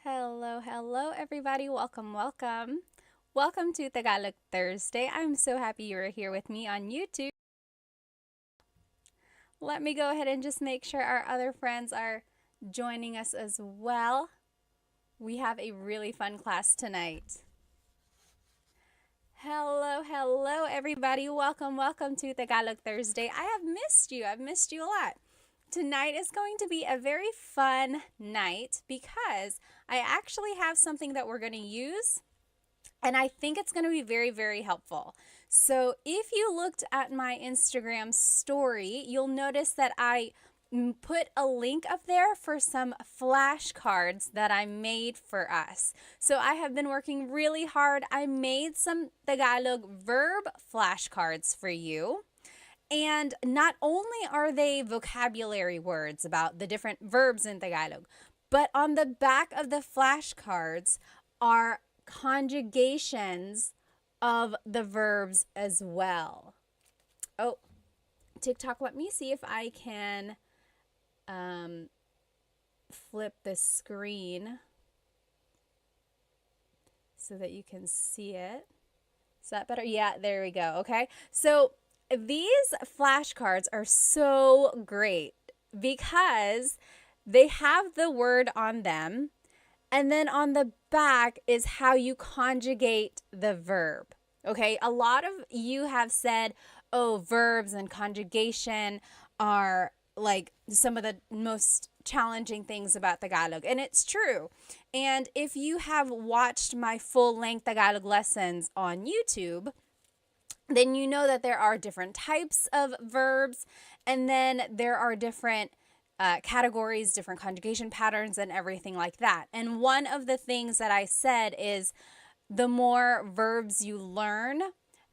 Hello, everybody. Welcome. Welcome to Tagalog Thursday. I'm so happy you're here with me on YouTube. Let me go ahead and just make sure our other friends are joining us as well. We have a really fun class tonight. Hello, everybody. Welcome to Tagalog Thursday. I have missed you. I've missed you a lot. Tonight is going to be a very fun night because I actually have something that we're going to use, and I think it's going to be very helpful. So if you looked at my Instagram story, you'll notice that I put a link up there for some flashcards that I made for us. So I have been working really hard. I made some Tagalog verb flashcards for you. And not only are they vocabulary words about the different verbs in Tagalog, but on the back of the flashcards are conjugations of the verbs as well. Oh, TikTok, let me see if I can flip the screen so that you can see it. Is that better? Yeah, there we go. Okay. So these flashcards are so great because they have the word on them, and then on the back is how you conjugate the verb. Okay, a lot of you have said, oh, verbs and conjugation are like some of the most challenging things about Tagalog, and it's true. And if you have watched my full-length Tagalog lessons on YouTube, then you know that there are different types of verbs, and then there are different categories, different conjugation patterns, and everything like that. And one of the things that I said is the more verbs you learn,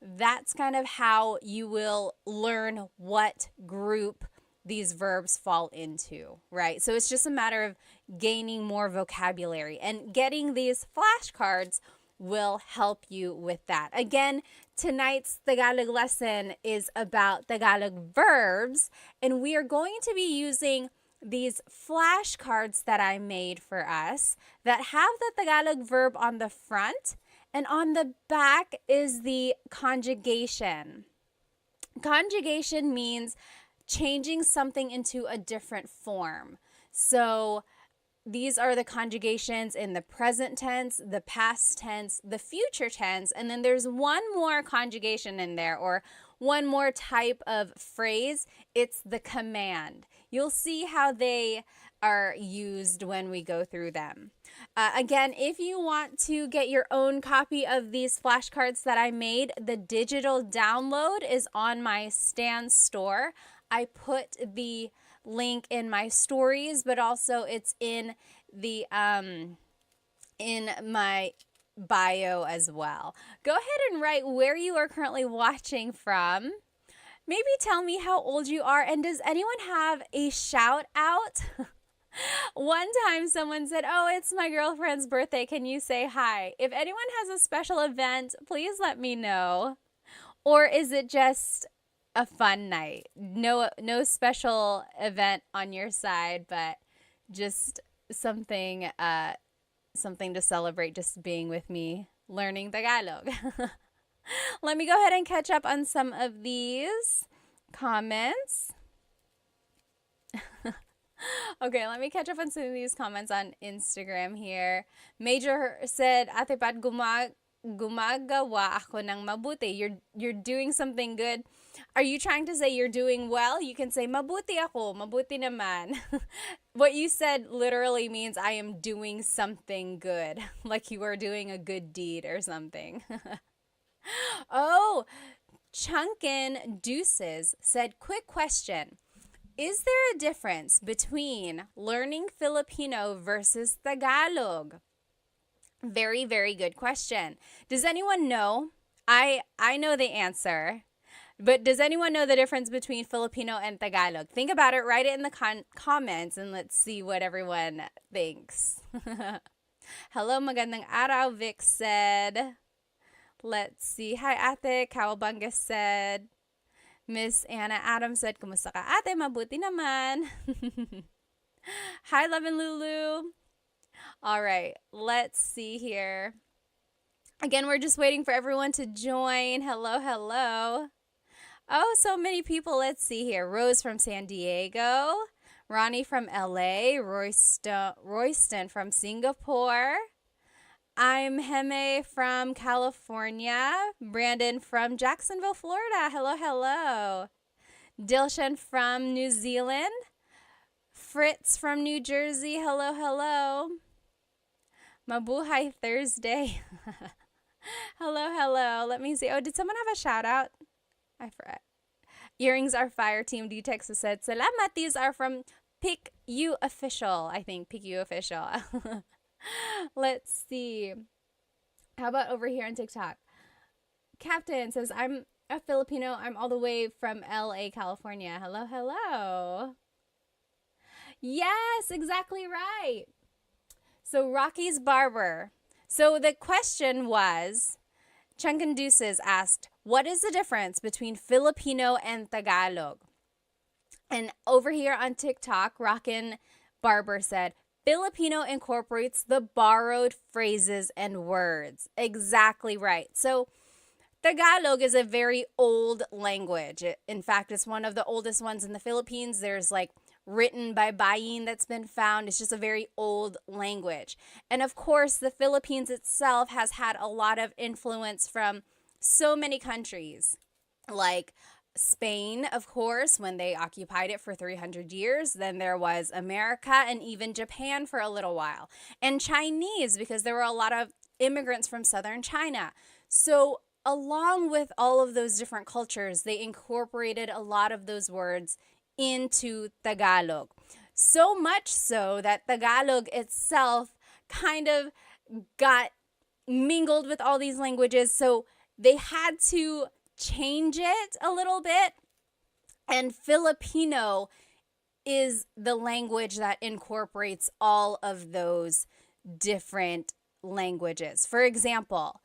that's kind of how you will learn what group these verbs fall into, right? So it's just a matter of gaining more vocabulary, and getting these flashcards will help you with that. Again, tonight's Tagalog lesson is about Tagalog verbs, and we are going to be using these flashcards that I made for us that have the Tagalog verb on the front, and on the back is the conjugation. Conjugation means changing something into a different form. So these are the conjugations in the present tense, the past tense, the future tense, and then there's one more conjugation in there, or one more type of phrase. It's the command. You'll see how they are used when we go through them. Again, if you want to get your own copy of these flashcards that I made, the digital download is on my Stan store. I put the link in my stories, but also it's in the in my bio as well. Go ahead and write where you are currently watching from. Maybe tell me how old you are, and does anyone have a shout out? One time someone said, oh, it's my girlfriend's birthday. Can you say hi? If anyone has a special event, please let me know. Or is it just a fun night? No special event on your side, but just something to celebrate just being with me learning Tagalog. Let me go ahead and catch up on some of these comments. Okay, let me catch up on some of these comments on Instagram here. Major said, Ate Pat, gumagawa ako ng mabuti. You're doing something good. Are you trying to say you're doing well? You can say, mabuti ako, mabuti naman. What you said literally means I am doing something good, like you are doing a good deed or something. Oh, Chunkin Deuces said, quick question. Is there a difference between learning Filipino versus Tagalog? Very good question. Does anyone know? I know the answer. But does anyone know the difference between Filipino and Tagalog? Think about it, write it in the comments, and let's see what everyone thinks. Hello, magandang araw, Vic said. Let's see. Hi, Ate. Kawabanga said. Miss Anna Adams said, kumusta ka, Ate? Mabuti naman. Hi, Love and Lulu. All right, let's see here. Again, we're just waiting for everyone to join. Hello, hello. Oh, so many people. Let's see here. Rose from San Diego, Ronnie from LA, Royston from Singapore. I'm Heme from California, Brandon from Jacksonville, Florida. Hello, hello. Dilshan from New Zealand, Fritz from New Jersey. Hello, hello. Mabuhay Thursday. Hello, hello. Let me see. Oh, did someone have a shout out? I forgot. Earrings are fire. Team D Texas said, Salamat. These are from Pick You Official. I think Pick You Official. Let's see. How about over here on TikTok? Captain says, I'm a Filipino. I'm all the way from LA, California. Hello, hello. Yes, exactly right. So Rocky's Barber. So the question was, Chunkin Deuces asked, what is the difference between Filipino and Tagalog? And over here on TikTok, Rockin' Barber said, Filipino incorporates the borrowed phrases and words. Exactly right. So Tagalog is a very old language. In fact, it's one of the oldest ones in the Philippines. There's like written by Bayin that's been found. It's just a very old language. And of course, the Philippines itself has had a lot of influence from so many countries, like Spain, of course, when they occupied it for 300 years. Then there was America and even Japan for a little while. And Chinese, because there were a lot of immigrants from southern China. So along with all of those different cultures, they incorporated a lot of those words into Tagalog. So much so that Tagalog itself kind of got mingled with all these languages. So they had to change it a little bit. And Filipino is the language that incorporates all of those different languages. For example,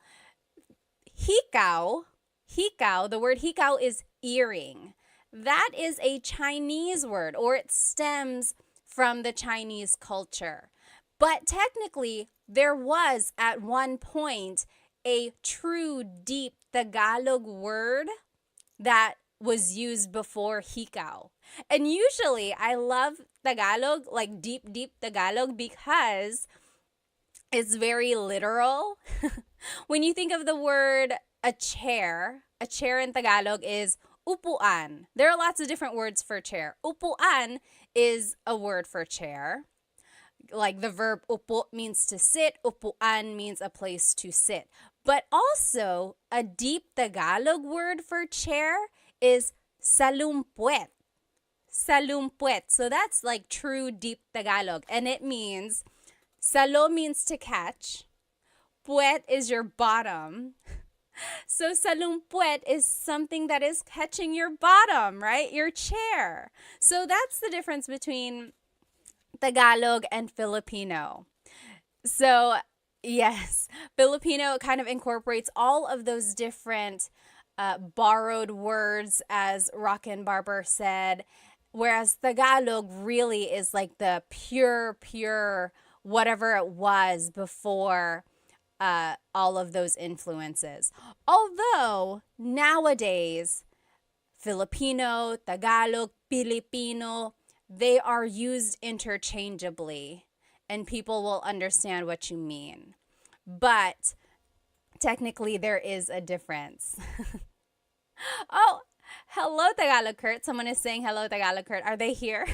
hikaw, the word hikaw is earring. That is a Chinese word, or it stems from the Chinese culture. But technically, there was at one point a true deep Tagalog word that was used before hikaw. And usually, I love Tagalog, like deep, deep Tagalog, because it's very literal. When you think of the word a chair in Tagalog is upuan. There are lots of different words for chair. Upuan is a word for chair. Like the verb upo means to sit, upuan means a place to sit. But also, a deep Tagalog word for chair is salumpuet. Salumpuet. So that's like true deep Tagalog. And it means, salo means to catch. Puet is your bottom. So salumpuet is something that is catching your bottom, right? Your chair. So that's the difference between Tagalog and Filipino. So yes, Filipino kind of incorporates all of those different borrowed words, as Rockin' Barber said, whereas Tagalog really is like the pure whatever it was before all of those influences. Although nowadays, Filipino, Tagalog, Filipino, they are used interchangeably and people will understand what you mean. But technically, there is a difference. Oh, hello, Tagalog Kurt. Someone is saying hello, Tagalog Kurt. Are they here?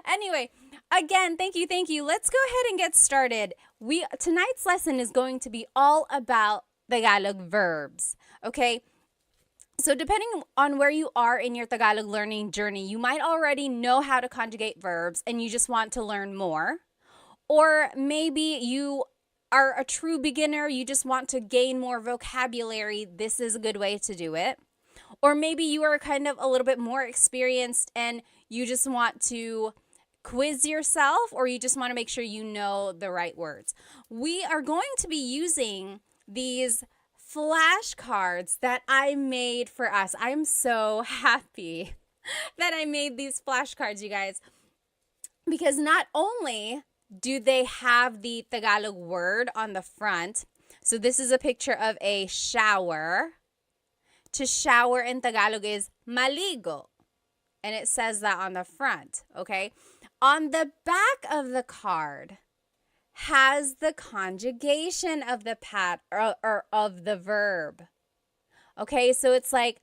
Anyway, again, thank you. Let's go ahead and get started. Tonight's lesson is going to be all about Tagalog verbs, okay? So depending on where you are in your Tagalog learning journey, you might already know how to conjugate verbs and you just want to learn more. Or maybe you are a true beginner, you just want to gain more vocabulary. This is a good way to do it. Or maybe you are kind of a little bit more experienced and you just want to quiz yourself, or you just want to make sure you know the right words. We are going to be using these flashcards that I made for us. I'm so happy that I made these flashcards, you guys, because not only do they have the Tagalog word on the front? So this is a picture of a shower. To shower in Tagalog is maligo. And it says that on the front, okay? On the back of the card has the conjugation of the or of the verb. Okay, so it's like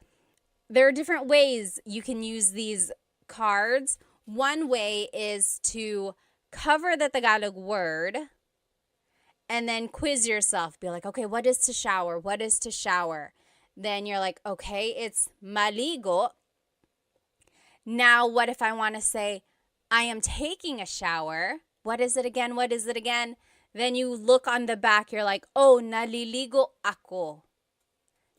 there are different ways you can use these cards. One way is to cover the Tagalog word and then quiz yourself. Be like, okay, what is to shower? What is to shower? Then you're like, okay, it's maligo. Now, what if I want to say, I am taking a shower? What is it again? What is it again? Then you look on the back. You're like, oh, naliligo ako.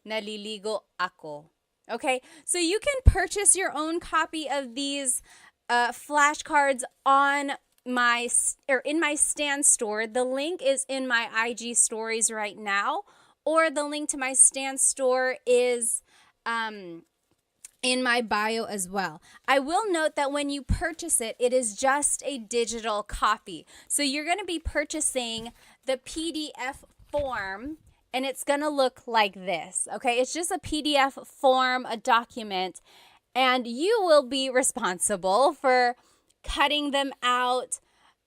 Naliligo ako. Okay, so you can purchase your own copy of these flashcards on in my Stan store. The link is in my IG stories right now, or the link to my Stan store is in my bio as well. I will note that when you purchase it, it is just a digital copy. So you're going to be purchasing the PDF form, and it's going to look like this, okay? It's just a PDF form, a document, and you will be responsible for cutting them out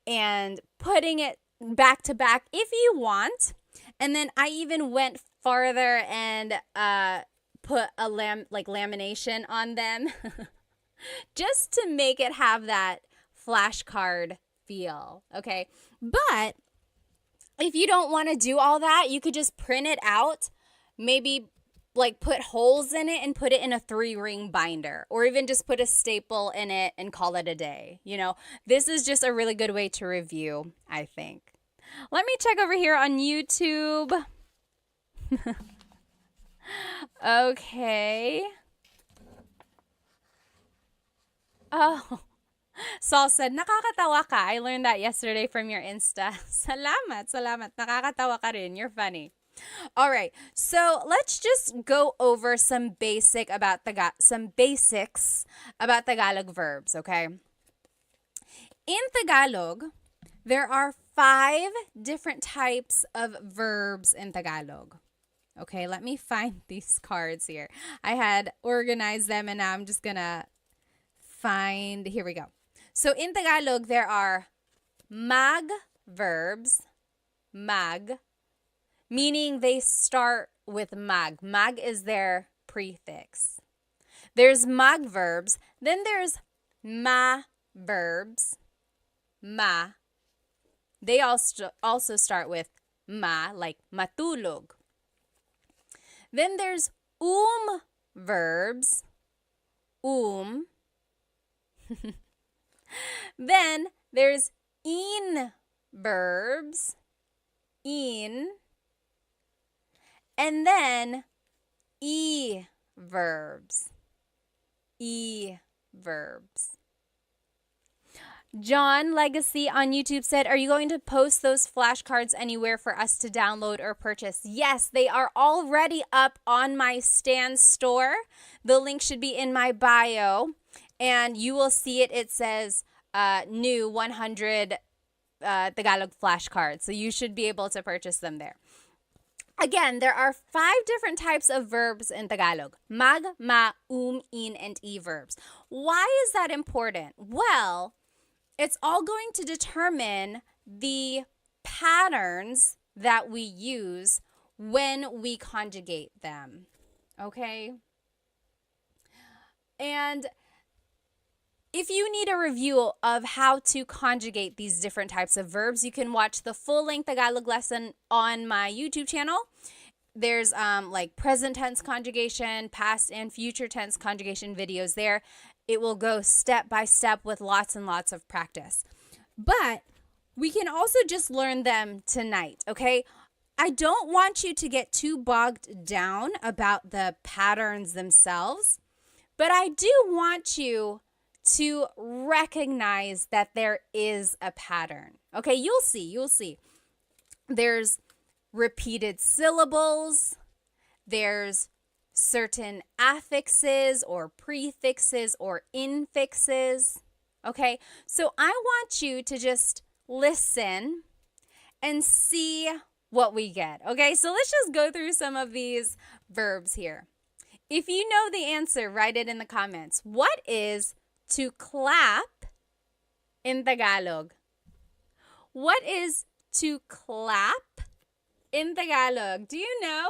and putting it back to back if you want. And then I even went farther and put a lamination on them just to make it have that flashcard feel, okay? But if you don't want to do all that, you could just print it out, maybe like put holes in it and put it in a 3-ring binder, or even just put a staple in it and call it a day. You know, this is just a really good way to review, I think. Let me check over here on YouTube. Okay. Oh, Saul said, nakakatawa ka. I learned that yesterday from your Insta. Salamat, salamat. Nakakatawa ka rin. You're funny. All right, so let's just go over some basics about Tagalog verbs, okay? In Tagalog, there are 5 different types of verbs in Tagalog. Okay, let me find these cards here. I had organized them and now I'm just gonna find, here we go. So in Tagalog, there are mag verbs, mag, meaning they start with mag. Mag is their prefix. There's mag verbs. Then there's ma verbs. Ma. They also start with ma, like matulog. Then there's verbs. Then there's in verbs. In. And then verbs. Verbs. John Legacy on YouTube said, are you going to post those flashcards anywhere for us to download or purchase? Yes, they are already up on my Stan store. The link should be in my bio, and you will see it. It says new 100 Tagalog flashcards, so you should be able to purchase them there. Again, there are 5 different types of verbs in Tagalog. Mag, ma, in, and e verbs. Why is that important? Well, it's all going to determine the patterns that we use when we conjugate them. Okay? And if you need a review of how to conjugate these different types of verbs, you can watch the full-length Tagalog lesson on my YouTube channel. There's like present tense conjugation, past and future tense conjugation videos there. It will go step by step with lots and lots of practice. But we can also just learn them tonight, okay? I don't want you to get too bogged down about the patterns themselves, but I do want you to recognize that there is a pattern. Okay, you'll see. There's repeated syllables. There's certain affixes or prefixes or infixes. Okay, so I want you to just listen, and see what we get. Okay, so let's just go through some of these verbs here. If you know the answer, write it in the comments. What is to clap in Tagalog? What is to clap in Tagalog? Do you know?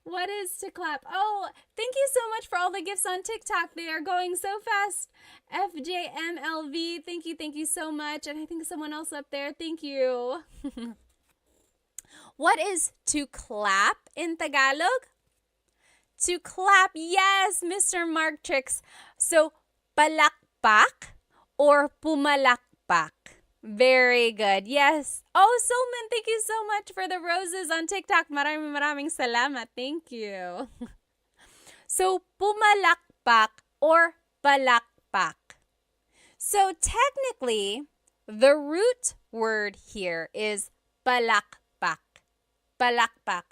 What is to clap? Oh, thank you so much for all the gifts on TikTok. They are going so fast. FJMLV, thank you so much. And I think someone else up there, thank you. What is to clap in Tagalog? To clap, yes, Mr. Mark Tricks. So, palakpak or pumalakpak. Very good. Yes. Oh, Solman, thank you so much for the roses on TikTok. Maraming salamat. Thank you. So, pumalakpak or palakpak. So, technically, the root word here is palakpak. Palakpak.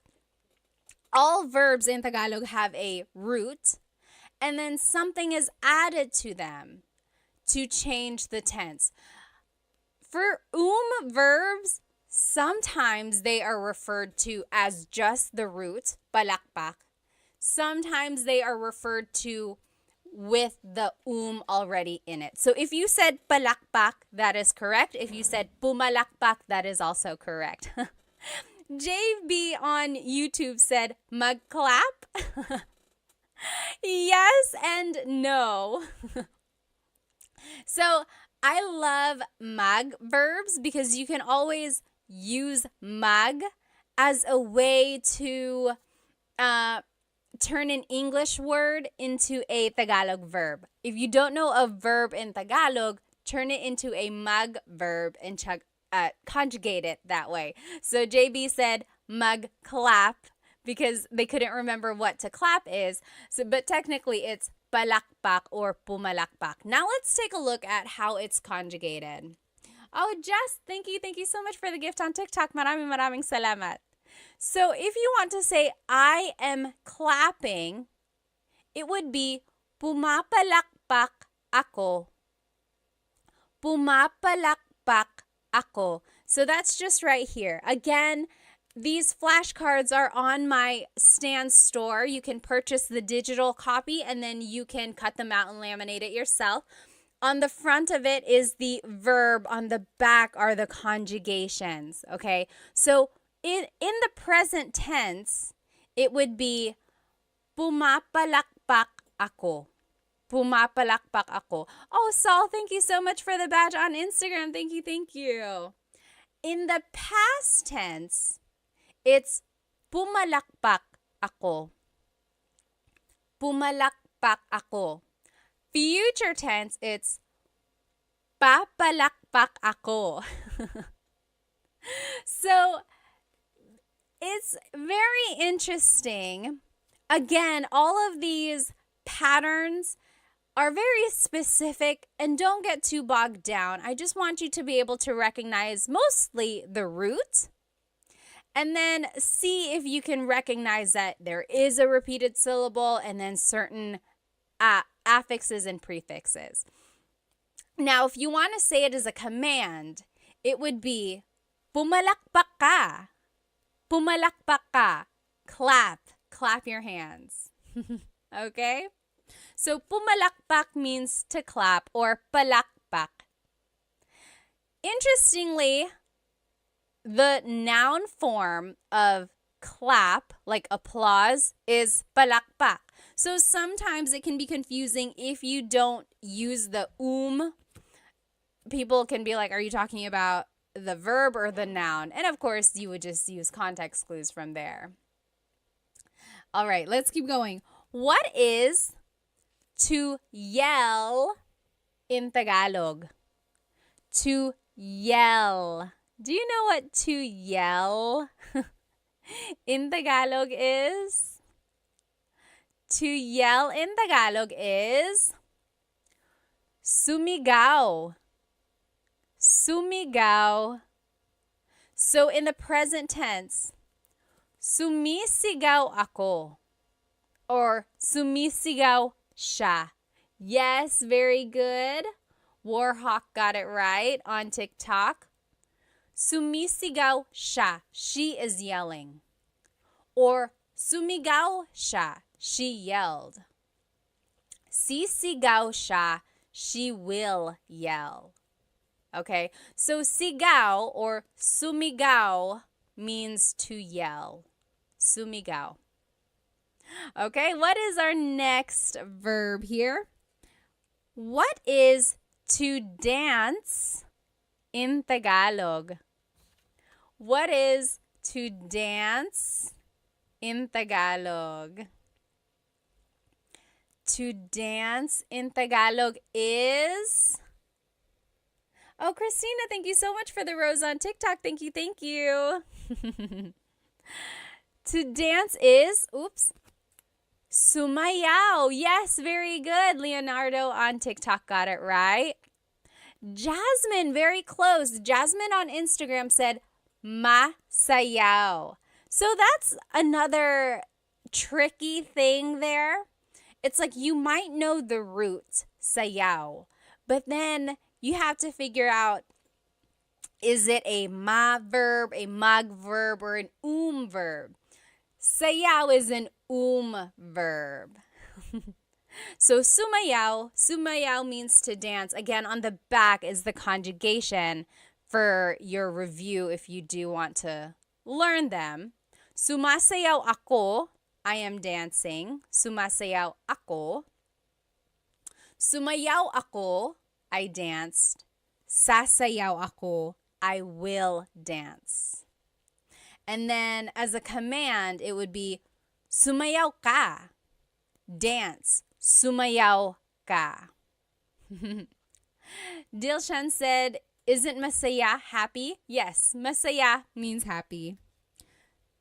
All verbs in Tagalog have a root, and then something is added to them to change the tense. For verbs, sometimes they are referred to as just the root, palakpak. Sometimes they are referred to with the already in it. So if you said palakpak, that is correct. If you said pumalakpak, that is also correct. JB on YouTube said magclap. Yes and no. So I love mag verbs because you can always use mag as a way to turn an English word into a Tagalog verb. If you don't know a verb in Tagalog, turn it into a mag verb and conjugate it that way. So JB said magclap because they couldn't remember what to clap is. So, but technically it's palakpak or pumalakpak. Now let's take a look at how it's conjugated. Oh, Jess, thank you so much for the gift on TikTok. Maraming salamat. So if you want to say I am clapping, it would be pumapalakpak ako. Pumapalakpak ako. So that's just right here. Again, these flashcards are on my Stan store. You can purchase the digital copy and then you can cut them out and laminate it yourself. On the front of it is the verb. On the back are the conjugations. Okay, so in the present tense, it would be pumapalakpak ako. Pumapalakpak ako. Oh, Saul, thank you so much for the badge on Instagram. Thank you. In the past tense, it's pumalakpak ako. Pumalakpak ako. Future tense, it's papalakpak ako. So, it's very interesting. Again, all of these patterns are very specific and don't get too bogged down. I just want you to be able to recognize mostly the root and then see if you can recognize that there is a repeated syllable and then certain affixes and prefixes. Now, if you want to say it as a command, it would be pumalakpak ka. Pumalakpak ka. Clap your hands. Okay? So pumalakpak means to clap or palakpak. Interestingly, the noun form of clap, like applause, is palakpak. So sometimes it can be confusing if you don't use the People can be like, are you talking about the verb or the noun? And of course, you would just use context clues from there. All right, let's keep going. What is to yell in Tagalog? To yell. Do you know what to yell in Tagalog is? To yell in Tagalog is sumigaw. Sumigaw. So in the present tense, sumisigaw ako or sumisigaw siya. Yes, very good. Warhawk got it right on TikTok. Sumisigaw siya. She is yelling. Or sumigaw siya. She yelled. Sisigaw siya. She will yell. Okay, so sigaw or sumigaw means to yell. Sumigaw. Okay, what is our next verb here? What is to dance in Tagalog? What is to dance in Tagalog? To dance in Tagalog is... Oh, Christina, thank you so much for the rose on TikTok. Thank you, thank you. To dance is, sumayaw. Yes, very good. Leonardo on TikTok got it right. Jasmine, very close. Jasmine on Instagram said masayaw. So that's another tricky thing there. It's like you might know the root, sayaw, but then you have to figure out, is it a ma verb, a mag verb, or an verb? Sayaw is an verb. So sumayaw means to dance. Again, on the back is the conjugation for your review if you do want to learn them. Sumasayaw ako, I am dancing. Sumasayaw ako. Sumayaw ako, I danced. Sasayaw ako, I will dance. And then as a command, it would be sumayaw ka. Dance. Sumayaw ka. Dilshan said, isn't masaya happy? Yes, masaya means happy.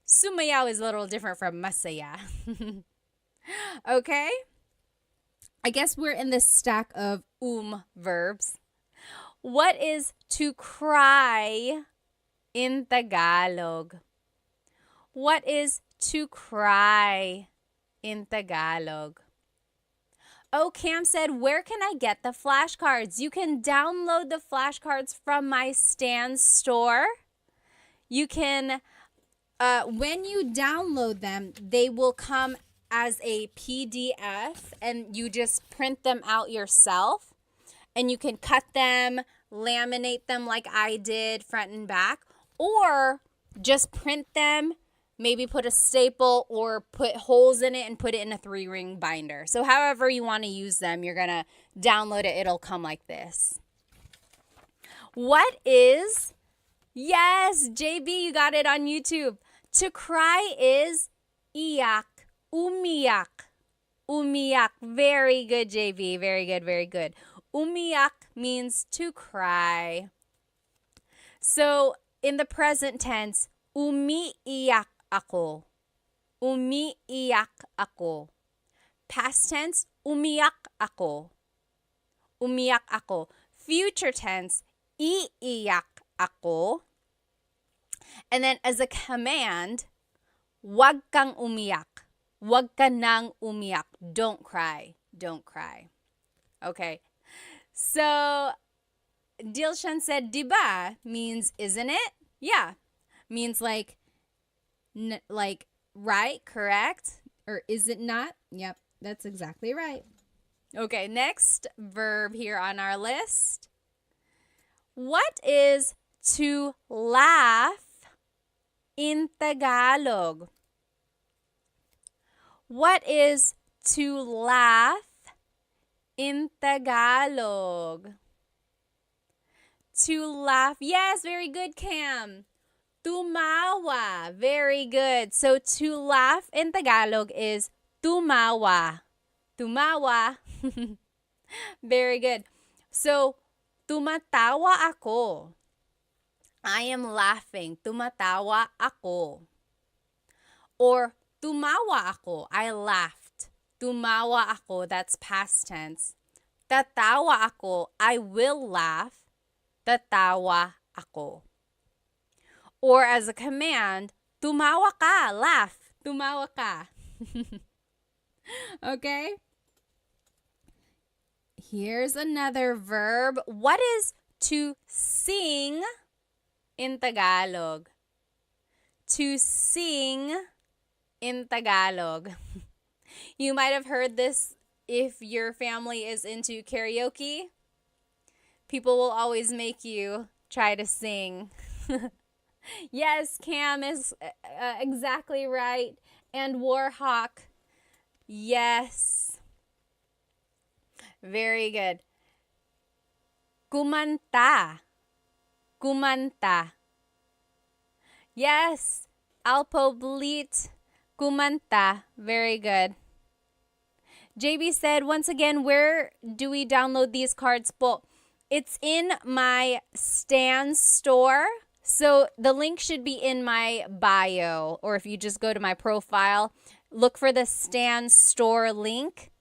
Sumayaw is a little different from masaya. Okay? I guess we're in this stack of verbs. What is to cry in Tagalog? What is to cry in Tagalog? Oh, Cam said, where can I get the flashcards? You can download the flashcards from my Stan store. You can, when you download them, they will come as a PDF and you just print them out yourself. And you can cut them, laminate them like I did, front and back, or just print them, maybe put a staple or put holes in it and put it in a 3-ring binder. So however you want to use them, you're going to download it. It'll come like this. What is, yes, JB, you got it on YouTube. To cry is iyak, umiyak, umiyak. Very good, JB. Very good, very good. Umiyak means to cry. So in the present tense, umiiyak ako. Umiiyak ako. Past tense, umiyak ako. Umiyak ako. Future tense, iiyak ako. And then as a command, wag kang umiyak. Wag ka nang umiyak. Don't cry. Don't cry. Okay. So Dilshan said, diba means isn't it? Yeah. Means like right, correct? Or is it not? Yep, that's exactly right. Okay, next verb here on our list. What is to laugh in Tagalog? What is to laugh in Tagalog? To laugh. Yes, very good, Cam. Tumawa. Very good. So to laugh in Tagalog is tumawa. Tumawa. Very good. So tumatawa ako. I am laughing. Tumatawa ako. Or tumawa ako. I laughed. Tumawa ako. That's past tense. Tatawa ako. I will laugh. Tatawa ako. Or as a command, tumawa ka, laugh. Tumawa ka. Okay? Here's another verb. What is to sing in Tagalog? To sing in Tagalog. You might have heard this if your family is into karaoke. People will always make you try to sing. Yes, Cam is exactly right. And Warhawk. Yes. Very good. Kumanta. Kumanta. Yes. Alpoblit. Kumanta. Very good. JB said, once again, where do we download these cards po? It's in my Stan store. So the link should be in my bio, or if you just go to my profile, look for the Stan store link.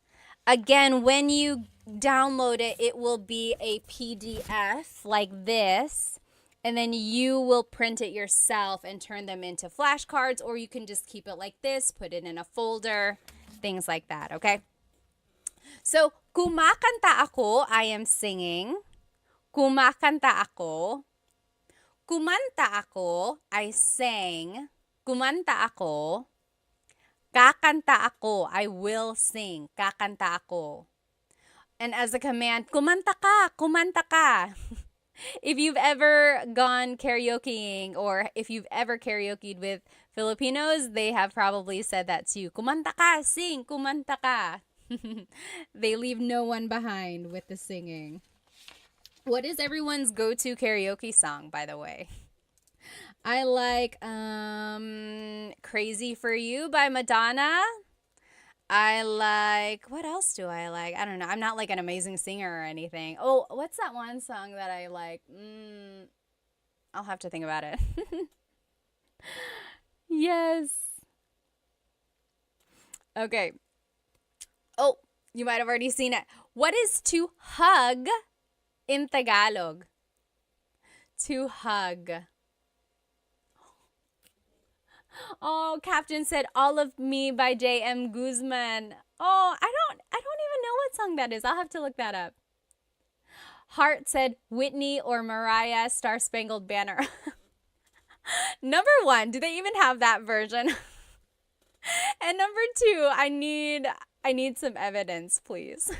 Again, when you download it, it will be a PDF like this, and then you will print it yourself and turn them into flashcards, or you can just keep it like this, put it in a folder, things like that, okay? So, kumakanta ako, I am singing. Kumakanta ako. Kumanta ako, I sang. Kumanta ako. Kakanta ako, I will sing. Kakanta ako. And as a command, kumanta ka, kumanta ka. If you've ever gone karaokeing or if you've ever karaokeed with Filipinos, they have probably said that to you. Kumanta ka, sing, kumanta ka. They leave no one behind with the singing. What is everyone's go-to karaoke song, by the way? I like Crazy for You by Madonna. I like, what else do I like? I don't know. I'm not like an amazing singer or anything. Oh, what's that one song that I like? I'll have to think about it. Yes. Okay. Oh, you might have already seen it. What is to hug in Tagalog? To hug. Oh, Captain said All of Me by J.M. Guzman. Oh, I don't even know what song that is. I'll have to look that up. Hart said Whitney or Mariah, Star Spangled Banner. Number 1, do they even have that version? And number 2, I need some evidence, please.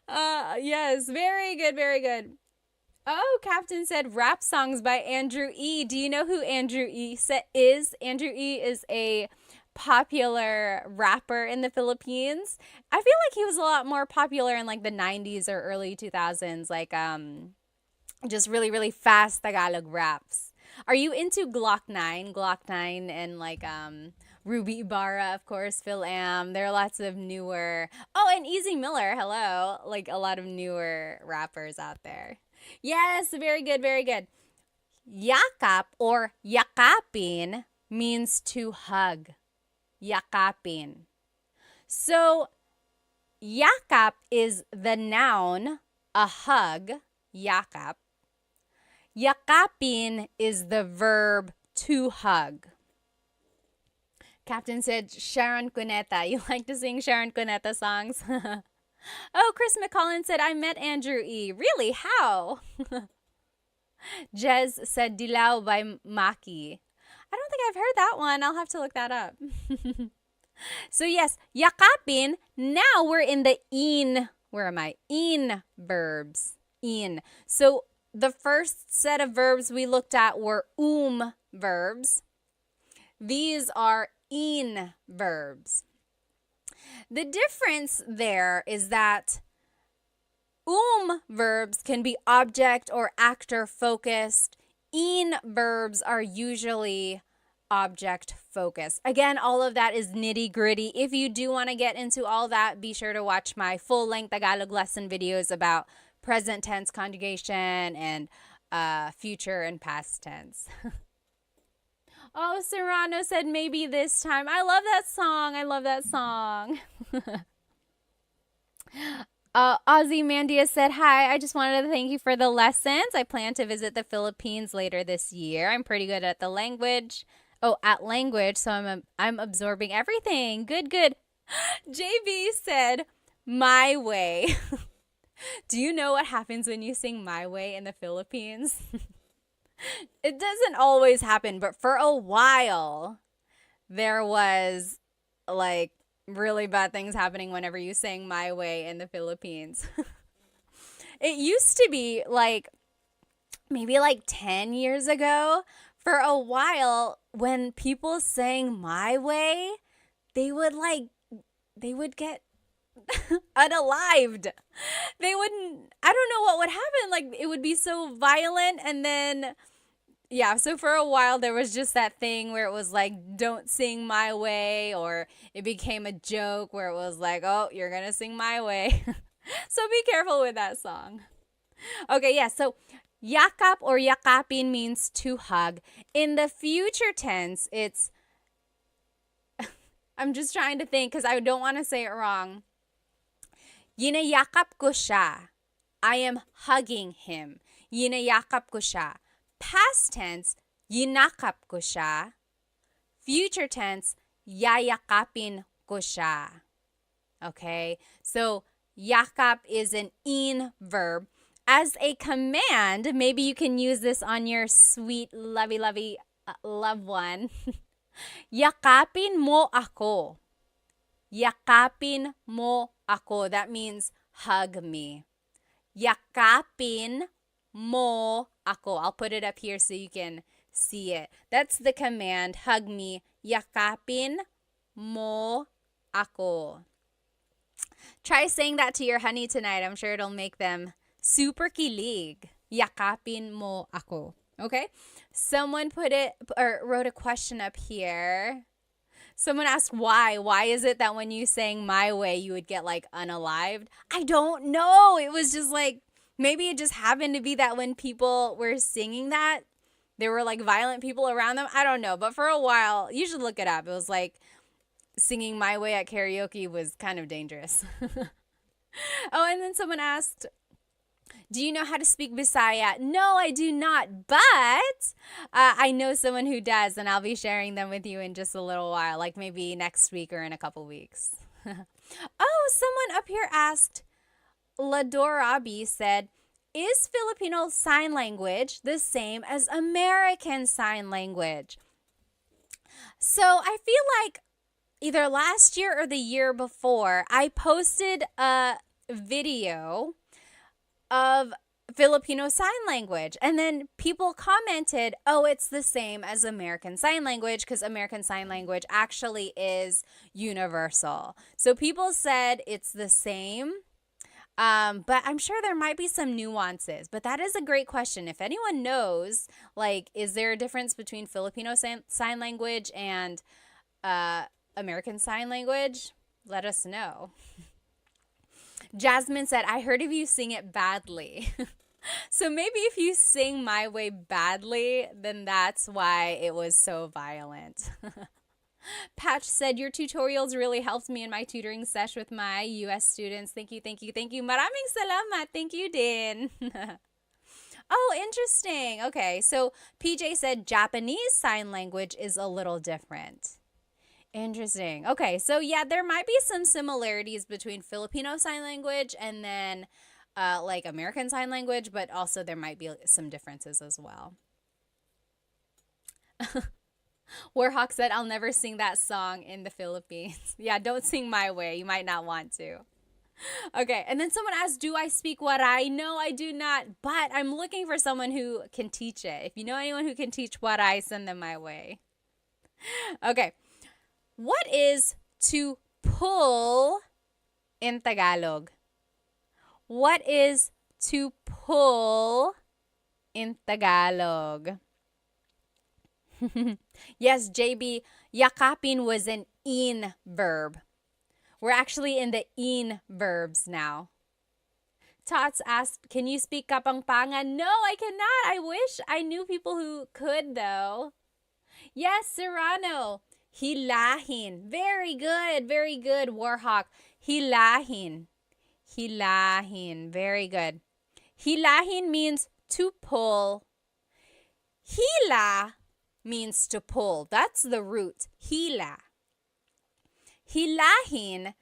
Yes, very good, very good. Oh, Captain said rap songs by Andrew E. Do you know who Andrew E. is? Andrew E. is a popular rapper in the Philippines. I feel like he was a lot more popular in like the 90s or early 2000s, like just really, really fast Tagalog raps. Are you into Glock 9? Glock 9 and like Ruby Ibarra, of course, Phil Am. There are lots of newer. Oh, and Easy Miller, hello. Like a lot of newer rappers out there. Yes, very good, very good. Yakap or yakapin means to hug. Yakapin. So, yakap is the noun, a hug, yakap. Yakapin is the verb to hug. Captain said Sharon Cuneta. You like to sing Sharon Cuneta songs? Oh, Chris McCollin said, I met Andrew E. Really? How? Jez said Dilaw by Maki. I don't think I've heard that one. I'll have to look that up. So yes, yakapin. Now we're in the in. Where am I? In verbs. In. So the first set of verbs we looked at were verbs. These are in verbs. The difference there is that verbs can be object or actor focused. In verbs are usually object focused. Again, all of that is nitty gritty. If you do want to get into all that, be sure to watch my full length Tagalog lesson videos about present tense conjugation and future and past tense. Oh, Serrano said maybe this time. I love that song. I love that song. Ozzy Mandia said, hi, I just wanted to thank you for the lessons. I plan to visit the Philippines later this year. I'm pretty good at the language. Oh, at language, so I'm absorbing everything. Good, good. JB said, My way. Do you know what happens when you sing My Way in the Philippines? It doesn't always happen, but for a while, there was like really bad things happening whenever you sang My Way in the Philippines. It used to be like maybe like 10 years ago, for a while, when people sang My Way, they would like, they would get unalived. They wouldn't, I don't know what would happen. Like, it would be so violent. And then, yeah, so for a while, there was just that thing where it was like, don't sing My Way, or it became a joke where it was like, oh, you're going to sing My Way. So be careful with that song. Okay, yeah, so yakap or yakapin means to hug. In the future tense, it's, I'm just trying to think because I don't want to say it wrong. Yinayakap ko siya. I am hugging him. Yinayakap ko siya. Past tense, yinakap ko siya. Future tense, yayakapin ko siya. Okay, so yakap is an in verb. As a command, maybe you can use this on your sweet, lovey, loved one. Yakapin mo ako. Yakapin mo ako. That means hug me. Yakapin mo ako. I'll put it up here so you can see it. That's the command. Hug me. Yakapin mo ako. Try saying that to your honey tonight. I'm sure it'll make them super kilig. Yakapin mo ako. Okay? Someone put it or wrote a question up here. Someone asked why. Why is it that when you sang My Way, you would get like unalived? I don't know. It was just like, maybe it just happened to be that when people were singing that, there were like violent people around them. I don't know. But for a while, you should look it up. It was like singing My Way at karaoke was kind of dangerous. Oh, and then someone asked, do you know how to speak Bisaya? No, I do not, but I know someone who does, and I'll be sharing them with you in just a little while, like maybe next week or in a couple weeks. Oh, someone up here asked, Ladorabi said, is Filipino Sign Language the same as American Sign Language? So I feel like either last year or the year before, I posted a video of Filipino Sign Language. And then people commented, oh, it's the same as American Sign Language because American Sign Language actually is universal. So people said it's the same, but I'm sure there might be some nuances. But that is a great question. If anyone knows, like, is there a difference between Filipino Sign Language and American Sign Language? Let us know. Jasmine said, I heard of you sing it badly. So maybe if you sing My Way badly, then that's why it was so violent. Patch said, your tutorials really helped me in my tutoring sesh with my US students. Thank you, thank you, thank you. Maraming salamat. Thank you, din. Oh, interesting. Okay, so PJ said Japanese Sign Language is a little different. Interesting. Okay, so yeah, there might be some similarities between Filipino Sign Language and then like American Sign Language, but also there might be some differences as well. Warhawk said, I'll never sing that song in the Philippines. Yeah, don't sing My Way. You might not want to. Okay, and then someone asked, do I speak Waray? No, I do not, but I'm looking for someone who can teach it. If you know anyone who can teach Waray, send them my way. Okay. What is to pull in Tagalog? What is to pull in Tagalog? Yes, JB, yakapin was an in verb. We're actually in the in verbs now. Tots asked, can you speak Kapampangan? No, I cannot. I wish I knew people who could, though. Yes, Serrano. Hilahin. Very good. Very good, Warhawk. Hilahin. Hilahin. Very good. Hilahin means to pull. Hila means to pull. That's the root. Hila. Hilahin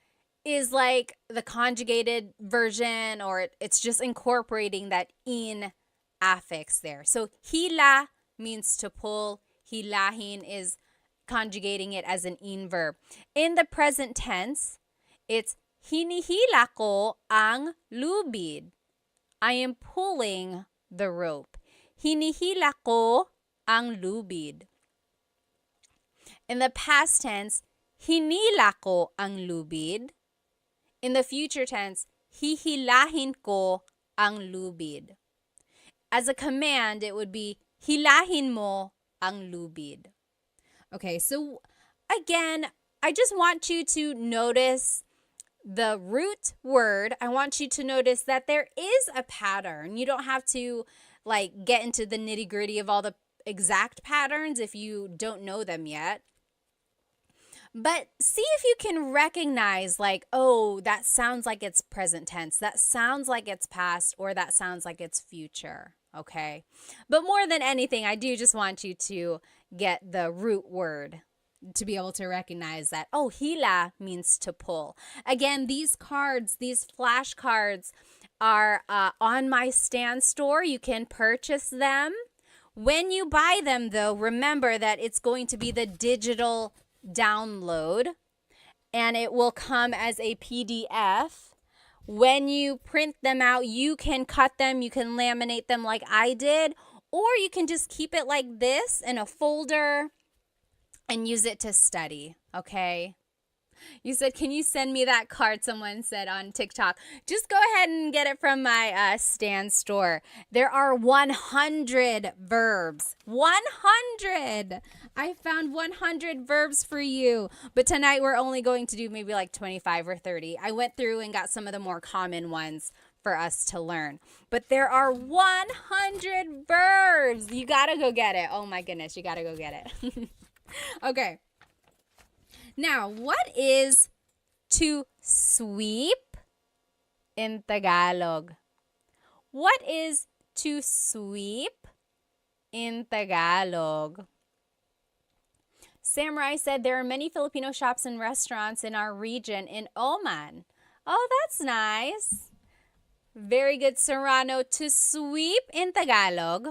is like the conjugated version, or it's just incorporating that in affix there. So hila means to pull. Hilahin is conjugating it as an in verb. In the present tense, it's hinihila ko ang lubid. I am pulling the rope. Hinihila ko ang lubid. In the past tense, hinila ko ang lubid. In the future tense, hihilahin ko ang lubid. As a command, it would be hilahin mo ang lubid. Okay, so again, I just want you to notice the root word. I want you to notice that there is a pattern. You don't have to like get into the nitty-gritty of all the exact patterns if you don't know them yet. But see if you can recognize like, oh, that sounds like it's present tense. That sounds like it's past, or that sounds like it's future. Okay. But more than anything, I do just want you to get the root word to be able to recognize that, oh, hila means to pull. Again, these cards, these flashcards are on my stand store. You can purchase them. When you buy them, though, remember that it's going to be the digital download, and it will come as a PDF. When you print them out, you can cut them, you can laminate them like I did, or you can just keep it like this in a folder and use it to study, okay? You said, can you send me that card? Someone said on TikTok. Just go ahead and get it from my stand store. There are 100 verbs. 100! I found 100 verbs for you. But tonight we're only going to do maybe like 25 or 30. I went through and got some of the more common ones for us to learn. But there are 100 verbs. You gotta go get it. Oh my goodness, you gotta go get it. Okay. Now, what is to sweep in Tagalog? What is to sweep in Tagalog? Samurai said there are many Filipino shops and restaurants in our region in Oman. Oh, that's nice. Very good, Serrano. To sweep in Tagalog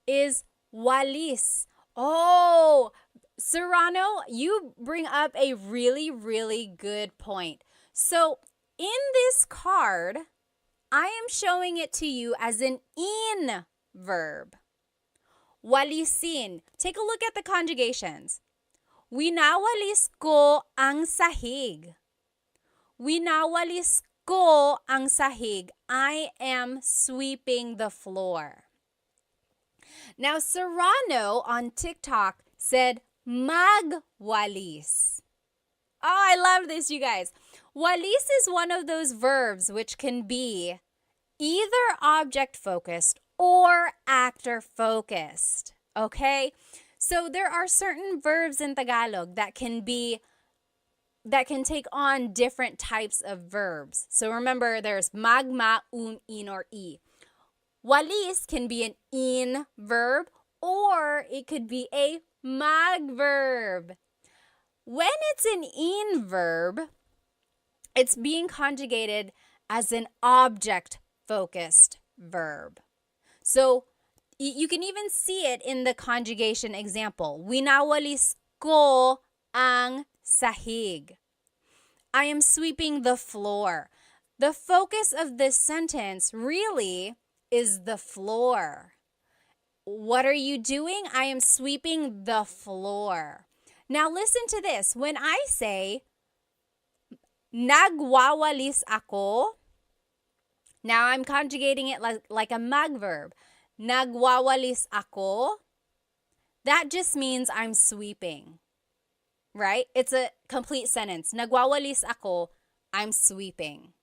is walis. Oh, Serrano, you bring up a really, really good point. So in this card, I am showing it to you as an in verb. Walisin. Take a look at the conjugations. Winawalis ko ang sahig. Winawalis ko ang sahig. I am sweeping the floor. Now, Serrano on TikTok said, magwalis. Oh, I love this, you guys. Walis is one of those verbs which can be either object-focused or actor-focused, okay? So there are certain verbs in Tagalog that can take on different types of verbs. So remember, there's magma, in, or i. Walis can be an in verb, or it could be a mag verb. When it's an in verb, it's being conjugated as an object-focused verb. So you can even see it in the conjugation example. Winawalis ko ang sahig. I am sweeping the floor. The focus of this sentence really is the floor. What are you doing? I am sweeping the floor. Now listen to this. When I say, nagwawalis ako, now I'm conjugating it like a mag verb. Nagwawalis ako, that just means I'm sweeping, right? It's a complete sentence. Nagwawalis ako, I'm sweeping.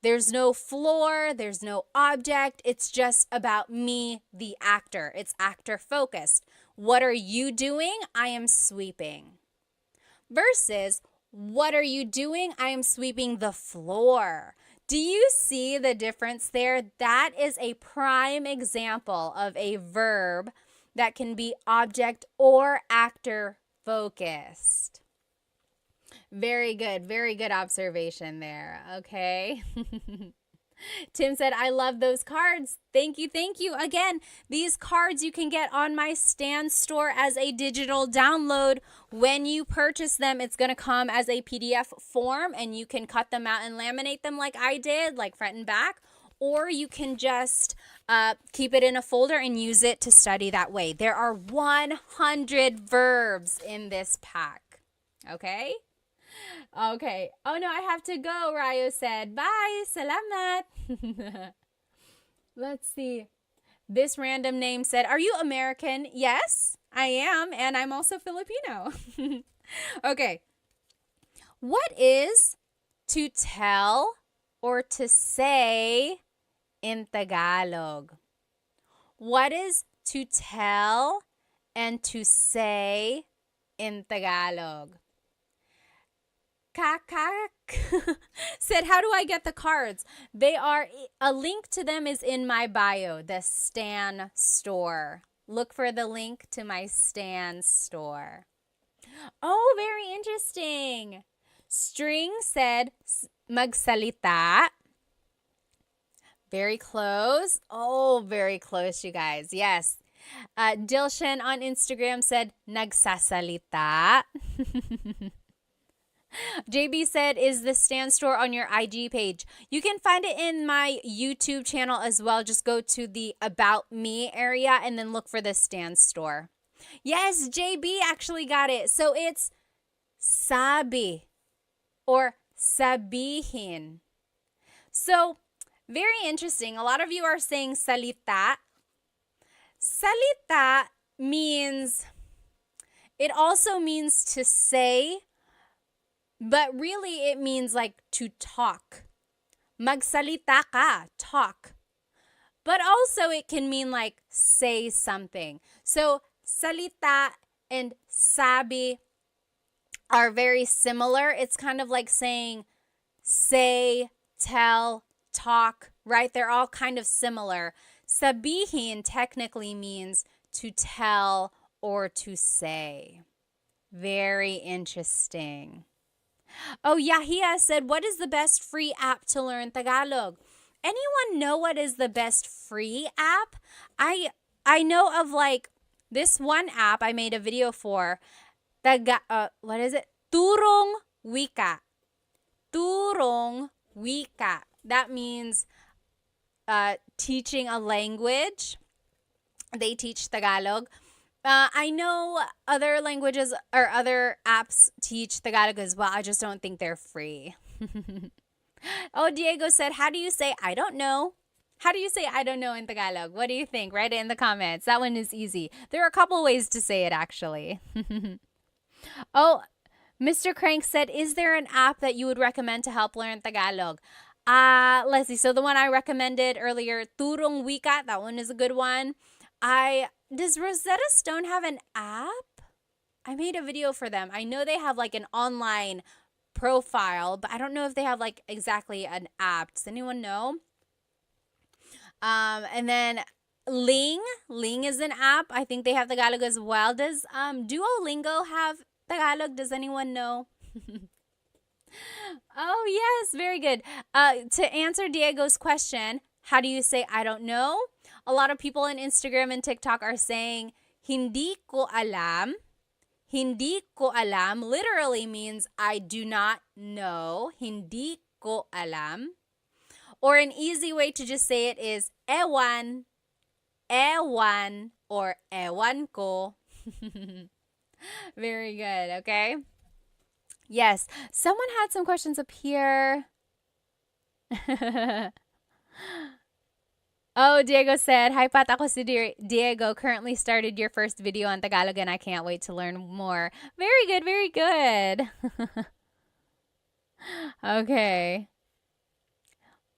There's no floor, there's no object. It's just about me, the actor. It's actor focused. What are you doing? I am sweeping. Versus, what are you doing? I am sweeping the floor. Do you see the difference there? That is a prime example of a verb that can be object or actor focused. Very good. Very good observation there. Okay. Tim said, I love those cards. Thank you. Thank you. Again, these cards you can get on my Stan store as a digital download. When you purchase them, it's going to come as a PDF form and you can cut them out and laminate them like I did, like front and back. Or you can just keep it in a folder and use it to study that way. There are 100 verbs in this pack. Okay? Okay. Oh no, I have to go, Ryo said. Bye. Salamat. Let's see. This random name said, are you American? Yes, I am. And I'm also Filipino. Okay. What is to tell or to say in Tagalog? What is to tell and to say in Tagalog? Kakak said, how do I get the cards? A link to them is in my bio, the Stan store. Look for the link to my Stan store. Oh, very interesting. String said, magsalita. Very close. Oh, very close, you guys. Yes. Dilshan on Instagram said, nagsasalita. JB said, is the Stan store on your IG page? You can find it in my YouTube channel as well. Just go to the About Me area and then look for the Stan store. Yes, JB actually got it. So it's sabi or sabihin. So very interesting. A lot of you are saying salita. Salita means, it also means to say, but really it means like to talk. Magsalita ka, talk. But also it can mean like say something. So salita and sabi are very similar. It's kind of like saying say, tell, talk, right? They're all kind of similar. Sabihin technically means to tell or to say. Very interesting. Oh, Yahia said, what is the best free app to learn Tagalog? Anyone know what is the best free app? I know of like this one app I made a video for. What is it? Turong Wika. Turong Wika. That means teaching a language. They teach Tagalog. I know other languages or other apps teach Tagalog as well. I just don't think they're free. Oh, Diego said, how do you say I don't know? How do you say I don't know in Tagalog? What do you think? Write it in the comments. That one is easy. There are a couple ways to say it actually. Oh, Mr. Crank said, is there an app that you would recommend to help learn Tagalog? Let's see. So the one I recommended earlier, Turong Wika, that one is a good one. Does Rosetta Stone have an app? I made a video for them. I know they have like an online profile, but I don't know if they have like exactly an app. Does anyone know? And then Ling is an app. I think they have Tagalog as well. Does Duolingo have Tagalog? Does anyone know? Oh, yes, very good. To answer Diego's question, how do you say I don't know? A lot of people on Instagram and TikTok are saying hindi ko alam. Hindi ko alam literally means I do not know. Hindi ko alam. Or an easy way to just say it is ewan, ewan, or ewan ko. Very good, okay? Yes, someone had some questions up here. Oh, Diego said, hi Pat, ako si Diego. Currently started your first video on Tagalog and I can't wait to learn more. Very good, very good. Okay.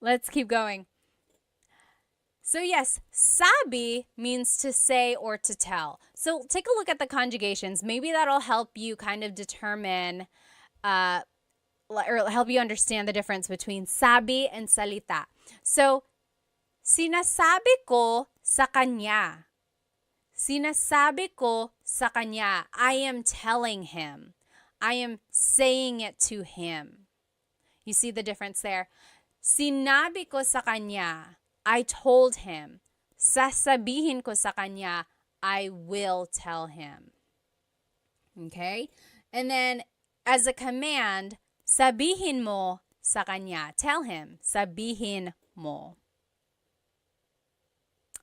Let's keep going. So yes, sabi means to say or to tell. So take a look at the conjugations. Maybe that'll help you kind of determine or help you understand the difference between sabi and salita. So, sinasabi ko sa kanya. Sinasabi ko sa kanya. I am telling him. I am saying it to him. You see the difference there? Sinabi ko sa kanya. I told him. Sasabihin ko sa kanya. I will tell him. Okay? And then, as a command, sabihin mo sa kanya. Tell him. Sabihin mo.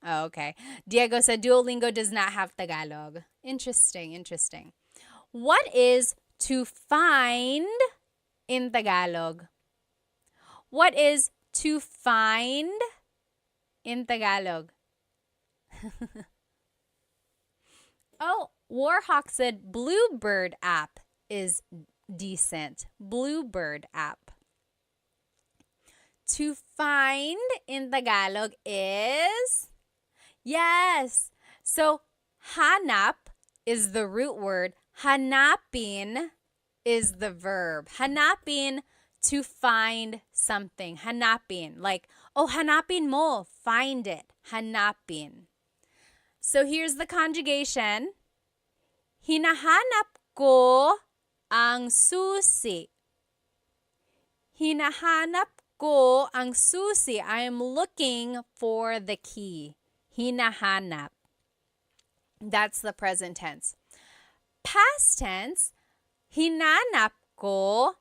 Oh, okay. Diego said Duolingo does not have Tagalog. Interesting, interesting. What is to find in Tagalog? What is to find in Tagalog? Oh, Warhawk said Bluebird app is decent. Bluebird app. To find in Tagalog is, yes. So, hanap is the root word. Hanapin is the verb. Hanapin, to find something. Hanapin. Like, oh, hanapin mo. Find it. Hanapin. So, here's the conjugation. Hinahanap ko ang susi. Hinahanap ko ang susi. I am looking for the key. Hinahanap. That's the present tense. Past tense, hinanap ko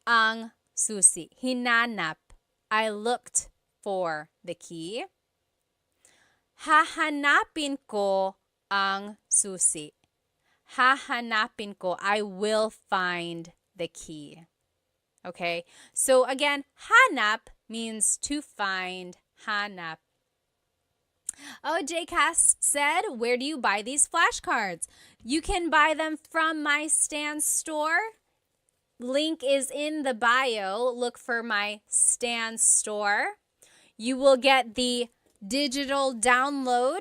ang susi. Hinanap. I looked for the key. Hahanapin ko ang susi. Hahanapin ko. I will find the key. Okay? So again, hanap means to find. Hanap. Oh, JCast said, where do you buy these flashcards? You can buy them from my Stan store. Link is in the bio. Look for my Stan store. You will get the digital download.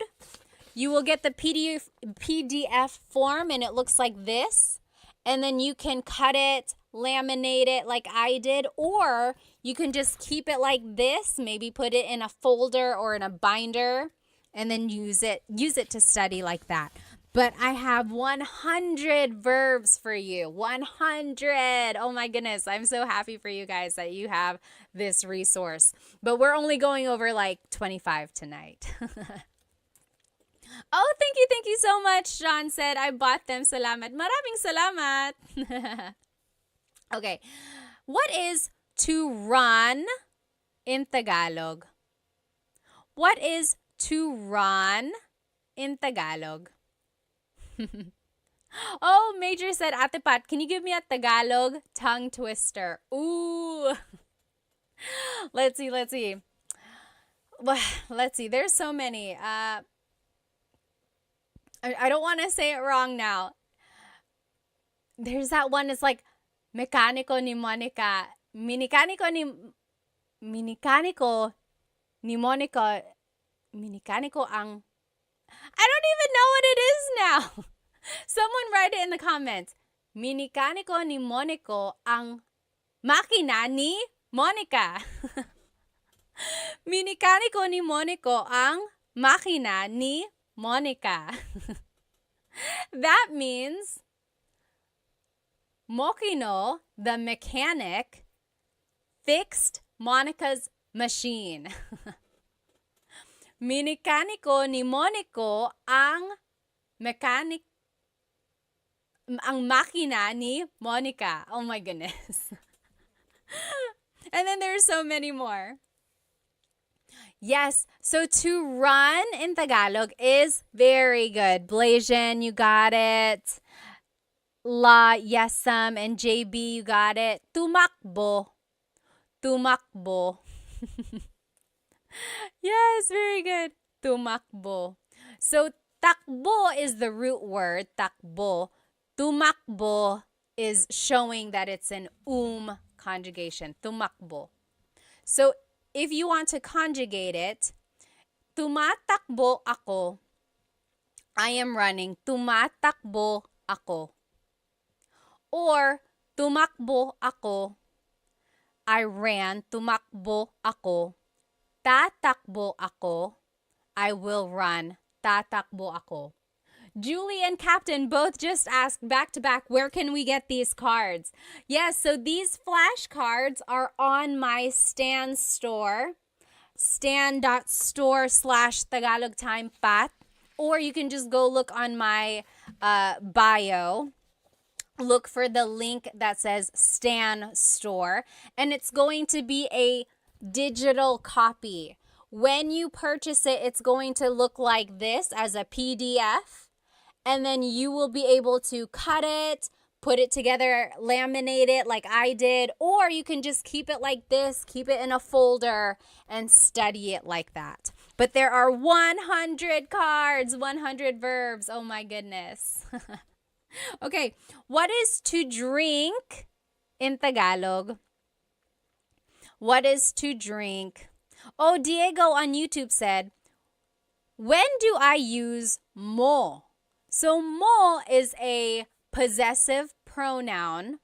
You will get the PDF form, and it looks like this. And then you can cut it, laminate it like I did, or you can just keep it like this, maybe put it in a folder or in a binder, and then use it to study like that. But I have 100 verbs for you. 100. Oh my goodness. I'm so happy for you guys that you have this resource. But we're only going over like 25 tonight. Oh, thank you so much. John said, I bought them. Salamat. Maraming salamat. Okay. What is to run in Tagalog? What is to run in Tagalog? Oh, Major said, Ate Pat, can you give me a Tagalog tongue twister? Ooh. Let's see. Well, let's see. There's so many. I don't want to say it wrong now. There's that one. It's like Mecánico ni Monica. Minicánico ni Monica. Minicánico ang... I don't even know what it is now. Someone write it in the comments. Minicánico ni Monico ang makina ni Monica. Minicánico ni Monico ang makina ni Monica. That means Mokino, the mechanic, fixed Monica's machine. Minikaniko ni Monico ang makina ni Monica. Oh my goodness. And then there's so many more. Yes, so to run in Tagalog is very good. Blasian, you got it. La, Yesam, and JB, you got it. Tumakbo. Yes, very good. Tumakbo. So, takbo is the root word, takbo. Tumakbo is showing that it's an conjugation. Tumakbo. So, if you want to conjugate it, tumatakbo ako. I am running. Tumatakbo ako. Or, tumakbo ako. I ran. Tumakbo ako. Tatakbo ako. I will run. Tatakbo ako. Julie and Captain both just asked back to back, where can we get these cards? Yes, so these flashcards are on my Stan store, stan.store/Tagalog Time Pat, or you can just go look on my bio. Look for the link that says Stan Store, and it's going to be a digital copy. When you purchase it, it's going to look like this as a PDF, and then you will be able to cut it, put it together, laminate it like I did, or you can just keep it like this, keep it in a folder, and study it like that. But there are 100 cards, 100 verbs. Oh my goodness. Okay, what is to drink in Tagalog? What is to drink? Oh, Diego on YouTube said, when do I use mo? So mo is a possessive pronoun,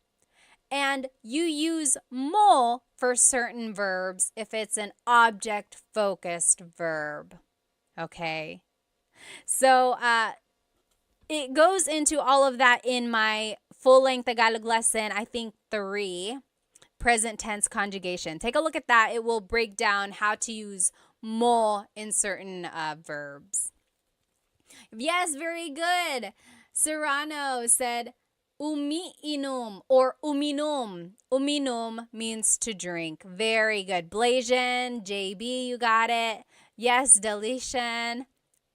and you use mo for certain verbs if it's an object-focused verb. Okay, so it goes into all of that in my full-length Tagalog lesson, I think 3, present tense conjugation. Take a look at that. It will break down how to use mo in certain verbs. Yes, very good. Serrano said, umiinom or uminom. Uminom means to drink. Very good. Blasian, JB, you got it. Yes, Delician.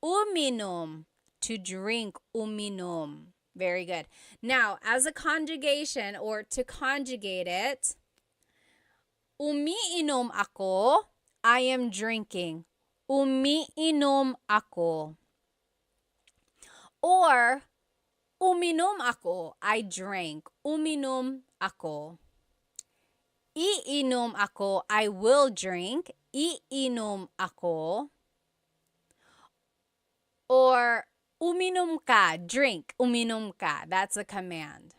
Uminom. To drink, uminom. Very good. Now, as a conjugation or to conjugate it, umiinom ako, I am drinking. Umiinom ako. Or, uminom ako, I drank. Uminom ako. Iinom ako, I will drink. Iinom ako. Or, uminom ka, drink, uminom ka. That's a command.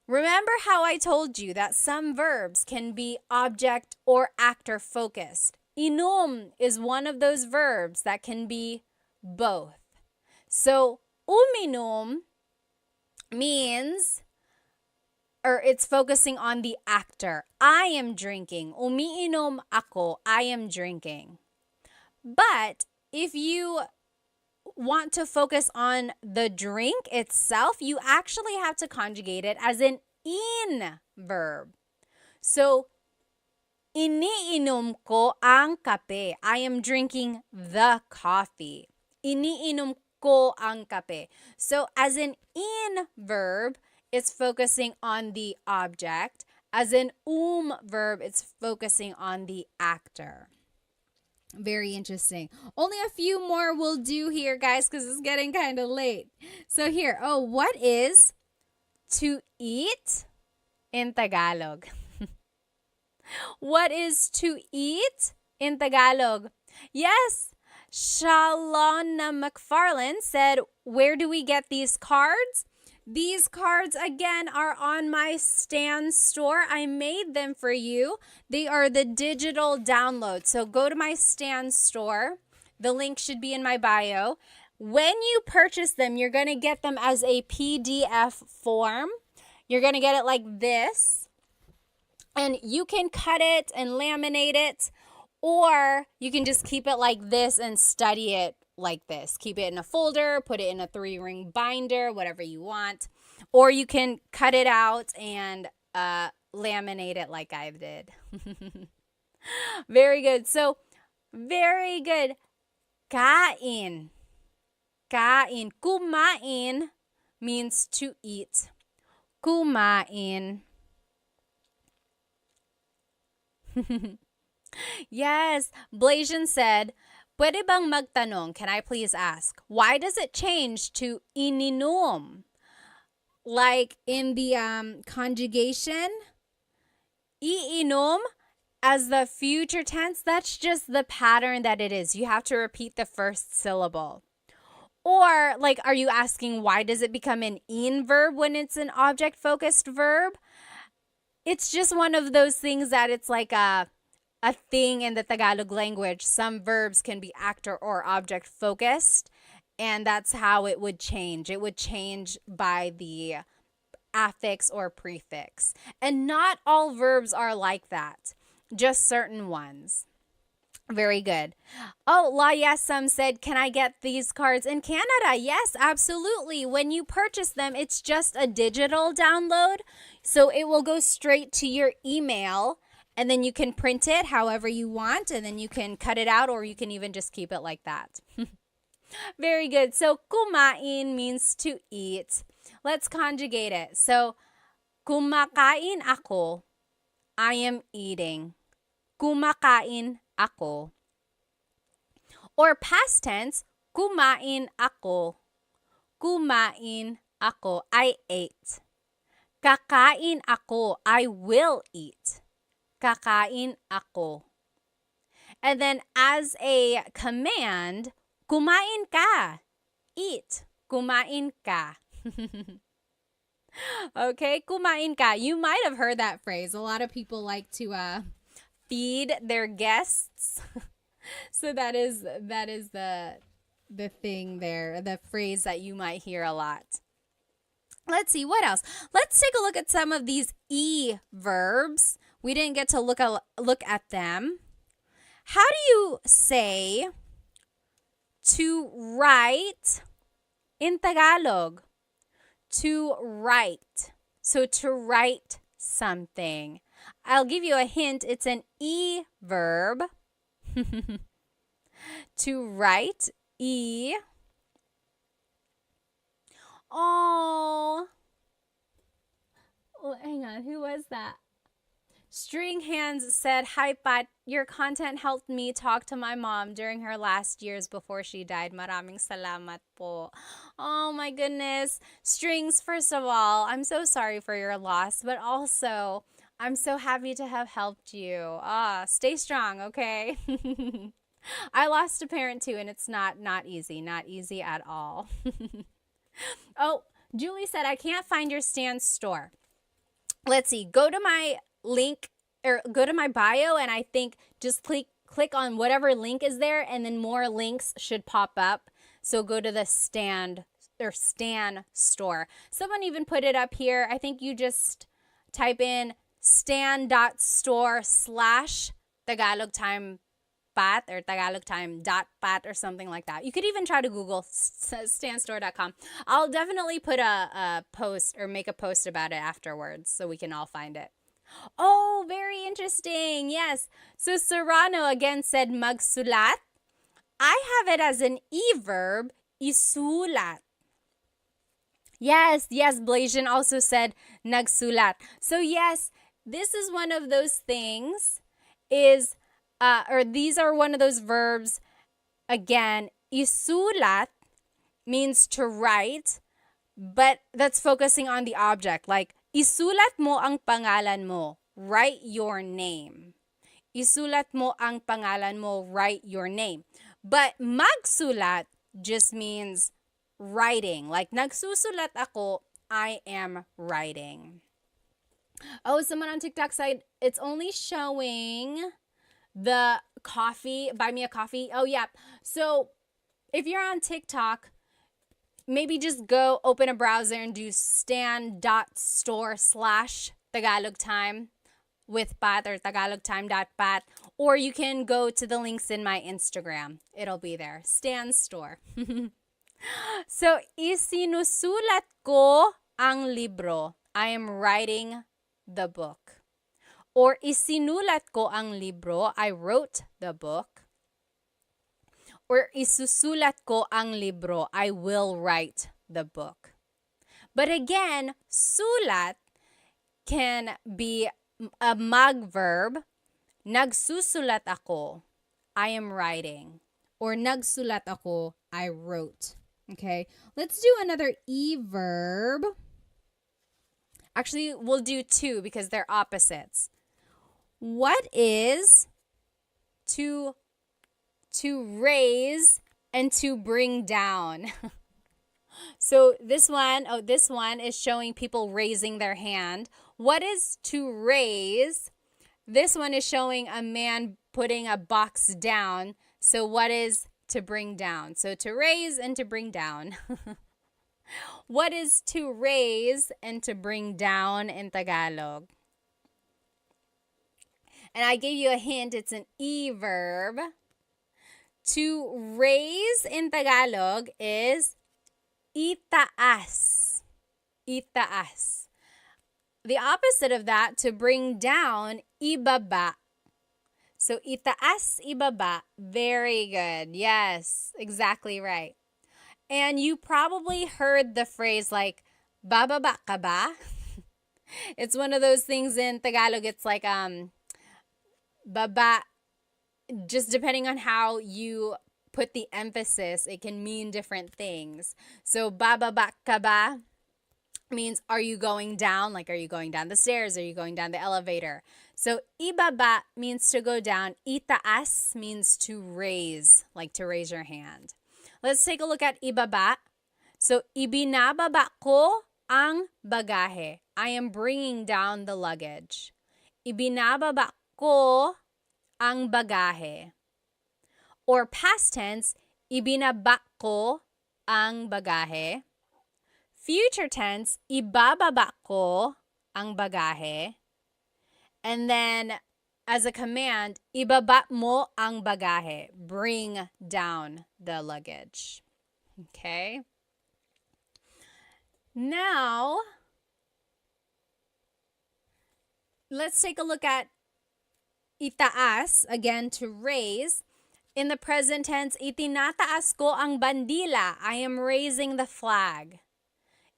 Remember how I told you that some verbs can be object or actor focused. Inom is one of those verbs that can be both. So, uminom means, or it's focusing on the actor. I am drinking. Umiinom ako, I am drinking. But if you want to focus on the drink itself, you actually have to conjugate it as an in verb. So, iniinom ko ang kape. I am drinking the coffee. Iniinom ko ang kape. So, as an in verb, it's focusing on the object. As an verb, it's focusing on the actor. Very interesting. Only a few more will do here, guys, because it's getting kind of late. So here, what is to eat in Tagalog? What is to eat in Tagalog? Yes, Shalona McFarland said, where do we get these cards? These cards, again, are on my Stan store. I made them for you. They are the digital download. So go to my Stan store. The link should be in my bio. When you purchase them, you're going to get them as a PDF form. You're going to get it like this. And you can cut it and laminate it, or you can just keep it like this and study it like this. Keep it in a folder, put it in a 3-ring binder, whatever you want. Or you can cut it out and laminate it like I did. Very good. So, very good. Kain. Kain. Kumain means to eat. Kumain. Yes. Blasian said, pwede bang magtanong? Can I please ask? Why does it change to ininom? Like in the conjugation, iinom as the future tense, that's just the pattern that it is. You have to repeat the first syllable. Or, like, are you asking why does it become an in-verb when it's an object-focused verb? It's just one of those things that it's like a thing in the Tagalog language. Some verbs can be actor or object focused, And that's how it would change. It would change by the affix or prefix. And not all verbs are like that, just certain ones. Very good. Oh, La Yesam said, can I get these cards in Canada? Yes, absolutely. When you purchase them, it's just a digital download. So it will go straight to your email, and then you can print it however you want, and then you can cut it out, or you can even just keep it like that. Very good. So kumain means to eat. Let's conjugate it. So kumakain ako. I am eating. Kumakain ako. Or past tense, kumain ako. Kumain ako. I ate. Kakain ako. I will eat. Kakain ako. And then as a command, kumain ka. Eat. Kumain ka. Okay, kumain ka. You might have heard that phrase. A lot of people like to feed their guests. So that is the thing there, the phrase that you might hear a lot. Let's see, what else? Let's take a look at some of these verbs. We didn't get to look at them. How do you say to write in Tagalog? To write. So to write something. I'll give you a hint. It's an verb. To write, Oh, hang on. Who was that? String Hands said, hi, Pat. Your content helped me talk to my mom during her last years before she died. Maraming salamat po. Oh, my goodness. Strings, first of all, I'm so sorry for your loss, but also, I'm so happy to have helped you. Stay strong, okay? I lost a parent too, and it's not easy at all. Oh, Julie said, I can't find your Stan store. Let's see, go to my link or go to my bio, and I think just click on whatever link is there, and then more links should pop up. So go to the Stan store. Someone even put it up here. I think you just type in stan.store/Tagalog Time Pat or Tagalog Time.pat or something like that. You could even try to Google stanstore.com. I'll definitely put a post or make a post about it afterwards so we can all find it. Oh, very interesting. Yes. So Serrano again said magsulat. I have it as an verb, isulat. Yes, Blasian also said nagsulat. So yes, this is one of those things these are one of those verbs. Again, isulat means to write, but that's focusing on the object. Like, isulat mo ang pangalan mo. Write your name. Isulat mo ang pangalan mo. Write your name. But magsulat just means writing. Like, nagsusulat ako, I am writing. Oh, someone on TikTok said it's only showing the coffee, buy me a coffee. Oh, yeah. So if you're on TikTok, maybe just go open a browser and do stan.store/Tagalog Time with Pat or tagalogtime.pat, or you can go to the links in my Instagram. It'll be there. Stan Store. So, isinusulat ko ang libro. I am writing the book. Or isinulat ko ang libro. I wrote the book. Or isusulat ko ang libro. I will write the book. But again, sulat can be a mag-verb. Nagsusulat ako. I am writing. Or nagsulat ako. I wrote. Okay, let's do another verb. Actually, we'll do two because they're opposites. What is to raise and to bring down? So this one is showing people raising their hand. What is to raise? This one is showing a man putting a box down. So what is to bring down. So to raise and to bring down. What is to raise and to bring down in Tagalog? And I gave you a hint. It's an E-verb. To raise in Tagalog is itaas. Itaas. The opposite of that, to bring down, ibaba. So itaas, ibaba. Very good. Yes, exactly right. And you probably heard the phrase like, bababa ka ba? It's one of those things in Tagalog. It's like, baba. Just depending on how you put the emphasis, it can mean different things. So, bababa ka ba means, are you going down? Like, are you going down the stairs? Are you going down the elevator? So, ibaba means to go down. Itaas means to raise, like to raise your hand. Let's take a look at ibaba. So, ibinababa ko ang bagahe. I am bringing down the luggage. Ibinababa ko ang bagahe. Or past tense, ibinaba ko ang bagahe. Future tense, ibababa ko ang bagahe. And then, as a command, ibaba mo ang bagahe. Bring down the luggage. Okay? Now, let's take a look at itaas, again, to raise. In the present tense, itinataas ko ang bandila. I am raising the flag.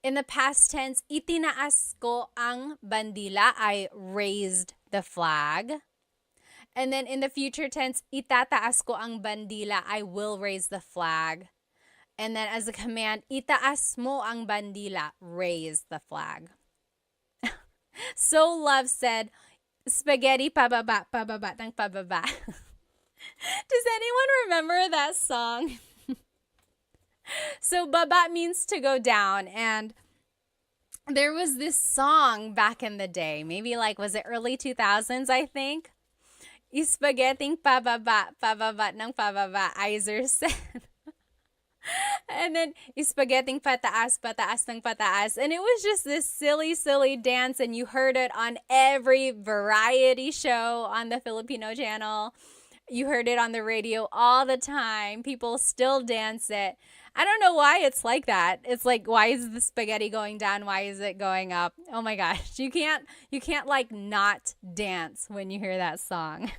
In the past tense, itinaas ko ang bandila. I raised the flag. And then in the future tense, itataas ko ang bandila. I will raise the flag. And then as a command, itaas mo ang bandila. Raise the flag. So Love said, spaghetti pababa, pababa ng pababa. Does anyone remember that song? So baba means to go down, and there was this song back in the day, maybe like, was it early 2000s, I think? Spaghetti pababa, pababa ng pababa, Iser said. And then, spaghetti pataas, pataas ng pataas. And it was just this silly, silly dance, and you heard it on every variety show on the Filipino channel. You heard it on the radio all the time. People still dance it. I don't know why it's like that. It's like, why is the spaghetti going down? Why is it going up? Oh my gosh. You can't like not dance when you hear that song.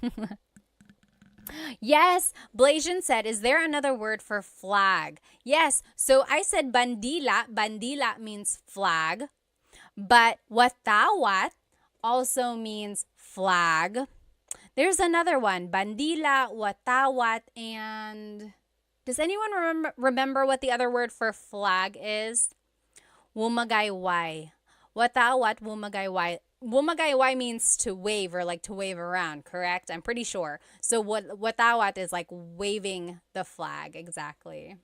Yes, Blasian said, is there another word for flag? Yes, so I said bandila. Bandila means flag. But watawat also means flag. There's another one, bandila, watawat, and does anyone remember what the other word for flag is? Wumagayway. Watawat, wumagayway. Wumagayway means to wave, or like to wave around, correct? I'm pretty sure. So watawat is like waving the flag, exactly.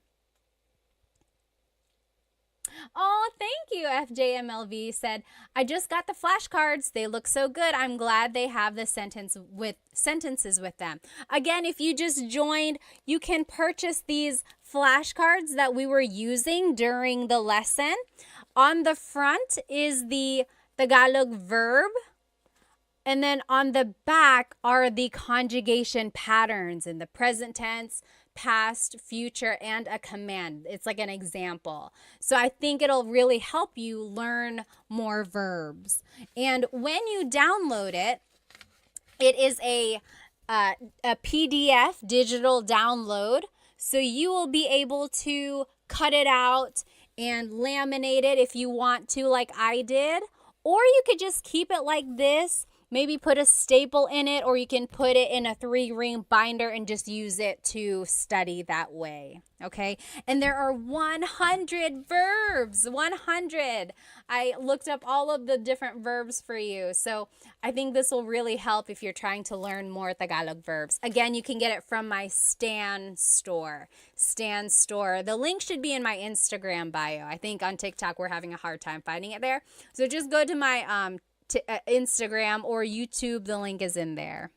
Oh, thank you, FJMLV said, I just got the flashcards. They look so good. I'm glad they have the sentences with them. Again, if you just joined, you can purchase these flashcards that we were using during the lesson. On the front is the Tagalog verb, and then on the back are the conjugation patterns in the present tense, past, future, and a command. It's like an example. So I think it'll really help you learn more verbs. And when you download it, it is a PDF digital download. So you will be able to cut it out and laminate it if you want to, like I did. Or you could just keep it like this. Maybe put a staple in it, or you can put it in a 3-ring binder and just use it to study that way, okay? And there are 100 verbs, 100. I looked up all of the different verbs for you, so I think this will really help if you're trying to learn more Tagalog verbs. Again, you can get it from my Stan store. Stan store. The link should be in my Instagram bio. I think on TikTok we're having a hard time finding it there. So just go to my Instagram or YouTube. The link is in there.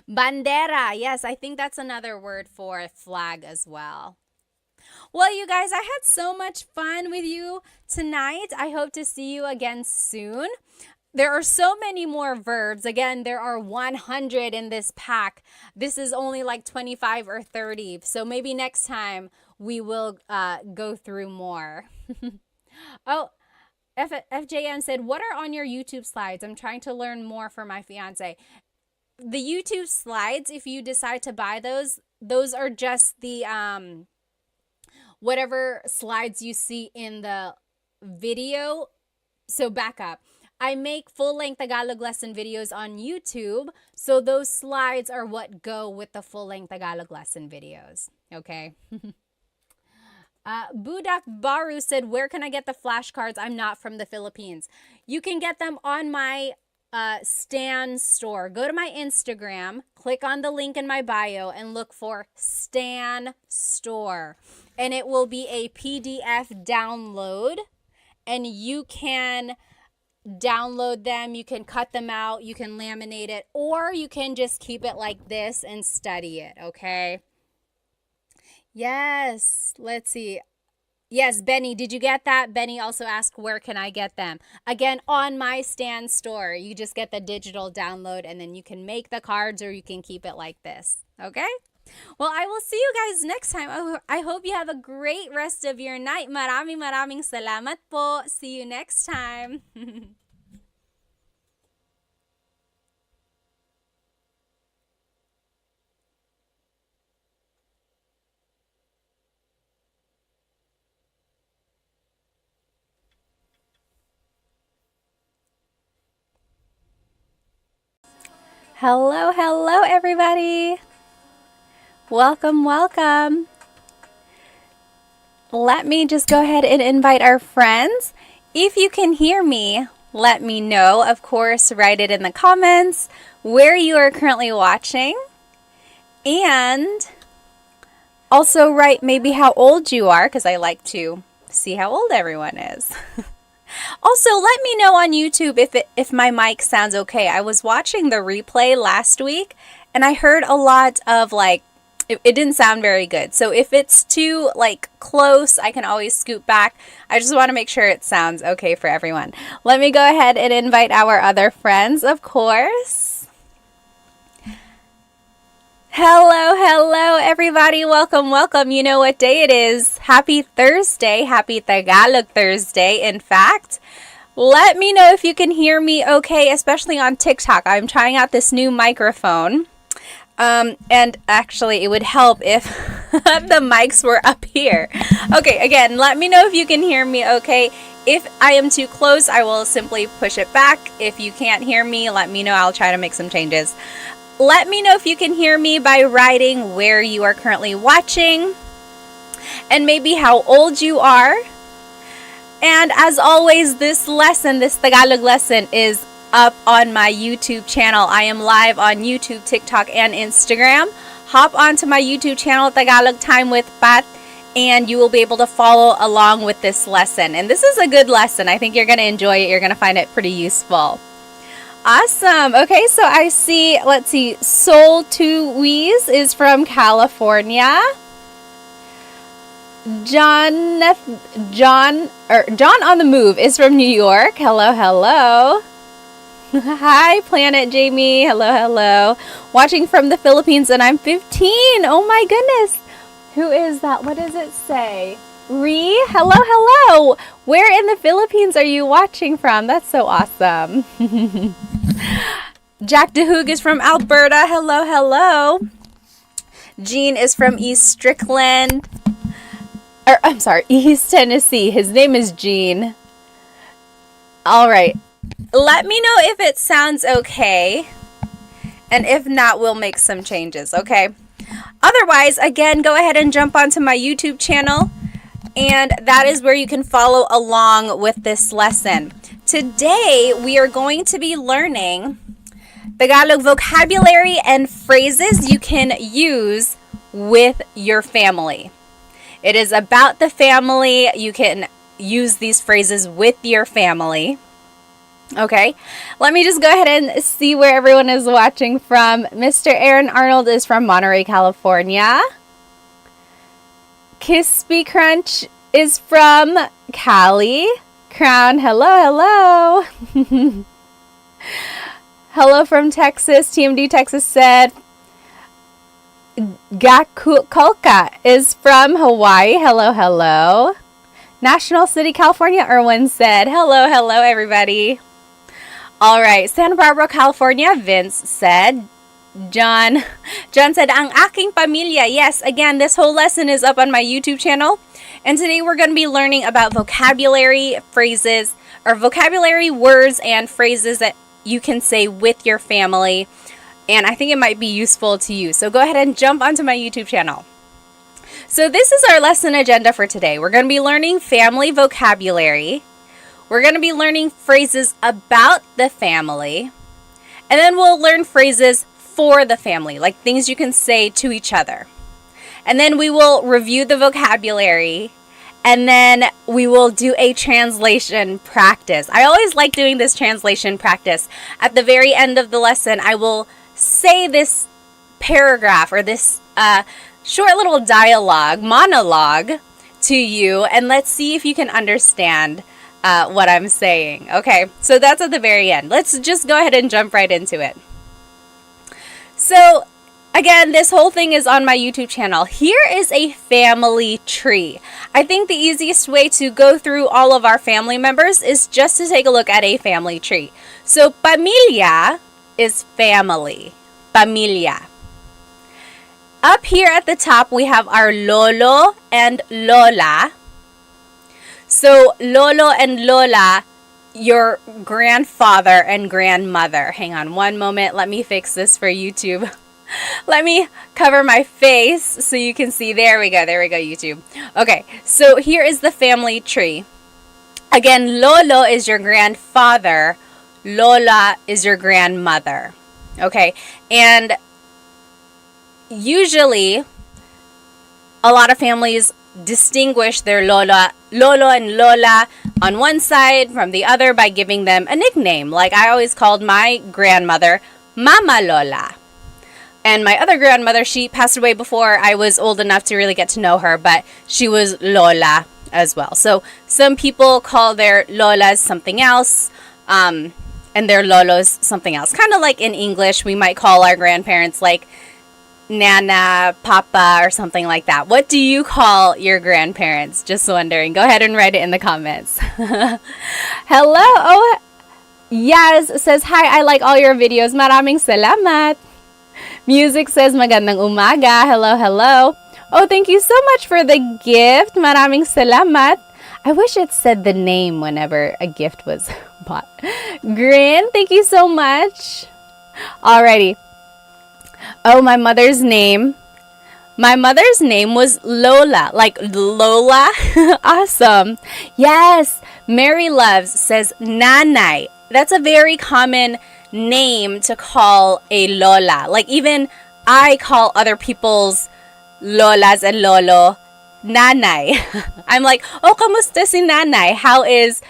Bandera. Yes, I think that's another word for flag as well. Well, you guys, I had so much fun with you tonight. I hope to see you again soon. There are so many more verbs. Again, there are 100 in this pack. This is only like 25 or 30. So maybe next time we will go through more. Oh, FJN said, what are on your YouTube slides? I'm trying to learn more for my fiance. The YouTube slides, if you decide to buy those are just the whatever slides you see in the video. So back up. I make full-length Tagalog lesson videos on YouTube, so those slides are what go with the full-length Tagalog lesson videos. Okay. Budak Baru said, where can I get the flashcards? I'm not from the Philippines. You can get them on my Stan store. Go to my Instagram, click on the link in my bio, and look for Stan store. And it will be a PDF download, and you can download them, you can cut them out, you can laminate it, or you can just keep it like this and study it, okay? Yes, let's see. Yes, Benny, did you get that? Benny also asked, where can I get them? Again, on my Stan store. You just get the digital download, and then you can make the cards or you can keep it like this, okay? Well, I will see you guys next time. I hope you have a great rest of your night. Maraming salamat po. See you next time. Hello, hello, everybody. Welcome, welcome. Let me just go ahead and invite our friends. If you can hear me, let me know. Of course, write it in the comments where you are currently watching. And also write maybe how old you are, because I like to see how old everyone is. Also, let me know on YouTube if my mic sounds okay. I was watching the replay last week, and I heard a lot of like, it didn't sound very good. So if it's too like close, I can always scoot back. I just want to make sure it sounds okay for everyone. Let me go ahead and invite our other friends, of course. Hello, hello, everybody. Welcome, welcome. You know what day it is. Happy Thursday. Happy Tagalog Thursday, in fact. Let me know if you can hear me okay, especially on TikTok. I'm trying out this new microphone. And actually, it would help if the mics were up here. Okay, again, let me know if you can hear me okay. If I am too close, I will simply push it back. If you can't hear me, let me know. I'll try to make some changes. Let me know if you can hear me by writing where you are currently watching and maybe how old you are. And as always, this Tagalog lesson is up on my YouTube channel. I am live on YouTube, TikTok, and Instagram. Hop onto my YouTube channel, Tagalog Time with Pat, and you will be able to follow along with this lesson. And this is a good lesson. I think you're going to enjoy it. You're going to find it pretty useful. Awesome. Okay, so I see, let's see, Soul Tuiz is from California. John on the Move is from New York. Hello, hello. Hi, Planet Jamie. Hello, hello. Watching from the Philippines, and I'm 15. Oh my goodness. Who is that? What does it say? Ree? Hello, hello. Where in the Philippines are you watching from? That's so awesome. Jack DeHoog is from Alberta. Hello, hello. Gene is from East Strickland. East Tennessee. His name is Gene. All right. Let me know if it sounds okay. And if not, we'll make some changes, okay? Otherwise, again, go ahead and jump onto my YouTube channel. And that is where you can follow along with this lesson. Today, we are going to be learning Tagalog vocabulary and phrases you can use with your family. It is about the family. You can use these phrases with your family. Okay, let me just go ahead and see where everyone is watching from. Mr. Aaron Arnold is from Monterey, California. Crispy Crunch is from Cali. Crown, hello, hello. Hello from Texas. TMD Texas said. Gakulka is from Hawaii. Hello, hello. National City, California, Erwin said. Hello, hello, everybody. All right, Santa Barbara, California, Vince said. John said, ang aking pamilya. Yes, again, this whole lesson is up on my YouTube channel. And today we're going to be learning about vocabulary phrases, or vocabulary words and phrases that you can say with your family. And I think it might be useful to you. So go ahead and jump onto my YouTube channel. So this is our lesson agenda for today. We're going to be learning family vocabulary. We're going to be learning phrases about the family. And then we'll learn phrases for the family, like things you can say to each other. And then we will review the vocabulary. And then we will do a translation practice. I always like doing this translation practice. At the very end of the lesson, I will say this paragraph or this short little monologue to you, and let's see if you can understand what I'm saying. Okay, so that's at the very end. Let's just go ahead and jump right into it. So again, this whole thing is on my YouTube channel. Here is a family tree. I think the easiest way to go through all of our family members is just to take a look at a family tree. So pamilya is family. Pamilya. Up here at the top, we have our lolo and lola. So lolo and lola, your grandfather and grandmother. Hang on one moment. Let me fix this for YouTube. Let me cover my face so you can see. There we go, YouTube. Okay, so here is the family tree. Again, lolo is your grandfather. Lola is your grandmother. Okay, and usually a lot of families distinguish their lolo and lola on one side from the other by giving them a nickname. Like I always called my grandmother Mama Lola. And my other grandmother, she passed away before I was old enough to really get to know her, but she was Lola as well. So some people call their Lolas something else, and their Lolos something else. Kind of like in English, we might call our grandparents like Nana, Papa, or something like that. What do you call your grandparents? Just wondering. Go ahead and write it in the comments. Hello. Oh, Yaz says, hi, I like all your videos. Maraming salamat. Music says, magandang umaga. Hello, hello. Oh, thank you so much for the gift. Maraming salamat. I wish it said the name whenever a gift was bought. Grin, thank you so much. Alrighty. Oh, my mother's name. My mother's name was Lola. Like Lola? Awesome. Yes. Mary Loves says Nanay. That's a very common name to call a Lola. Like even I call other people's Lolas and Lolo Nanay. I'm like, oh, kamusta si Nanay? How is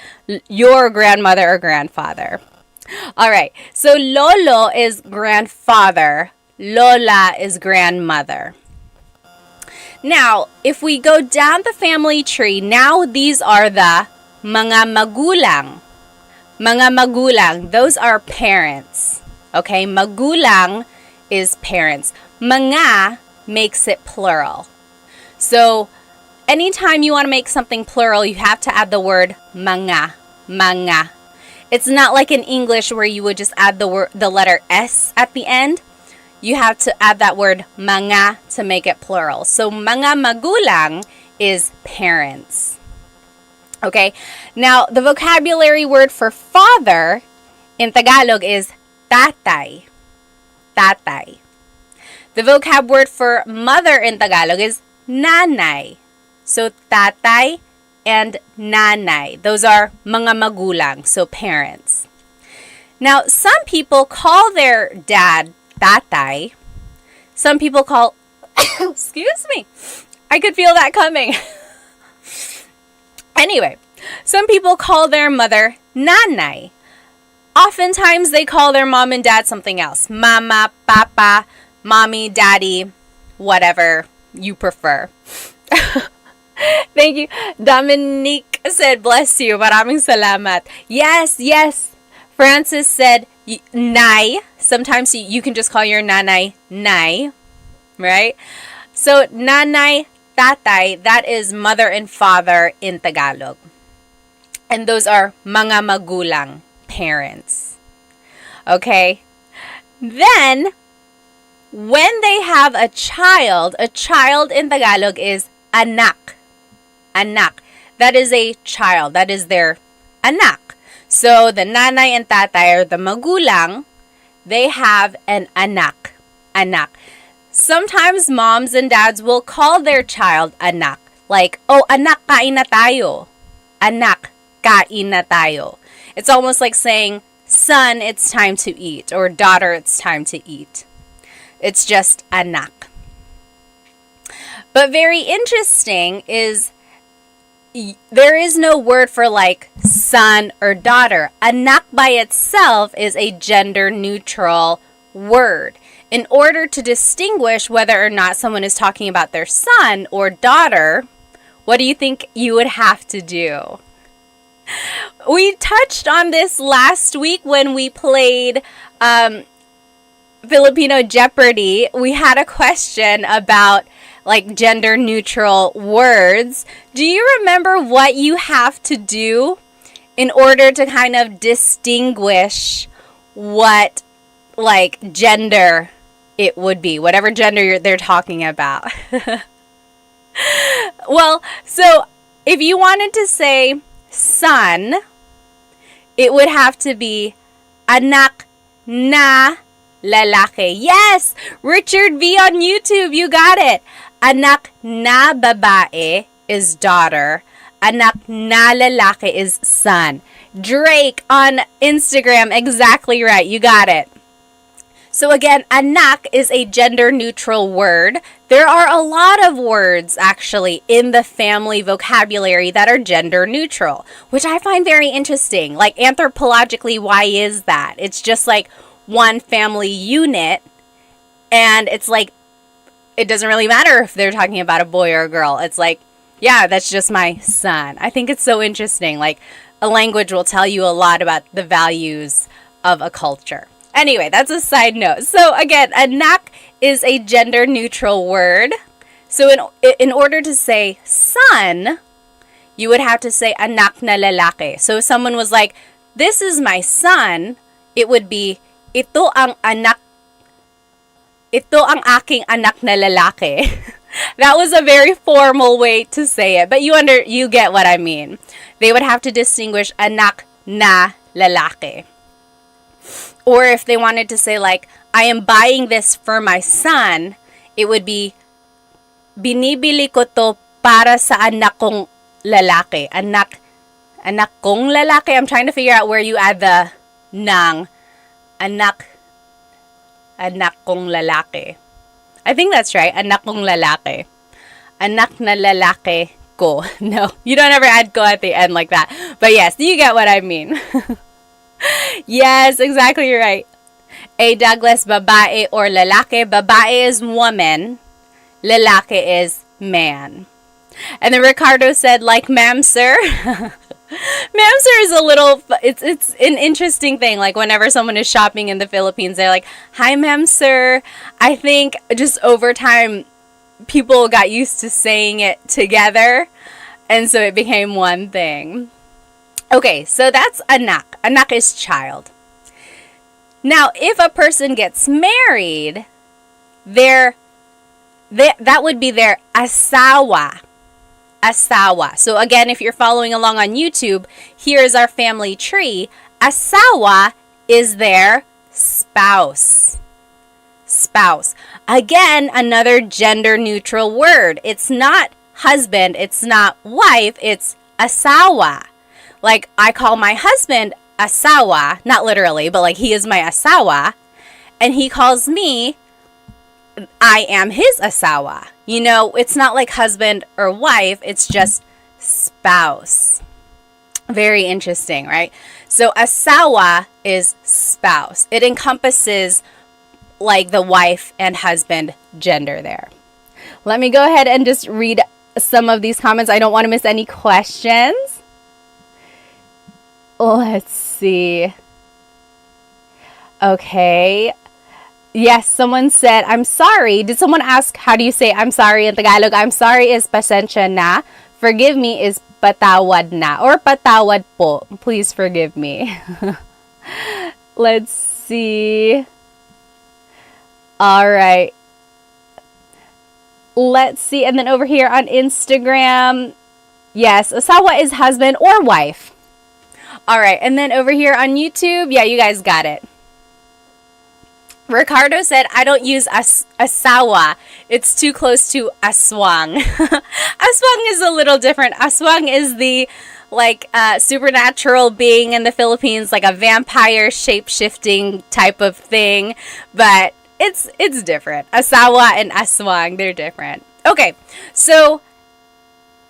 your grandmother or grandfather? All right. So Lolo is grandfather. Lola is grandmother. Now, if we go down the family tree, now these are the mga magulang. Mga magulang, those are parents. Okay, magulang is parents. Mga makes it plural. So, anytime you want to make something plural, you have to add the word mga. Mga. It's not like in English where you would just add the letter S at the end. You have to add that word mga to make it plural. So, mga magulang is parents. Okay, now the vocabulary word for father in Tagalog is tatay. Tatay. The vocab word for mother in Tagalog is nanay. So tatay and nanay. Those are mga magulang, so parents. Now, some people call their dad tatay. Some people call, excuse me, I could feel that coming. Anyway, some people call their mother nanay. Oftentimes they call their mom and dad something else. Mama, papa, mommy, daddy, whatever you prefer. Thank you. Dominique said, bless you. Maraming salamat. Yes, yes. Francis said, nay. Sometimes you can just call your nanay, nay. Right? So, nanay, tatay, that is mother and father in Tagalog. And those are mga magulang, parents. Okay? Then, when they have a child in Tagalog is anak. Anak. That is a child. That is their anak. So, the nanay and tatay or the magulang, they have an anak. Anak. Sometimes moms and dads will call their child anak. Like, oh, anak, kain na tayo. Anak, kain na tayo. It's almost like saying, son, it's time to eat. Or daughter, it's time to eat. It's just anak. But very interesting is there is no word for like son or daughter. Anak by itself is a gender neutral word. In order to distinguish whether or not someone is talking about their son or daughter, what do you think you would have to do? We touched on this last week when we played Filipino Jeopardy. We had a question about like gender neutral words. Do you remember what you have to do in order to kind of distinguish what like gender it would be, whatever gender they're talking about? Well, so if you wanted to say son, it would have to be anak na lalaki. Yes! Richard V on YouTube, you got it. Anak na babae is daughter. Anak na lalaki is son. Drake on Instagram, exactly right. You got it. So again, anak is a gender neutral word. There are a lot of words actually in the family vocabulary that are gender neutral, which I find very interesting. Like anthropologically, why is that? It's just like one family unit, and it's like it doesn't really matter if they're talking about a boy or a girl. It's like, yeah, that's just my son. I think it's so interesting. Like a language will tell you a lot about the values of a culture. Anyway, that's a side note. So again, anak is a gender neutral word. So in order to say son, you would have to say anak na lalaki. So if someone was like, this is my son, it would be ito ang aking anak na lalaki. That was a very formal way to say it, but you get what I mean. They would have to distinguish anak na lalaki. Or if they wanted to say like, I am buying this for my son, it would be binibili ko to para sa anak kong lalaki. Anak kong lalaki. I'm trying to figure out where you add the nang. Anak kong lalaki. I think that's right. Anak kong lalaki. Anak na lalaki ko. No, you don't ever add ko at the end like that. But yes, you get what I mean. Yes, exactly right. A Douglas, babae or lalaki. Babae is woman. Lalaki is man. And then Ricardo said, like, ma'am, sir. Ma'am, sir is a little, it's an interesting thing. Like, whenever someone is shopping in the Philippines, they're like, hi, ma'am, sir. I think just over time, people got used to saying it together. And so it became one thing. Okay, so that's anak. Anak is child. Now, if a person gets married, that would be their asawa. Asawa. So again, if you're following along on YouTube, here is our family tree. Asawa is their spouse. Spouse. Again, another gender neutral word. It's not husband, it's not wife, it's asawa. Like, I call my husband asawa, not literally, but like he is my asawa, and he calls me, I am his asawa. You know, it's not like husband or wife, it's just spouse. Very interesting, right? So asawa is spouse. It encompasses like the wife and husband gender there. Let me go ahead and just read some of these comments. I don't want to miss any questions. Let's see. Okay. Yes, someone said, I'm sorry. Did someone ask, how do you say I'm sorry in Tagalog? I'm sorry is pasensya na. Forgive me is patawad na or patawad po. Please forgive me. Let's see. All right. Let's see. And then over here on Instagram, yes, asawa is husband or wife. All right. And then over here on YouTube, yeah, you guys got it. Ricardo said, I don't use asawa. It's too close to aswang. Aswang is a little different. Aswang is the supernatural being in the Philippines, like a vampire shape-shifting type of thing. But it's different. Asawa and aswang, they're different. Okay, so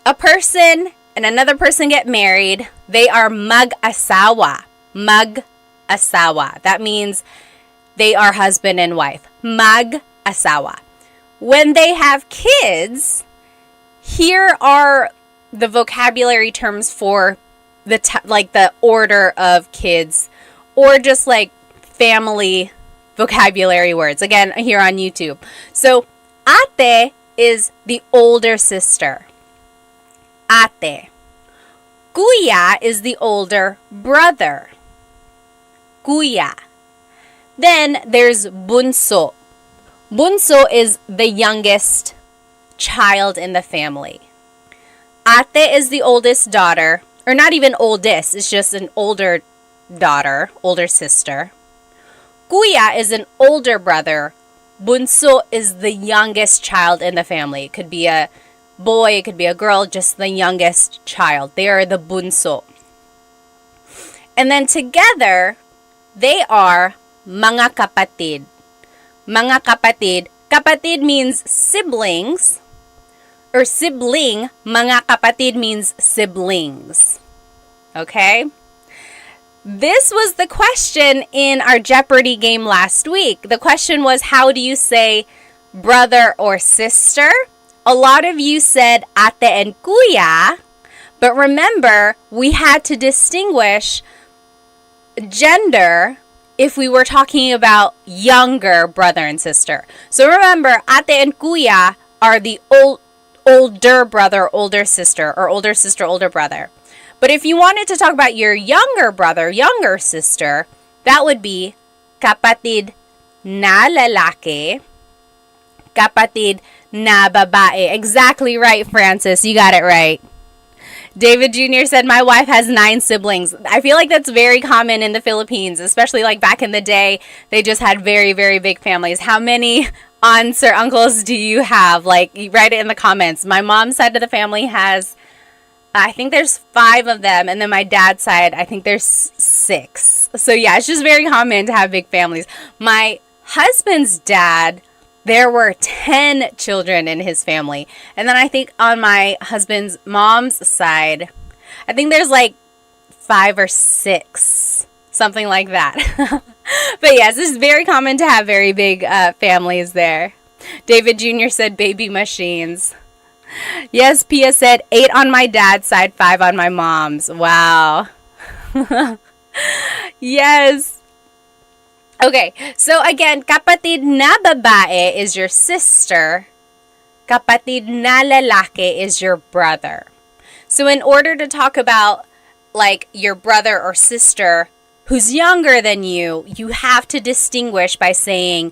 a person and another person get married. They are mag-asawa. Mag-asawa. That means they are husband and wife. Mag-asawa. When they have kids, here are the vocabulary terms for the order of kids, or just like family vocabulary words. Again, here on YouTube. So, ate is the older sister. Ate. Kuya is the older brother. Kuya. Then there's bunso. Bunso is the youngest child in the family. Ate is the oldest daughter, or not even oldest, it's just an older daughter, older sister. Kuya is an older brother. Bunso is the youngest child in the family. It could be a boy, it could be a girl, just the youngest child. They are the bunso. And then together, they are mga kapatid. Mga kapatid. Kapatid means siblings, or sibling. Mga kapatid means siblings. Okay? This was the question in our Jeopardy game last week. The question was, how do you say brother or sister? A lot of you said ate and kuya, but remember, we had to distinguish gender if we were talking about younger brother and sister. So remember, ate and kuya are the older brother, older sister, or older sister, older brother. But if you wanted to talk about your younger brother, younger sister, that would be kapatid na lalaki, kapatid na babae. Exactly right, Francis. You got it right. David Jr. said, my wife has 9 siblings. I feel like that's very common in the Philippines, especially like back in the day. They just had very, very big families. How many aunts or uncles do you have? Like, you write it in the comments. My mom's side of the family has, I think there's 5 of them. And then my dad's side, I think there's 6. So yeah, it's just very common to have big families. My husband's dad, there were 10 children in his family. And then I think on my husband's mom's side, I think there's like 5 or 6, something like that. But yes, it's very common to have very big families there. David Jr. said baby machines. Yes, Pia said 8 on my dad's side, 5 on my mom's. Wow. Yes. Okay, so again, kapatid na babae is your sister. Kapatid na lalaki is your brother. So in order to talk about like your brother or sister who's younger than you have to distinguish by saying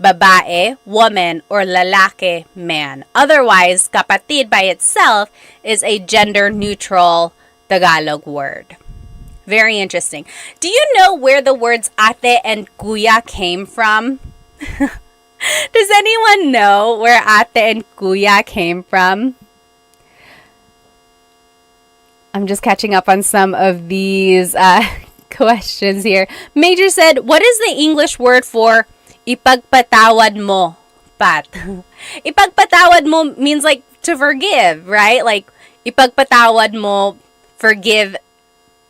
babae, woman, or lalaki, man. Otherwise, kapatid by itself is a gender-neutral Tagalog word. Very interesting. Do you know where the words ate and kuya came from? Does anyone know where ate and kuya came from? I'm just catching up on some of these questions here. Major said, what is the English word for ipagpatawad mo, Pat? Ipagpatawad mo means like to forgive, right? Like ipagpatawad mo, forgive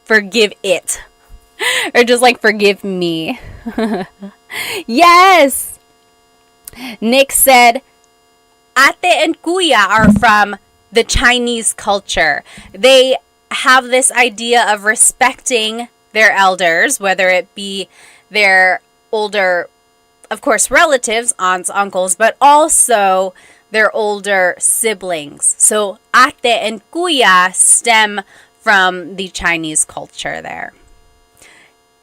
forgive it. Or just like forgive me. Yes! Nick said, ate and kuya are from the Chinese culture. They have this idea of respecting their elders, whether it be their older, of course, relatives, aunts, uncles, but also their older siblings. So ate and kuya stem from the Chinese culture there.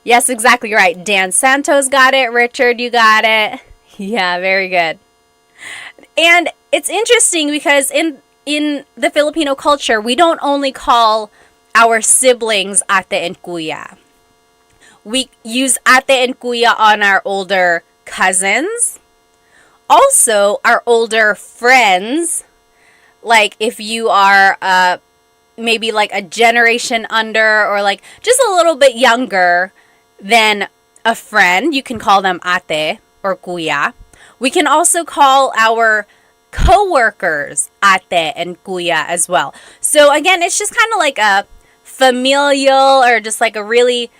Yes, exactly right. Dan Santos got it. Richard, you got it. Yeah, very good. And it's interesting because in the Filipino culture, we don't only call our siblings ate and kuya. We use ate and kuya on our older cousins. Also, our older friends. Like if you are maybe like a generation under or like just a little bit younger than a friend, you can call them ate or kuya. We can also call our co-workers ate and kuya as well. So again, it's just kind of like a familial or just like a really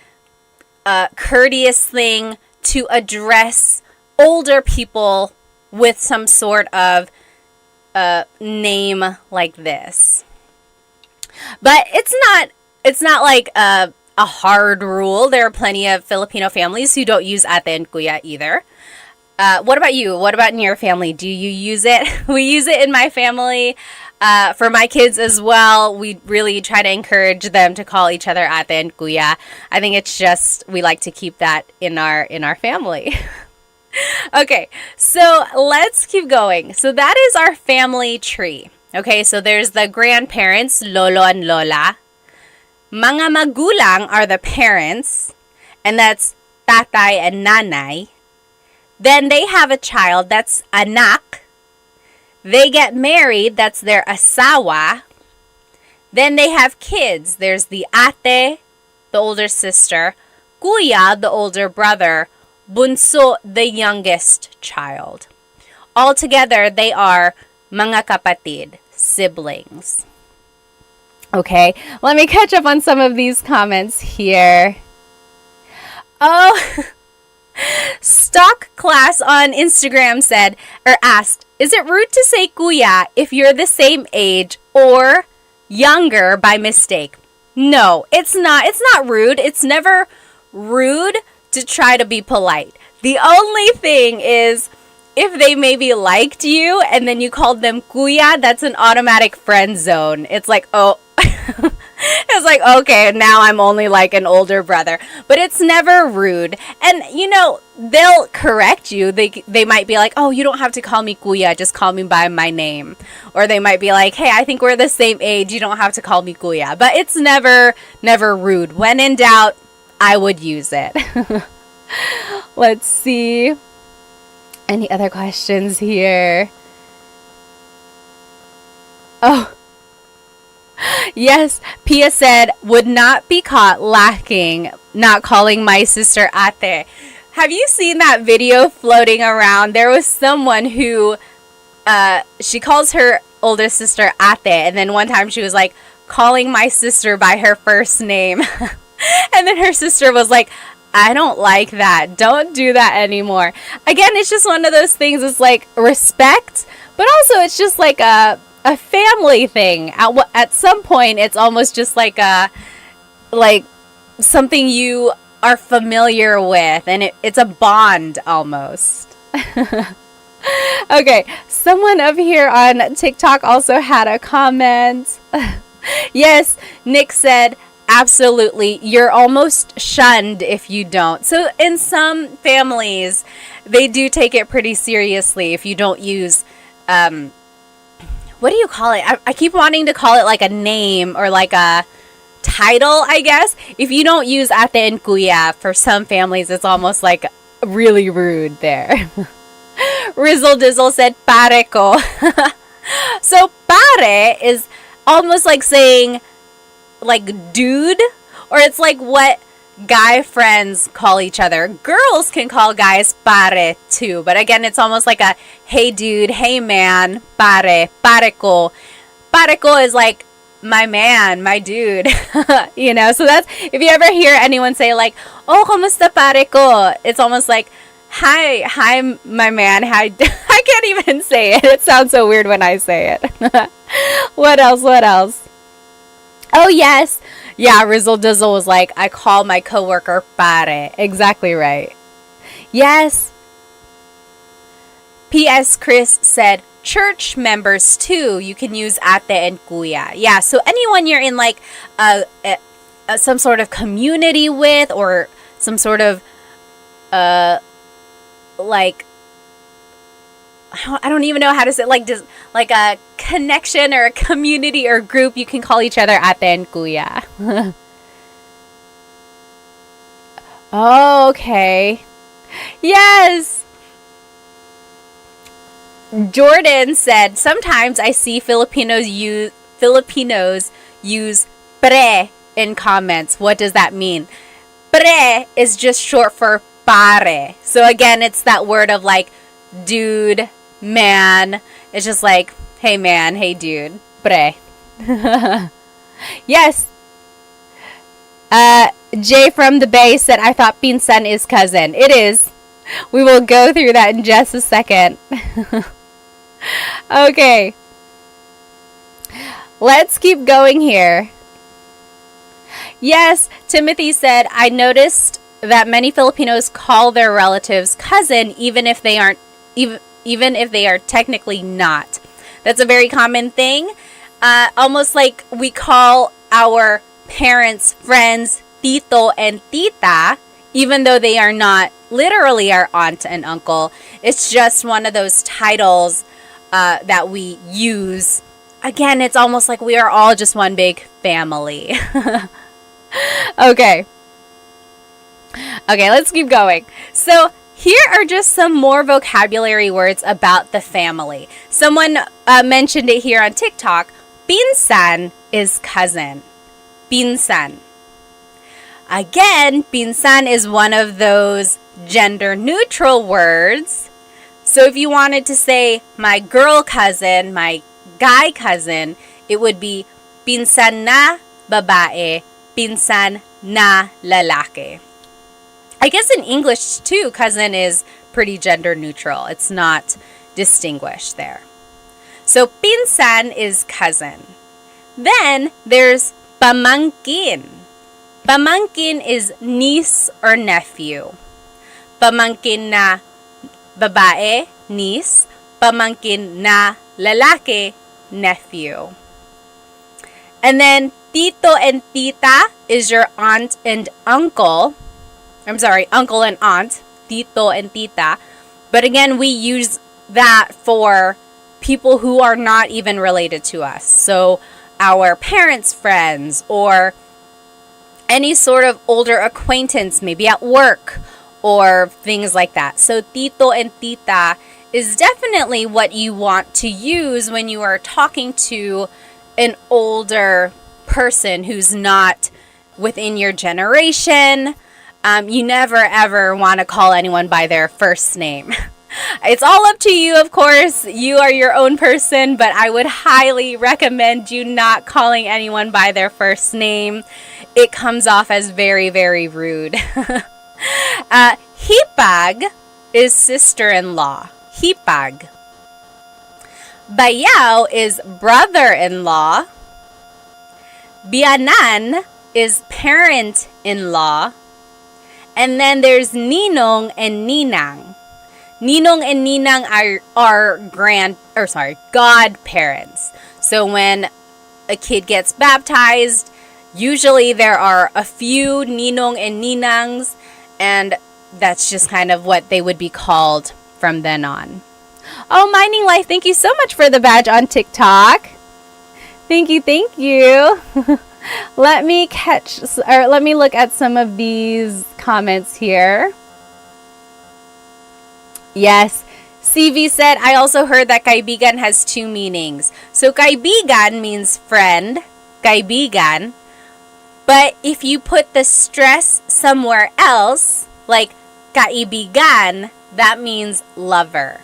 courteous thing to address older people with some sort of name like this. But it's not like a hard rule. There are plenty of Filipino families who don't use ate and kuya either. What about you? What about in your family? Do you use it? We use it in my family. For my kids as well, we really try to encourage them to call each other ate and kuya. I think it's just we like to keep that in our family. Okay, so let's keep going. So that is our family tree. Okay, so there's the grandparents, lolo and lola. Mga magulang are the parents, and that's tatay and nanay. Then they have a child, that's anak. They get married, that's their asawa. Then they have kids. There's the ate, the older sister, kuya, the older brother, bunso, the youngest child. Altogether, they are mga kapatid, siblings. Okay, let me catch up on some of these comments here. Oh, Stock Class on Instagram said, or asked, is it rude to say kuya if you're the same age or younger by mistake? No, it's not. It's not rude. It's never rude to try to be polite. The only thing is if they maybe liked you and then you called them kuya, that's an automatic friend zone. It's like, oh, it's like, okay, now I'm only like an older brother. But it's never rude. And, you know, they'll correct you. They might be like, oh, you don't have to call me kuya. Just call me by my name. Or they might be like, hey, I think we're the same age. You don't have to call me kuya. But it's never rude. When in doubt, I would use it. Let's see. Any other questions here? Oh. Yes, Pia said, would not be caught lacking, not calling my sister ate. Have you seen that video floating around? There was someone who, she calls her older sister ate, and then one time she was like, calling my sister by her first name. And then her sister was like, I don't like that. Don't do that anymore. Again, it's just one of those things. It's like respect, but also it's just like a family thing. At some point, it's almost just like something you are familiar with, and it's a bond almost. Okay, someone up here on TikTok also had a comment. Yes, Nick said, absolutely, you're almost shunned if you don't. So in some families, they do take it pretty seriously if you don't use, what do you call it? I keep wanting to call it like a name or like a title, I guess. If you don't use ate and kuya, for some families, it's almost like really rude there. Rizzle Dizzle said, pare ko. So pare is almost like saying like dude, or it's like what guy friends call each other. Girls can call guys pare too, but again, it's almost like a hey dude, hey man, pare ko. Pare ko is like my man, my dude. So that's, if you ever hear anyone say like, oh, kamusta pare ko? It's almost like, hi, my man. Hi. I can't even say it. It sounds so weird when I say it. What else? Oh, yes. Yeah, Rizzle Dizzle was like, I call my coworker pare. Exactly right. Yes. P.S. Chris said, church members too, you can use ate and kuya. Yeah, so anyone you're in like some sort of community with, or some sort of like, I don't even know how to say it, like just like a connection or a community or group, you can call each other ate and kuya. Oh, okay. Yes. Jordan said, sometimes I see Filipinos use pre in comments. What does that mean? Pre is just short for pare. So again, it's that word of like dude, man. It's just like, hey man, hey dude, pre. Yes. Jay from the Bay said, I thought pinsan is cousin. It is. We will go through that in just a second. Okay. Let's keep going here. Yes, Timothy said, I noticed that many Filipinos call their relatives cousin even if they aren't, even if they are technically not. That's a very common thing. Almost like we call our parents, friends, tito and tita, even though they are not literally our aunt and uncle. It's just one of those titles that we use. Again, it's almost like we are all just one big family. Okay, let's keep going. So here are just some more vocabulary words about the family. Someone mentioned it here on TikTok. Pinsan is cousin. Pinsan. Again, pinsan is one of those gender neutral words. So if you wanted to say my girl cousin, my guy cousin, it would be pinsan na babae, pinsan na lalaki. I guess in English too, cousin is pretty gender neutral. It's not distinguished there. So pinsan is cousin. Then there's pamangkin. Pamangkin is niece or nephew. Pamangkin na babae, niece. Pamangkin na lalaki, nephew. And then tito and tita is your aunt and uncle. I'm sorry, uncle and aunt. Tito and tita. But again, we use that for people who are not even related to us. So our parents' friends, or any sort of older acquaintance, maybe at work or things like that. So tito and tita is definitely what you want to use when you are talking to an older person who's not within your generation. You never ever want to call anyone by their first name. It's all up to you, of course. You are your own person, but I would highly recommend you not calling anyone by their first name. It comes off as very, very rude. Hipag is sister-in-law. Hipag. Bayaw is brother-in-law. Bianan is parent-in-law. And then there's ninong and ninang. Ninong and ninang are godparents. So when a kid gets baptized, usually there are a few ninong and ninangs, and that's just kind of what they would be called from then on. Oh, Mining Life, thank you so much for the badge on TikTok. Thank you. Let me look at some of these comments here. Yes. CV said, I also heard that kaibigan has two meanings. So kaibigan means friend, kaibigan. But if you put the stress somewhere else, like kaibigan, that means lover.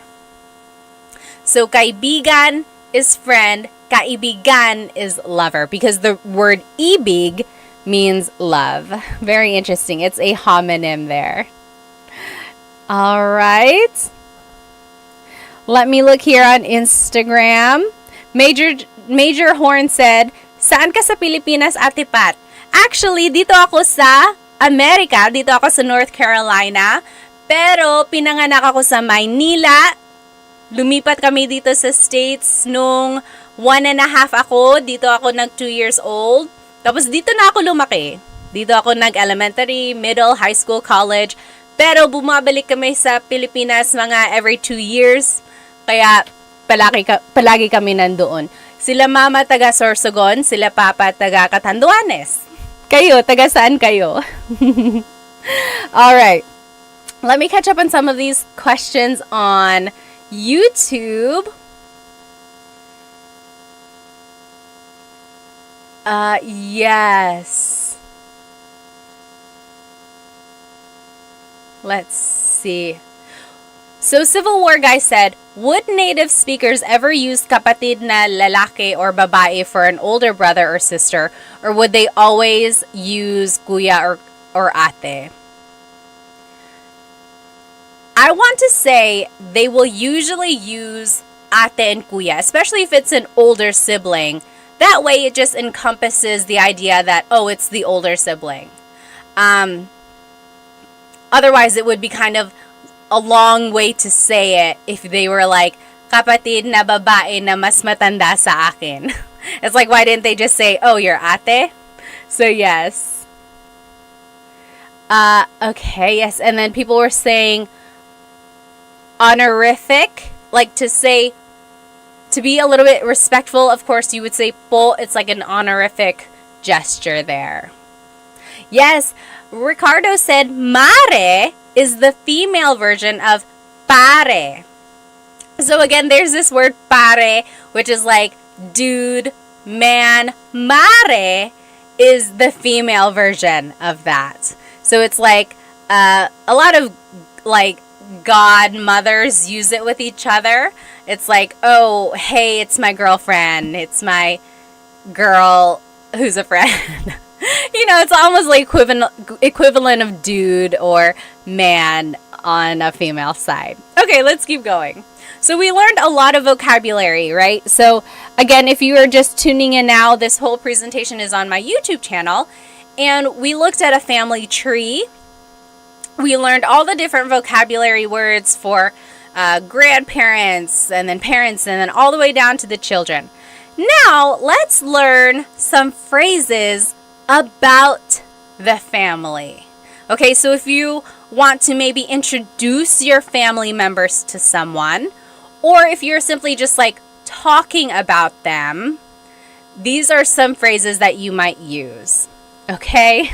So kaibigan is friend, kaibigan is lover because the word ibig means love. Very interesting. It's a homonym there. All right. Let me look here on Instagram. Major Horn said, "Saan ka sa Pilipinas, Ate Pat?" Actually, dito ako sa Amerika. Dito ako sa North Carolina. Pero pinanganak ako sa Maynila. Lumipat kami dito sa States nung 1.5 ako. Dito ako nag 2 years old. Tapos dito na ako lumaki. Dito ako nag-elementary, middle, high school, college. Pero bumabalik kami sa Pilipinas mga every 2 years. Kaya palagi kami nandoon. Sila mama taga Sorsogon, sila papa taga Catanduanes. Kayo, taga saan kayo? Alright. Let me catch up on some of these questions on YouTube. Yes. Let's see. So Civil War guy said, would native speakers ever use kapatid na lalaki or babae for an older brother or sister, or would they always use kuya or ate? I want to say they will usually use ate and kuya, especially if it's an older sibling. That way it just encompasses the idea that, oh, it's the older sibling. Otherwise, it would be kind of a long way to say it if they were like, kapatid na babae na mas matanda sa akin. It's like, why didn't they just say, oh, you're ate? So, yes. Okay, yes. And then people were saying honorific, like to say, to be a little bit respectful, of course, you would say po. It's like an honorific gesture there. Yes, Ricardo said mare is the female version of pare. So again, there's this word pare, which is like dude, man. Mare is the female version of that. So it's like a lot of like godmothers use it with each other. It's like, oh, hey, it's my girlfriend. It's my girl who's a friend. You know, it's almost like equivalent of dude or man on a female side. Okay, let's keep going. So we learned a lot of vocabulary, right? So again, if you are just tuning in now, this whole presentation is on my YouTube channel. And we looked at a family tree. We learned all the different vocabulary words for grandparents and then parents and then all the way down to the children. Now, let's learn some phrases about the family. Okay, so if you want to maybe introduce your family members to someone, or if you're simply just like talking about them, these are some phrases that you might use. Okay?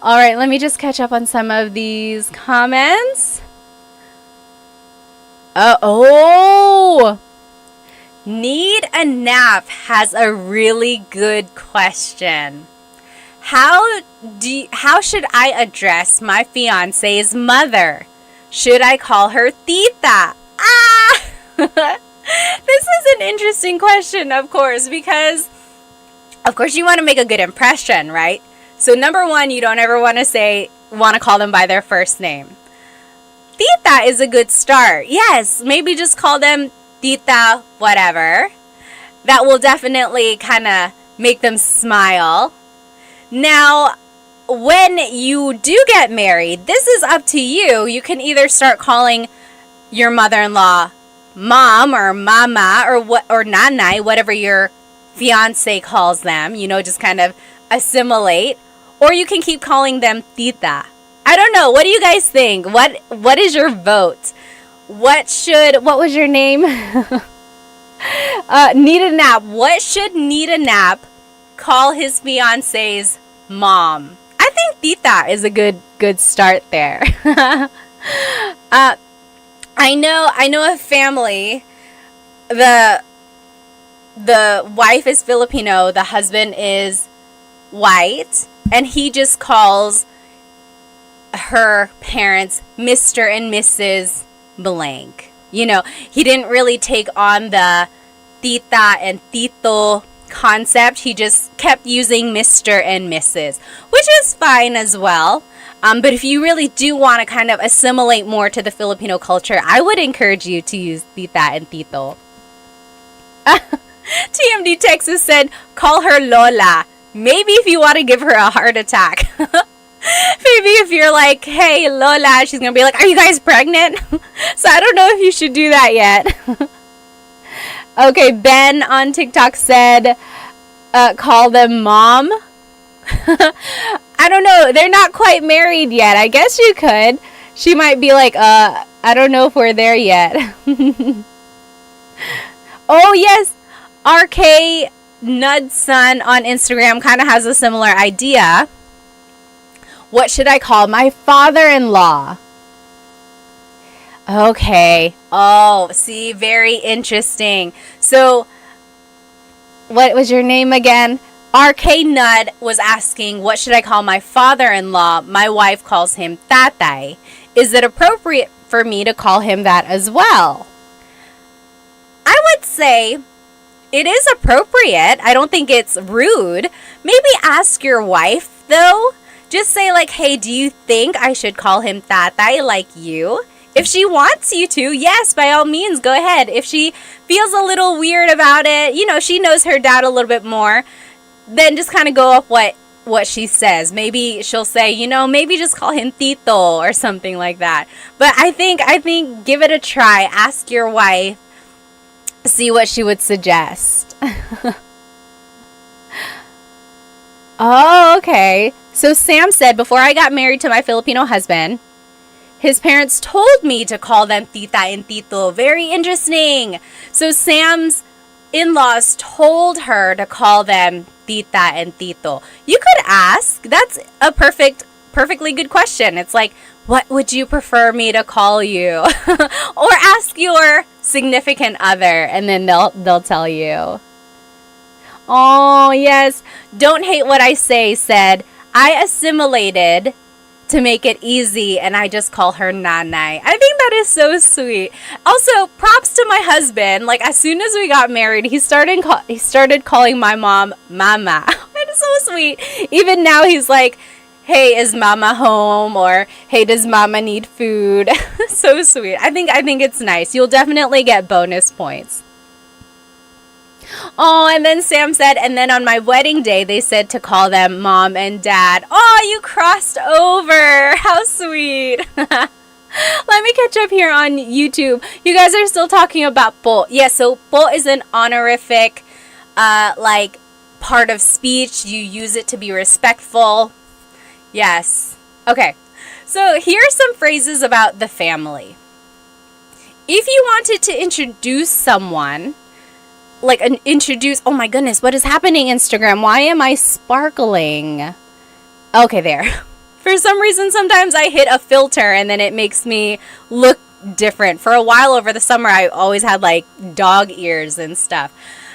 All right, let me just catch up on some of these comments. Need a Nap has a really good question. How should I address my fiance's mother? Should I call her tita? This is an interesting question, of course, because of course you want to make a good impression, right? So number one, you don't ever want to call them by their first name. Tita is a good start. Yes, maybe just call them tita whatever. That will definitely kind of make them smile. Now, when you do get married, this is up to you. You can either start calling your mother-in-law mom or mama or nanay, whatever your fiance calls them, you know, just kind of assimilate. Or you can keep calling them tita. I don't know. What do you guys think? What is your vote? What was your name? Need a Nap. What should Need a Nap call his fiance's mom? I think tita is a good start there. I know a family. The wife is Filipino, the husband is white, and he just calls her parents Mr. and Mrs. blank. You know, he didn't really take on the tita and tito concept. He just kept using Mr. and Mrs., which is fine as well. But if you really do want to kind of assimilate more to the Filipino culture, I would encourage you to use tita and tito. TMD Texas said, call her Lola. Maybe if you want to give her a heart attack. Maybe if you're like, hey, Lola, she's going to be like, are you guys pregnant? So I don't know if you should do that yet. Okay, Ben on TikTok said, call them mom. I don't know. They're not quite married yet. I guess you could. She might be like, I don't know if we're there yet. Oh, yes. RK Nudson on Instagram kind of has a similar idea. What should I call my father-in-law? Okay. Oh, see, very interesting. So, what was your name again? RK Nud was asking, what should I call my father-in-law? My wife calls him tatay. Is it appropriate for me to call him that as well? I would say it is appropriate. I don't think it's rude. Maybe ask your wife, though. Just say like, hey, do you think I should call him tatay like you? If she wants you to, yes, by all means, go ahead. If she feels a little weird about it, she knows her dad a little bit more, then just kind of go off what she says. Maybe she'll say, maybe just call him Tito or something like that. But I think give it a try. Ask your wife. See what she would suggest. Oh, okay. So Sam said, before I got married to my Filipino husband, his parents told me to call them tita and tito. Very interesting. So Sam's in-laws told her to call them tita and tito. You could ask. That's a perfectly good question. It's like, what would you prefer me to call you? Or ask your significant other and then they'll tell you. Oh, yes. Don't hate what I say said, I assimilated to make it easy and I just call her nanay. I think that is so sweet. Also, props to my husband. Like as soon as we got married, he started calling my mom mama. That is so sweet. Even now he's like, hey, is mama home? Or hey, does mama need food? So sweet. I think it's nice. You'll definitely get bonus points. Oh, and then Sam said, and then on my wedding day, they said to call them mom and dad. Oh, you crossed over. How sweet. Let me catch up here on YouTube. You guys are still talking about po. Yeah, so po is an honorific, part of speech. You use it to be respectful. Yes. Okay. So here are some phrases about the family. If you wanted to introduce someone, oh my goodness, what is happening, Instagram? Why am I sparkling? Okay, there. For some reason, sometimes I hit a filter and then it makes me look different. For a while over the summer, I always had dog ears and stuff.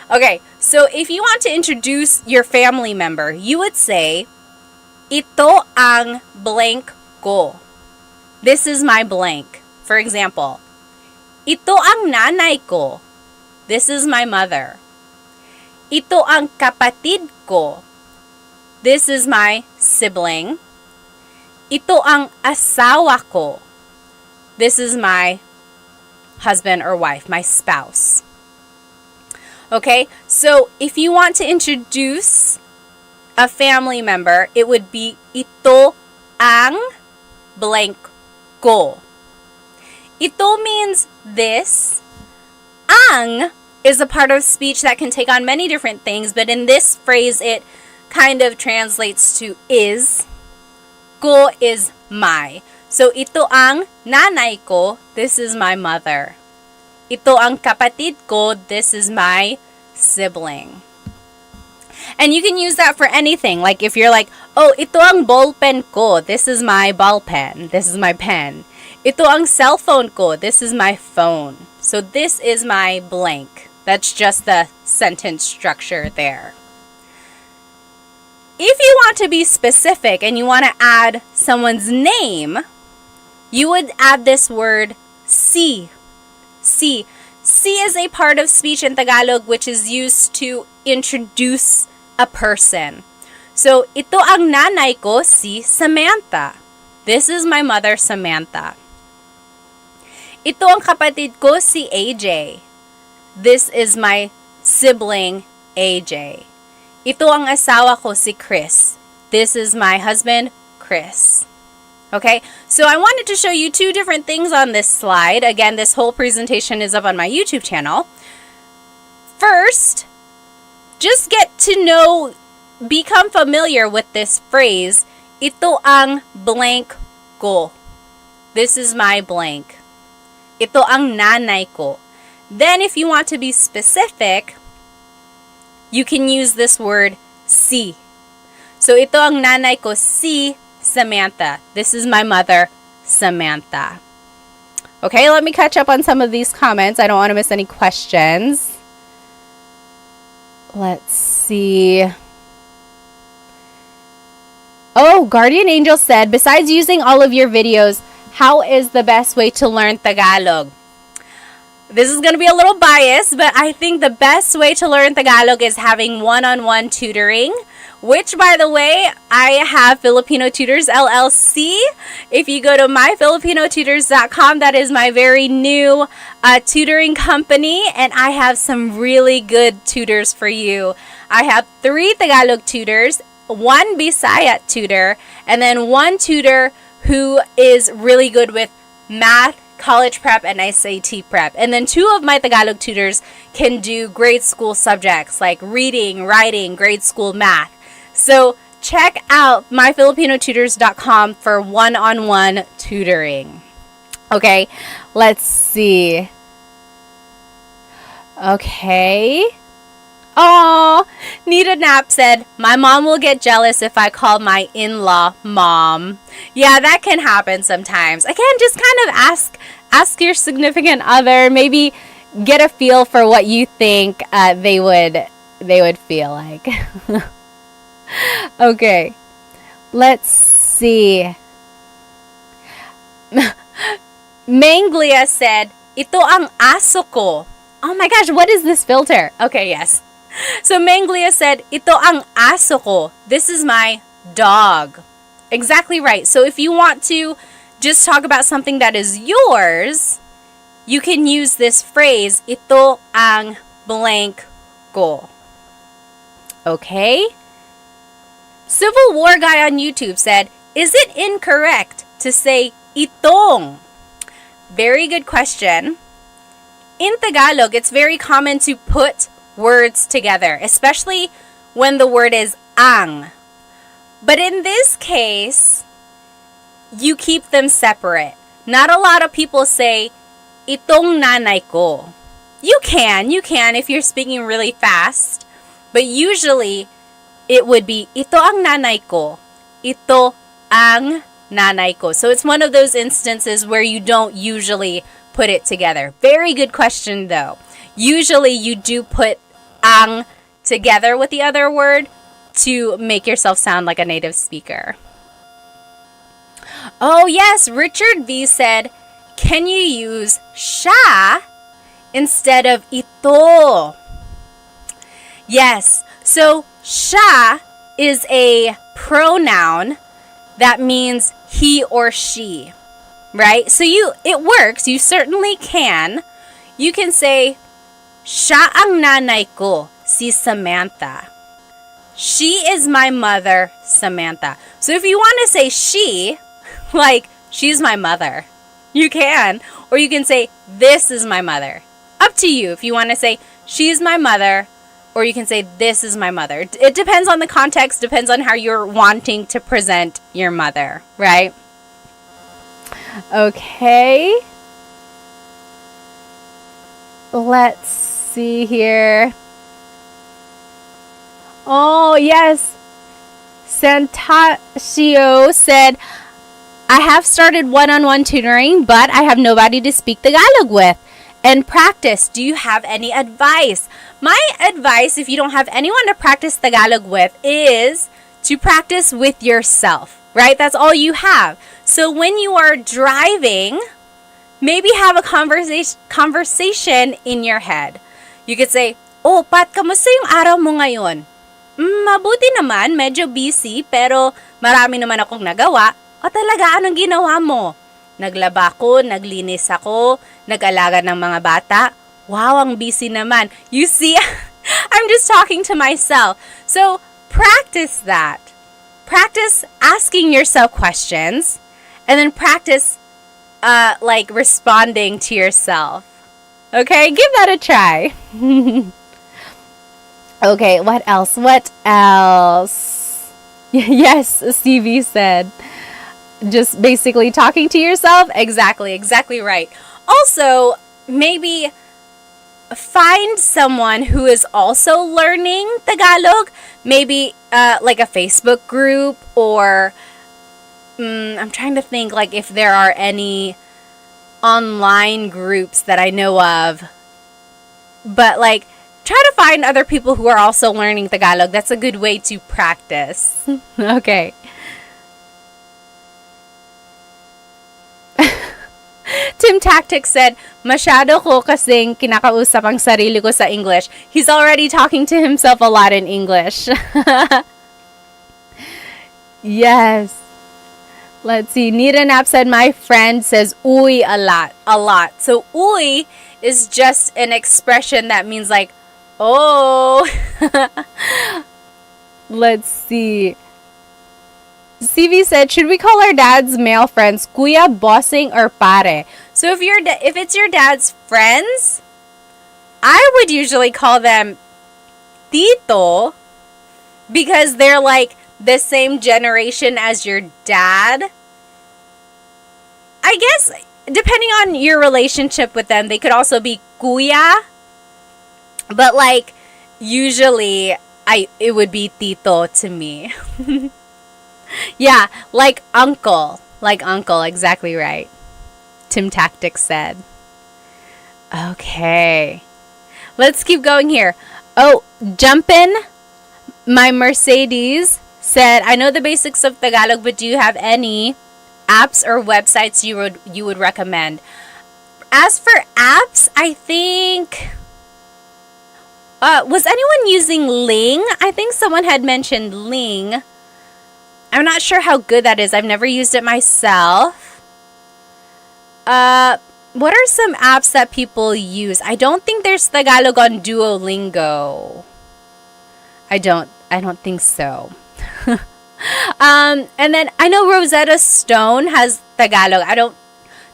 Okay, so if you want to introduce your family member, you would say, ito ang blank ko. This is my blank. For example, ito ang nanay ko. This is my mother. Ito ang kapatid ko. This is my sibling. Ito ang asawa ko. This is my husband or wife, my spouse. Okay, so if you want to introduce a family member, it would be ito ang blank ko. Ito means this. Ang is a part of speech that can take on many different things, but in this phrase, it kind of translates to is. Ko is my. So, ito ang nanay ko, this is my mother. Ito ang kapatid ko, this is my sibling. And you can use that for anything. Like if you're like, oh, ito ang ballpen ko, this is my ball pen, this is my pen. Ito ang cellphone ko, this is my phone. So this is my blank. That's just the sentence structure there. If you want to be specific and you want to add someone's name, you would add this word si. Si. si is a part of speech in Tagalog which is used to introduce a person. So, ito ang nanay ko, si Samantha. This is my mother, Samantha. Ito ang kapatid ko, si AJ. This is my sibling, AJ. Ito ang asawa ko, si Chris. This is my husband, Chris. Okay, so I wanted to show you two different things on this slide. Again, this whole presentation is up on my YouTube channel. First, just get to know, become familiar with this phrase, ito ang blank ko. This is my blank. Ito ang nanay ko. Then, if you want to be specific, you can use this word, si. So, ito ang nanay ko, si Samantha. This is my mother, Samantha. Okay, let me catch up on some of these comments. I don't want to miss any questions. Let's see. Oh, Guardian Angel said, besides using all of your videos, how is the best way to learn Tagalog? This is going to be a little biased, but I think the best way to learn Tagalog is having one-on-one tutoring, which, by the way, I have Filipino Tutors LLC. If you go to myfilipinotutors.com, that is my very new tutoring company, and I have some really good tutors for you. I have 3 Tagalog tutors, 1 Bisaya tutor, and then 1 tutor who is really good with math, college prep, and SAT prep. And then 2 of my Tagalog tutors can do grade school subjects like reading, writing, grade school math. So check out myfilipinotutors.com for one-on-one tutoring. Okay, let's see. Okay. Oh, Nita Knapp said, my mom will get jealous if I call my in-law mom. Yeah, that can happen sometimes. Again, just kind of ask your significant other, maybe get a feel for what you think they would feel like. Okay, let's see. Manglia said, ito ang aso ko. Oh my gosh, what is this filter? Okay, yes. So Manglia said, ito ang aso ko. This is my dog. Exactly right. So if you want to just talk about something that is yours, you can use this phrase, ito ang blank ko. Okay? Civil War Guy on YouTube said, is it incorrect to say itong? Very good question. In Tagalog, it's very common to put words together, especially when the word is ang. But in this case, you keep them separate. Not a lot of people say, itong nanay ko. You can if you're speaking really fast. But usually, it would be, ito ang nanay ko. Ito ang nanay ko. So it's one of those instances where you don't usually put it together. Very good question, though. Usually, you do put ang together with the other word to make yourself sound like a native speaker. Oh yes, Richard V said, can you use siya instead of ito? Yes, so siya is a pronoun that means he or she, right? So it works, you certainly can. You can say, siya ang nanay ko, si Samantha. She is my mother, Samantha. So if you want to say she, like, she's my mother, you can. Or you can say, this is my mother. Up to you if you want to say, she's my mother, or you can say, this is my mother. It depends on the context, depends on how you're wanting to present your mother, right? Okay. Let's see here. Oh, yes. Santasio said, I have started one-on-one tutoring, but I have nobody to speak Tagalog with and practice. Do you have any advice? My advice, if you don't have anyone to practice Tagalog with, is to practice with yourself, right? That's all you have. So when you are driving, maybe have a conversation in your head. You could say, "Oh, Pat, kamusta yung araw mo ngayon?" Mabuti naman, medyo busy, pero marami naman akong nagawa. O talaga, anong ginawa mo? Naglaba ko, naglinis ako, nag-alaga ng mga bata. Wow, ang busy naman. You see, I'm just talking to myself. So, practice that. Practice asking yourself questions, and then practice like responding to yourself. Okay, give that a try. Okay, what else? What else? Yes, Stevie said. Just basically talking to yourself? Exactly right. Also, maybe find someone who is also learning Tagalog. Maybe like a Facebook group, or I'm trying to think like if there are any online groups that I know of. But like, try to find other people who are also learning Tagalog. That's a good way to practice. Okay. Tim Tactics said, "Masyado ko kasing kinakausap ang sarili ko sa English." He's already talking to himself a lot in English. Yes. Let's see. Nita Nap said, "My friend says uy a lot. So uy is just an expression that means like, oh. Let's see. CV said, "Should we call our dad's male friends kuya, bossing, or pare?" So if it's your dad's friends, I would usually call them tito, because they're like the same generation as your dad. I guess depending on your relationship with them, they could also be kuya. But like usually it would be tito to me. Yeah, like uncle, exactly right. Tim Tactics said. Okay, let's keep going here. Oh, Jumpin', my Mercedes said, "I know the basics of Tagalog, but do you have any apps or websites you would recommend?" As for apps, I think was anyone using Ling? I think someone had mentioned Ling. I'm not sure how good that is. I've never used it myself. What are some apps that people use? I don't think there's Tagalog on Duolingo. I don't think so. And then I know Rosetta Stone has Tagalog.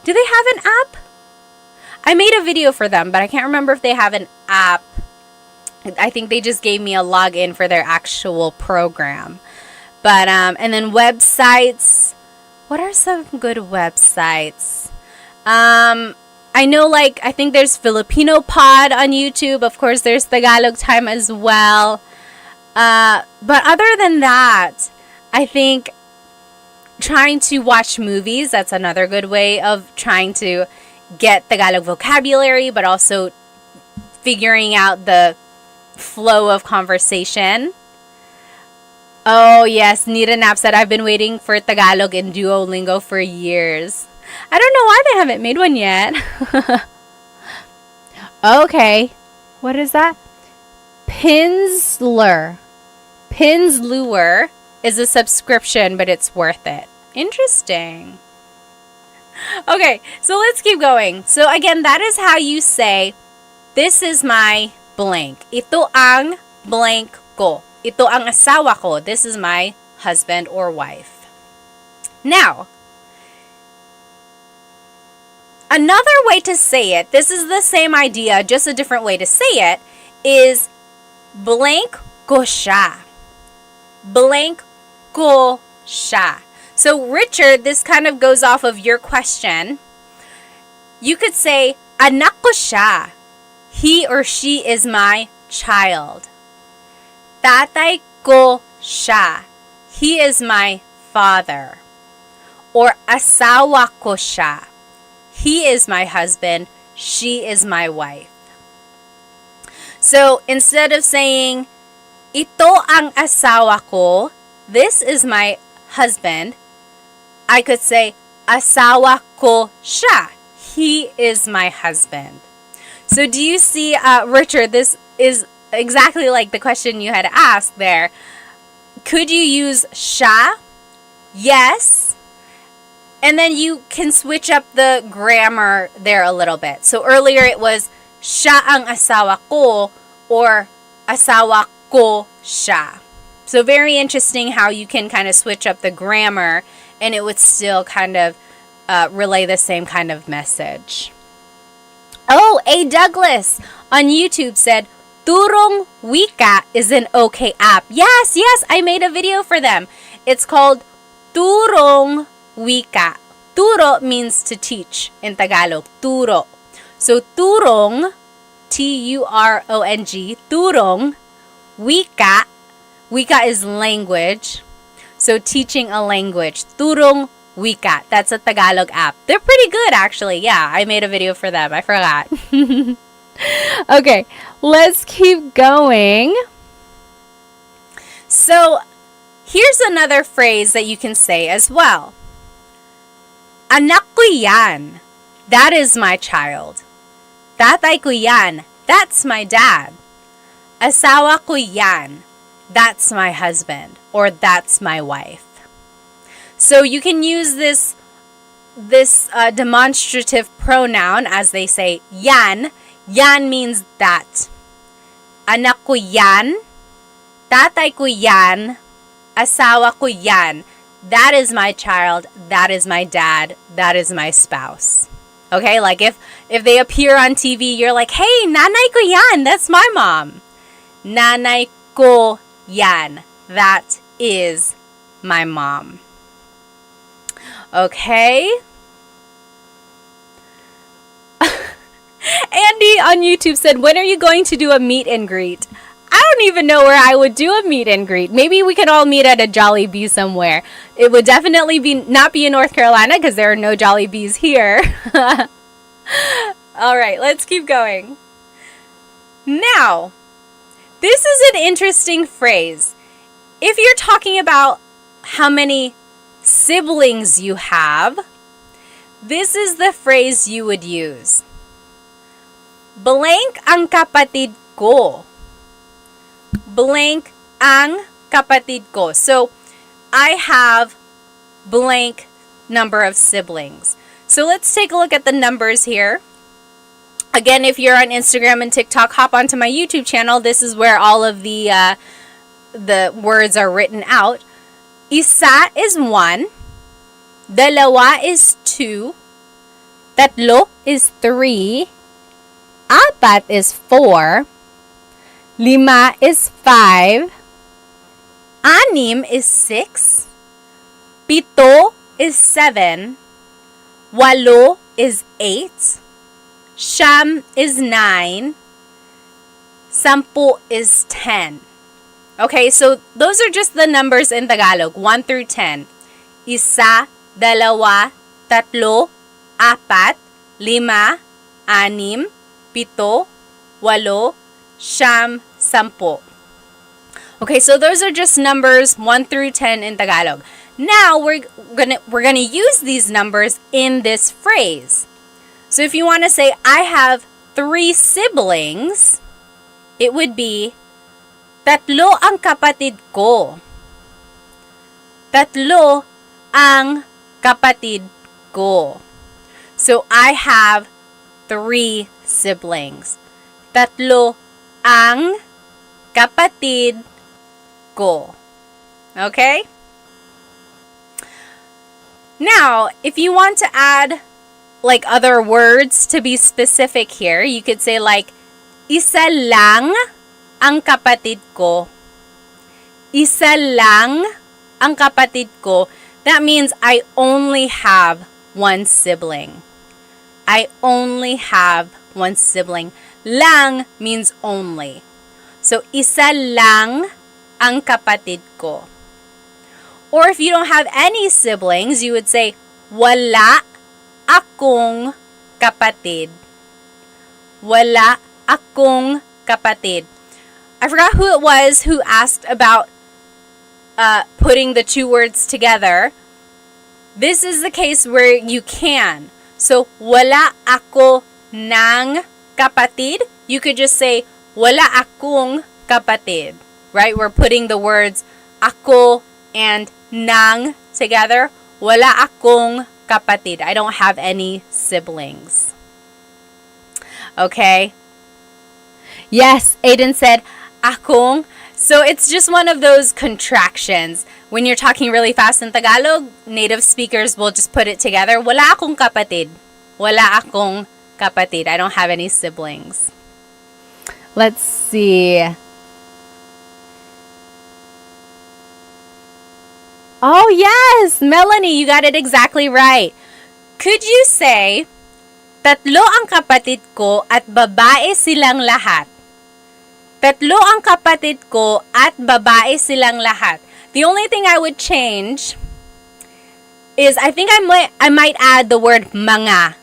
Do they have an app? I made a video for them, but I can't remember if they have an app. I think they just gave me a login for their actual program. But, and then websites. What are some good websites? I know, like, I think there's Filipino Pod on YouTube. Of course, there's Tagalog Time as well. But other than that, I think trying to watch movies, that's another good way of trying to get Tagalog vocabulary, but also figuring out the flow of conversation. Oh, yes. Nita Nap said, "I've been waiting for Tagalog in Duolingo for years." I don't know why they haven't made one yet. Okay. What is that? Pinsler is a subscription, but it's worth it. Interesting. Okay, so let's keep going. So again, that is how you say, "This is my blank. Ito ang blank ko. Ito ang asawa ko. This is my husband or wife." Now, another way to say it, this is the same idea, just a different way to say it, is blank ko siya. Blank ko siya. So, Richard, this kind of goes off of your question. You could say, "Anak ko siya. He or she is my child." Tatay ko siya. He is my father. Or asawa ko siya. He is my husband. She is my wife. So, instead of saying, "Ito ang asawa ko," this is my husband, I could say, "Asawa ko siya." He is my husband. So do you see, Richard, this is exactly like the question you had asked there. Could you use siya? Yes. And then you can switch up the grammar there a little bit. So earlier it was siya ang asawa ko or asawa ko siya. So very interesting how you can kind of switch up the grammar and it would still kind of relay the same kind of message. Oh, A. Douglas on YouTube said, Turong Wika is an okay app. Yes, I made a video for them. It's called Turong Wika. Turo means to teach in Tagalog. Turo. So Turong, Turong, Turong, Wika. Wika is language. So teaching a language. Turong Wika. That's a Tagalog app. They're pretty good actually. Yeah, I made a video for them. I forgot. Okay, let's keep going. So here's another phrase that you can say as well. Anak ko yan. That is my child. Tatay ko yan. That's my dad. Asawa ko yan. That's my husband. Or that's my wife. So you can use this demonstrative pronoun as they say yan. Yan means that. Anak ko yan. Tatay ko yan. Asawa ko yan. That is my child. That is my dad. That is my spouse. Okay, like if they appear on TV, you're like, hey, nanay ko yan. That's my mom. Nanay ko yan. That is my mom. Okay. Andy on YouTube said, when are you going to do a meet and greet? I don't even know where I would do a meet and greet. Maybe we can all meet at a Jollibee somewhere. It would definitely not be in North Carolina because there are no Jollibees here. All right, let's keep going. Now, this is an interesting phrase. If you're talking about how many siblings you have, this is the phrase you would use. Blank ang kapatid ko. Blank ang kapatid ko. So, I have blank number of siblings. So, let's take a look at the numbers here. Again, if you're on Instagram and TikTok, hop onto my YouTube channel. This is where all of the words are written out. Isa is 1. Dalawa is 2. Tatlo is 3. Apat is 4. Lima is 5. Anim is 6. Pito is 7. Walo is 8. Siyam is 9. Sampu is 10. Okay, so those are just the numbers in Tagalog, 1 through 10. Isa, dalawa, tatlo, apat, lima, anim, pito, walo, siyam, sampo. Okay, so those are just numbers 1 through 10 in Tagalog. Now we're gonna use these numbers in this phrase. So if you want to say I have 3 siblings, it would be tatlo ang kapatid ko. Tatlo ang kapatid ko. So I have 3 siblings. Tatlo ang kapatid ko. Okay? Now, if you want to add like other words to be specific here, you could say like, isa lang ang kapatid ko. Isa lang ang kapatid ko. That means I only have one sibling. I only have one sibling. Lang means only. So, isa lang ang kapatid ko. Or if you don't have any siblings, you would say, wala akong kapatid. Wala akong kapatid. I forgot who it was who asked about putting the 2 words together. This is the case where you can. So, wala ako ng kapatid. You could just say, wala akong kapatid. Right? We're putting the words ako and nang together. Wala akong kapatid. I don't have any siblings. Okay? Yes, Aiden said, akong. So it's just one of those contractions. When you're talking really fast in Tagalog, native speakers will just put it together. Wala akong kapatid. Wala akong kapatid. I don't have any siblings. Let's see. Oh, yes! Melanie, you got it exactly right. Could you say, tatlo ang kapatid ko at babae silang lahat? Tatlo ang kapatid ko at babae silang lahat. The only thing I would change is I think I might add the word mga.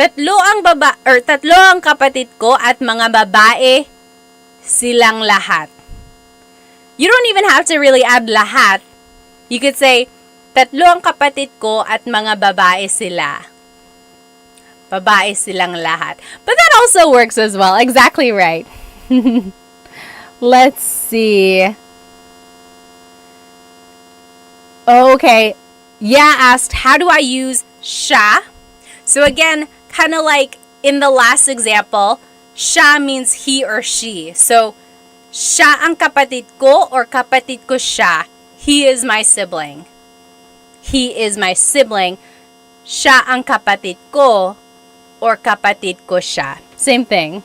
Tatlo ang kapatid ko at mga babae silang lahat. You don't even have to really add lahat. You could say, tatlo ang kapatid ko at mga babae sila. Babae silang lahat. But that also works as well. Exactly right. Let's see. Okay. Yeah asked, how do I use siya? So again, kind of like in the last example, siya means he or she. So, siya ang kapatid ko or kapatid ko siya. He is my sibling. He is my sibling. Siya ang kapatid ko or kapatid ko siya. Same thing.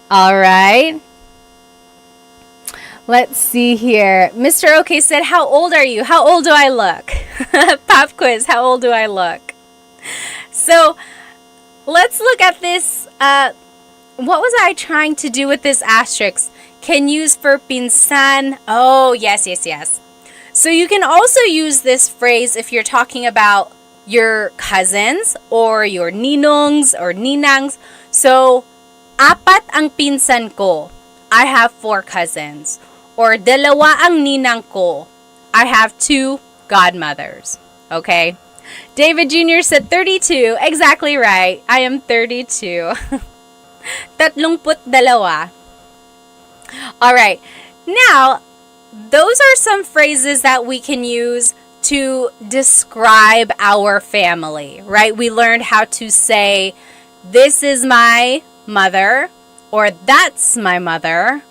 All right. Let's see here. Mr. OK said, how old are you? How old do I look? Pop quiz, how old do I look? So, let's look at this. What was I trying to do with this asterisk? Can use for pinsan. Oh, yes. So you can also use this phrase if you're talking about your cousins or your ninongs or ninangs. So, apat ang pinsan ko. I have 4 cousins. Or dalawa ang ninang ko. I have 2 godmothers. Okay? David Jr. said 32. Exactly right. I am 32. 32. All right. Now, those are some phrases that we can use to describe our family, right? We learned how to say, this is my mother, or that's my mother,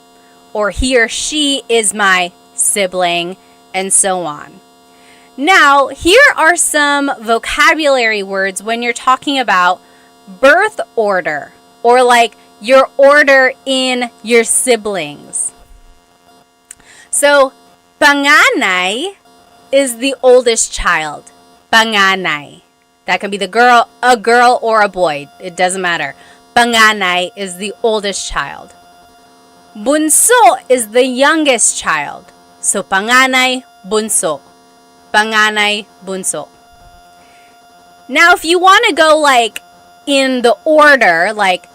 or he or she is my sibling, and so on. Now, here are some vocabulary words when you're talking about birth order, or like your order in your siblings. So, panganay is the oldest child. Panganay. That can be a girl or a boy. It doesn't matter. Panganay is the oldest child. Bunso is the youngest child. So, panganay, bunso. Panganay, bunso. Now, if you want to go like in the order, like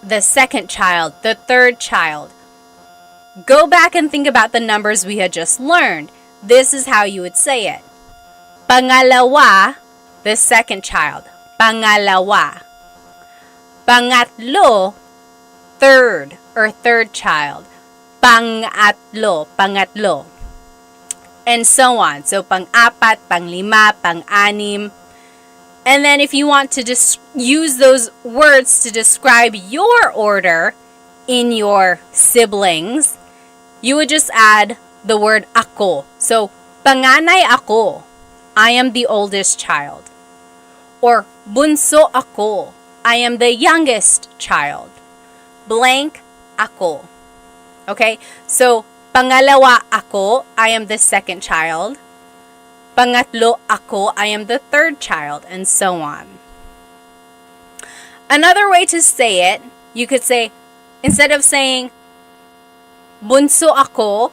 the second child, the third child, go back and think about the numbers we had just learned. This is how you would say it. Pangalawa, the second child. Pangalawa. Pangatlo, third or third child. Pangatlo, pangatlo. And so on. So, pang-apat, pang-lima, pang-anim. And then if you want to just use those words to describe your order in your siblings, you would just add the word ako. So, panganay ako. I am the oldest child. Or, bunso ako. I am the youngest child. Blank ako. Okay? So, pangalawa ako. I am the second child. Pangatlo ako, I am the third child, and so on. Another way to say it, you could say, instead of saying, bunso ako,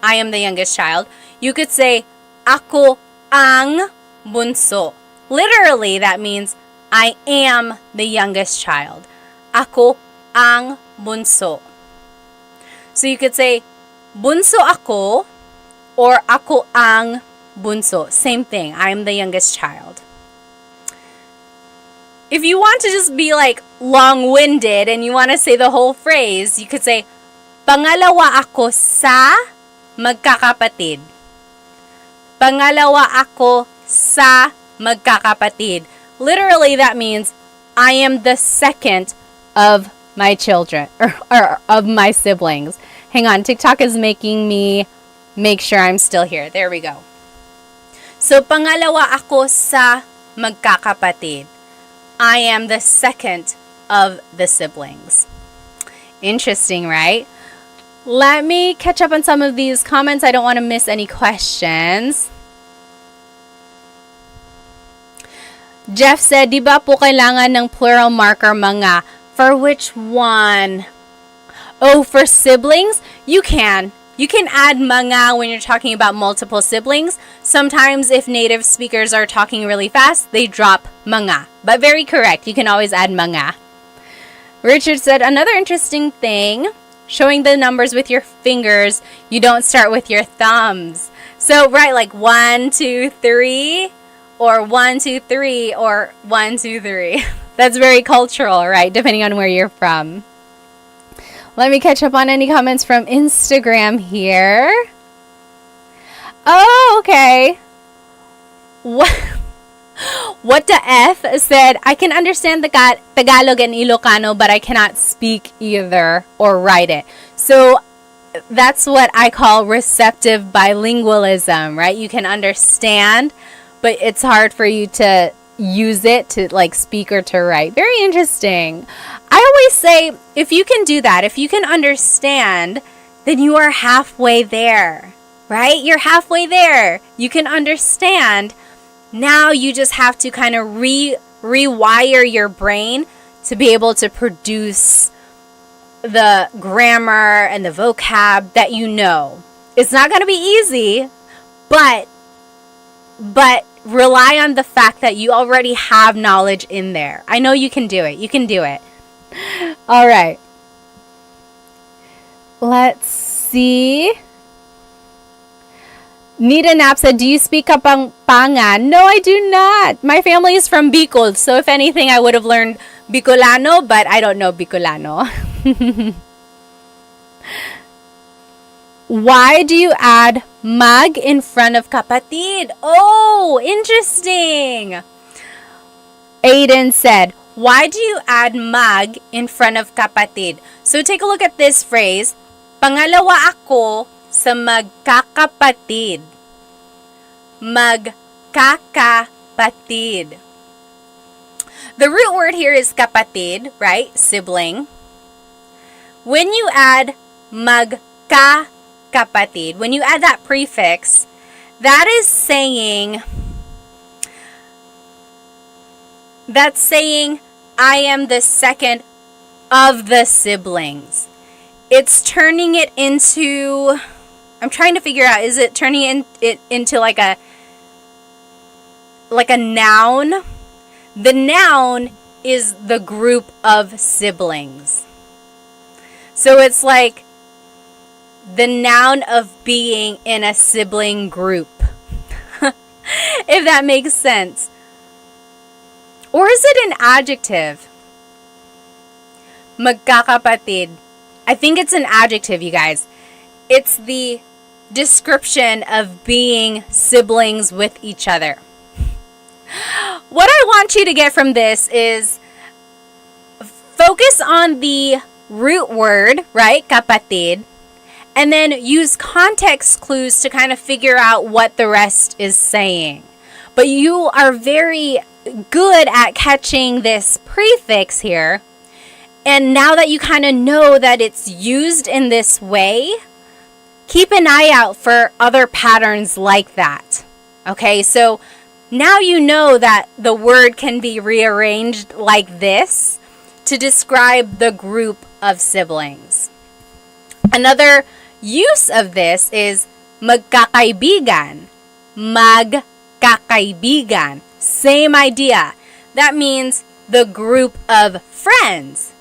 I am the youngest child, you could say, ako ang bunso. Literally, that means, I am the youngest child. Ako ang bunso. So you could say, bunso ako, or ako ang bunso. Same thing. I am the youngest child. if you want to just be like long-winded and you want to say the whole phrase, you could say, pangalawa ako sa magkakapatid. Pangalawa ako sa magkakapatid. Literally, that means I am the second of my children, or of my siblings. Hang on, TikTok is making me make sure I'm still here. There we go. So, pangalawa ako sa magkakapatid. I am the second of the siblings. Interesting, right? Let me catch up on some of these comments. I don't want to miss any questions. Jeff said, di ba po kailangan ng plural marker mga? For which one? Oh, for siblings? You can. You can add mga when you're talking about multiple siblings. Sometimes if native speakers are talking really fast, they drop mga. But very correct. You can always add mga. Richard said, another interesting thing, showing the numbers with your fingers, you don't start with your thumbs. So, right, like 1, 2, 3, or 1, 2, 3, or 1, 2, 3. That's very cultural, right? Depending on where you're from. Let me catch up on any comments from Instagram here. Oh, okay. What the F said, I can understand the Tagalog and Ilocano, but I cannot speak either or write it. So that's what I call receptive bilingualism, right? You can understand, but it's hard for you to use it to like speak or to write. Very interesting. I always say, if you can do that, if you can understand, then you are halfway there, right? You're halfway there. You can understand. Now you just have to kind of rewire your brain to be able to produce the grammar and the vocab that you know. It's not going to be easy, but rely on the fact that you already have knowledge in there. I know you can do it. You can do it. All right. Let's see. Nita Knapp said, do you speak Kapampangan? No, I do not. My family is from Bicol, so if anything, I would have learned Bicolano, but I don't know Bicolano. Why do you add mag in front of kapatid? Oh, interesting. Aiden said, why do you add mag in front of kapatid? So take a look at this phrase. Pangalawa ako sa magkakapatid. Magkakapatid. The root word here is kapatid, right? Sibling. When you add magkakapatid, when you add that prefix, that is saying, I am the second of the siblings. It's turning it into, I'm trying to figure out, is it turning it into like a noun? The noun is the group of siblings. So it's like the noun of being in a sibling group. If that makes sense. Or is it an adjective? Magkakapatid. I think it's an adjective, you guys. It's the description of being siblings with each other. What I want you to get from this is focus on the root word, right? Kapatid. And then use context clues to kind of figure out what the rest is saying. But you are very good at catching this prefix here. And now that you kind of know that it's used in this way, keep an eye out for other patterns like that. Okay, so now you know that the word can be rearranged like this to describe the group of siblings. Another use of this is magkakaibigan. Magkakaibigan. Same idea. That means the group of friends.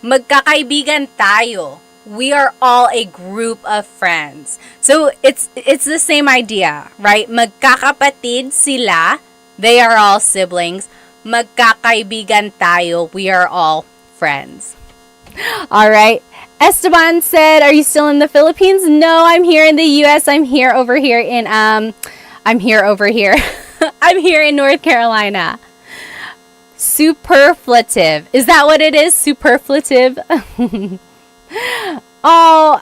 Magkakaibigan tayo. We are all a group of friends. So it's the same idea, right? Magkakapatid sila. They are all siblings. magkakaibigan tayo. We are all friends. All right. Esteban said, "Are you still in the Philippines?" No, I'm here in the US. I'm here over here. I'm here in North Carolina. Superflative. Is that what it is? Superflative? Oh,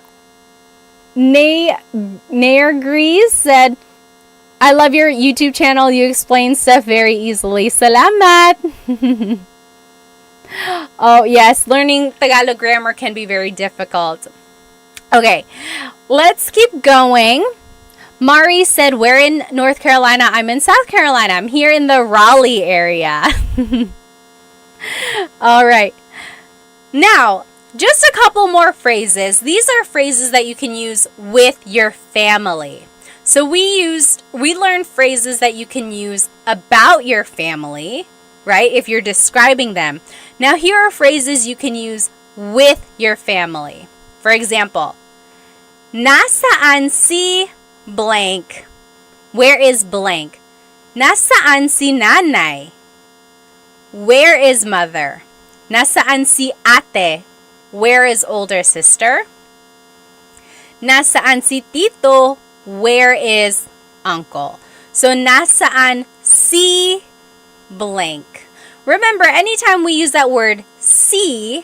Nair Grease said, "I love your YouTube channel. You explain stuff very easily. Salamat." Oh, yes. Learning Tagalog grammar can be very difficult. Okay, let's keep going. Mari said, "Where in North Carolina?" I'm in South Carolina. I'm here in the Raleigh area. All right. Now, just a couple more phrases. These are phrases that you can use with your family. So we learned phrases that you can use about your family, right? If you're describing them. Now, here are phrases you can use with your family. For example, nasaan si blank? Where is blank? Nasaan si nanay? Where is mother? Nasaan si ate? Where is older sister? Nasaan si tito? Where is uncle? So, nasaan si blank. Remember, anytime we use that word si,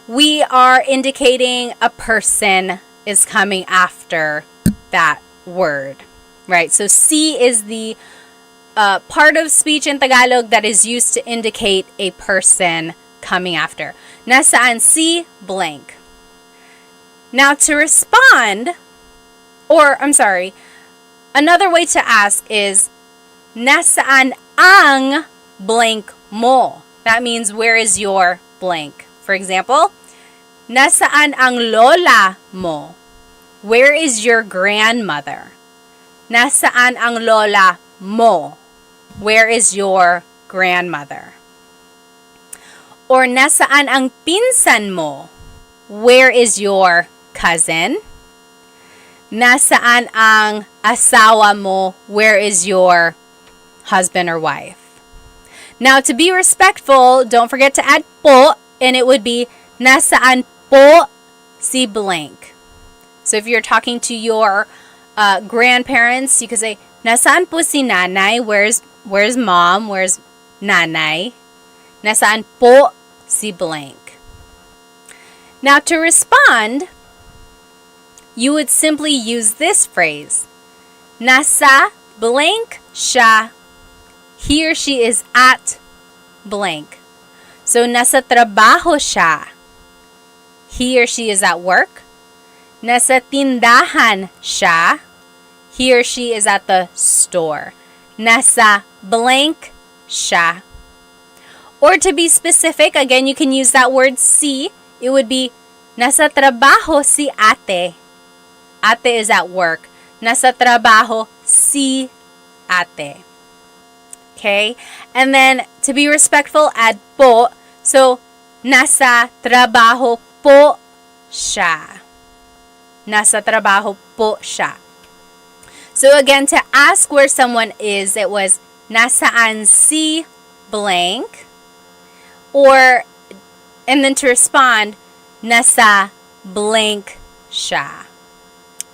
we are indicating a person is coming after that word, right? So, si is the part of speech in Tagalog that is used to indicate a person coming after. Nasaan si blank. Now, to respond, another way to ask is, nasaan ang blank mo? That means, where is your blank? For example, nasaan ang lola mo? Where is your grandmother? Nasaan ang lola mo? Where is your grandmother? Or nasaan ang pinsan mo? Where is your cousin? Nasaan ang asawa mo? Where is your husband or wife? Now, to be respectful, don't forget to add po, and it would be nasaan po si blank. So if you're talking to your grandparents, you could say, nasaan po si nanay? Where's mom? Where's nanay? Nasaan po si blank? Now, to respond, you would simply use this phrase. Nasa blank siya. He or she is at blank. So, nasa trabaho siya. He or she is at work. Nasa tindahan siya. He or she is at the store. Nasa blank siya. Or to be specific, again, you can use that word si. It would be, nasa trabaho si ate. Ate is at work. Nasa trabaho si ate. Okay? And then, to be respectful, add po. So, nasa trabaho po siya. Nasa trabaho po siya. So, again, to ask where someone is, it was, nasaan si blank. And then to respond, nasa blank siya.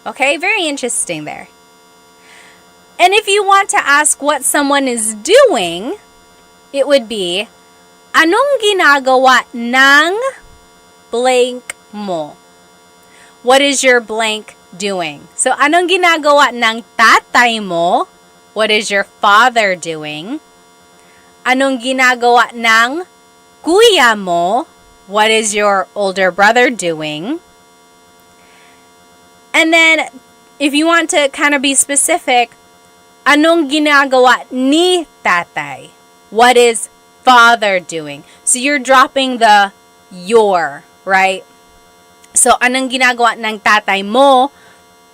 Okay? Very interesting there. And if you want to ask what someone is doing, it would be, anong ginagawa ng blank mo? What is your blank doing? So, anong ginagawa ng tatay mo? What is your father doing? Anong ginagawa ng kuya mo? What is your older brother doing? And then, if you want to kind of be specific, anong ginagawa ni tatay? What is father doing? So, you're dropping the your, right? So, anong ginagawa ng tatay mo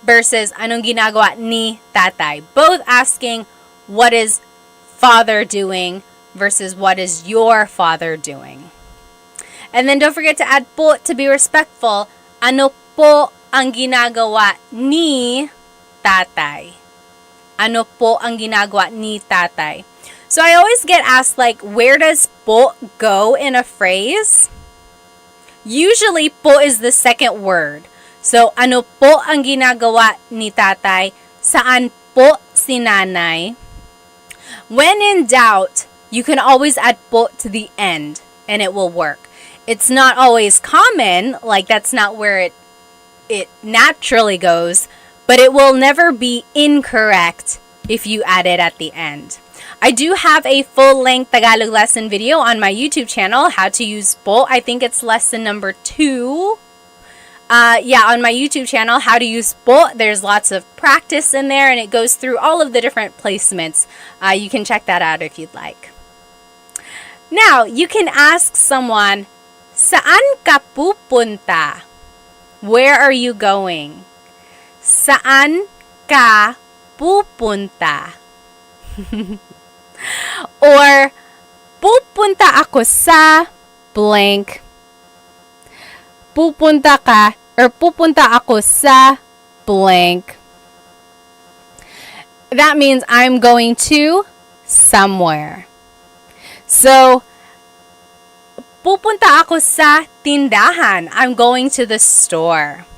versus anong ginagawa ni tatay? Both asking, what is father doing versus what is your father doing? And then don't forget to add po to be respectful. Ano po ang ginagawa ni tatay? Ano po ang ginagawa ni tatay? So I always get asked, like, where does po go in a phrase? Usually, po is the second word. So, ano po ang ginagawa ni tatay? Saan po si nanay? When in doubt, you can always add po to the end and it will work. It's not always common, like that's not where it naturally goes, but it will never be incorrect if you add it at the end. I do have a full-length Tagalog lesson video on my YouTube channel, how to use po. I think it's lesson number 2. On my YouTube channel, how to use po. There's lots of practice in there, and it goes through all of the different placements. You can check that out if you'd like. Now, you can ask someone, saan ka pupunta? Where are you going? Saan ka pupunta? Or, pupunta ako sa blank. Pupunta ka or pupunta ako sa blank. That means I'm going to somewhere. So, pupunta ako sa tindahan. I'm going to the store.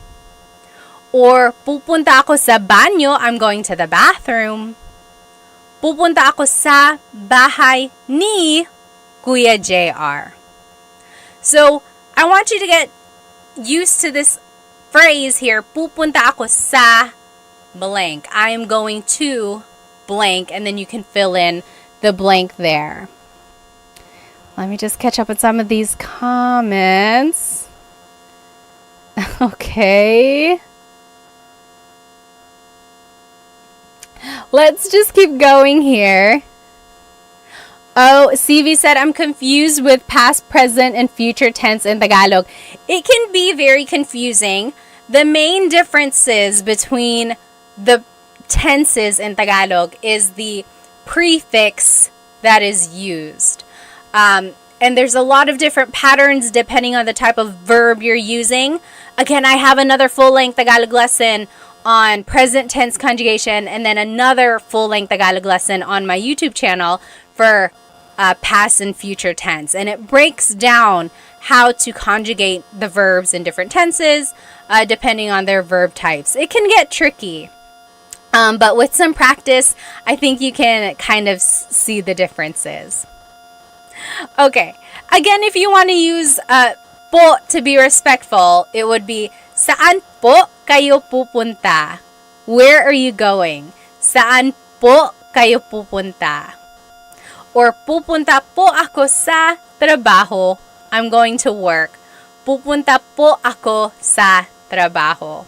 Or, pupunta ako sa banyo. I'm going to the bathroom. Pupunta ako sa bahay ni Kuya JR. So, I want you to get used to this phrase here. Pupunta ako sa blank. I am going to blank, and then you can fill in the blank there. Let me just catch up with some of these comments. Okay. Let's just keep going here. Oh, CV said, I'm confused with past, present, and future tense in Tagalog. It can be very confusing. The main differences between the tenses in Tagalog is the prefix that is used. And there's a lot of different patterns depending on the type of verb you're using. Again, I have another full-length Tagalog lesson on present tense conjugation, and then another full-length Tagalog lesson on my YouTube channel for past and future tense. And it breaks down how to conjugate the verbs in different tenses depending on their verb types. It can get tricky, but with some practice, I think you can kind of see the differences. Okay, again, if you want to use po to be respectful, it would be, saan po kayo pupunta? Where are you going? Saan po kayo pupunta? Or pupunta po ako sa trabaho. I'm going to work. Pupunta po ako sa trabaho.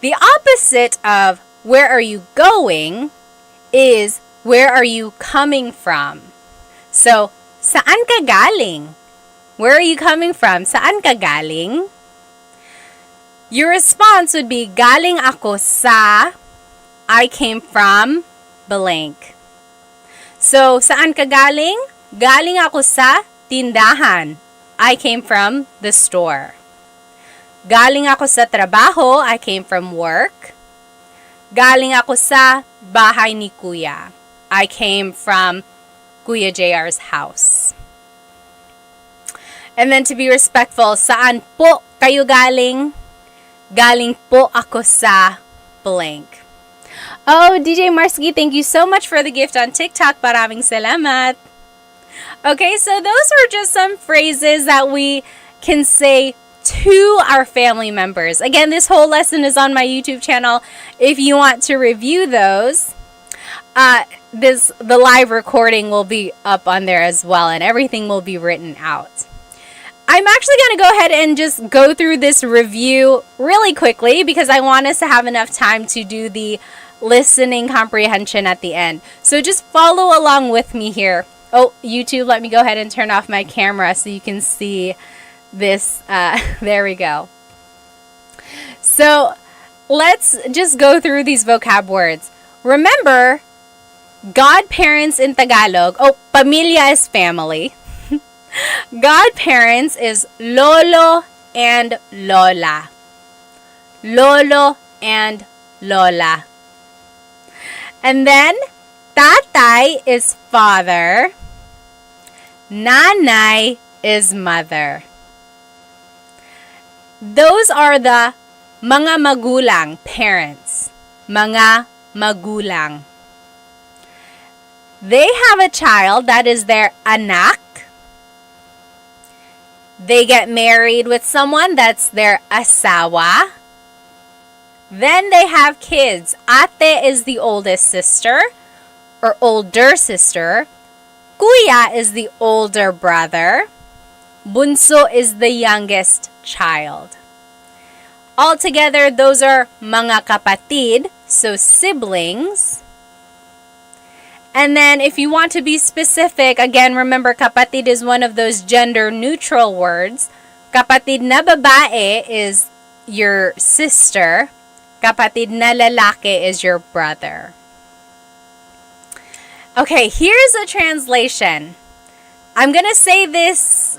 The opposite of where are you going is where are you coming from? So, saan ka galing? Where are you coming from? Saan ka galing? Your response would be, galing ako sa, I came from, blank. So, saan ka galing? Galing ako sa tindahan. I came from the store. Galing ako sa trabaho. I came from work. Galing ako sa bahay ni Kuya. I came from Kuya JR's house. And then to be respectful, saan po kayo galing? Galing po ako sa blank. Oh, DJ Marsky, thank you so much for the gift on TikTok. Maraming salamat. Okay, so those were just some phrases that we can say to our family members. Again, this whole lesson is on my YouTube channel. If you want to review those, the live recording will be up on there as well, and everything will be written out. I'm actually going to go ahead and just go through this review really quickly because I want us to have enough time to do the listening comprehension at the end. So just follow along with me here. Oh, YouTube, let me go ahead and turn off my camera so you can see this. There we go. So let's just go through these vocab words. Remember, godparents in Tagalog, pamilya is family. Godparents is lolo and lola. Lolo and lola. And then, Tatay is father. Nanay is mother. Those are the mga magulang, parents. Mga magulang. They have a child, that is their anak. They get married with someone, that's their asawa. Then they have kids. Ate is the oldest sister or older sister. Kuya is the older brother. Bunso is the youngest child. Altogether, those are mga kapatid, so siblings. And then if you want to be specific, again, remember kapatid is one of those gender-neutral words. Kapatid na babae is your sister. Kapatid na lalaki is your brother. Okay, here's a translation. I'm gonna say this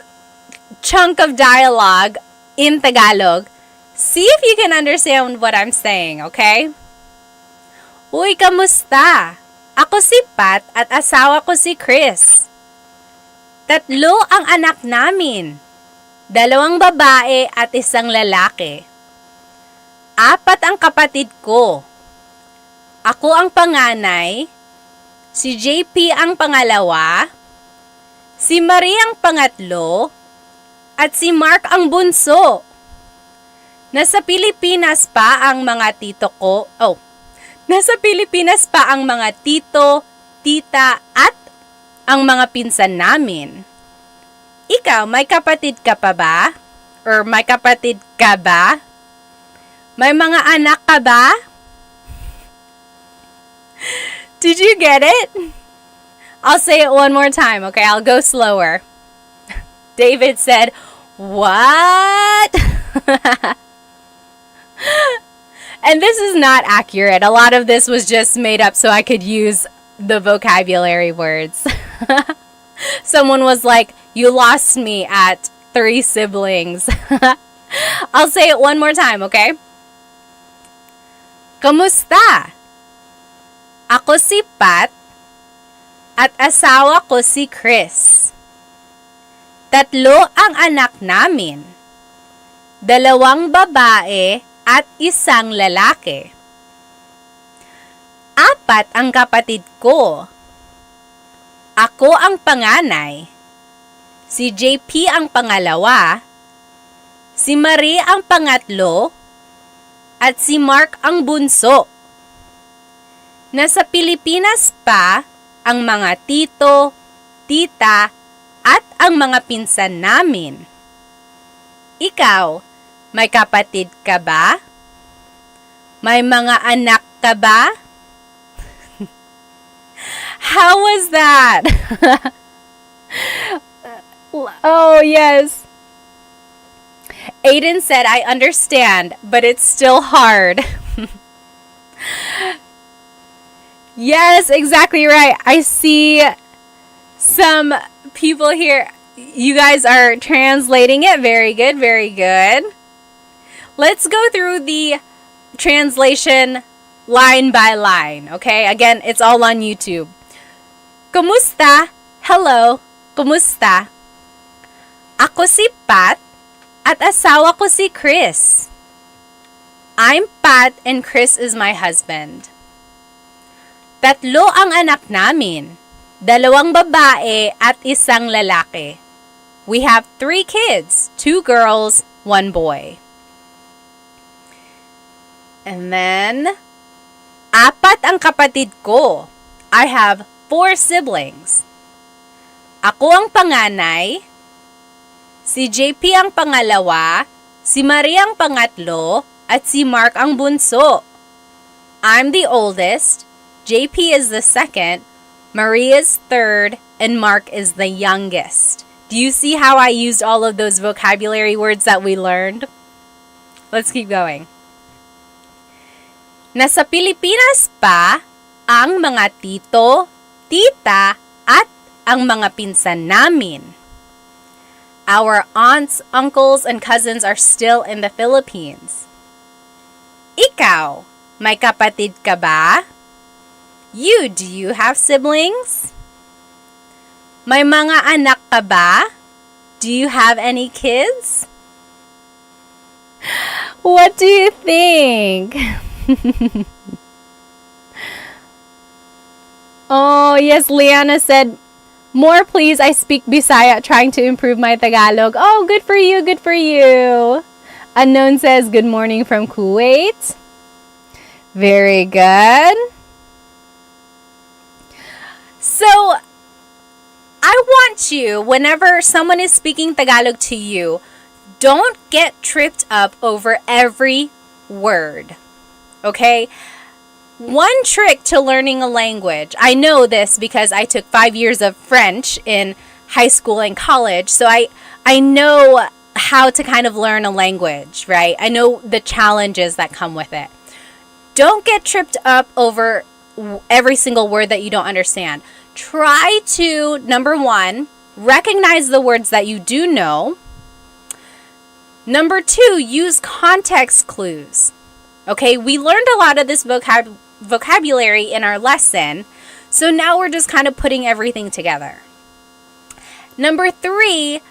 chunk of dialogue in Tagalog. See if you can understand what I'm saying, okay? Uy, kamusta? Ako si Pat at asawa ko si Chris. 3 ang anak namin. 2 babae at 1 lalaki. 4 ang kapatid ko. Ako ang panganay. Si JP ang pangalawa. Si Marie ang pangatlo. At si Mark ang bunso. Nasa Pilipinas pa ang mga tito ko. Nasa Pilipinas pa ang mga tito, tita, at ang mga pinsan namin. Ikaw, may kapatid ka pa ba? Or may kapatid ka ba? May mga anak ka ba? Did you get it? I'll say it one more time, okay? I'll go slower. David said, "What?" And this is not accurate. A lot of this was just made up so I could use the vocabulary words. Someone was like, "You lost me at 3 siblings." I'll say it one more time, okay? Kamusta? Ako si Pat at asawa ko si Chris. 3 ang anak namin. 2 babae at 1 lalaki. 4 ang kapatid ko. Ako ang panganay. Si JP ang pangalawa. Si Marie ang pangatlo. At si Mark ang bunso. Nasa Pilipinas pa ang mga tito, tita, at ang mga pinsan namin. Ikaw, may kapatid ka ba? May mga anak ka ba? How was that? Oh, yes. Aiden said, "I understand, but it's still hard." Yes, exactly right. I see some people here. You guys are translating it. Very good, very good. Let's go through the translation line by line, okay? Again, it's all on YouTube. Kumusta? Hello. Kumusta? Ako si Pat at asawa ko si Chris. I'm Pat and Chris is my husband. 3 ang anak namin. 2 babae at 1 lalaki. We have 3 kids, 2 girls, 1 boy. And then, 4 ang kapatid ko. I have 4 siblings. Ako ang panganay. Si JP ang pangalawa. Si Marie ang pangatlo. At si Mark ang bunso. I'm the oldest. JP is the second. Marie is third. And Mark is the youngest. Do you see how I used all of those vocabulary words that we learned? Let's keep going. Nasa Pilipinas pa ang mga tito, tita, at ang mga pinsan namin. Our aunts, uncles, and cousins are still in the Philippines. Ikaw, may kapatid ka ba? Do you have siblings? May mga anak ka ba? Do you have any kids? What do you think? Oh, yes, Liana said, more please, I speak Bisaya trying to improve my Tagalog. Oh, good for you, good for you. Unknown says, good morning from Kuwait. Very good. So, I want you, whenever someone is speaking Tagalog to you, don't get tripped up over every word. Okay? One trick to learning a language, I know this because I took 5 years of French in high school and college, so I know how to kind of learn a language, right? I know the challenges that come with it. Don't get tripped up over every single word that you don't understand. Try to, number one, recognize the words that you do know. Number two, use context clues. Okay, we learned a lot of this vocabulary in our lesson, so now we're just kind of putting everything together. Number three,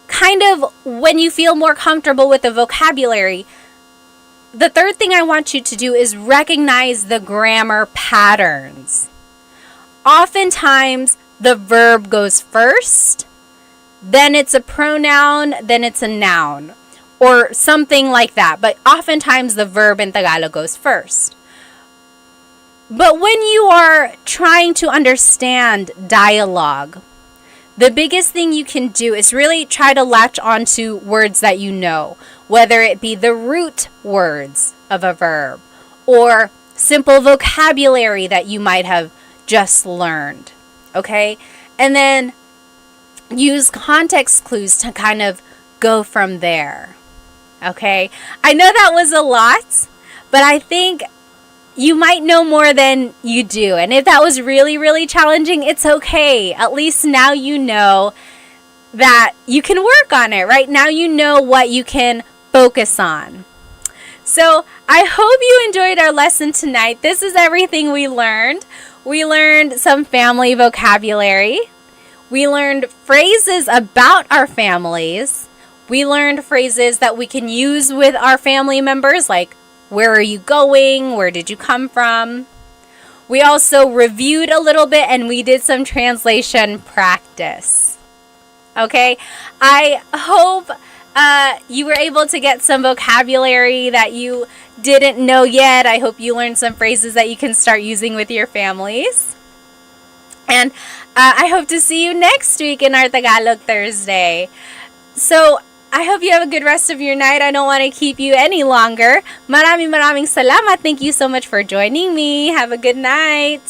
kind of when you feel more comfortable with the vocabulary, the third thing I want you to do is recognize the grammar patterns. Oftentimes, the verb goes first, then it's a pronoun, then it's a noun, or something like that. But oftentimes, the verb in Tagalog goes first. But when you are trying to understand dialogue, the biggest thing you can do is really try to latch onto words that you know, whether it be the root words of a verb or simple vocabulary that you might have just learned, okay? And then use context clues to kind of go from there, okay? I know that was a lot, but I think you might know more than you do. And if that was really, really challenging, it's okay. At least now you know that you can work on it, right? Now you know what you can focus on. So I hope you enjoyed our lesson tonight. This is everything we learned. We learned some family vocabulary. We learned phrases about our families. We learned phrases that we can use with our family members, like, where are you going? Where did you come from? We also reviewed a little bit and we did some translation practice. Okay? I hope you were able to get some vocabulary that you didn't know yet. I hope you learned some phrases that you can start using with your families. And I hope to see you next week in our Tagalog Thursday. So, I hope you have a good rest of your night. I don't want to keep you any longer. Maraming salamat. Thank you so much for joining me. Have a good night.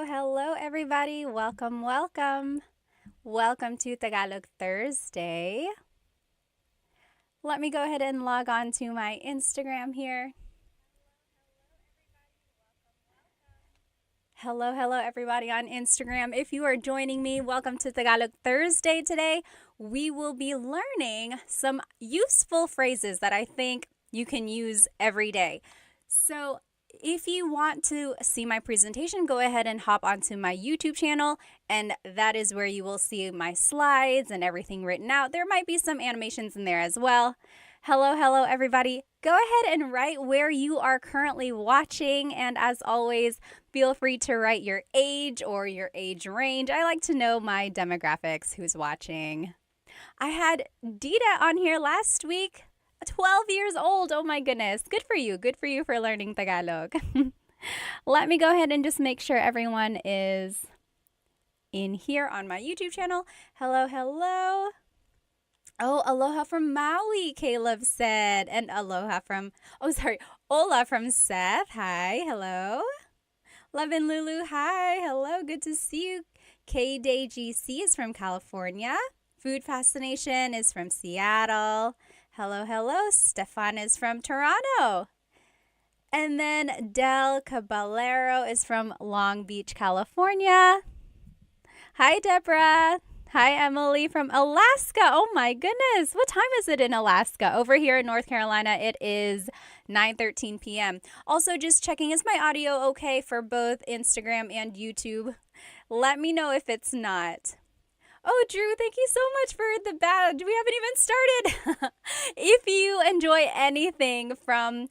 Hello, everybody. Welcome. Welcome to Tagalog Thursday. Let me go ahead and log on to my Instagram here. Hello, everybody on Instagram. If you are joining me, welcome to Tagalog Thursday today. We will be learning some useful phrases that I think you can use every day. So, if you want to see my presentation, go ahead and hop onto my YouTube channel, and that is where you will see my slides and everything written out. There might be some animations in there as well. Hello, everybody. Go ahead and write where you are currently watching, and as always, feel free to write your age or your age range. I like to know my demographics, who's watching. I had Dita on here last week. 12 years old. Oh my goodness. Good for you. Good for you for learning Tagalog. Let me go ahead and just make sure everyone is in here on my YouTube channel. Hello. Oh, aloha from Maui, Caleb said. And Ola from Seth. Hi. Hello. Love and Lulu. Hi. Hello. Good to see you. K-Day GC is from California. Food Fascination is from Seattle. Hello. Stefan is from Toronto. And then Del Caballero is from Long Beach, California. Hi, Deborah. Hi, Emily from Alaska. Oh my goodness. What time is it in Alaska? Over here in North Carolina, it is 9:13 p.m. Also, just checking, is my audio okay for both Instagram and YouTube? Let me know if it's not. Oh, Drew, thank you so much for the badge. We haven't even started. If you enjoy anything from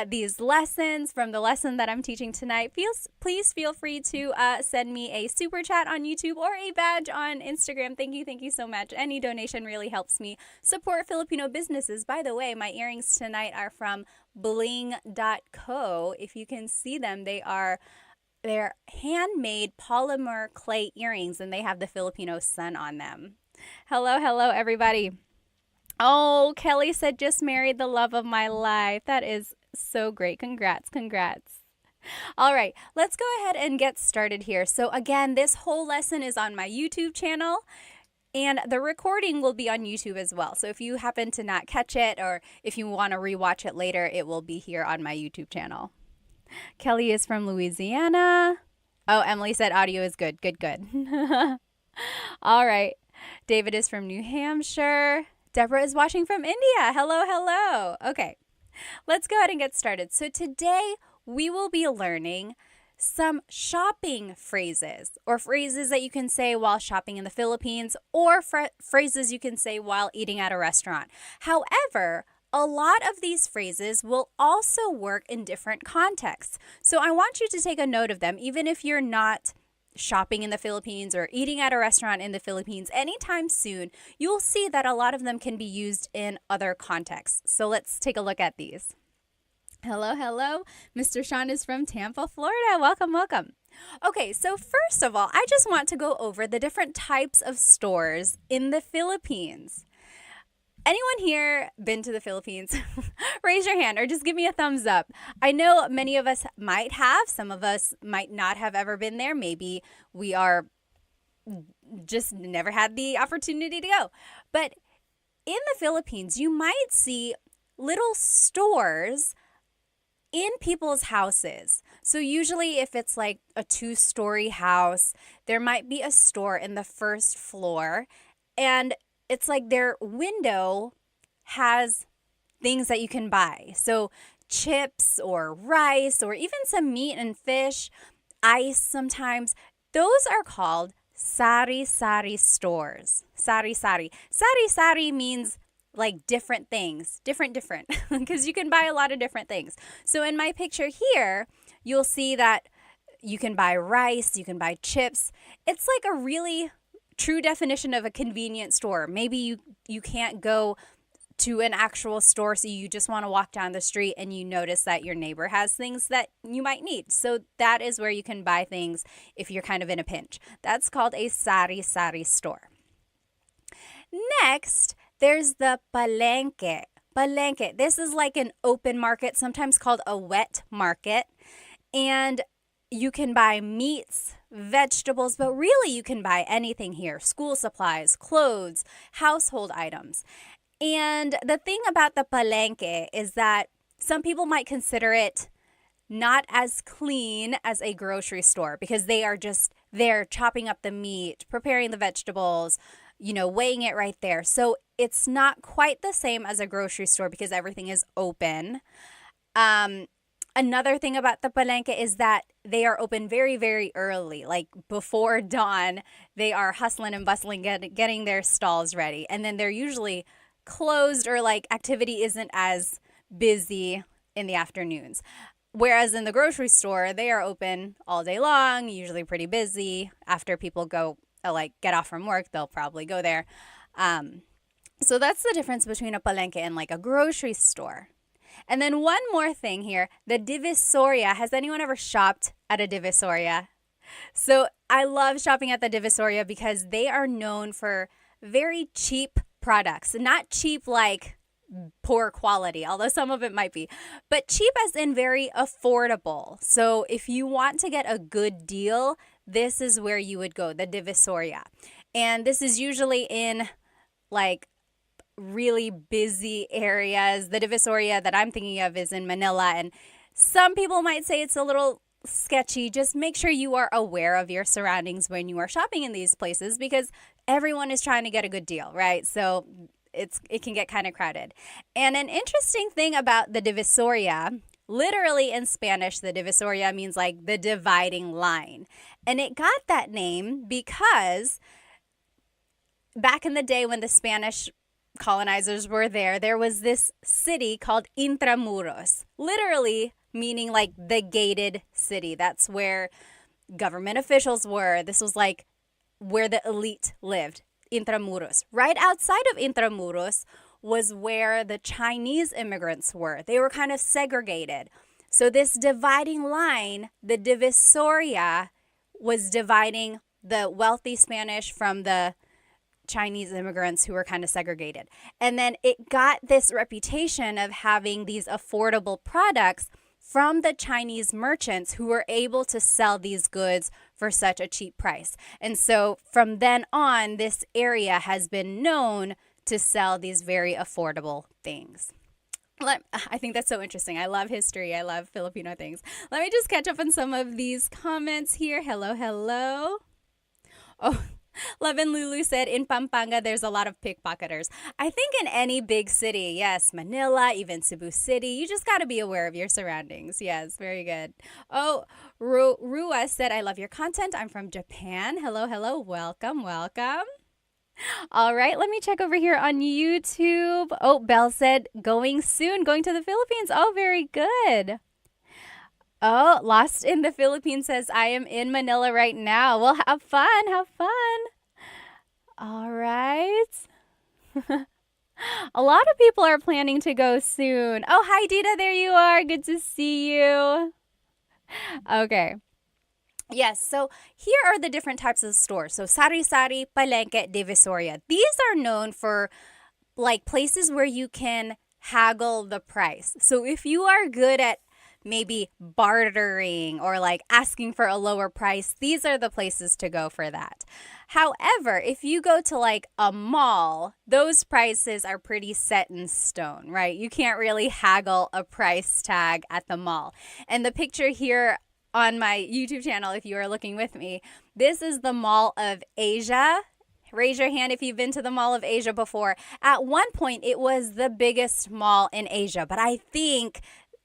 these lessons, from the lesson that I'm teaching tonight, please feel free to send me a super chat on YouTube or a badge on Instagram. Thank you so much. Any donation really helps me support Filipino businesses. By the way, my earrings tonight are from bling.co. If you can see them, they're handmade polymer clay earrings, and they have the Filipino sun on them. Hello, everybody. Oh, Kelly said just married the love of my life. That is so great. Congrats. All right, let's go ahead and get started here. So again, this whole lesson is on my YouTube channel, and the recording will be on YouTube as well. So if you happen to not catch it, or if you want to rewatch it later, it will be here on my YouTube channel. Kelly is from Louisiana. Oh, Emily said audio is good. Good. All right. David is from New Hampshire. Deborah is watching from India. Hello. Okay, let's go ahead and get started. So today we will be learning some shopping phrases, or phrases that you can say while shopping in the Philippines, or phrases you can say while eating at a restaurant. However, a lot of these phrases will also work in different contexts. So I want you to take a note of them, even if you're not shopping in the Philippines or eating at a restaurant in the Philippines anytime soon. You'll see that a lot of them can be used in other contexts. So let's take a look at these. Hello. Mr. Sean is from Tampa, Florida. Welcome. Okay, so first of all, I just want to go over the different types of stores in the Philippines. Anyone here been to the Philippines? Raise your hand or just give me a thumbs up. I know many of us might have. Some of us might not have ever been there. Maybe we are just never had the opportunity to go. But in the Philippines, you might see little stores in people's houses. So usually if it's like a 2-story house, there might be a store in the first floor, and it's like their window has things that you can buy. So chips or rice or even some meat and fish, ice sometimes. Those are called sari-sari stores. Sari-sari. Sari-sari means like different things. Different. Because you can buy a lot of different things. So in my picture here, you'll see that you can buy rice, you can buy chips. It's like a really true definition of a convenience store. Maybe you can't go to an actual store, so you just want to walk down the street and you notice that your neighbor has things that you might need. So that is where you can buy things if you're kind of in a pinch. That's called a sari-sari store. Next, there's the palengke. Palengke. This is like an open market, sometimes called a wet market. And you can buy meats, vegetables, but really you can buy anything here. School supplies, clothes, household items. And the thing about the palengke is that some people might consider it not as clean as a grocery store, because they are just there chopping up the meat, preparing the vegetables, weighing it right there. So it's not quite the same as a grocery store because everything is open. Another thing about the palengke is that they are open very, very early, like before dawn. They are hustling and bustling, getting their stalls ready. And then they're usually closed, or like activity isn't as busy in the afternoons. Whereas in the grocery store, they are open all day long, usually pretty busy. After people get off from work, they'll probably go there. So that's the difference between a palengke and like a grocery store. And then one more thing here, the Divisoria. Has anyone ever shopped at a Divisoria? So I love shopping at the Divisoria because they are known for very cheap products. Not cheap like poor quality, although some of it might be, but cheap as in very affordable. So if you want to get a good deal, this is where you would go, the Divisoria. And this is usually in like really busy areas. The Divisoria that I'm thinking of is in Manila, and Some people might say it's a little sketchy. Just make sure you are aware of your surroundings when you are shopping in these places because everyone is trying to get a good deal, right? So it can get kind of crowded. And an interesting thing about the divisoria, literally in Spanish, the divisoria means like the dividing line. And it got that name because back in the day when the Spanish colonizers were there, there was this city called Intramuros, literally meaning like the gated city. That's where government officials were. This was like where the elite lived, Intramuros. Right outside of Intramuros was where the Chinese immigrants were. They were kind of segregated. So this dividing line, the divisoria, was dividing the wealthy Spanish from the Chinese immigrants who were kind of segregated. And then it got this reputation of having these affordable products from the Chinese merchants who were able to sell these goods for such a cheap price. And so from then on, this area has been known to sell these very affordable things. I think that's so interesting. I love history. I love Filipino things. Let me just catch up on some of these comments here. Hello, hello. Oh, Love and Lulu said, in Pampanga, there's a lot of pickpocketers. I think in any big city, yes, Manila, even Cebu City, you just got to be aware of your surroundings. Yes, very good. Oh, Rua said, I love your content. I'm from Japan. Hello, hello. Welcome, welcome. All right, let me check over here on YouTube. Oh, Belle said, going soon, going to the Philippines. Oh, very good. Oh, Lost in the Philippines says, I am in Manila right now. Well, have fun. Have fun. All right. A lot of people are planning to go soon. Oh, hi, Dita. There you are. Good to see you. Okay. Yes, so here are the different types of stores. So sari-sari, palengke, divisoria. These are known for like places where you can haggle the price. So if you are good at maybe bartering or like asking for a lower price, these are the places to go for that. However, if you go to like a mall, those prices are pretty set in stone, right? You can't really haggle a price tag at the mall. And the picture here on my YouTube channel, if you are looking with me, this is the Mall of Asia. Raise your hand if you've been to the Mall of Asia before. At one point, it was the biggest mall in Asia, but I think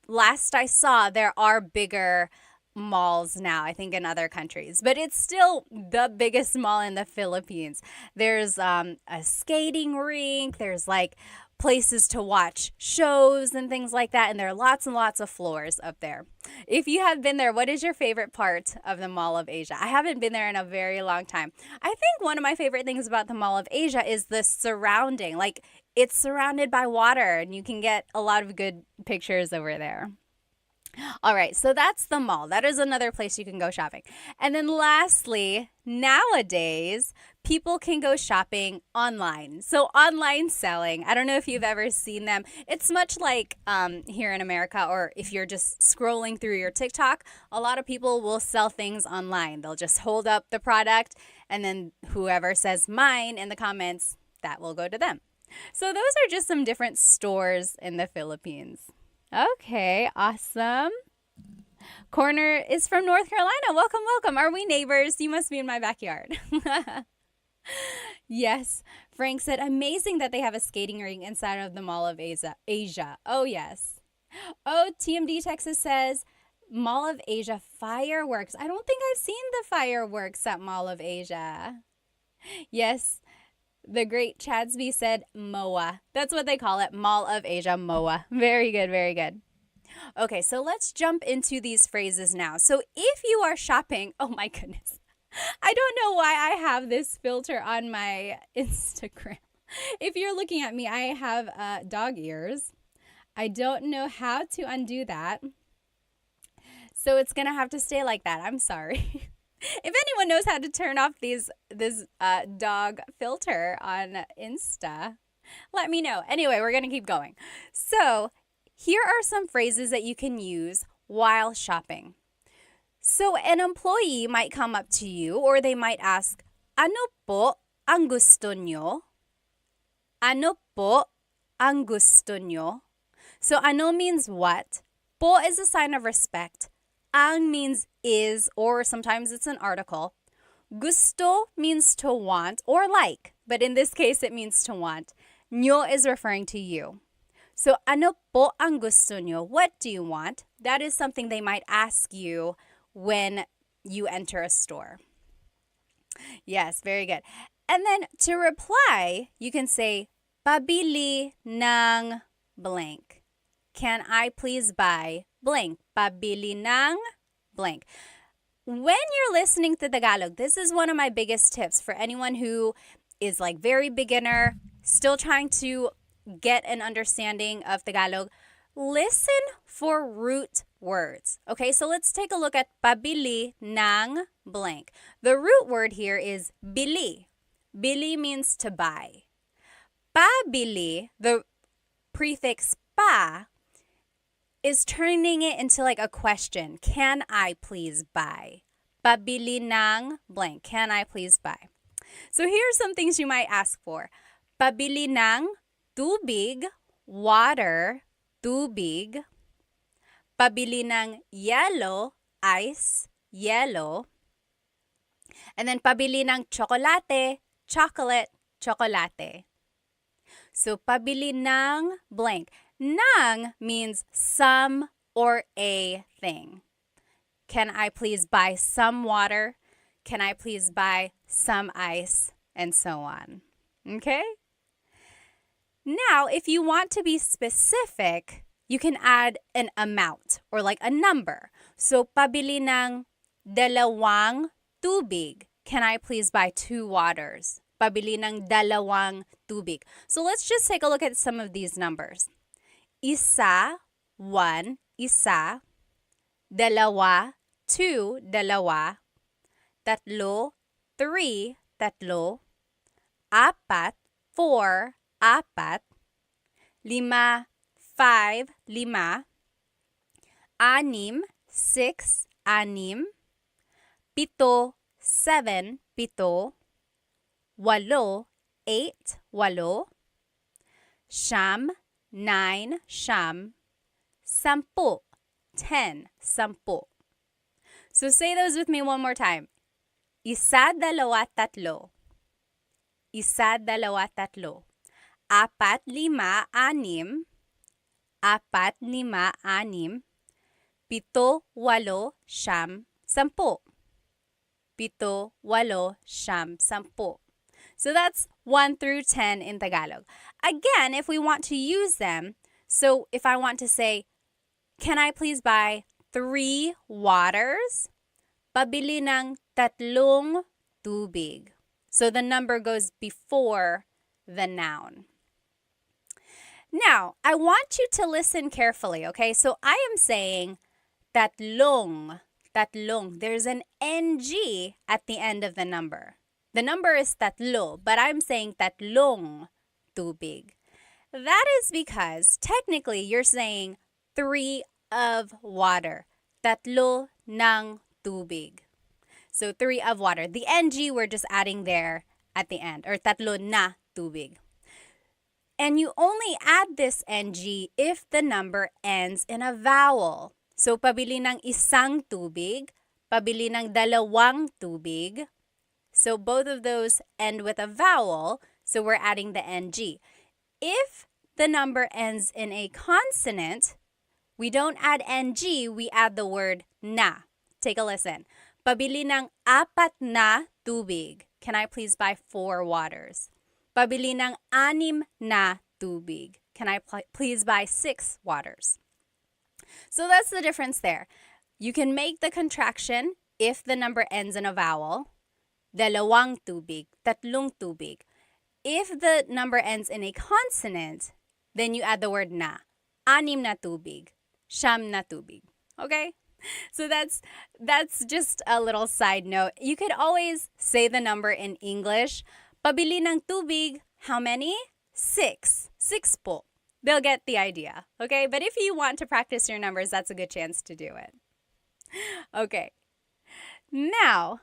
last I saw, there are bigger malls now, I think in other countries, but it's still the biggest mall in the Philippines. There's a skating rink, there's like places to watch shows and things like that, and there are lots and lots of floors up there. If you have been there, what is your favorite part of the Mall of Asia? I haven't been there in a very long time. I think one of my favorite things about the Mall of Asia is the surrounding. Like, it's surrounded by water, and you can get a lot of good pictures over there. All right, so that's the mall. That is another place you can go shopping. And then lastly, nowadays, people can go shopping online. So online selling, I don't know if you've ever seen them. It's much like here in America, or if you're just scrolling through your TikTok, a lot of people will sell things online. They'll just hold up the product, and then whoever says mine in the comments, that will go to them. So those are just some different stores in the Philippines. Okay, awesome. Corner is from North Carolina. Welcome, welcome. Are we neighbors? You must be in my backyard. Yes. Frank said, amazing that they have a skating rink inside of the Mall of Asia. Oh, yes. Oh, TMD Texas says, Mall of Asia fireworks. I don't think I've seen the fireworks at Mall of Asia. Yes. The great Chadsby said MOA. That's what they call it, Mall of Asia, MOA. Very good, very good. Okay, so let's jump into these phrases now. So if you are shopping, oh my goodness. I don't know why I have this filter on my Instagram. If you're looking at me, I have dog ears. I don't know how to undo that. So it's going to have to stay like that. I'm sorry. If anyone knows how to turn off this dog filter on Insta, let me know. Anyway, we're going to keep going. So here are some phrases that you can use while shopping. So an employee might come up to you, or they might ask, ano po ang gusto nyo? Ano po ang gusto nyo? So ano means what? Po is a sign of respect. Ang means is, or sometimes it's an article. Gusto means to want or like, but in this case, it means to want. Nyo is referring to you. So, ano po ang gusto nyo? What do you want? That is something they might ask you when you enter a store. Yes, very good. And then to reply, you can say, pabili ng blank. Can I please buy blank? Pabili ng blank. When you're listening to Tagalog, this is one of my biggest tips for anyone who is like very beginner, still trying to get an understanding of Tagalog. Listen for root words. Okay, so let's take a look at pabili ng blank. The root word here is bili. Bili means to buy. Pabili, the prefix pa, is turning it into like a question. Can I please buy? Pabili ng blank. Can I please buy? So here's some things you might ask for. Pabili ng tubig, water, tubig. Pabili ng yellow, ice, yellow. And then pabili ng chocolate, chocolate, chocolate. So pabili ng blank. Ng means some or a thing. Can I please buy some water? Can I please buy some ice? And so on. Okay? Now, if you want to be specific, you can add an amount or like a number. So, pabili ng dalawang tubig. Can I please buy 2 waters? Pabili ng dalawang tubig. So, let's just take a look at some of these numbers. Isa, 1, isa. Dalawa, 2, dalawa. Tatlo, 3, tatlo. Apat, 4, apat. Lima, 5, lima. Anim, 6, anim. Pito, 7, pito. Walo, 8, walo. Siyam, 9, siyam. Sampu, 10, sampu. So say those with me one more time. Isa, dalawa, tatlo. Isa, dalawa, tatlo. Apat, lima, anim. Apat, lima, anim. Pito, walo, siyam, sampu. Pito, walo, siyam, sampu. So that's 1 through 10 in Tagalog. Again, if we want to use them, so if I want to say, can I please buy 3 waters? Pabili ng tatlong tubig. So the number goes before the noun. Now, I want you to listen carefully, okay? So I am saying tatlong, tatlong. There's an NG at the end of the number. The number is tatlo, but I'm saying tatlong tubig. That is because technically you're saying 3 of water. Tatlo ng tubig. So 3 of water. The NG we're just adding there at the end, or tatlo na tubig. And you only add this NG if the number ends in a vowel. So pabili ng isang tubig, pabili ng dalawang tubig. So both of those end with a vowel, so we're adding the NG. If the number ends in a consonant, we don't add NG, we add the word na. Take a listen. Pabili ng 4 na tubig. Can I please buy 4 waters? Pabili ng 6 na tubig. Can I please buy 6 waters? So that's the difference there. You can make the contraction if the number ends in a vowel. Dalawang tubig, tatlong tubig. If the number ends in a consonant, then you add the word na. 6 na tubig, siyam na tubig. Okay? So that's just a little side note. You could always say the number in English. Pabili ng tubig, how many? 6. 6 po. They'll get the idea. Okay? But if you want to practice your numbers, that's a good chance to do it. Okay. Now,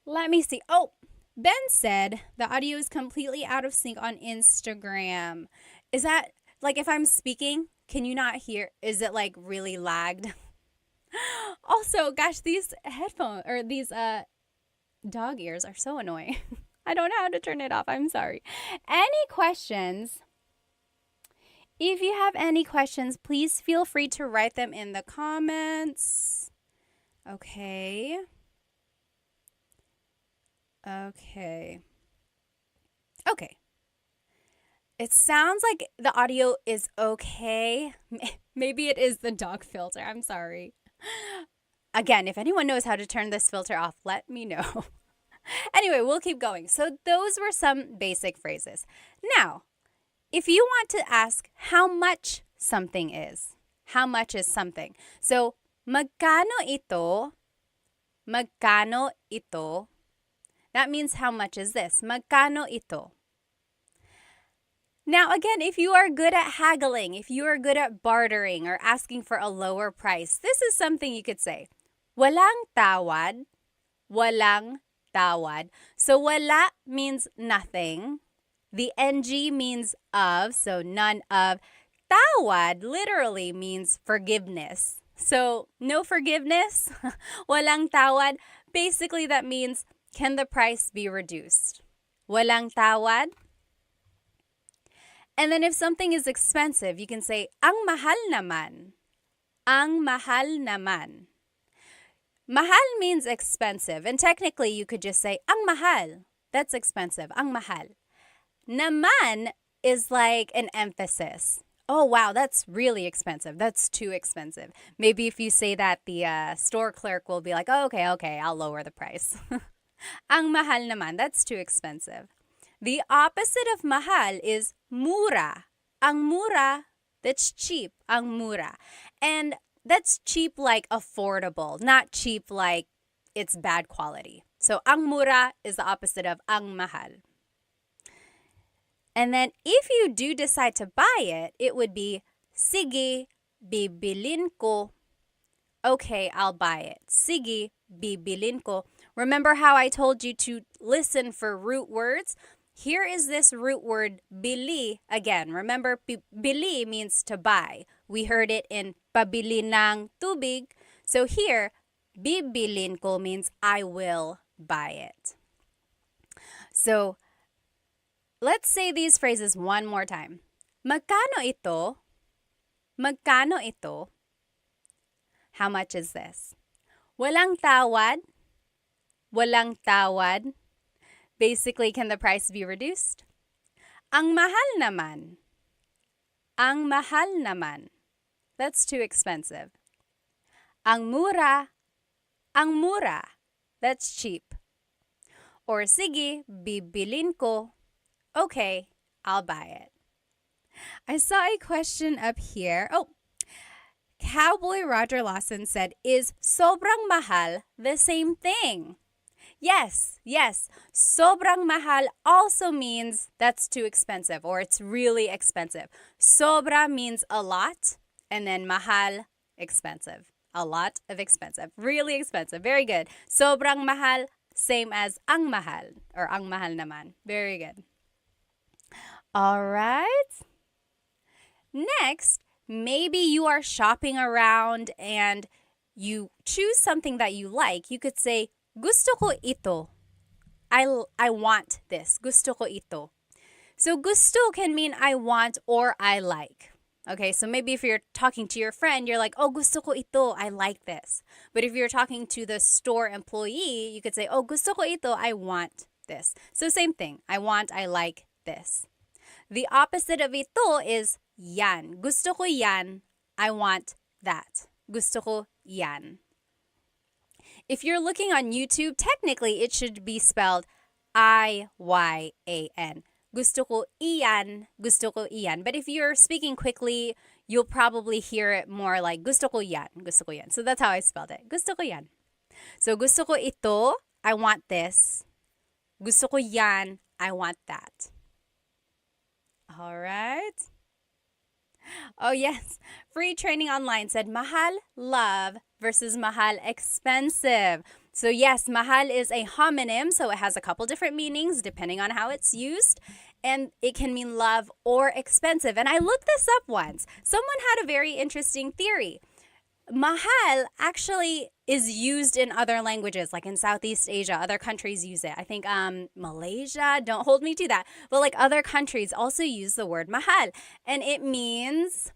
let me see. Oh, Ben said the audio is completely out of sync on Instagram. Is that, like, if I'm speaking, Can you not hear? Is it like really lagged? Also, gosh, these headphones or these dog ears are so annoying. I don't know how to turn it off. I'm sorry. Any questions? If you have any questions, please feel free to write them in the comments. Okay. Okay. Okay. It sounds like the audio is okay. Maybe it is the dog filter. I'm sorry. Again, if anyone knows how to turn this filter off, let me know. Anyway, we'll keep going. So those were some basic phrases. Now, if you want to ask how much something is, how much is something? So, magkano ito? Magkano ito? That means how much is this? Magkano ito? Now, again, if you are good at haggling, if you are good at bartering or asking for a lower price, this is something you could say. Walang tawad. Walang tawad. So, wala means nothing. The ng means of, so none of. Tawad literally means forgiveness. So, no forgiveness. Walang tawad. Basically, that means, can the price be reduced? Walang tawad. And then if something is expensive, you can say, ang mahal naman. Ang mahal naman. Mahal means expensive. And technically, you could just say, ang mahal. That's expensive. Ang mahal. Naman is like an emphasis. Oh, wow, that's really expensive. That's too expensive. Maybe if you say that, the store clerk will be like, oh, okay, I'll lower the price. Ang mahal naman. That's too expensive. The opposite of mahal is mura. Ang mura, that's cheap. Ang mura. And that's cheap like affordable, not cheap like it's bad quality. So ang mura is the opposite of ang mahal. And then if you do decide to buy it, it would be sige, bibilin ko. Okay, I'll buy it. Sige, bibilin ko. Remember how I told you to listen for root words? Here is this root word, bili. Again, remember, bili means to buy. We heard it in pabili ng tubig. So here, bibilin ko means I will buy it. So, let's say these phrases one more time. Magkano ito? Magkano ito? How much is this? Walang tawad? Walang tawad? Basically, can the price be reduced? Ang mahal naman. Ang mahal naman. That's too expensive. Ang mura. Ang mura. That's cheap. Or sige, bibilin ko. Okay, I'll buy it. I saw a question up here. Oh, Cowboy Roger Lawson said, is sobrang mahal the same thing? Yes. Sobrang mahal also means that's too expensive or it's really expensive. Sobra means a lot and then mahal, expensive. A lot of expensive. Really expensive. Very good. Sobrang mahal, same as ang mahal or ang mahal naman. Very good. All right. Next, maybe you are shopping around and you choose something that you like. You could say, gusto ko ito. I want this. Gusto ko ito. So gusto can mean I want or I like. Okay, so maybe if you're talking to your friend, you're like, oh, gusto ko ito. I like this. But if you're talking to the store employee, you could say, oh, gusto ko ito. I want this. So same thing. I want, I like this. The opposite of ito is yan. Gusto ko yan. I want that. Gusto ko yan. If you're looking on YouTube, technically it should be spelled I-Y-A-N. Gusto ko iyan, gusto ko iyan. But if you're speaking quickly, you'll probably hear it more like gusto ko yan, gusto ko yan. So that's how I spelled it. Gusto ko yan. So gusto ko ito, I want this. Gusto ko yan, I want that. All right. Oh, yes. Free Training Online said mahal, love versus mahal, expensive. So yes, mahal is a homonym, so it has a couple different meanings depending on how it's used. and it can mean love or expensive. And I looked this up once. Someone had a very interesting theory. Mahal actually is used in other languages, like in Southeast Asia. Other countries use it. I think Malaysia, don't hold me to that. But like other countries also use the word mahal. And it means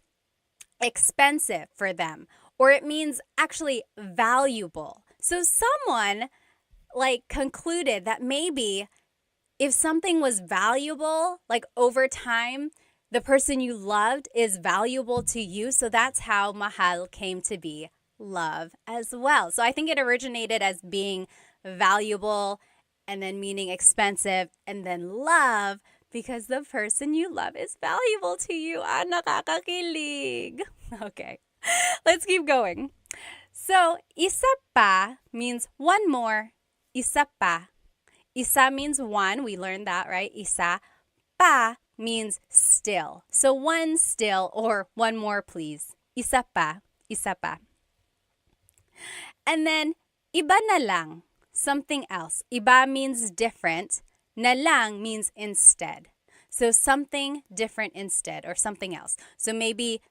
expensive for them. Or it means actually valuable. So someone like concluded that maybe if something was valuable, like over time, the person you loved is valuable to you. So that's how mahal came to be, love as well. So I think it originated as being valuable and then meaning expensive and then love because the person you love is valuable to you. Ah, nakakakilig. Okay, let's keep going. So, isa pa means one more. Isa pa. Isa means one. We learned that, right? Isa. Pa means still. So one still or one more, please. Isa pa. Isa pa. And then, iba na lang. Something else. Iba means different. Na lang means instead. So something different instead or something else. So maybe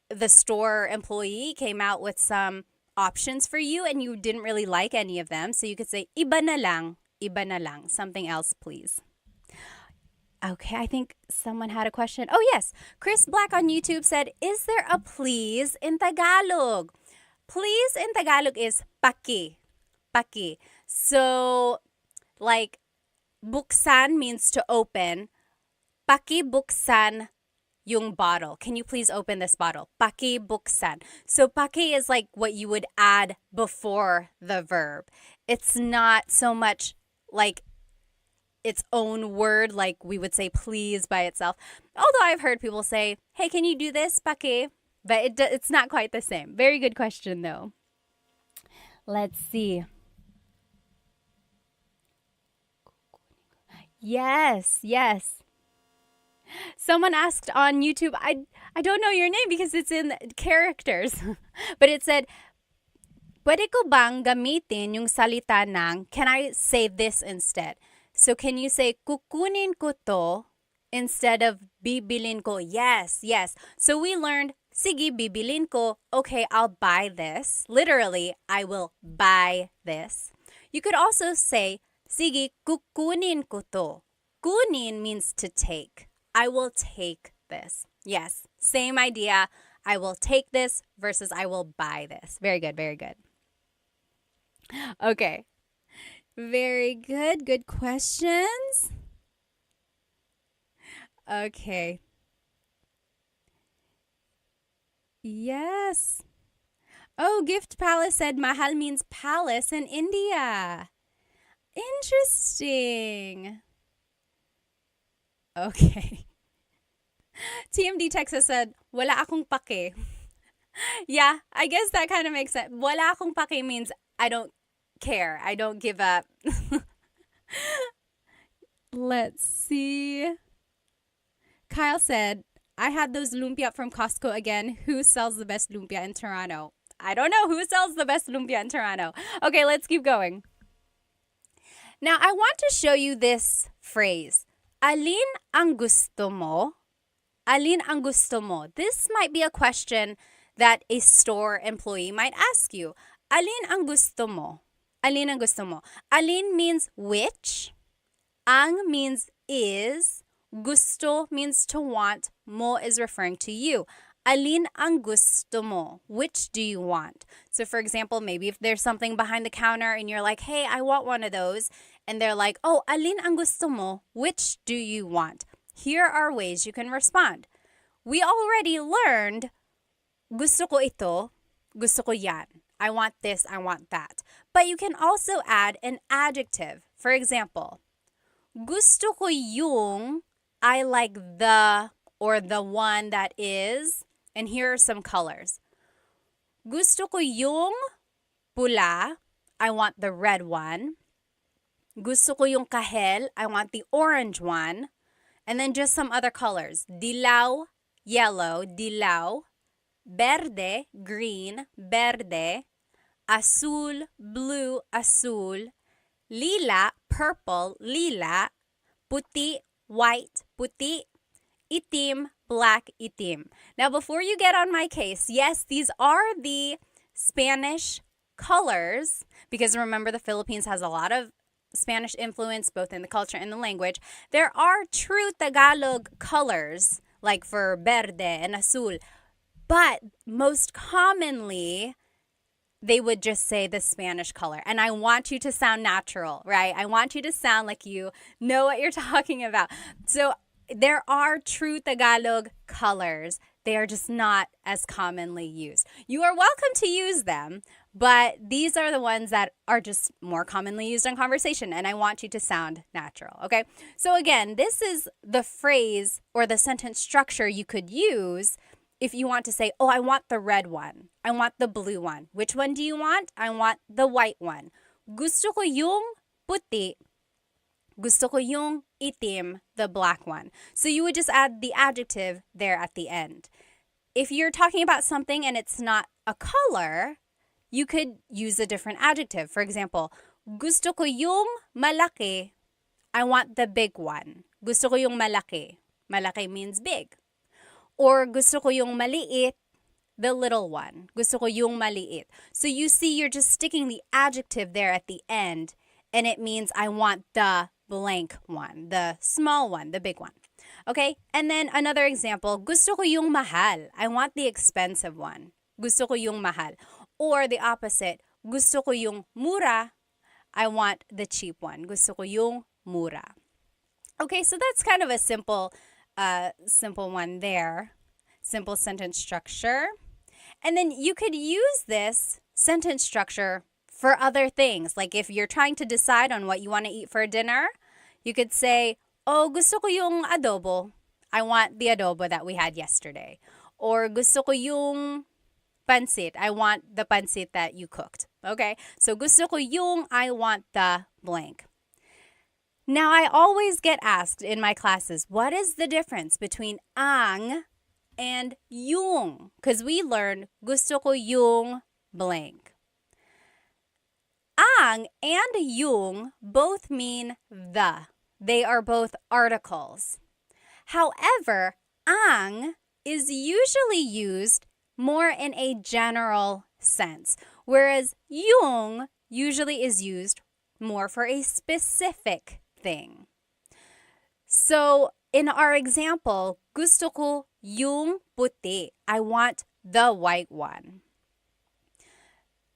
the store employee came out with some options for you and you didn't really like any of them. So you could say, iba na lang. Iba na lang. Something else, please. Okay, I think someone had a question. Oh, yes. Chris Black on YouTube said, is there a please in Tagalog? Please in Tagalog is paki. Paki. So, like, buksan means to open. Paki buksan yung bottle. Can you please open this bottle? Paki buksan. So, paki is like what you would add before the verb. It's not so much like its own word, like we would say please by itself. Although I've heard people say, hey, can you do this, paki? But it's not quite the same. Very good question, though. Let's see. Yes, yes. Someone asked on YouTube, I don't know your name because it's in characters. But it said, pwede ko bang gamitin yung salita ng, can I say this instead? So can you say, kukunin ko to instead of bibilin ko? Yes, yes. So we learned, sige, bibilin ko. Okay, I'll buy this. Literally, I will buy this. You could also say, sige, kukunin ko to. Kunin means to take. I will take this. Yes, same idea. I will take this versus I will buy this. Very good, very good. Okay. Very good. Good questions. Okay. Yes. Oh, Gift Palace said mahal means palace in India. Interesting. Okay. TMD Texas said, wala akong pake. Yeah, I guess that kind of makes sense. Wala akong pake means I don't care. I don't give up. Let's see. Kyle said, I had those lumpia from Costco again. Who sells the best lumpia in Toronto? I don't know who sells the best lumpia in Toronto. Okay, let's keep going. Now, I want to show you this phrase. Alin ang gusto mo? Alin ang gusto mo? This might be a question that a store employee might ask you. Alin ang gusto mo? Alin ang gusto mo? Alin means which. Ang means is. Gusto means to want. Mo is referring to you. Alin ang gusto mo? Which do you want? So for example, maybe if there's something behind the counter and you're like, hey, I want one of those. And they're like, oh, alin ang gusto mo? Which do you want? Here are ways you can respond. We already learned, gusto ko ito, gusto ko yan. I want this, I want that. But you can also add an adjective. For example, gusto ko yung, I like the or the one that is, and here are some colors. Gusto ko yung pula, I want the red one. Gusto ko yung kahel, I want the orange one. And then just some other colors. Dilaw, yellow, dilaw. Verde, green, verde. Azul, blue, azul. Lila, purple, lila. Puti, white, puti, itim, black, itim. Now, before you get on my case, yes, these are the Spanish colors, because remember the Philippines has a lot of Spanish influence both in the culture and the language. There are true Tagalog colors like for verde and azul, but most commonly they would just say the Spanish color. And I want you to sound natural, right? I want you to sound like you know what you're talking about. So there are true Tagalog colors. They are just not as commonly used. You are welcome to use them, but these are the ones that are just more commonly used in conversation, and I want you to sound natural, okay? So again, this is the phrase or the sentence structure you could use if you want to say, oh, I want the red one. I want the blue one. Which one do you want? I want the white one. Gusto ko yung puti. Gusto ko yung itim, the black one. So you would just add the adjective there at the end. If you're talking about something and it's not a color, you could use a different adjective. For example, gusto ko yung malaki. I want the big one. Gusto ko yung malaki. Malaki means big. Or gusto ko yung maliit, the little one. Gusto ko yung maliit. So you see, you're just sticking the adjective there at the end, and it means I want the blank one, the small one, the big one. Okay? And then another example, gusto ko yung mahal. I want the expensive one. Gusto ko yung mahal. Or the opposite, gusto ko yung mura. I want the cheap one. Gusto ko yung mura. Okay, so that's kind of a simple one there. Simple sentence structure. And then you could use this sentence structure for other things. Like if you're trying to decide on what you want to eat for dinner, you could say, oh, gusto ko yung adobo. I want the adobo that we had yesterday. Or gusto ko yung pansit. I want the pansit that you cooked. Okay? So gusto ko yung, I want the blank. Now, I always get asked in my classes, what is the difference between ang and yung? Because we learned gusto ko yung blank. Ang and yung both mean the. They are both articles. However, ang is usually used more in a general sense, whereas yung usually is used more for a specific thing. So, in our example, gusto ko yung puti. I want the white one.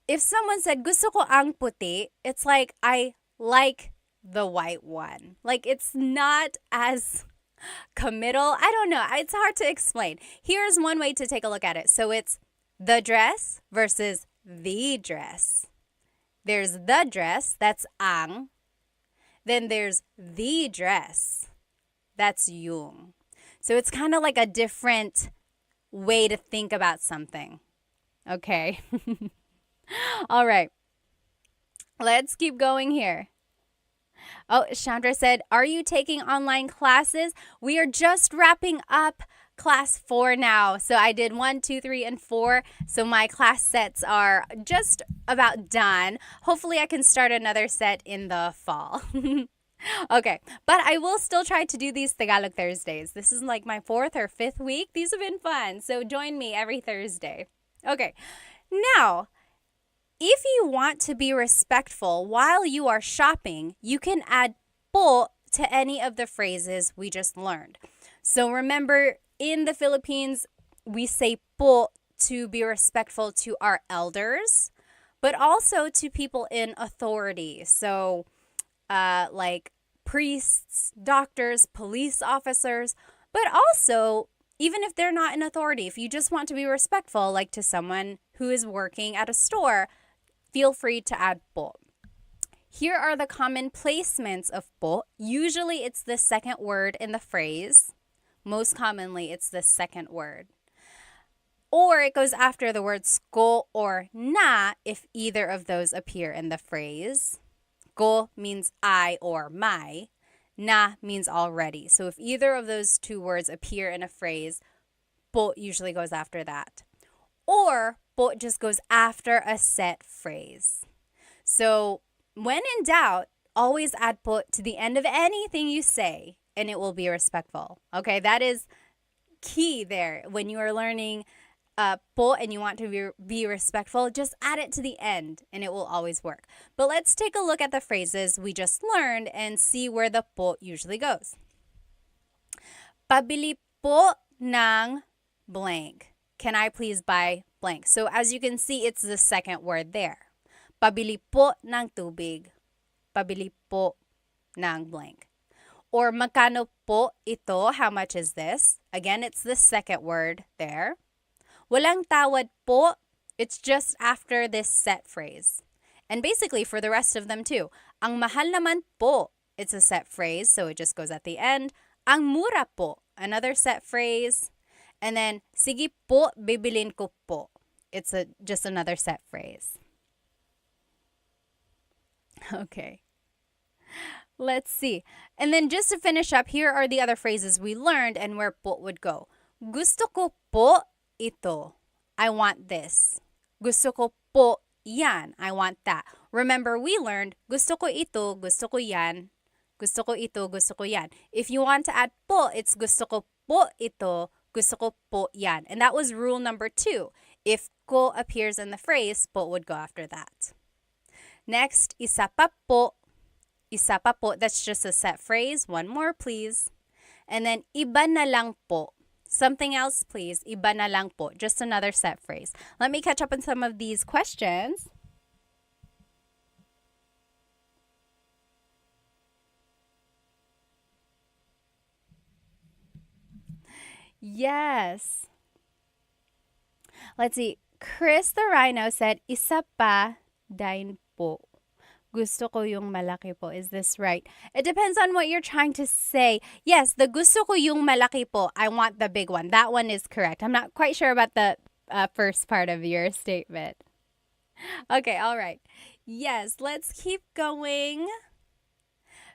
If someone said, gusto ko ang puti, it's like, I like the white one. Like, it's not as committal. I don't know. It's hard to explain. Here's one way to take a look at it. So, it's the dress versus the dress. There's the dress, that's ang. Then there's the dress, that's yung. So it's kind of like a different way to think about something. Okay. All right. Let's keep going here. Oh, Chandra said, are you taking online classes? We are just wrapping up class 4 now. So I did 1, 2, 3, and 4. So my class sets are just about done. Hopefully I can start another set in the fall. Okay, but I will still try to do these Tagalog Thursdays. This is like my 4th or 5th week. These have been fun. So join me every Thursday. Okay, now, if you want to be respectful while you are shopping, you can add po to any of the phrases we just learned. So remember, in the Philippines, we say po to be respectful to our elders, but also to people in authority. So, like priests, doctors, police officers, but also, even if they're not in authority, if you just want to be respectful, like to someone who is working at a store, feel free to add po. Here are the common placements of po. Usually, it's the second word in the phrase. Most commonly, it's the second word. Or it goes after the words ko or na if either of those appear in the phrase. Ko means I or my. Na means already. So if either of those two words appear in a phrase, po usually goes after that. Or po just goes after a set phrase. So when in doubt, always add po to the end of anything you say. and it will be respectful. Okay, that is key there. When you are learning po and you want to be respectful, just add it to the end and it will always work. But let's take a look at the phrases we just learned and see where the po usually goes. Pabili po ng blank. Can I please buy blank? So as you can see, it's the second word there. Pabili po ng tubig. Pabili po ng blank. Or magkano po ito? How much is this? Again, it's the second word there. Walang tawad po. It's just after this set phrase. And basically for the rest of them too. Ang mahal naman po. It's a set phrase, so it just goes at the end. Ang mura po. Another set phrase. And then, sige po, bibilin ko po. It's just another set phrase. Okay. Let's see. And then just to finish up, here are the other phrases we learned and where po would go. Gusto ko po ito. I want this. Gusto ko po yan. I want that. Remember, we learned gusto ko ito, gusto ko yan. Gusto ko ito, gusto ko yan. If you want to add po, it's gusto ko po ito, gusto ko po yan. And that was rule number 2. If ko appears in the phrase, po would go after that. Next, isa pa po. Isa pa po, that's just a set phrase. One more, please. And then, iba na lang po. Something else, please. Iba na lang po. Just another set phrase. Let me catch up on some of these questions. Yes. Let's see. Chris the Rhino said, isa pa din po. Gusto ko yung malaki po. Is this right? It depends on what you're trying to say. Yes, the gusto ko yung malaki po. I want the big one. That one is correct. I'm not quite sure about the first part of your statement. Okay, all right. Yes, let's keep going.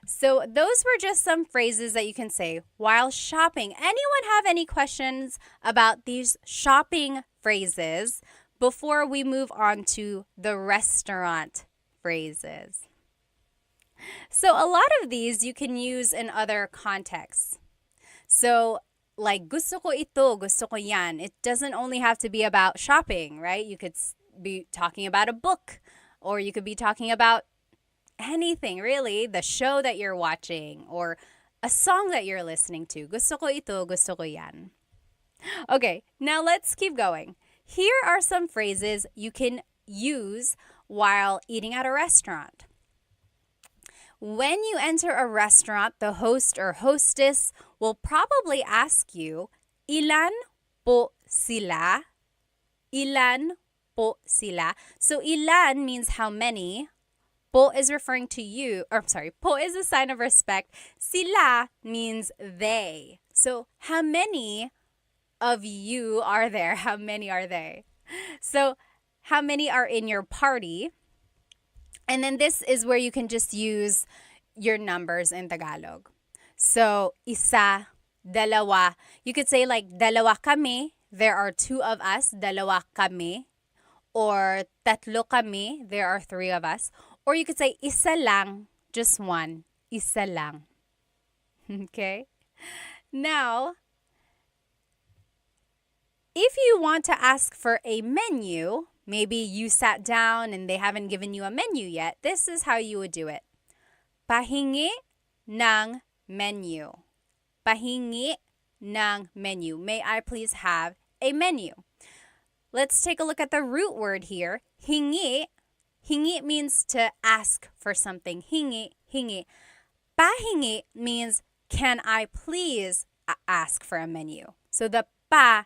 So those were just some phrases that you can say while shopping. Anyone have any questions about these shopping phrases before we move on to the restaurant phrases? So a lot of these you can use in other contexts. So like gusto ko ito, gusto ko yan. It doesn't only have to be about shopping, right? You could be talking about a book, or you could be talking about anything really, the show that you're watching or a song that you're listening to. Gusto ko ito, gusto ko yan. Okay, now let's keep going. Here are some phrases you can use while eating at a restaurant. When you enter a restaurant, the host or hostess will probably ask you, ilan po sila? Ilan po sila? So ilan means how many. Po is referring to you, or I'm sorry, po is a sign of respect. Sila means they. So how many of you are there? How many are they? So how many are in your party? And then this is where you can just use your numbers in Tagalog. So isa, dalawa. You could say like dalawa kami. There are 2 of us. Dalawa kami. Or tatlo kami. There are 3 of us. Or you could say, isa lang, just one. Isa lang. Okay? Now, if you want to ask for a menu, maybe you sat down and they haven't given you a menu yet, this is how you would do it. Pahingi ng menu. Pahingi ng menu. May I please have a menu? Let's take a look at the root word here. Hingi. Hingi means to ask for something. Hingi, hingi. Pahingi means, can I please ask for a menu? So the pa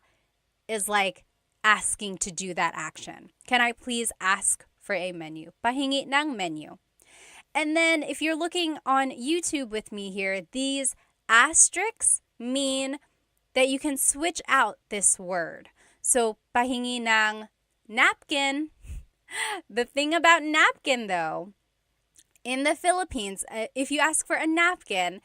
is like asking to do that action. Can I please ask for a menu? Pahingi ng menu. And then if you're looking on YouTube with me here, these asterisks mean that you can switch out this word. So pahingi ng napkin. The thing about napkin, though, in the Philippines, if you ask for a napkin,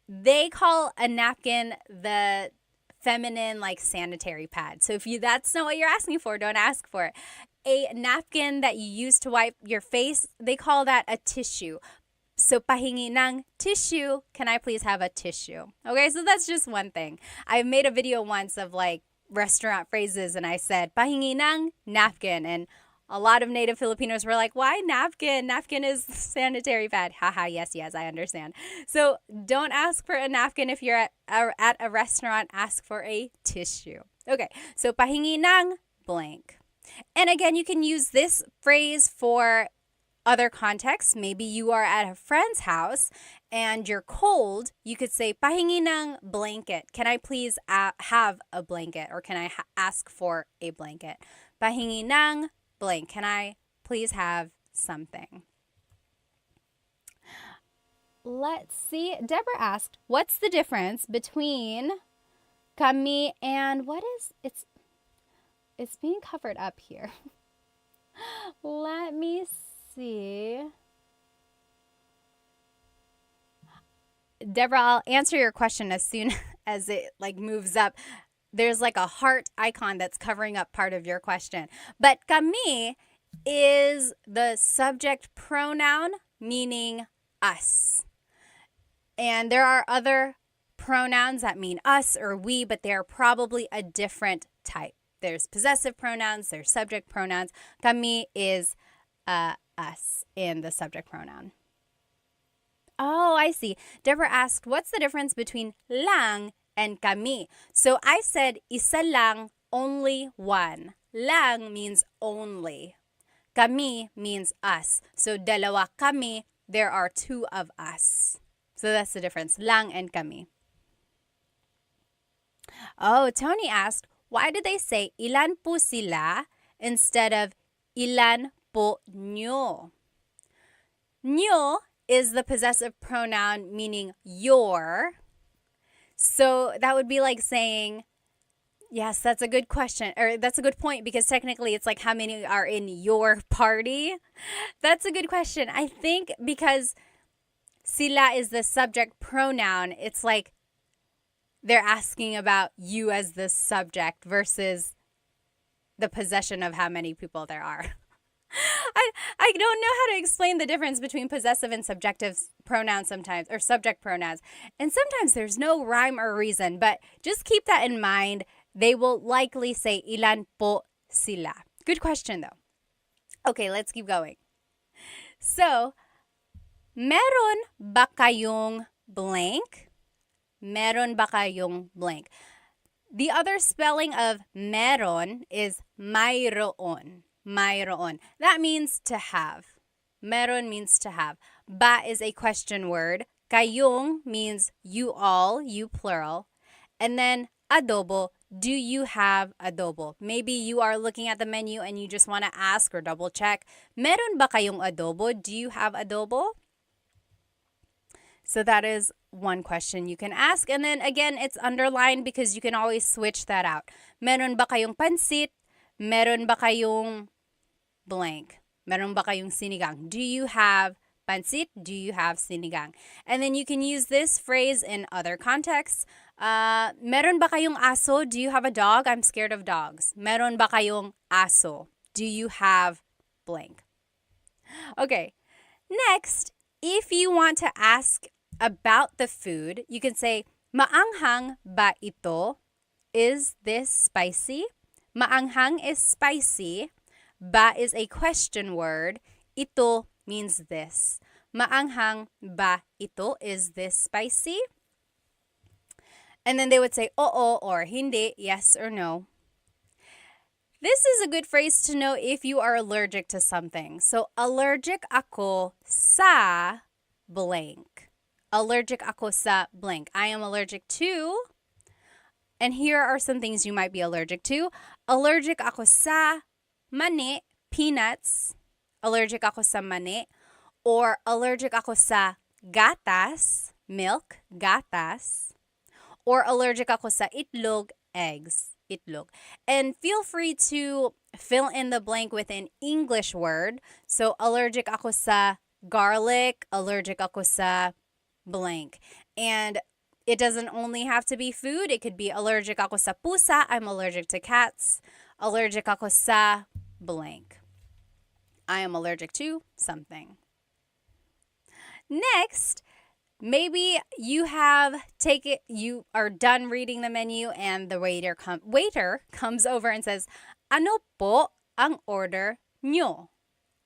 they call a napkin the feminine, like, sanitary pad. So if that's not what you're asking for, don't ask for it. A napkin that you use to wipe your face, they call that a tissue. So pahingi ng tissue. Can I please have a tissue? Okay, so that's just one thing. I made a video once of like restaurant phrases and I said pahingi ng napkin, and a lot of native Filipinos were like, why napkin? Napkin is sanitary pad. Haha, yes, I understand. So don't ask for a napkin if you're at a restaurant. Ask for a tissue. Okay, so pahingi ng blank. And again, you can use this phrase for other contexts. Maybe you are at a friend's house and you're cold. You could say, pahingi ng blanket. Can I please have a blanket? Or can I ask for a blanket? Pahingi ng blank. Can I please have something? Let's see. Deborah asked, what's the difference between kami and what is it's being covered up here. Let me see. Deborah, I'll answer your question as soon as it like moves up. There's like a heart icon that's covering up part of your question. But kami is the subject pronoun meaning us. And there are other pronouns that mean us or we, but they're probably a different type. There's possessive pronouns, there's subject pronouns. Kami is us in the subject pronoun. Oh, I see. Deborah asked, what's the difference between lang and kami? So I said, isa lang, only one. Lang means only. Kami means us. So dalawa kami, there are two of us. So that's the difference, lang and kami. Oh, Tony asked, why did they say ilan po sila instead of ilan po nyo? Nyo is the possessive pronoun meaning your. So that would be like saying, yes, that's a good question, or that's a good point, because technically it's like how many are in your party? That's a good question. I think because sila is the subject pronoun, it's like they're asking about you as the subject versus the possession of how many people there are. I don't know how to explain the difference between possessive and subjective pronouns sometimes, or subject pronouns. And sometimes there's no rhyme or reason, but just keep that in mind. They will likely say ilan po sila. Good question though. Okay, let's keep going. So, meron ba kayong blank? Meron ba kayong blank? The other spelling of meron is mayroon. Mayroon. That means to have. Meron means to have. Ba is a question word. Kayong means you all, you plural. And then adobo, do you have adobo? Maybe you are looking at the menu and you just want to ask or double check, meron ba kayong adobo? Do you have adobo? So that is one question you can ask. And then again, it's underlined because you can always switch that out. Meron ba kayong pansit? Meron ba kayong blank? Meron ba kayong sinigang? Do you have pansit? Do you have sinigang? And then you can use this phrase in other contexts. Meron ba kayong aso? Do you have a dog? I'm scared of dogs. Meron ba kayong aso? Do you have blank? Okay. Next, if you want to ask about the food, you can say, maanghang ba ito? Is this spicy? Maanghang is spicy. Ba is a question word. Ito means this. Maanghang ba ito? Is this spicy? And then they would say, oo or hindi, yes or no. This is a good phrase to know if you are allergic to something. So, allergic ako sa blank. Allergic ako sa blank. I am allergic to, and here are some things you might be allergic to. Allergic ako sa mani, peanuts. Allergic ako sa mani. Or allergic ako sa gatas, milk, gatas. Or allergic ako sa itlog, eggs, itlog. And feel free to fill in the blank with an English word. So, allergic ako sa garlic, allergic ako sa blank. And it doesn't only have to be food. It could be allergic ako sa pusa. I'm allergic to cats. Allergic ako sa blank. I am allergic to something. Next, maybe you are done reading the menu and the waiter comes over and says, "Ano po ang order nyo?"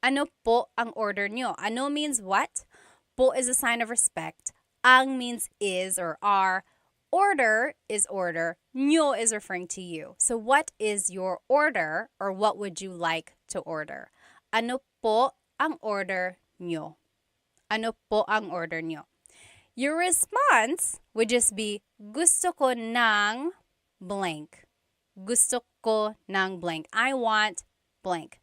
Ano po ang order nyo? Ano means what? Po is a sign of respect. Ang means is or are. Order is order. Nyo is referring to you. So what is your order, or what would you like to order? Ano po ang order nyo? Ano po ang order nyo? Your response would just be, gusto ko ng blank. Gusto ko ng blank. I want blank.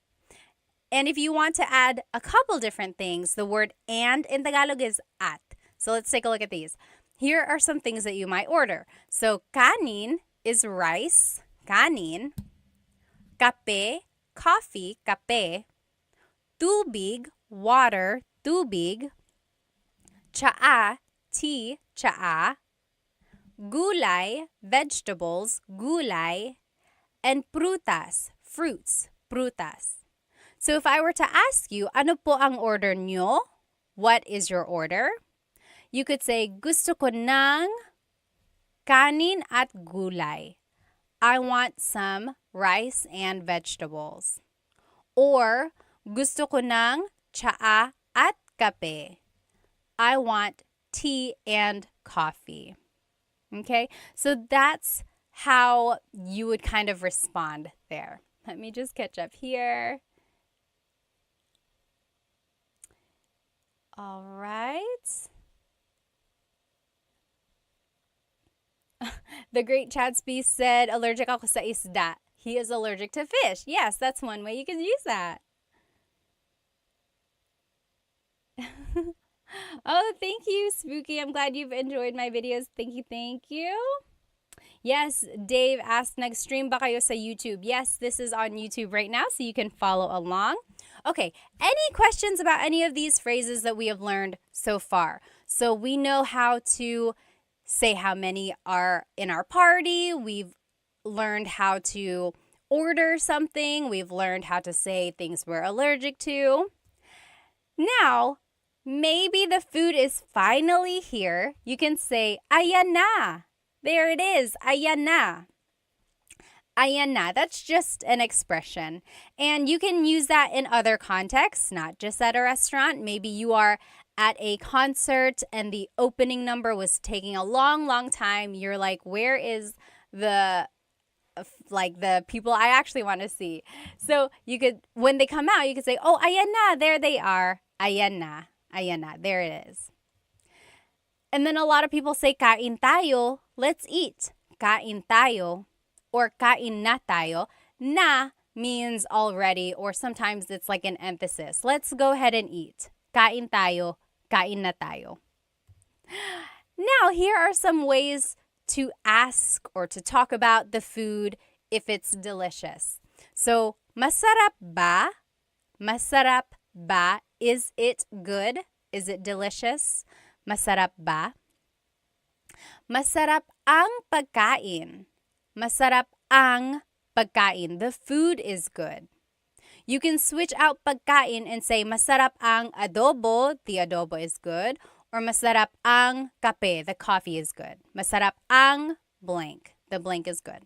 And if you want to add a couple different things, the word and in Tagalog is at. So let's take a look at these. Here are some things that you might order. So kanin is rice, kanin. Kape, coffee, kape. Tubig, water, tubig. Tsaa, tea, tsaa. Gulay, vegetables, gulay. And prutas, fruits, prutas. So if I were to ask you, ano po ang order nyo? What is your order? You could say, gusto ko ng kanin at gulay. I want some rice and vegetables. Or, gusto ko ng tsaa at kape. I want tea and coffee. Okay, so that's how you would kind of respond there. Let me just catch up here. All right. The Great Chadsby said, allergic ako sa isda. He is allergic to fish. Yes, that's one way you can use that. Oh, thank you, Spooky. I'm glad you've enjoyed my videos. Thank you, thank you. Yes, Dave asked, nag-stream ba kayo sa YouTube? Yes, this is on YouTube right now, so you can follow along. Okay, any questions about any of these phrases that we have learned so far? So we know how to say how many are in our party. We've learned how to order something. We've learned how to say things we're allergic to. Now, maybe the food is finally here. You can say, ayan na. There it is, ayan na. Ayan na. That's just an expression. And you can use that in other contexts, not just at a restaurant. Maybe you are at a concert and the opening number was taking a long, long time. You're like, where is the people I actually want to see? So you could, when they come out, you could say, oh, ayan na, there they are. Ayan na, there it is. And then a lot of people say, kain tayo, let's eat. Kain tayo, or kain na tayo. Na means already, or sometimes it's like an emphasis. Let's go ahead and eat. Kain tayo, kain na tayo. Now, here are some ways to ask or to talk about the food if it's delicious. So, masarap ba? Masarap ba? Is it good? Is it delicious? Masarap ba? Masarap ang pagkain. Masarap ang pagkain. The food is good. You can switch out pagkain and say masarap ang adobo. The adobo is good. Or masarap ang kape. The coffee is good. Masarap ang blank. The blank is good.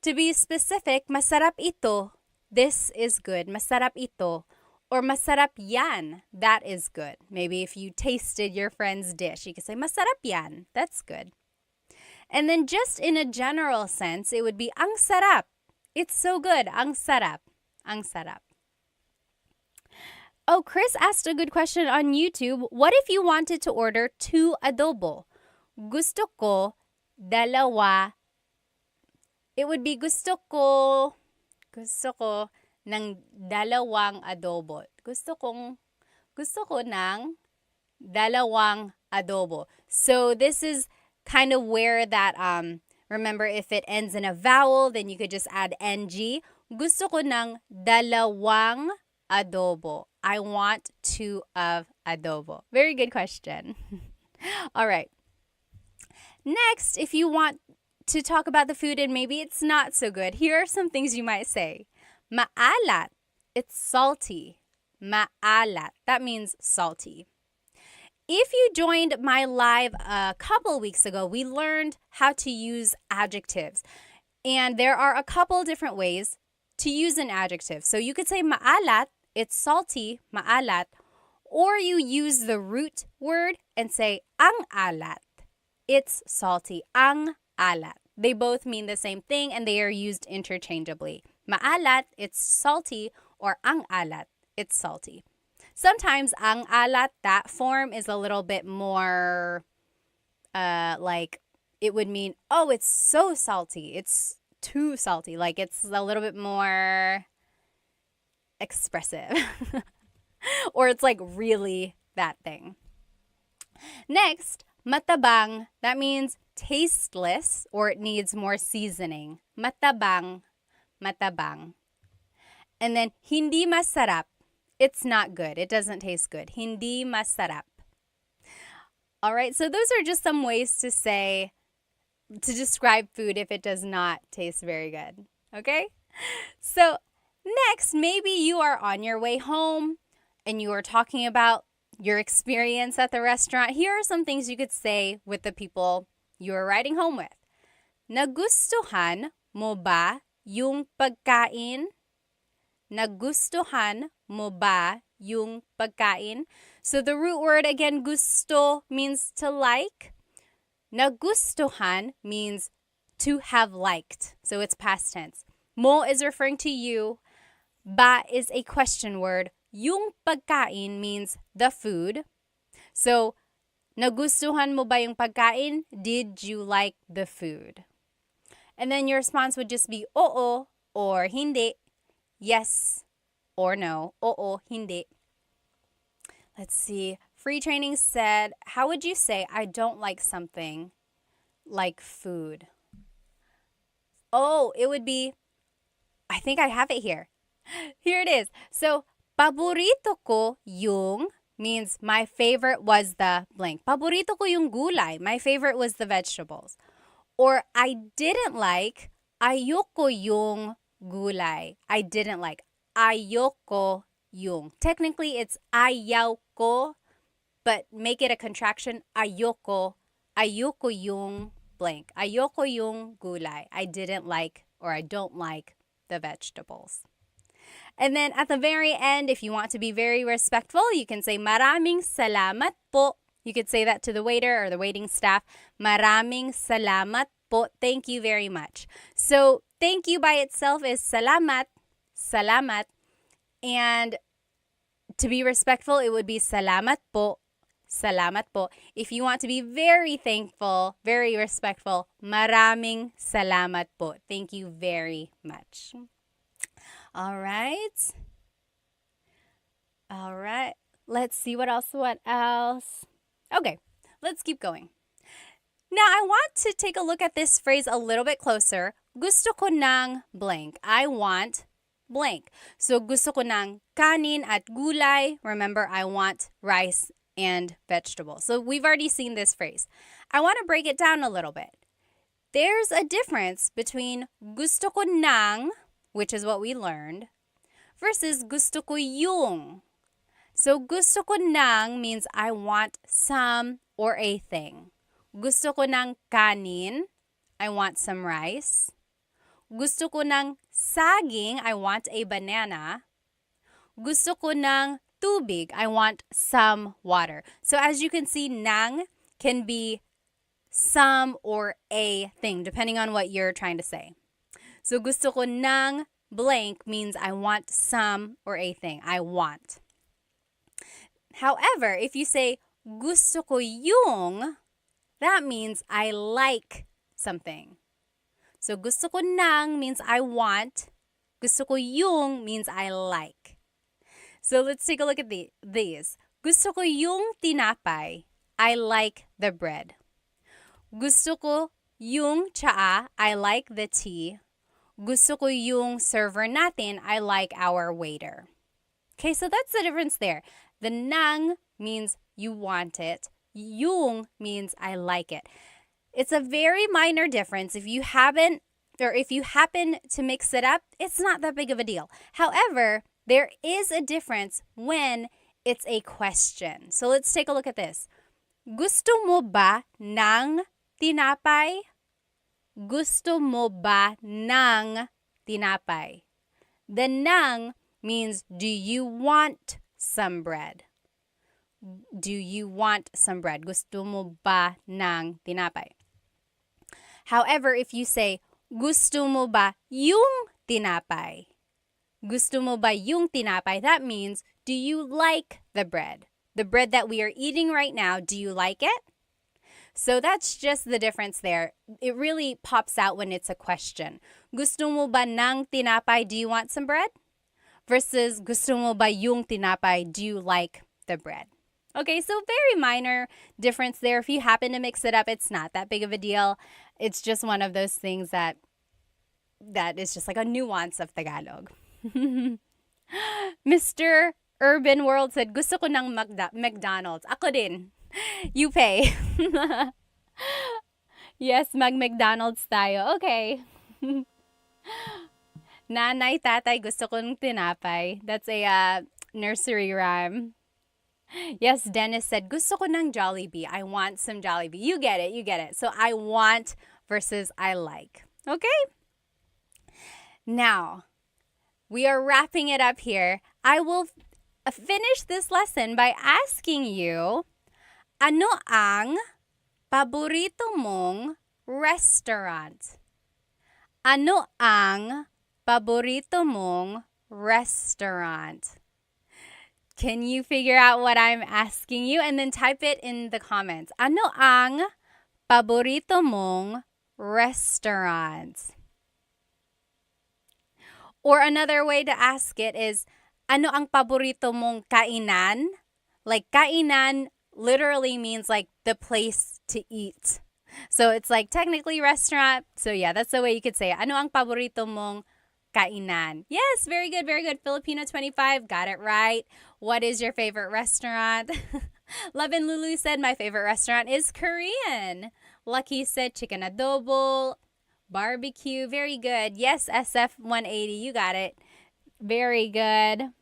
To be specific, masarap ito. This is good. Masarap ito. Or masarap yan, that is good. Maybe if you tasted your friend's dish, you could say masarap yan, that's good. And then just in a general sense, it would be ang sarap. It's so good, ang sarap, ang sarap. Oh, Chris asked a good question on YouTube. What if you wanted to order 2 adobo? Gusto ko dalawa. It would be gusto ko ng dalawang adobo. Gusto ko ng dalawang adobo. So this is kind of where that, remember if it ends in a vowel, then you could just add ng. Gusto ko ng dalawang adobo. I want 2 of adobo. Very good question. All right. Next, if you want to talk about the food and maybe it's not so good, here are some things you might say. Maalat. It's salty. Maalat. That means salty. if you joined my live a couple weeks ago, we learned how to use adjectives. And there are a couple different ways to use an adjective. So you could say maalat, it's salty, maalat, or you use the root word and say ang alat, it's salty, ang alat. They both mean the same thing and they are used interchangeably. Maalat, it's salty, or ang alat, it's salty. Sometimes ang alat, that form is a little bit more like it would mean, oh, it's so salty. It's too salty. Like it's a little bit more expressive. Or it's like really that thing. Next, matabang. That means tasteless or it needs more seasoning. Matabang, matabang. And then hindi masarap. It's not good. It doesn't taste good. Hindi masarap. All right, so those are just some ways to say, to describe food if it does not taste very good. Okay? So next, maybe you are on your way home and you are talking about your experience at the restaurant. Here are some things you could say with the people you are riding home with. Nagustuhan mo ba yung pagkain? Nagustuhan mo ba yung pagkain? So the root word again, gusto, means to like. Nagustuhan means to have liked. So it's past tense. Mo is referring to you. Ba is a question word. Yung pagkain means the food. So, nagustuhan mo ba yung pagkain? Did you like the food? And then your response would just be oo or hindi. Yes or no. Oo, hindi. Let's see. Free Training said, how would you say I don't like something like food? Oh, it would be, I think I have it here. Here it is. So, paborito ko yung means my favorite was the blank. Paborito ko yung gulay. My favorite was the vegetables. Or I didn't like, ayoko yung gulay. I didn't like, ayoko yung. Technically, it's ayaw ko, but make it a contraction, ayoko. Ayoko yung blank. Ayoko yung gulay. I didn't like or I don't like the vegetables. And then at the very end, if you want to be very respectful, you can say maraming salamat po. You could say that to the waiter or the waiting staff. Maraming salamat po. Thank you very much. So thank you by itself is salamat, salamat. And to be respectful, it would be salamat po, salamat po. If you want to be very thankful, very respectful, maraming salamat po. Thank you very much. All right. All right. Let's see what else. Okay, let's keep going. Now, I want to take a look at this phrase a little bit closer. Gusto ko ng blank. I want blank. So, gusto ko ng kanin at gulay. Remember, I want rice and vegetables. So, we've already seen this phrase. I want to break it down a little bit. There's a difference between gusto ko ng, which is what we learned, versus gusto ko yung. So, gusto ko ng means I want some or a thing. Gusto ko ng kanin, I want some rice. Gusto ko ng saging, I want a banana. Gusto ko ng tubig, I want some water. So, as you can see, ng can be some or a thing, depending on what you're trying to say. So, gusto ko ng blank means I want some or a thing. I want. However, if you say gusto ko yung, that means I like something. So, gusto ko ng means I want. Gusto ko yung means I like. So, let's take a look at these. Gusto ko yung tinapay. I like the bread. Gusto ko yung tsaa. I like the tea. Gusto ko yung server natin. I like our waiter. Okay, so that's the difference there. The ng means you want it. Yung means I like it. It's a very minor difference. If you happen to mix it up, it's not that big of a deal. However, there is a difference when it's a question. So let's take a look at this. Gusto mo ba ng tinapay? Gusto mo ba ng tinapay? The ng means do you want some bread? Do you want some bread? Gusto mo ba ng tinapay? However, if you say, gusto mo ba yung tinapay? Gusto mo ba yung tinapay? That means, do you like the bread? The bread that we are eating right now, do you like it? So that's just the difference there. It really pops out when it's a question. Gusto mo ba ng tinapay? Do you want some bread? Versus gusto mo ba yung tinapay? Do you like the bread? Okay, so very minor difference there. If you happen to mix it up, it's not that big of a deal. It's just one of those things that is just like a nuance of Tagalog. Mr. Urban World said, gusto ko ng McDonald's. Ako din. You pay. Yes, mag-McDonald's tayo. Okay. Nanay, tatay, gusto ko ng tinapay. That's a nursery rhyme. Yes, Dennis said, gusto ko ng Jollibee. I want some Jollibee. You get it, you get it. So I want versus I like. Okay? Now, we are wrapping it up here. I will finish this lesson by asking you, ano ang paborito mong restaurant? Ano ang paborito mong restaurant? Can you figure out what I'm asking you? And then type it in the comments. Ano ang paborito mong restaurant? Or another way to ask it is, ano ang paborito mong kainan? Like, kainan literally means like the place to eat. So it's like technically restaurant. So yeah, that's the way you could say it. Ano ang paborito mong kainan? Yes, very good, very good. Filipino 25, got it right. What is your favorite restaurant? Love and Lulu said, my favorite restaurant is Korean. Lucky said chicken adobo. Barbecue, very good. Yes, SF180, you got it. Very good.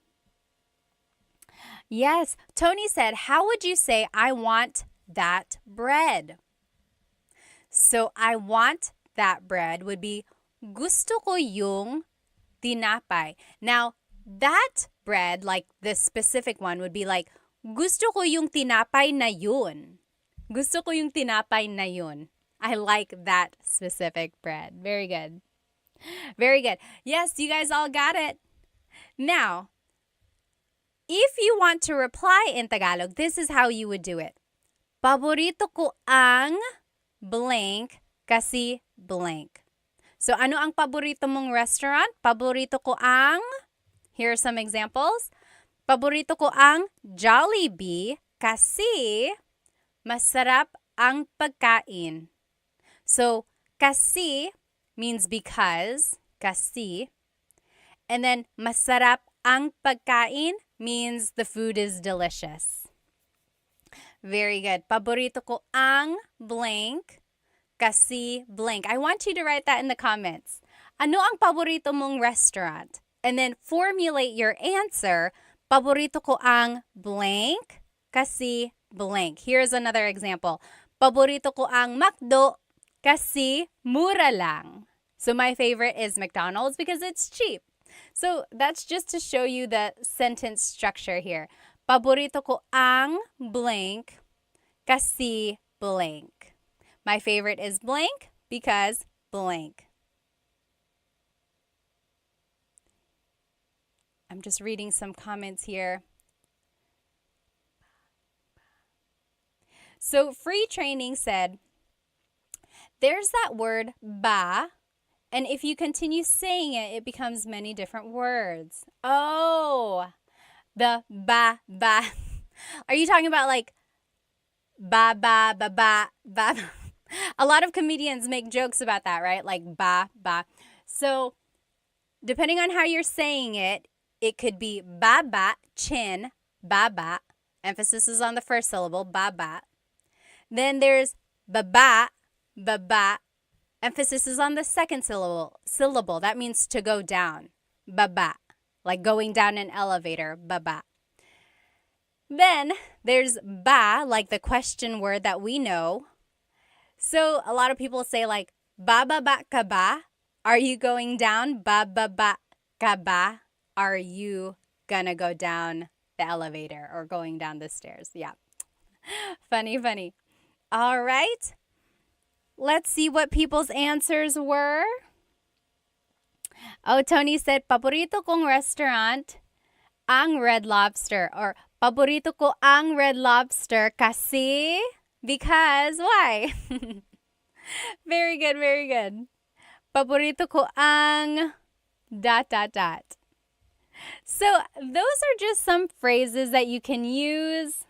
Yes, Tony said, how would you say I want that bread? So I want that bread would be gusto ko yung tinapay. Now, that bread, like this specific one, would be like gusto ko yung tinapay na yun. Gusto ko yung tinapay na yun. I like that specific bread. Very good. Very good. Yes, you guys all got it. Now, if you want to reply in Tagalog, this is how you would do it. Paborito ko ang blank kasi blank. So, ano ang paborito mong restaurant? Paborito ko ang, here are some examples. Paborito ko ang Jollibee kasi masarap ang pagkain. So, kasi means because, kasi. And then, masarap ang pagkain means the food is delicious. Very good. Paborito ko ang blank kasi blank. I want you to write that in the comments. Ano ang paborito mong restaurant? And then, formulate your answer. Paborito ko ang blank kasi blank. Here's another example. Paborito ko ang McDo kasi mura lang. So my favorite is McDonald's because it's cheap. So that's just to show you the sentence structure here. Paborito ko ang blank kasi blank. My favorite is blank because blank. I'm just reading some comments here. So Free Training said, there's that word ba, and if you continue saying it, it becomes many different words. Oh, the ba. Are you talking about like ba? A lot of comedians make jokes about that, right? Like ba. So depending on how you're saying it, it could be ba, chin, ba. Emphasis is on the first syllable, ba. Then there's ba. Emphasis is on the second syllable. That means to go down. Baba. Like going down an elevator. Baba. Then there's ba, like the question word that we know. So a lot of people say like, bababa ka ba? Are you going down? Bababa ka ba? Are you gonna go down the elevator or going down the stairs? Yeah. Funny, funny. All right. Let's see what people's answers were. Oh, Tony said, paborito kong restaurant, ang Red Lobster. Or, paborito ko ang Red Lobster kasi, because, why? Very good, very good. Paborito ko ang dot, dot, dot. So, those are just some phrases that you can use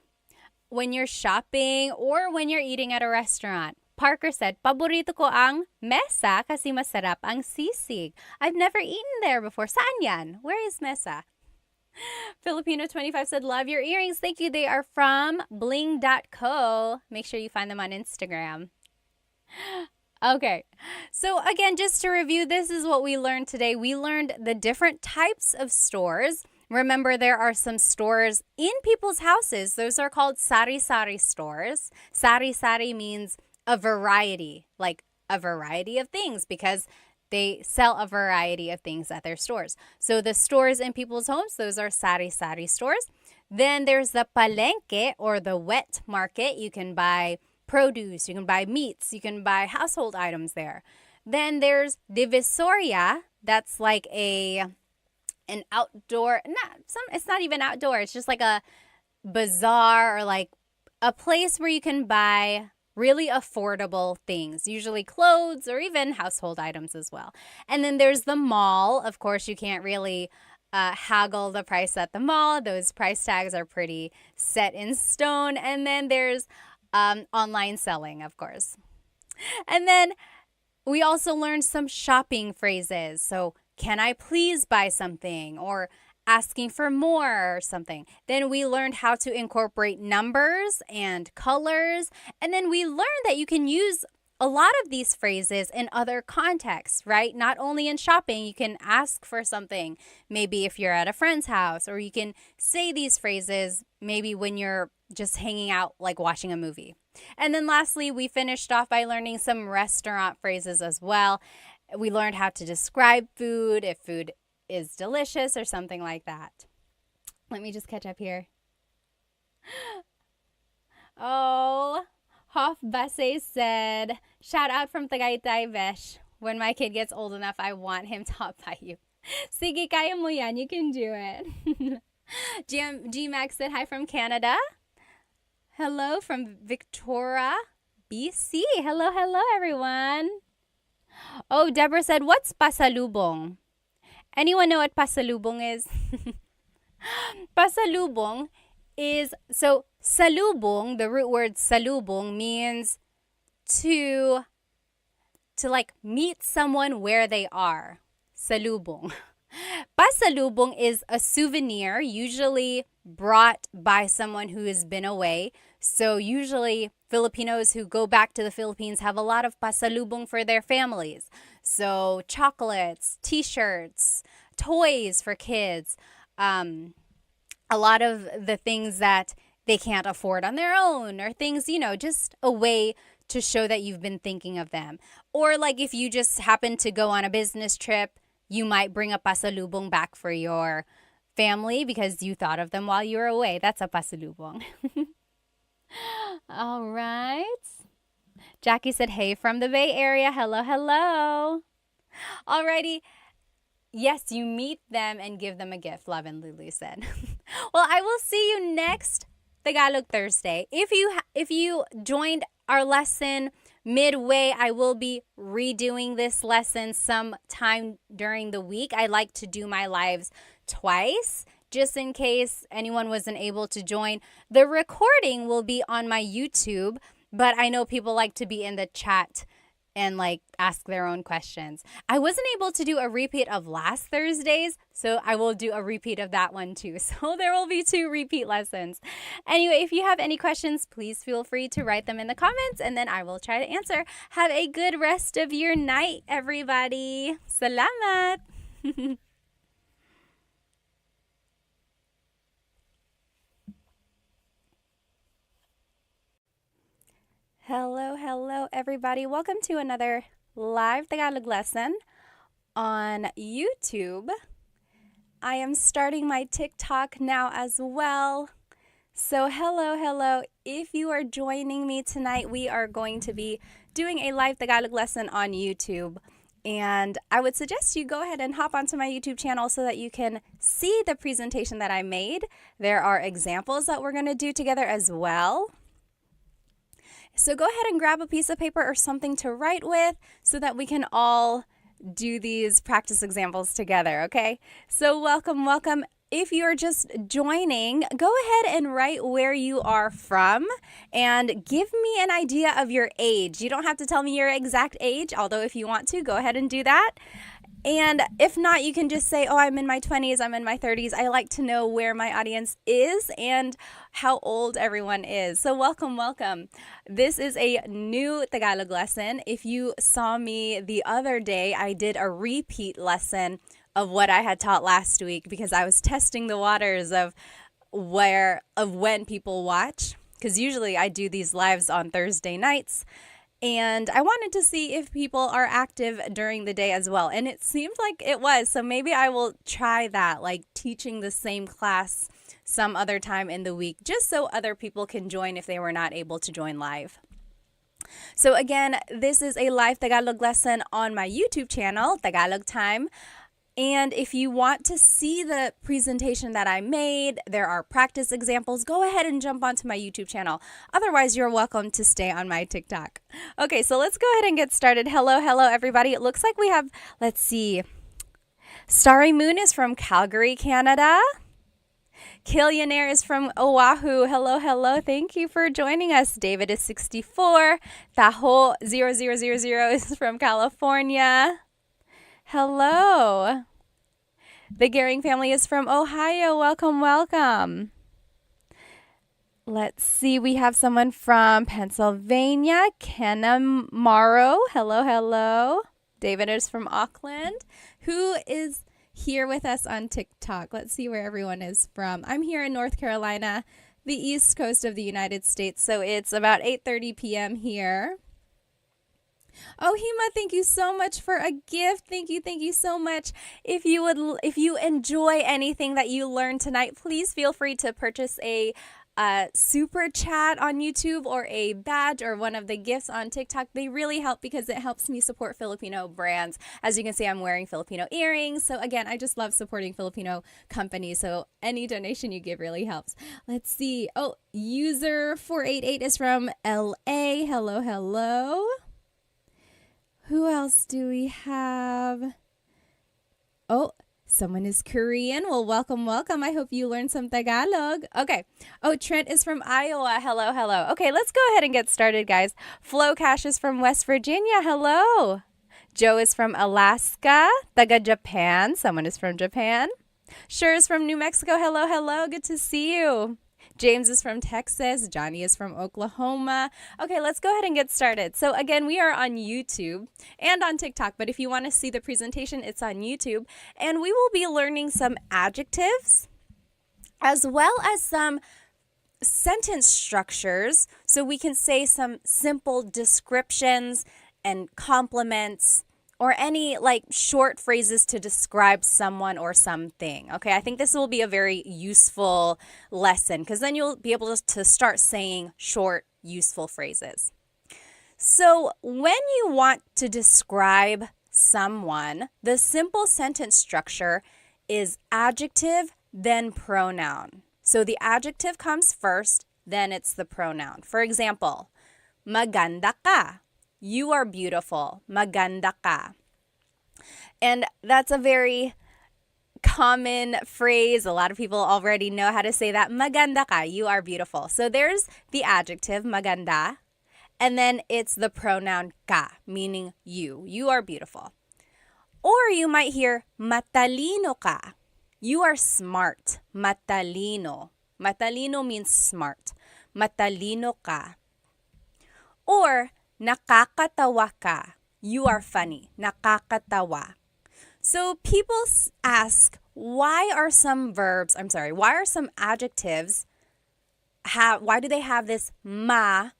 when you're shopping or when you're eating at a restaurant. Parker said, paborito ko ang mesa kasi masarap ang sisig. I've never eaten there before. Saan yan? Where is mesa? Filipino25 said, love your earrings. Thank you. They are from bling.co. Make sure you find them on Instagram. Okay, so again, just to review, this is what we learned today. We learned the different types of stores. Remember, there are some stores in people's houses. Those are called sari-sari stores. Sari-sari means a variety, like a variety of things, because they sell a variety of things at their stores. So the stores in people's homes, those are sari-sari stores. Then there's the palengke, or the wet market. You can buy produce, you can buy meats, you can buy household items there. Then there's divisoria. That's like an outdoor, it's not even outdoor. It's just like a bazaar, or like a place where you can buy really affordable things, usually clothes or even household items as well. And then there's the mall. Of course, you can't really haggle the price at the mall. Those price tags are pretty set in stone. And then there's online selling, of course. And then we also learned some shopping phrases. So, can I please buy something? Or asking for more or something. Then we learned how to incorporate numbers and colors. And then we learned that you can use a lot of these phrases in other contexts, right? Not only in shopping, you can ask for something, maybe if you're at a friend's house, or you can say these phrases maybe when you're just hanging out, like watching a movie. And then lastly, we finished off by learning some restaurant phrases as well. We learned how to describe food, if food is delicious or something like that. Let me just catch up here. Oh, Hoff Basse said, shout out from Tagaytay, Besh. When my kid gets old enough, I want him taught by you. Sige, kaya mo yan. You can do it. G-Max said, hi from Canada. Hello from Victoria, BC. Hello, hello, everyone. Oh, Deborah said, what's pasalubong? Anyone know what pasalubong is? Pasalubong is, so salubong, the root word salubong means to like meet someone where they are. Salubong. Pasalubong is a souvenir usually brought by someone who has been away. So usually Filipinos who go back to the Philippines have a lot of pasalubong for their families. So chocolates, t-shirts, toys for kids, a lot of the things that they can't afford on their own, or things, just a way to show that you've been thinking of them. Or like if you just happen to go on a business trip, you might bring a pasalubong back for your family because you thought of them while you were away. That's a pasalubong. All right. Jackie said, hey from the Bay Area. Hello, hello. Alrighty. Yes, you meet them and give them a gift, Love and Lulu said. Well, I will see you next Tagalog Thursday. If you joined our lesson midway, I will be redoing this lesson sometime during the week. I like to do my lives twice, just in case anyone wasn't able to join. The recording will be on my YouTube, but I know people like to be in the chat and like ask their own questions. I wasn't able to do a repeat of last Thursday's, so I will do a repeat of that one too. So there will be 2 repeat lessons. Anyway, if you have any questions, please feel free to write them in the comments and then I will try to answer. Have a good rest of your night, everybody. Salamat! Hello, hello, everybody. Welcome to another live Tagalog lesson on YouTube. I am starting my TikTok now as well. So hello, hello. If you are joining me tonight, we are going to be doing a live Tagalog lesson on YouTube. And I would suggest you go ahead and hop onto my YouTube channel so that you can see the presentation that I made. There are examples that we're going to do together as well. So go ahead and grab a piece of paper or something to write with so that we can all do these practice examples together, okay? So welcome, welcome. If you're just joining, go ahead and write where you are from and give me an idea of your age. You don't have to tell me your exact age, although if you want to, go ahead and do that. And if not, you can just say, oh, I'm in my 20s, I'm in my 30s. I like to know where my audience is and how old everyone is. So welcome, welcome. This is a new Tagalog lesson. If you saw me the other day, I did a repeat lesson of what I had taught last week because I was testing the waters of when people watch. Because usually I do these lives on Thursday nights. And I wanted to see if people are active during the day as well. And it seemed like it was. So maybe I will try that, like teaching the same class some other time in the week, just so other people can join if they were not able to join live. So again, this is a live Tagalog lesson on my YouTube channel, Tagalog Time. And if you want to see the presentation that I made, there are practice examples, go ahead and jump onto my YouTube channel. Otherwise, you're welcome to stay on my TikTok. Okay, so let's go ahead and get started. Hello, hello, everybody. It looks like we have, let's see, Starry Moon is from Calgary, Canada. Killionaire is from Oahu. Hello, hello. Thank you for joining us. David is 64. Taho 0000 is from California. Hello. The Gehring family is from Ohio. Welcome, welcome. Let's see. We have someone from Pennsylvania, Kenna Morrow. Hello, hello. David is from Auckland. Who is here with us on TikTok? Let's see where everyone is from. I'm here in North Carolina, the east coast of the United States. So it's about 8:30 p.m. here. Oh, Hema, thank you so much for a gift. Thank you so much. If you enjoy anything that you learned tonight, please feel free to purchase a super chat on YouTube or a badge or one of the gifts on TikTok. They really help because it helps me support Filipino brands. As you can see, I'm wearing Filipino earrings. So again, I just love supporting Filipino companies. So any donation you give really helps. Let's see. Oh, user 488 is from LA. Hello, hello. Who else do we have? Oh, someone is Korean. Well, welcome, welcome. I hope you learned some Tagalog. Okay. Oh, Trent is from Iowa. Hello, hello. Okay, let's go ahead and get started, guys. Flo Cash is from West Virginia. Hello. Joe is from Alaska. Taga Japan. Someone is from Japan. Sure is from New Mexico. Hello, hello. Good to see you. James is from Texas. Johnny is from Oklahoma. Okay, let's go ahead and get started. So again, we are on YouTube and on TikTok, but if you want to see the presentation, it's on YouTube. And we will be learning some adjectives as well as some sentence structures so we can say some simple descriptions and compliments or any like short phrases to describe someone or something. Okay, I think this will be a very useful lesson because then you'll be able to start saying short, useful phrases. So when you want to describe someone, the simple sentence structure is adjective, then pronoun. So the adjective comes first, then it's the pronoun. For example, maganda ka. You are beautiful. Maganda ka. And that's a very common phrase. A lot of people already know how to say that. Maganda ka. You are beautiful. So there's the adjective, maganda. And then it's the pronoun ka, meaning you. You are beautiful. Or you might hear matalino ka. You are smart. Matalino. Matalino means smart. Matalino ka. Or nakakatawa ka. You are funny. Nakakatawa. So people ask, why are some adjectives, why do they have this ma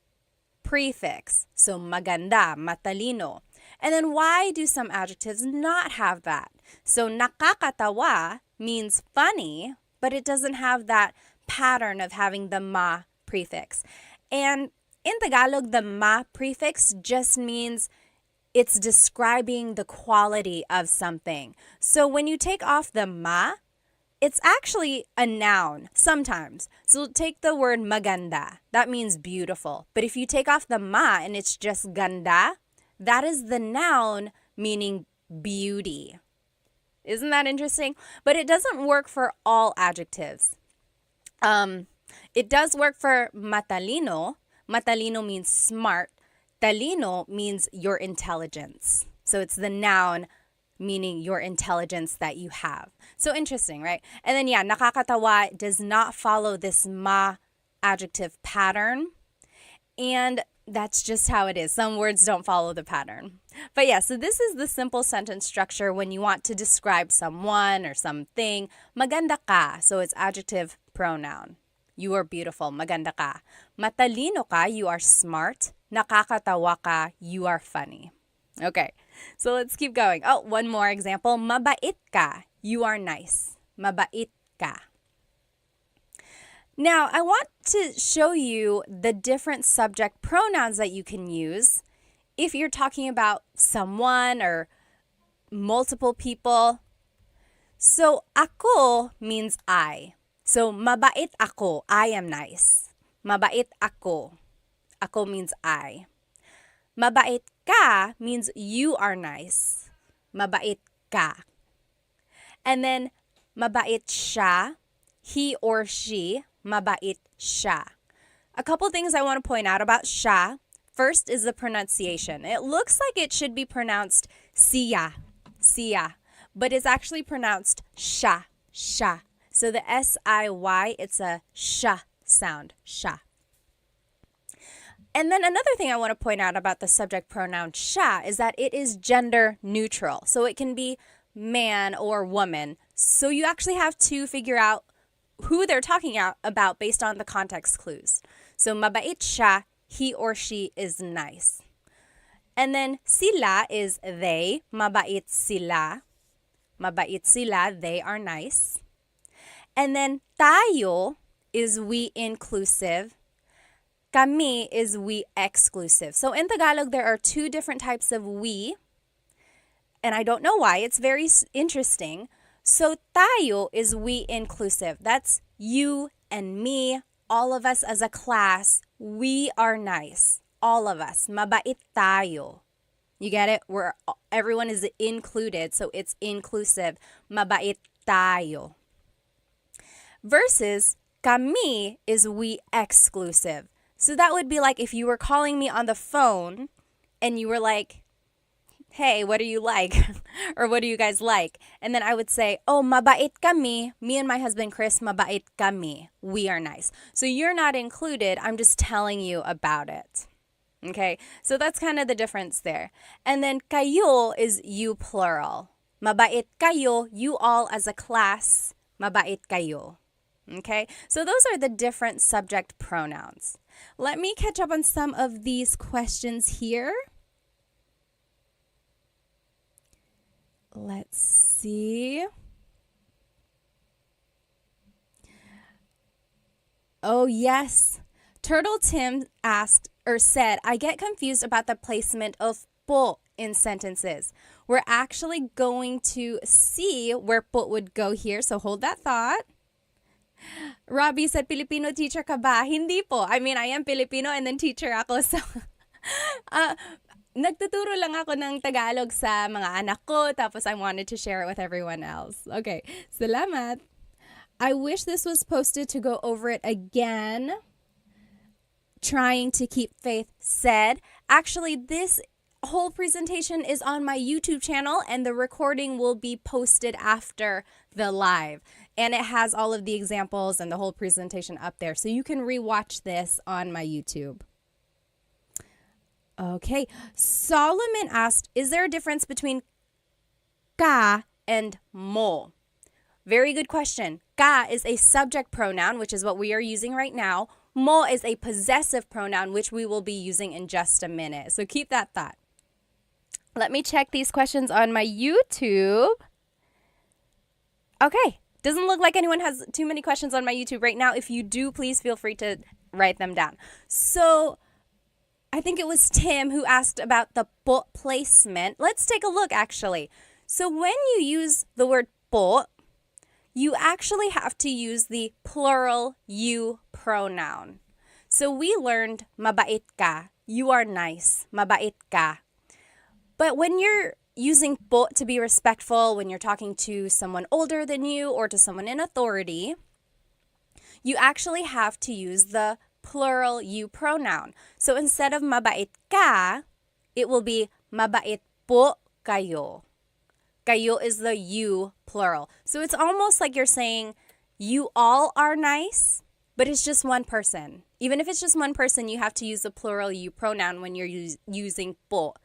prefix. So maganda, matalino. And then why do some adjectives not have that? So nakakatawa means funny, but it doesn't have that pattern of having the ma prefix. And in Tagalog, the ma prefix just means it's describing the quality of something. So when you take off the ma, it's actually a noun sometimes. So take the word maganda. That means beautiful. But if you take off the ma and it's just ganda, that is the noun meaning beauty. Isn't that interesting? But it doesn't work for all adjectives. It does work for matalino. Matalino means smart. Talino means your intelligence. So it's the noun meaning your intelligence that you have. So interesting, right? And then nakakatawa does not follow this ma adjective pattern. And that's just how it is. Some words don't follow the pattern. But so this is the simple sentence structure when you want to describe someone or something. Maganda ka. So it's adjective pronoun. You are beautiful. Maganda ka. Matalino ka. You are smart. Nakakatawa ka. You are funny. Okay, so let's keep going. Oh, one more example. Mabait ka. You are nice. Mabait ka. Now, I want to show you the different subject pronouns that you can use if you're talking about someone or multiple people. So, ako means I. So, mabait ako. I am nice. Mabait ako. Ako means I. Mabait ka means you are nice. Mabait ka. And then, mabait siya, he or she, mabait siya. A couple things I want to point out about siya. First is the pronunciation. It looks like it should be pronounced siya, siya, but it's actually pronounced sha, sha. So the S-I-Y, it's a sha sound, sha. And then another thing I want to point out about the subject pronoun siya is that it is gender neutral. So it can be man or woman. So you actually have to figure out who they're talking about based on the context clues. So mabait siya, he or she is nice. And then sila is they, mabait sila. Mabait sila, they are nice. And then tayo is we inclusive. Kami is we exclusive. So in Tagalog, there are two different types of we. And I don't know why. It's very interesting. So tayo is we inclusive. That's you and me, all of us as a class. We are nice. All of us. Mabait tayo. You get it? Everyone is included, so it's inclusive. Mabait tayo. Versus kami is we exclusive. So that would be like if you were calling me on the phone and you were like, hey, what do you like? Or what do you guys like? And then I would say, oh, mabait kami. Me and my husband, Chris, mabait kami. We are nice. So you're not included. I'm just telling you about it. Okay, so that's kind of the difference there. And then kayo is you plural. Mabait kayo, you all as a class, mabait kayo. Okay, so those are the different subject pronouns. Let me catch up on some of these questions here. Let's see. Oh, yes. Turtle Tim asked or said, I get confused about the placement of po in sentences. We're actually going to see where po would go here, so hold that thought. Robbie said, Filipino teacher ka ba? Hindi po. I mean, I am Filipino and then teacher ako. So, nagtuturo lang ako ng Tagalog sa mga anak ko, tapos I wanted to share it with everyone else. Okay, salamat. I wish this was posted to go over it again. Trying to keep faith said. Actually, this whole presentation is on my YouTube channel and the recording will be posted after the live. And it has all of the examples and the whole presentation up there. So you can rewatch this on my YouTube. Okay. Solomon asked, is there a difference between ka and mo? Very good question. Ka is a subject pronoun, which is what we are using right now. Mo is a possessive pronoun, which we will be using in just a minute. So keep that thought. Let me check these questions on my YouTube. Okay. Doesn't look like anyone has too many questions on my YouTube right now. If you do, please feel free to write them down. So I think it was Tim who asked about the po placement. Let's take a look, actually. So when you use the word po, you actually have to use the plural you pronoun. So we learned mabait ka. You are nice. Mabait ka. But when you're using po to be respectful, when you're talking to someone older than you or to someone in authority, you actually have to use the plural you pronoun. So instead of mabait ka, it will be mabait po kayo. Kayo is the you plural. So it's almost like you're saying you all are nice, but it's just one person. Even if it's just one person, you have to use the plural you pronoun when you're using po.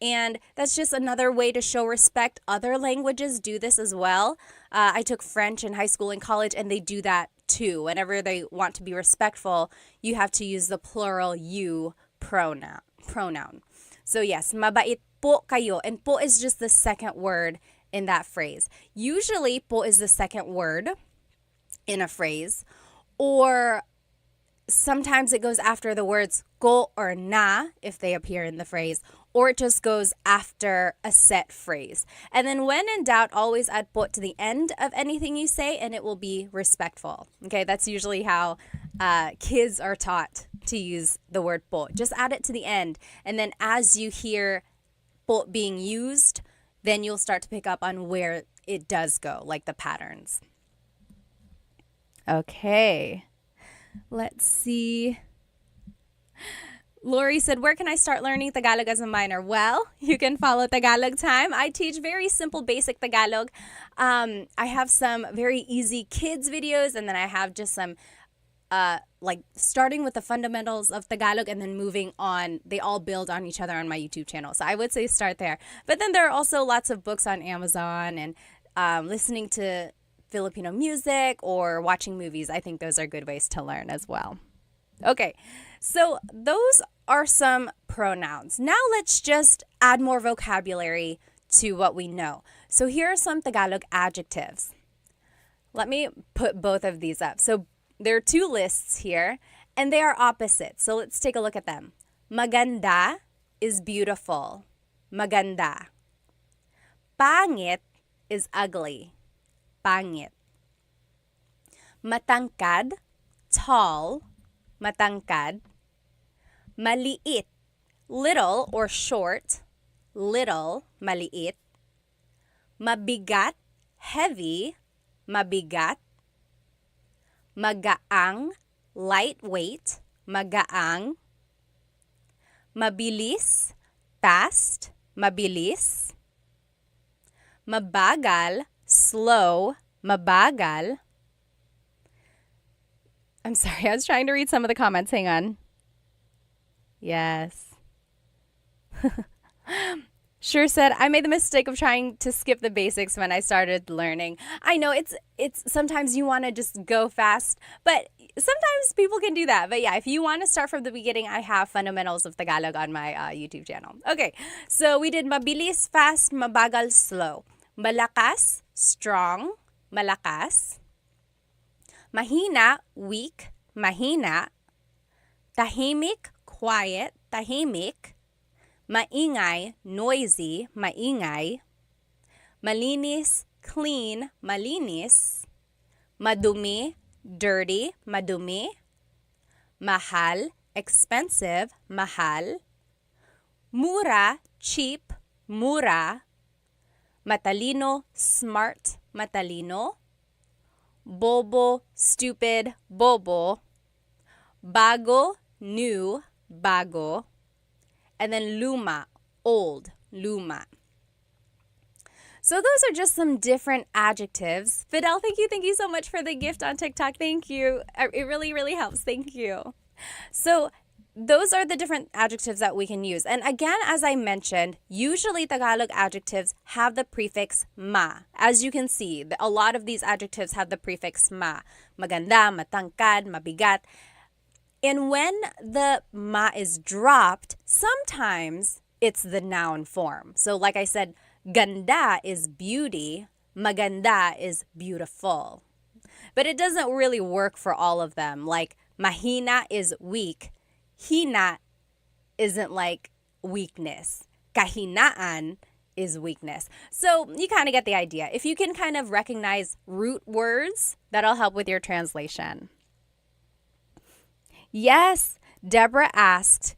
And that's just another way to show respect. Other languages do this as well. I took French in high school and college, and they do that too. Whenever they want to be respectful, you have to use the plural you pronoun. So yes, mabait po kayo. And po is just the second word in that phrase. Usually, po is the second word in a phrase. Or sometimes it goes after the words ko or na if they appear in the phrase. Or it just goes after a set phrase. And then when in doubt, always add po to the end of anything you say, and it will be respectful. Okay, that's usually how kids are taught to use the word po. Just add it to the end. And then as you hear po being used, then you'll start to pick up on where it does go, like the patterns. Okay, let's see. Lori said, where can I start learning Tagalog as a minor? Well, you can follow Tagalog Time. I teach very simple, basic Tagalog. I have some very easy kids videos, and then I have just some like starting with the fundamentals of Tagalog and then moving on. They all build on each other on my YouTube channel. So I would say start there. But then there are also lots of books on Amazon and listening to Filipino music or watching movies. I think those are good ways to learn as well. Okay, so those are some pronouns. Now let's just add more vocabulary to what we know. So here are some Tagalog adjectives. Let me put both of these up. So there are two lists here, and they are opposites. So let's take a look at them. Maganda is beautiful. Maganda. Pangit is ugly. Pangit. Matangkad, tall. Matangkad. Maliit, little or short. Little, maliit. Mabigat, heavy. Mabigat. Magaang, lightweight. Magaang. Mabilis, fast. Mabilis. Mabagal, slow. Mabagal. I'm sorry, I was trying to read some of the comments. Hang on. Yes. Sure said, I made the mistake of trying to skip the basics when I started learning. I know it's sometimes you want to just go fast, but sometimes people can do that. But yeah, if you want to start from the beginning, I have fundamentals of Tagalog on my YouTube channel. Okay, so we did mabilis, fast, mabagal, slow. Malakas, strong, malakas. Mahina, weak, mahina. Tahimik, quiet, tahimik. Maingay, noisy, maingay. Malinis, clean, malinis. Madumi, dirty, madumi. Mahal, expensive, mahal. Mura, cheap, mura. Matalino, smart, matalino. Bobo, stupid, bobo. Bago, new, bago. And then luma, old, luma. So those are just some different adjectives. Fidel, thank you so much for the gift on TikTok. Thank you. It really, really helps. Thank you. So those are the different adjectives that we can use. And again, as I mentioned, usually Tagalog adjectives have the prefix ma. As you can see, a lot of these adjectives have the prefix ma. Maganda, matangkad, mabigat. And when the ma is dropped, sometimes it's the noun form. So like I said, ganda is beauty, maganda is beautiful. But it doesn't really work for all of them. Like mahina is weak. Hina isn't like weakness. Kahinaan is weakness. So you kind of get the idea. If you can kind of recognize root words, that'll help with your translation. Yes, Deborah asked,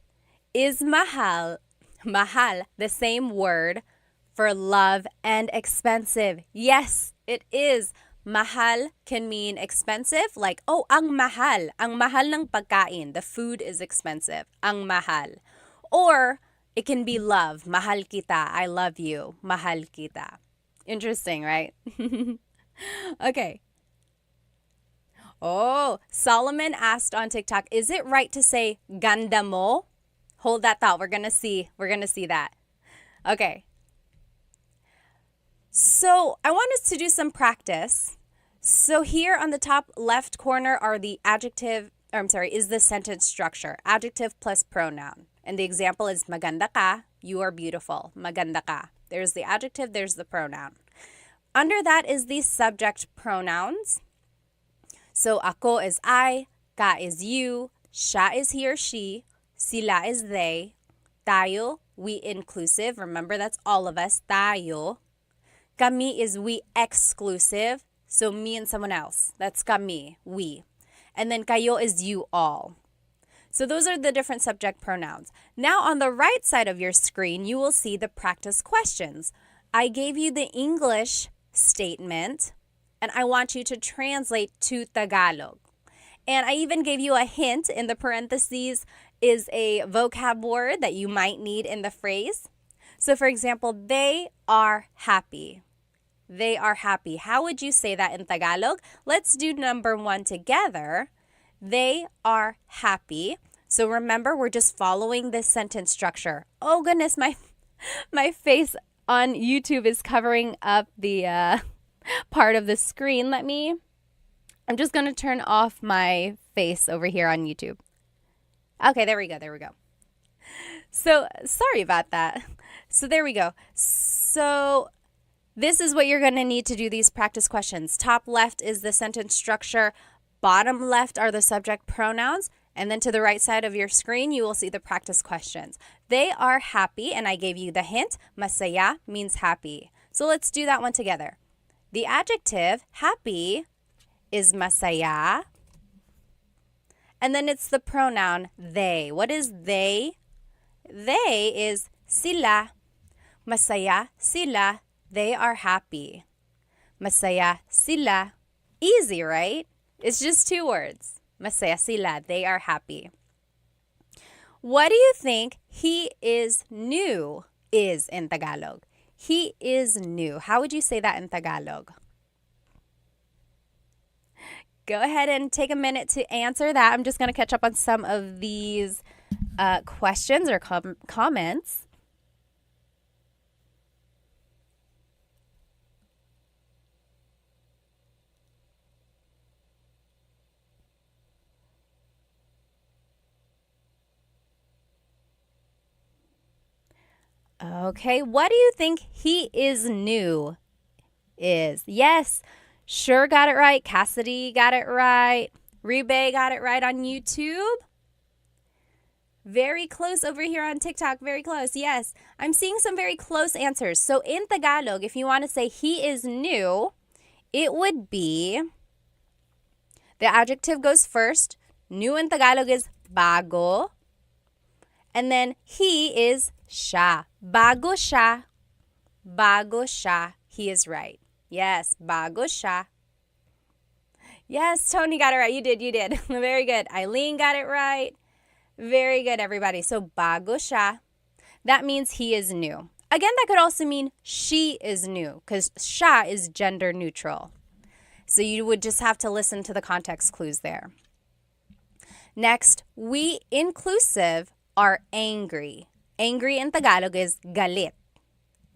is mahal the same word for love and expensive? Yes, it is. Mahal can mean expensive, like, oh, ang mahal ng pagkain. The food is expensive. Ang mahal. Or it can be love. Mahal kita. I love you. Mahal kita. Interesting, right? Okay. Oh, Solomon asked on TikTok, is it right to say ganda mo? Hold that thought. We're gonna see that. Okay. So I want us to do some practice. So here on the top left corner are the is the sentence structure. Adjective plus pronoun. And the example is maganda ka, you are beautiful. Maganda ka. There's the adjective, there's the pronoun. Under that is the subject pronouns. So ako is I, ka is you, siya is he or she, sila is they, tayo, we inclusive. Remember, that's all of us, tayo. Kami is we exclusive. So me and someone else. That's kami, we. And then kayo is you all. So those are the different subject pronouns. Now on the right side of your screen, you will see the practice questions. I gave you the English statement, and I want you to translate to Tagalog. And I even gave you a hint. In the parentheses is a vocab word that you might need in the phrase. So for example, they are happy. They are happy. How would you say that in Tagalog? Let's do number 1 together. They are happy. So remember, we're just following this sentence structure. Oh goodness, my face on YouTube is covering up the part of the screen. I'm just going to turn off my face over here on YouTube. Okay, there we go. So sorry about that. So there we go. So this is what you're going to need to do these practice questions. Top left is the sentence structure. Bottom left are the subject pronouns. And then to the right side of your screen, you will see the practice questions. They are happy, and I gave you the hint. Masaya means happy. So let's do that one together. The adjective happy is masaya. And then it's the pronoun they. What is they? They is sila. Masaya sila. They are happy. Masaya sila. Easy, right? It's just 2 words. Masaya sila. They are happy. What do you think he is new is in Tagalog? He is new. How would you say that in Tagalog? Go ahead and take a minute to answer that. I'm just going to catch up on some of these questions or comments. Okay, what do you think he is new is? Yes, Sure got it right. Cassidy got it right. Rebe got it right on YouTube. Very close over here on TikTok. Very close. Yes, I'm seeing some very close answers. So in Tagalog, if you want to say he is new, it would be, the adjective goes first. New in Tagalog is bago. And then he is siya. Bago siya. Bago siya. He is right. Yes, bago siya. Yes, Tony got it right. You did. Very good. Eileen got it right. Very good, everybody. So bago siya. That means he is new. Again, that could also mean she is new because siya is gender neutral. So you would just have to listen to the context clues there. Next, we inclusive are angry. Angry in Tagalog is galit.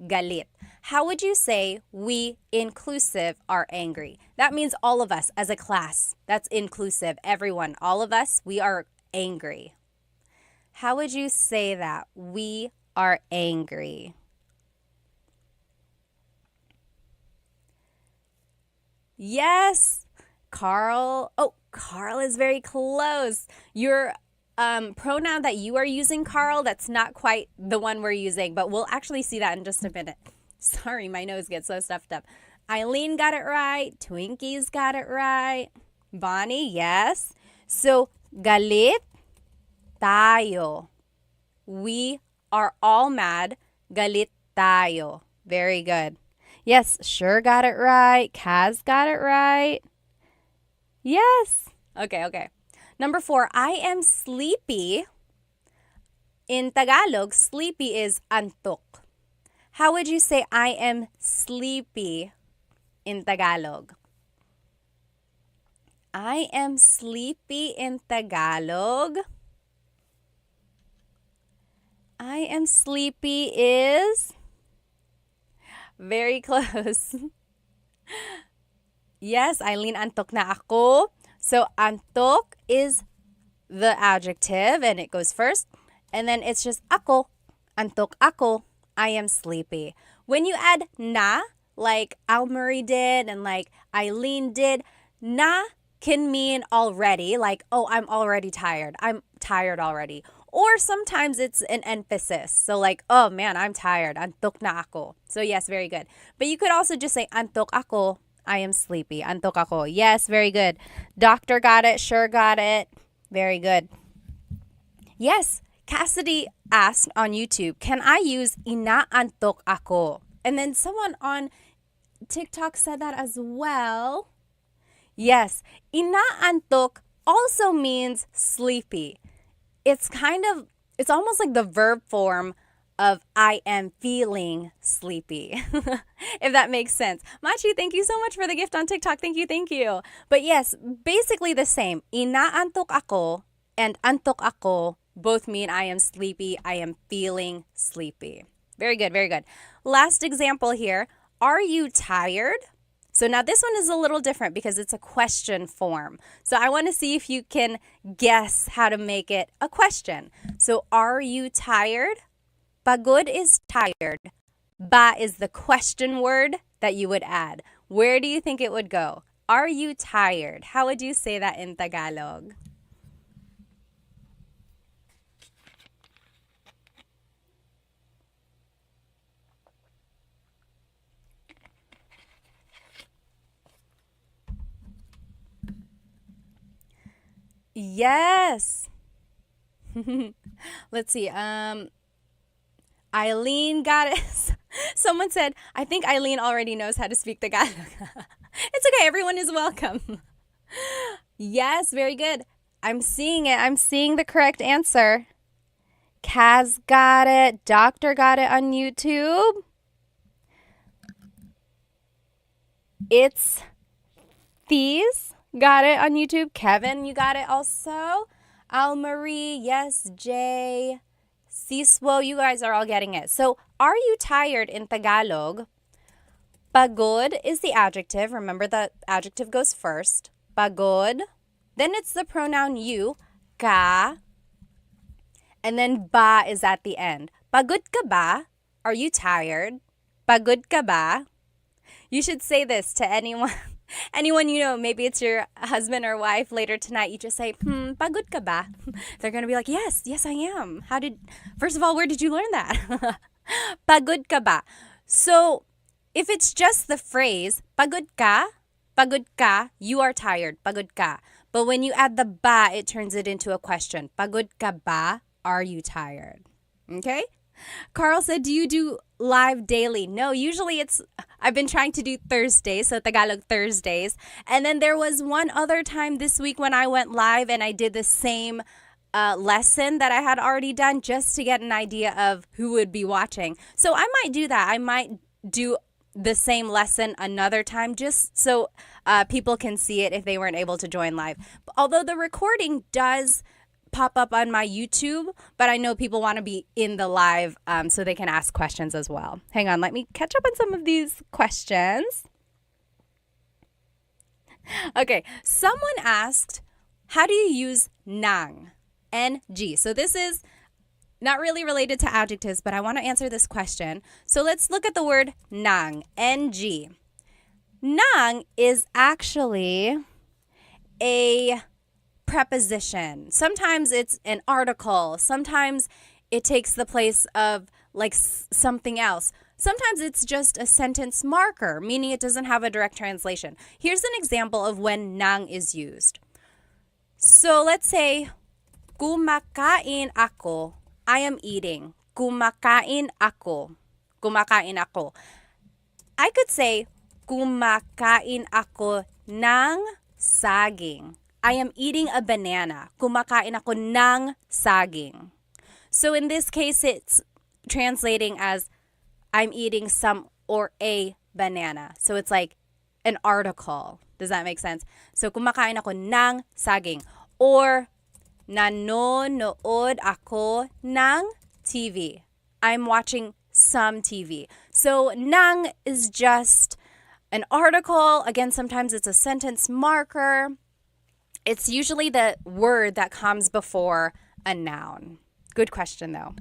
Galit. How would you say we inclusive are angry? That means all of us as a class. That's inclusive. Everyone, all of us, we are angry. How would you say that? We are angry. Yes, Carl. Oh, Carl is very close. Your pronoun that you are using, Carl, that's not quite the one we're using, but we'll actually see that in just a minute. Sorry, my nose gets so stuffed up. Eileen got it right. Twinkie's got it right. Bonnie, yes. So, galit tayo. We are all mad. Galit tayo. Very good. Yes, sure got it right. Kaz got it right. Yes. Okay. Number 4, I am sleepy. In Tagalog, sleepy is antok. How would you say I am sleepy in Tagalog? I am sleepy in Tagalog. I am sleepy is very close. Yes, Eileen, antok na ako. So, antok is the adjective and it goes first. And then it's just ako. Antok ako. I am sleepy. When you add na, like Almarie did and like Eileen did, na can mean already, like, oh, I'm already tired. I'm tired already. Or sometimes it's an emphasis. So like, oh man, I'm tired. Antok na ako. So yes, very good. But you could also just say, antok ako. I am sleepy. Antok ako. Yes, very good. Doctor got it. Sure got it. Very good. Yes, Cassidy asked on YouTube, can I use inaantok ako? And then someone on TikTok said that as well. Yes, inaantok also means sleepy. It's almost like the verb form of I am feeling sleepy, if that makes sense. Machi, thank you so much for the gift on TikTok. Thank you. But yes, basically the same. Inaantok ako and antok ako both mean I am sleepy, I am feeling sleepy. Very good. Last example here. Are you tired? So now this one is a little different because it's a question form. So I want to see if you can guess how to make it a question. So are you tired? Pagod is tired. Ba is the question word that you would add. Where do you think it would go? Are you tired? How would you say that in Tagalog? Yes. Let's see. Eileen got it. Someone said, I think Eileen already knows how to speak Tagalog. It's okay. Everyone is welcome. Yes, very good. I'm seeing it. I'm seeing the correct answer. Kaz got it. Doctor got it on YouTube. It's These got it on YouTube. Kevin, you got it also. Almarie, yes, Jay. Siswo, you guys are all getting it. So, are you tired in Tagalog? Pagod is the adjective. Remember the adjective goes first. Pagod. Then it's the pronoun you, ka. And then ba is at the end. Pagod ka ba? Are you tired? Pagod ka ba? You should say this to anyone you know. Maybe it's your husband or wife later tonight. You just say, pagod ka ba? They're going to be like, yes, I am. First of all, where did you learn that? Pagod ka ba? So if it's just the phrase, pagod ka, you are tired, pagod ka. But when you add the ba, it turns it into a question. Pagod ka ba? Are you tired? Okay? Carl said, do you do live daily? No, usually I've been trying to do Thursdays, so Tagalog Thursdays. And then there was one other time this week when I went live and I did the same lesson that I had already done just to get an idea of who would be watching. So I might do that. I might do the same lesson another time just so people can see it if they weren't able to join live. Although the recording does pop up on my YouTube, but I know people want to be in the live so they can ask questions as well. Hang on, let me catch up on some of these questions. Okay, someone asked, how do you use nang? NG. So this is not really related to adjectives, but I want to answer this question. So let's look at the word nang, NG. Nang is actually a preposition. Sometimes it's an article. Sometimes it takes the place of like something else. Sometimes it's just a sentence marker, meaning it doesn't have a direct translation. Here's an example of when nang is used. So let's say, kumakain ako. I am eating. Kumakain ako. Kumakain ako. I could say, kumakain ako ng saging. I am eating a banana. Kumakain ako ng saging. So in this case, it's translating as I'm eating some or a banana. So it's like an article. Does that make sense? So kumakain ako ng saging. Or nanonood ako ng TV. I'm watching some TV. So nang is just an article. Again, sometimes it's a sentence marker. It's usually the word that comes before a noun. Good question, though.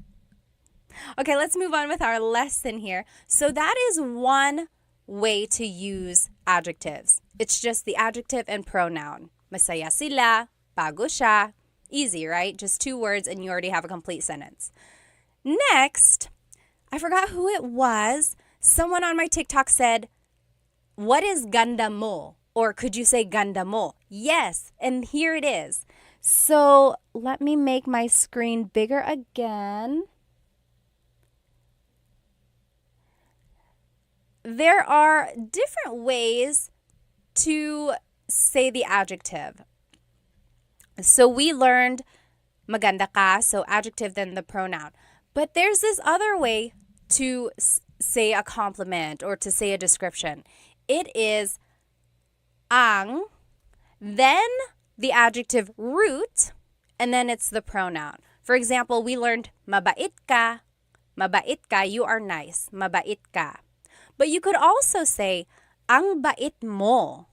Okay, let's move on with our lesson here. So that is one way to use adjectives. It's just the adjective and pronoun. Masaya sila, pagod siya. Easy, right? Just 2 words and you already have a complete sentence. Next, I forgot who it was. Someone on my TikTok said, what is ganda mo? Or could you say ganda mo? Yes, and here it is. So let me make my screen bigger again. There are different ways to say the adjective. So we learned maganda ka, so adjective then the pronoun. But there's this other way to say a compliment or to say a description. It is ang, then the adjective root, and then it's the pronoun. For example, we learned mabait ka, you are nice, mabait ka. But you could also say ang bait mo,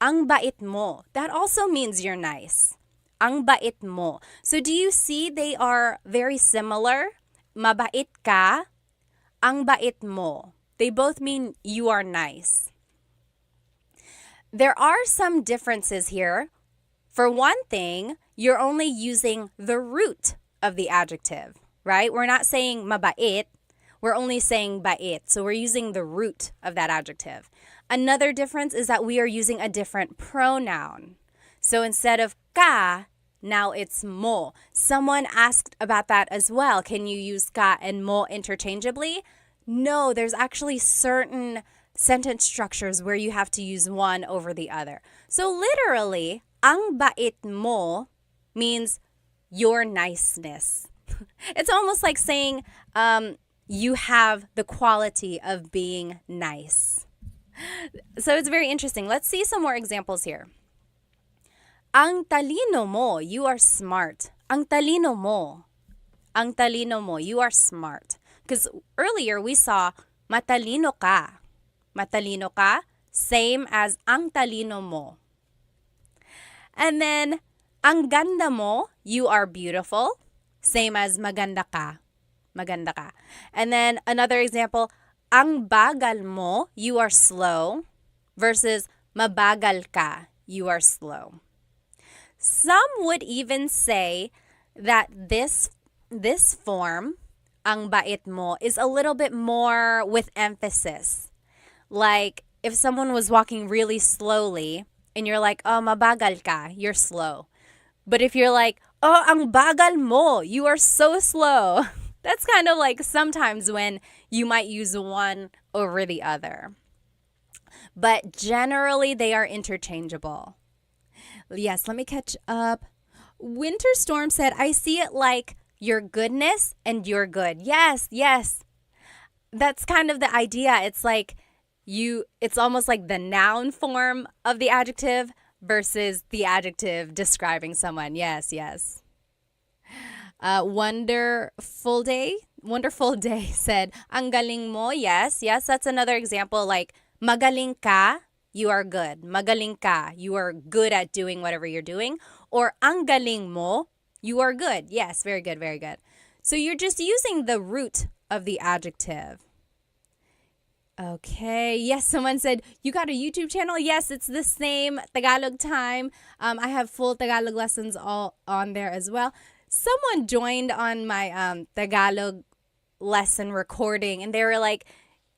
that also means you're nice. Ang bait mo. So do you see they are very similar? Mabait ka, ang bait mo. They both mean you are nice. There are some differences here. For one thing, you're only using the root of the adjective, right? We're not saying mabait. We're only saying bait. So we're using the root of that adjective. Another difference is that we are using a different pronoun. So instead of ka, now it's mo. Someone asked about that as well. Can you use ka and mo interchangeably? No, there's actually certain sentence structures where you have to use one over the other. So literally, ang bait mo means your niceness. It's almost like saying you have the quality of being nice. So it's very interesting. Let's see some more examples here. Ang talino mo, you are smart. Ang talino mo. Ang talino mo, you are smart. Because earlier we saw matalino ka. Matalino ka, same as ang talino mo. And then, ang ganda mo, you are beautiful, same as maganda ka. Maganda ka. And then another example, ang bagal mo, you are slow, versus mabagal ka, you are slow. Some would even say that this form, ang bait mo, is a little bit more with emphasis. Like, if someone was walking really slowly and you're like, oh, mabagal ka, you're slow. But if you're like, oh, ang bagal mo, you are so slow. That's kind of like sometimes when you might use one over the other. But generally, they are interchangeable. Yes, let me catch up. Winter Storm said, I see it like your goodness and you're good. Yes. That's kind of the idea. It's like it's almost like the noun form of the adjective versus the adjective describing someone. Yes. Wonderful Day said, ang galing mo. Yes, that's another example. Like, magaling ka, you are good. Magaling ka, you are good at doing whatever you're doing. Or ang galing mo, You are good. Yes, very good, very good. So you're just using the root of the adjective. Okay. Yes, someone said, you got a YouTube channel? Yes, it's the same, Tagalog Time. I have full Tagalog lessons all on there as well. Someone joined on my Tagalog lesson recording, and they were like,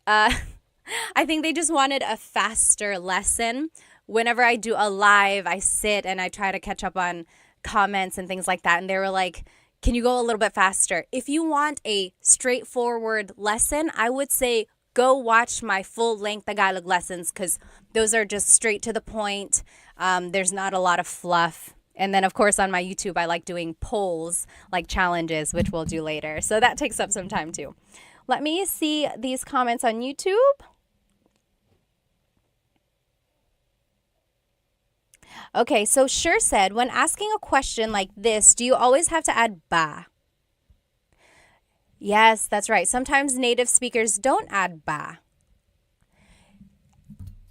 I think they just wanted a faster lesson. Whenever I do a live, I sit and I try to catch up on comments and things like that. And they were like, can you go a little bit faster? If you want a straightforward lesson, I would say go watch my full-length Tagalog lessons because those are just straight to the point. There's not a lot of fluff. And then, of course, on my YouTube, I like doing polls, like challenges, which we'll do later. So that takes up some time, too. Let me see these comments on YouTube. Okay, so Sure said, when asking a question like this, do you always have to add ba? Yes, that's right. Sometimes native speakers don't add ba.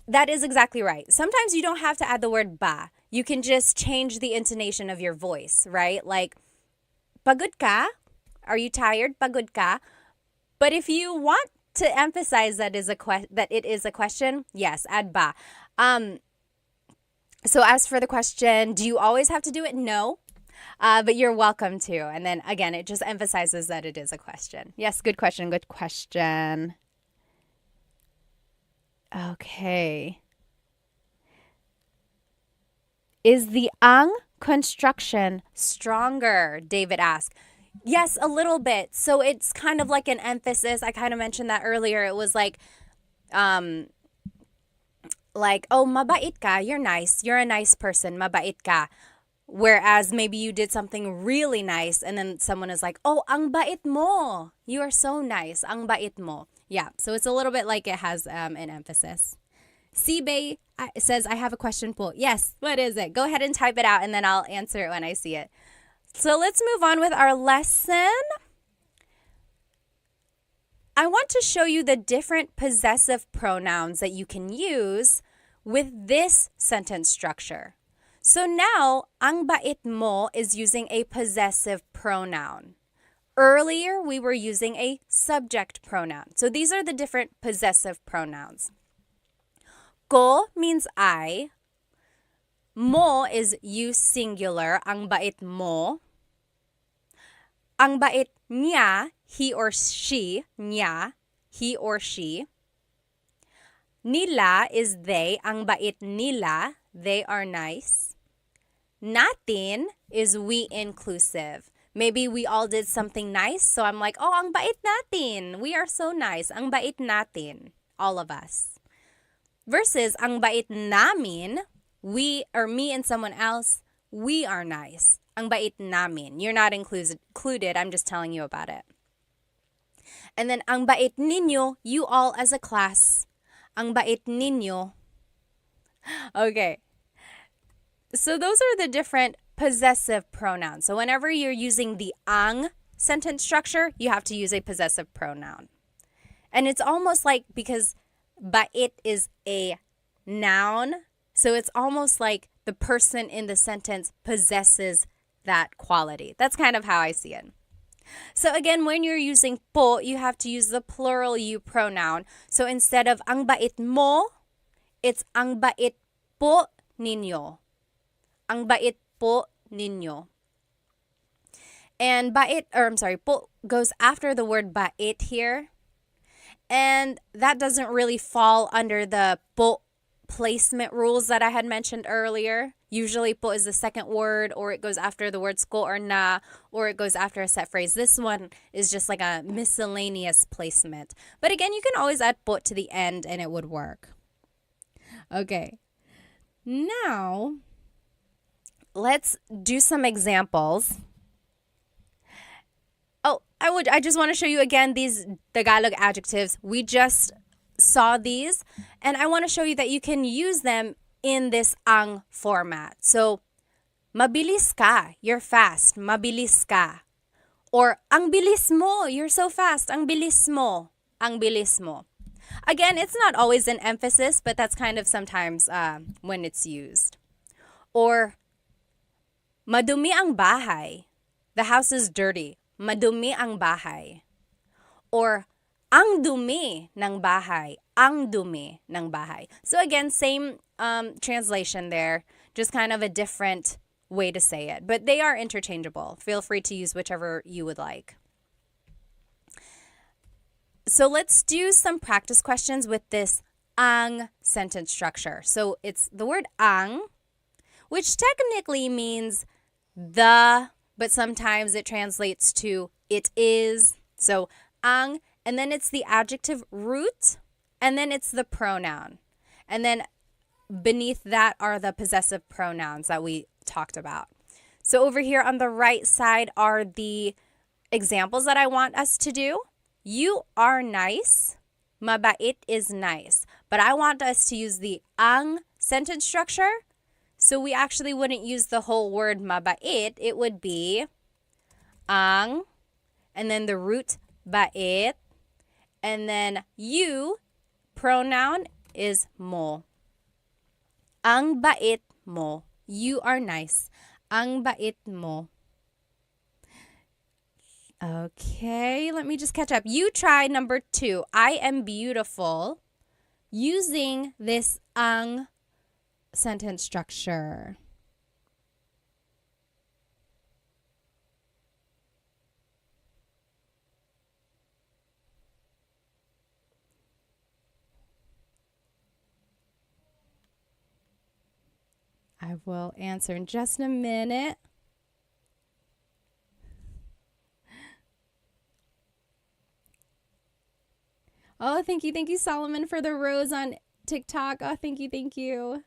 That is exactly right. Sometimes you don't have to add the word ba. You can just change the intonation of your voice, right? Like, pagod ka? Are you tired? Pagod ka? But if you want to emphasize that it is a question, yes, add ba. So as for the question, do you always have to do it? No. But you're welcome to. And then again, it just emphasizes that it is a question. Yes, good question, good question. Okay. Is the ang construction stronger? David asked. Yes, a little bit. So it's kind of like an emphasis. I kind of mentioned that earlier. It was like, oh, mabait ka, you're nice. You're a nice person, mabait ka. Whereas maybe you did something really nice and then someone is like, oh, ang bait mo. You are so nice. Ang bait mo. Yeah, so it's a little bit like it has an emphasis. Sibay says, I have a question po. Yes, what is it? Go ahead and type it out and then I'll answer it when I see it. So let's move on with our lesson. I want to show you the different possessive pronouns that you can use with this sentence structure. So now, ang bait mo is using a possessive pronoun. Earlier, we were using a subject pronoun. So these are the different possessive pronouns. Ko means I. Mo is you singular, ang bait mo. Ang bait niya, he or she, niya, he or she. Nila is they, ang bait nila, they are nice. Natin is we inclusive. Maybe we all did something nice, so I'm like, oh, ang bait natin. We are so nice. Ang bait natin. All of us. Versus ang bait namin, we or me and someone else, we are nice. Ang bait namin. You're not included. I'm just telling you about it. And then ang bait ninyo, you all as a class. Ang bait ninyo. Okay. So those are the different possessive pronouns. So whenever you're using the ang sentence structure, you have to use a possessive pronoun. And it's almost like, because bait is a noun, so it's almost like the person in the sentence possesses that quality. That's kind of how I see it. So again, when you're using po, you have to use the plural you pronoun. So instead of ang bait mo, it's ang bait po ninyo. Ang bait po ninyo. And po goes after the word bait here. And that doesn't really fall under the po placement rules that I had mentioned earlier. Usually po is the second word, or it goes after the words ko or na, or it goes after a set phrase. This one is just like a miscellaneous placement. But again, you can always add po to the end and it would work. Okay. Now, let's do some examples. Oh, I just want to show you again these Tagalog adjectives. We just saw these, and I want to show you that you can use them in this ang format. So, mabilis ka, you're fast, mabilis ka. Or, ang bilis mo, you're so fast, ang bilis mo, ang bilis mo. Again, it's not always an emphasis, but that's kind of sometimes when it's used. Or, madumi ang bahay, the house is dirty. Madumi ang bahay. Or ang dumi ng bahay. Ang dumi ng bahay. So again, same translation there, just kind of a different way to say it. But they are interchangeable. Feel free to use whichever you would like. So let's do some practice questions with this ang sentence structure. So it's the word ang, which technically means the, but sometimes it translates to it is. So ang, and then it's the adjective root, and then it's the pronoun. And then beneath that are the possessive pronouns that we talked about. So over here on the right side are the examples that I want us to do. You are nice. Mabait is nice. But I want us to use the ang sentence structure. So we actually wouldn't use the whole word mabait. It would be ang, and then the root bait, and then you, pronoun is mo. Ang bait mo. You are nice. Ang bait mo. Okay, let me just catch up. You try number 2. I am beautiful using this ang sentence structure. I will answer in just a minute. Oh, thank you, Solomon, for the rose on TikTok. Oh, thank you.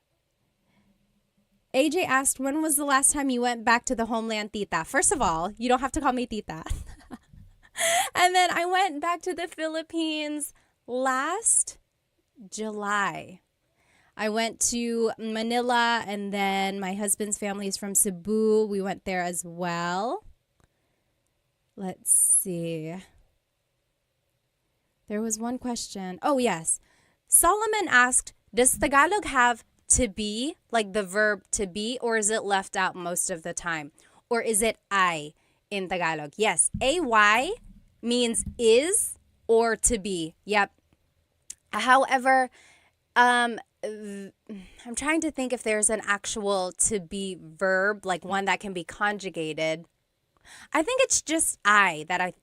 AJ asked, when was the last time you went back to the homeland, tita? First of all, you don't have to call me tita. And then I went back to the Philippines last July. I went to Manila, and then my husband's family is from Cebu. We went there as well. Let's see. There was one question. Oh, yes. Solomon asked, does Tagalog have to be, like the verb to be, or is it left out most of the time? Or is it I in Tagalog? Yes, AY means is or to be. Yep. However, I'm trying to think if there's an actual to be verb, like one that can be conjugated. I think it's just I that I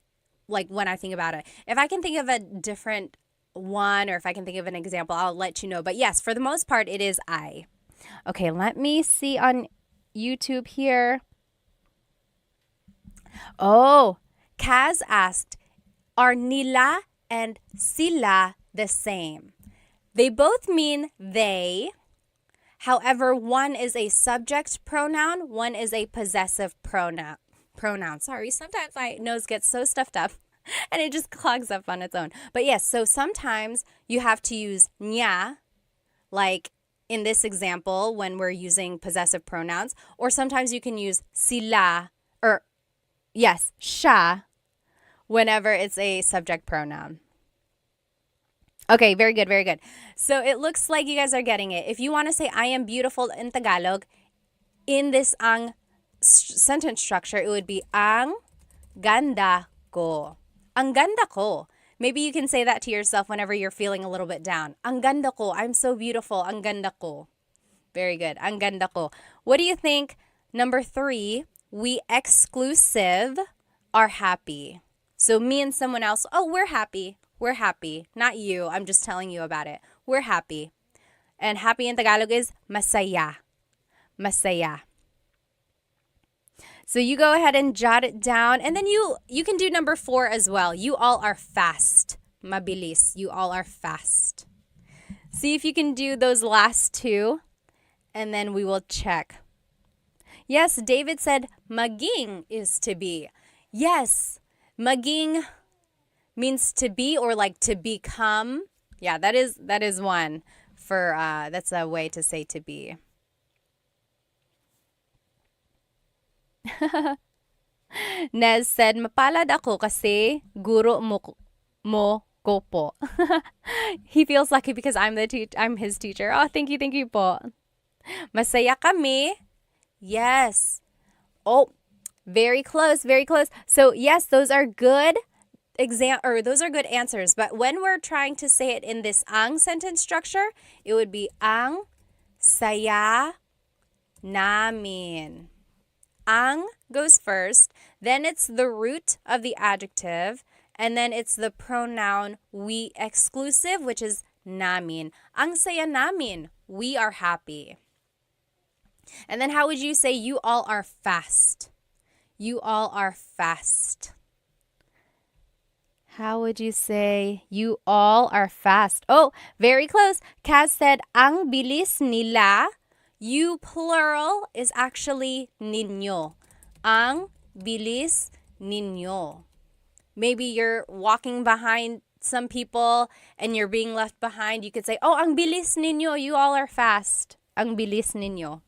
like when I think about it. If I can think of a different one, or if I can think of an example, I'll let you know. But yes, for the most part, it is I. Okay, let me see on YouTube here. Oh, Kaz asked, are nila and sila the same? They both mean they. However, one is a subject pronoun, one is a possessive pronoun. Sorry, sometimes my nose gets so stuffed up and it just clogs up on its own. But yes, so sometimes you have to use niya, like in this example when we're using possessive pronouns, or sometimes you can use sila, or yes, siya, whenever it's a subject pronoun. Okay, very good. So it looks like you guys are getting it. If you want to say I am beautiful in Tagalog, in this ang sentence structure, it would be ang ganda ko. Ang ganda ko. Maybe you can say that to yourself whenever you're feeling a little bit down. Ang ganda ko. I'm so beautiful. Ang ganda ko. Very good. Ang ganda ko. What do you think? Number 3, we exclusive are happy. So me and someone else, oh, we're happy. We're happy. Not you. I'm just telling you about it. We're happy. And happy in Tagalog is masaya. Masaya. So you go ahead and jot it down. And then you can do number 4 as well. You all are fast. Mabilis. You all are fast. See if you can do those last 2. And then we will check. Yes, David said maging is to be. Yes, maging means to be, or like to become. Yeah, that is one for that's a way to say to be. Nez said, mapalad ako kasi guro mo ko po. He feels lucky because I'm his teacher. Oh, thank you po. Masaya kami. Yes. Oh, Very close, very close. So yes, those are good those are good answers. But when we're trying to say it in this ang sentence structure, it would be ang saya namin. Ang goes first, then it's the root of the adjective, and then it's the pronoun we exclusive, which is namin. Ang saya namin. We are happy. And then how would you say you all are fast? You all are fast. How would you say you all are fast? Oh, very close. Kaz said, ang bilis nila. You plural is actually ninyo. Ang bilis ninyo. Maybe you're walking behind some people and you're being left behind. You could say, oh, ang bilis ninyo. You all are fast. Ang bilis ninyo.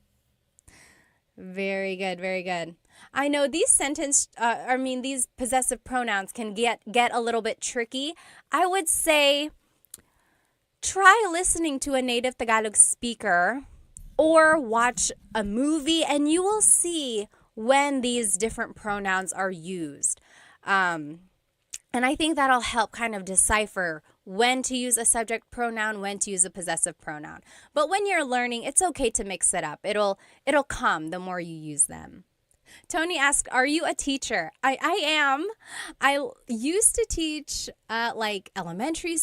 Very good, very good. I know these these possessive pronouns can get a little bit tricky. I would say try listening to a native Tagalog speaker or watch a movie and you will see when these different pronouns are used. And I think that'll help kind of decipher when to use a subject pronoun, when to use a possessive pronoun. But when you're learning, it's okay to mix it up. It'll come the more you use them. Tony asked, are you a teacher? I am. I used to teach like elementary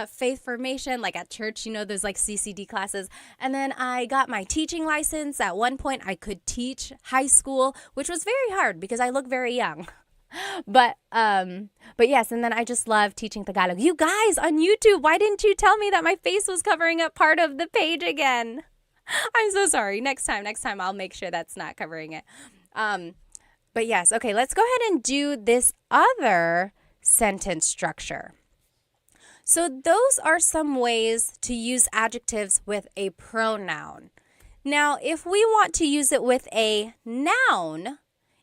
faith formation, like at church, those like CCD classes. And then I got my teaching license. At one point, I could teach high school, which was very hard because I look very young. But yes, and then I just love teaching Tagalog. You guys on YouTube, why didn't you tell me that my face was covering up part of the page again? I'm so sorry. Next time I'll make sure that's not covering it. But yes, okay, let's go ahead and do this other sentence structure. So those are some ways to use adjectives with a pronoun. Now, if we want to use it with a noun,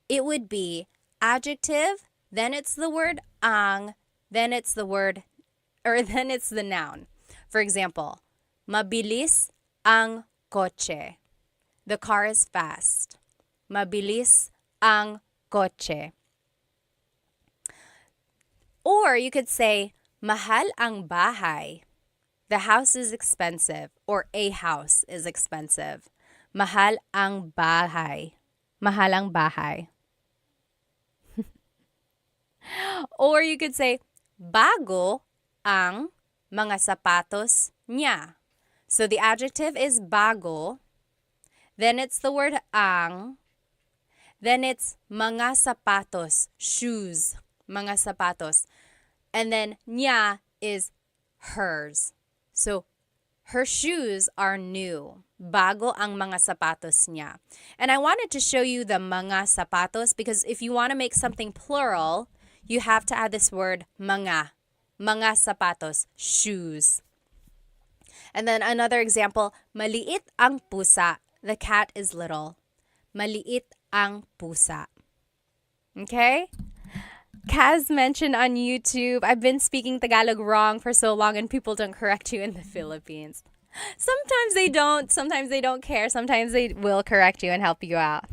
it would be adjective, then it's the word ang, then it's the noun. For example, mabilis ang kotse. The car is fast. Mabilis ang kotse. Or you could say, mahal ang bahay. The house is expensive, or a house is expensive. Mahal ang bahay. Mahal ang bahay. Or you could say, bago ang mga sapatos niya. So the adjective is bago. Then it's the word ang. Then it's mga sapatos, shoes, mga sapatos. And then niya is hers. So her shoes are new. Bago ang mga sapatos niya. And I wanted to show you the mga sapatos because if you want to make something plural, you have to add this word mga. Mga sapatos, shoes. And then another example, maliit ang pusa. The cat is little. Maliit ang pusa. Okay? Kaz mentioned on YouTube, I've been speaking Tagalog wrong for so long and people don't correct you in the Philippines. Sometimes they don't care. Sometimes they will correct you and help you out.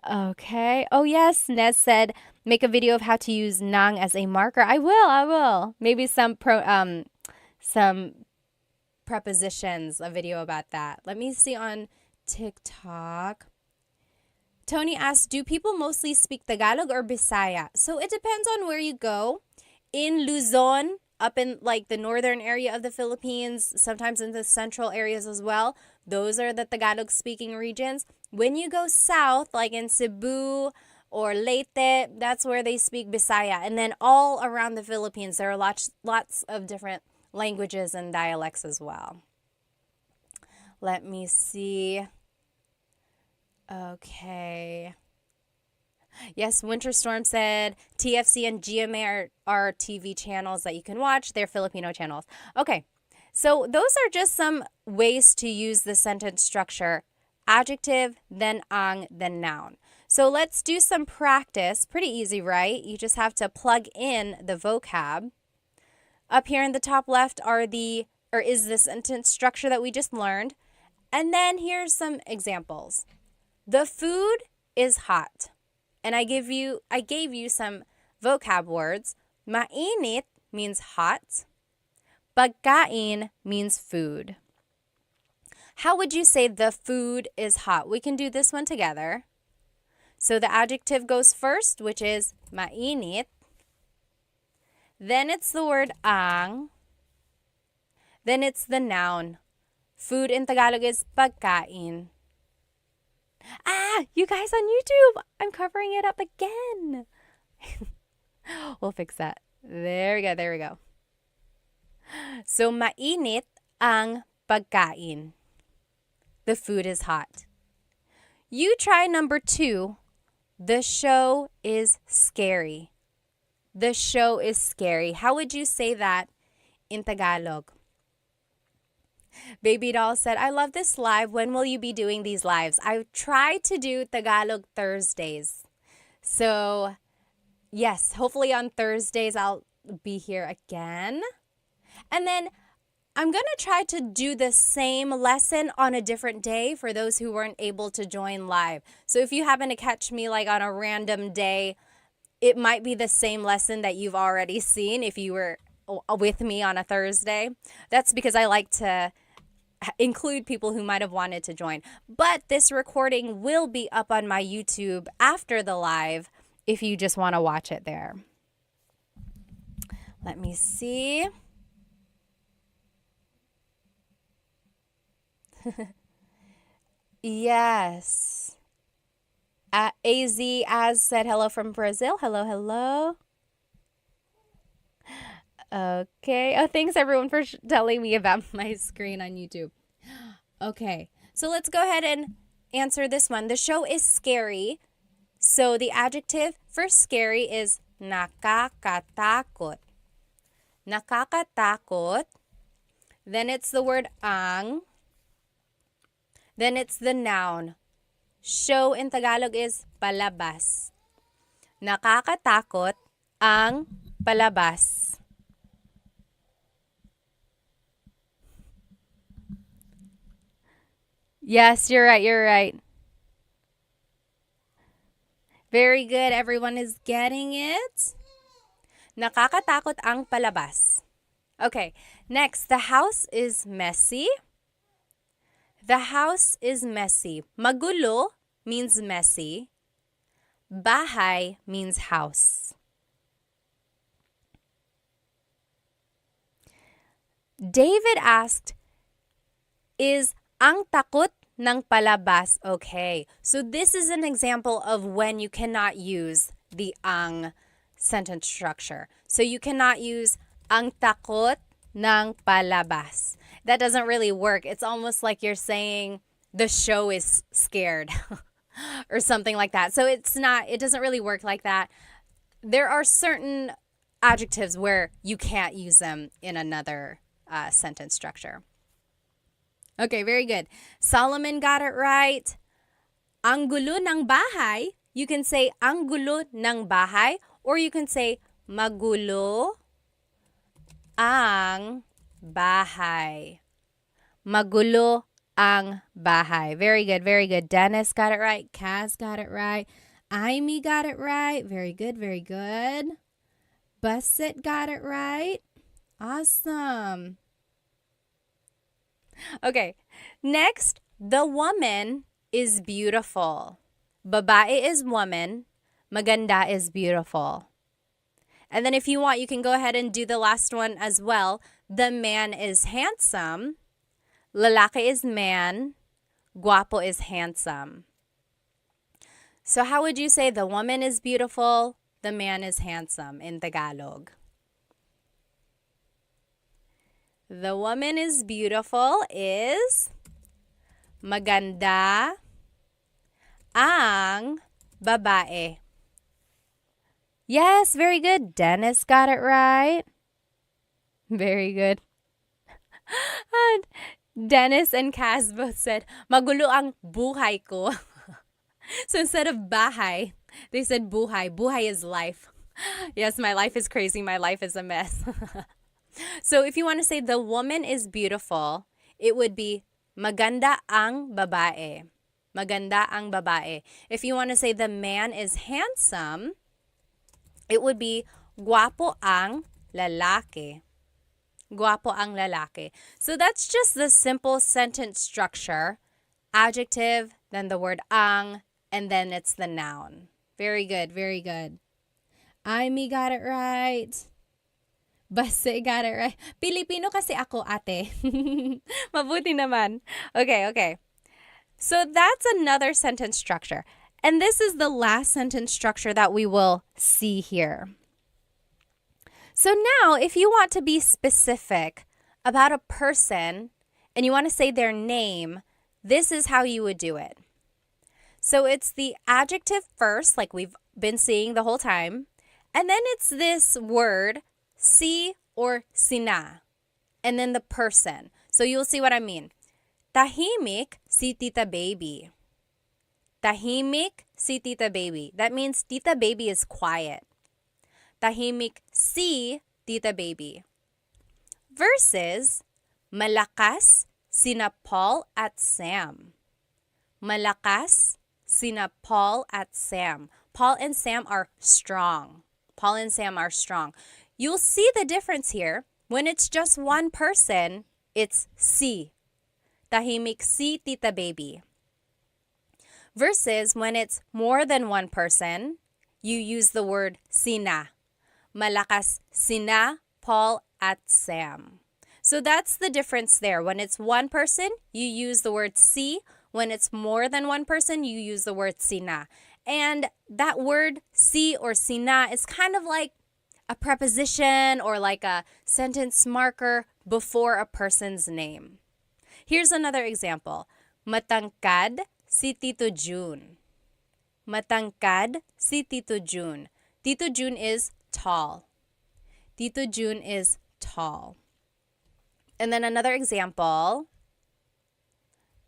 Okay. Oh, yes. Nez said, make a video of how to use nang as a marker. I will. Maybe some prepositions, a video about that. Let me see on TikTok. Tony asked, do people mostly speak Tagalog or Bisaya? So it depends on where you go. In Luzon, up in like the northern area of the Philippines, sometimes in the central areas as well, those are the Tagalog speaking regions. When you go south, like in Cebu or Leyte, that's where they speak Bisaya. And then all around the Philippines, there are lots of different languages and dialects as well. Let me see. Okay. Yes, Winter Storm said TFC and GMA are TV channels that you can watch. They're Filipino channels. Okay, so those are just some ways to use the sentence structure. Adjective, then ang, then noun. So let's do some practice. Pretty easy, right? You just have to plug in the vocab. Up here in the top left is the sentence structure that we just learned. And then here's some examples. The food is hot. And I gave you some vocab words. Mainit means hot. Pagkain means food. How would you say the food is hot? We can do this one together. So the adjective goes first, which is mainit. Then it's the word ang. Then it's the noun. Food in Tagalog is pagkain. You guys on YouTube, I'm covering it up again. We'll fix that. There we go. So, mainit ang pagkain. The food is hot. You try number 2. The show is scary. The show is scary. How would you say that in Tagalog? Baby Doll said, I love this live. When will you be doing these lives? I try to do Tagalog Thursdays. So, yes, hopefully on Thursdays I'll be here again. And then I'm going to try to do the same lesson on a different day for those who weren't able to join live. So if you happen to catch me like on a random day, it might be the same lesson that you've already seen if you were with me on a Thursday. That's because I like to include people who might have wanted to join. But this recording will be up on my YouTube after the live if you just want to watch it there. Let me see. Yes. Az said hello from Brazil. Hello. Okay. Oh, thanks everyone for telling me about my screen on YouTube. Okay. So let's go ahead and answer this one. The show is scary. So the adjective for scary is nakakatakot. Nakakatakot. Then it's the word ang. Then it's the noun. Show in Tagalog is palabas. Nakakatakot ang palabas. Yes, you're right. Very good. Everyone is getting it. Nakakatakot ang palabas. Okay, next, the house is messy. The house is messy. Magulo means messy. Bahay means house. David asked, is ang takot ng palabas okay? So this is an example of when you cannot use the ang sentence structure. So you cannot use ang takot ng palabas. That doesn't really work. It's almost like you're saying the show is scared or something like that. So it doesn't really work like that. There are certain adjectives where you can't use them in another sentence structure. Okay, very good. Solomon got it right. Ang gulo ng bahay, you can say ang gulo ng bahay, or you can say magulo ang bahay. Magulo ang bahay. Very good. Dennis got it right. Kaz got it right. Amy got it right. Very good. Basit got it right. Awesome. Okay, next, the woman is beautiful. Babae is woman. Maganda is beautiful. And then if you want, you can go ahead and do the last one as well. The man is handsome. Lalaki is man. Guapo is handsome. So how would you say the woman is beautiful, the man is handsome in Tagalog? The woman is beautiful is maganda ang babae. Yes, very good. Dennis got it right. Very good. And Dennis and Kaz both said, magulo ang buhay ko. So instead of bahay, they said buhay. Buhay is life. Yes, my life is crazy. My life is a mess. So if you want to say the woman is beautiful, it would be maganda ang babae. Maganda ang babae. If you want to say the man is handsome, it would be guwapo ang lalaki. Guwapo ang lalaki. So that's just the simple sentence structure. Adjective, then the word ang, and then it's the noun. Very good, very good. Amy got it right. Base got it right. Pilipino kasi ako, ate. Mabuti naman. Okay. So that's another sentence structure. And this is the last sentence structure that we will see here. So now, if you want to be specific about a person and you want to say their name, this is how you would do it. So it's the adjective first, like we've been seeing the whole time. And then it's this word, si or sina. And then the person. So you'll see what I mean. Tahimik si Tita Baby. Tahimik si Tita Baby. That means Tita Baby is quiet. Tahimik si Tita Baby. Versus malakas sina Paul at Sam. Malakas sina Paul at Sam. Paul and Sam are strong. Paul and Sam are strong. You'll see the difference here. When it's just one person, it's si. Tahimik si Tita Baby. Versus when it's more than one person, you use the word sina. Malakas sina Paul at Sam. So that's the difference there. When it's one person, you use the word si. When it's more than one person, you use the word sina. And that word si or sina is kind of like a preposition or like a sentence marker before a person's name. Here's another example. Matangkad si Tito June. Matangkad si Tito June. Tito June is tall. Tito June is tall. And then another example.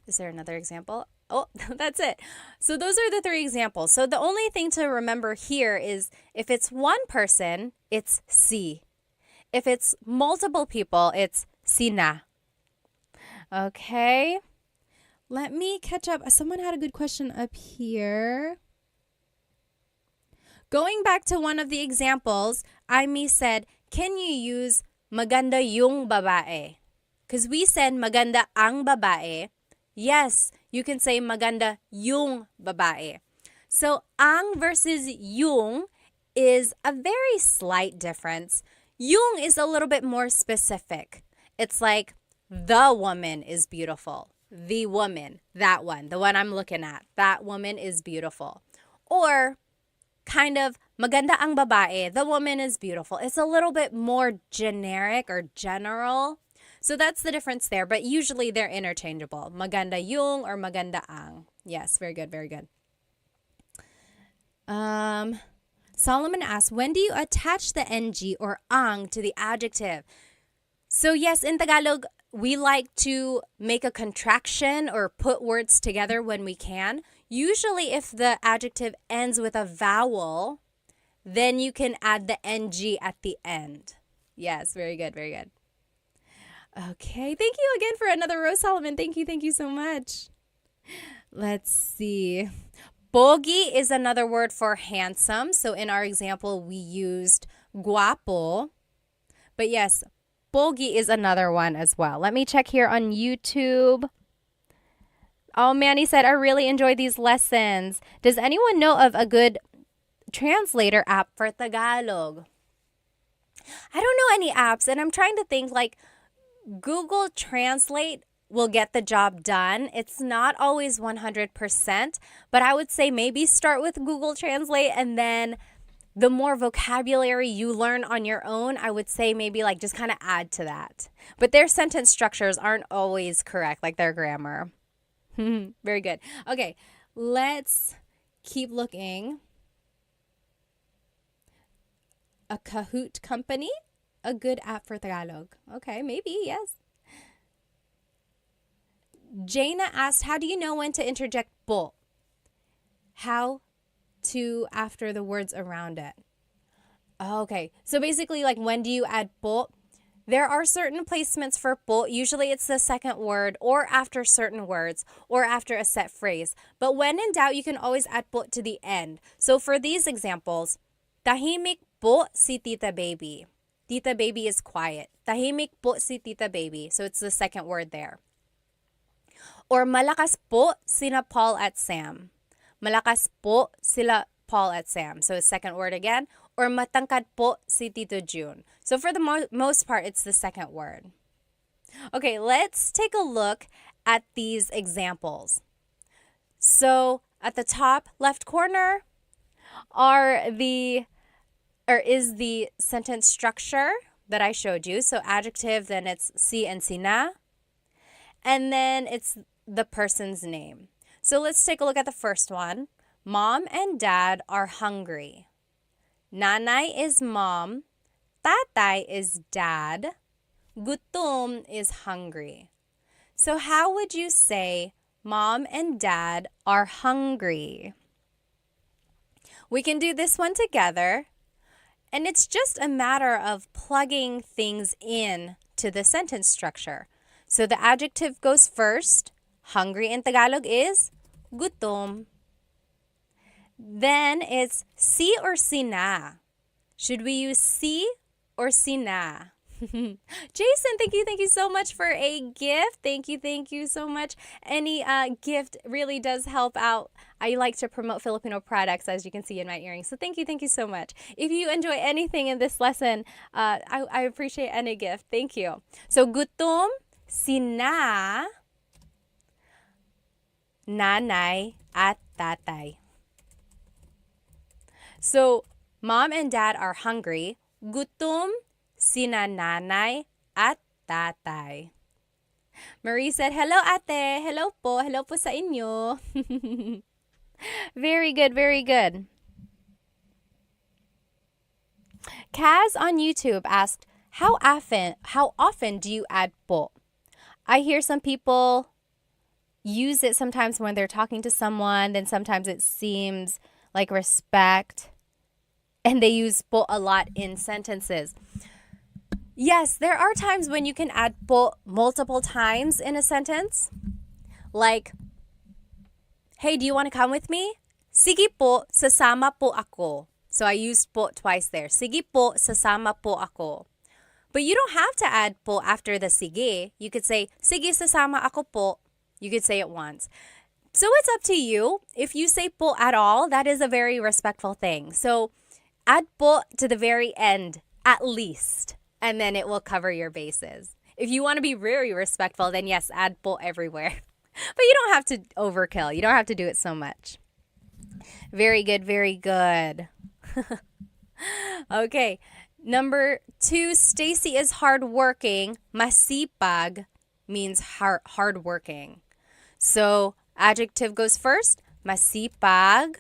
Is there another example? Oh, that's it. So those are the three examples. So the only thing to remember here is if it's one person, it's si. If it's multiple people, it's sina. Okay. Let me catch up. Someone had a good question up here. Going back to one of the examples, Amy said, can you use maganda yung babae? Because we said maganda ang babae. Yes, you can say maganda yung babae. So ang versus yung is a very slight difference. Yung is a little bit more specific. It's like the woman is beautiful. The woman, that one, the one I'm looking at. That woman is beautiful. Or kind of maganda ang babae, the woman is beautiful. It's a little bit more generic or general. So that's the difference there, but usually they're interchangeable. Maganda yung or maganda ang. Yes, very good, very good. Solomon asks, when do you attach the ng or ang to the adjective? So yes, in Tagalog, we like to make a contraction or put words together when we can. Usually if the adjective ends with a vowel, then you can add the ng at the end. Yes, very good, very good. Okay, thank you again for another Rose Solomon. Thank you so much. Let's see. Pogi is another word for handsome. So in our example, we used guapo. But yes, pogi is another one as well. Let me check here on YouTube. Oh, Manny said, I really enjoy these lessons. Does anyone know of a good translator app for Tagalog? I don't know any apps, and I'm trying to think like Google Translate will get the job done. It's not always 100%, but I would say maybe start with Google Translate, and then the more vocabulary you learn on your own, I would say maybe like just kind of add to that. But their sentence structures aren't always correct, like their grammar. Very good. Okay, let's keep looking. A Kahoot company? A good app for Tagalog. Okay, maybe, yes. Jaina asked, how do you know when to interject po? How to after the words around it. Okay, so basically like when do you add po? There are certain placements for po. Usually it's the second word or after certain words or after a set phrase. But when in doubt, you can always add po to the end. So for these examples, tahimik po si Tita Baby. Tita Baby is quiet. Tahimik po si Tita Baby. So it's the second word there. Or malakas po sina Paul at Sam. Malakas po sila Paul at Sam. So second word again. Or matangkad po si Tito June. So for the most part, it's the second word. Okay, let's take a look at these examples. So at the top left corner is the sentence structure that I showed you. So adjective, then it's si and sina. And then it's the person's name. So let's take a look at the first one. Mom and dad are hungry. Nanay is mom. Tatay is dad. Gutom is hungry. So how would you say mom and dad are hungry? We can do this one together. And it's just a matter of plugging things in to the sentence structure. So the adjective goes first. Hungry in Tagalog is gutom. Then it's si or sina. Should we use si or sina? Jason, thank you so much for a gift. Thank you so much. Any gift really does help out. I like to promote Filipino products, as you can see in my earrings. So thank you so much. If you enjoy anything in this lesson, I appreciate any gift. Thank you. So gutom, sina, nanay, at tatay. So mom and dad are hungry. Gutom sina nanay at tatay. Marie said, hello ate. Hello po. Hello po sa inyo. Very good, very good. Kaz on YouTube asked, how often do you add po? I hear some people use it sometimes when they're talking to someone, then sometimes it seems like respect, and they use po a lot in sentences. Yes, there are times when you can add po multiple times in a sentence. Like, hey, do you want to come with me? Sige po, sasama po ako. So I used po twice there. Sige po, sasama po ako. But you don't have to add po after the sige. You could say, sige, sasama ako po. You could say it once. So it's up to you. If you say po at all, that is a very respectful thing. So add po to the very end, at least, and then it will cover your bases. If you want to be very respectful, then yes, add po everywhere. But you don't have to overkill. You don't have to do it so much. Very good, very good. Okay, number 2, Stacy is hardworking. Masipag means hardworking. So adjective goes first, masipag.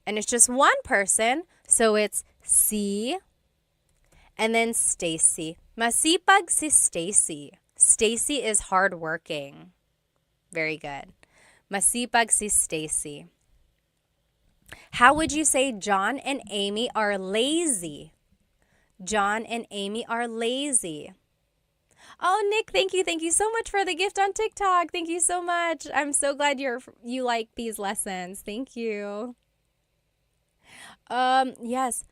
And it's just one person, so it's si and then Stacy. Masipag si Stacy. Stacy is hardworking. Very good. Masipag si Stacy. How would you say John and Amy are lazy? John and Amy are lazy. Oh, Nick, thank you so much for the gift on TikTok. Thank you so much. I'm so glad you like these lessons. Thank you. Yes.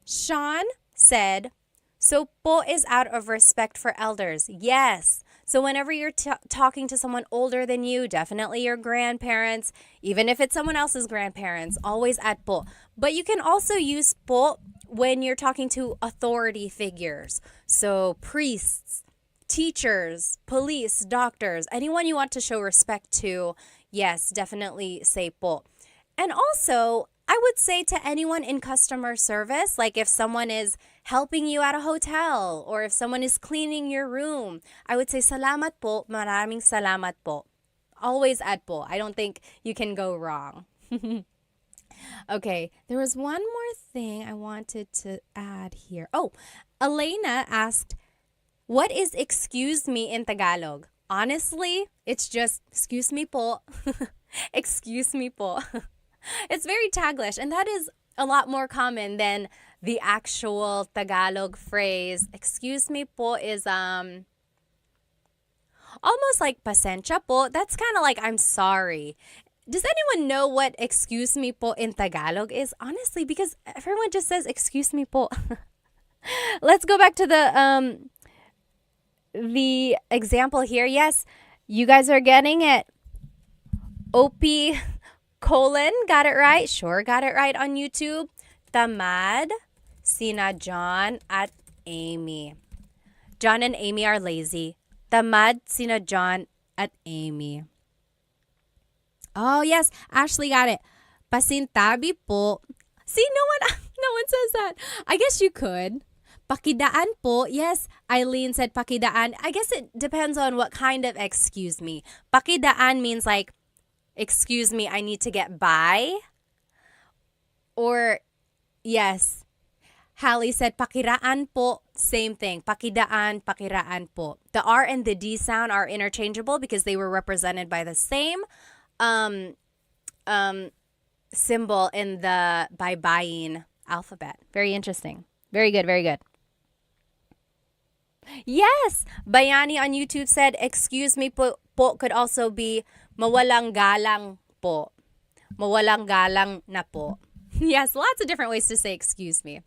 Sean said, so po is out of respect for elders. Yes. So whenever you're talking to someone older than you, definitely your grandparents, even if it's someone else's grandparents, always add po. But you can also use po when you're talking to authority figures. So priests, teachers, police, doctors, anyone you want to show respect to, yes, definitely say po. And also, I would say to anyone in customer service, like if someone is helping you at a hotel or if someone is cleaning your room, I would say salamat po, maraming salamat po. Always add po. I don't think you can go wrong. Okay, there was one more thing I wanted to add here. Oh, Elena asked, what is excuse me in Tagalog? Honestly, it's just excuse me po. Excuse me po. It's very Taglish, and that is a lot more common than the actual Tagalog phrase, excuse me po, is almost like pasensya po. That's kind of like I'm sorry. Does anyone know what excuse me po in Tagalog is? Honestly, because everyone just says excuse me po. Let's go back to the example here. Yes, you guys are getting it. OP colon got it right. Sure, got it right on YouTube. Tamad sina John at Amy. John and Amy are lazy. Tamad sina John at Amy. Oh, yes. Ashley got it. Pasintabi po. See, no one says that. I guess you could. Pakidaan po. Yes, Eileen said pakidaan. I guess it depends on what kind of excuse me. Pakidaan means like, excuse me, I need to get by. Or, yes, Hallie said pakiraan po. Same thing. Pakidaan, pakiraan po. The R and the D sound are interchangeable because they were represented by the same symbol in the baybayin alphabet. Very interesting. Very good, very good. Yes, Bayani on YouTube said, excuse me po could also be mawalang galang po. Mawalang galang na po. Yes, lots of different ways to say excuse me.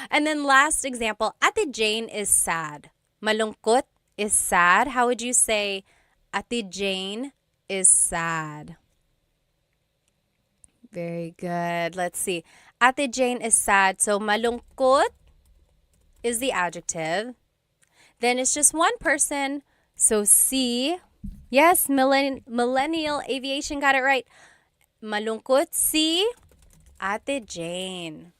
And then last example, Ate Jane is sad. Malungkot is sad. How would you say Ate Jane is sad? Very good. Let's see. Ate Jane is sad. So malungkot is the adjective. Then it's just one person. So si. Yes, Millennial Aviation got it right. Malungkot si Ate Jane.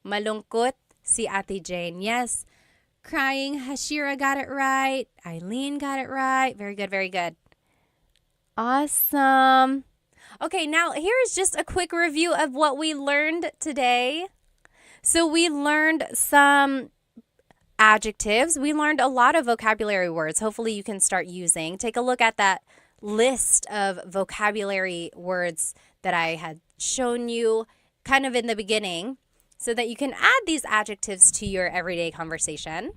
Malungkot si Ate Jane. Yes. Crying, Hashira got it right. Eileen got it right. Very good, very good. Awesome. Okay, now here is just a quick review of what we learned today. So we learned some adjectives. We learned a lot of vocabulary words. Hopefully you can start using. Take a look at that list of vocabulary words that I had shown you kind of in the beginning so that you can add these adjectives to your everyday conversation.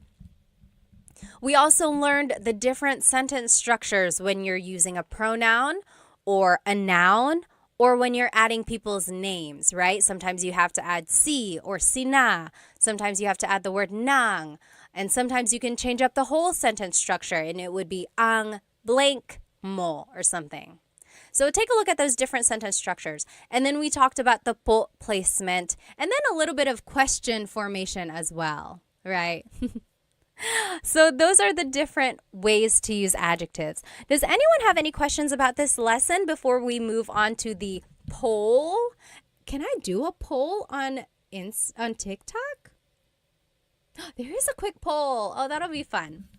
We also learned the different sentence structures when you're using a pronoun or a noun or when you're adding people's names, right? Sometimes you have to add si or sina. Sometimes you have to add the word nang. And sometimes you can change up the whole sentence structure and it would be ang blank mo or something. So take a look at those different sentence structures. And then we talked about the po placement and then a little bit of question formation as well, right? So those are the different ways to use adjectives. Does anyone have any questions about this lesson before we move on to the poll? Can I do a poll on TikTok? There is a quick poll. Oh, that'll be fun.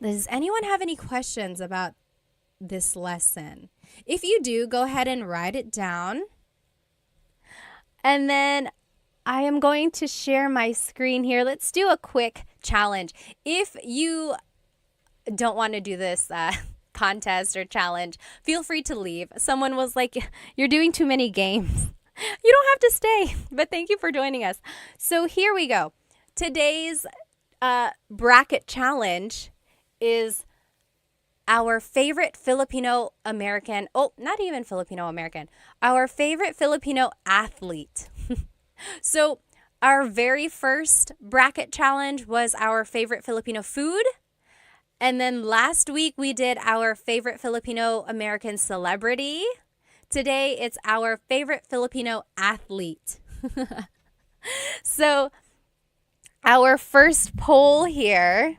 Does anyone have any questions about this lesson? If you do, go ahead and write it down. And then I am going to share my screen here. Let's do a quick challenge. If you don't want to do this contest or challenge, feel free to leave. Someone was like, you're doing too many games. You don't have to stay, but thank you for joining us. So here we go. Today's bracket challenge is our favorite Filipino American, not even Filipino American, our favorite Filipino athlete. So our very first bracket challenge was our favorite Filipino food. And then last week we did our favorite Filipino American celebrity. Today it's our favorite Filipino athlete. So our first poll here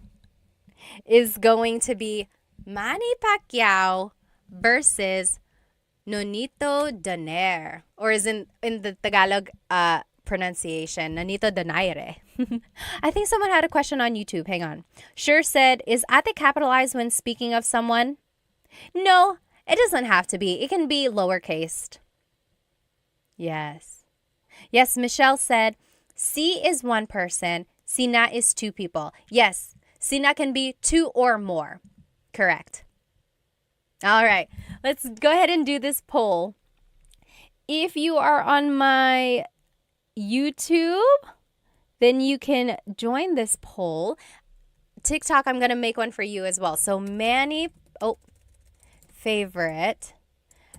is going to be Manny Pacquiao versus Nonito Donaire, or is in the Tagalog pronunciation, Nonito Donaire. I think someone had a question on YouTube. Hang on. Sure said, is ate capitalized when speaking of someone? No, it doesn't have to be. It can be lowercased. Yes. Yes, Michelle said, si is one person, sina is two people. Yes, sina can be two or more. Correct. All right, let's go ahead and do this poll. If you are on my YouTube, then you can join this poll. TikTok, I'm going to make one for you as well. So favorite,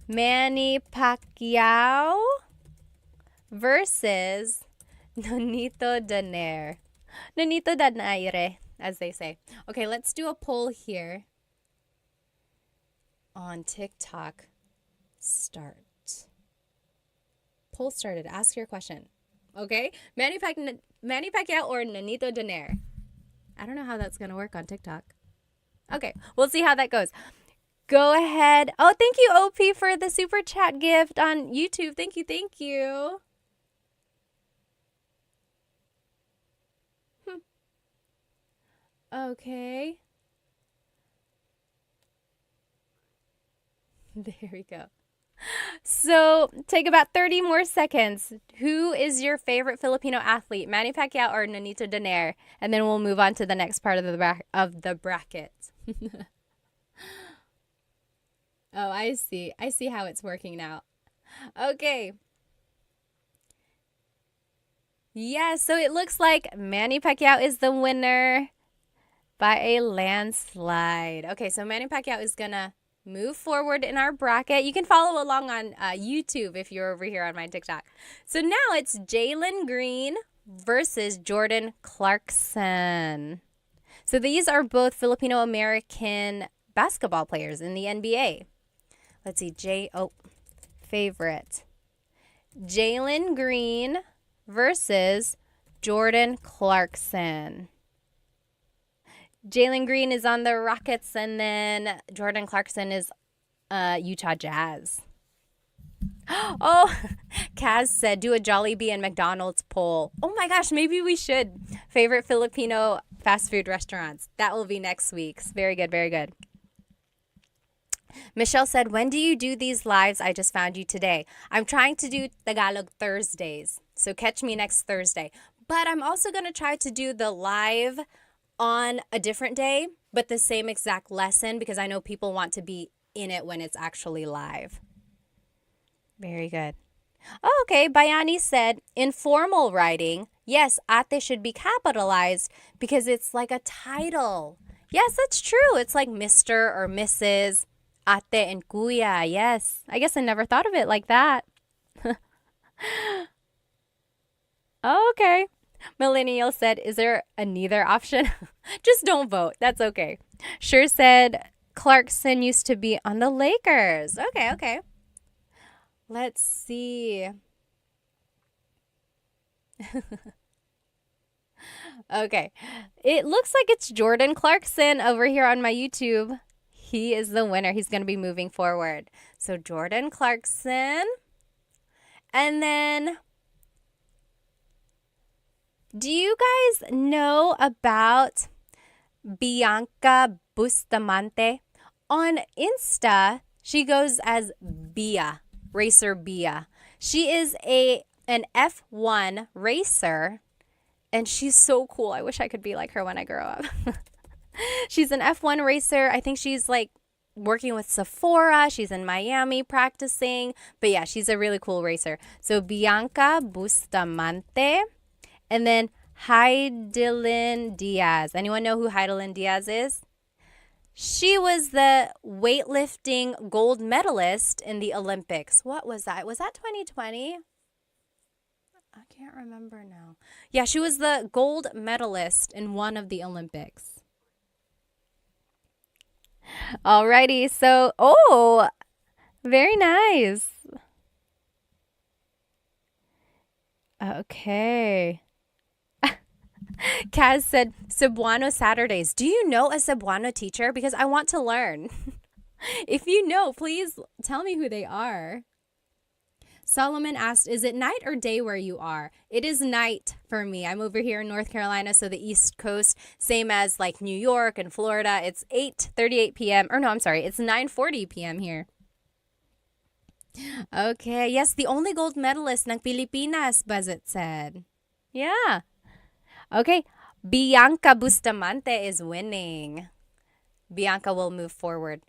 Manny Pacquiao versus Nonito Donaire. Nonito Donaire, as they say. Okay, let's do a poll here on TikTok. Start. Poll started. Ask your question. Okay? Manny Pacquiao or Nonito Donaire? I don't know how that's going to work on TikTok. Okay, we'll see how that goes. Go ahead. Oh, thank you, OP, for the super chat gift on YouTube. Thank you, thank you. Okay. There we go. So take about 30 more seconds. Who is your favorite Filipino athlete, Manny Pacquiao or Nonito Donaire? And then we'll move on to the next part of the bracket. Oh, I see. I see how it's working now. Okay. Yeah, so it looks like Manny Pacquiao is the winner by a landslide. Okay, so Manny Pacquiao is going to move forward in our bracket. You can follow along on YouTube if you're over here on my TikTok. So now it's Jalen Green versus Jordan Clarkson. So these are both Filipino-American basketball players in the NBA. Let's see, favorite. Jalen Green versus Jordan Clarkson. Jalen Green is on the Rockets, and then Jordan Clarkson is Utah Jazz. Oh, Kaz said, do a Jollibee and McDonald's poll. Oh my gosh, maybe we should. Favorite Filipino fast food restaurants. That will be next week's. Very good, very good. Michelle said, when do you do these lives? I just found you today. I'm trying to do Tagalog Thursdays, so catch me next Thursday. But I'm also going to try to do the live on a different day, but the same exact lesson, because I know people want to be in it when it's actually live. Very good. Oh, okay, Bayani said, informal writing, yes, ate should be capitalized because it's like a title. Yes, that's true. It's like Mr. or Mrs., ate and kuya. Yes, I guess I never thought of it like that. Oh, okay. Millennial said, is there a neither option? Just don't vote. That's okay. Sure said, Clarkson used to be on the Lakers. Okay, okay. Let's see. Okay. It looks like it's Jordan Clarkson over here on my YouTube. He is the winner. He's going to be moving forward. So Jordan Clarkson. And then, do you guys know about Bianca Bustamante? On Insta, she goes as Bia, Racer Bia. She is an F1 racer, and she's so cool. I wish I could be like her when I grow up. She's an F1 racer. I think she's like working with Sephora. She's in Miami practicing. But yeah, she's a really cool racer. So Bianca Bustamante. And then Heidelin Diaz. Anyone know who Heidelin Diaz is? She was the weightlifting gold medalist in the Olympics. What was that? Was that 2020? I can't remember now. Yeah, she was the gold medalist in one of the Olympics. Alrighty, so, very nice. Okay. Kaz said, Cebuano Saturdays. Do you know a Cebuano teacher? Because I want to learn. If you know, please tell me who they are. Solomon asked, is it night or day where you are? It is night for me. I'm over here in North Carolina, so the East Coast, same as like New York and Florida. It's 8:38 p.m. Or no, I'm sorry. It's 9:40 p.m. here. Okay. Yes, the only gold medalist ng Pilipinas, Buzzet said. Yeah. Okay. Bianca Bustamante is winning. Bianca will move forward.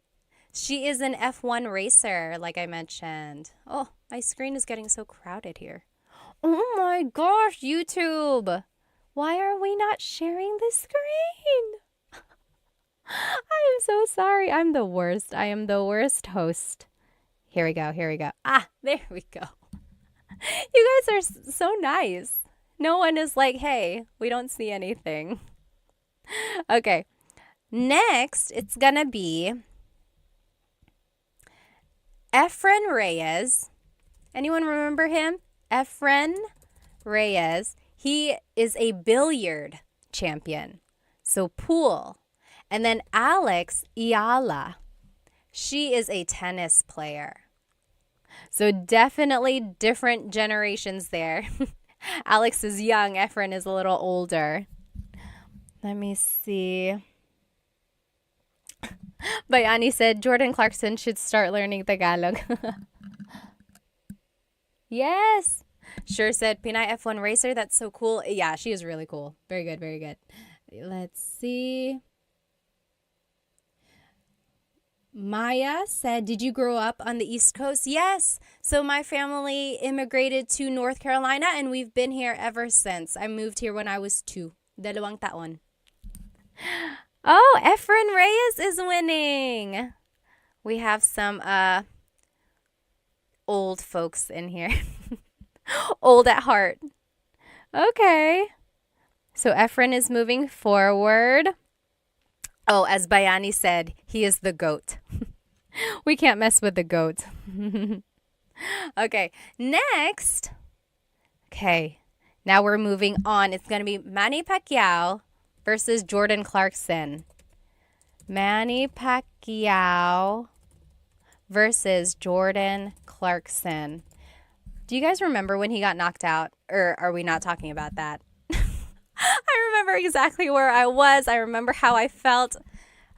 She is an F1 racer, like I mentioned. Oh, my screen is getting so crowded here. Oh my gosh, YouTube. Why are we not sharing the screen? I am so sorry. I'm the worst. I am the worst host. Here we go. Here we go. Ah, there we go. You guys are so nice. No one is like, hey, we don't see anything. Okay. Next, it's going to be Efren Reyes. Anyone remember him? Efren Reyes. He is a billiard champion. So pool. And then Alex Iala. She is a tennis player. So definitely different generations there. Alex is young. Efren is a little older. Let me see. Bayani said Jordan Clarkson should start learning Tagalog. Yes. Sure said Pinay F1 racer. That's so cool. Yeah, she is really cool. Very good. Very good. Let's see. Maya said, did you grow up on the East Coast? Yes. So my family immigrated to North Carolina and we've been here ever since. I moved here when I was 2. Dalawang taon. Oh, Efren Reyes is winning. We have some old folks in here. Old at heart. Okay. So Efren is moving forward. Oh, as Bayani said, he is the goat. We can't mess with the goat. Okay, next. Okay, now we're moving on. It's going to be Manny Pacquiao versus Jordan Clarkson. Manny Pacquiao versus Jordan Clarkson. Do you guys remember when he got knocked out? Or are we not talking about that? I remember exactly where I was. I remember how I felt.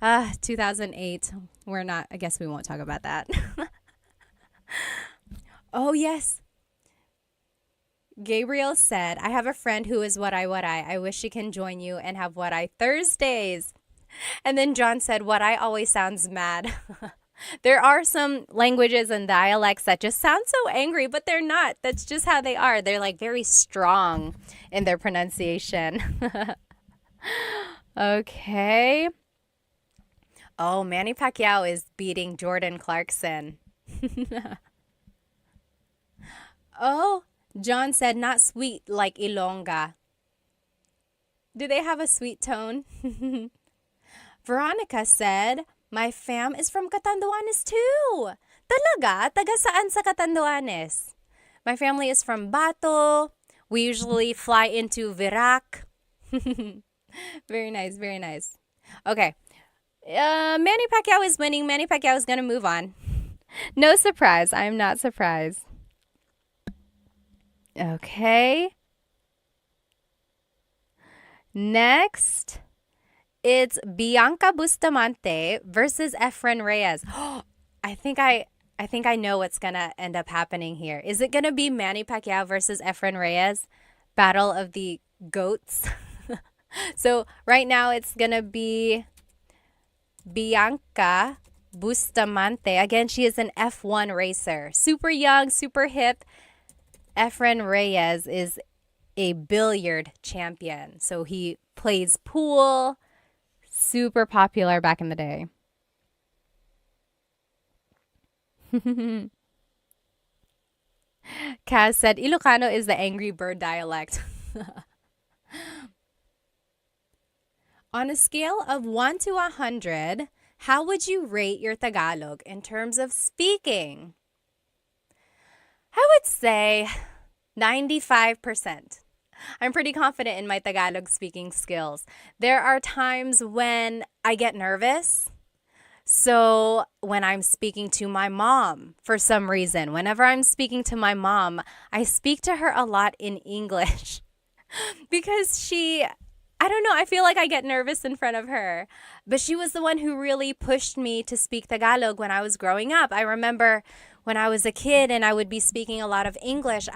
2008. We're not, I guess we won't talk about that. Oh, yes. Gabriel said, I have a friend who is what I. I wish she can join you and have what I Thursdays. And then John said, what I always sounds mad. There are some languages and dialects that just sound so angry, but they're not. That's just how they are. They're like very strong in their pronunciation. Okay. Oh, Manny Pacquiao is beating Jordan Clarkson. Oh, John said not sweet like Ilongga. Do they have a sweet tone? Veronica said, my fam is from Catanduanes too. Talaga? Taga saan sa Catanduanes? My family is from Bato. We usually fly into Virac. Very nice, very nice. Okay. Manny Pacquiao is winning. Manny Pacquiao is going to move on. No surprise. I am not surprised. Okay. Next, it's Bianca Bustamante versus Efren Reyes. I think I know what's going to end up happening here. Is it going to be Manny Pacquiao versus Efren Reyes? Battle of the goats. So right now it's going to be Bianca Bustamante. Again, she is an F1 racer. Super young, super hip. Efren Reyes is a billiard champion. So he plays pool. Super popular back in the day. Kaz said, Ilocano is the angry bird dialect. On a scale of 1 to 100, how would you rate your Tagalog in terms of speaking? I would say 95%. I'm pretty confident in my Tagalog speaking skills. There are times when I get nervous. So when I'm speaking to my mom, for some reason, whenever I'm speaking to my mom, I speak to her a lot in English because I don't know, I feel like I get nervous in front of her. But she was the one who really pushed me to speak Tagalog when I was growing up. I remember when I was a kid and I would be speaking a lot of English,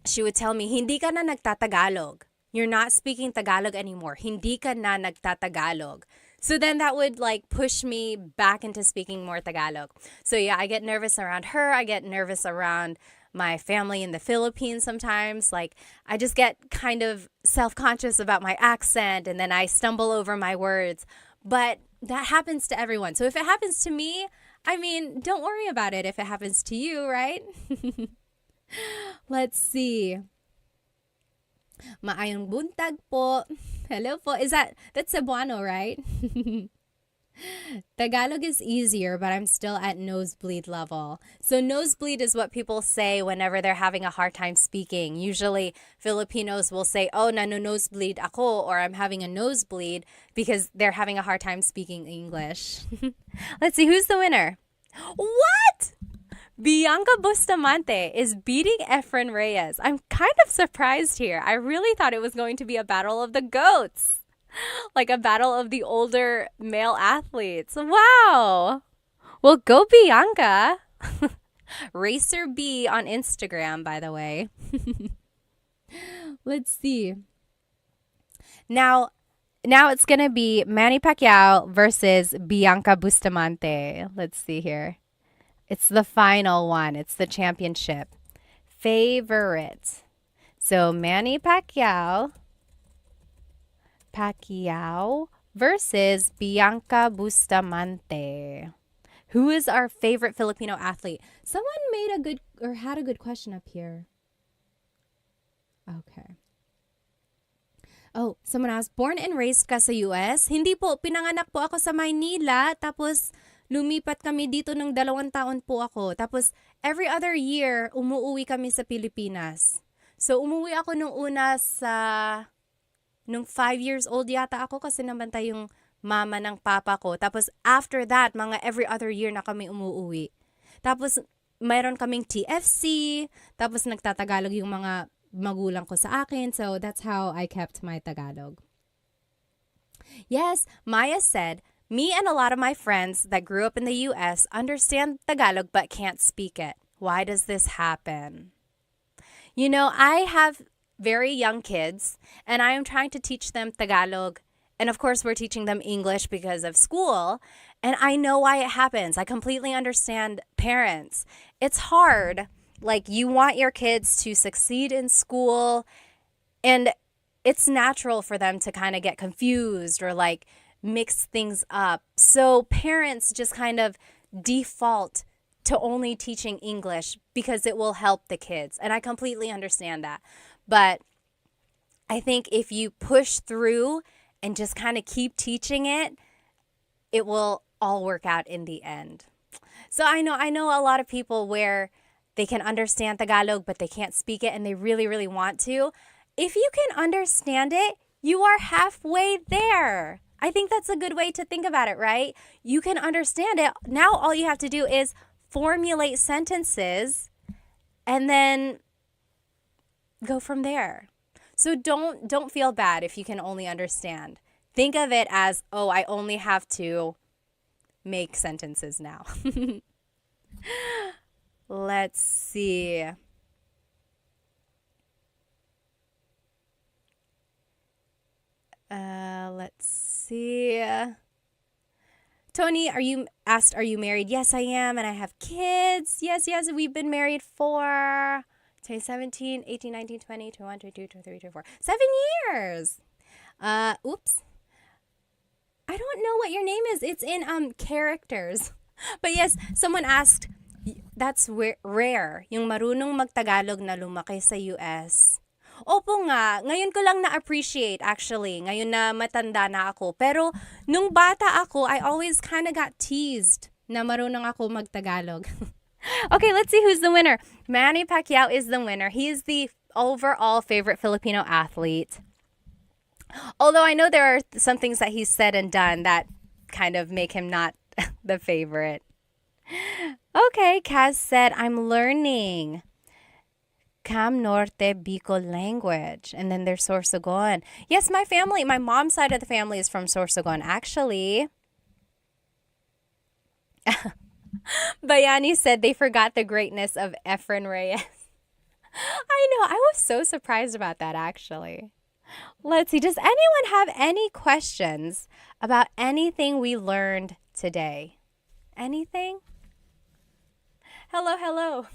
she would tell me, hindi ka na nagtatagalog. You're not speaking Tagalog anymore. Hindi ka na nagtatagalog. So then that would like push me back into speaking more Tagalog. So yeah, I get nervous around her. I get nervous around my family in the Philippines sometimes. Like, I just get kind of self-conscious about my accent and then I stumble over my words. But that happens to everyone. So if it happens to me, I mean, don't worry about it if it happens to you, right? Let's see. Maayong buntag po. Hello po. That's Cebuano, right? Tagalog is easier, but I'm still at nosebleed level. So nosebleed is what people say whenever they're having a hard time speaking. Usually Filipinos will say, oh, nosebleed ako, or I'm having a nosebleed because they're having a hard time speaking English. Let's see, who's the winner? What? Bianca Bustamante is beating Efren Reyes. I'm kind of surprised here. I really thought it was going to be a battle of the goats. Like a battle of the older male athletes. Wow. Well, go Bianca. Racer B on Instagram, by the way. Let's see. Now it's going to be Manny Pacquiao versus Bianca Bustamante. Let's see here. It's the final one. It's the championship. Favorite. So Manny Pacquiao versus Bianca Bustamante. Who is our favorite Filipino athlete? Someone had a good question up here. Okay. Oh, someone asked, born and raised ka sa US? Hindi po, pinanganak po ako sa Maynila, tapos lumipat kami dito ng 2 taon po ako. Tapos every other year, umuwi kami sa Pilipinas. So umuwi ako nung una nung 5 years old yata ako kasi nabantay yung mama ng papa ko. Tapos after that, mga every other year na kami umuwi. Tapos mayroon kaming TFC, tapos nagtatagalog yung mga magulang ko sa akin. So that's how I kept my Tagalog. Yes, Maya said, me and a lot of my friends that grew up in the US understand Tagalog but can't speak it. Why does this happen? You know, I have very young kids, and I am trying to teach them Tagalog. And of course, we're teaching them English because of school. And I know why it happens. I completely understand parents. It's hard. Like, you want your kids to succeed in school, and it's natural for them to kind of get confused or like mix things up. So parents just kind of default to only teaching English because it will help the kids. And I completely understand that. But I think if you push through and just kind of keep teaching it, it will all work out in the end. So I know a lot of people where they can understand Tagalog, but they can't speak it and they really, really want to. If you can understand it, you are halfway there. I think that's a good way to think about it, right? You can understand it. Now all you have to do is formulate sentences and then go from there. So don't feel bad if you can only understand. Think of it as, oh, I only have to make sentences now. Let's see. Let's see. Tony, are you married? Yes, I am, and I have kids. Yes, we've been married for 2017, 18, 19, 20, 21, 22, 23, 24. 7 years. Oops. I don't know what your name is. It's in characters. But yes, someone asked, that's rare, yung marunong magtagalog na lumaki sa US. Opo nga, ngayon ko lang na-appreciate actually, ngayon na matanda na ako. Pero nung bata ako, I always kind of got teased na marunong ako magtagalog. Okay, let's see who's the winner. Manny Pacquiao is the winner. He is the overall favorite Filipino athlete. Although I know there are some things that he's said and done that kind of make him not the favorite. Okay, Kaz said, I'm learning Cam Norte Bicol language. And then there's Sorsogon. Yes, my mom's side of the family is from Sorsogon. Actually, Bayani said they forgot the greatness of Efren Reyes. I know, I was so surprised about that actually. Let's see, does anyone have any questions about anything we learned today? Anything? Hello.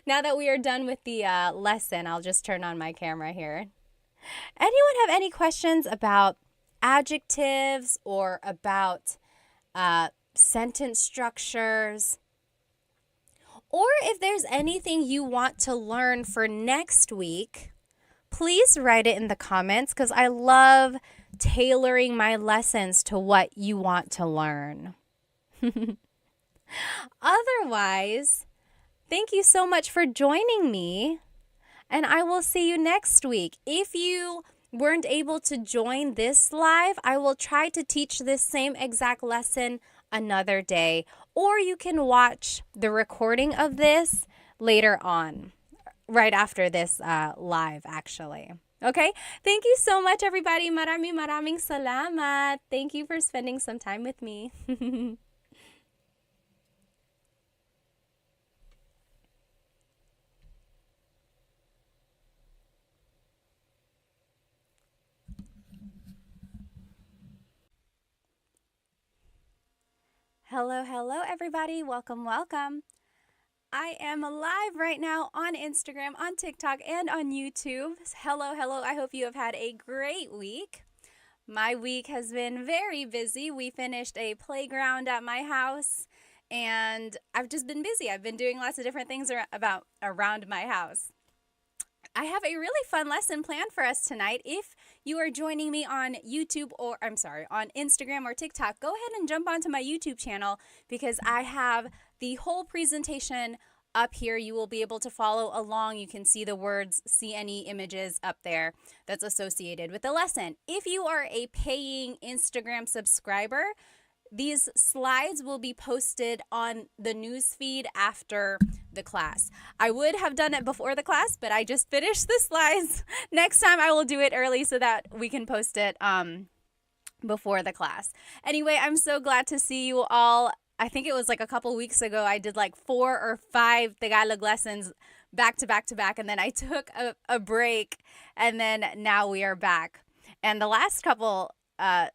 Now that we are done with the lesson, I'll just turn on my camera here. Anyone have any questions about adjectives or about sentence structures? Or if there's anything you want to learn for next week, please write it in the comments because I love tailoring my lessons to what you want to learn. Otherwise, thank you so much for joining me, and I will see you next week. If you weren't able to join this live, I will try to teach this same exact lesson another day, or you can watch the recording of this later on, right after this live, actually. Okay? Thank you so much, everybody. Maraming salamat. Thank you for spending some time with me. Hello, everybody. Welcome. I am live right now on Instagram, on TikTok, and on YouTube. Hello. I hope you have had a great week. My week has been very busy. We finished a playground at my house, and I've just been busy. I've been doing lots of different things around my house. I have a really fun lesson planned for us tonight. If you are joining me on YouTube on Instagram or TikTok, go ahead and jump onto my YouTube channel because I have the whole presentation up here. You will be able to follow along. You can see the words, see any images up there that's associated with the lesson. If you are a paying Instagram subscriber, these slides will be posted on the news feed after the class. I would have done it before the class, but I just finished the slides. Next time I will do it early so that we can post it before the class. Anyway, I'm so glad to see you all. I think it was like a couple weeks ago I did like 4 or 5 Tagalog lessons back to back, and then I took a break, and then now we are back. And the last couple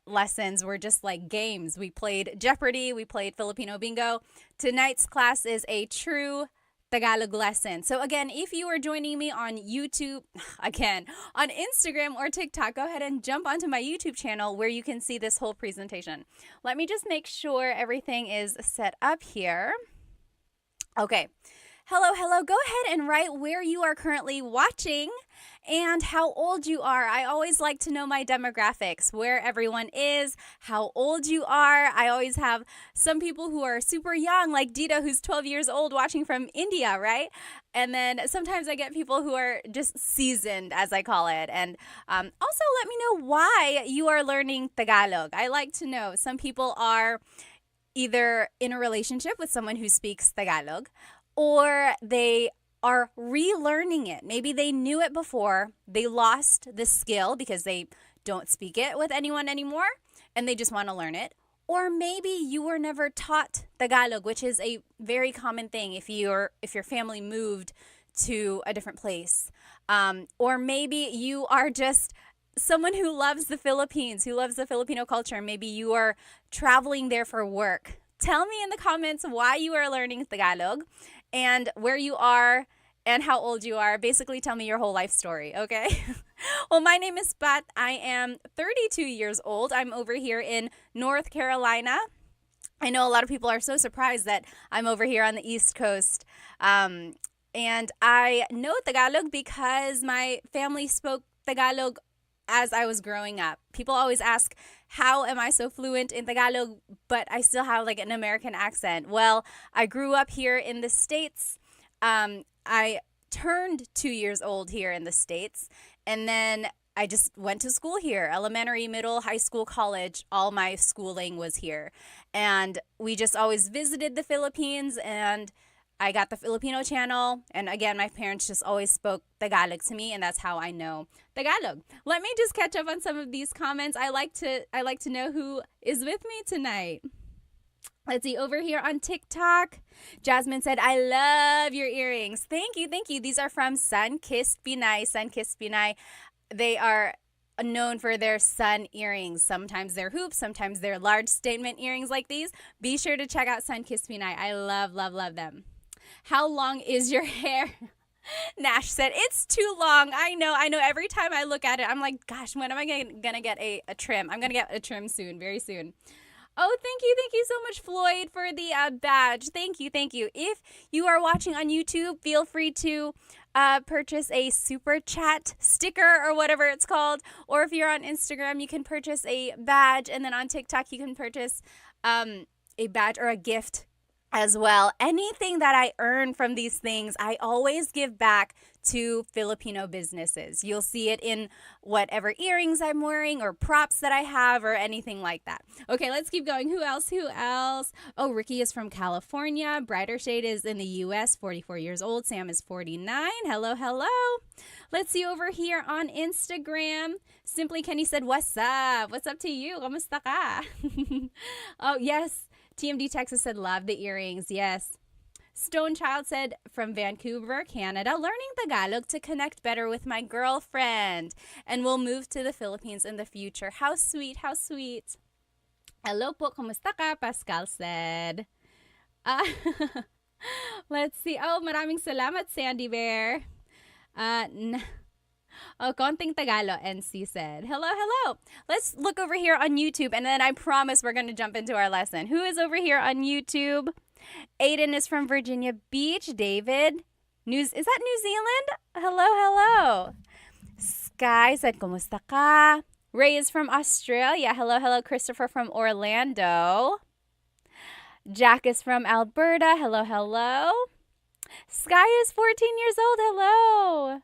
lessons were just like games. We played Jeopardy, we played Filipino Bingo. Tonight's class is a true Tagalog lesson. So again, if you are joining me on YouTube, again, on Instagram or TikTok, go ahead and jump onto my YouTube channel where you can see this whole presentation. Let me just make sure everything is set up here. Okay. Hello. Go ahead and write where you are currently watching and how old you are. I always like to know my demographics, where everyone is, how old you are. I always have some people who are super young, like Dita, who's 12 years old, watching from India, right? And then sometimes I get people who are just seasoned, as I call it. And also let me know why you are learning Tagalog. I like to know. Some people are either in a relationship with someone who speaks Tagalog, or they are relearning it. Maybe they knew it before, they lost the skill because they don't speak it with anyone anymore, and they just want to learn it. Or maybe you were never taught Tagalog, which is a very common thing if your family moved to a different place. Or maybe you are just someone who loves the Philippines, who loves the Filipino culture. Maybe you are traveling there for work. Tell me in the comments why you are learning Tagalog and where you are and how old you are. Basically, tell me your whole life story, okay? Well, my name is Pat. I am 32 years old. I'm over here in North Carolina. I know a lot of people are so surprised that I'm over here on the East Coast. And I know Tagalog because my family spoke Tagalog as I was growing up. People always ask, how am I so fluent in Tagalog, but I still have like an American accent? Well, I grew up here in the States. I turned 2 years old here in the States, and then I just went to school here, elementary, middle, high school, college. All my schooling was here. And we just always visited the Philippines, and I got the Filipino channel, and again, my parents just always spoke Tagalog to me, and that's how I know Tagalog. Let me just catch up on some of these comments. I like to know who is with me tonight. Let's see, over here on TikTok, Jasmine said, I love your earrings. Thank you. These are from Sun-Kissed Pinay. They are known for their sun earrings. Sometimes they're hoops, sometimes they're large statement earrings like these. Be sure to check out Sun-Kissed Pinay. I love them. How long is your hair? Nash said, it's too long. I know. Every time I look at it, I'm like, gosh, when am I going to get a trim? I'm going to get a trim soon, very soon. Oh, thank you so much, Floyd, for the badge. Thank you. If you are watching on YouTube, feel free to purchase a super chat sticker or whatever it's called. Or if you're on Instagram, you can purchase a badge. And then on TikTok, you can purchase a badge or a gift as well. Anything that I earn from these things, I always give back to Filipino businesses. You'll see it in whatever earrings I'm wearing or props that I have or anything like that. Okay, let's keep going. Who else? Oh, Ricky is from California. Brighter Shade is in the US, 44 years old. Sam is 49. Hello. Let's see over here on Instagram. Simply Kenny said, what's up? What's up to you? Kamusta ka? Oh, yes. TMD Texas said, love the earrings. Yes. Stone Child said, from Vancouver, Canada, learning Tagalog to connect better with my girlfriend. And we'll move to the Philippines in the future. How sweet. Hello po, kumusta ka? Pascal said. Let's see. Oh, maraming salamat, Sandy Bear. Konting Tagalog, NC said. Hello. Let's look over here on YouTube, and then I promise we're going to jump into our lesson. Who is over here on YouTube? Aiden is from Virginia Beach. David, is that New Zealand? Hello. Sky said, kumusta ka? Ray is from Australia. Hello. Christopher from Orlando. Jack is from Alberta. Hello. Sky is 14 years old. Hello.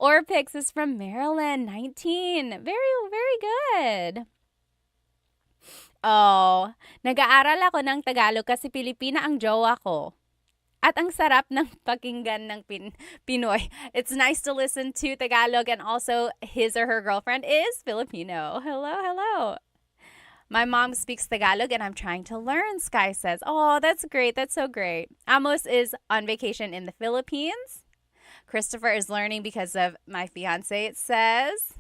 Orpix is from Maryland, 19. Very good. Oh, nag-aaral ako ng Tagalog kasi Pilipina ang jowa ko. At ang sarap ng pakinggan ng Pinoy. It's nice to listen to Tagalog, and also his or her girlfriend is Filipino. Hello. My mom speaks Tagalog and I'm trying to learn, Sky says. Oh, that's great. That's so great. Amos is on vacation in the Philippines. Christopher is learning because of my fiance, it says.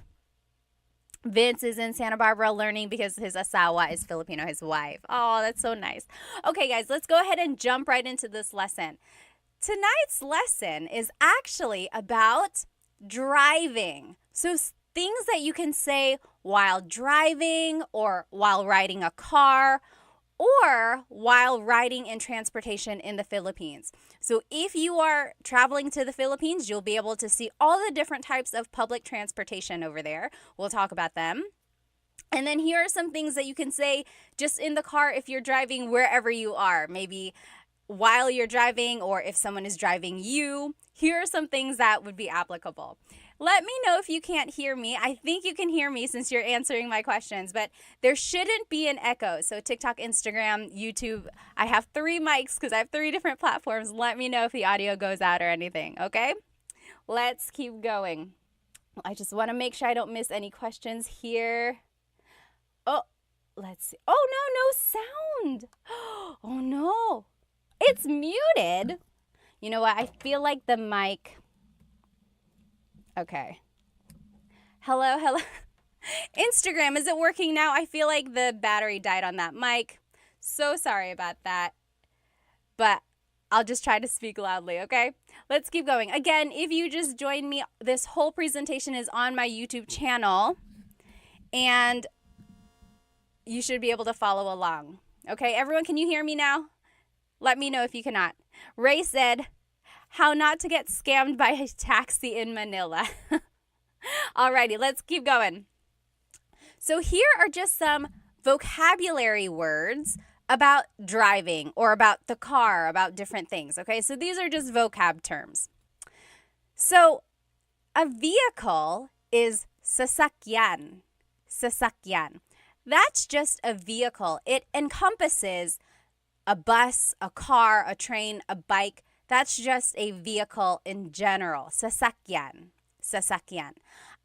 Vince is in Santa Barbara learning because his asawa is Filipino, his wife. Oh, that's so nice. Okay, guys, let's go ahead and jump right into this lesson. Tonight's lesson is actually about driving. So things that you can say while driving or while riding a car or while riding in transportation in the Philippines. So if you are traveling to the Philippines, you'll be able to see all the different types of public transportation over there. We'll talk about them. And then here are some things that you can say just in the car if you're driving wherever you are. Maybe while you're driving or if someone is driving you. Here are some things that would be applicable. Let me know if you can't hear me. I think you can hear me since you're answering my questions, but there shouldn't be an echo. So TikTok, Instagram, YouTube, I have 3 mics because I have 3 different platforms. Let me know if the audio goes out or anything, okay? Let's keep going. I just want to make sure I don't miss any questions here. Oh, let's see. Oh, no sound. Oh, no. It's muted. You know what? I feel like the mic... Okay. Hello. Instagram, is it working now? I feel like the battery died on that mic. So sorry about that. But I'll just try to speak loudly, okay? Let's keep going. Again, if you just joined me, this whole presentation is on my YouTube channel. And you should be able to follow along. Okay, everyone, can you hear me now? Let me know if you cannot. Ray said, how not to get scammed by a taxi in Manila. Alrighty, let's keep going. So here are just some vocabulary words about driving or about the car, about different things, okay? So these are just vocab terms. So a vehicle is sasakyan. Sasakyan. That's just a vehicle. It encompasses a bus, a car, a train, a bike. That's just a vehicle in general. Sasakyan. Sasakyan.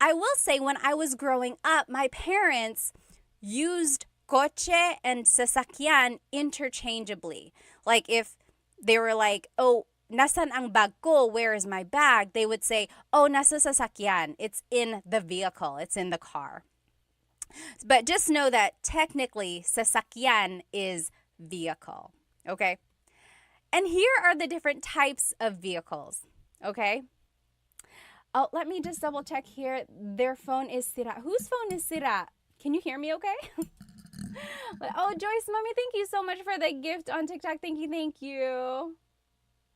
I will say when I was growing up, my parents used coche and sasakyan interchangeably. Like if they were like, oh, nasan ang bag ko? Where is my bag? They would say, oh, nasa sasakyan. It's in the vehicle. It's in the car. But just know that technically sasakyan is vehicle. Okay? And here are the different types of vehicles, okay? Oh, let me just double check here. Their phone is sira. Whose phone is sira? Can you hear me okay? Oh, Joyce, Mommy, thank you so much for the gift on TikTok. Thank you, thank you.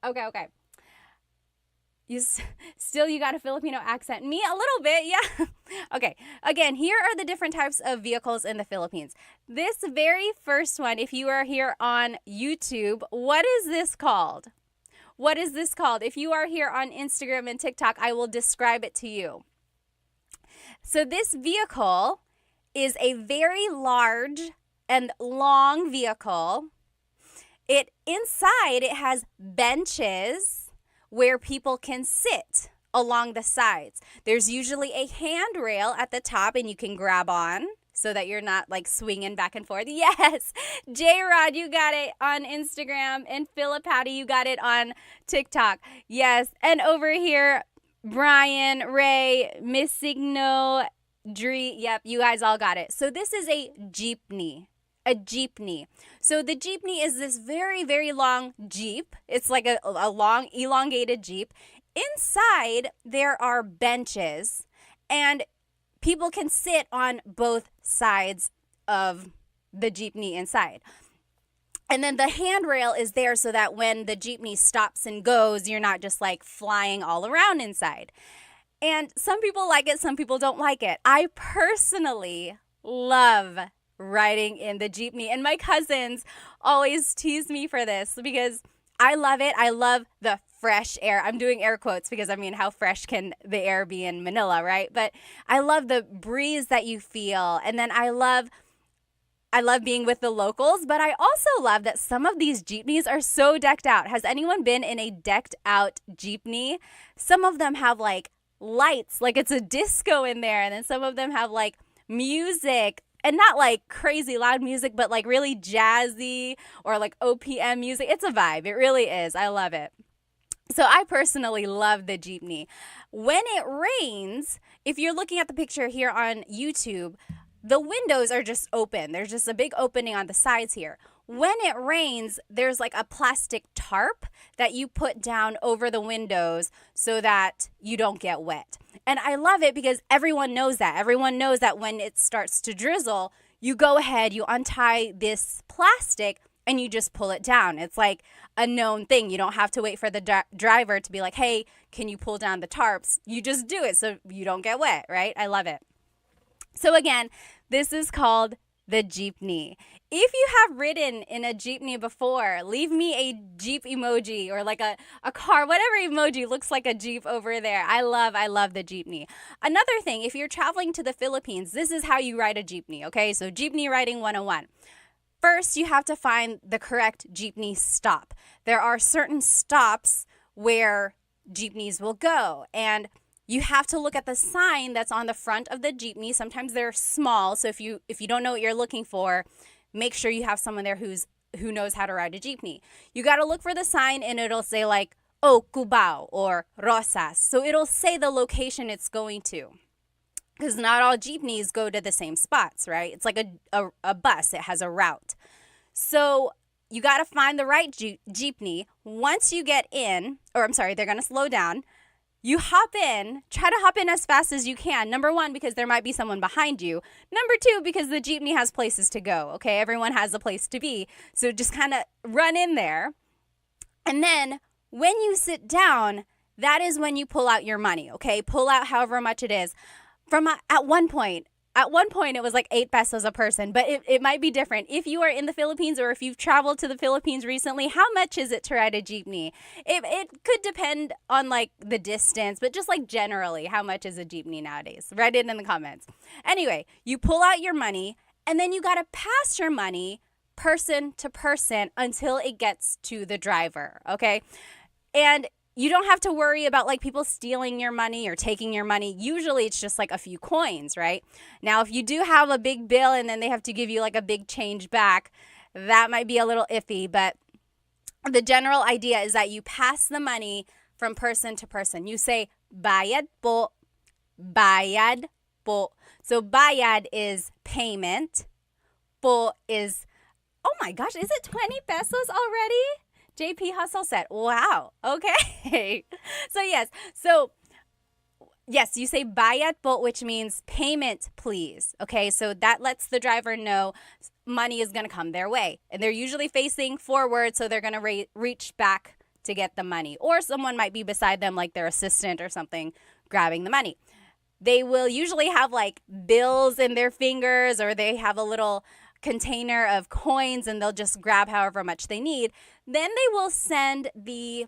Okay. You got a Filipino accent. Me, a little bit, yeah. Okay, again, here are the different types of vehicles in the Philippines. This very first one, if you are here on YouTube, what is this called? What is this called? If you are here on Instagram and TikTok, I will describe it to you. So this vehicle is a very large and long vehicle. Inside it has benches where people can sit along the sides. There's usually a handrail at the top and you can grab on so that you're not like swinging back and forth. Yes, J-Rod, you got it on Instagram, and Philip Patty, you got it on TikTok. Yes, and over here, Brian, Ray, Miss Signo, Dree, yep, you guys all got it. So this is a jeepney. A jeepney. So the jeepney is this very, very long jeep. It's like a long, elongated jeep. Inside, there are benches, and people can sit on both sides of the jeepney inside. And then the handrail is there so that when the jeepney stops and goes, you're not just like flying all around inside. And some people like it, some people don't like it. I personally love riding in the jeepney, and my cousins always tease me for this because I love it. I love the fresh air. I'm doing air quotes because I mean, how fresh can the air be in Manila, right? But I love the breeze that you feel, and then I love being with the locals, but I also love that some of these jeepneys are so decked out. Has anyone been in a decked out jeepney? Some of them have like lights, like it's a disco in there, and then some of them have like music. And not like crazy loud music, but like really jazzy or like OPM music. It's a vibe. It really is. I love it. So I personally love the jeepney. When it rains, if you're looking at the picture here on YouTube, the windows are just open. There's just a big opening on the sides here. When it rains, there's like a plastic tarp that you put down over the windows so that you don't get wet. And I love it because everyone knows that. Everyone knows that when it starts to drizzle, you go ahead, you untie this plastic, and you just pull it down. It's like a known thing. You don't have to wait for the driver to be like, hey, can you pull down the tarps? You just do it so you don't get wet, right? I love it. So again, this is called the jeepney. If you have ridden in a jeepney before, leave me a jeep emoji or like a car, whatever emoji looks like a jeep over there. I love the jeepney. Another thing, if you're traveling to the Philippines, this is how you ride a jeepney, okay? So jeepney riding 101. First, you have to find the correct jeepney stop. There are certain stops where jeepneys will go, and you have to look at the sign that's on the front of the jeepney. Sometimes they're small, so if you don't know what you're looking for, make sure you have someone there who knows how to ride a jeepney. You got to look for the sign, and it'll say like, oh, Cubao or Rosas. So it'll say the location it's going to, because not all jeepneys go to the same spots, right? It's like a bus. It has a route. So you got to find the right jeepney. Once you get in, they're going to slow down. You hop in, try to hop in as fast as you can. Number one, because there might be someone behind you. Number two, because the jeepney has places to go, okay? Everyone has a place to be. So just kind of run in there. And then when you sit down, that is when you pull out your money, okay? Pull out however much it is. At one point, it was like 8 pesos a person, but it might be different. If you are in the Philippines or if you've traveled to the Philippines recently, how much is it to ride a jeepney? It could depend on like the distance, but just like generally, how much is a jeepney nowadays? Write it in the comments. Anyway, you pull out your money, and then you got to pass your money person to person until it gets to the driver, okay? And you don't have to worry about like people stealing your money or taking your money. Usually it's just like a few coins, right? Now, if you do have a big bill and then they have to give you like a big change back, that might be a little iffy. But the general idea is that you pass the money from person to person. You say, bayad po, bayad po. So bayad is payment. Po is, oh my gosh, is it 20 pesos already? JP Hustle said, wow, okay. So yes, you say bayad po, which means payment, please. Okay, so that lets the driver know money is going to come their way. And they're usually facing forward, so they're going to reach back to get the money. Or someone might be beside them, like their assistant or something, grabbing the money. They will usually have like bills in their fingers, or they have a little container of coins and they'll just grab however much they need. Then they will send the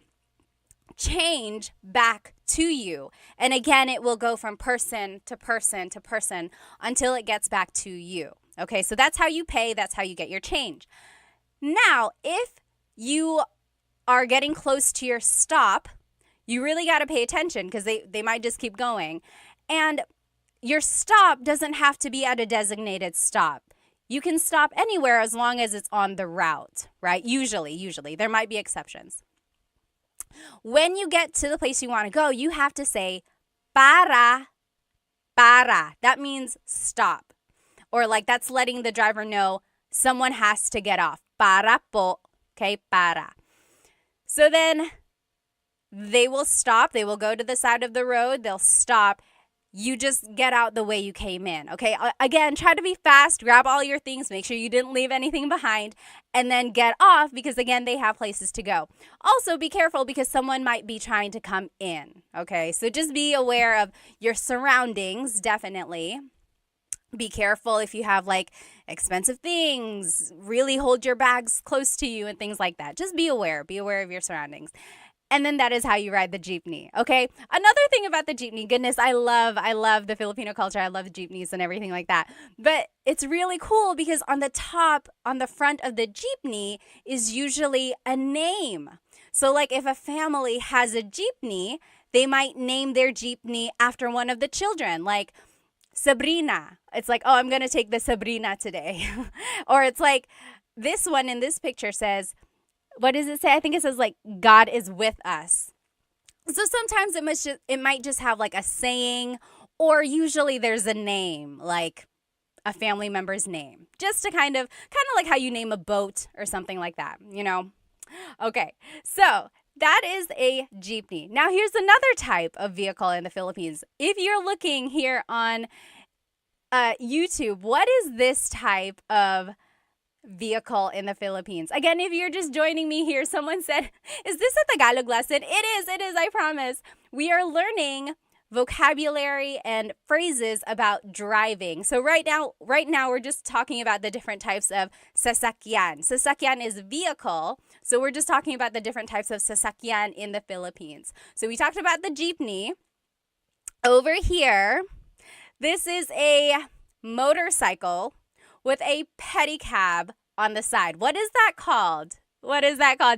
change back to you. And again, it will go from person to person to person until it gets back to you. Okay, so that's how you pay. That's how you get your change. Now, if you are getting close to your stop, you really got to pay attention because they might just keep going. And your stop doesn't have to be at a designated stop. You can stop anywhere as long as it's on the route, right? Usually. There might be exceptions. When you get to the place you want to go, you have to say para. That means stop. Or like that's letting the driver know someone has to get off. Para po. Okay, para. So then they will stop. They will go to the side of the road. They'll stop. You just get out the way you came in, okay? Again, try to be fast, grab all your things, make sure you didn't leave anything behind, and then get off because, again, they have places to go. Also, be careful because someone might be trying to come in, okay? So just be aware of your surroundings, definitely. Be careful if you have, like, expensive things. Really hold your bags close to you and things like that. Just be aware. Be aware of your surroundings. And then that is how you ride the jeepney, okay? Another thing about the jeepney, goodness, I love the Filipino culture. I love jeepneys and everything like that. But it's really cool because on the top, on the front of the jeepney is usually a name. So like if a family has a jeepney, they might name their jeepney after one of the children, like Sabrina. It's like, oh, I'm going to take the Sabrina today. Or it's like this one in this picture says, what does it say? I think it says like God is with us. So sometimes it might just have like a saying, or usually there's a name, like a family member's name, just to kind of like how you name a boat or something like that, you know? Okay, so that is a jeepney. Now here's another type of vehicle in the Philippines. If you're looking here on YouTube, what is this type of vehicle in the Philippines? Again, if you're just joining me here, someone said, is this a Tagalog lesson? It is, I promise. We are learning vocabulary and phrases about driving. So right now we're just talking about the different types of sasakyan. Sasakyan is vehicle. So we're just talking about the different types of sasakyan in the Philippines. So we talked about the jeepney. Over here, this is a motorcycle with a pedicab on the side. What is that called?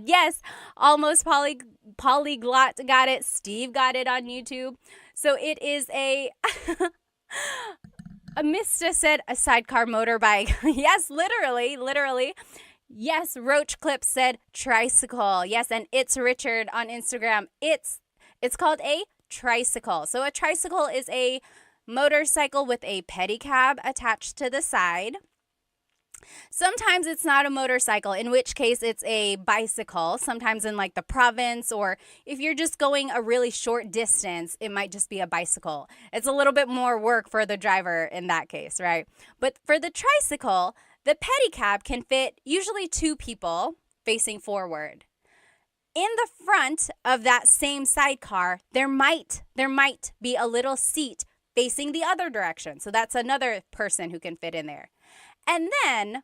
Yes, almost polyglot got it. Steve got it on YouTube. So it is a Mista said a sidecar motorbike. Yes, literally. Yes, Roach Clip said tricycle. Yes, and it's Richard on Instagram. It's called a tricycle. So a tricycle is a motorcycle with a pedicab attached to the side. Sometimes it's not a motorcycle, in which case it's a bicycle. Sometimes in like the province, or if you're just going a really short distance, it might just be a bicycle. It's a little bit more work for the driver in that case, right? But for the tricycle, the pedicab can fit usually 2 people facing forward. In the front of that same sidecar, there might be a little seat facing the other direction. So that's another person who can fit in there. And then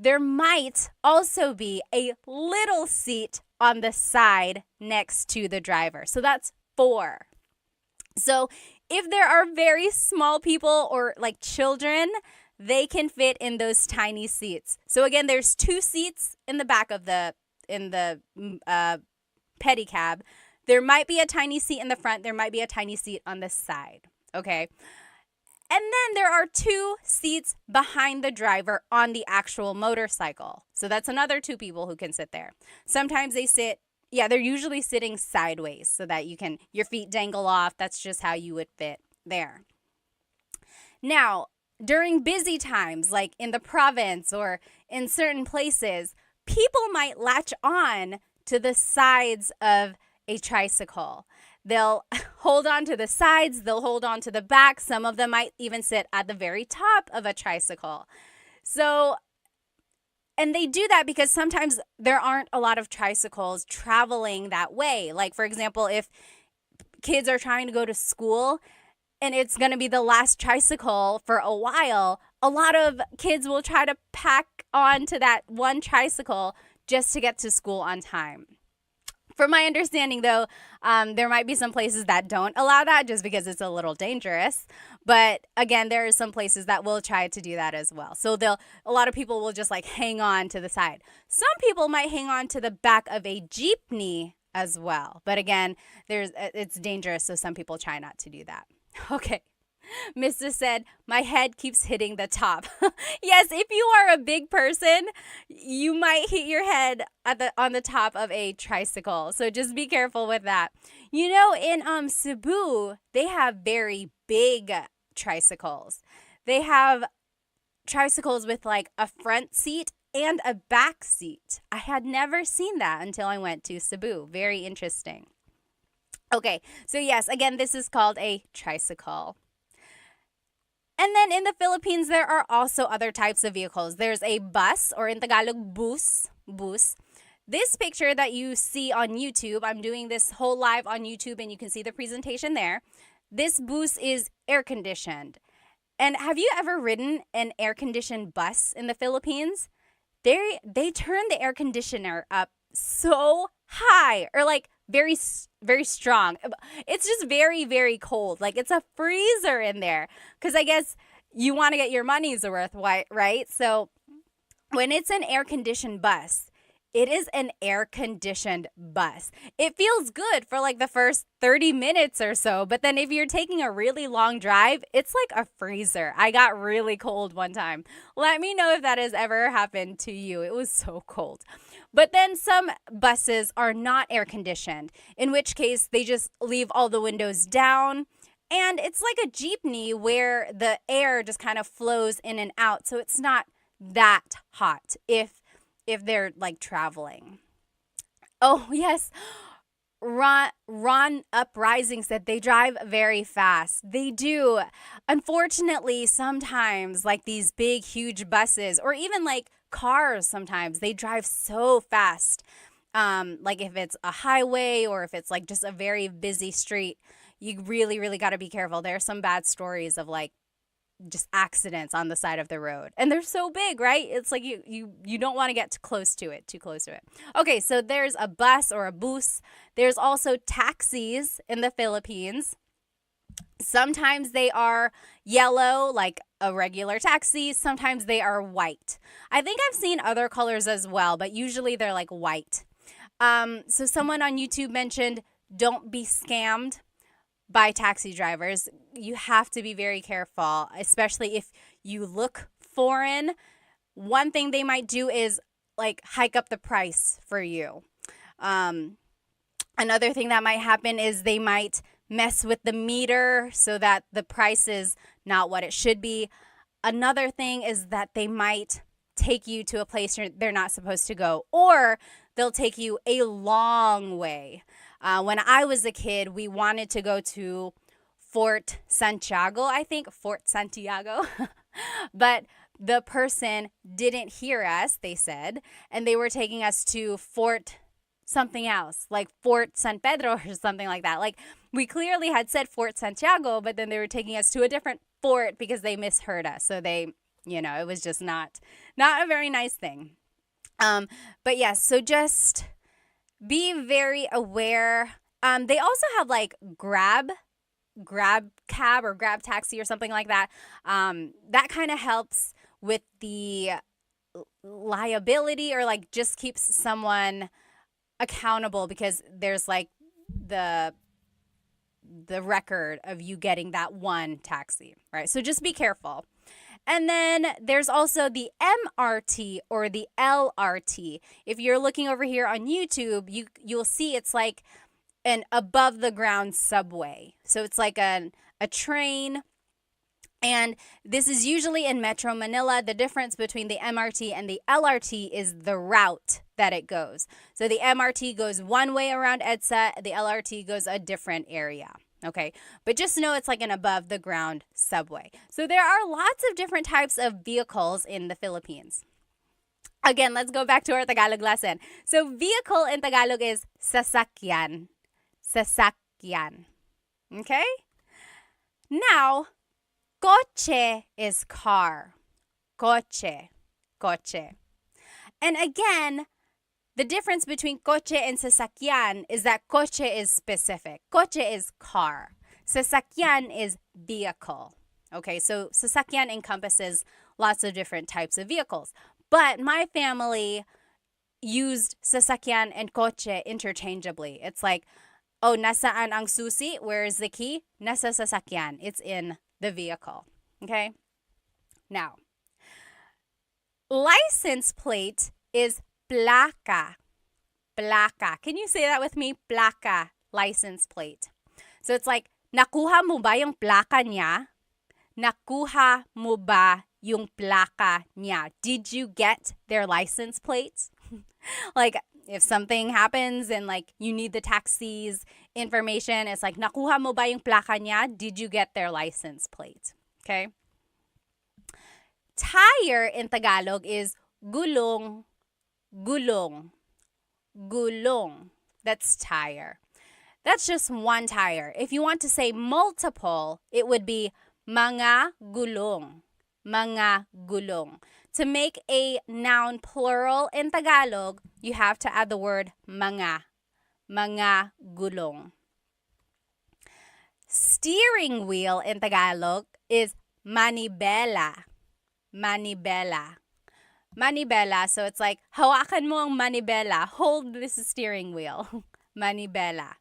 there might also be a little seat on the side next to the driver. So that's 4. So if there are very small people or like children, they can fit in those tiny seats. So again, there's 2 seats in the back of the pedicab. There might be a tiny seat in the front. There might be a tiny seat on the side. Okay. And then there are 2 seats behind the driver on the actual motorcycle. So that's another 2 people who can sit there. Sometimes they're usually sitting sideways so that your feet dangle off. That's just how you would fit there. Now, during busy times, like in the province or in certain places, people might latch on to the sides of a tricycle. They'll hold on to the sides, they'll hold on to the back. Some of them might even sit at the very top of a tricycle. So, and they do that because sometimes there aren't a lot of tricycles traveling that way. Like, for example, if kids are trying to go to school and it's going to be the last tricycle for a while, a lot of kids will try to pack onto that one tricycle just to get to school on time. From my understanding, though, there might be some places that don't allow that just because it's a little dangerous. But again, there are some places that will try to do that as well. So a lot of people will just like hang on to the side. Some people might hang on to the back of a jeepney as well. But again, it's dangerous, so some people try not to do that. Okay. Mr. said, my head keeps hitting the top. Yes, if you are a big person, you might hit your head on the top of a tricycle. So just be careful with that. You know, in Cebu, they have very big tricycles. They have tricycles with like a front seat and a back seat. I had never seen that until I went to Cebu. Very interesting. Okay, so yes, again, this is called a tricycle. And then in the Philippines, there are also other types of vehicles. There's a bus, or in Tagalog, bus. This picture that you see on YouTube, I'm doing this whole live on YouTube and you can see the presentation there. This bus is air-conditioned. And have you ever ridden an air-conditioned bus in the Philippines? They turn the air conditioner up so high, or like very, very strong. It's just very, very cold. Like it's a freezer in there because I guess you want to get your money's worth, right? So when it's an air-conditioned bus, it is an air-conditioned bus. It feels good for like the first 30 minutes or so, but then if you're taking a really long drive, it's like a freezer. I got really cold one time. Let me know if that has ever happened to you. It was so cold. But then some buses are not air-conditioned, in which case they just leave all the windows down. And it's like a jeepney where the air just kind of flows in and out, so it's not that hot if they're like traveling. Oh, yes. Ron Uprising said they drive very fast. They do. Unfortunately, sometimes like these big, huge buses or even like cars, sometimes they drive so fast. Like if it's a highway or if it's like just a very busy street, you really, really got to be careful. There are some bad stories of like just accidents on the side of the road, and they're so big, right? It's like you don't want to get too close to it. Okay, so there's a bus or a bus. There's also taxis in the Philippines. Sometimes they are yellow, like a regular taxi. Sometimes they are white. I think I've seen other colors as well, but usually they're like white. So someone on YouTube mentioned, don't be scammed by taxi drivers. You have to be very careful, especially if you look foreign. One thing they might do is like hike up the price for you. Another thing that might happen is they might mess with the meter so that the price is not what it should be. Another thing is that they might take you to a place they're not supposed to go, or they'll take you a long way. When I was a kid, we wanted to go to Fort Santiago, but the person didn't hear us, they said, and they were taking us to Fort something else, like Fort San Pedro or something like that. Like we clearly had said Fort Santiago, but then they were taking us to a different fort because they misheard us. So they, it was just not a very nice thing. But yes, so just be very aware. They also have like grab cab or grab taxi or something like that. That kind of helps with the liability, or like just keeps someone accountable because there's like the record of you getting that one taxi, right? So just be careful. And then there's also the MRT or the LRT. If you're looking over here on YouTube, you'll see it's like an above the ground subway. So it's like a train, And this is usually in Metro Manila. The difference between the MRT and the LRT is the route that it goes. So the MRT goes one way around EDSA, the LRT goes a different area. Okay, but just know it's like an above the ground subway. So there are lots of different types of vehicles in the Philippines. Again, let's go back to our Tagalog lesson. So vehicle in Tagalog is sasakyan. Sasakyan. Okay? Now, coche is car. Coche. Coche. And again, the difference between coche and sasakyan is that coche is specific. Coche is car. Sasakyan is vehicle. Okay, so sasakyan encompasses lots of different types of vehicles. But my family used sasakyan and coche interchangeably. It's like, oh, nasaan ang susi? Where is the key? Nasa sasakyan. It's in the vehicle. Okay? Now, license plate is placa. Placa. Can you say that with me? Placa. License plate. So it's like, nakuha mo ba yung placa niya? Nakuha mo ba yung placa niya? Did you get their license plate? Like, if something happens and like you need the taxi's information, it's like, nakuha mo ba yung placa niya? Did you get their license plate? Okay? Tire in Tagalog is gulong. Gulong. Gulong. That's tire. That's just one tire. If you want to say multiple, it would be mga gulong. Mga gulong. To make a noun plural in Tagalog, you have to add the word mga. Mga gulong. Steering wheel in Tagalog is manibela. Manibela. Manibela. So it's like, hawakan mo ang manibela. Hold this steering wheel. Manibela.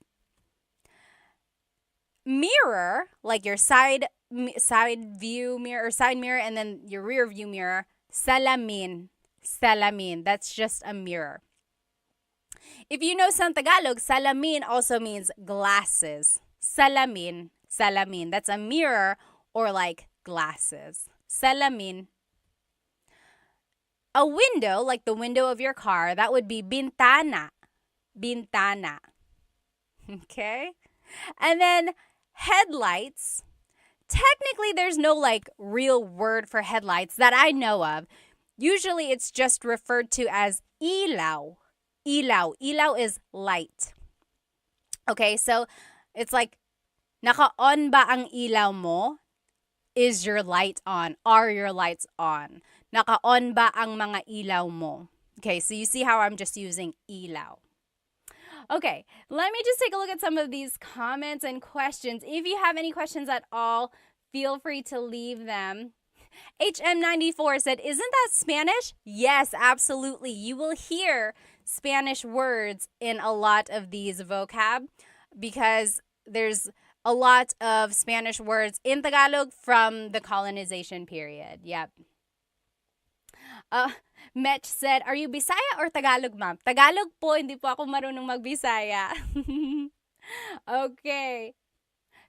Mirror, like your side view mirror or side mirror and then your rear view mirror, salamin. Salamin. That's just a mirror. If you know some Tagalog, salamin also means glasses. Salamin. Salamin. That's a mirror or like glasses. Salamin. A window, like the window of your car, that would be bintana. Bintana. Okay? And then headlights. Technically, there's no like real word for headlights that I know of. Usually, it's just referred to as ilaw. Ilaw. Ilaw is light. Okay, so it's like, naka-on ba ang ilaw mo? Is your light on? Are your lights on? Naka-on ba ang mga ilaw mo? Okay, so you see how I'm just using ilaw. Okay, let me just take a look at some of these comments and questions. If you have any questions at all, feel free to leave them. HM94 said, isn't that Spanish? Yes, absolutely. You will hear Spanish words in a lot of these vocab because there's a lot of Spanish words in Tagalog from the colonization period. Yep. Metch said, are you Bisaya or Tagalog, ma'am? Tagalog po, hindi po ako marunong magbisaya. Okay.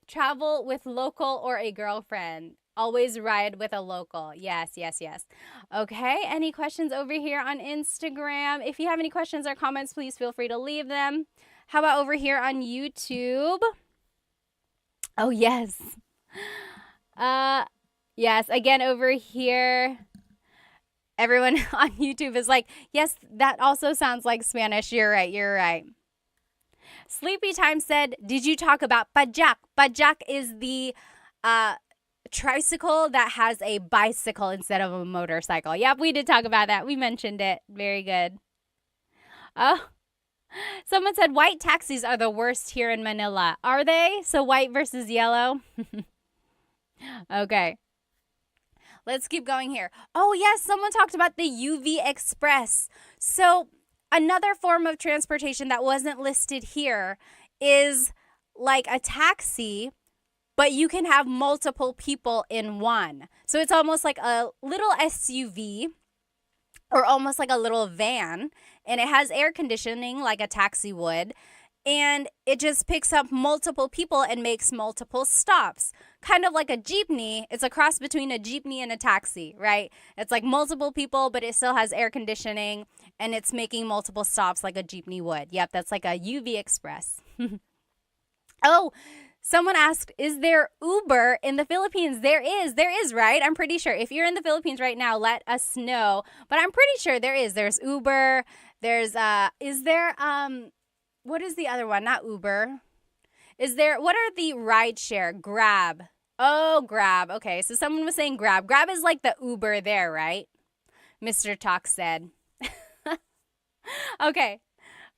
Travel with local or a girlfriend. Always ride with a local. Yes, yes, yes. Okay, any questions over here on Instagram? If you have any questions or comments, please feel free to leave them. How about over here on YouTube? Oh, yes. Yes, again, over here. Everyone on YouTube is like, yes, that also sounds like Spanish. You're right, you're right. Sleepy Time said, did you talk about pajak? Pajak is the tricycle that has a bicycle instead of a motorcycle. Yep, we did talk about that. We mentioned it. Very good. Oh, someone said white taxis are the worst here in Manila. Are they? So white versus yellow? Okay. Let's keep going here. Oh, yes, someone talked about the UV Express. So another form of transportation that wasn't listed here is like a taxi, but you can have multiple people in one. So it's almost like a little SUV or almost like a little van, and it has air conditioning like a taxi would. and it just picks up multiple people and makes multiple stops. Kind of like a jeepney. It's a cross between a jeepney and a taxi, right? It's like multiple people, but it still has air conditioning, and it's making multiple stops like a jeepney would. Yep, that's like a UV Express. Oh, someone asked, is there Uber in the Philippines? There is, right? I'm pretty sure. If you're in the Philippines right now, let us know. But I'm pretty sure there is. There's Uber. There's, what is the other one? Not Uber. What are the rideshare? Grab. Oh, Grab. Okay, so someone was saying Grab. Grab is like the Uber there, right? Mr. Talk said. Okay,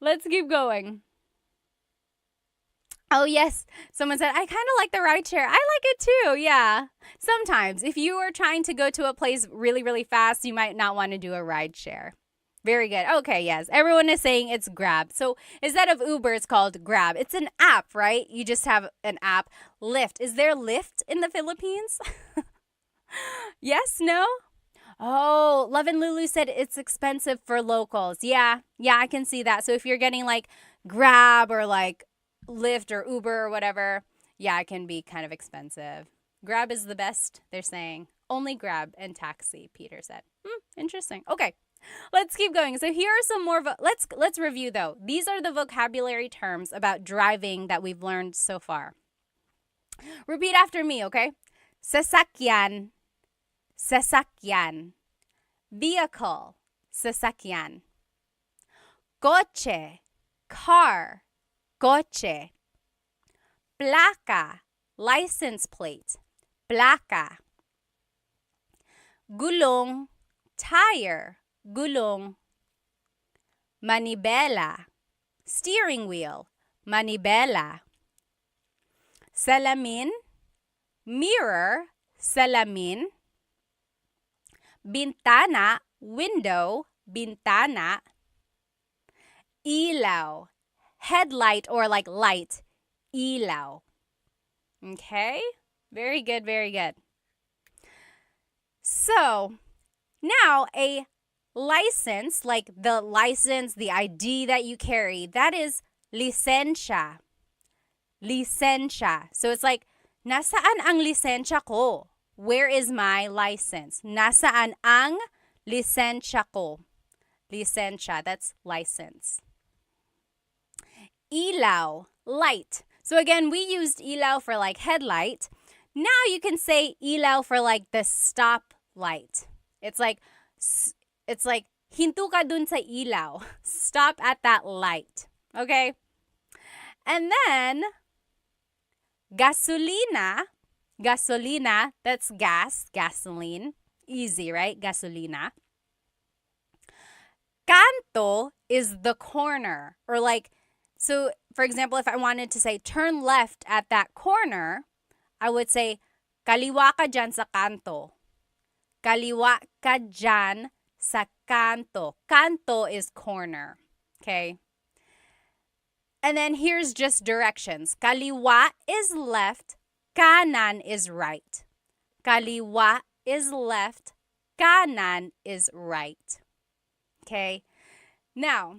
let's keep going. Oh, yes. Someone said, I kind of like the rideshare. I like it too. Yeah. Sometimes if you are trying to go to a place really, really fast, you might not want to do a rideshare. Very good. Okay, yes. Everyone is saying it's Grab. So instead of Uber, it's called Grab. It's an app, right? You just have an app. Lyft. Is there Lyft in the Philippines? Yes? No? Oh, Love and Lulu said it's expensive for locals. Yeah, I can see that. So if you're getting like Grab or like Lyft or Uber or whatever, yeah, it can be kind of expensive. Grab is the best, they're saying. Only Grab and taxi, Peter said. Interesting. Okay, let's keep going. So here are some more. Let's review though. These are the vocabulary terms about driving that we've learned so far. Repeat after me, okay? Sasakyan, sasakyan. Vehicle, sasakyan. Coche, car, coche. Placa, license plate, placa. Gulong, tire, gulong. Manibela, steering wheel, manibela. Salamin, mirror, salamin. Bintana, window, bintana. Ilaw, headlight or like light, ilaw. Okay? Very good, very good. So, now a license, like the license, the ID that you carry, that is lisensya. Lisensya. So it's like, nasaan ang lisensya ko? Where is my license? Nasaan ang lisensya ko? Lisensya, that's license. Ilaw, light. So again, we used ilaw for like headlight. Now you can say ilaw for like the stop light. It's like hinto ka dun sa ilaw. Stop at that light. Okay? And then gasolina, that's gas, gasoline. Easy, right? Gasolina. Kanto is the corner, or like, so for example, if I wanted to say turn left at that corner, I would say kaliwa ka dyan sa kanto. Kaliwa ka dyan sa kanto. Kanto is corner. Okay? And then here's just directions. Kaliwa is left, kanan is right. Kaliwa is left, kanan is right. Okay? Now,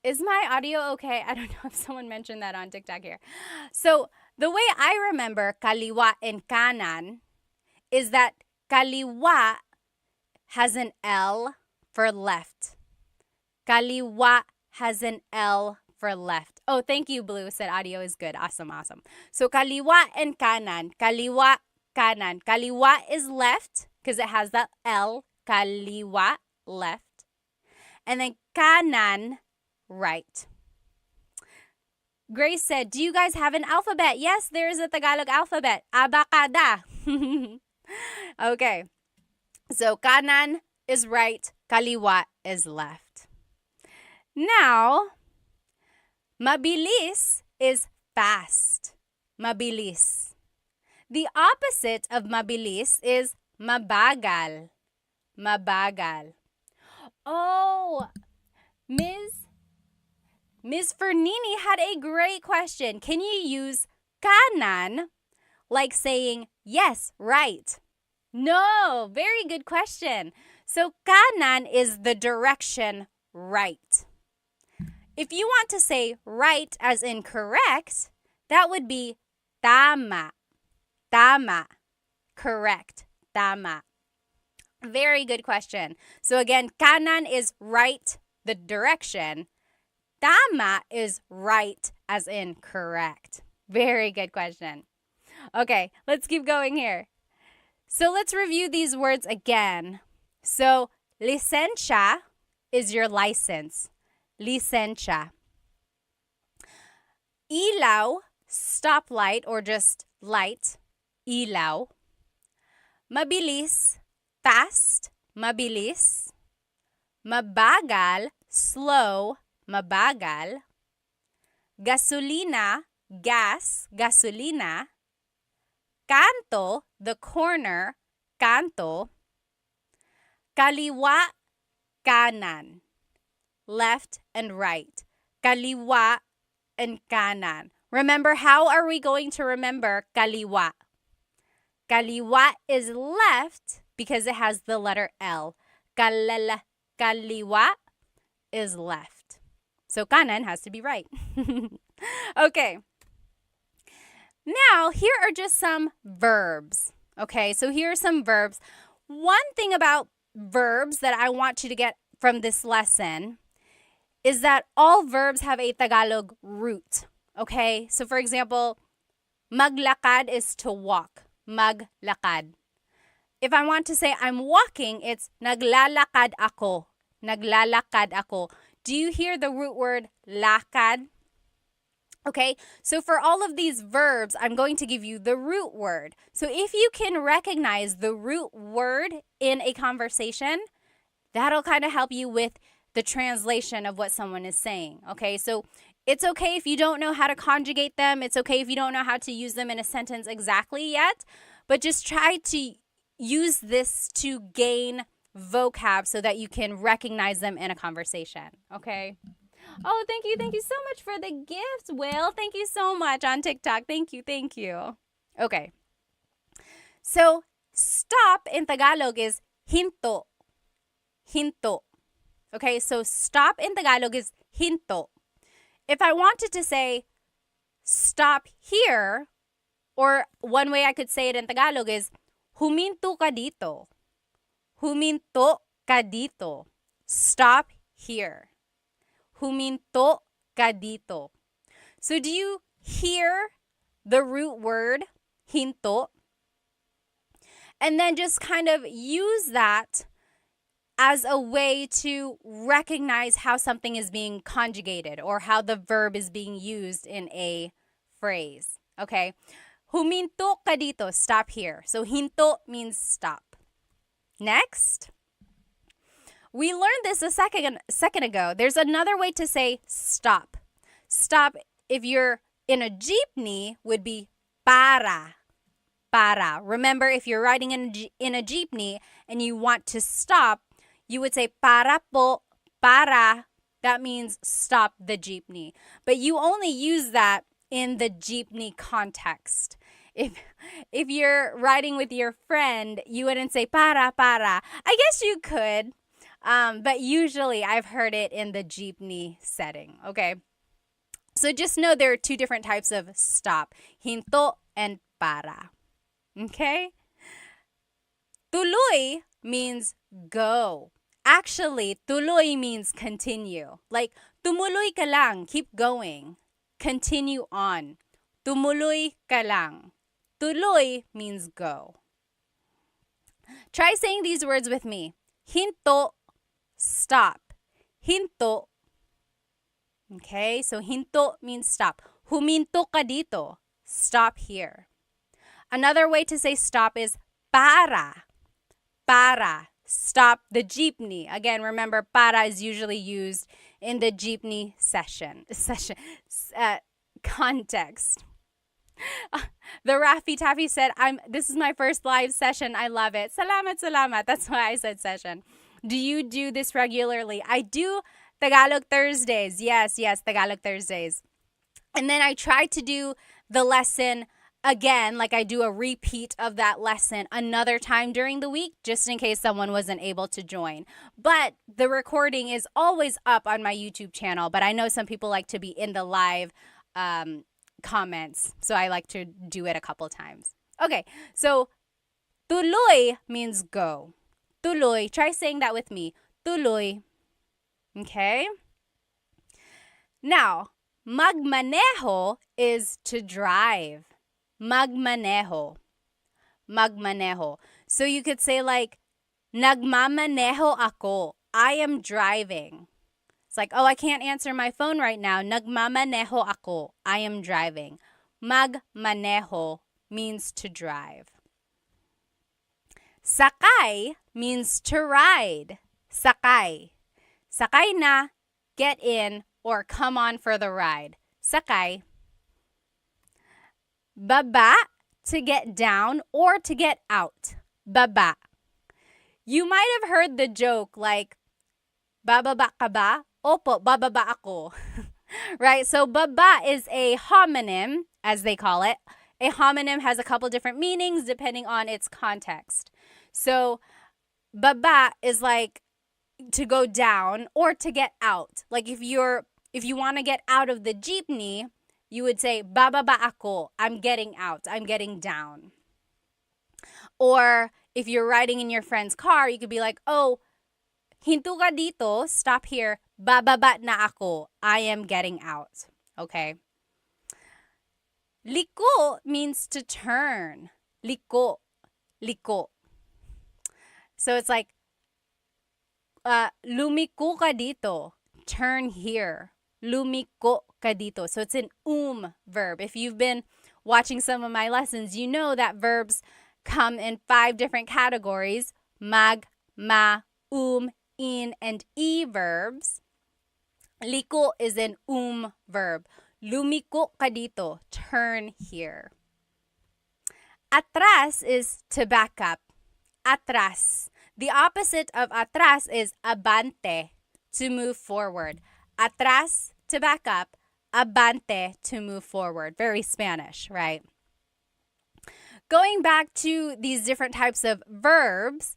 is my audio okay? I don't know if someone mentioned that on TikTok here. So, the way I remember kaliwa and kanan is that kaliwa has an L for left. Kaliwa has an L for left. Oh, thank you, Blue. Said audio is good. Awesome. So, kaliwa and kanan. Kaliwa, kanan. Kaliwa is left because it has that L. Kaliwa, left. And then kanan, right. Grace said, do you guys have an alphabet? Yes, there is a Tagalog alphabet. Abacada. Okay. So kanan is right, kaliwa is left. Now, mabilis is fast. Mabilis. The opposite of mabilis is mabagal. Mabagal. Oh, Ms. Fernini had a great question. Can you use kanan like saying, yes, right? No, very good question. So kanan is the direction right. If you want to say right as in correct, that would be tama. Tama. Correct. Tama. Very good question. So again, kanan is right, the direction. Tama is right as in correct. Very good question. Okay, let's keep going here. So let's review these words again. So lisensya is your license. Lisensya. Ilaw, stoplight or just light. Ilaw. Mabilis, fast. Mabilis. Mabagal, slow. Mabagal. Gasolina, gas. Gasolina. Kanto, the corner. Kanto. Kaliwa, kanan. Left and right. Kaliwa and kanan. Remember, how are we going to remember kaliwa? Kaliwa is left because it has the letter L. Kaliwa is left. So kanan has to be right. Okay. Now, here are just some verbs. Okay, so here are some verbs. One thing about verbs that I want you to get from this lesson is that all verbs have a Tagalog root. Okay, so for example, maglakad is to walk. Maglakad. If I want to say I'm walking, it's naglalakad ako. Naglalakad ako. Do you hear the root word lakad? Okay, so for all of these verbs, I'm going to give you the root word. So if you can recognize the root word in a conversation, that'll kind of help you with the translation of what someone is saying. Okay, so it's okay if you don't know how to conjugate them. It's okay if you don't know how to use them in a sentence exactly yet, but just try to use this to gain vocab so that you can recognize them in a conversation. Okay. Oh, thank you so much for the gift, Will. Thank you so much on TikTok. Thank you. Okay. So, stop in Tagalog is hinto. Hinto. Okay, so stop in Tagalog is hinto. If I wanted to say stop here, or one way I could say it in Tagalog is huminto ka dito. Huminto ka dito. Stop here. Huminto ka dito. So do you hear the root word hinto? And then just kind of use that as a way to recognize how something is being conjugated or how the verb is being used in a phrase. Okay? Huminto ka dito. Stop here. So hinto means stop. Next. We learned this a second ago. There's another way to say stop. Stop, if you're in a jeepney, would be para. Para. Remember, if you're riding in a jeepney and you want to stop, you would say para po, para. That means stop the jeepney. But you only use that in the jeepney context. If you're riding with your friend, you wouldn't say para. I guess you could. But usually I've heard it in the jeepney setting, okay? So just know there are two different types of stop, hinto and para, okay? Tuloy means go. Actually, tuloy means continue. Like, tumuloy ka lang, keep going. Continue on. Tumuloy ka lang. Tuloy means go. Try saying these words with me. Hinto, stop. Hinto. Okay, so hinto means stop. Huminto ka dito. Stop here. Another way to say stop is para. Para. Stop the jeepney. Again, remember, para is usually used in the jeepney context. The Raffy Taffy said, this is my first live session. I love it. Salamat. That's why I said session. Do you do this regularly? I do Tagalog Thursdays. Yes, Tagalog Thursdays. And then I try to do the lesson again, like I do a repeat of that lesson another time during the week, just in case someone wasn't able to join. But the recording is always up on my YouTube channel, but I know some people like to be in the live comments, so I like to do it a couple times. Okay, so tuloy means go. Tuloy. Try saying that with me. Tuloy. Okay? Now, magmaneho is to drive. Magmaneho. Magmaneho. So you could say like, nagmamaneho ako. I am driving. It's like, oh, I can't answer my phone right now. Nagmamaneho ako. I am driving. Magmaneho means to drive. Sakay means to ride. Sakay. Sakay na, get in, or come on for the ride. Sakay. Baba, to get down or to get out. Baba. You might have heard the joke like, bababa ka ba? Opo, bababa ako. Right? So baba is a homonym, as they call it. A homonym has a couple different meanings depending on its context. So baba is like to go down or to get out. Like if you want to get out of the jeepney, you would say, bababa ako. I'm getting out. I'm getting down. Or if you're riding in your friend's car, you could be like, oh, hinto ka dito, stop here. Bababa na ako. I am getting out. Okay. Liko means to turn. Liko. Liko. So it's like, lumiko ka dito. Turn here. Lumiko ka dito. So it's an verb. If you've been watching some of my lessons, you know that verbs come in 5 different categories. Mag, ma, in, and e verbs. Liko is an verb. Lumiko ka dito. Turn here. Atras is to back up. Atras. The opposite of atras is abante, to move forward. Atras, to back up. Abante, to move forward. Very Spanish, right? Going back to these different types of verbs,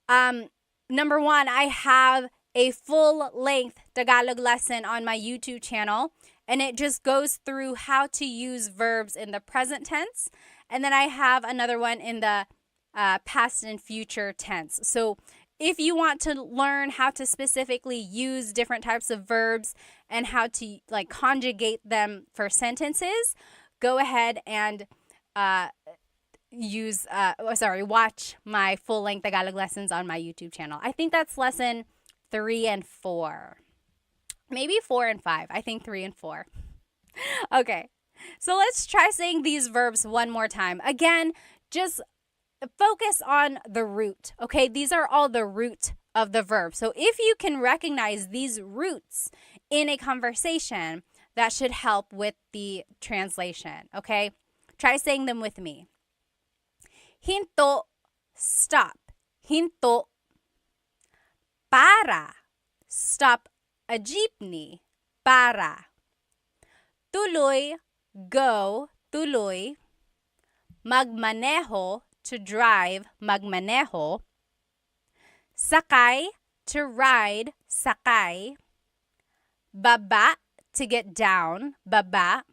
number 1, I have a full-length Tagalog lesson on my YouTube channel, and it just goes through how to use verbs in the present tense. And then I have another one in the past and future tense. So if you want to learn how to specifically use different types of verbs and how to like conjugate them for sentences, go ahead and watch my full-length Tagalog lessons on my YouTube channel. I think that's lesson 3 and 4. Maybe 4 and 5. I think 3 and 4. Okay. So let's try saying these verbs one more time. Again, just focus on the root. Okay? These are all the root of the verb. So if you can recognize these roots in a conversation, that should help with the translation. Okay? Try saying them with me. Hinto, stop. Hinto. Para, stop a jeepney. Para. Tuloy, go. Tuloy. Magmaneho, to drive. Magmaneho. Sakay, to ride. Sakay. Baba, to get down. Baba.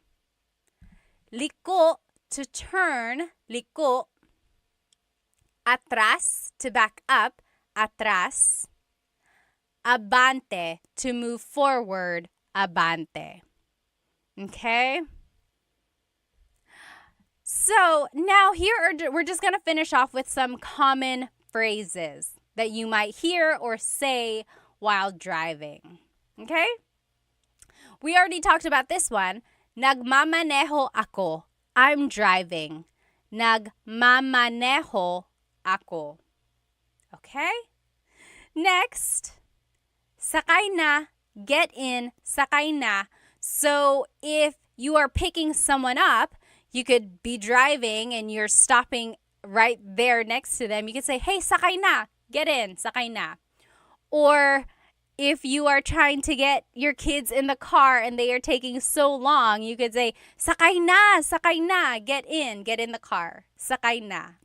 Liko, to turn. Liko. Atras, to back up. Atras. Abante, to move forward. Abante. Okay? So now we're just going to finish off with some common phrases that you might hear or say while driving. Okay? We already talked about this one. Nagmamaneho ako. I'm driving. Nagmamaneho ako. Okay? Next, sakay na, get in, sakay na. So if you are picking someone up, you could be driving and you're stopping right there next to them. You could say, hey, sakay na, get in, sakay na. Or if you are trying to get your kids in the car and they are taking so long, you could say, sakay na, get in the car. Sakay na.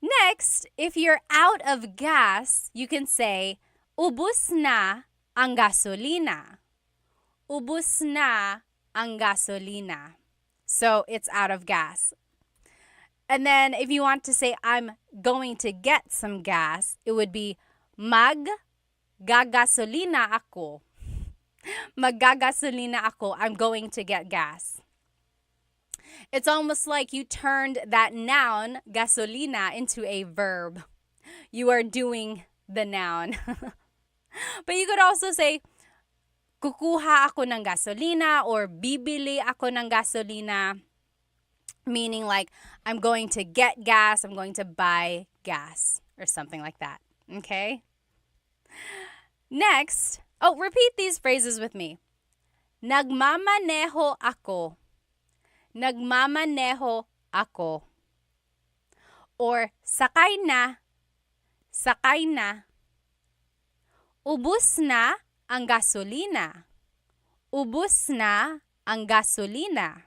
Next, if you're out of gas, you can say, ubus na ang gasolina. Ubus na ang gasolina. So it's out of gas. And then if you want to say, I'm going to get some gas, it would be, Maggagasolina ako. Maggagasolina ako. I'm going to get gas. It's almost like you turned that noun, gasolina, into a verb. You are doing the noun. But you could also say, kukuha ako ng gasolina or bibili ako ng gasolina. Meaning like, I'm going to get gas, I'm going to buy gas, or something like that. Okay? Next, repeat these phrases with me. Nagmamaneho ako. Nagmamaneho ako. Or sakay na. Sakay na. Ubus na ang gasolina. Ubus na ang gasolina.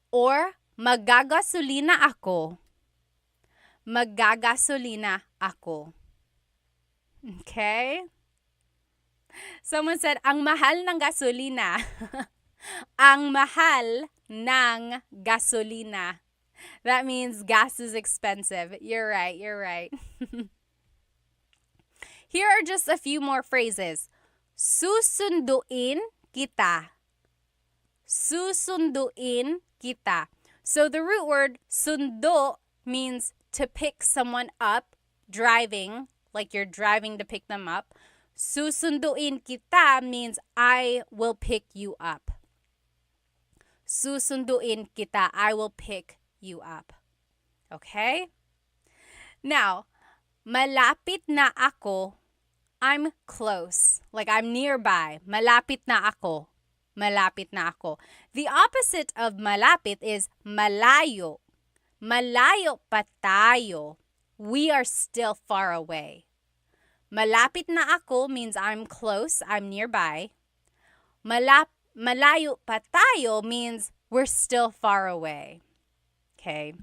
Or maggagasolina ako. Maggagasolina ako. Okay? Someone said, ang mahal ng gasolina. Ang mahal ng gasolina. That means gas is expensive. You're right. Here are just a few more phrases. Susunduin kita. Susunduin kita. So the root word sundo means to pick someone up, driving, like you're driving to pick them up. Susunduin kita means I will pick you up. Susunduin kita, I will pick you up. Okay? Now, malapit na ako, I'm close. Like I'm nearby. Malapit na ako. Malapit na ako. The opposite of malapit is malayo. Malayo pa tayo. We are still far away. Malapit na ako means I'm close, I'm nearby. Malayo pa tayo means we're still far away. Okay.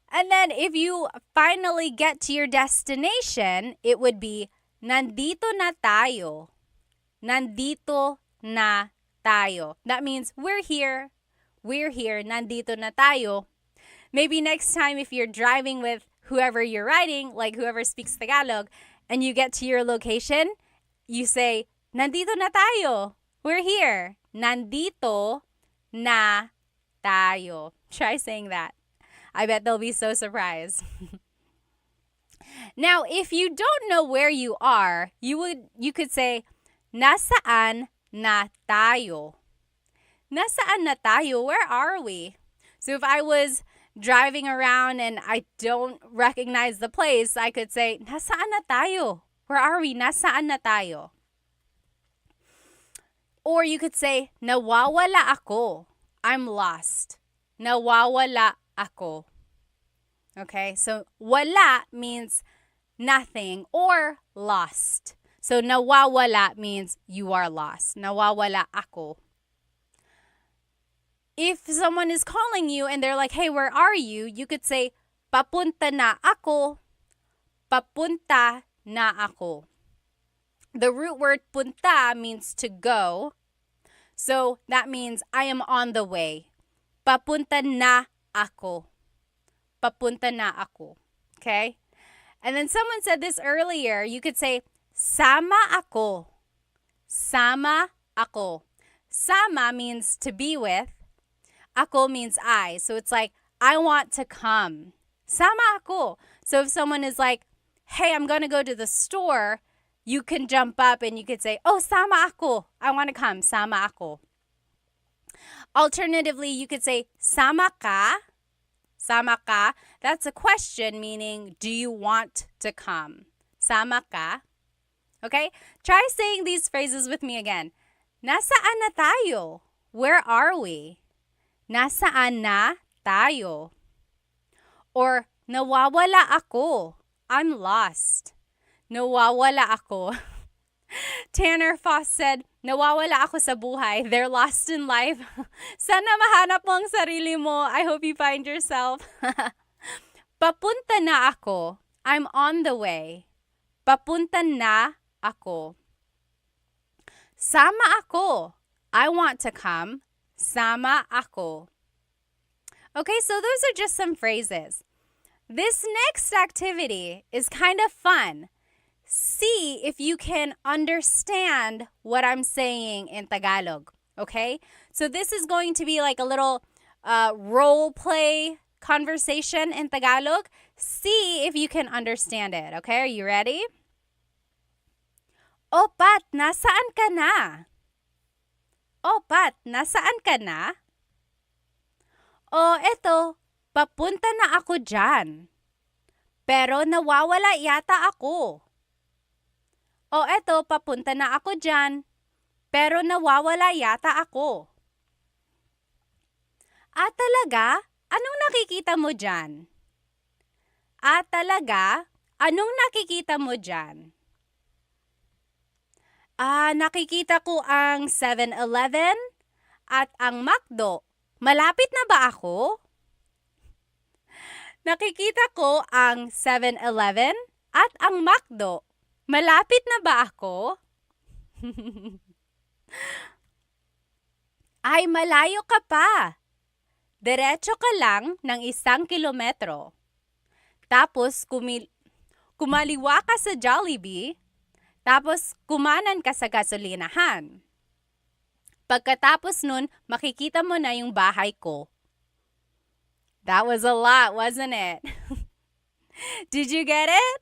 And then if you finally get to your destination, it would be nandito na tayo. Nandito na tayo. That means we're here. We're here. Nandito na tayo. Maybe next time if you're driving with whoever you're riding, like whoever speaks Tagalog, and you get to your location, you say, nandito na tayo. We're here. Nandito na tayo. Try saying that. I bet they'll be so surprised. Now, if you don't know where you are, you could say, nasaan na tayo? Nasaan na tayo? Where are we? So if I was driving around and I don't recognize the place, I could say, nasaan na tayo? Where are we? Nasaan na tayo? Or you could say, nawawala ako. I'm lost. Nawawala ako. Okay, so wala means nothing or lost. So nawawala means you are lost. Nawawala ako. If someone is calling you and they're like, hey, where are you? You could say, papunta na ako. Papunta na ako. The root word punta means to go. So that means I am on the way. Papunta na ako. Papunta na ako. Okay? And then someone said this earlier. You could say, sama ako. Sama ako. Sama means to be with. Ako means I. So it's like, I want to come. Sama ako. So if someone is like, hey, I'm going to go to the store, you can jump up and you could say, oh, sama ako. I want to come. Sama ako. Alternatively, you could say, sama ka. Sama ka. That's a question, meaning, do you want to come? Sama ka. Okay? Try saying these phrases with me again. Nasaan na tayo? Where are we? Nasaan na tayo? Or, nawawala ako. I'm lost. Nawawala ako. Tanner Foss said, nawawala ako sa buhay. They're lost in life. Sana mahanap mo ang sarili mo. I hope you find yourself. Papunta na ako. I'm on the way. Papunta na ako. Sama ako. I want to come. Sama ako. Okay, so those are just some phrases. This next activity is kind of fun. See if you can understand what I'm saying in Tagalog, okay? So this is going to be like a little role play conversation in Tagalog. See if you can understand it, okay? Are you ready? O Pat, nasaan ka na? O Pat, nasaan ka na? O eto, papunta na ako dyan. Pero nawawala yata ako. O eto, papunta na ako dyan. Pero nawawala yata ako. Talaga? Anong nakikita mo dyan? Talaga? Anong nakikita mo dyan? Nakikita ko ang 7-Eleven at ang McDo. Malapit na ba ako? Nakikita ko ang 7-Eleven at ang McDo. Malapit na ba ako? Ay, malayo ka pa. Diretso ka lang ng 1 kilometro. Tapos kumaliwa ka sa Jollibee. Tapos kumanan ka sa gasolinahan. Pagkatapos nun, makikita mo na yung bahay ko. That was a lot, wasn't it? Did you get it?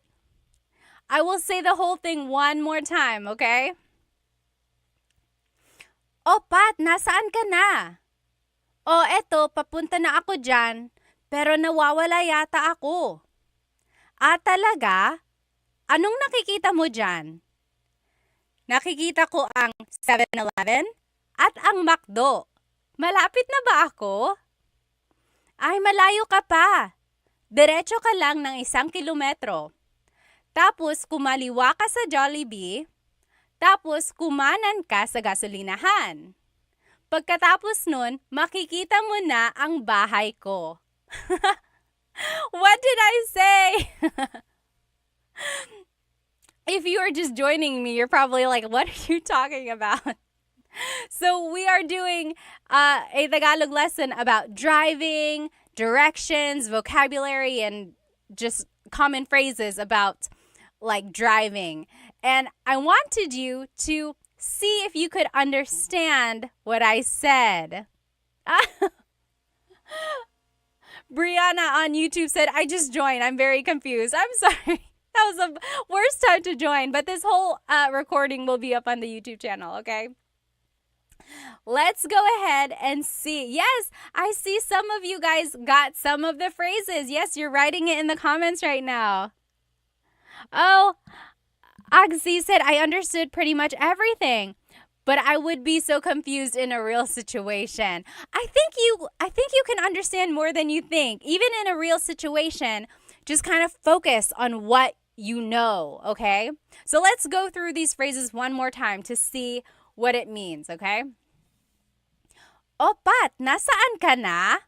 I will say the whole thing one more time, okay? O Pat, nasaan ka na? O eto, papunta na ako dyan, pero nawawala yata ako. Talaga? Anong nakikita mo dyan? Nakikita ko ang 7-Eleven at ang McDo. Malapit na ba ako? Ay, malayo ka pa. Diretso ka lang ng 1 kilometro. Tapos kumaliwa ka sa Jollibee. Tapos kumanan ka sa gasolinahan. Pagkatapos nun, makikita mo na ang bahay ko. What did I say? If you are just joining me, you're probably like, what are you talking about? So we are doing a Tagalog lesson about driving, directions, vocabulary, and just common phrases about like driving. And I wanted you to see if you could understand what I said. Brianna on YouTube said, I just joined. I'm very confused. I'm sorry. That was the worst time to join, but this whole recording will be up on the YouTube channel, okay? Let's go ahead and see. Yes, I see some of you guys got some of the phrases. Yes, you're writing it in the comments right now. Oh, Agsi said, I understood pretty much everything, but I would be so confused in a real situation. I think you can understand more than you think. Even in a real situation, just kind of focus on what you know, okay? So let's go through these phrases one more time to see what it means, okay? O Pat, nasaan ka na?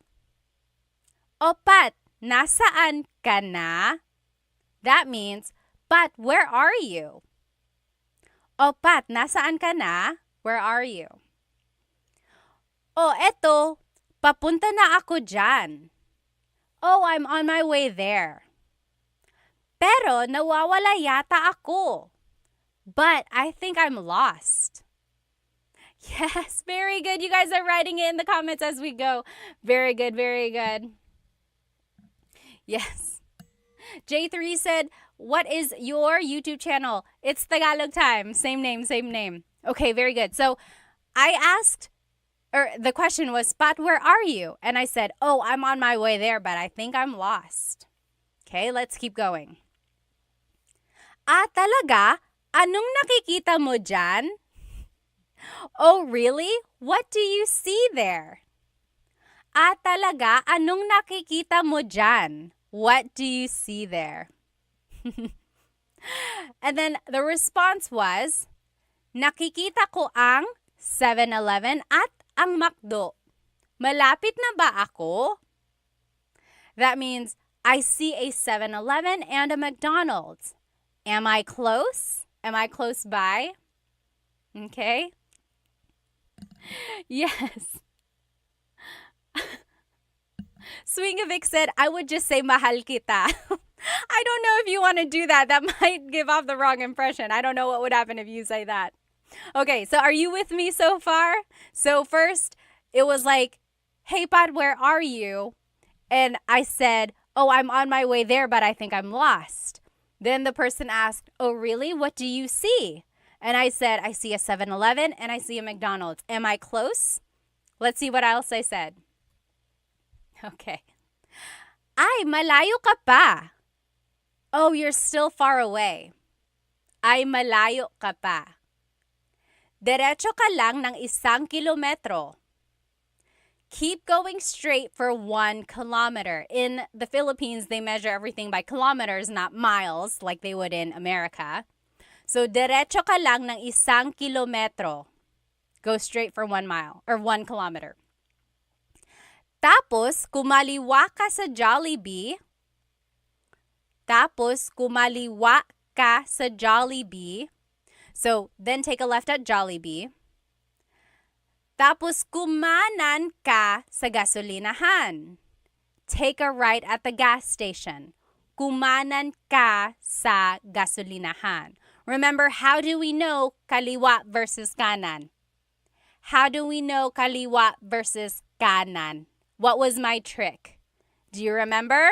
O Pat, nasaan ka na? That means, Pat, where are you? O Pat, nasaan ka na? Where are you? O eto, papunta na ako dyan. Oh, I'm on my way there. Pero nawawala yata ako. But I think I'm lost. Yes, very good. You guys are writing it in the comments as we go. Very good, very good. Yes. J3 said, what is your YouTube channel? It's Tagalog Time. Same name, same name. Okay, very good. So I asked, or the question was, Pat, where are you? And I said, oh, I'm on my way there, but I think I'm lost. Okay, let's keep going. Talaga? Anong nakikita mo dyan? Oh, really? What do you see there? Talaga? Anong nakikita mo dyan? What do you see there? And then the response was, nakikita ko ang 7-Eleven at ang McDo. Malapit na ba ako? That means, I see a 7-Eleven and a McDonald's. Am I close? Am I close by? Okay. Yes. Swingovic said, I would just say mahal kita. I don't know if you want to do that. That might give off the wrong impression. I don't know what would happen if you say that. Okay, so are you with me so far? So first, it was like, hey, Pat, where are you? And I said, oh, I'm on my way there, but I think I'm lost. Then the person asked, oh, really? What do you see? And I said, I see a 7-Eleven and I see a McDonald's. Am I close? Let's see what else I said. Okay. Ay, malayo ka pa. Oh, you're still far away. Ay, malayo ka pa. Diretso ka lang ng 1 kilometro. Keep going straight for 1 kilometer. In the Philippines, they measure everything by kilometers, not miles, like they would in America. So, diretso ka lang ng 1 kilometro. Go straight for 1 mile, or 1 kilometer. Tapos, kumaliwa ka sa Jollibee. So, then take a left at Jollibee. Tapos, kumanan ka sa gasolinahan. Take a right at the gas station. Kumanan ka sa gasolinahan. Remember, how do we know kaliwa versus kanan? How do we know kaliwa versus kanan? What was my trick? Do you remember?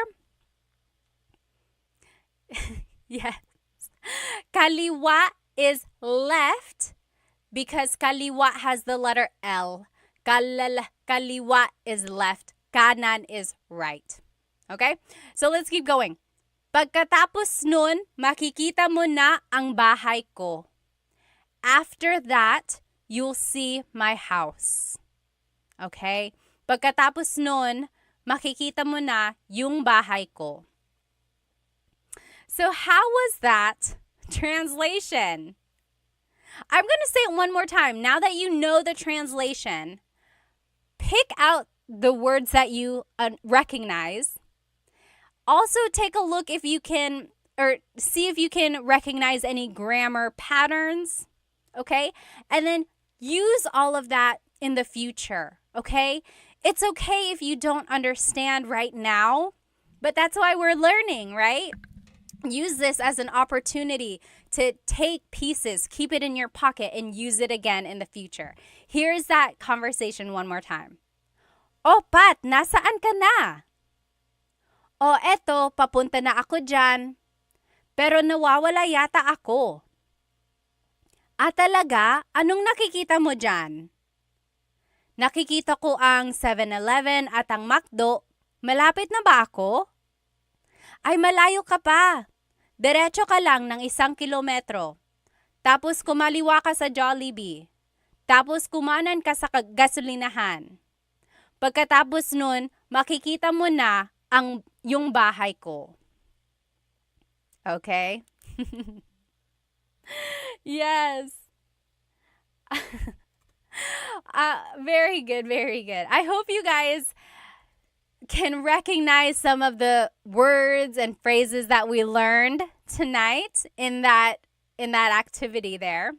Yes. Kaliwa is left because kaliwa has the letter L. Kaliwa is left. Kanan is right. Okay? So let's keep going. Pagkatapos nun, makikita mo na ang bahay ko. After that, you'll see my house. Okay? Pagkatapos nun, makikita mo na yung bahay ko. So how was that translation? I'm going to say it one more time. Now that you know the translation, pick out the words that you recognize. Also take a look if you can, or see if you can recognize any grammar patterns, okay? And then use all of that in the future, okay? It's okay if you don't understand right now, but that's why we're learning, right? Use this as an opportunity to take pieces, keep it in your pocket, and use it again in the future. Here's that conversation one more time. Oh, Pat, nasaan ka na? Oh, eto, papunta na ako dyan. Pero nawawala yata ako. Talaga? Anong nakikita mo dyan? Nakikita ko ang 7-Eleven at ang McDo. Malapit na ba ako? Ay, malayo ka pa. Diretso ka lang ng 1 kilometro. Tapos kumaliwa ka sa Jollibee. Tapos kumanan ka sa gasolinahan. Pagkatapos nun, makikita mo na yung bahay ko. Okay? Yes. Very good, very good. I hope you guys can recognize some of the words and phrases that we learned tonight in that activity there.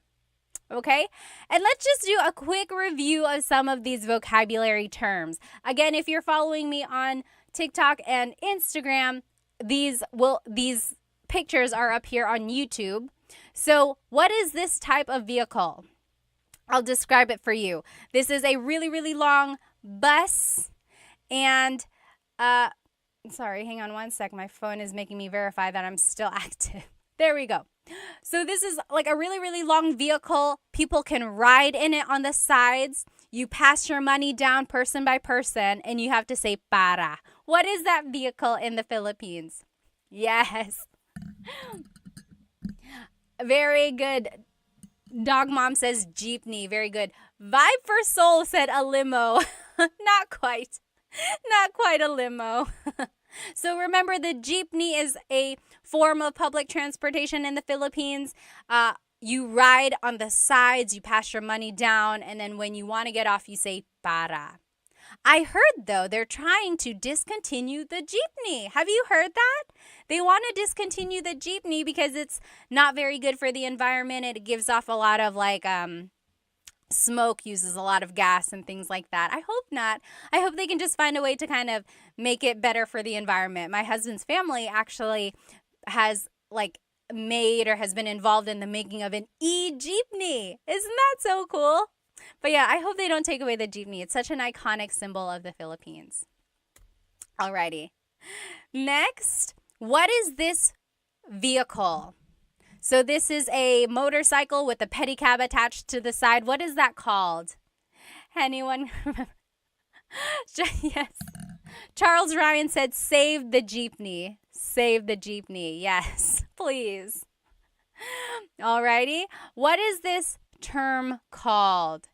Okay? And let's just do a quick review of some of these vocabulary terms. Again, if you're following me on TikTok and Instagram, these pictures are up here on YouTube. So, what is this type of vehicle? I'll describe it for you. This is a really, really long bus. And, sorry, hang on one sec. My phone is making me verify that I'm still active. There we go. So this is like a really, really long vehicle. People can ride in it on the sides. You pass your money down person by person, and you have to say para. What is that vehicle in the Philippines? Yes. Very good. Dog Mom says jeepney. Very good. Vibe for Soul said a limo. Not quite. Not quite a limo. So remember, the jeepney is a form of public transportation in the Philippines. You ride on the sides, you pass your money down, and then when you want to get off, you say para. I heard, though, they're trying to discontinue the jeepney. Have you heard that? They want to discontinue the jeepney because it's not very good for the environment. It gives off a lot of smoke, uses a lot of gas and things like that. I hope not. I hope they can just find a way to kind of make it better for the environment. My husband's family actually has made or has been involved in the making of an e-jeepney. Isn't that so cool? But yeah, I hope they don't take away the jeepney. It's such an iconic symbol of the Philippines. Alrighty. Next, what is this vehicle? So this is a motorcycle with a pedicab attached to the side. What is that called? Anyone remember? Yes. Charles Ryan said, save the jeepney. Save the jeepney. Yes, please. Alrighty. What is this term called?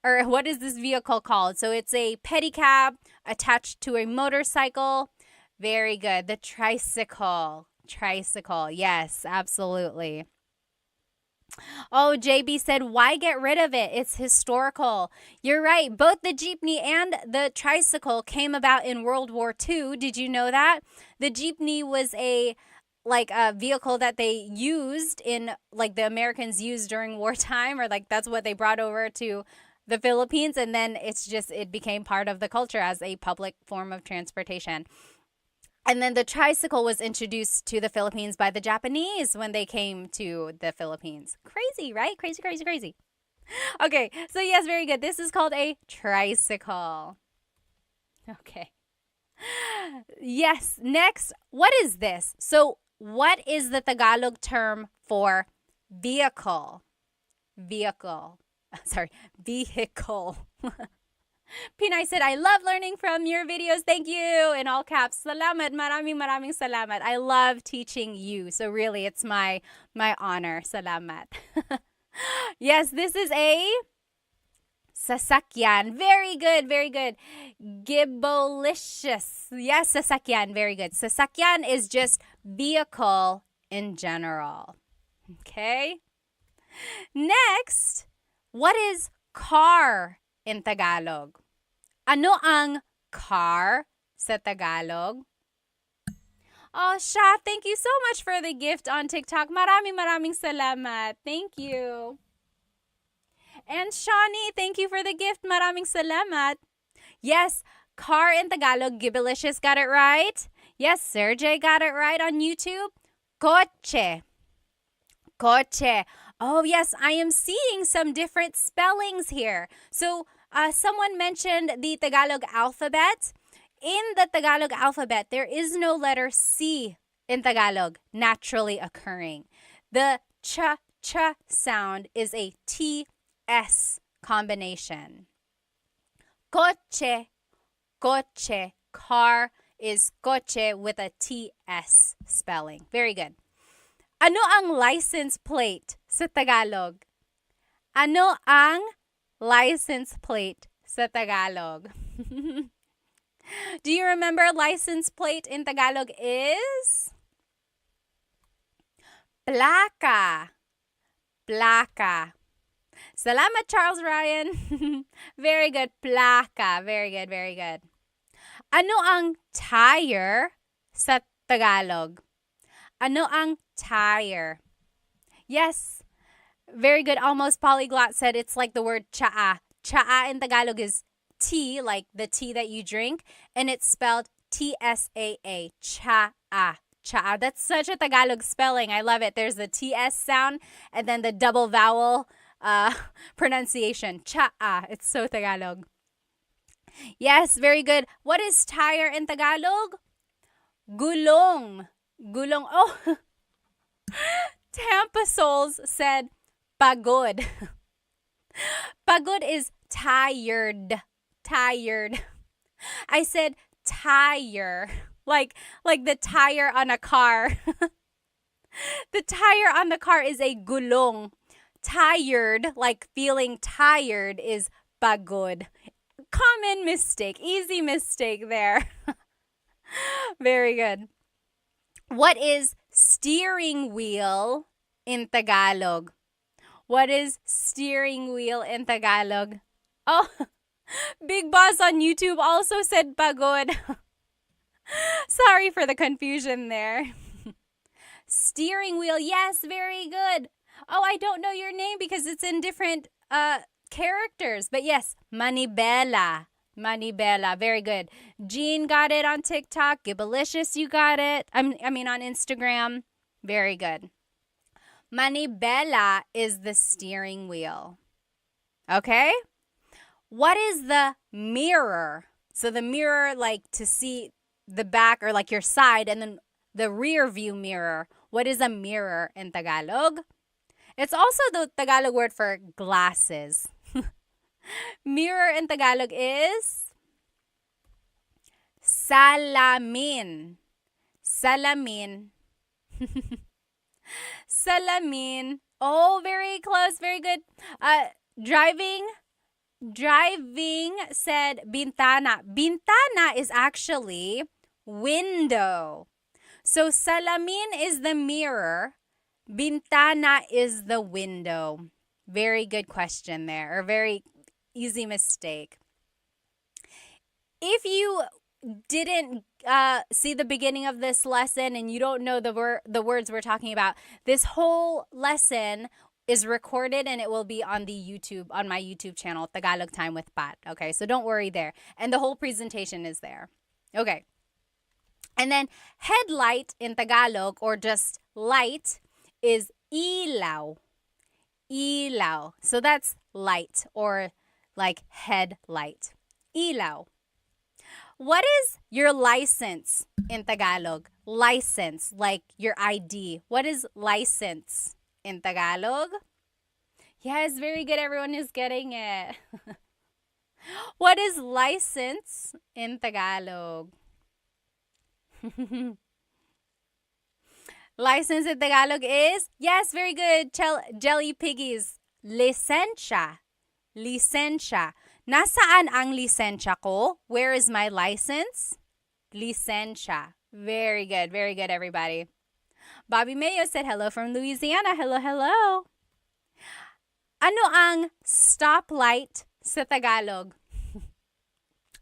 Or what is this vehicle called? So it's a pedicab attached to a motorcycle. Very good. The tricycle. Tricycle. Yes, absolutely. Oh, JB said, why get rid of it? It's historical. You're right. Both the jeepney and the tricycle came about in World War II. Did you know that? The jeepney was a vehicle that they used in the Americans used during wartime, or that's what they brought over to the Philippines, and then it became part of the culture as a public form of transportation. And then the tricycle was introduced to the Philippines by the Japanese when they came to the Philippines. Crazy, right? Crazy, crazy, crazy. Okay, so yes, very good. This is called a tricycle. Okay. Yes, next, what is this? So what is the Tagalog term for vehicle? Vehicle. Sorry, vehicle. Pinay said, I love learning from your videos. Thank you. In all caps. Salamat. Maraming salamat. I love teaching you. So really, it's my honor. Salamat. Yes, this is a sasakyan. Very good. Very good. Gibolicious. Yes, sasakyan. Very good. Sasakyan is just vehicle in general. Okay. Next, what is car in Tagalog? Ano ang car sa Tagalog? Oh, Sha, thank you so much for the gift on TikTok. Maraming salamat. Thank you. And Shawnee, thank you for the gift. Maraming salamat. Yes, car in Tagalog, Gibilicious got it right. Yes, Sergey got it right on YouTube. Coche. Coche. Oh, yes, I am seeing some different spellings here. So, someone mentioned the Tagalog alphabet. In the Tagalog alphabet, there is no letter C in Tagalog naturally occurring. The ch sound is a TS combination. Coche, coche, car is coche with a TS spelling. Very good. Ano ang license plate sa Tagalog? Ano ang license plate sa Tagalog? Do you remember license plate in Tagalog is? Placa. Placa. Salamat, Charles Ryan. Very good. Placa. Very good, very good. Ano ang tire sa Tagalog? Ano ang tire? Yes. Very good. Almost polyglot said it's like the word chaa. Chaa in Tagalog is tea, like the tea that you drink, and it's spelled T-S-A-A. Chaa. Chaa. That's such a Tagalog spelling. I love it. There's the T-S sound and then the double vowel pronunciation. Chaa. It's so Tagalog. Yes, very good. What is tire in Tagalog? Gulong. Gulong. Oh, Tampa Souls said pagod. Pagod is tired. Tired. I said tire. Like the tire on a car. The tire on the car is a gulong. Tired, like feeling tired, is pagod. common mistake. Easy mistake there. Very good. What is steering wheel in Tagalog? What is steering wheel in Tagalog? Oh, Big Boss on YouTube also said pagod. Sorry for the confusion there. Steering wheel, yes, very good. Oh, I don't know your name because it's in different characters. But yes, Manibela. Manibela, very good. Jean got it on TikTok. Gibalicious, you got it. I mean on Instagram. Very good. Manibela is the steering wheel. Okay? What is the mirror? So the mirror, like to see the back or like your side, and then the rear view mirror. What is a mirror in Tagalog? It's also the Tagalog word for glasses. Mirror in Tagalog is salamin. Salamin. Salamin. Oh, very close. Very good. Driving said bintana. Bintana is actually window. So salamin is the mirror. Bintana is the window. Very good question there, or very easy mistake. If you didn't see the beginning of this lesson and you don't know the words we're talking about, this whole lesson is recorded and it will be on my YouTube channel, Tagalog Time with Pat. Okay, so don't worry there. And the whole presentation is there. Okay. And then headlight in Tagalog, or just light, is ilaw. Ilaw. So that's light, or like headlight. Ilaw. What is your license in Tagalog? License, like your ID. What is license in Tagalog? Yes, very good. Everyone is getting it. What is license in Tagalog? License in Tagalog is, yes, very good. Jelly Piggies. Lisensya. Lisensya. Nasaan ang lisensya ko? Where is my license? Lisensya. Very good, everybody. Bobby Mayo said hello from Louisiana. Hello, hello. Ano ang stoplight sa Tagalog?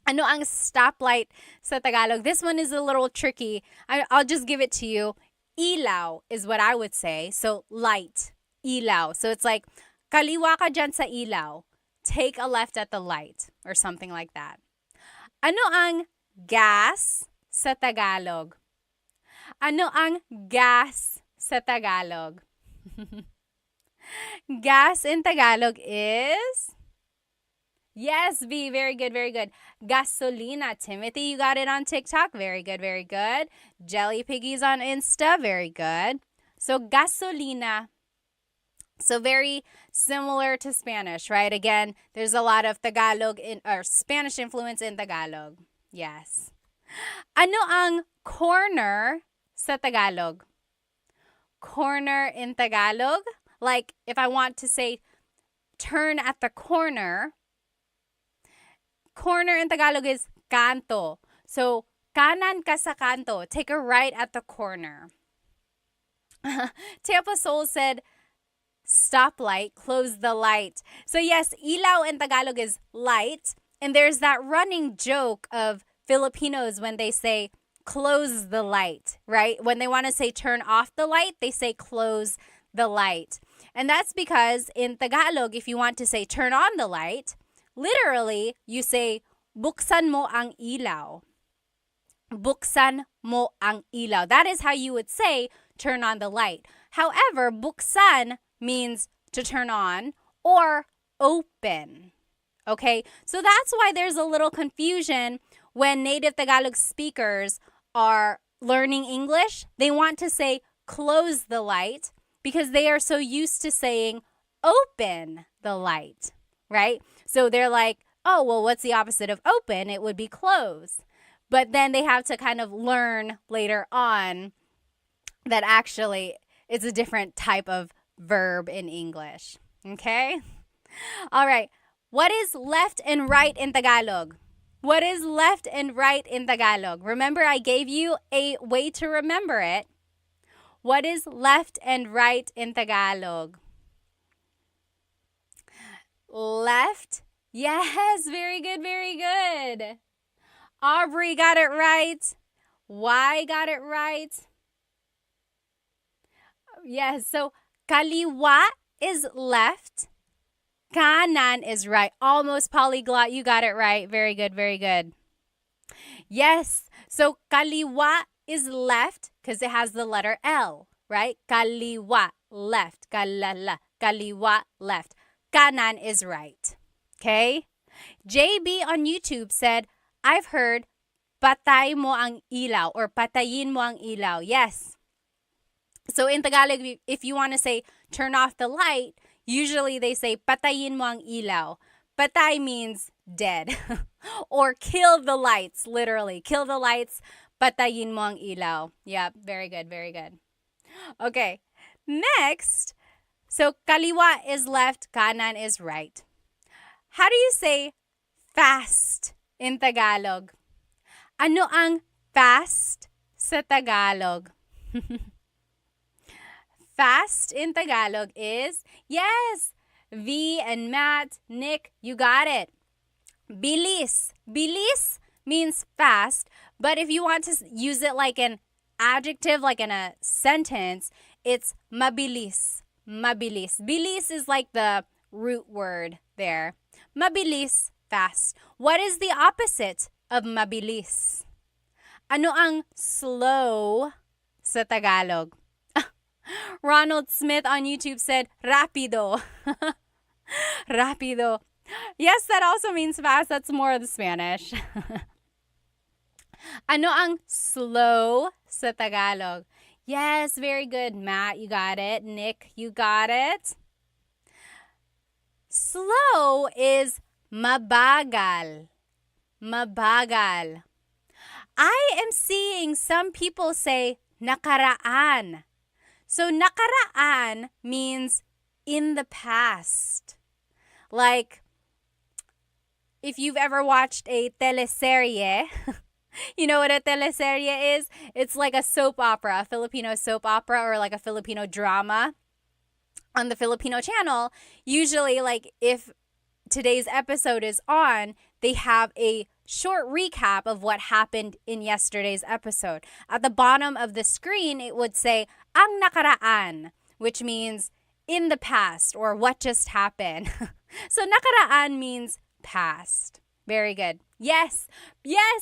Ano ang stoplight sa Tagalog? This one is a little tricky. I'll just give it to you. Ilaw is what I would say. So light. Ilaw. So it's like, kaliwa ka dyan sa ilaw. Take a left at the light, or something like that. Ano ang gas sa Tagalog? Ano ang gas sa Tagalog? Gas in Tagalog is, yes, V, very good, very good. Gasolina. Timothy, you got it on TikTok. Very good, very good. Jelly Piggies on Insta. Very good. So gasolina. So very similar to Spanish, right? Again, there's a lot of Tagalog or Spanish influence in Tagalog. Yes. Ano ang corner sa Tagalog? Corner in Tagalog? Like if I want to say turn at the corner, corner in Tagalog is kanto. So kanan ka sa kanto. Take a right at the corner. Tampa Soul said, stoplight, close the light. So yes, ilaw in Tagalog is light. And there's that running joke of Filipinos when they say close the light, right? When they want to say turn off the light, they say close the light. And that's because in Tagalog, if you want to say turn on the light, literally you say buksan mo ang ilaw. Buksan mo ang ilaw. That is how you would say turn on the light. However, buksan means to turn on or open. Okay, so that's why there's a little confusion when native Tagalog speakers are learning English. They want to say close the light because they are so used to saying open the light, right? So they're like, oh, well, what's the opposite of open? It would be close. But then they have to kind of learn later on that actually it's a different type of verb in English. Okay? All right. What is left and right in Tagalog? What is left and right in Tagalog? Remember, I gave you a way to remember it. What is left and right in Tagalog? Left. Yes, very good, very good. Aubrey got it right. Y got it right. Yes, so kaliwa is left. Kanan is right. Almost polyglot. You got it right. Very good, very good. Yes, so kaliwa is left because it has the letter L, right? Kaliwa, left. Kalala, kaliwa, left. Kanan is right. Okay? JB on YouTube said, I've heard patay mo ang ilaw or patayin mo ang ilaw. Yes. So in Tagalog, if you want to say turn off the light, usually they say patayin mo ang ilaw. Patay means dead or kill the lights, literally. Kill the lights, patayin mo ang ilaw. Yeah, very good, very good. Okay, next. So kaliwa is left, kanan is right. How do you say fast in Tagalog? Ano ang fast sa Tagalog? Fast in Tagalog is, yes, V and Matt, Nick, you got it. Bilis. Bilis means fast, but if you want to use it like an adjective, like in a sentence, it's mabilis. Mabilis. Bilis is like the root word there. Mabilis, fast. What is the opposite of mabilis? Ano ang slow sa Tagalog? Ronald Smith on YouTube said, rapido. Rapido. Yes, that also means fast. That's more of the Spanish. Ano ang slow sa Tagalog? Yes, very good. Matt, you got it. Nick, you got it. Slow is mabagal. Mabagal. I am seeing some people say nakaraan. So nakaraan means in the past. Like, if you've ever watched a teleserye, you know what a teleserye is? It's like a soap opera, a Filipino soap opera, or like a Filipino drama on the Filipino channel. Usually, like, if today's episode is on, they have a short recap of what happened in yesterday's episode. At the bottom of the screen, it would say, ang nakaraan, which means in the past or what just happened. So nakaraan means past. Very good. Yes,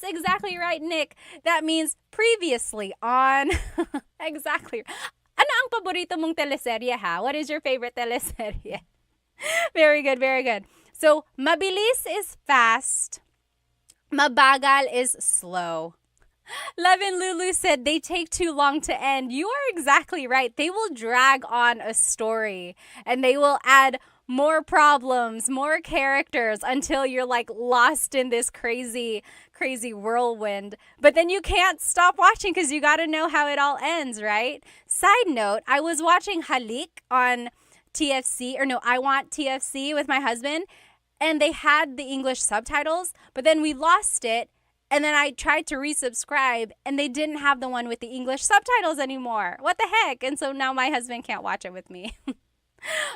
exactly right, Nick. That means previously on. Exactly. Ano ang paborito mong teleserye, ha? What is your favorite teleserye? Very good, very good. So, mabilis is fast. Mabagal is slow. Levin Lulu said they take too long to end. You are exactly right. They will drag on a story and they will add more problems, more characters until you're like lost in this crazy whirlwind. But then you can't stop watching because you got to know how it all ends, right? Side note, I was watching Halik on TFC, or no, I Want TFC with my husband, and they had the English subtitles, but then we lost it. And then I tried to resubscribe, and they didn't have the one with the English subtitles anymore. What the heck? And so now my husband can't watch it with me.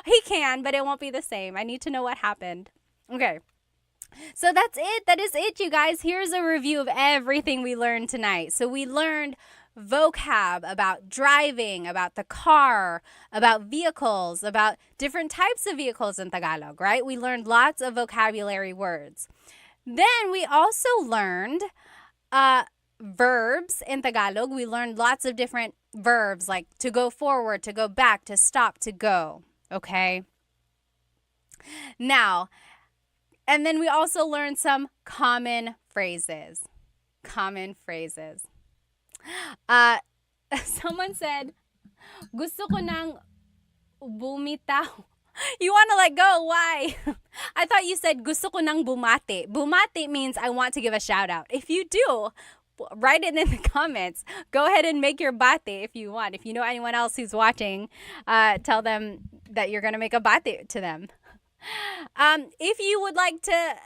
He can, but it won't be the same. I need to know what happened. Okay. So that's it. That is it, you guys. Here's a review of everything we learned tonight. So we learned vocab about driving, about the car, about vehicles, about different types of vehicles in Tagalog, right? We learned lots of vocabulary words. Then we also learned verbs in Tagalog. We learned lots of different verbs like to go forward, to go back, to stop, to go. Okay? Now, and then we also learned some common phrases. Common phrases. Someone said, gusto ko nang bumitaw. You want to let go? Why? I thought you said gusto ko nang bumati. Bumati means I want to give a shout out. If you do, write it in the comments. Go ahead and make your bate if you want. If you know anyone else who's watching, tell them that you're going to make a bate to them. If you would like to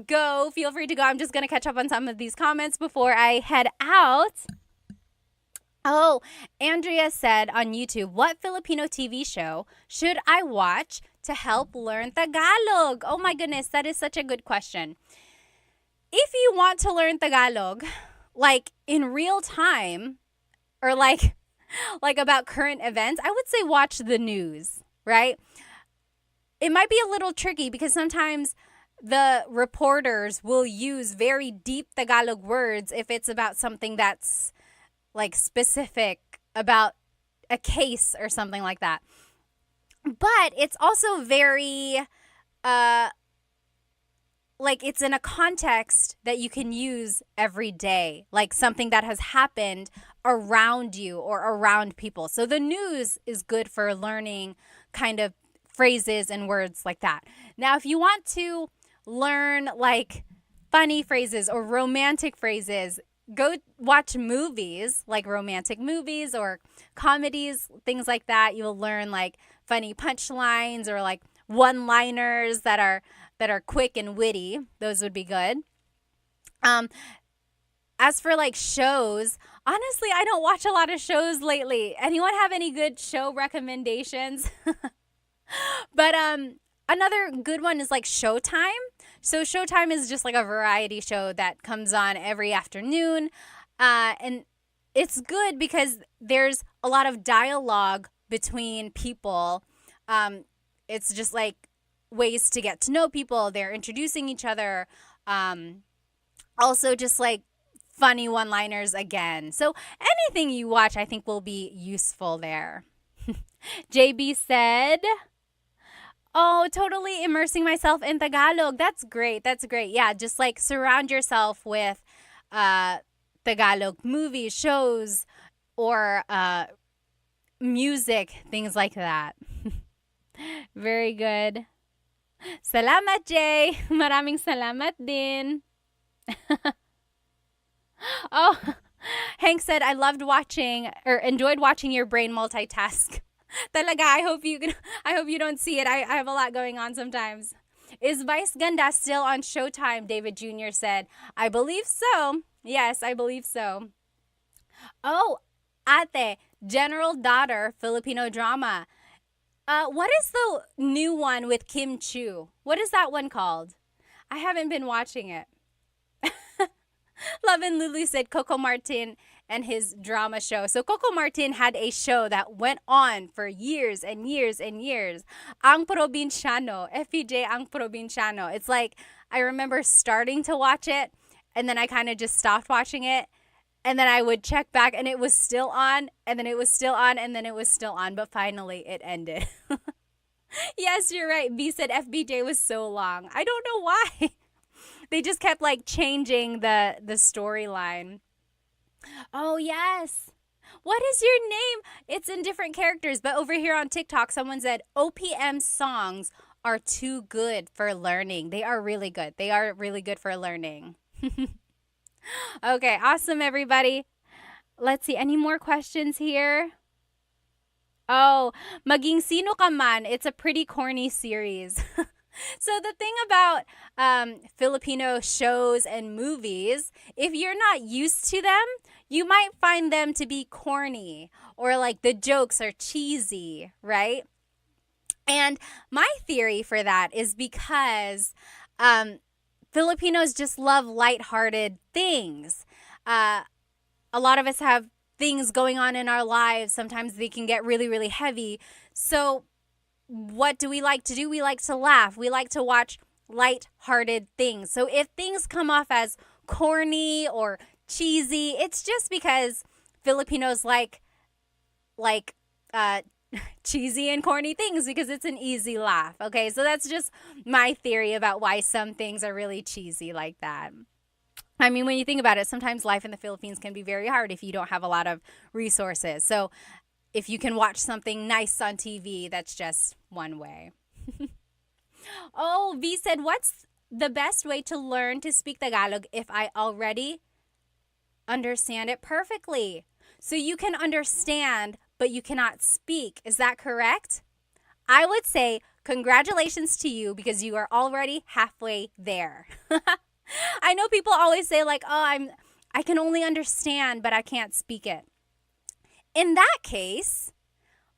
go, feel free to go. I'm just going to catch up on some of these comments before I head out. Oh, Andrea said on YouTube, what Filipino TV show should I watch to help learn Tagalog? Oh my goodness, that is such a good question. If you want to learn Tagalog, like in real time, or like about current events, I would say watch the news, right? It might be a little tricky because sometimes the reporters will use very deep Tagalog words if it's about something that's like specific about a case or something like that. But it's also very like it's in a context that you can use every day, like something that has happened around you or around people. So the news is good for learning kind of phrases and words like that. Now, if you want to learn like funny phrases or romantic phrases, go watch movies, like romantic movies or comedies, things like that. You'll learn like funny punchlines or like one-liners that are quick and witty. Those would be good. As for like shows, honestly, I don't watch a lot of shows lately. Anyone have any good show recommendations? But another good one is like Showtime. So Showtime is just like a variety show that comes on every afternoon. And it's good because there's a lot of dialogue between people. It's just like ways to get to know people. They're introducing each other. Also just like funny one-liners again. So anything you watch, I think, will be useful there. JB said, oh, totally immersing myself in Tagalog. That's great. That's great. Yeah, just like surround yourself with Tagalog movies, shows, or music, things like that. Very good. Salamat, Jay. Maraming salamat din. Oh, Hank said, I loved watching or enjoyed watching your brain multitask. Talaga, I hope you don't see it. I have a lot going on sometimes. Is Vice Ganda still on Showtime? David Jr. said. I believe so. Yes, I believe so. Oh, Ate, General Daughter, Filipino drama. What is the new one with Kim Chu? What is that one called? I haven't been watching it. Love and Lulu said Coco Martin and his drama show. So Coco Martin had a show that went on for years and years and years. Ang Probinsyano, FPJ Ang Probinsyano. It's like I remember starting to watch it and then I kind of just stopped watching it. And then I would check back and it was still on, and then it was still on, and then it was still on. But finally it ended. Yes, you're right. B said FBJ was so long. I don't know why. They just kept like changing the storyline. Oh, yes. What is your name? It's in different characters. But over here on TikTok, someone said OPM songs are too good for learning. They are really good. They are really good for learning. Okay, awesome, everybody. Let's see. Any more questions here? Oh, Maging Sino Ka Man. It's a pretty corny series. So the thing about Filipino shows and movies, if you're not used to them, you might find them to be corny or like the jokes are cheesy, right? And my theory for that is because Filipinos just love lighthearted things. A lot of us have things going on in our lives. Sometimes they can get really, really heavy. So what do we like to do? We like to laugh. We like to watch light-hearted things. So if things come off as corny or cheesy, it's just because Filipinos like cheesy and corny things because it's an easy laugh. Okay, so that's just my theory about why some things are really cheesy like that. I mean, when you think about it, sometimes life in the Philippines can be very hard if you don't have a lot of resources. So if you can watch something nice on TV, that's just one way. Oh, V said, what's the best way to learn to speak Tagalog if I already understand it perfectly? So you can understand, but you cannot speak. Is that correct? I would say congratulations to you because you are already halfway there. I know people always say like, "Oh, I can only understand, but I can't speak it." In that case,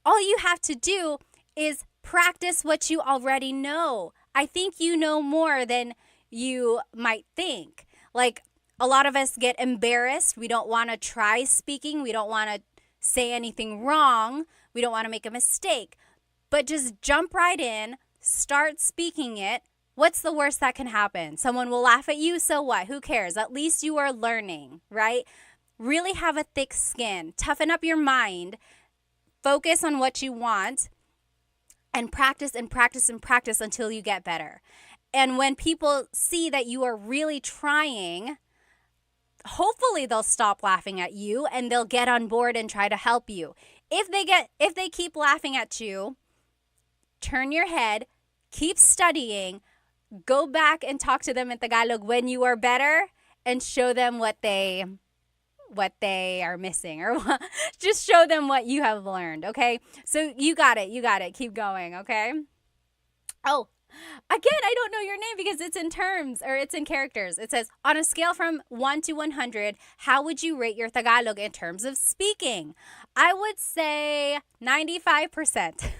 all you have to do is practice what you already know. I think you know more than you might think. Like a lot of us get embarrassed. We don't want to try speaking. We don't want to say anything wrong. We don't want to make a mistake. But just jump right in, start speaking it. What's the worst that can happen? Someone will laugh at you, so what? Who cares? At least you are learning, right? Really have a thick skin. Toughen up your mind. Focus on what you want and practice and practice and practice until you get better. And when people see that you are really trying, hopefully they'll stop laughing at you and they'll get on board and try to help you. If they keep laughing at you, turn your head, keep studying, go back and talk to them in Tagalog when you are better and show them what they are missing, or just show them what you have learned, okay? So you got it. Keep going, okay? Oh, again, I don't know your name because it's in terms or it's in characters. It says, on a scale from 1 to 100, how would you rate your Tagalog in terms of speaking? I would say 95%.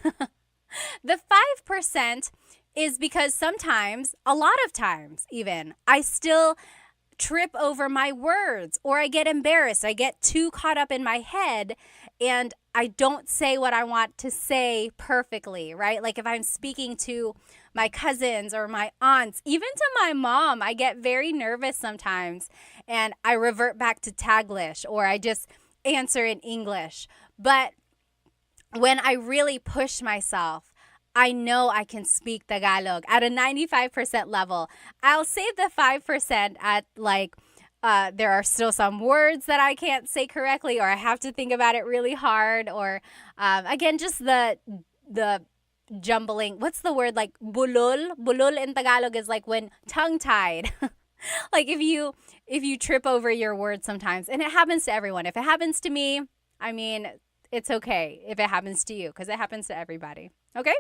The 5% is because sometimes, a lot of times even, I still trip over my words or I get embarrassed. I get too caught up in my head and I don't say what I want to say perfectly, right? Like if I'm speaking to my cousins or my aunts, even to my mom, I get very nervous sometimes and I revert back to Taglish or I just answer in English. But when I really push myself, I know I can speak Tagalog at a 95% level. I'll save the 5% at like, there are still some words that I can't say correctly or I have to think about it really hard or, again, just the jumbling. What's the word? Like bulol? Bulol in Tagalog is like when tongue-tied. Like if you trip over your words sometimes. And it happens to everyone. If it happens to me, I mean, it's okay if it happens to you because it happens to everybody. Okay?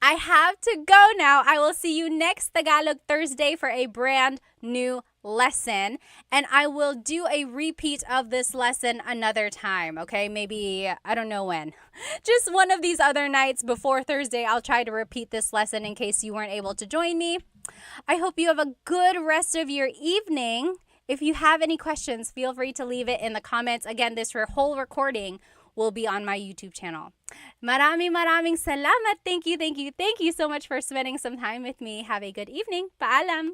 I have to go now. I will see you next Tagalog Thursday for a brand new lesson. And I will do a repeat of this lesson another time, okay? Maybe, I don't know when. Just one of these other nights before Thursday, I'll try to repeat this lesson in case you weren't able to join me. I hope you have a good rest of your evening. If you have any questions, feel free to leave it in the comments. Again, this whole recording will be on my YouTube channel. Maraming salamat. Thank you so much for spending some time with me. Have a good evening. Paalam.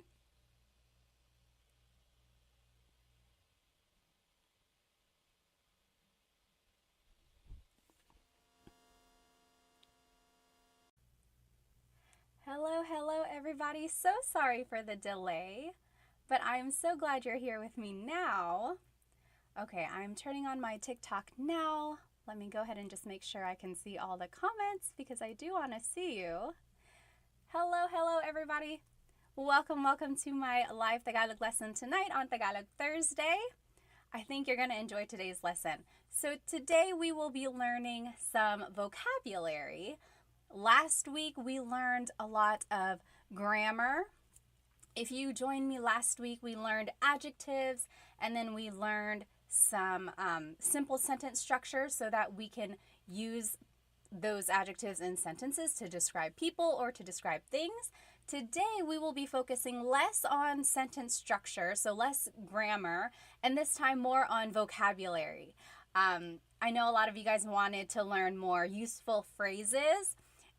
Hello everybody. So sorry for the delay, but I'm so glad you're here with me now. Okay, I'm turning on my TikTok now. Let me go ahead and just make sure I can see all the comments because I do want to see you. Hello everybody. Welcome to my live Tagalog lesson tonight on Tagalog Thursday. I think you're going to enjoy today's lesson. So today we will be learning some vocabulary. Last week we learned a lot of grammar. If you joined me last week, we learned adjectives and then we learned some simple sentence structures so that we can use those adjectives in sentences to describe people or to describe things. Today we will be focusing less on sentence structure, so less grammar, and this time more on vocabulary. I know a lot of you guys wanted to learn more useful phrases,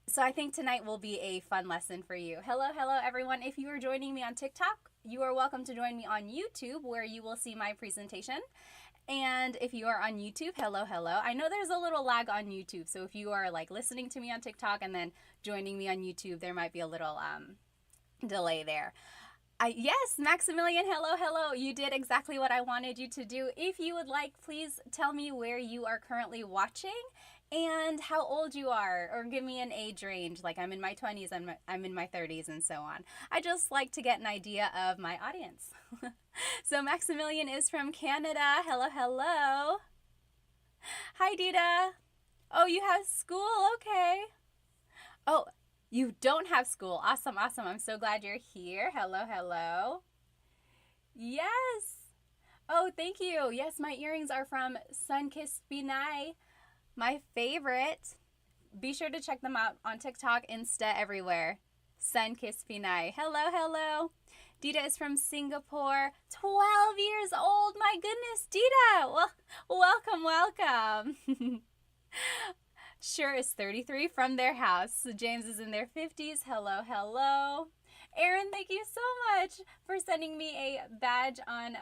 so I think tonight will be a fun lesson for you. Hello everyone. If you are joining me on TikTok, you are welcome to join me on YouTube where you will see my presentation. And if you are on YouTube, hello. I know there's a little lag on YouTube, so if you are like listening to me on TikTok and then joining me on YouTube, there might be a little delay there. Yes, Maximilian, hello. You did exactly what I wanted you to do. If you would like, please tell me where you are currently watching and how old you are, or give me an age range. Like I'm in my 20s, I'm in my 30s, and so on. I just like to get an idea of my audience. So Maximilian is from Canada. Hello. Hi, Dita. Oh, you have school? Okay. Oh, you don't have school. Awesome, awesome. I'm so glad you're here. Hello, hello. Yes. Oh, thank you. Yes, my earrings are from Sunkissed Pinay, my favorite. Be sure to check them out on TikTok, Insta, everywhere. Sunkissed Pinay. Hello, hello. Dita is from Singapore, 12 years old. My goodness, Dita. Well, welcome, welcome. Sure is 33 from their house. James is in their 50s. Hello, hello. Aaron, thank you so much for sending me a badge on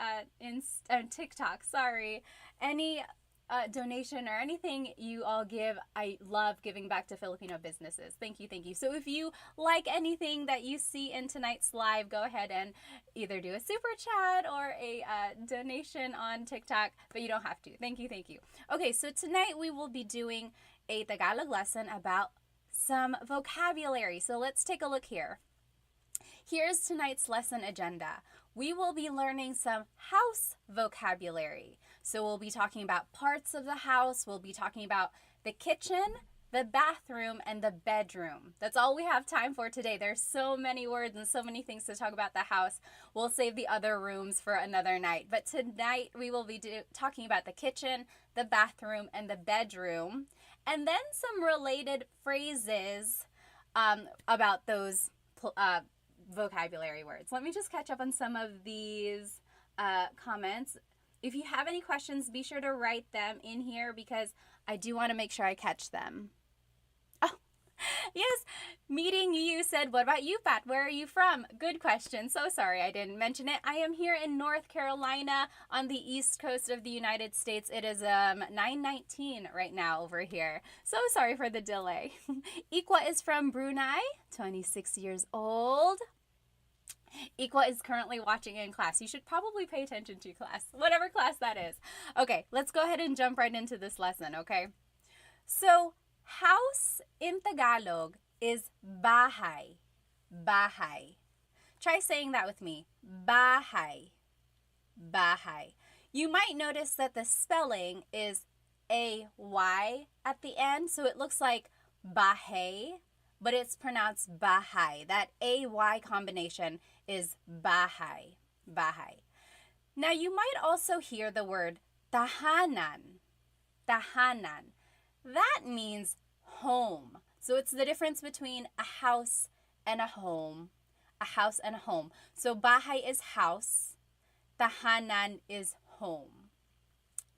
TikTok. Sorry. Any donation or anything you all give, I love giving back to Filipino businesses. Thank you, thank you. So if you like anything that you see in tonight's live, go ahead and either do a super chat or a donation on TikTok, but you don't have to. Thank you, thank you. Okay, so tonight we will be doing a Tagalog lesson about some vocabulary. So let's take a look here. Here's tonight's lesson agenda. We will be learning some house vocabulary. So we'll be talking about parts of the house. We'll be talking about the kitchen, the bathroom, and the bedroom. That's all we have time for today. There's so many words and so many things to talk about the house. We'll save the other rooms for another night. But tonight we will be talking about the kitchen, the bathroom, and the bedroom. And then some related phrases about those vocabulary words. Let me just catch up on some of these comments. If you have any questions, be sure to write them in here because I do want to make sure I catch them. Oh, yes. Meeting you said, what about you, Pat? Where are you from? Good question. So sorry I didn't mention it. I am here in North Carolina on the east coast of the United States. It is 9:19 right now over here. So sorry for the delay. Ikwa is from Brunei, 26 years old. Ikwa is currently watching in class. You should probably pay attention to class, whatever class that is. Okay, let's go ahead and jump right into this lesson, okay? So, house in Tagalog is bahay. Bahay. Try saying that with me. Bahay. Bahay. You might notice that the spelling is A-Y at the end, so it looks like bahay, but it's pronounced bahay. That A-Y combination is bahay. Bahay. Now, you might also hear the word tahanan. Tahanan. That means home. So it's the difference between a house and a home. A house and a home. So bahay is house. Tahanan is home.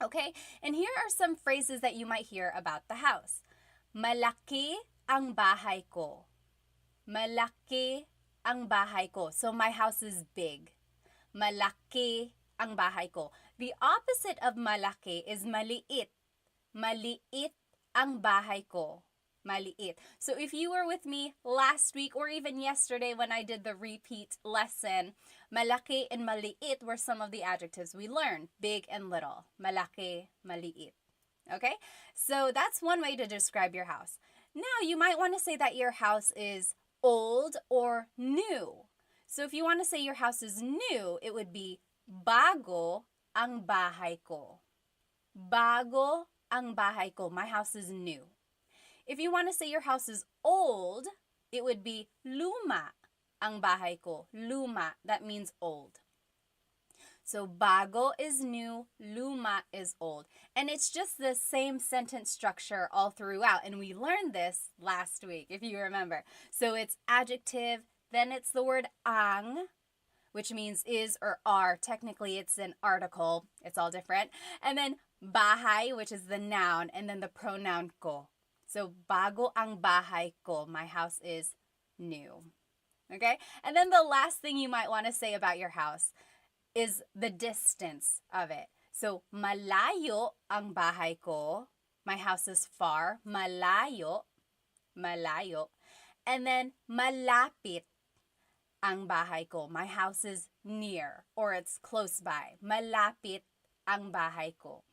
Okay? And here are some phrases that you might hear about the house. Malaki ang bahay ko. Malaki ang bahay ko. So my house is big. Malaki ang bahay ko. The opposite of malaki is maliit. Maliit ang bahay ko. Maliit. So if you were with me last week or even yesterday when I did the repeat lesson, malaki and maliit were some of the adjectives we learned. Big and little. Malaki, maliit. Okay? So that's one way to describe your house. Now, you might want to say that your house is old or new. So if you want to say your house is new, it would be bago ang bahay ko. Bago ang bahay ko. My house is new. If you want to say your house is old, it would be luma ang bahay ko. Luma, that means old. So bago is new, luma is old. And it's just the same sentence structure all throughout. And we learned this last week, if you remember. So it's adjective, then it's the word ang, which means is or are. Technically, it's an article. It's all different. And then bahay, which is the noun, and then the pronoun ko. So bago ang bahay ko. My house is new. Okay? And then the last thing you might want to say about your house is the distance of it. So, malayo ang bahay ko. My house is far. Malayo. Malayo. And then, malapit ang bahay ko. My house is near or it's close by. Malapit ang bahay ko.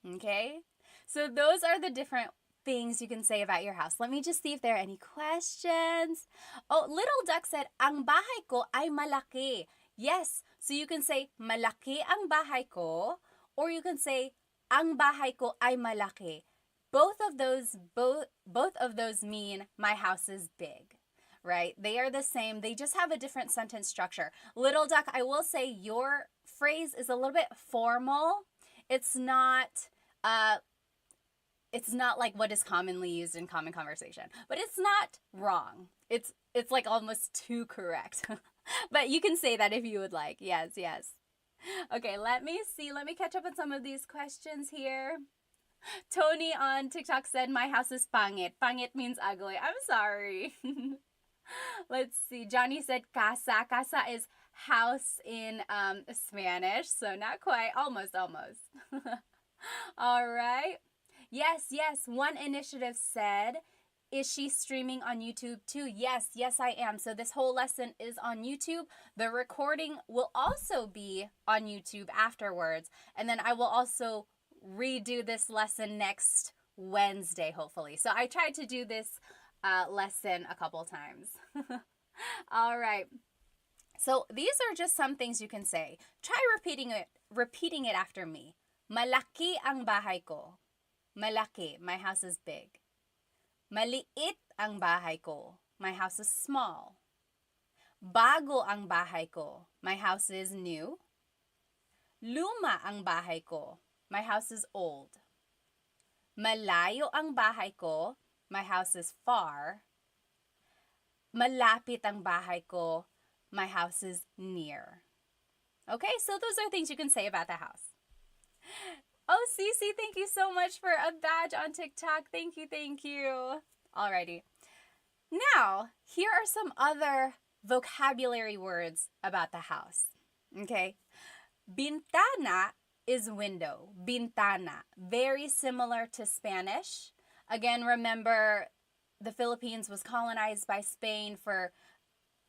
Okay? So, those are the different things you can say about your house. Let me just see if there are any questions. Oh, Little Duck said, ang bahay ko ay malaki. Yes, so you can say, malaki ang bahay ko, or you can say, ang bahay ko ay malaki. both of those mean my house is big, right? They are the same. They just have a different sentence structure. Little duck, I will say your phrase is a little bit formal. It's not uh it's not like what is commonly used in common conversation, but it's not wrong. It's like almost too correct. But you can say that if you would like. Yes, yes. Okay, let me see. Let me catch up on some of these questions here. Tony on TikTok said, my house is pangit. Pangit means ugly. I'm sorry. Let's see. Johnny said casa. Casa is house in Spanish. So not quite. Almost, almost. All right. Yes, yes. One initiative said, is she streaming on YouTube too? Yes, yes, I am. So this whole lesson is on YouTube. The recording will also be on YouTube afterwards. And then I will also redo this lesson next Wednesday, hopefully. So I tried to do this lesson a couple times. All right. So these are just some things you can say. Try repeating it after me. Malaki ang bahay ko. Malaki, my house is big. Maliit ang bahay ko. My house is small. Bago ang bahay ko. My house is new. Luma ang bahay ko. My house is old. Malayo ang bahay ko. My house is far. Malapit ang bahay ko. My house is near. Okay, so those are things you can say about the house. Oh, Cece, thank you so much for a badge on TikTok. Thank you, thank you. Alrighty. Now, here are some other vocabulary words about the house. Okay. Bintana is window. Bintana. Very similar to Spanish. Again, remember, the Philippines was colonized by Spain for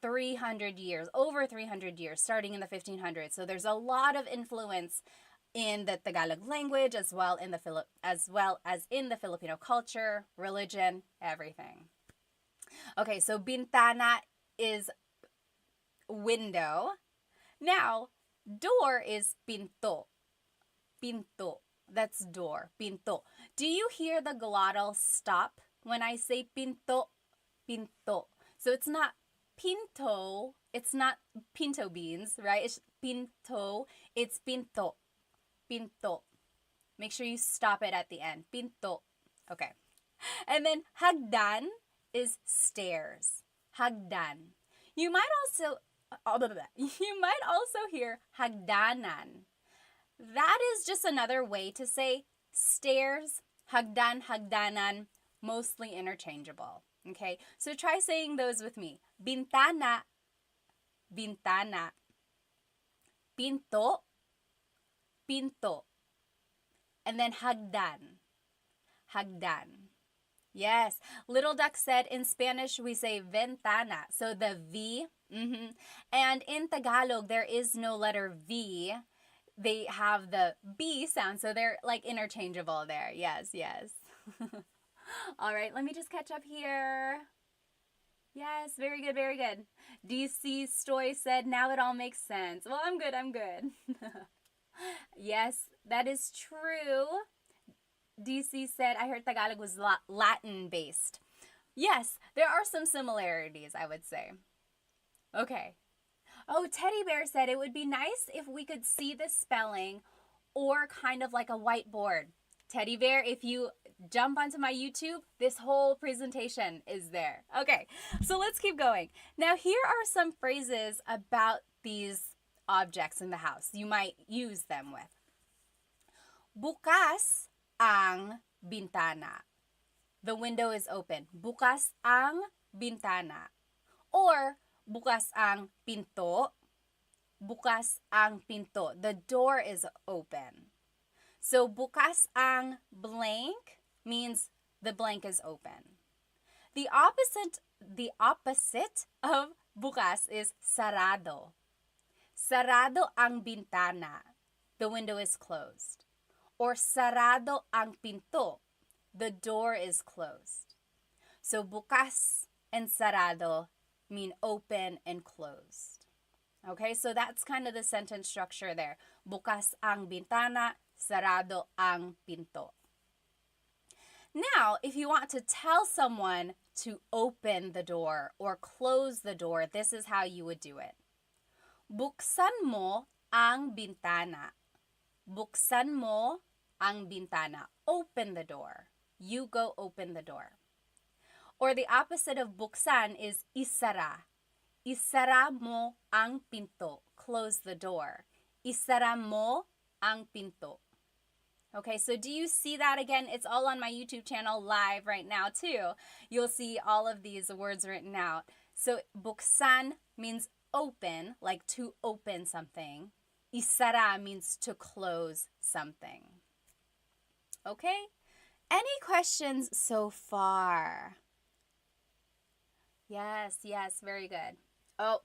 300 years, over 300 years, starting in the 1500s. So there's a lot of influence in the Tagalog language as well as in the Filipino culture, religion, everything. Okay, so bintana is window. Now, door is pinto. Pinto. That's door. Pinto. Do you hear the glottal stop when I say pinto? Pinto. So it's not pinto. It's not pinto beans, right? It's pinto. It's pinto. Pinto. Make sure you stop it at the end. Pinto. Okay. And then hagdan is stairs. Hagdan. You might also hear hagdanan. That is just another way to say stairs, hagdan, hagdanan, mostly interchangeable. Okay? So try saying those with me. Bintana, bintana. Pinto, pinto. And then hagdan, hagdan. Yes. Little Duck said in Spanish we say ventana. So the V. And in Tagalog there is no letter V. They have the B sound. So they're like interchangeable there. Yes, yes. All right. Let me just catch up here. Yes, very good, very good. DC Stoy said, now it all makes sense. Well, I'm good, I'm good. Yes, that is true. DC said, I heard Tagalog was Latin-based. Yes, there are some similarities, I would say. Okay. Oh, Teddy Bear said it would be nice if we could see the spelling or kind of like a whiteboard. Teddy Bear, if you jump onto my YouTube, this whole presentation is there. Okay, so let's keep going. Now, here are some phrases about these objects in the house you might use them with. Bukas ang bintana. The window is open. Bukas ang bintana. Or bukas ang pinto. Bukas ang pinto. The door is open. So bukas ang blank means the blank is open. The opposite of bukas is sarado. Sarado ang bintana. The window is closed. Or sarado ang pinto. The door is closed. So bukas and sarado mean open and closed. Okay, so that's kind of the sentence structure there. Bukas ang bintana, sarado ang pinto. Now, if you want to tell someone to open the door or close the door, this is how you would do it. Buksan mo ang bintana. Buksan mo ang bintana. Open the door. You go open the door. Or the opposite of buksan is isara. Isara mo ang pinto. Close the door. Isara mo ang pinto. Okay, so do you see that again? It's all on my YouTube channel live right now too. You'll see all of these words written out. So buksan means open, like to open something. Isara means to close something. Okay? Any questions so far? Yes, very good. Oh,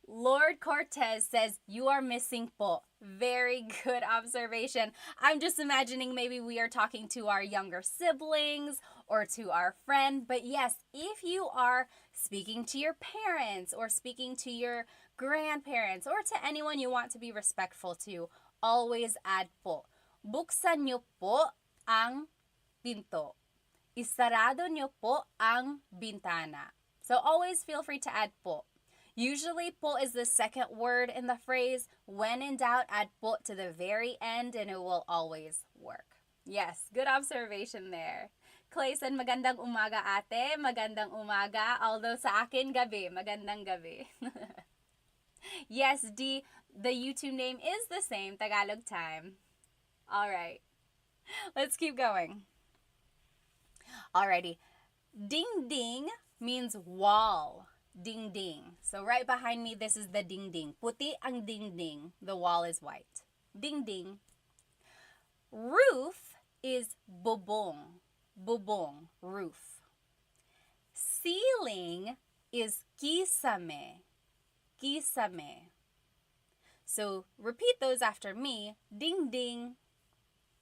Lord Cortez says, you are missing po. Very good observation. I'm just imagining maybe we are talking to our younger siblings or to our friend. But yes, if you are speaking to your parents or speaking to your grandparents or to anyone you want to be respectful to, always add po. Buksan niyo po ang pinto. Isarado niyo po ang bintana. So always feel free to add po. Usually, po is the second word in the phrase. When in doubt, add po to the very end and it will always work. Yes, good observation there. Clay said, magandang umaga ate, magandang umaga. Although sa akin, gabi, magandang gabi. Yes, D, the YouTube name is the same, Tagalog Time. All right, let's keep going. Alrighty, ding ding means wall. Ding ding. So right behind me, this is the ding ding. Puti ang ding ding. The wall is white. Ding ding. Roof is bubong. Bubong, roof. Ceiling is kisame. Kisame. So repeat those after me. Ding ding.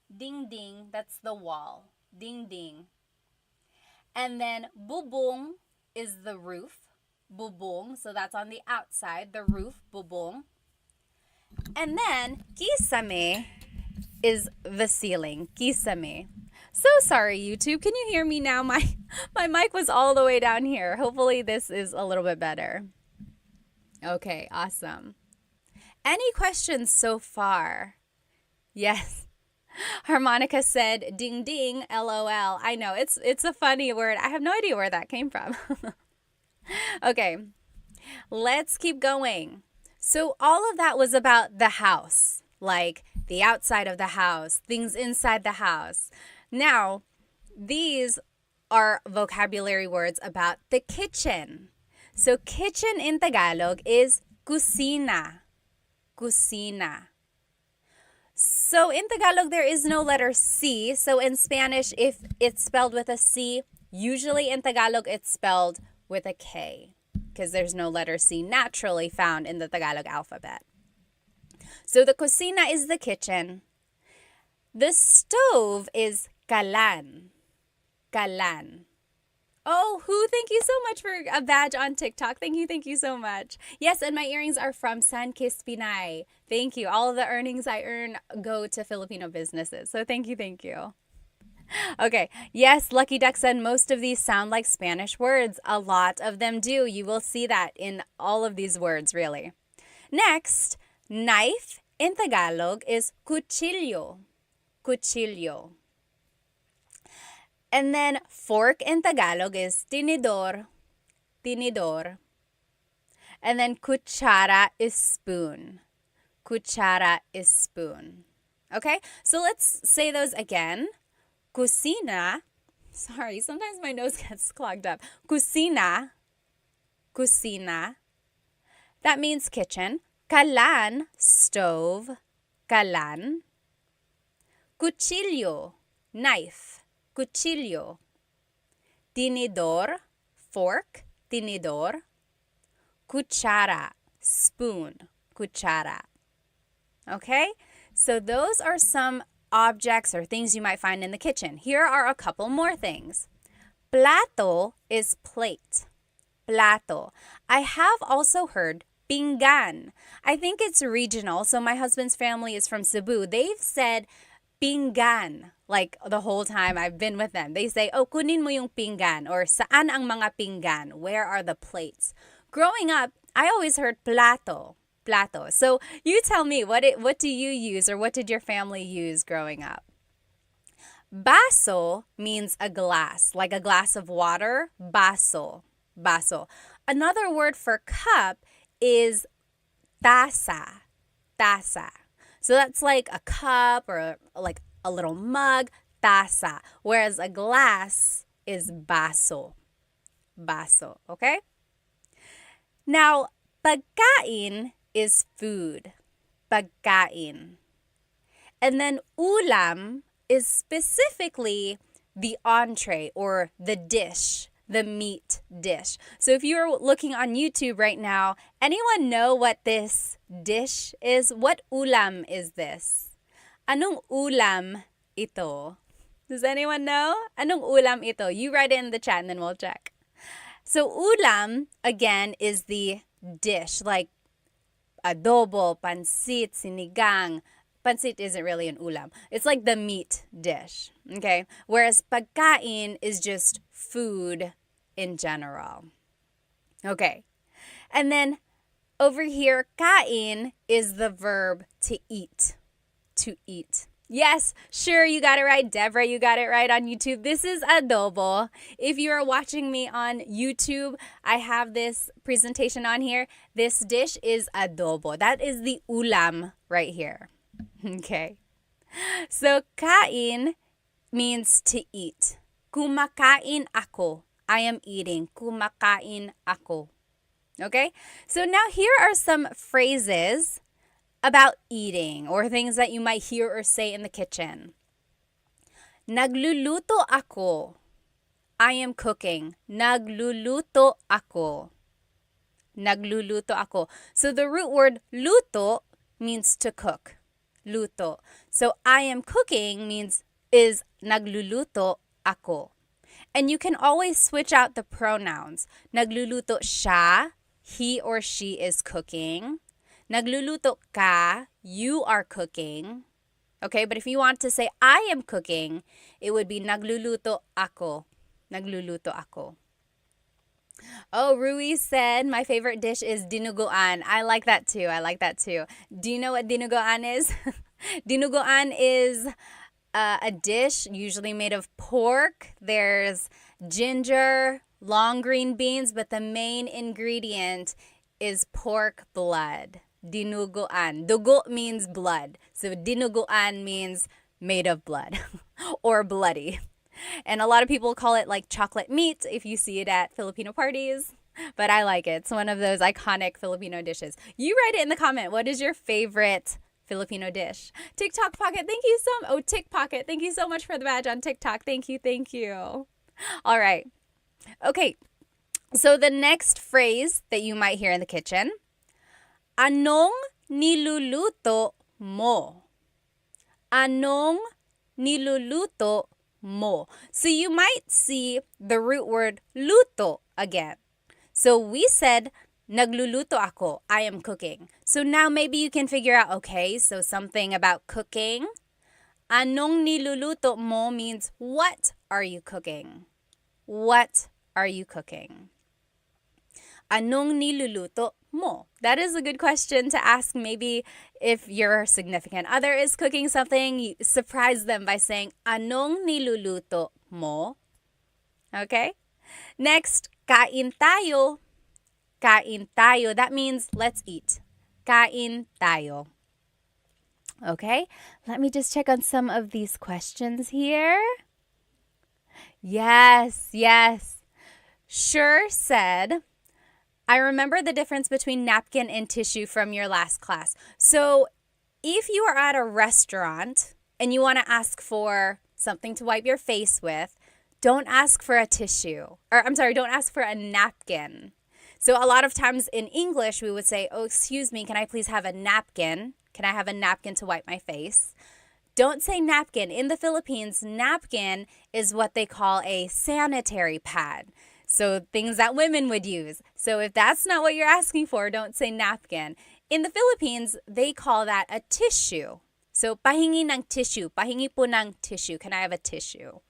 Ding ding. That's the wall. Ding ding. And then bubong is the roof. Bubong, so that's on the outside, the roof, bubong. And then kisame is the ceiling, kisame. So sorry, YouTube. Can you hear me now? My mic was all the way down here. Hopefully this is a little bit better. Okay, awesome. Any questions so far? Yes. Harmonica said, ding ding, LOL. I know, it's a funny word. I have no idea where that came from. Okay, let's keep going. So all of that was about the house, like the outside of the house, things inside the house. Now, these are vocabulary words about the kitchen. So kitchen in Tagalog is kusina. Kusina. So in Tagalog, there is no letter C. So in Spanish, if it's spelled with a C, usually in Tagalog, it's spelled with a K because there's no letter C naturally found in the Tagalog alphabet. So the kusina is the kitchen. The stove is kalan. Kalan. Oh, who? Thank you so much for a badge on TikTok. Thank you so much. Yes, and my earrings are from San Kiss Pinay. Thank you. All of the earnings I earn go to Filipino businesses. So thank you. Okay, yes, Lucky Duck said most of these sound like Spanish words. A lot of them do. You will see that in all of these words, really. Next, knife in Tagalog is cuchillo. Cuchillo. And then fork in Tagalog is tinidor. Tinidor. And then cuchara is spoon. Cuchara is spoon. Okay, so let's say those again. Kusina, sorry, sometimes my nose gets clogged up. Kusina, kusina, that means kitchen. Kalan, stove, kalan. Cuchillo, knife, cuchillo. Tinidor, fork, tinidor. Cuchara, spoon, cuchara. Okay, so those are some objects or things you might find in the kitchen. Here are a couple more things. Plato is plate. Plato. I have also heard pinggan. I think it's regional. So my husband's family is from Cebu. They've said pinggan. Like the whole time I've been with them, they say, oh, kunin mo yung pinggan, or saan ang mga pinggan? Where are the plates? Growing up, I always heard plato. Plato. So you tell me, what do you use, or what did your family use growing up? Baso means a glass, like a glass of water. Baso. Baso. Another word for cup is taza. Taza. So that's like a cup, or like a little mug, taza. Whereas a glass is baso. Baso, okay? Now, pagkain is food. Pagkain. And then ulam is specifically the entree, or the dish, the meat dish. So if you're looking on YouTube right now, anyone know what this dish is? What ulam is this? Anong ulam ito? Does anyone know? Anong ulam ito? You write it in the chat and then we'll check. So ulam, again, is the dish, like adobo, pansit, sinigang. Pansit isn't really an ulam. It's like the meat dish, okay? Whereas pagkain is just food in general. Okay. And then over here, kain is the verb to eat. To eat. Yes, sure, you got it right. Deborah, you got it right on YouTube. This is adobo. If you are watching me on YouTube, I have this presentation on here. This dish is adobo. That is the ulam right here. Okay. So, kain means to eat. Kumakain ako. I am eating. Kumakain ako. Okay? So now here are some phrases about eating, or things that you might hear or say in the kitchen. Nagluluto ako. I am cooking. Nagluluto ako. Nagluluto ako. So the root word luto means to cook. Luto. So I am cooking is nagluluto ako. And you can always switch out the pronouns. Nagluluto siya, he or she is cooking. Nagluluto ka, you are cooking. Okay, but if you want to say I am cooking, it would be nagluluto ako. Nagluluto ako. Oh, Rui said my favorite dish is dinuguan. I like that too. Do you know what dinuguan is? Dinuguan is a dish usually made of pork. There's ginger, long green beans, but the main ingredient is pork blood. Dinuguan. Dugo means blood. So dinuguan means made of blood or bloody. And a lot of people call it like chocolate meat if you see it at Filipino parties. But I like it. It's one of those iconic Filipino dishes. You write it in the comment. What is your favorite Filipino dish? TikTok Pocket, thank you so much. Oh, Tick Pocket, thank you so much for the badge on TikTok. Thank you. All right. Okay. So the next phrase that you might hear in the kitchen, anong niluluto mo? Anong niluluto mo? So you might see the root word luto again. So we said nagluluto ako, I am cooking. So now maybe you can figure out, okay, so something about cooking. Anong niluluto mo means what are you cooking? What are you cooking? Anong niluluto mo? That is a good question to ask. Maybe if your significant other is cooking something, you surprise them by saying, anong niluluto mo? Okay? Next, kain tayo. Kain tayo. That means let's eat. Kain tayo. Okay? Let me just check on some of these questions here. Yes. Sure said, I remember the difference between napkin and tissue from your last class. So if you are at a restaurant and you want to ask for something to wipe your face with, don't ask for a tissue. Don't ask for a napkin. So a lot of times in English, we would say, oh, excuse me, can I please have a napkin? Can I have a napkin to wipe my face? Don't say napkin. In the Philippines, napkin is what they call a sanitary pad. So things that women would use. So if that's not what you're asking for, don't say napkin. In the Philippines, they call that a tissue. So So, pahingi ng tissue. Pahingi po ng tissue. Can I have a tissue?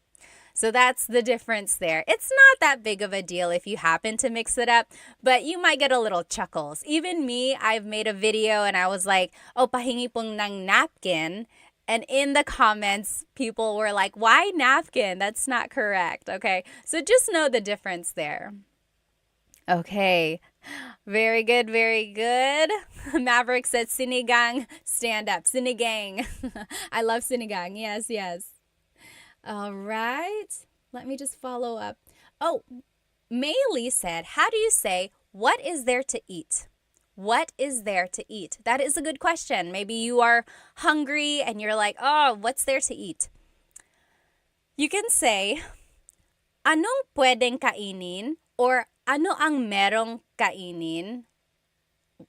So that's the difference there. It's not that big of a deal if you happen to mix it up, but you might get a little chuckles. Even me, I've made a video and I was like, oh, pahingi pong ng napkin. And in the comments, people were like, why napkin? That's not correct. Okay, so just know the difference there. Okay, very good, very good. Maverick said, sinigang, stand up. Sinigang. I love sinigang. Yes, yes. All right. Let me just follow up. Oh, Maylee said, how do you say, what is there to eat? What is there to eat? That is a good question. Maybe you are hungry and you're like, oh, what's there to eat? You can say, anong pwedeng kainin? Or ano ang merong kainin?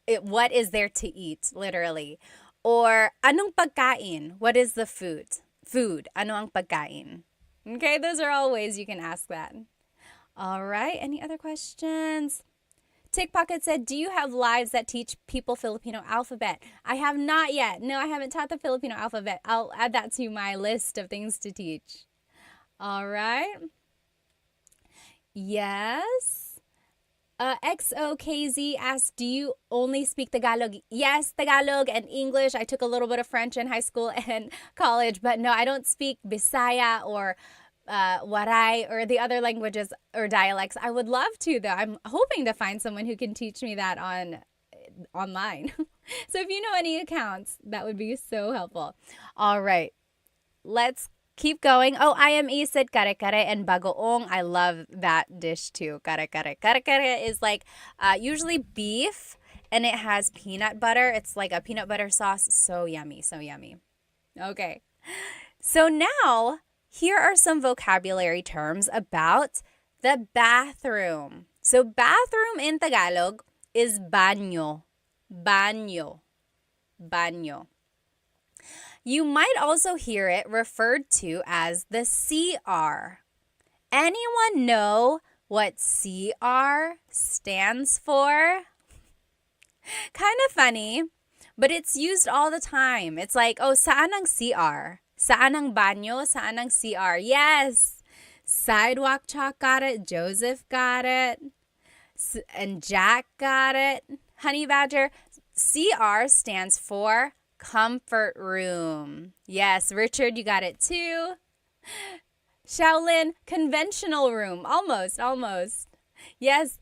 What is there to eat, literally. Or anong pagkain? What is the food? Food. Ano ang pagkain? Okay, those are all ways you can ask that. All right, any other questions? Tickpocket said, do you have lives that teach people Filipino alphabet? I have not yet. No, I haven't taught the Filipino alphabet. I'll add that to my list of things to teach. All right. Yes. XOKZ asked, do you only speak Tagalog? Yes, Tagalog and English. I took a little bit of French in high school and college, but no, I don't speak Bisaya or Waray or the other languages or dialects. I would love to, though. I'm hoping to find someone who can teach me that online. So if you know any accounts, that would be so helpful. All right, let's keep going. Oh, IME said kare-kare and bagoong. I love that dish too. Kare-kare. Kare-kare is like usually beef and it has peanut butter. It's like a peanut butter sauce. So yummy, so yummy. Okay, so now here are some vocabulary terms about the bathroom. So bathroom in Tagalog is baño. Baño. Baño. You might also hear it referred to as the CR. Anyone know what CR stands for? Kind of funny, but it's used all the time. It's like, oh, saan ang CR? Saan ang banyo? Saan ang CR? Yes! Sidewalk Chalk got it. Joseph got it. And Jack got it. Honey Badger. CR stands for comfort room. Yes, Richard, you got it too. Shaolin, conventional room. Almost, almost. Yes.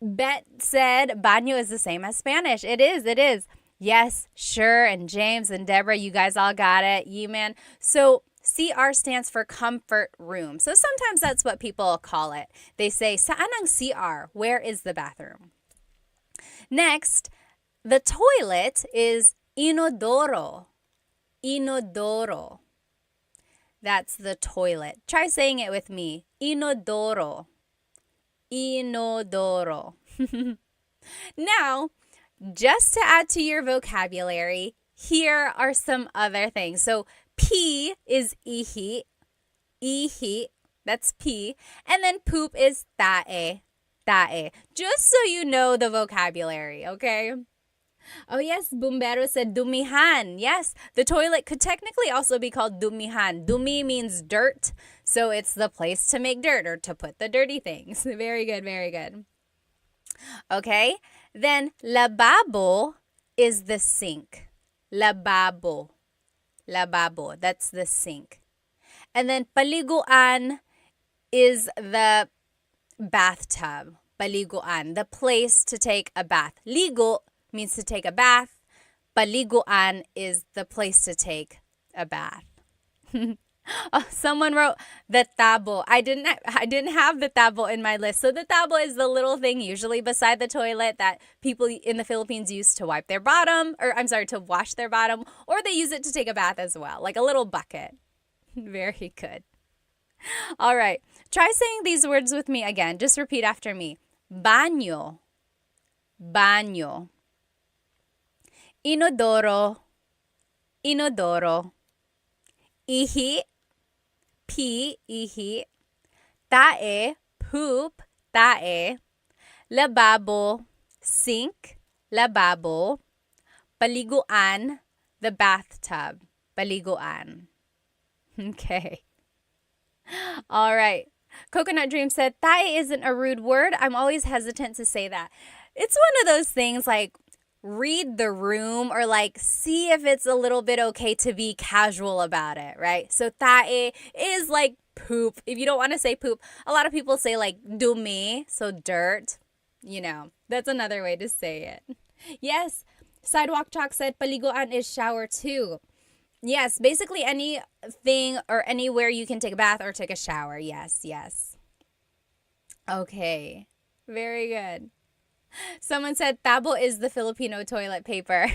Bet said baño is the same as Spanish. It is, it is. Yes, sure, and James and Deborah, you guys all got it. Ye-man. So CR stands for comfort room. So sometimes that's what people call it. They say, saan ang CR? Where is the bathroom? Next, the toilet is inodoro. Inodoro. That's the toilet. Try saying it with me. Inodoro. Inodoro. Now, just to add to your vocabulary, here are some other things. So, pee is ihi. Ihi. That's pee. And then poop is tae. Tae. Just so you know the vocabulary, okay? Oh yes, Bumbero said dumihan. Yes, the toilet could technically also be called dumihan. Dumi means dirt, so it's the place to make dirt or to put the dirty things. Very good, very good. Okay, then lababo is the sink. Lababo. Lababo, that's the sink. And then paliguan is the bathtub. Paliguan, the place to take a bath. Ligo means to take a bath. Paliguan is the place to take a bath. Oh, someone wrote the tabo. I didn't have the tabo in my list. So the tabo is the little thing usually beside the toilet that people in the Philippines use to wipe their bottom, to wash their bottom, or they use it to take a bath as well, like a little bucket. Very good. All right. Try saying these words with me again. Just repeat after me. Baño. Baño. Inodoro. Inodoro. Ihi. Pee, ihi. Tae, poop, tae. Lababo, sink, lababo. Paliguan, the bathtub. Paliguan. Okay. All right. Coconut Dream said, tae isn't a rude word. I'm always hesitant to say that. It's one of those things like read the room or like see if it's a little bit okay to be casual about it, right? So tae is like poop. If you don't want to say poop, a lot of people say like dumi, so dirt. That's another way to say it. Yes, Sidewalk Chalk said paliguan is shower too. Yes, basically anything or anywhere you can take a bath or take a shower. Yes, yes. Okay, very good. Someone said tabo is the Filipino toilet paper.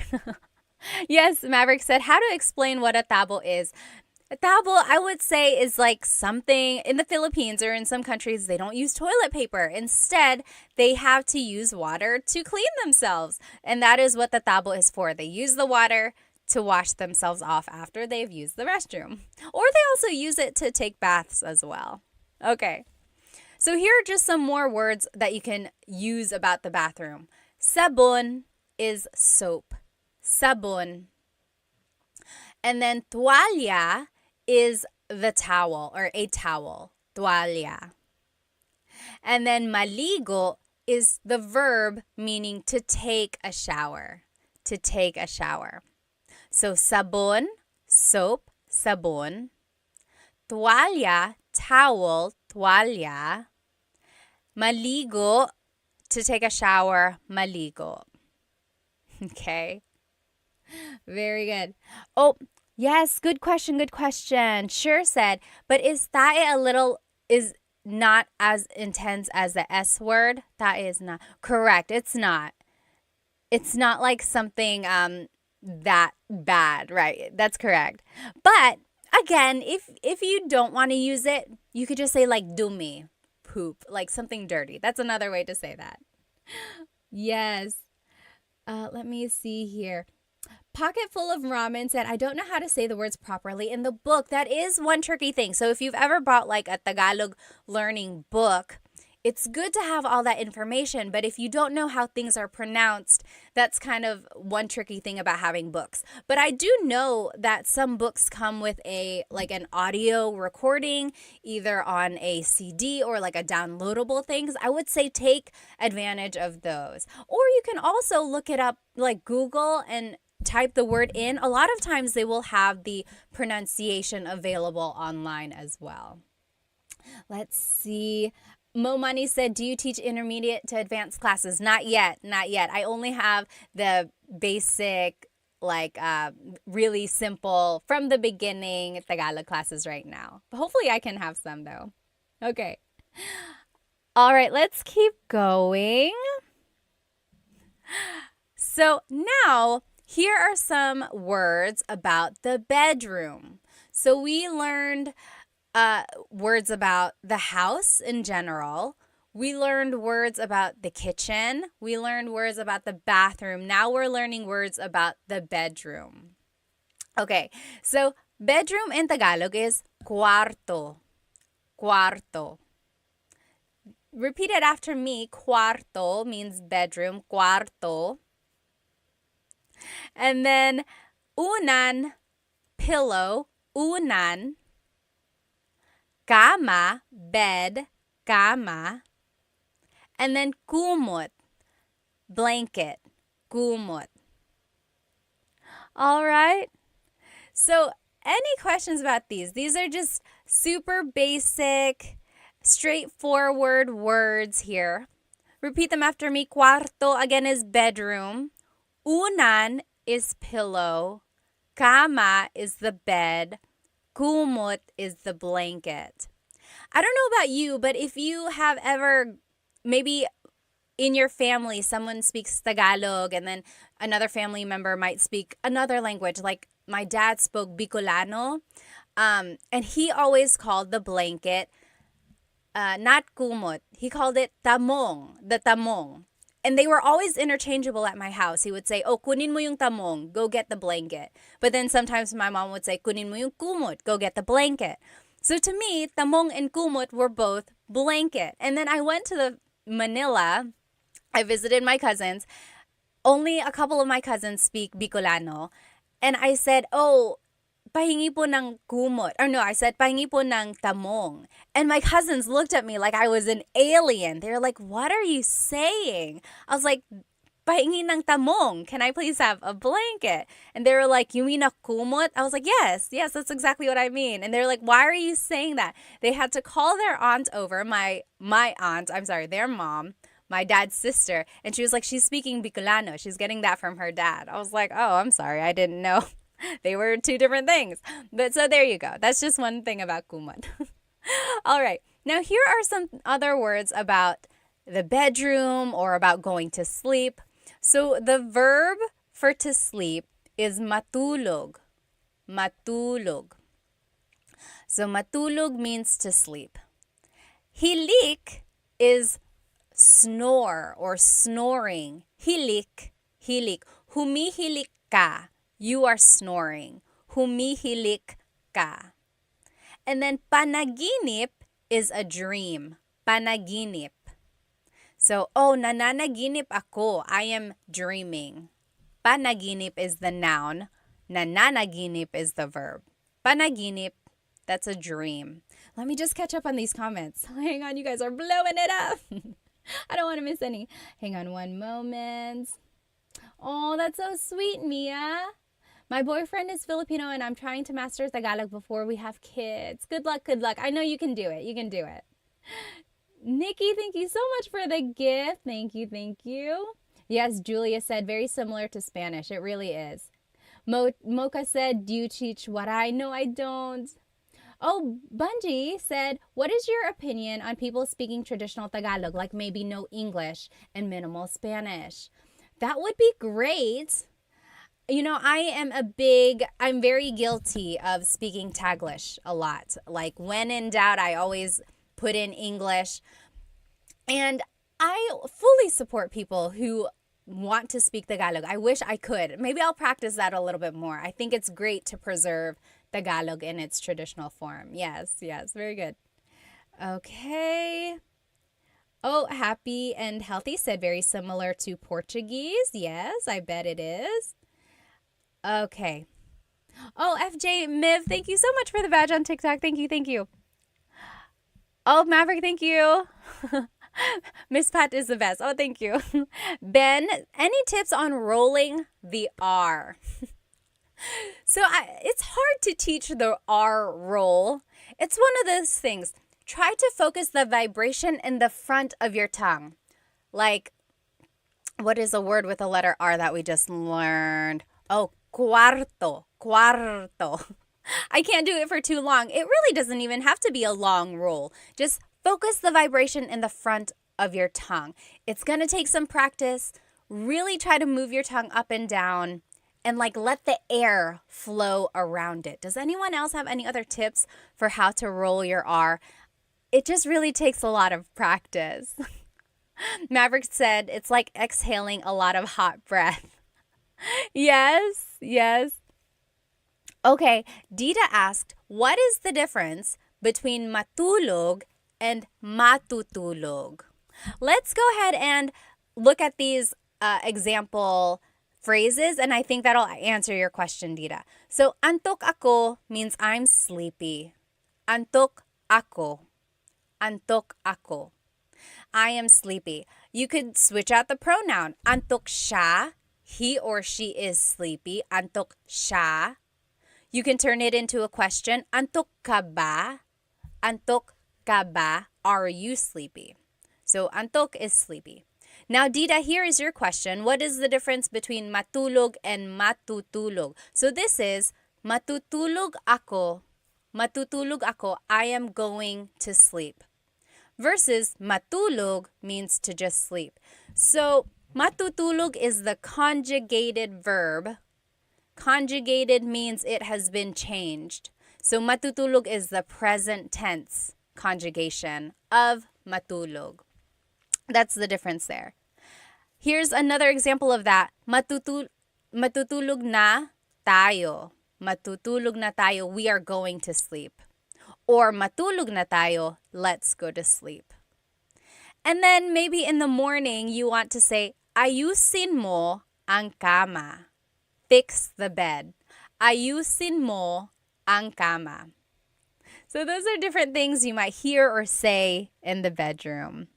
Yes, Maverick said, how to explain what a tabo is. A tabo, I would say, is like something in the Philippines or in some countries, they don't use toilet paper. Instead, they have to use water to clean themselves. And that is what the tabo is for. They use the water to wash themselves off after they've used the restroom. Or they also use it to take baths as well. Okay. So here are just some more words that you can use about the bathroom. Sabon is soap. Sabon. And then tuwalya is the towel or a towel. Tuwalya. And then maligo is the verb meaning to take a shower. To take a shower. So sabon, soap, sabon. Tuwalya, towel, tuwalya. Maligo, to take a shower, maligo. Okay. Very good. Oh, yes, good question, good question. Sure said, but is tae is not as intense as the S word? Tae is not. Correct, it's not. It's not like something that bad, right? That's correct. But again, if you don't want to use it, you could just say like dumi, poop, like something dirty. That's another way to say that. Yes. Let me see here. Pocket Full of Ramen said, I don't know how to say the words properly in the book. That is one tricky thing. So if you've ever bought like a Tagalog learning book, it's good to have all that information, but if you don't know how things are pronounced, that's kind of one tricky thing about having books. But I do know that some books come with an audio recording, either on a CD or like a downloadable things. I would say take advantage of those. Or you can also look it up like Google and type the word in. A lot of times they will have the pronunciation available online as well. Let's see. Mo Money said, do you teach intermediate to advanced classes? Not yet. I only have the basic, really simple, from the beginning Tagalog classes right now. But hopefully I can have some though. Okay. All right, let's keep going. So now, here are some words about the bedroom. So we learned words about the house in general. We learned words about the kitchen. We learned words about the bathroom. Now we're learning words about the bedroom. Okay, so bedroom in Tagalog is cuarto. Cuarto. Repeat it after me. Cuarto means bedroom. Cuarto. And then unan, pillow. Unan. Cama, bed, cama. And then kumot, blanket, kumot. All right. So any questions about these? These are just super basic, straightforward words here. Repeat them after me. Cuarto, again, is bedroom. Unan is pillow. Cama is the bed. Kumot is the blanket. I don't know about you, but if you have ever, maybe in your family, someone speaks Tagalog and then another family member might speak another language. Like my dad spoke Bicolano, and he always called the blanket not kumot. He called it tamong, the tamong. And they were always interchangeable at my house. He would say, oh, kunin mo yung tamong, go get the blanket. But then sometimes my mom would say, kunin mo yung kumot, go get the blanket. So to me, tamong and kumot were both blanket. And then I went to Manila. I visited my cousins. Only a couple of my cousins speak Bicolano. And I said, oh, pahingi po ng kumot. Or no, I said, pahingi po ng tamong. And my cousins looked at me like I was an alien. They were like, what are you saying? I was like, pahingi ng tamong. Can I please have a blanket? And they were like, you mean a kumot? I was like, yes, that's exactly what I mean. And they're like, why are you saying that? They had to call their aunt over, my aunt, I'm sorry, their mom, my dad's sister. And she was like, she's speaking Bicolano. She's getting that from her dad. I was like, oh, I'm sorry. I didn't know. They were two different things. But so there you go. That's just one thing about kumot. All right. Now here are some other words about the bedroom or about going to sleep. So the verb for to sleep is matulog. Matulog. So matulog means to sleep. Hilik is snore or snoring. Hilik. Humihilik ka. You are snoring. Humihilik ka. And then panaginip is a dream. Panaginip. So, oh, nananaginip ako. I am dreaming. Panaginip is the noun. Nananaginip is the verb. Panaginip, that's a dream. Let me just catch up on these comments. Hang on, you guys are blowing it up. I don't want to miss any. Hang on one moment. Oh, that's so sweet, Mia. My boyfriend is Filipino and I'm trying to master Tagalog before we have kids. Good luck, good luck. I know you can do it. You can do it. Nikki, thank you so much for the gift. Thank you. Yes, Julia said very similar to Spanish. It really is. Mocha said, do you teach waray? No, I don't. Oh, Bungie said, what is your opinion on people speaking traditional Tagalog, like maybe no English and minimal Spanish? That would be great. You know, I'm very guilty of speaking Taglish a lot. Like when in doubt, I always put in English. And I fully support people who want to speak Tagalog. I wish I could. Maybe I'll practice that a little bit more. I think it's great to preserve Tagalog in its traditional form. Yes, very good. Okay. Oh, happy and healthy said very similar to Portuguese. Yes, I bet it is. Okay. Oh, FJ Miv, thank you so much for the badge on TikTok. Thank you. Oh, Maverick, thank you. Miss Pat is the best. Oh, thank you. Ben, any tips on rolling the R? So it's hard to teach the R roll. It's one of those things. Try to focus the vibration in the front of your tongue. Like, what is a word with a letter R that we just learned? Oh, cuarto. I can't do it for too long. It really doesn't even have to be a long roll. Just focus the vibration in the front of your tongue. It's going to take some practice. Really try to move your tongue up and down and let the air flow around it. Does anyone else have any other tips for how to roll your R? It just really takes a lot of practice. Maverick said it's like exhaling a lot of hot breath. Yes. Okay, Dita asked, what is the difference between matulog and matutulog? Let's go ahead and look at these example phrases, and I think that'll answer your question, Dita. So, antok ako means I'm sleepy. Antok ako. I am sleepy. You could switch out the pronoun. Antok siya. He or she is sleepy. Antok siya. You can turn it into a question. Antok ka ba? Antok ka ba? Are you sleepy? So, antok is sleepy. Now, Dita, here is your question. What is the difference between matulog and matutulog? So, this is matutulog ako. I am going to sleep. Versus matulog means to just sleep. So, matutulog is the conjugated verb. Conjugated means it has been changed. So, matutulog is the present tense conjugation of matulog. That's the difference there. Here's another example of that. Matutulog na tayo. Matutulog na tayo. We are going to sleep. Or matulog na tayo. Let's go to sleep. And then maybe in the morning you want to say, ayusin mo ang kama. Fix the bed. ayusin mo ang kama. So those are different things you might hear or say in the bedroom.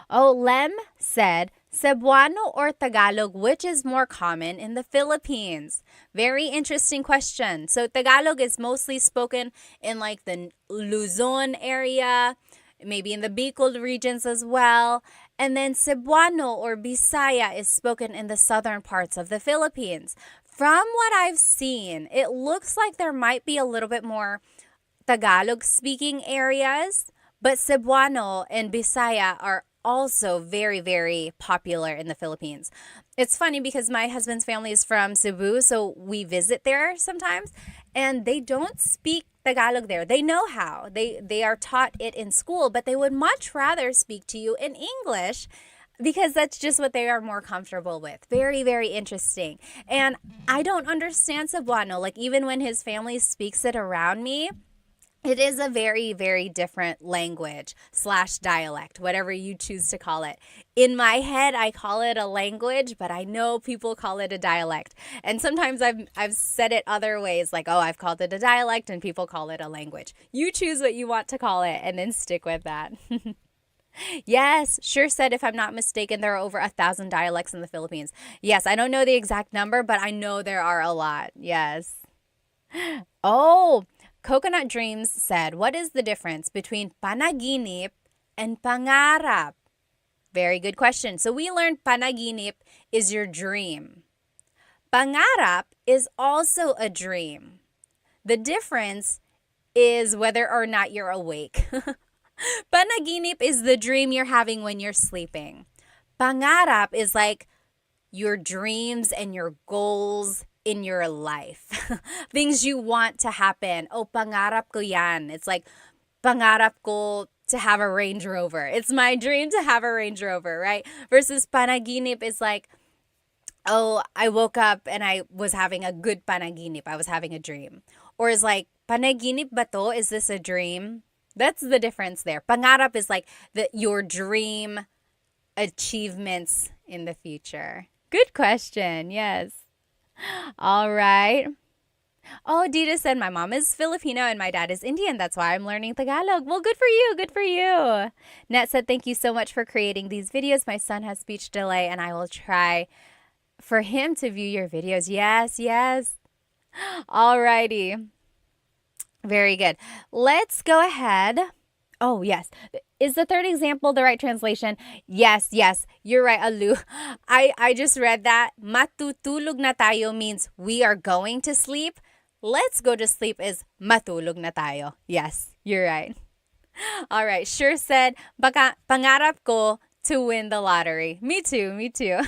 Oh, Lem said, Cebuano or Tagalog, which is more common in the Philippines? Very interesting question. So Tagalog is mostly spoken in like the Luzon area, maybe in the Bicol regions as well. And then Cebuano or Bisaya is spoken in the southern parts of the Philippines. From what I've seen, it looks like there might be a little bit more Tagalog speaking areas, but Cebuano and Bisaya are also very, very popular in the Philippines. It's funny because my husband's family is from Cebu, so we visit there sometimes, and they don't speak Tagalog there. They know how. They are taught it in school, but they would much rather speak to you in English because that's just what they are more comfortable with. Very, very interesting. And I don't understand Cebuano. Like, even when his family speaks it around me, it is a very, very different language / dialect, whatever you choose to call it. In my head, I call it a language, but I know people call it a dialect. And sometimes I've said it other ways, like, oh, I've called it a dialect, and people call it a language. You choose what you want to call it, and then stick with that. Yes, sure said, if I'm not mistaken, there are over 1,000 dialects in the Philippines. Yes, I don't know the exact number, but I know there are a lot. Yes. Oh, Coconut Dreams said, what is the difference between panaginip and pangarap? Very good question. So we learned panaginip is your dream. Pangarap is also a dream. The difference is whether or not you're awake. Panaginip is the dream you're having when you're sleeping. Pangarap is like your dreams and your goals in your life. Things you want to happen. Oh, pangarap ko yan. It's like, pangarap ko to have a Range Rover. It's my dream to have a Range Rover, right? Versus panaginip is like, oh, I woke up and I was having a good panaginip. I was having a dream. Or is like, panaginip ba to? Is this a dream? That's the difference there. Pangarap is like your dream achievements in the future. Good question. Yes. All right. Oh, Dita said my mom is Filipino and my dad is Indian. That's why I'm learning Tagalog. Well, good for you. Good for you. Net said, thank you so much for creating these videos. My son has speech delay and I will try for him to view your videos. Yes, yes. All righty. Very good. Let's go ahead. Oh, yes. Is the third example the right translation? Yes, yes. You're right, Alu. I just read that. Matutulog na tayo means we are going to sleep. Let's go to sleep is matulog na tayo. Yes, you're right. All right. Sure said, baka pangarap ko to win the lottery. Me too, me too.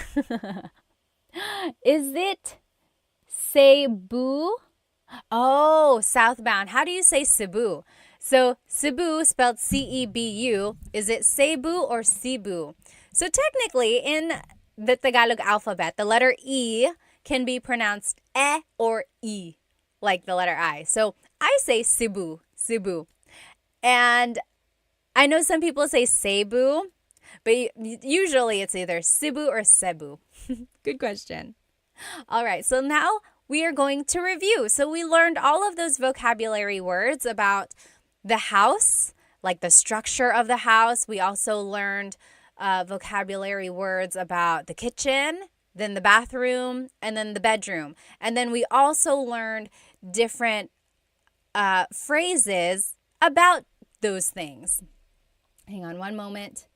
Is it Cebu? Oh, southbound. How do you say Cebu? So Cebu, spelled C-E-B-U, is it Cebu or Cebu? So technically, in the Tagalog alphabet, the letter E can be pronounced E or E, like the letter I. So I say Cebu, Cebu. And I know some people say Cebu, but usually it's either Cebu or Cebu. Good question. All right, so now we are going to review. So we learned all of those vocabulary words about the house, like the structure of the house. We also learned vocabulary words about the kitchen, then the bathroom, and then the bedroom. And then we also learned different phrases about those things. Hang on one moment.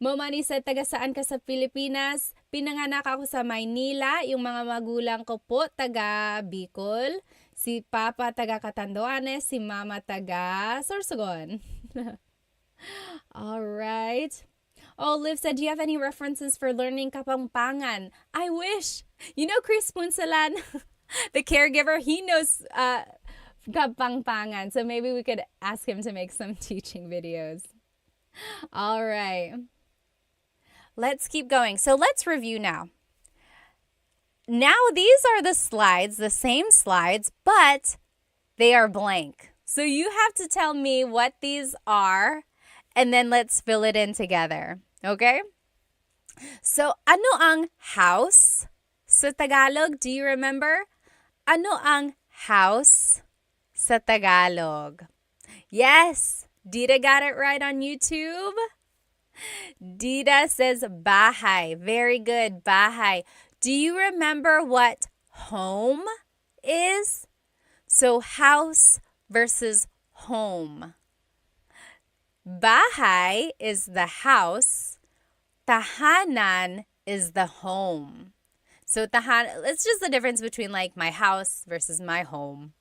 Momani said, taga saan ka sa Pilipinas? Pinanganak ako sa Maynila. Yung mga magulang ko po, taga Bicol. Si Papa taga Catanduanes, si Mama taga Sorsogon. All right. Oh, Liv said, do you have any references for learning Kapampangan? I wish. You know Chris Punsalan, the caregiver, he knows Kapampangan. So maybe we could ask him to make some teaching videos. All right. Let's keep going. So let's review now. Now these are the slides, the same slides, but they are blank. So you have to tell me what these are, and then let's fill it in together. Okay? So ano ang house sa Tagalog? Do you remember? Ano ang house sa Tagalog? Yes, Dita got it right on YouTube. Dita says bahay. Very good, bahay. Do you remember what home is? So house versus home. Bahay is the house. Tahanan is the home. So it's just the difference between like my house versus my home.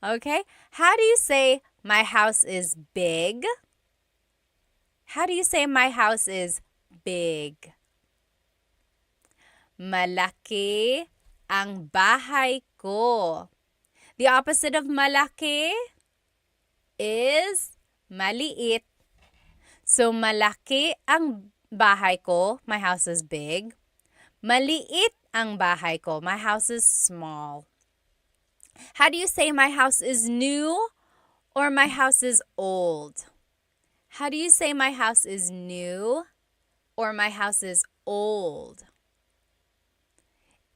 Okay? How do you say my house is big? How do you say my house is big? Malaki ang bahay ko. The opposite of malaki is maliit. So malaki ang bahay ko, my house is big. Maliit ang bahay ko, my house is small. How do you say my house is new or my house is old? How do you say my house is new or my house is old?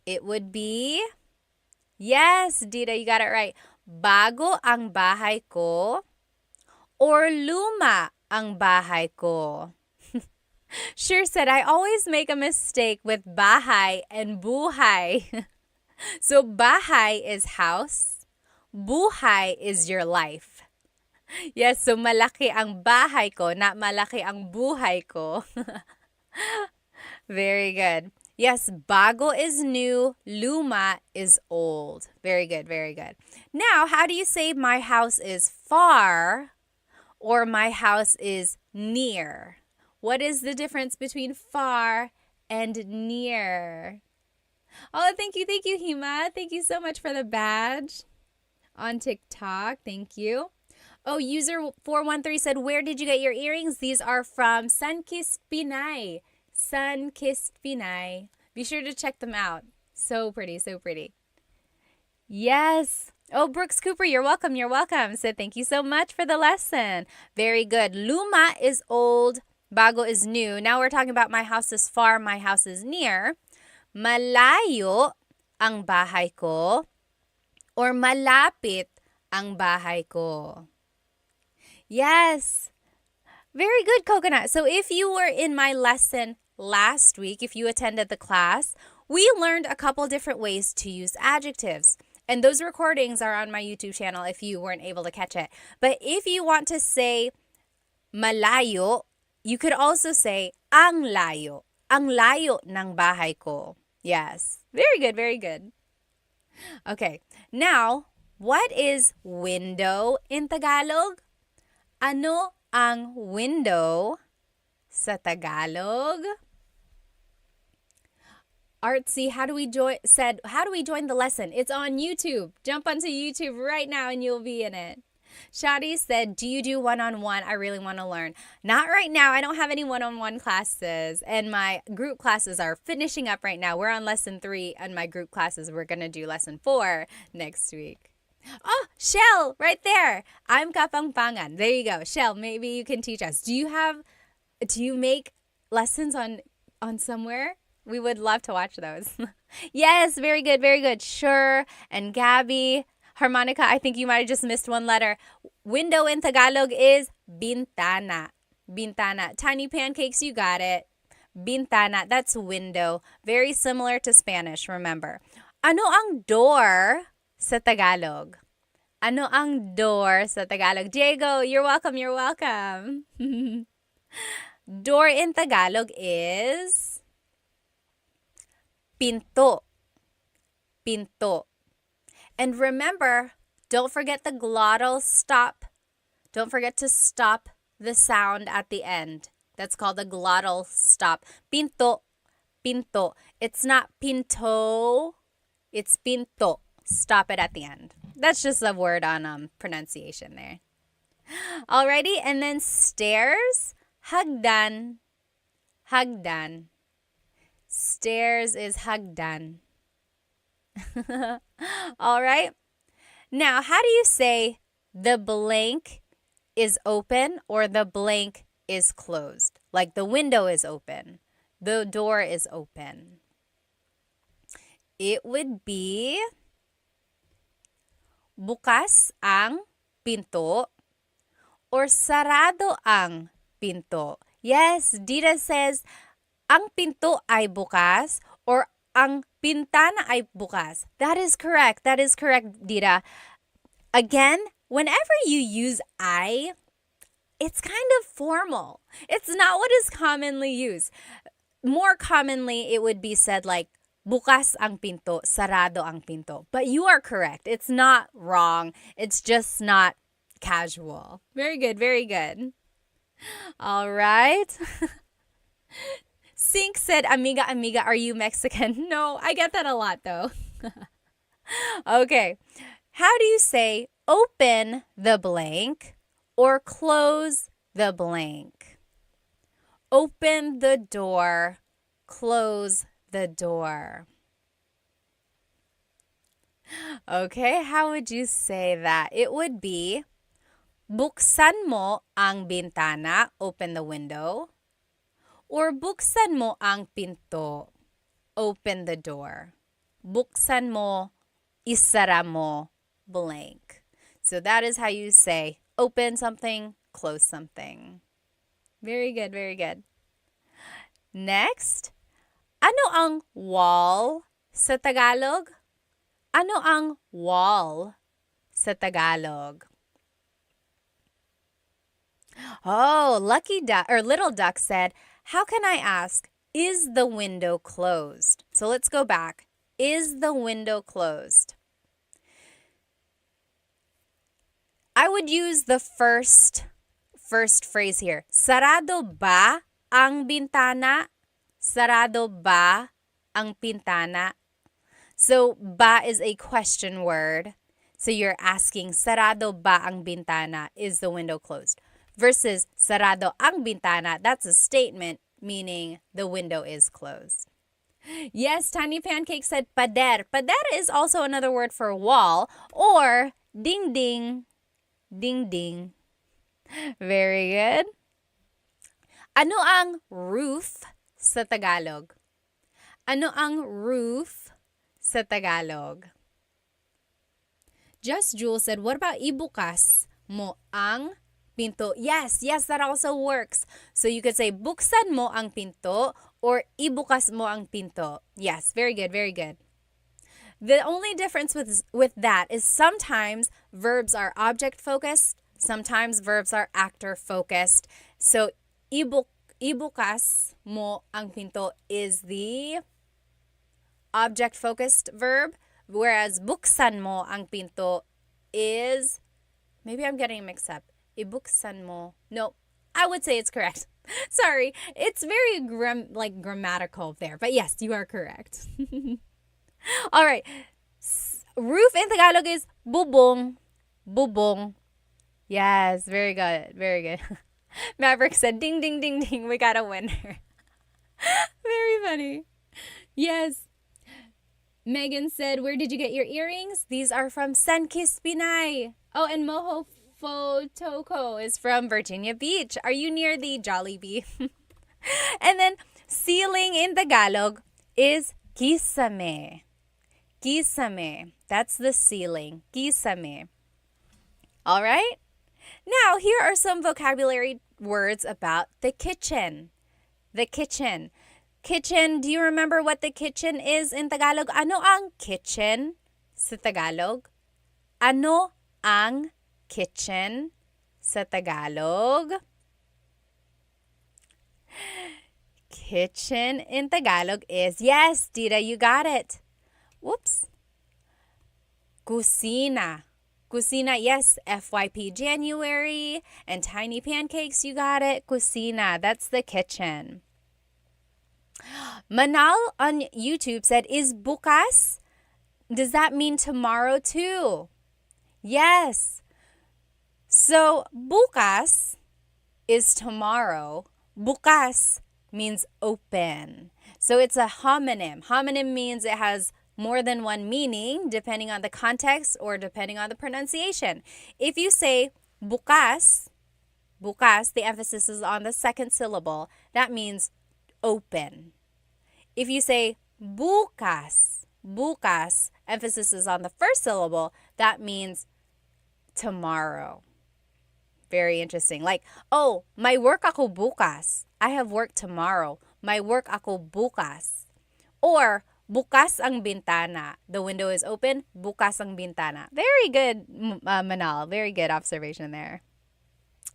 It would be, yes, Dita, you got it right. Bago ang bahay ko or luma ang bahay ko? Sure said, I always make a mistake with bahay and buhay. So bahay is house, buhay is your life. Yes, so malaki ang bahay ko, not malaki ang buhay ko. Very good. Yes, bago is new, luma is old. Very good, very good. Now, how do you say my house is far or my house is near? What is the difference between far and near? Oh, thank you, Hima. Thank you so much for the badge on TikTok. Thank you. Oh, user 413 said, where did you get your earrings? These are from Sunkissed Pinay. Sunkissed Pinay. Be sure to check them out. So pretty, so pretty. Yes. Oh, Brooks Cooper, you're welcome. You're welcome. So thank you so much for the lesson. Very good. Luma is old. Bago is new. Now we're talking about my house is far, my house is near. Malayo ang bahay ko or malapit ang bahay ko. Yes. Very good, Coconut. So if you were in my lesson last week, if you attended the class, we learned a couple different ways to use adjectives. And those recordings are on my YouTube channel if you weren't able to catch it. But if you want to say malayo, you could also say ang layo ng bahay ko. Yes. Very good, very good. Okay. Now, what is window in Tagalog? Ano ang window sa Tagalog? Artsy, how do we join the lesson? It's on YouTube. Jump onto YouTube right now and you'll be in it. Shadi said, do you do one-on-one? I really want to learn. Not right now. I don't have any one-on-one classes. And my group classes are finishing up right now. We're on lesson 3 and my group classes. We're going to do lesson 4 next week. Oh, Shell, right there. I'm Kapangpangan. There you go. Shell, maybe you can teach us. Do you make lessons on somewhere? We would love to watch those. Yes, very good, very good. Sure. And Gabby. Harmonica, I think you might have just missed one letter. Window in Tagalog is bintana. Bintana. Tiny pancakes, you got it. Bintana, that's window. Very similar to Spanish, remember. Ano ang door sa Tagalog? Ano ang door sa Tagalog? Diego, you're welcome, you're welcome. Door in Tagalog is pinto. Pinto. And remember, don't forget the glottal stop. Don't forget to stop the sound at the end. That's called a glottal stop. Pinto, pinto. It's not pinto, it's pinto. Stop it at the end. That's just a word on pronunciation there. Alrighty, and then stairs, hagdan, hagdan. Stairs is hagdan. All right. Now, how do you say the blank is open or the blank is closed? Like the window is open, the door is open. It would be bukas ang pinto or sarado ang pinto? Yes, Dita says, ang pinto ay bukas or ang pintana ay bukas. That is correct. That is correct, Dita. Again, whenever you use I, it's kind of formal. It's not what is commonly used. More commonly, it would be said like, bukas ang pinto, sarado ang pinto. But you are correct. It's not wrong. It's just not casual. Very good, very good. All right. Sink said, amiga, amiga, are you Mexican? No, I get that a lot though. Okay. How do you say open the blank or close the blank? Open the door, close the door. Okay, how would you say that? It would be, buksan mo ang bintana, open the window, or buksan mo ang pinto, open the door. Buksan mo, isara mo, blank. So that is how you say open something, close something. Very good, very good. Next, ano ang wall sa Tagalog? Ano ang wall sa Tagalog? Oh, Lucky Duck or Little Duck said, how can I ask, is the window closed? So let's go back. Is the window closed? I would use the first phrase here. Sarado ba ang bintana? Sarado ba ang pintana? So, ba is a question word. So you're asking, sarado ba ang bintana? Is the window closed? Versus, sarado ang bintana, that's a statement meaning the window is closed. Yes, Tiny Pancake said pader. Pader is also another word for wall or ding ding. Ding ding. Very good. Ano ang roof sa Tagalog? Ano ang roof sa Tagalog? Just Jules said, what about ibukas mo ang pinto? Yes, that also works. So you could say, buksan mo ang pinto or ibukas mo ang pinto. Yes, very good, very good. The only difference with that is sometimes verbs are object-focused, sometimes verbs are actor-focused. So, ibukas mo ang pinto is the object-focused verb, whereas buksan mo ang pinto is, maybe I'm getting mixed up. Ibuksan mo. No, I would say it's correct. Sorry, it's very grammatical there. But yes, you are correct. All right. Roof in Tagalog is bubong. Bubong. Yes, very good. Very good. Maverick said, ding, ding, ding, ding. We got a winner. Very funny. Yes. Megan said, where did you get your earrings? These are from Sunkissed Pinay. Oh, and Moho Fotoko is from Virginia Beach. Are you near the Jollibee? And then ceiling in Tagalog is kisame. Kisame. That's the ceiling. Kisame. All right? Now, here are some vocabulary words about the kitchen. The kitchen. Kitchen, do you remember what the kitchen is in Tagalog? Ano ang kitchen sa Tagalog? Ano ang kitchen sa Tagalog? Kitchen in Tagalog is, yes, Dita, you got it. Whoops. Kusina. Kusina, yes, FYP January. And Tiny Pancakes, you got it. Kusina, that's the kitchen. Manal on YouTube said, is bukas? Does that mean tomorrow too? Yes. So, bukas is tomorrow. Bukas means open. So, it's a homonym. Homonym means it has more than one meaning depending on the context or depending on the pronunciation. If you say bukas, bukas, the emphasis is on the second syllable. That means open. If you say bukas, bukas, emphasis is on the first syllable. that means tomorrow. Very interesting. Like, oh, may work ako bukas. I have work tomorrow. May work ako bukas. Or, bukas ang bintana. The window is open. Bukas ang bintana. Very good, Manal. Very good observation there.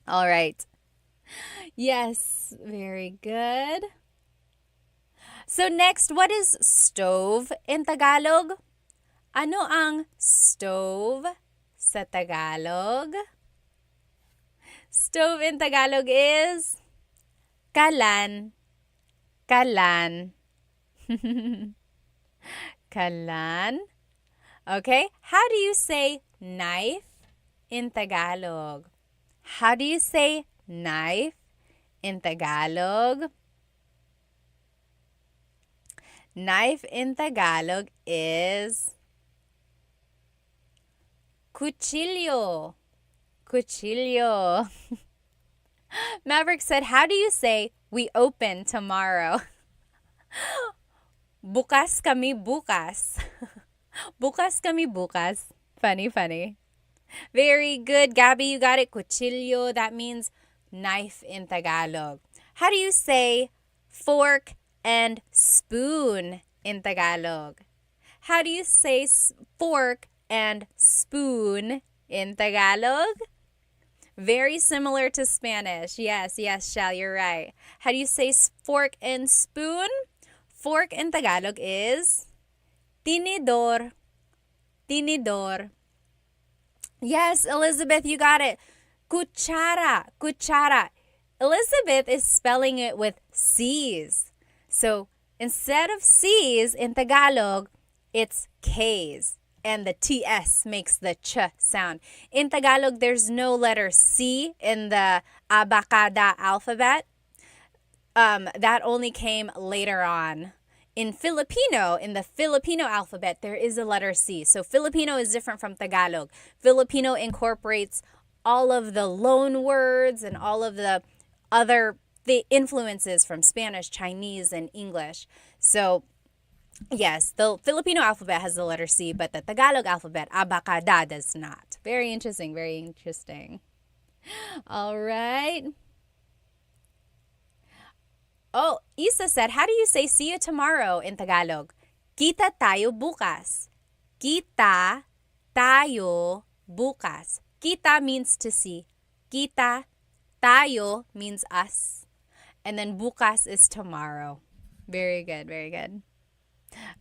All right. Yes, very good. So next, what is stove in Tagalog? Ano ang stove sa Tagalog? Stove in Tagalog is kalan. Kalan. Kalan. Okay, how do you say knife in Tagalog? How do you say knife in Tagalog? Knife in Tagalog is cuchillo. Cuchillo. Maverick said, how do you say we open tomorrow? Bukas kami bukas. Bukas kami bukas. Funny, funny. Very good, Gabby. You got it. Cuchillo. That means knife in Tagalog. How do you say fork and spoon in Tagalog? How do you say fork and spoon in Tagalog? Very similar to Spanish. Yes, Shal, you're right. How do you say fork and spoon? Fork in Tagalog is tinidor. Tinidor. Yes, Elizabeth, you got it. Cuchara. Cuchara. Elizabeth is spelling it with C's. So instead of C's in Tagalog, it's K's. And the TS makes the ch sound. In Tagalog, there's no letter C in the abacada alphabet. That only came later on. In Filipino, in the Filipino alphabet, there is a letter C. So Filipino is different from Tagalog. Filipino incorporates all of the loan words and all of the influences from Spanish, Chinese, and English. So yes, the Filipino alphabet has the letter C, but the Tagalog alphabet, abacada, does not. Very interesting, very interesting. All right. Oh, Isa said, how do you say see you tomorrow in Tagalog? Kita tayo bukas. Kita tayo bukas. Kita means to see. Kita, tayo means us. And then bukas is tomorrow. Very good, very good.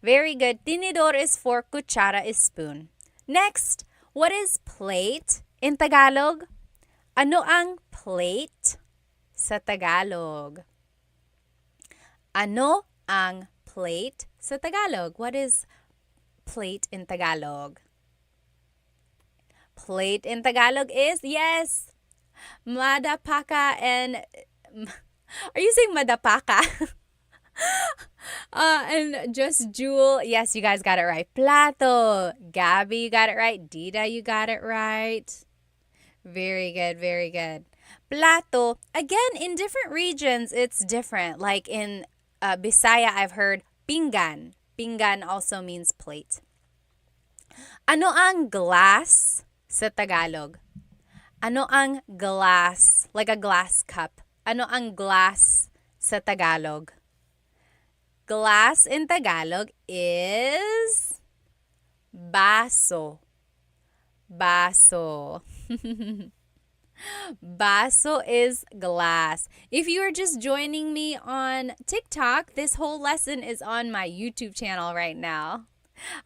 Very good. Tinidor is fork, kutsara is spoon. Next, what is plate in Tagalog? Ano ang plate sa Tagalog? Ano ang plate sa Tagalog? What is plate in Tagalog? Plate in Tagalog is, yes, madapaka and, are you saying madapaka? And just Jewel, yes, you guys got it right. Plato, Gabby, you got it right. Dida, you got it right. Very good, very good. Plato, again, in different regions, it's different. Like in Bisaya, I've heard pinggan. Pinggan also means plate. Ano ang glass sa Tagalog? Ano ang glass? Like a glass cup. Ano ang glass sa Tagalog? Glass in Tagalog is baso. Baso. Baso is glass. If you are just joining me on TikTok, this whole lesson is on my YouTube channel right now.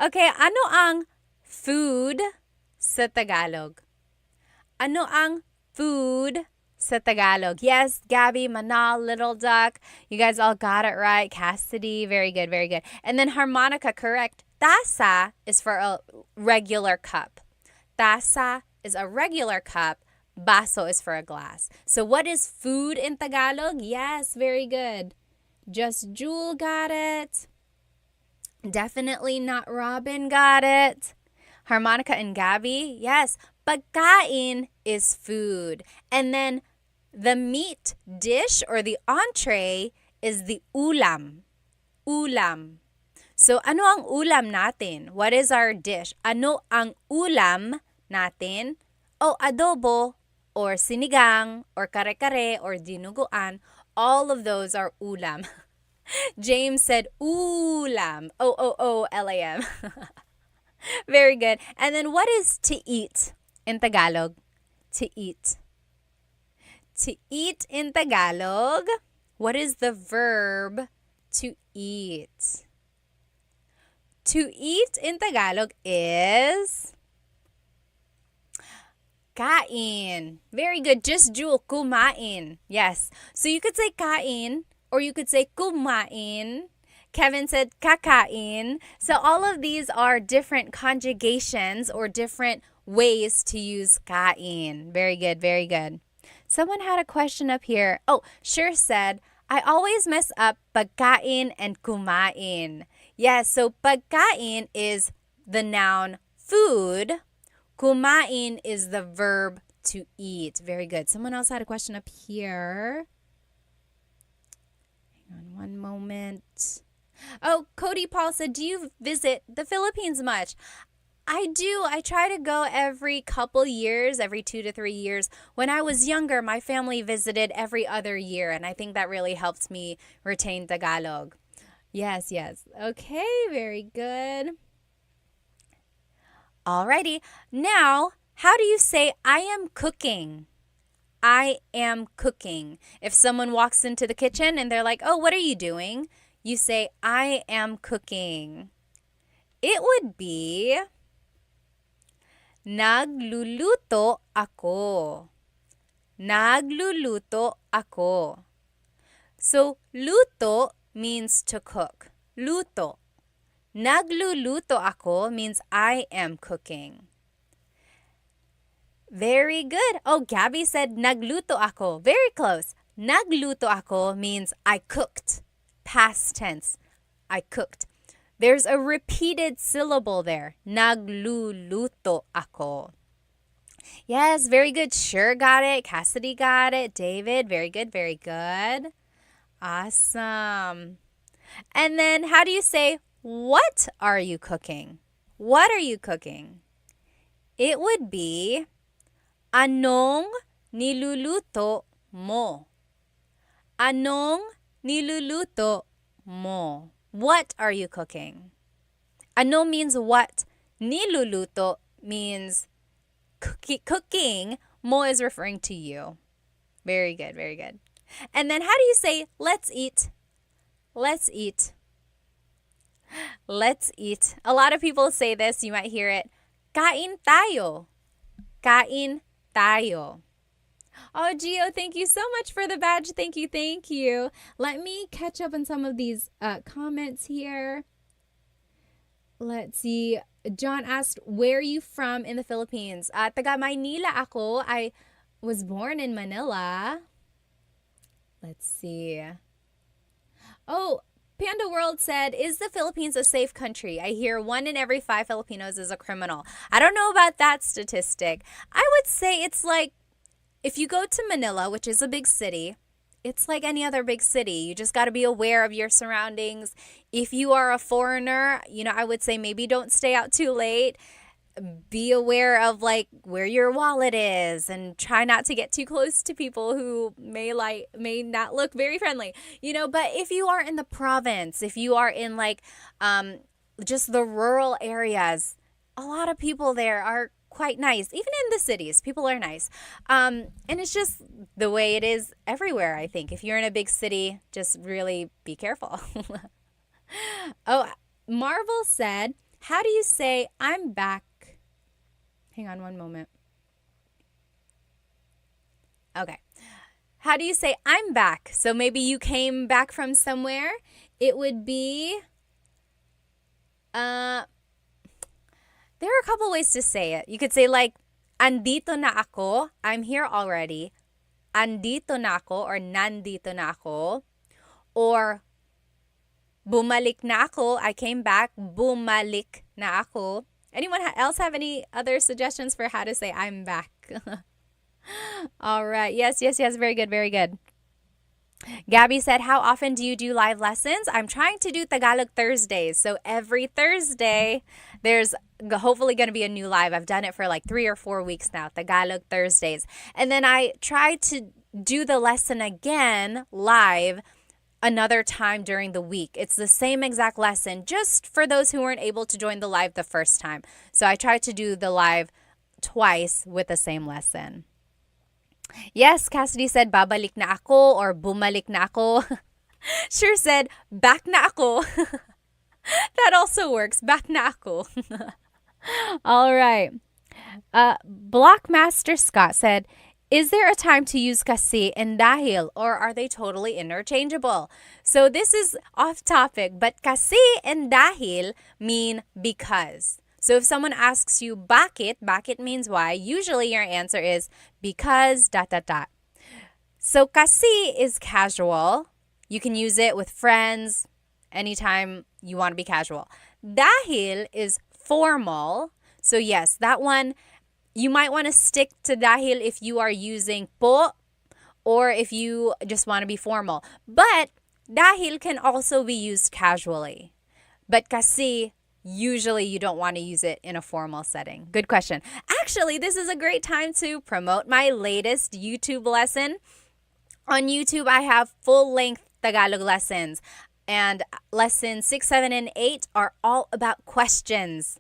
Okay, ano ang food sa Tagalog? Ano ang food sa Tagalog? Yes, Gabby, Manal, Little Duck. You guys all got it right. Cassidy, very good, very good. And then harmonica, correct. Tasa is for a regular cup. Tasa is a regular cup. Baso is for a glass. So what is food in Tagalog? Yes, very good. Just Jewel got it. Definitely not Robin got it. Harmonica and Gabby, yes. Pagkain is food. And then the meat dish or the entree is the ulam. Ulam. So, ano ang ulam natin? What is our dish? Ano ang ulam natin? Oh, adobo, or sinigang, or kare-kare, or dinuguan. All of those are ulam. James said ulam. O-O-O-L-A-M. Very good. And then what is to eat in Tagalog? To eat. To eat in Tagalog, what is the verb to eat? To eat in Tagalog is kain. Very good. Just Jewel, kumain. Yes. So you could say kain or you could say kumain. Kevin said kakain. So all of these are different conjugations or different ways to use kain. Very good, very good. Someone had a question up here. Oh, Sure said, I always mess up pagkain and kumain. Yes, so pagkain is the noun food. Kumain is the verb to eat. Very good. Someone else had a question up here. Hang on one moment. Oh, Cody Paul said, do you visit the Philippines much? I do. I try to go every couple years, every 2 to 3 years. When I was younger, my family visited every other year, and I think that really helps me retain Tagalog. Yes, yes. Okay, very good. Alrighty. Now, how do you say I am cooking? I am cooking. If someone walks into the kitchen and they're like, oh, what are you doing? You say, I am cooking. It would be, nagluluto ako. Nagluluto ako. So, luto means to cook. Luto. Nagluluto ako means I am cooking. Very good. Oh, Gabby said nagluto ako. Very close. Nagluto ako means I cooked. Past tense. I cooked. There's a repeated syllable there. Nagluluto ako. Yes, very good. Sure got it. Cassidy got it. David, very good, very good. Awesome. And then how do you say, what are you cooking? What are you cooking? It would be, anong niluluto mo? Anong niluluto mo? What are you cooking? Ano means what. Niluluto means cooking. Mo is referring to you. Very good, very good. And then how do you say, let's eat? Let's eat. Let's eat. A lot of people say this. You might hear it. Kain tayo. Kain tayo. Oh, Gio, thank you so much for the badge. Thank you, thank you. Let me catch up on some of these comments here. Let's see. John asked, where are you from in the Philippines? Taga Maynila ako. I was born in Manila. Let's see. Oh, Panda World said, is the Philippines a safe country? I hear 1 in every 5 Filipinos is a criminal. I don't know about that statistic. I would say it's like, if you go to Manila, which is a big city, it's like any other big city. You just got to be aware of your surroundings. If you are a foreigner, I would say maybe don't stay out too late. Be aware of like where your wallet is and try not to get too close to people who may not look very friendly. But if you are in the province, if you are in like just the rural areas, a lot of people there are quite nice. Even in the cities, people are nice. And it's just the way it is everywhere, I think. If you're in a big city, just really be careful. Oh, Marvel said, how do you say I'm back? Hang on one moment. Okay. How do you say I'm back? So maybe you came back from somewhere. It would be, there are a couple ways to say it. You could say like, andito na ako. I'm here already. Andito na ako or nandito na ako. Or bumalik na ako. I came back. Bumalik na ako. Anyone else have any other suggestions for how to say I'm back? All right. Yes. Very good. Very good. Gabby said, how often do you do live lessons? I'm trying to do Tagalog Thursdays. So every Thursday, there's hopefully going to be a new live. I've done it for like 3 or 4 weeks now, Tagalog Thursdays. And then I try to do the lesson again live another time during the week. It's the same exact lesson, just for those who weren't able to join the live the first time. So I try to do the live twice with the same lesson. Yes, Cassidy said, babalik na ako or bumalik na ako. Sure said, back na ako. That also works. Back na ako. All right. Blockmaster Scott said, is there a time to use kasi and dahil, or are they totally interchangeable? So this is off topic, but kasi and dahil mean because. So if someone asks you bakit means why, usually your answer is because ... So kasi is casual. You can use it with friends anytime you want to be casual. Dahil is formal. So yes, that one, you might want to stick to dahil if you are using po or if you just want to be formal. But dahil can also be used casually. But kasi, usually you don't want to use it in a formal setting. Good question. Actually, this is a great time to promote my latest YouTube lesson. On YouTube, I have full-length Tagalog lessons. And lessons 6, 7, and 8 are all about questions.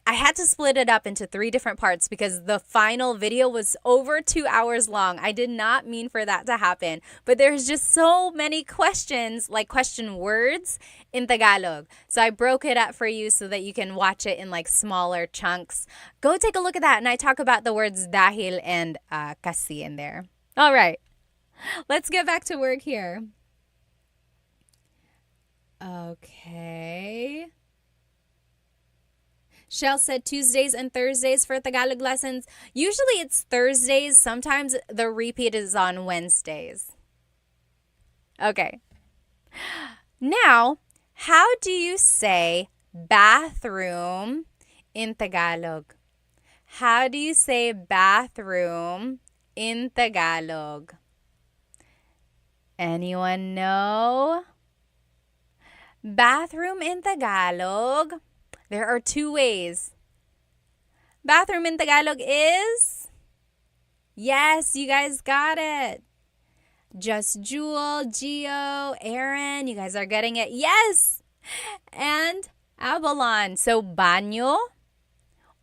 I had to split it up into 3 different parts because the final video was over 2 hours long. I did not mean for that to happen. But there's just so many questions, like question words in Tagalog. So I broke it up for you so that you can watch it in like smaller chunks. Go take a look at that. And I talk about the words dahil and kasi in there. All right. Let's get back to work here. Okay. Shell said Tuesdays and Thursdays for Tagalog lessons. Usually it's Thursdays. Sometimes the repeat is on Wednesdays. Okay. Now, how do you say bathroom in Tagalog? How do you say bathroom in Tagalog? Anyone know? Bathroom in Tagalog. There are 2 ways. Bathroom in Tagalog is? Yes, you guys got it. Just Jewel, Gio, Aaron, you guys are getting it. Yes! And Avalon. So, banyo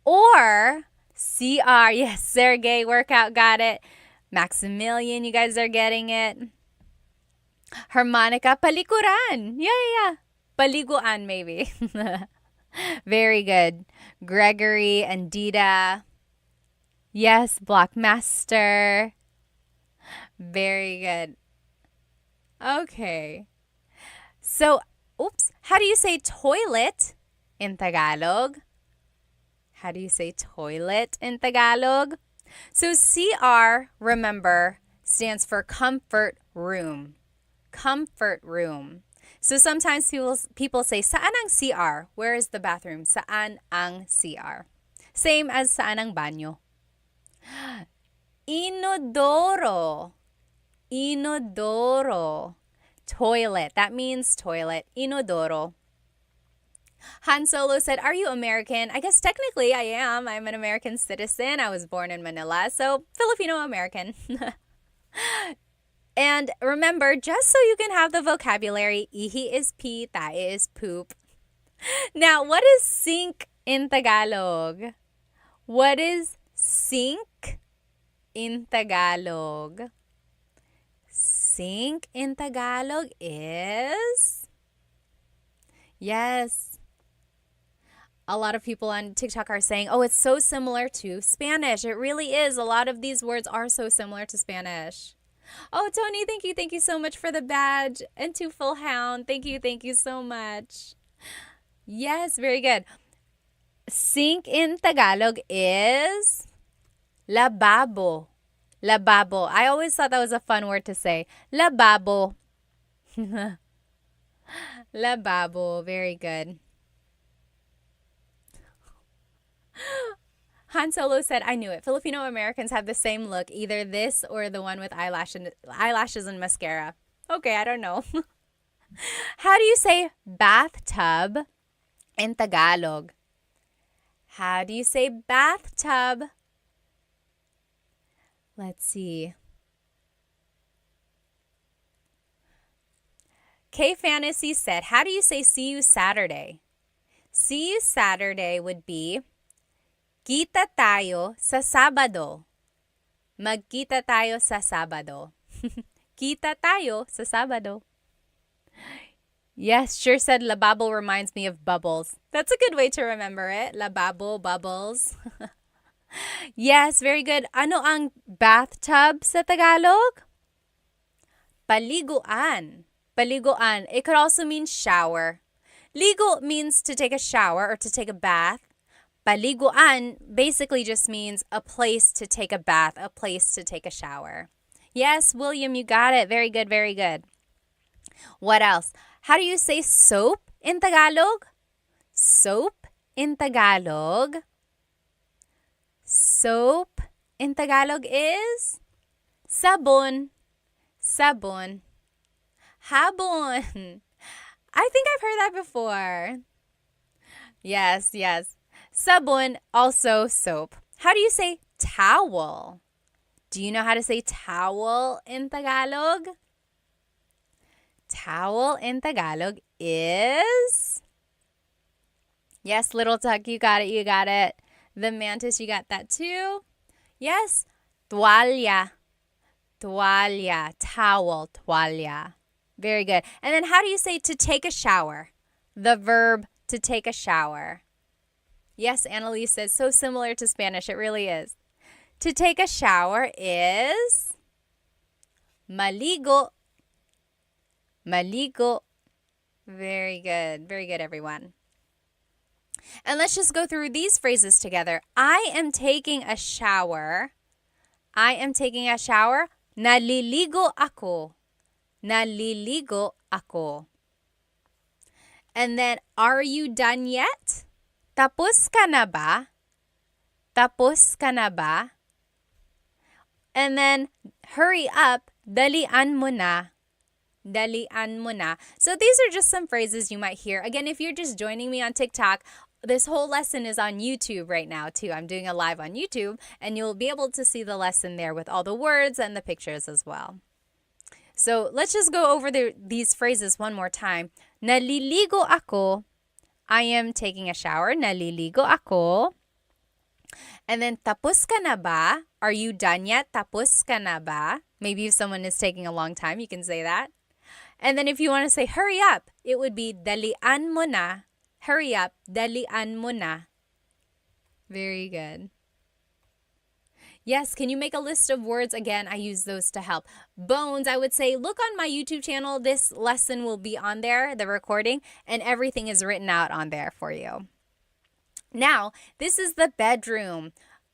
or CR. Yes, Sergey, workout, got it. Maximilian, you guys are getting it. Harmonica, palikuran. Yeah. Paliguan, maybe. Very good. Gregory and Dita. Yes, Blockmaster. Very good. Okay. So, how do you say toilet in Tagalog? How do you say toilet in Tagalog? So, CR, remember, stands for comfort room. Comfort room. So sometimes people say, saan ang CR? Where is the bathroom? Saan ang CR? Same as saan ang banyo. Inodoro. Inodoro. Toilet. That means toilet. Inodoro. Han Solo said, are you American? I guess technically I am. I'm an American citizen. I was born in Manila, so Filipino-American. And remember, just so you can have the vocabulary, ihi is pee, tae is poop. Now, what is sink in Tagalog? What is sink in Tagalog? Sink in Tagalog is? Yes. A lot of people on TikTok are saying, oh, it's so similar to Spanish. It really is. A lot of these words are so similar to Spanish. Oh, Tony, thank you. Thank you so much for the badge. And to Full Hound, thank you. Thank you so much. Yes, very good. Sink in Tagalog is lababo. Lababo. I always thought that was a fun word to say. Lababo. Lababo. Very good. Han Solo said, I knew it. Filipino Americans have the same look, either this or the one with eyelashes and mascara. Okay, I don't know. How do you say bathtub in Tagalog? How do you say bathtub? Let's see. K Fantasy said, how do you say see you Saturday? See you Saturday would be kita tayo sa Sabado. Magkita tayo sa Sabado. Kita tayo sa Sabado. Yes, sure said lababo reminds me of bubbles. That's a good way to remember it. Lababo, bubbles. Yes, very good. Ano ang bathtub sa Tagalog? Paliguan. Paliguan. It could also mean shower. Ligo means to take a shower or to take a bath. Paliguan basically just means a place to take a bath, a place to take a shower. Yes, William, you got it. Very good, very good. What else? How do you say soap in Tagalog? Soap in Tagalog. Soap in Tagalog is sabon. Sabon. Habon. I think I've heard that before. Yes, yes. Sabon, also soap. How do you say towel? Do you know how to say towel in Tagalog? Towel in Tagalog is... Yes, Little Tuck, you got it, you got it. The Mantis, you got that too. Yes, toalla. Toalla, towel, toalla. Very good. And then how do you say to take a shower? The verb to take a shower. Yes, Annalise says, so similar to Spanish. It really is. To take a shower is maligo. Maligo. Very good. Very good, everyone. And let's just go through these phrases together. I am taking a shower. I am taking a shower. Naliligo ako. Naliligo ako. And then, are you done yet? Tapos ka na ba? Tapos ka na ba? And then, hurry up. Dalian mo na. Dalian mo na. So these are just some phrases you might hear. Again, if you're just joining me on TikTok, this whole lesson is on YouTube right now too. I'm doing a live on YouTube and you'll be able to see the lesson there with all the words and the pictures as well. So let's just go over these phrases one more time. Naliligo ako. I am taking a shower. Naliligo ako. And then tapos ka na ba? Are you done yet? Tapos ka na ba? Maybe if someone is taking a long time, you can say that. And then if you want to say hurry up, it would be dalian mo na. Hurry up, dalian mo na. Very good. Yes, can you make a list of words? Again, I use those to help. Bones, I would say, look on my YouTube channel. This lesson will be on there, the recording, and everything is written out on there for you. Now, this is the bedroom.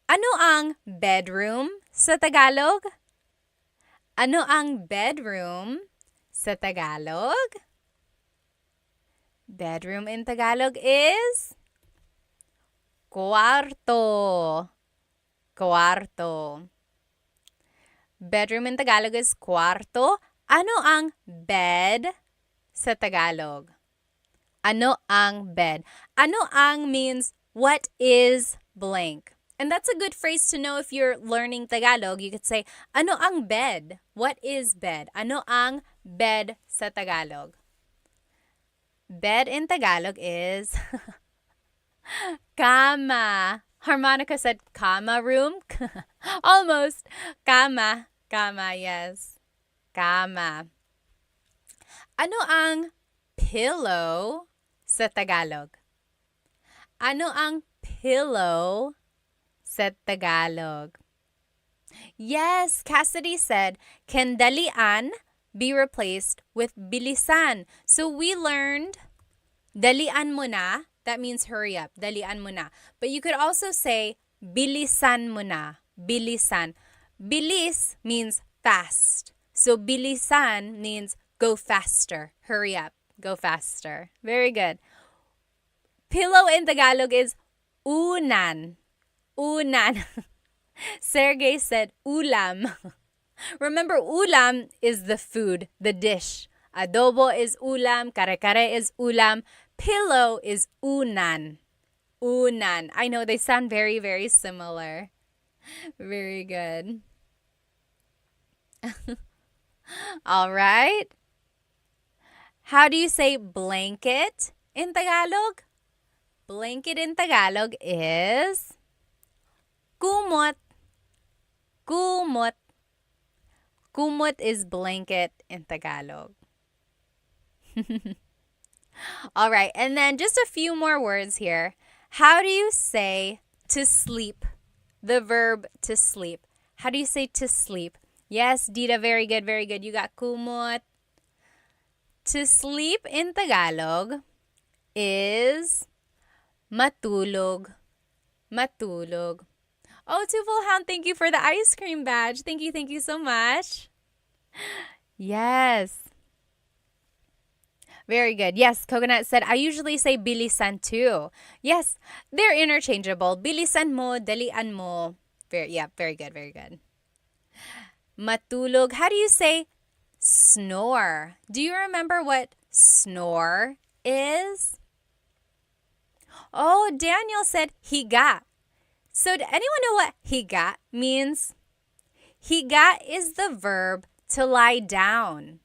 Ano ang bedroom sa Tagalog? Ano ang bedroom sa Tagalog? Bedroom in Tagalog is cuarto. Cuarto. Bedroom in Tagalog is cuarto. Ano ang bed sa Tagalog? Ano ang bed? Ano ang means what is blank. And that's a good phrase to know if you're learning Tagalog. You could say, ano ang bed? What is bed? Ano ang bed sa Tagalog? Bed in Tagalog is kama. Harmonica said kama room. Almost. Kama. Kama, yes. Kama. Ano ang pillow sa Tagalog? Ano ang pillow sa Tagalog? Yes, Cassidy said, can dalian be replaced with bilisan? So we learned dalian mo na. That means hurry up. Dalian mo na. But you could also say bilisan mo na. Bilisan. Bilis means fast. So bilisan means go faster. Hurry up. Go faster. Very good. Pillow in Tagalog is unan. Unan. Sergey said ulam. Remember, ulam is the food, the dish. Adobo is ulam, kare-kare is ulam, pillow is unan. Unan. I know they sound very, very similar. Very good. All right. How do you say blanket in Tagalog? Blanket in Tagalog is kumot. Kumot. Kumot is blanket in Tagalog. All right, and then just a few more words here. How do you say to sleep? The verb to sleep. How do you say to sleep? Yes, Dita, very good, very good. You got kumot. To sleep in Tagalog is matulog. Matulog. Oh, Twofold Hound, thank you for the ice cream badge. Thank you so much. Yes. Very good. Yes, Coconut said, I usually say bilisan too. Yes, they're interchangeable. Bilisan mo, dalian mo. Very good, very good. Matulog. How do you say snore? Do you remember what snore is? Oh, Daniel said higa. So, does anyone know what higa means? Higa is the verb to lie down.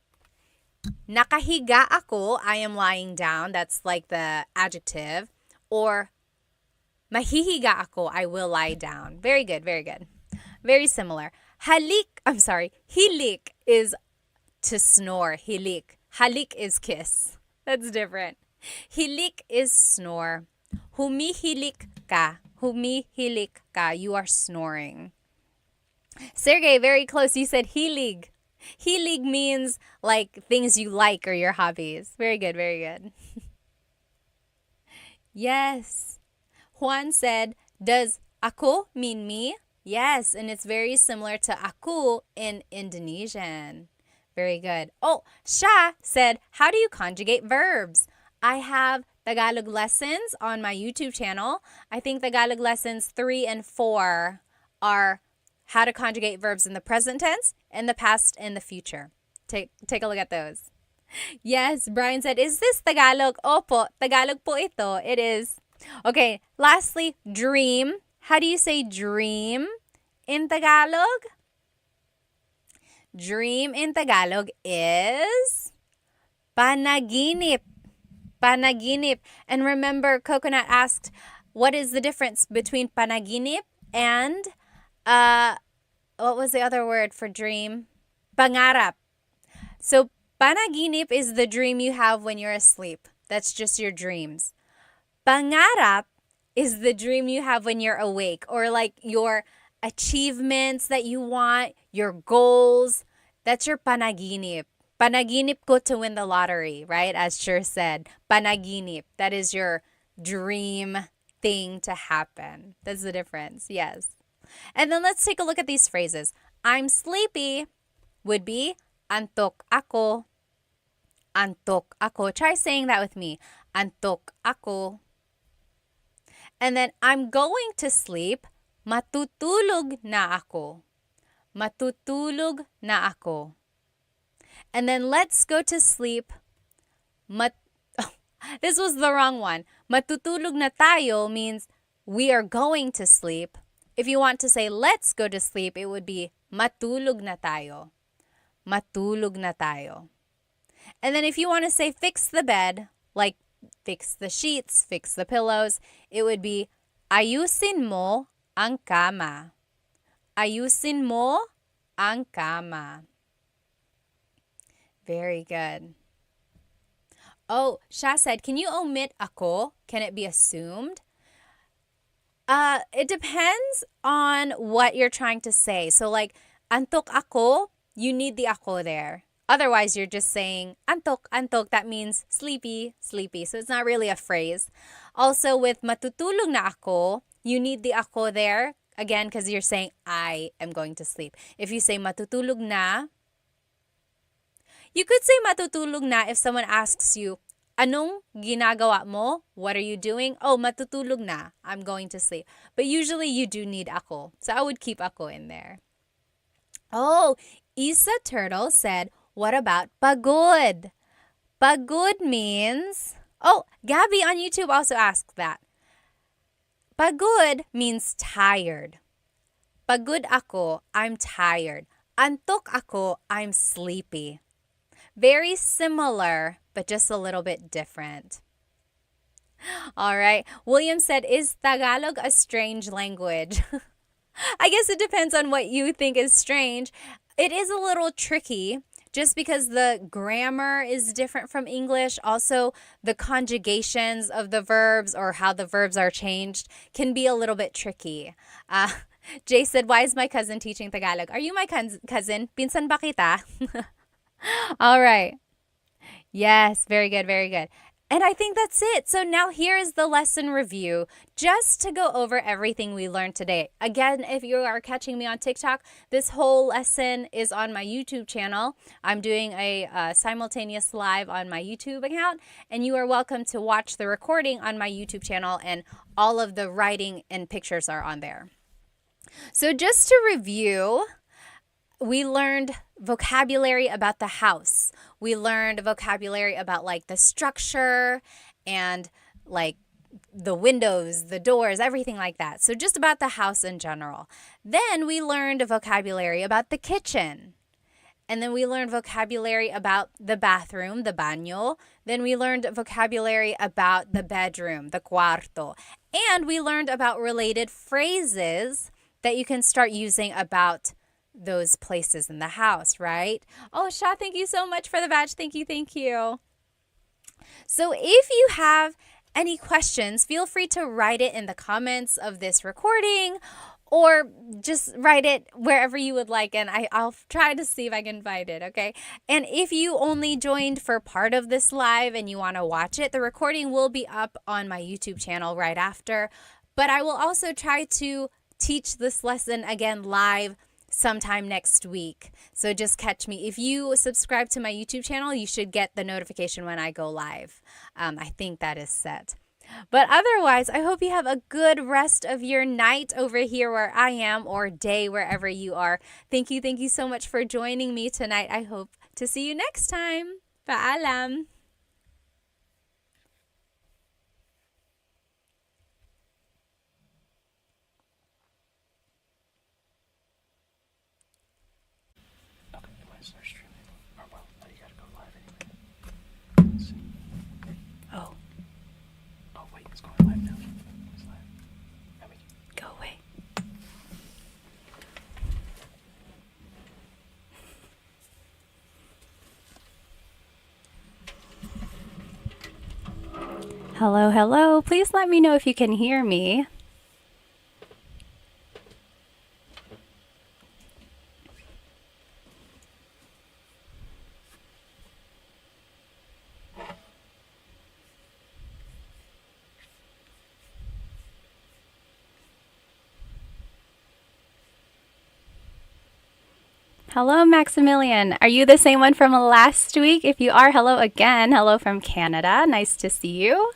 Nakahiga ako, I am lying down. That's like the adjective. Or mahihiga ako, I will lie down. Very good, very good. Very similar. Hilik is to snore. Hilik. Halik is kiss. That's different. Hilik is snore. Humihilik ka. Humihilik ka. You are snoring. Sergey, very close. You said hilig. Hilig means like things you like or your hobbies. Very good, very good. Yes. Juan said, does ako mean me? Yes, and it's very similar to aku in Indonesian. Very good. Oh, Sha said, how do you conjugate verbs? I have Tagalog lessons on my YouTube channel. I think Tagalog lessons 3 and 4 are how to conjugate verbs in the present tense, in the past, and the future. Take a look at those. Yes, Brian said, is this Tagalog? Opo, Tagalog po ito. It is. Okay, lastly, dream. How do you say dream in Tagalog? Dream in Tagalog is panaginip. Panaginip. And remember, Coconut asked, what is the difference between panaginip and, what was the other word for dream? Pangarap. So, panaginip is the dream you have when you're asleep. That's just your dreams. Pangarap is the dream you have when you're awake, or like your achievements that you want, your goals. That's your panaginip. Panaginip ko to win the lottery, right? As Sher said, panaginip. That is your dream thing to happen. That's the difference, yes. And then let's take a look at these phrases. I'm sleepy would be antok ako. Antok ako. Try saying that with me. Antok ako. And then I'm going to sleep. Matutulog na ako. Matutulog na ako. And then let's go to sleep. This was the wrong one. Matutulog na tayo means we are going to sleep. If you want to say let's go to sleep, it would be matulog na tayo. Matulog na tayo. And then if you want to say fix the bed, like fix the sheets, fix the pillows, it would be ayusin mo ang kama. Ayusin mo ang kama. Very good. Oh, Sha said, can you omit ako? Can it be assumed? It depends on what you're trying to say. So like, antok ako, you need the ako there. Otherwise, you're just saying antok, antok. That means sleepy, sleepy. So it's not really a phrase. Also, with matutulog na ako, you need the ako there. Again, because you're saying I am going to sleep. If you say matutulog na, you could say matutulog na if someone asks you, Anong ginagawa mo? What are you doing? Oh, matutulog na. I'm going to sleep. But usually you do need ako. So I would keep ako in there. Oh, Isa Turtle said, what about pagod? Pagod means... Oh, Gabby on YouTube also asked that. Pagod means tired. Pagod ako, I'm tired. Antok ako, I'm sleepy. Very similar, but just a little bit different. All right. William said, is Tagalog a strange language? I guess it depends on what you think is strange. It is a little tricky just because the grammar is different from English. Also, the conjugations of the verbs or how the verbs are changed can be a little bit tricky. Jay said, why is my cousin teaching Tagalog? Are you my cousin? Pinsan ba kita? All right. Yes, very good, very good. And I think that's it. So now here is the lesson review just to go over everything we learned today. Again, if you are catching me on TikTok, this whole lesson is on my YouTube channel. I'm doing a simultaneous live on my YouTube account, and you are welcome to watch the recording on my YouTube channel, and all of the writing and pictures are on there. So just to review, we learned vocabulary about the house. We learned vocabulary about like the structure and like the windows, the doors, everything like that. So just about the house in general. Then we learned vocabulary about the kitchen. And then we learned vocabulary about the bathroom, the baño. Then we learned vocabulary about the bedroom, the cuarto. And we learned about related phrases that you can start using about those places in the house, right? Oh, Sha, thank you so much for the badge. Thank you, thank you. So if you have any questions, feel free to write it in the comments of this recording or just write it wherever you would like, and I'll try to see if I can find it, okay? And if you only joined for part of this live and you want to watch it, the recording will be up on my YouTube channel right after. But I will also try to teach this lesson again live sometime next week. So just catch me. If you subscribe to my YouTube channel, you should get the notification when I go live. I think that is set. But otherwise, I hope you have a good rest of your night over here where I am, or day wherever you are. Thank you so much for joining me tonight. I hope to see you next time. Paalam. Hello, hello. Please let me know if you can hear me. Hello, Maximilian. Are you the same one from last week? If you are, hello again. Hello from Canada. Nice to see you.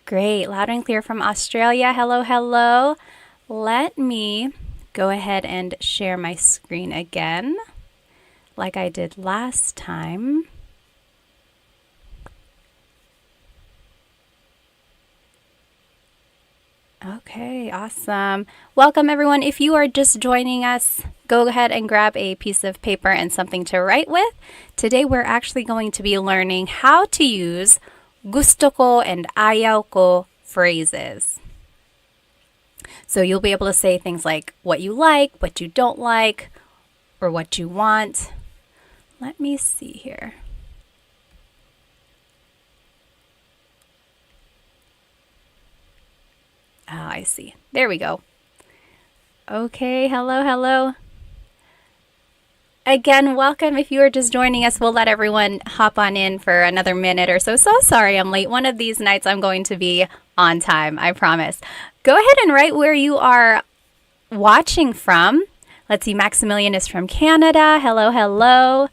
Great. Loud and clear from Australia. Hello, hello. Let me go ahead and share my screen again, like I did last time. Okay, awesome. Welcome, everyone. If you are just joining us, go ahead and grab a piece of paper and something to write with. Today, we're actually going to be learning how to use gusto ko and ayaw ko phrases. So you'll be able to say things like what you like, what you don't like, or what you want. Let me see here. Oh, I see. There we go. Okay, hello, hello. Again, welcome. If you are just joining us, we'll let everyone hop on in for another minute or so. So sorry I'm late. One of these nights I'm going to be on time, I promise. Go ahead and write where you are watching from. Let's see, Maximilian is from Canada. Hello, hello.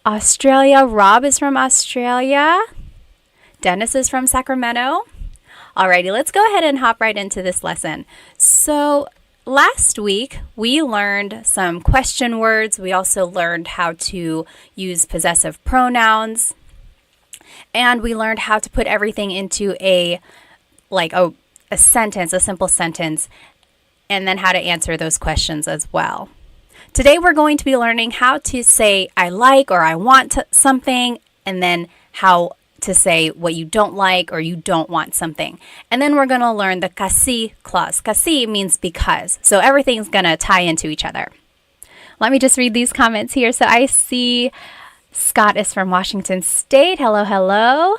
Australia, Rob is from Australia. Dennis is from Sacramento. Alrighty, let's go ahead and hop right into this lesson. So last week, we learned some question words. We also learned how to use possessive pronouns. And we learned how to put everything into a sentence, a simple sentence, and then how to answer those questions as well. Today, we're going to be learning how to say I like or I want something, and then how to say what you don't like or you don't want something. And then we're going to learn the kasi clause. Kasi means because. So everything's going to tie into each other. Let me just read these comments here. So I see Scott is from Washington State. Hello, hello.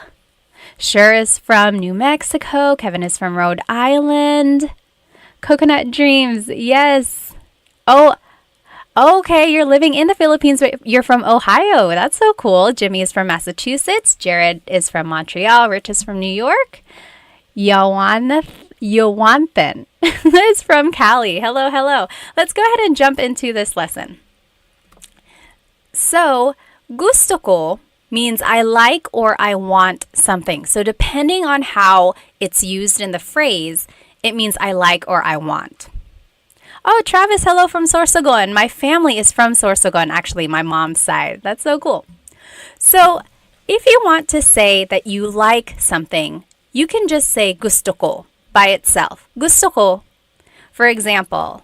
Sher is from New Mexico. Kevin is from Rhode Island. Coconut Dreams. Yes. Oh, okay, you're living in the Philippines, but you're from Ohio. That's so cool. Jimmy is from Massachusetts. Jared is from Montreal. Rich is from New York. Yawanthan is from Cali. Hello, hello. Let's go ahead and jump into this lesson. So, gusto ko means I like or I want something. So, depending on how it's used in the phrase, it means I like or I want. Oh, Travis, hello from Sorsogon. My family is from Sorsogon, actually, my mom's side. That's so cool. So, if you want to say that you like something, you can just say gusto ko by itself. Gusto ko. For example,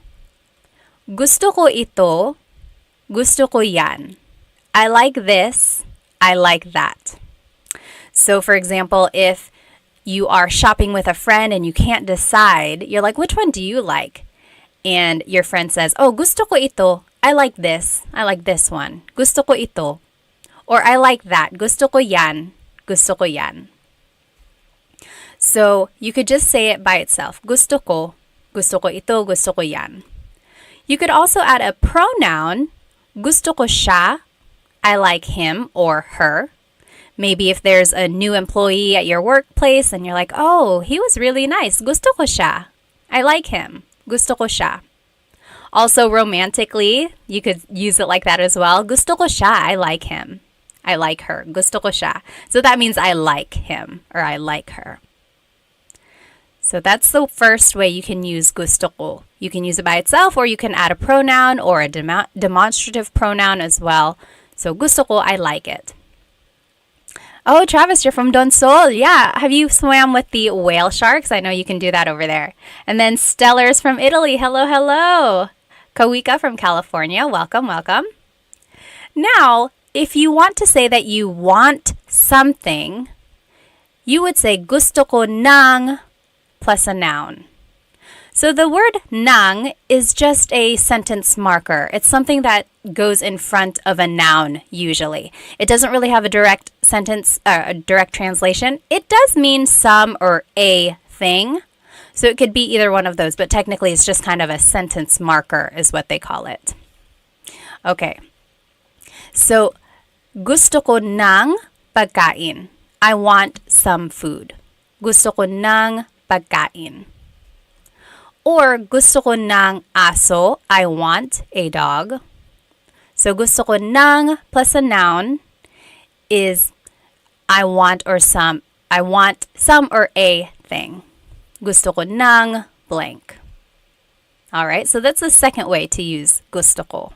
gusto ko ito, gusto ko yan. I like this, I like that. So, for example, if you are shopping with a friend and you can't decide, you're like, which one do you like? And your friend says, oh, gusto ko ito. I like this. I like this one. Gusto ko ito. Or I like that. Gusto ko yan. Gusto ko yan. So you could just say it by itself. Gusto ko ito, gusto ko yan. You could also add a pronoun. Gusto ko siya. I like him or her. Maybe if there's a new employee at your workplace and you're like, oh, he was really nice. Gusto ko siya. I like him. Gusto ko siya. Also, romantically, you could use it like that as well. Gusto ko siya. I like him. I like her. Gusto ko siya. So that means I like him or I like her. So that's the first way you can use gusto ko. You can use it by itself or you can add a pronoun or a demonstrative pronoun as well. So gusto ko, I like it. Oh, Travis, you're from Donsol. Yeah. Have you swam with the whale sharks? I know you can do that over there. And then Stellar's from Italy. Hello, hello. Kawika from California. Welcome, welcome. Now, if you want to say that you want something, you would say gusto ko ng plus a noun. So the word ng is just a sentence marker. It's something that goes in front of a noun usually. It doesn't really have a direct sentence, a direct translation. It does mean some or a thing. So it could be either one of those, but technically it's just kind of a sentence marker is what they call it. Okay. So gusto ko ng pagkain. I want some food. Gusto ko ng pagkain. Or gusto ko ng aso. I want a dog. So gusto ko ng plus a noun is I want some or a thing. Gusto ko ng blank. All right, so that's the second way to use gusto ko.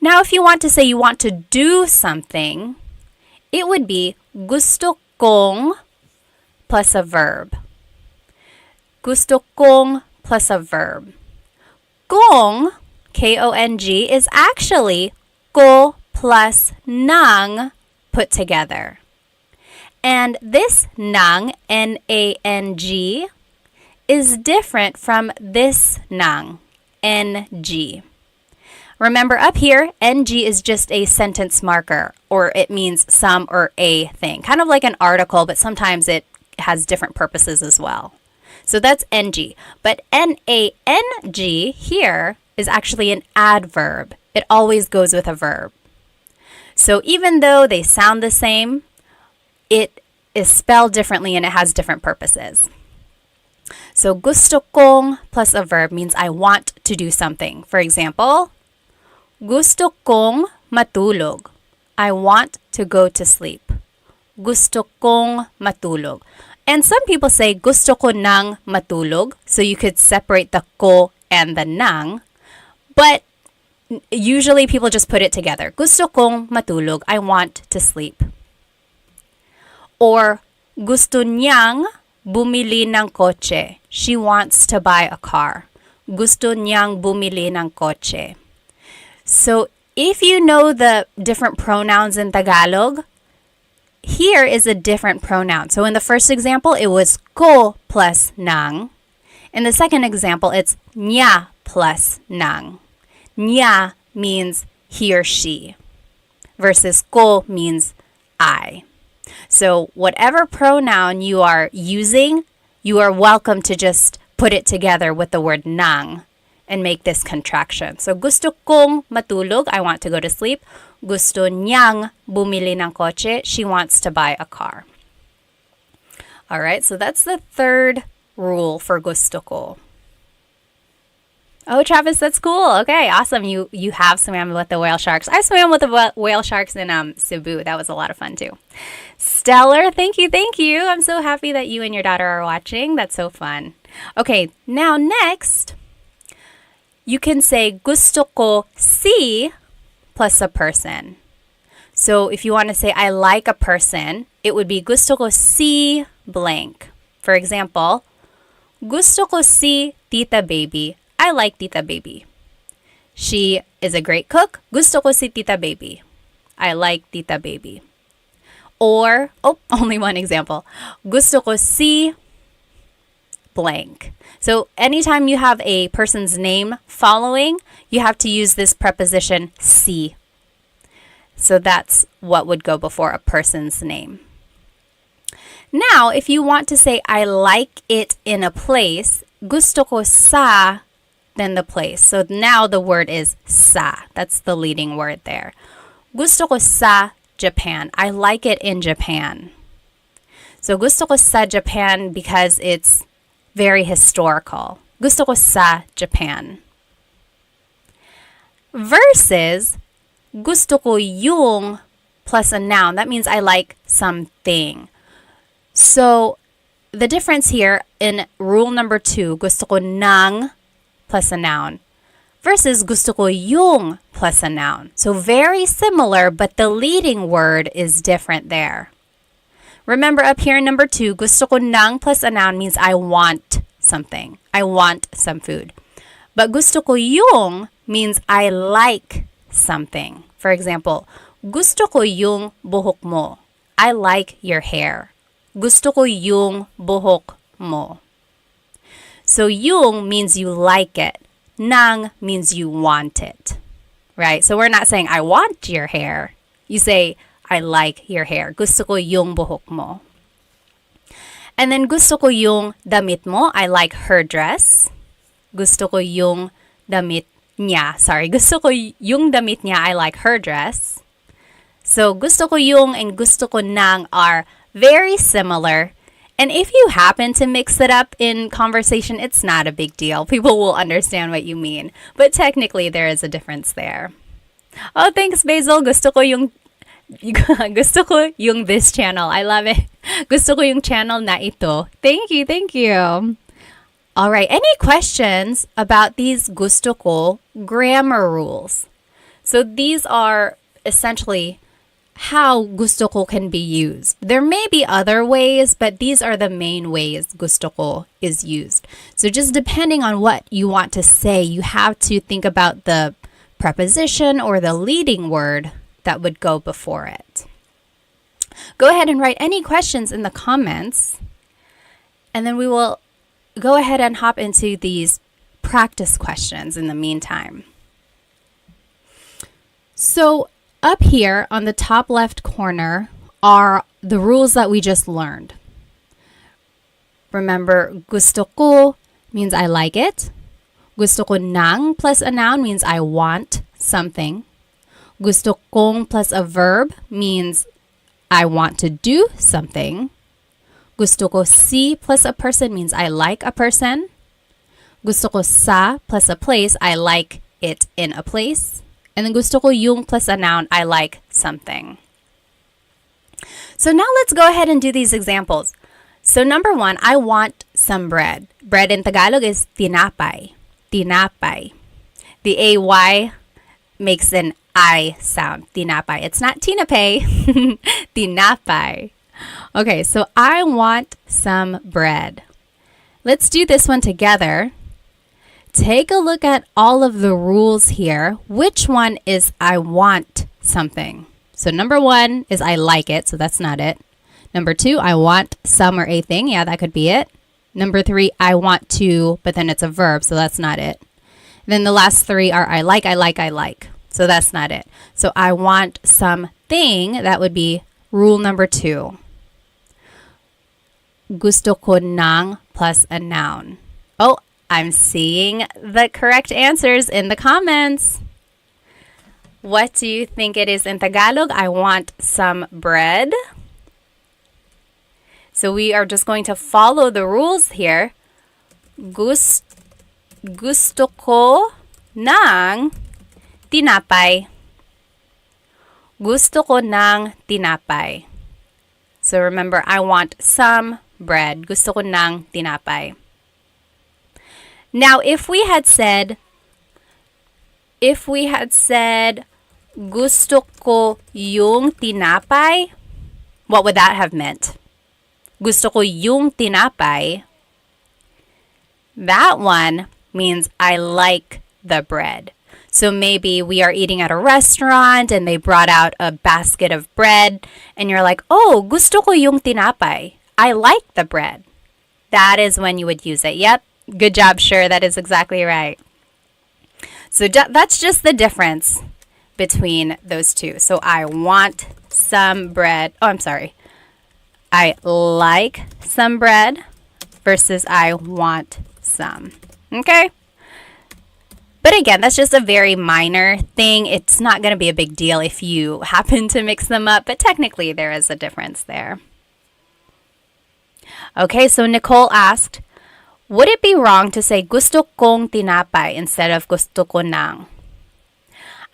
Now, if you want to say you want to do something, it would be gusto kong plus a verb. Gusto kong plus a verb. Kong, K-O-N-G, is actually ko plus ng put together. And this ng, N-A-N-G, is different from this ng, N-G. Remember up here, ng is just a sentence marker, or it means some or a thing. Kind of like an article, but sometimes it has different purposes as well. So that's ng. But N-A-N-G here is actually an adverb. It always goes with a verb. So even though they sound the same, it is spelled differently and it has different purposes. So gusto kong plus a verb means I want to do something. For example, gusto kong matulog. I want to go to sleep. Gusto kong matulog. And some people say gusto ko nang matulog. So you could separate the ko and the nang. But usually people just put it together. Gusto kong matulog. I want to sleep. Or gusto niyang bumili ng kotse. She wants to buy a car. Gusto niyang bumili ng kotse. So if you know the different pronouns in Tagalog, here is a different pronoun. So in the first example, it was ko plus nang. In the second example, it's niya plus nang. Niya means he or she versus ko means I. So whatever pronoun you are using, you are welcome to just put it together with the word nang and make this contraction. So gusto kong matulog, I want to go to sleep. Gusto niyang bumili ng kotse, she wants to buy a car. All right, so that's the third rule for gusto ko. Oh, Travis, that's cool. Okay, awesome. You have swam with the whale sharks. I swam with the whale sharks in Cebu. That was a lot of fun too. Stellar, thank you. I'm so happy that you and your daughter are watching. That's so fun. Okay, now next, you can say gusto ko si plus a person. So if you want to say I like a person, it would be gusto ko si blank. For example, gusto ko si Tita Baby. I like Tita Baby. She is a great cook. Gusto ko si Tita Baby. I like Tita Baby. Or, only one example. Gusto ko si blank. So anytime you have a person's name following, you have to use this preposition si. So that's what would go before a person's name. Now, if you want to say I like it in a place, gusto ko sa, then the place. So now the word is sa. That's the leading word there. Gusto ko sa Japan. I like it in Japan. So gusto ko sa Japan because it's very historical. Gusto ko sa Japan. Versus gusto ko yung plus a noun. That means I like something. So the difference here in rule number 2, gusto ko ng plus a noun versus gusto ko yung plus a noun. So very similar, but the leading word is different there. Remember up here in number 2, gusto ko ng plus a noun means I want something. I want some food. But gusto ko yung means I like something. For example, gusto ko yung buhok mo. I like your hair. Gusto ko yung buhok mo. So yung means you like it. Nang means you want it. Right? So we're not saying I want your hair. You say I like your hair. Gusto ko yung buhok mo. And then gusto ko yung damit mo. I like her dress. Gusto ko yung damit niya. Gusto ko yung damit niya. I like her dress. So gusto ko yung and gusto ko nang are very similar. And if you happen to mix it up in conversation, it's not a big deal. People will understand what you mean. But technically, there is a difference there. Oh, thanks, Basil. Gusto ko yung this channel. I love it. Gusto ko yung channel na ito. Thank you. All right. Any questions about these gusto ko grammar rules? So these are essentially how gusto ko can be used. There may be other ways, but these are the main ways gusto ko is used. So just depending on what you want to say, you have to think about the preposition or the leading word that would go before it. Go ahead and write any questions in the comments, and then we will go ahead and hop into these practice questions in the meantime. So up here on the top left corner are the rules that we just learned. Remember, gusto ko means I like it. Gusto ko ng plus a noun means I want something. Gusto kong plus a verb means I want to do something. Gusto ko si plus a person means I like a person. Gusto ko sa plus a place, I like it in a place. And then gusto ko yung plus a noun, I like something. So now let's go ahead and do these examples. So number 1, I want some bread. Bread in Tagalog is tinapay. Tinapay. The AY makes an I sound. Tinapay. It's not tinapay. Tinapay. Okay, so I want some bread. Let's do this one together. Take a look at all of the rules here. Which one is I want something? So number 1 is I like it, so that's not it. Number 2, I want some or a thing. Yeah, that could be it. Number 3, I want to, but then it's a verb, so that's not it. Then the last 3 are I like, I like, I like. So that's not it. So I want something, that would be rule number 2. Gusto ko ng plus a noun. Oh, I'm seeing the correct answers in the comments. What do you think it is in Tagalog? I want some bread. So we are just going to follow the rules here. Gusto ko ng tinapay. Gusto ko ng tinapay. So remember, I want some bread. Gusto ko ng tinapay. Now, if we had said, gusto ko yung tinapay, what would that have meant? Gusto ko yung tinapay. That one means I like the bread. So maybe we are eating at a restaurant and they brought out a basket of bread and you're like, oh, gusto ko yung tinapay. I like the bread. That is when you would use it. Yep. Good job, Sure. That is exactly right. So that's just the difference between those two. So I want some bread. Oh, I'm sorry. I like some bread versus I want some. Okay? But again, that's just a very minor thing. It's not going to be a big deal if you happen to mix them up, but technically there is a difference there. Okay, so Nicole asked, would it be wrong to say gusto kong tinapay instead of gusto ko ng?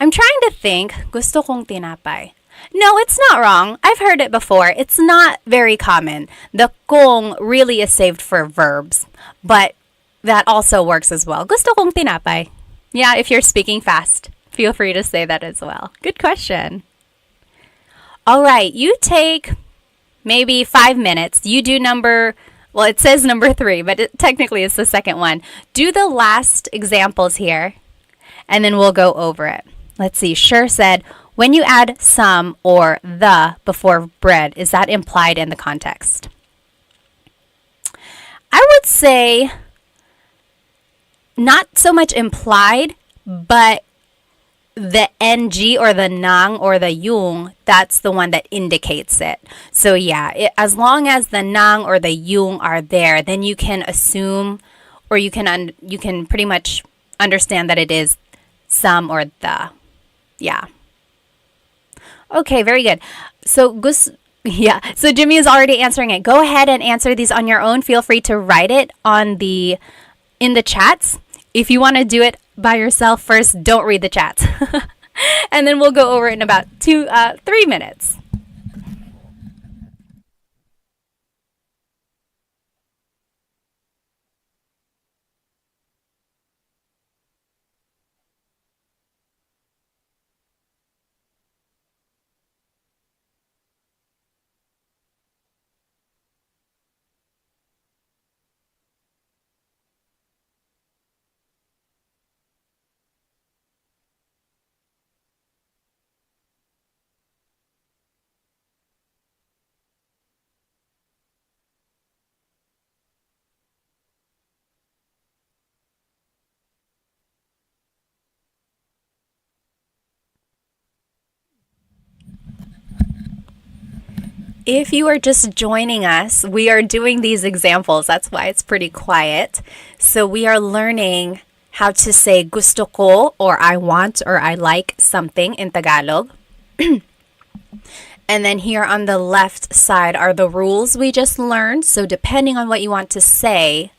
I'm trying to think, gusto kong tinapay. No, it's not wrong. I've heard it before. It's not very common. The kong really is saved for verbs, but that also works as well. Gusto kong tinapay. Yeah, if you're speaking fast, feel free to say that as well. Good question. All right, you take maybe 5 minutes. You do well, it says number 3, but technically it's the second one. Do the last examples here, and then we'll go over it. Let's see. Sure said, when you add some or the before bread, is that implied in the context? I would say not so much implied, but the ng or the nang or the yung, that's the one that indicates it. So yeah, as long as the nang or the yung are there, then you can assume, or you can pretty much understand that it is some or the. Yeah. Okay, very good. So so Jimmy is already answering it. Go ahead and answer these on your own. Feel free to write it in the chats. If you want to do it by yourself first, don't read the chats. And then we'll go over it in about 3 minutes. If you are just joining us, we are doing these examples. That's why it's pretty quiet. So we are learning how to say gusto ko, or I want, or I like something in Tagalog. And then here on the left side are the rules we just learned. So depending on what you want to say,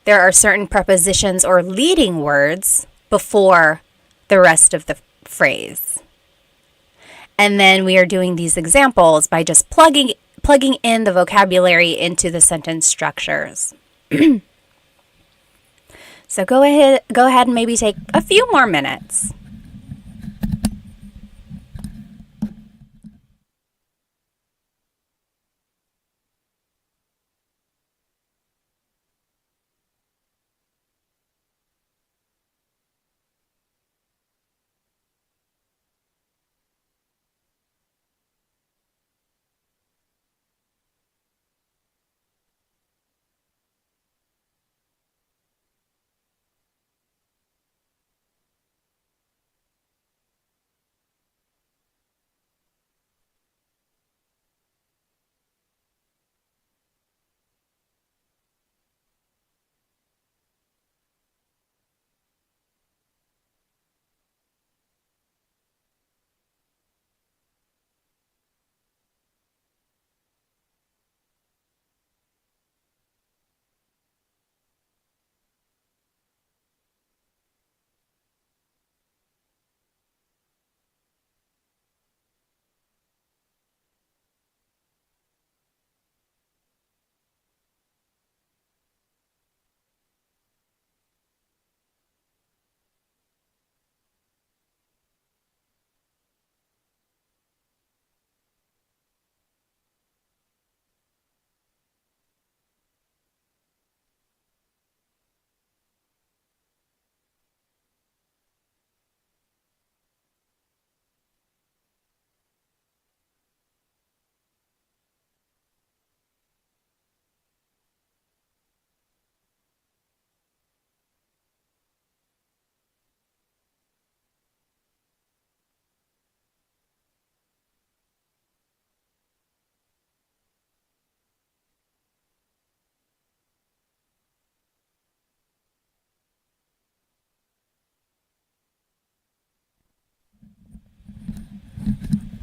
there are certain prepositions or leading words before the rest of the phrase. And then we are doing these examples by just plugging in the vocabulary into the sentence structures. So go ahead and maybe take a few more minutes.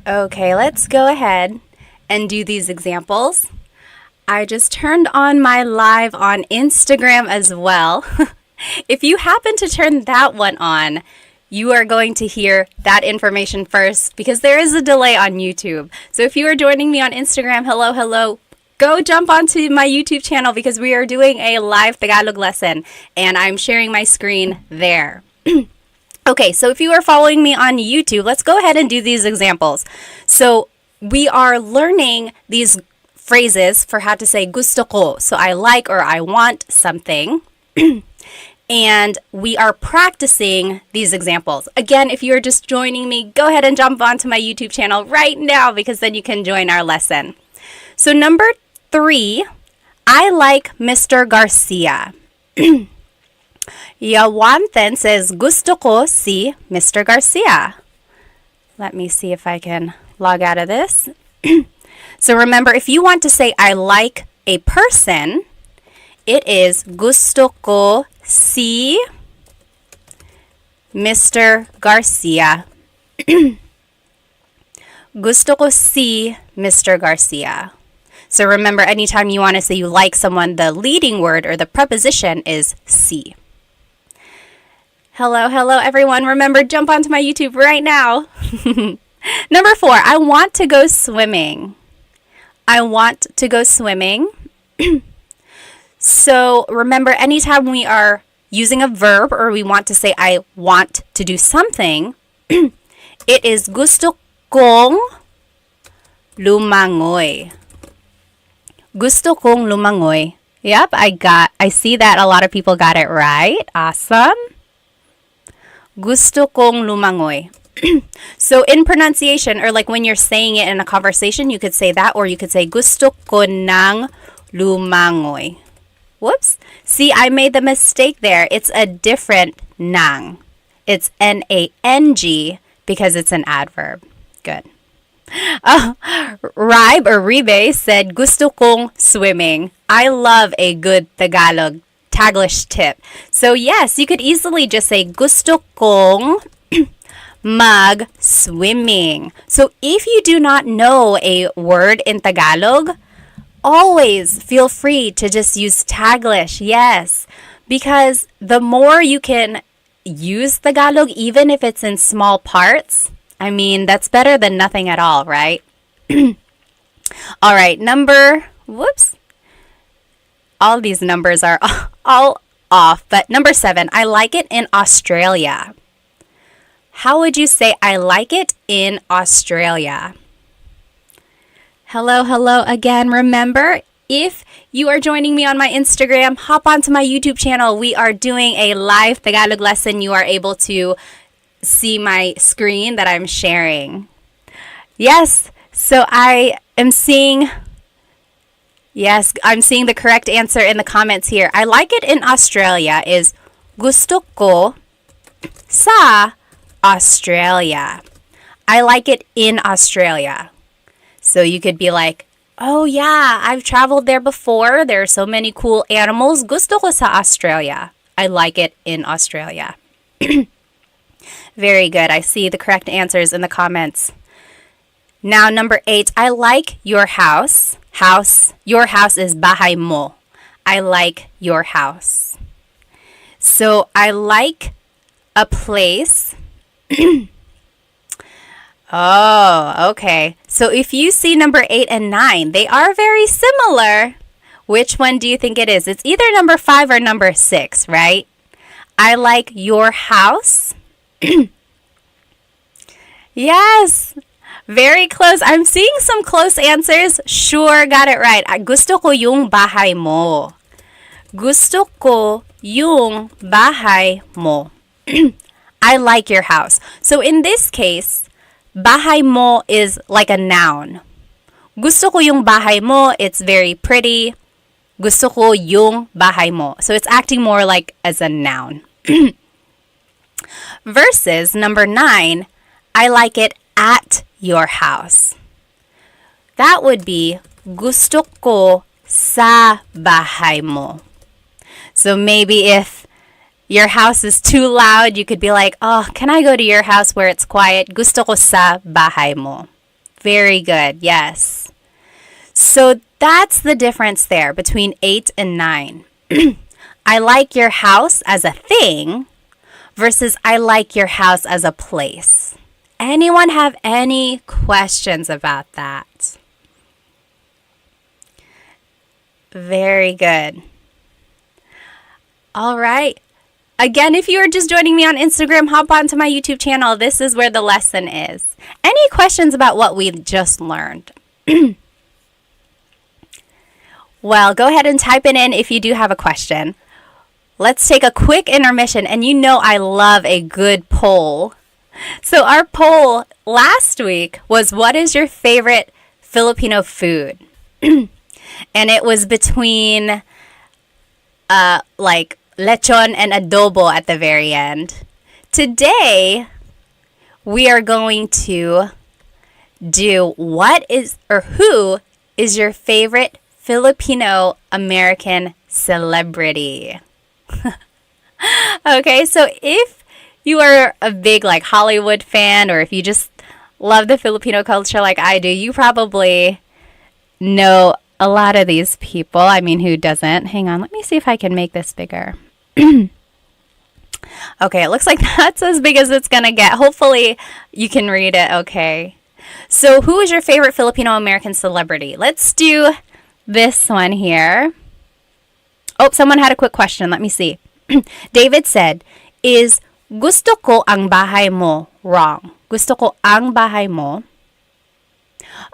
Okay, let's go ahead and do these examples. I just turned on my live on Instagram as well. If you happen to turn that one on, you are going to hear that information first because there is a delay on YouTube. So if you are joining me on Instagram, hello, go jump onto my YouTube channel because we are doing a live Tagalog lesson and I'm sharing my screen there. Okay, so if you are following me on YouTube, let's go ahead and do these examples. So we are learning these phrases for how to say gusto ko. So I like or I want something. And we are practicing these examples. Again, if you are just joining me, go ahead and jump onto my YouTube channel right now because then you can join our lesson. So number 3, I like Mr. Garcia. Yawanten says, gusto ko si Mr. Garcia. Let me see if I can log out of this. So remember, if you want to say I like a person, it is gusto ko si Mr. Garcia. Gusto ko si Mr. Garcia. So remember, anytime you want to say you like someone, the leading word or the preposition is si. Hello everyone. Remember, jump onto my YouTube right now. Number 4, I want to go swimming. I want to go swimming. So remember, anytime we are using a verb or we want to say I want to do something, it is gusto kong lumangoy. Gusto kong lumangoy. Yep, I see that a lot of people got it right. Awesome. Gusto kong lumangoy. So in pronunciation, or like when you're saying it in a conversation, you could say that, or you could say gusto ko nang lumangoy. Whoops. See, I made the mistake there. It's a different nang. It's N-A-N-G because it's an adverb. Good. Ribe or Ribe said, gusto kong swimming. I love a good Taglish tip. So yes, you could easily just say gusto kong mag-swimming. So if you do not know a word in Tagalog, always feel free to just use Taglish. Yes, because the more you can use Tagalog, even if it's in small parts, I mean, that's better than nothing at all, right? All right, all these numbers are all off, but number 7, I like it in Australia. How would you say I like it in Australia? Hello again. Remember, if you are joining me on my Instagram, hop onto my YouTube channel. We are doing a live Tagalog lesson. You are able to see my screen that I'm sharing. Yes, so I'm seeing the correct answer in the comments here. I like it in Australia is gusto ko sa Australia. I like it in Australia. So you could be like, oh yeah, I've traveled there before. There are so many cool animals. Gusto ko sa Australia. I like it in Australia. Very good. I see the correct answers in the comments. Now, number 8, I like your house. Your house is bahay mo. I like your house. So I like a place. Oh, okay. So if you see number 8 and 9, they are very similar. Which one do you think it is? It's either number 5 or number 6, right? I like your house. Yes, very close. I'm seeing some close answers. Sure, got it right. Gusto ko yung bahay mo. Gusto ko yung bahay mo. I like your house. So in this case, bahay mo is like a noun. Gusto ko yung bahay mo, it's very pretty. Gusto ko yung bahay mo. So it's acting more like as a noun. Versus number 9, I like it at your house. That would be gusto ko sa bahay mo. So maybe if your house is too loud, you could be like, oh, can I go to your house where it's quiet? Gusto ko sa bahay mo. Very good, yes. So that's the difference there between 8 and 9. I like your house as a thing versus I like your house as a place. Anyone have any questions about that? Very good. All right. Again, if you are just joining me on Instagram, hop onto my YouTube channel. This is where the lesson is. Any questions about what we just learned? Well, go ahead and type it in if you do have a question. Let's take a quick intermission, and you know I love a good poll. So our poll last week was, what is your favorite Filipino food? And it was between like lechon and adobo at the very end. Today, we are going to do who is your favorite Filipino American celebrity? Okay, so if you are a big like Hollywood fan, or if you just love the Filipino culture like I do, you probably know a lot of these people. I mean, who doesn't? Hang on, let me see if I can make this bigger. Okay, it looks like that's as big as it's gonna get. Hopefully you can read it okay. So who is your favorite Filipino American celebrity? Let's do this one here. Oh, someone had a quick question. Let me see. David said, is gusto ko ang bahay mo wrong? Gusto ko ang bahay mo.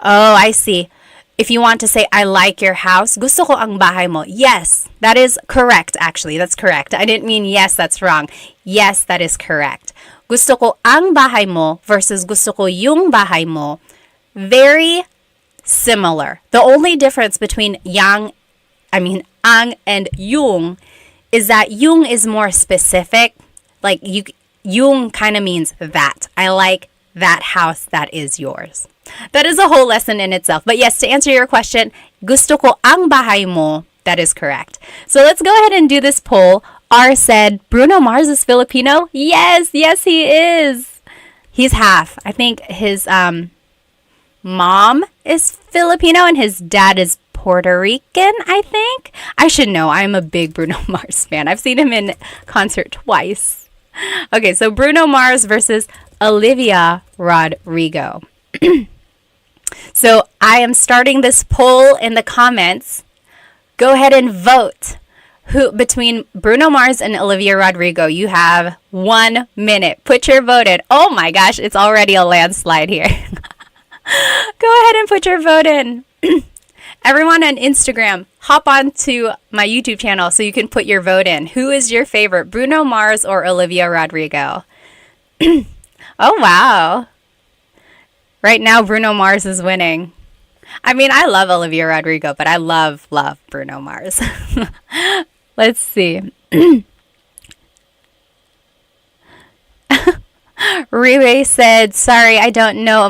Oh, I see. If you want to say, I like your house, gusto ko ang bahay mo. Yes, that is correct, actually. That's correct. I didn't mean yes, that's wrong. Yes, that is correct. Gusto ko ang bahay mo versus gusto ko yung bahay mo. Very similar. The only difference between ang and yung is that yung is more specific. Like yung kind of means that. I like that house that is yours. That is a whole lesson in itself. But yes, to answer your question, gusto ko ang bahay mo. That is correct. So let's go ahead and do this poll. R said, Bruno Mars is Filipino? Yes, he is. He's half. I think his mom is Filipino and his dad is Puerto Rican, I think. I should know. I'm a big Bruno Mars fan. I've seen him in concert twice. Okay, so Bruno Mars versus Olivia Rodrigo. So I am starting this poll in the comments. Go ahead and vote. Who between Bruno Mars and Olivia Rodrigo? You have 1 minute. Put your vote in. Oh my gosh, it's already a landslide here. Go ahead and put your vote in. Everyone on Instagram, hop on to my YouTube channel so you can put your vote in. Who is your favorite, Bruno Mars or Olivia Rodrigo? Oh, wow. Right now, Bruno Mars is winning. I mean, I love Olivia Rodrigo, but I love Bruno Mars. Let's see. Riwe said, sorry, I don't know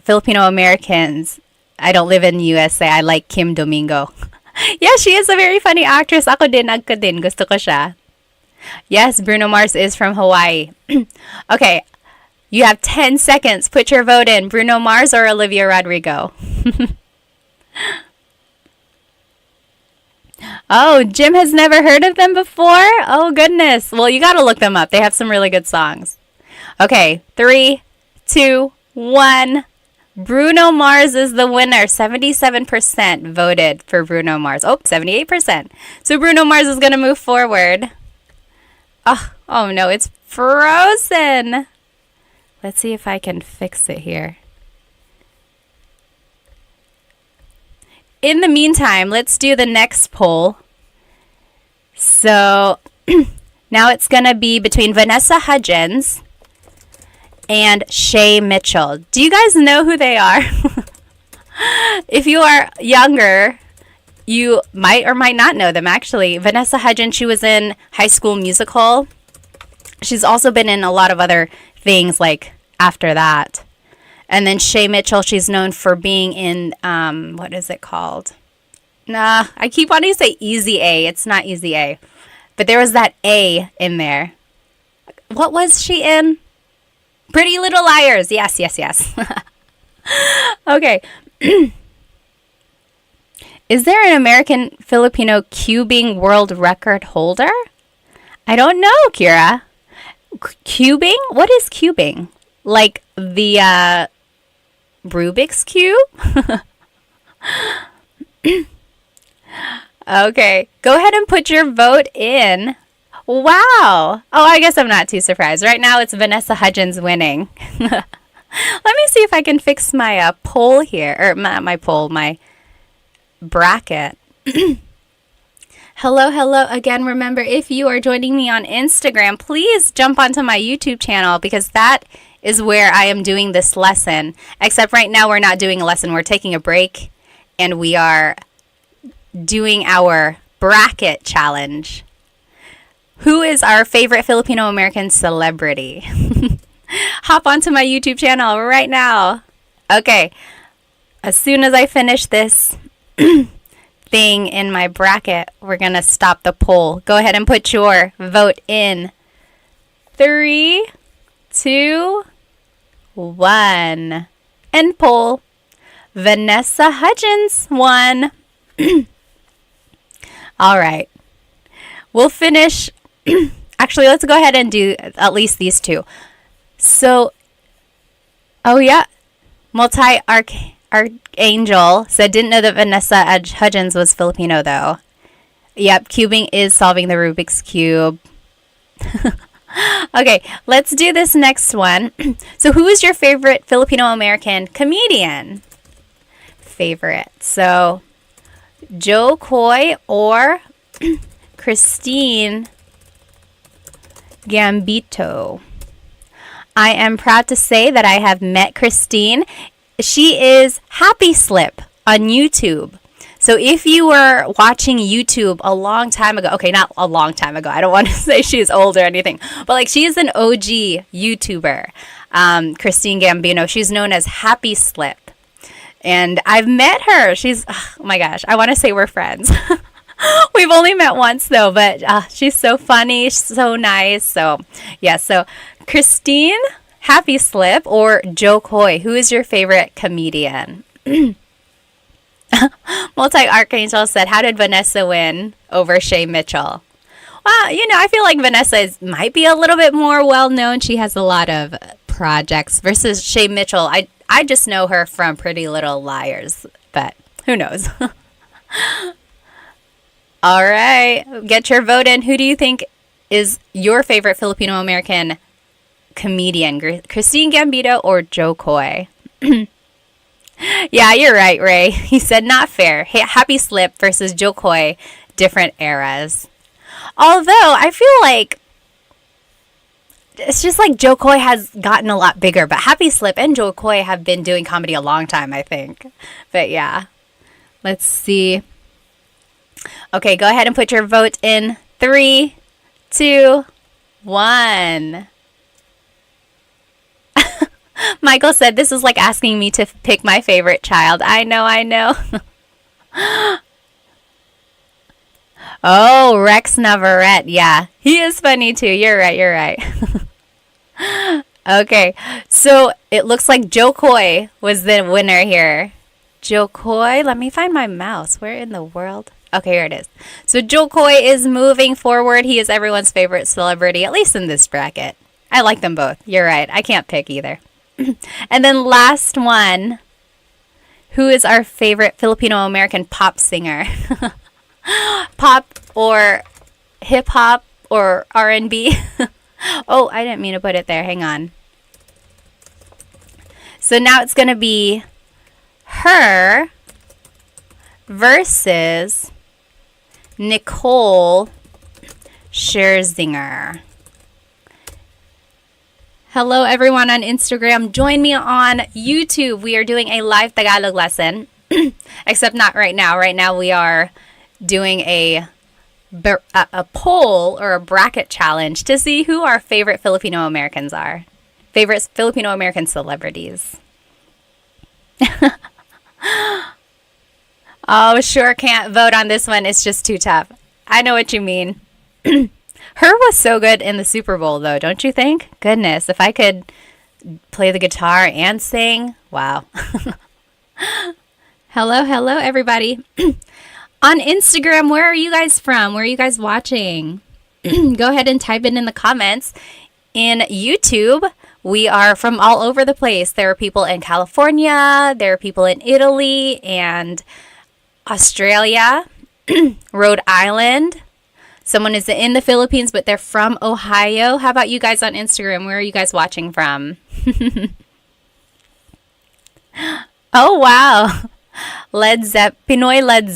Filipino Americans. I don't live in the USA. I like Kim Domingo. Yeah, she is a very funny actress. Ako din, gusto ko siya. Yes, Bruno Mars is from Hawaii. Okay, you have 10 seconds. Put your vote in. Bruno Mars or Olivia Rodrigo? Oh, Jim has never heard of them before? Oh, goodness. Well, you got to look them up. They have some really good songs. Okay, 3, 2, 1. Bruno Mars is the winner. 77% voted for Bruno Mars. Oh, 78%. So Bruno Mars is going to move forward. Oh no, it's frozen. Let's see if I can fix it here. In the meantime, let's do the next poll. So now it's going to be between Vanessa Hudgens and Shay Mitchell. Do you guys know who they are? If you are younger, you might or might not know them, actually. Vanessa Hudgens, she was in High School Musical. She's also been in a lot of other things like after that. And then Shay Mitchell, she's known for being in, what is it called? Nah, I keep wanting to say Easy A. It's not Easy A. But there was that A in there. What was she in? Pretty Little Liars. Yes. Okay. Is there an American Filipino cubing world record holder? I don't know, Kira. Cubing? What is cubing? Like the Rubik's Cube? Okay. Go ahead and put your vote in. Wow. Oh, I guess I'm not too surprised. Right now it's Vanessa Hudgens winning. Let me see if I can fix my poll here. Or my poll, my bracket. Hello again. Remember, if you are joining me on Instagram, please jump onto my YouTube channel because that is where I am doing this lesson. Except right now we're not doing a lesson. We're taking a break and we are doing our bracket challenge. Who is our favorite Filipino American celebrity? Hop onto my YouTube channel right now. Okay. As soon as I finish this thing in my bracket, we're going to stop the poll. Go ahead and put your vote in. 3, 2, 1. End poll. Vanessa Hudgens won. All right. We'll finish. Actually, let's go ahead and do at least these two. So, oh yeah. Multi-Archangel said, didn't know that Vanessa Hudgens was Filipino though. Yep, cubing is solving the Rubik's Cube. Okay, let's do this next one. So who is your favorite Filipino-American comedian? Favorite. So, Joe Coy or Christine Gambito. I am proud to say that I have met Christine. She is Happy Slip on YouTube. So if you were watching YouTube a long time ago, okay, not a long time ago, I don't want to say she's old or anything, but like she is an OG YouTuber, Christine Gambino. She's known as Happy Slip. And I've met her. She's, oh my gosh, I want to say we're friends. We've only met once though, but she's so funny, she's so nice. So yeah, so Christine, Happy Slip or Joe Coy? Who is your favorite comedian? Multi-Archangel said, how did Vanessa win over Shay Mitchell? Well, I feel like Vanessa might be a little bit more well-known. She has a lot of projects versus Shay Mitchell. I just know her from Pretty Little Liars, but who knows? All right, get your vote in. Who do you think is your favorite Filipino-American comedian? Christine Gambito or Joe Coy? Yeah, you're right, Ray. He said not fair. Happy Slip versus Joe Coy, different eras. Although I feel like it's just like Joe Coy has gotten a lot bigger, but Happy Slip and Joe Coy have been doing comedy a long time, I think. But yeah, let's see. Okay, go ahead and put your vote in. 3, 2, 1. Michael said, this is like asking me to pick my favorite child. I know. Oh, Rex Navarrete. Yeah, he is funny too. You're right. Okay, so it looks like Joe Coy was the winner here. Joe Coy, let me find my mouse. Where in the world? Okay, here it is. So Joe Coy is moving forward. He is everyone's favorite celebrity, at least in this bracket. I like them both. You're right. I can't pick either. And then last one. Who is our favorite Filipino-American pop singer? Pop or hip-hop or R&B? Oh, I didn't mean to put it there. Hang on. So now it's going to be her versus Nicole Scherzinger. Hello, everyone on Instagram. Join me on YouTube. We are doing a live Tagalog lesson, except not right now. Right now we are doing a poll or a bracket challenge to see who our favorite Filipino Americans are. Favorite Filipino American celebrities. Oh, sure can't vote on this one. It's just too tough. I know what you mean. Her was so good in the Super Bowl, though, don't you think? Goodness, if I could play the guitar and sing, wow. Hello, everybody. On Instagram, where are you guys from? Where are you guys watching? Go ahead and type it in the comments. In YouTube, we are from all over the place. There are people in California, there are people in Italy and Australia, Rhode Island. Someone is in the Philippines, but they're from Ohio. How about you guys on Instagram? Where are you guys watching from? Oh, wow. Pinoy Led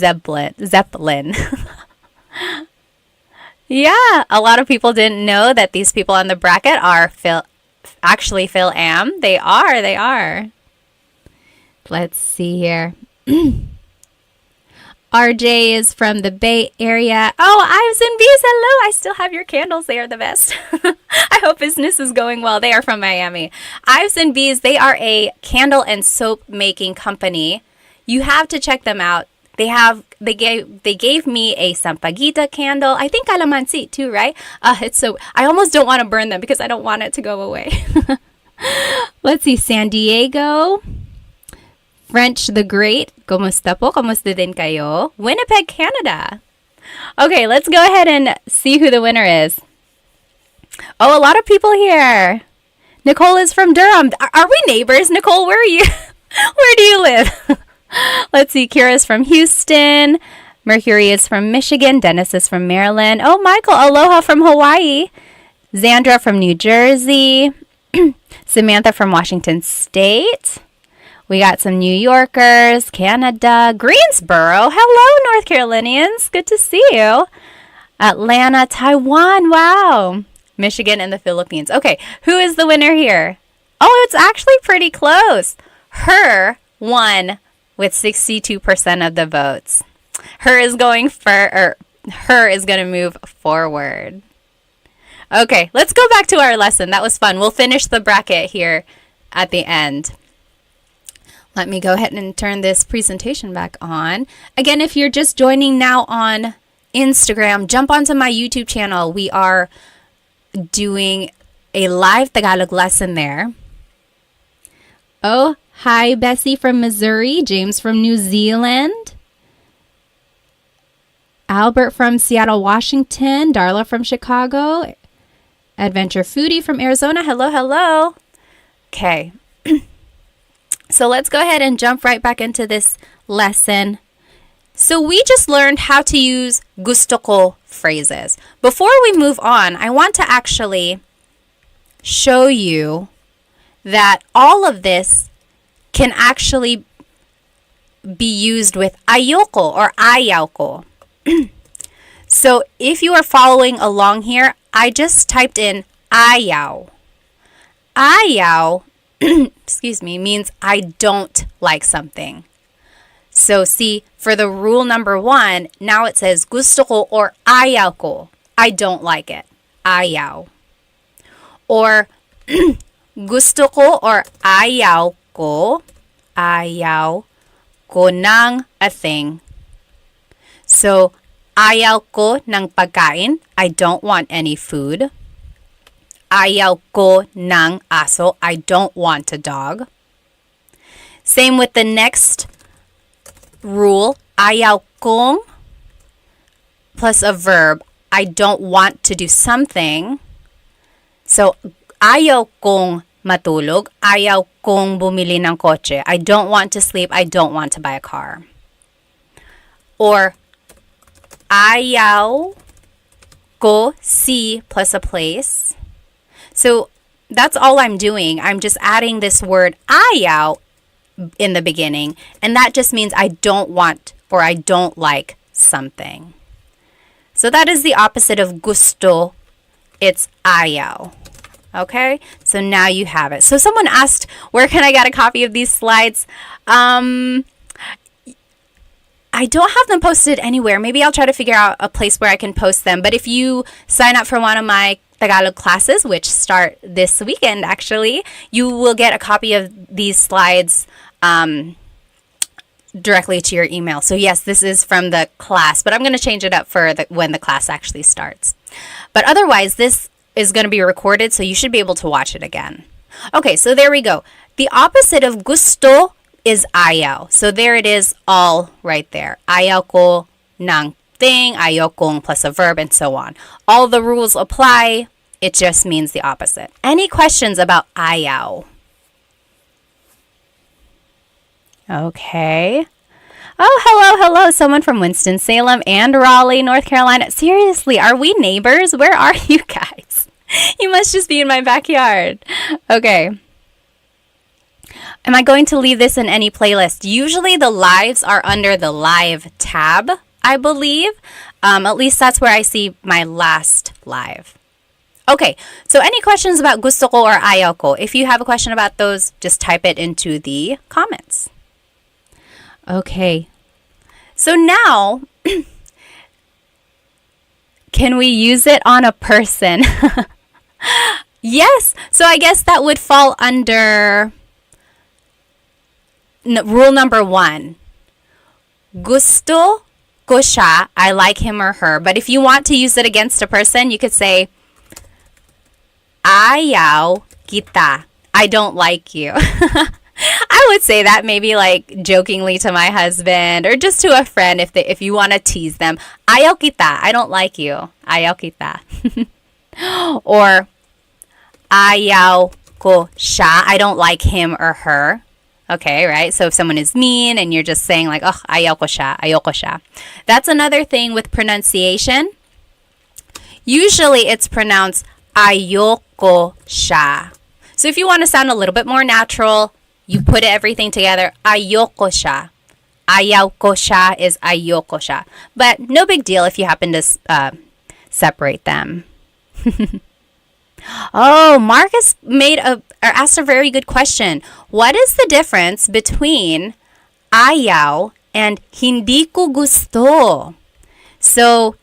Zeppelin. Yeah, a lot of people didn't know that these people on the bracket are actually Phil Am. They are. Let's see here. RJ is from the Bay Area. Oh, Ives and Bees, hello. I still have your candles. They are the best. I hope business is going well. They are from Miami. Ives and Bees, they are a candle and soap making company. You have to check them out. They gave me a Sampaguita candle. I think calamansi too, right? I almost don't want to burn them because I don't want it to go away. Let's see, San Diego. French the Great, kumusta po? Kumusta din kayo? Winnipeg, Canada. Okay, let's go ahead and see who the winner is. Oh, a lot of people here. Nicole is from Durham. Are we neighbors? Nicole, where are you? Where do you live? Let's see, Kira's from Houston. Mercury is from Michigan. Dennis is from Maryland. Oh, Michael, aloha from Hawaii. Zandra from New Jersey. Samantha from Washington State. We got some New Yorkers, Canada, Greensboro. Hello, North Carolinians. Good to see you. Atlanta, Taiwan. Wow. Michigan and the Philippines. Okay, who is the winner here? Oh, it's actually pretty close. Her won with 62% of the votes. Her is going to move forward. Okay, let's go back to our lesson. That was fun. We'll finish the bracket here at the end. Let me go ahead and turn this presentation back on. Again, if you're just joining now on Instagram, jump onto my YouTube channel. We are doing a live Tagalog lesson there. Oh, hi, Bessie from Missouri, James from New Zealand, Albert from Seattle, Washington, Darla from Chicago, Adventure Foodie from Arizona. Hello, hello. Okay. So let's go ahead and jump right back into this lesson. So we just learned how to use gusto ko phrases. Before we move on, I want to actually show you that all of this can actually be used with ayoko or ayaw ko. So if you are following along here, I just typed in ayaw. Ayaw, excuse me, means I don't like something. So see, for the rule number 1, now it says gusto ko or ayaw ko. I don't like it. Ayaw. Or gusto ko or ayaw ko ng a thing. So, ayaw ko ng pagkain. I don't want any food. Ayaw ko ng aso. I don't want a dog. Same with the next rule. Ayaw kong plus a verb. I don't want to do something. So, ayaw kong matulog. Ayaw kong bumili ng kotse. I don't want to sleep. I don't want to buy a car. Or, ayaw ko si plus a place. So, that's all I'm doing. I'm just adding this word ayaw in the beginning. And that just means I don't want or I don't like something. So that is the opposite of gusto. It's ayaw. Okay, so now you have it. So someone asked, where can I get a copy of these slides? I don't have them posted anywhere. Maybe I'll try to figure out a place where I can post them. But if you sign up for one of my Tagalog classes, which start this weekend actually, you will get a copy of these slides directly to your email. So yes, this is from the class, but I'm going to change it up for when the class actually starts. But otherwise, this is going to be recorded, so you should be able to watch it again. Okay, so there we go. The opposite of gusto is ayaw. So there it is all right there. Ayaw ko ng thing, ayaw kong plus a verb, and so on. All the rules apply. It just means the opposite. Any questions about ayaw? Okay. Oh, hello. Someone from Winston-Salem and Raleigh, North Carolina. Seriously, are we neighbors? Where are you guys? You must just be in my backyard. Okay. Am I going to leave this in any playlist? Usually the lives are under the live tab, I believe. At least that's where I see my last live. Okay, so any questions about gusto ko or ayaw ko? If you have a question about those, just type it into the comments. Okay, so now, can we use it on a person? Yes, so I guess that would fall under rule number 1. Gusto ko siya, I like him or her. But if you want to use it against a person, you could say, ayaw kita, I don't like you. I would say that maybe like jokingly to my husband or just to a friend if you want to tease them. Ayaw kita, I don't like you. Ayaw kita. Or ayaw ko siya, I don't like him or her. Okay, right? So if someone is mean and you're just saying like, oh, ayaw ko siya. That's another thing with pronunciation. Usually it's pronounced ayoko siya. So if you want to sound a little bit more natural, you put everything together, ayoko siya. Ayaw ko siya is ayoko siya. But no big deal if you happen to separate them. Oh, Marcus asked a very good question. What is the difference between ayaw and hindi ko gusto? So,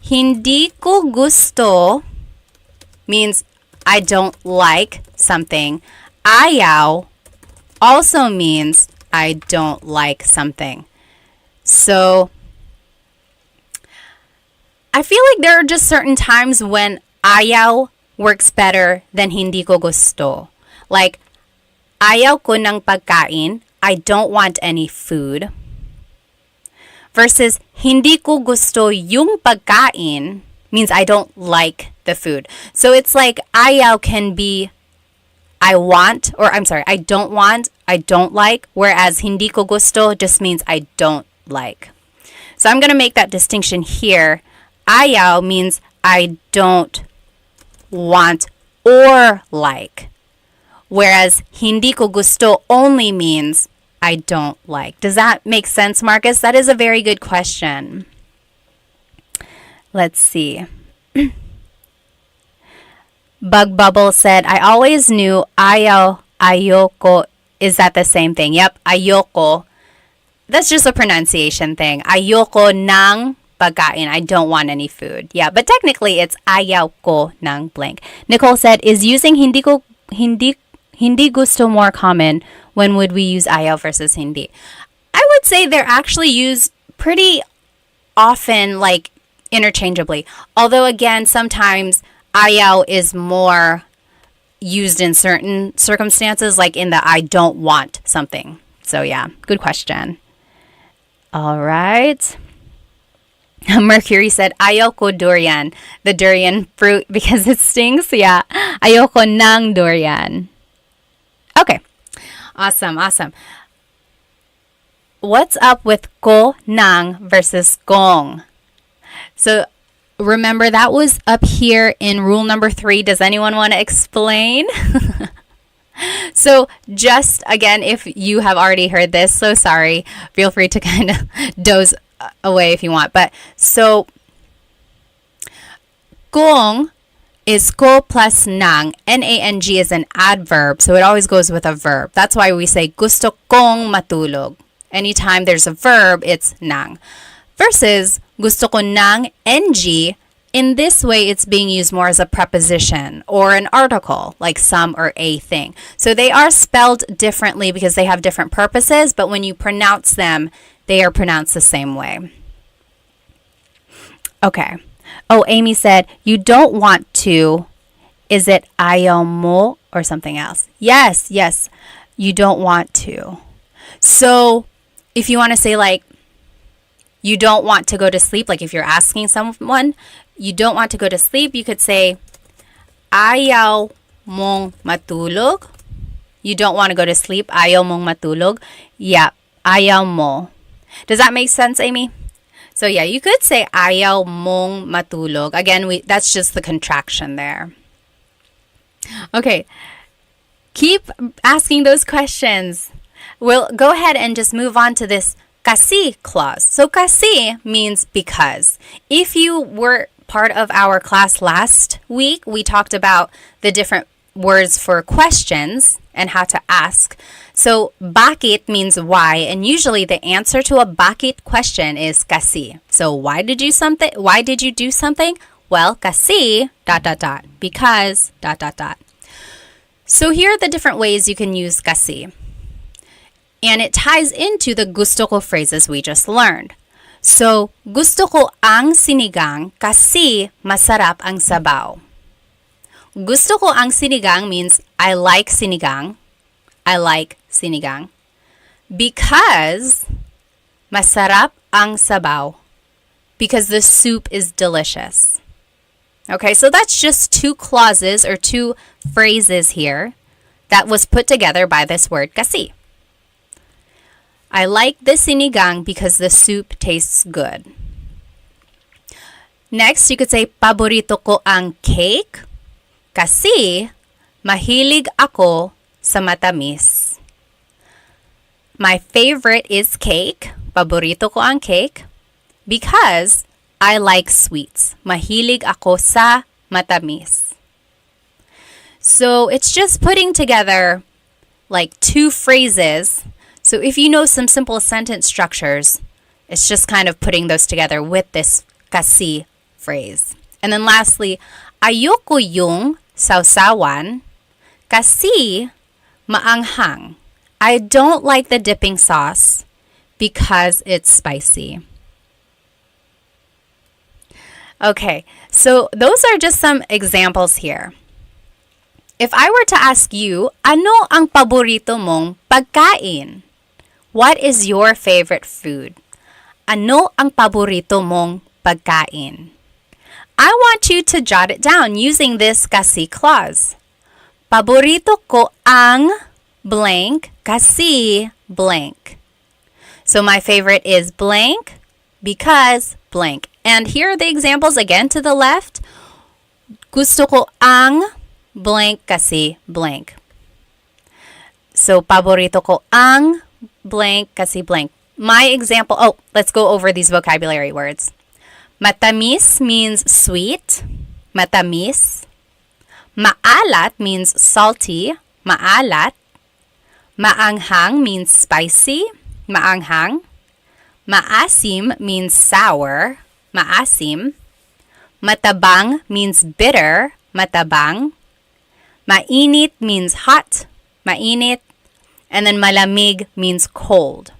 hindi ko gusto means I don't like something. Ayaw also means I don't like something. So, I feel like there are just certain times when ayaw works better than hindi ko gusto. Like, ayaw ko ng pagkain. I don't want any food. Versus, hindi ko gusto yung pagkain means I don't like the food. So it's like, ayaw can be I want, or I'm sorry, I don't want, I don't like, whereas hindi ko gusto just means I don't like. So I'm going to make that distinction here. Ayaw means I don't want or like, whereas hindi ko gusto only means I don't like. Does that make sense, Marcus? That is a very good question. Let's see. Bug Bubble said, I always knew ayaw, ayoko. Is that the same thing? Yep, ayoko. That's just a pronunciation thing. Ayoko ng pagkain. I don't want any food. Yeah, but technically it's ayaw ko ng blank. Nicole said, is using hindi gusto more common? When would we use ayaw versus hindi? I would say they're actually used pretty often, like interchangeably. Although again, sometimes ayaw is more used in certain circumstances, like in the I don't want something. So yeah, good question. All right. Mercury said, ayoko durian, the durian fruit because it stings. Yeah, ayoko ng durian. Okay, awesome. What's up with ko ng versus gong? So remember that was up here in rule number 3. Does anyone want to explain? So just again, if you have already heard this, so sorry, feel free to kind of doze away if you want. But so kung is ko plus nang. N-A-N-G is an adverb, so it always goes with a verb. That's why we say gusto kong matulog. Anytime there's a verb, it's nang. Versus gusto ko ng ng. In this way, it's being used more as a preposition or an article, like some or a thing. So they are spelled differently because they have different purposes, but when you pronounce them, they are pronounced the same way. Okay. Oh, Amy said, you don't want to. Is it ayaw mo or something else? Yes. You don't want to. So if you want to say like, you don't want to go to sleep, like if you're asking someone, you don't want to go to sleep, you could say, ayaw mong matulog. You don't want to go to sleep, ayaw mong matulog. Yeah, ayaw mo. Does that make sense, Amy? So yeah, you could say ayaw mong matulog. Again, that's just the contraction there. Okay, keep asking those questions. We'll go ahead and just move on to this kasi clause. So kasi means because. If you were part of our class last week, we talked about the different words for questions and how to ask. So bakit means why, and usually the answer to a bakit question is kasi. So why did you do something? Well, kasi ... because ... So here are the different ways you can use kasi. And it ties into the gusto ko phrases we just learned. So, gusto ko ang sinigang kasi masarap ang sabaw. Gusto ko ang sinigang means I like sinigang. I like sinigang. Because masarap ang sabaw. Because the soup is delicious. Okay, so that's just 2 clauses or 2 phrases here that was put together by this word kasi. I like the sinigang because the soup tastes good. Next, you could say, paborito ko ang cake kasi mahilig ako sa matamis. My favorite is cake. Paborito ko ang cake because I like sweets. Mahilig ako sa matamis. So it's just putting together like 2 phrases. So if you know some simple sentence structures, it's just kind of putting those together with this kasi phrase. And then lastly, ayoko yung sausawan kasi maanghang. I don't like the dipping sauce because it's spicy. Okay, so those are just some examples here. If I were to ask you, ano ang paborito mong pagkain? What is your favorite food? Ano ang paborito mong pagkain? I want you to jot it down using this kasi clause. Paborito ko ang blank kasi blank. So my favorite is blank because blank. And here are the examples again to the left. Gusto ko ang blank kasi blank. So paborito ko ang blank kasi blank. My example, let's go over these vocabulary words. Matamis means sweet. Matamis. Maalat means salty. Maalat. Maanghang means spicy. Maanghang. Maasim means sour. Maasim. Matabang means bitter. Matabang. Mainit means hot. Mainit. And then malamig means cold.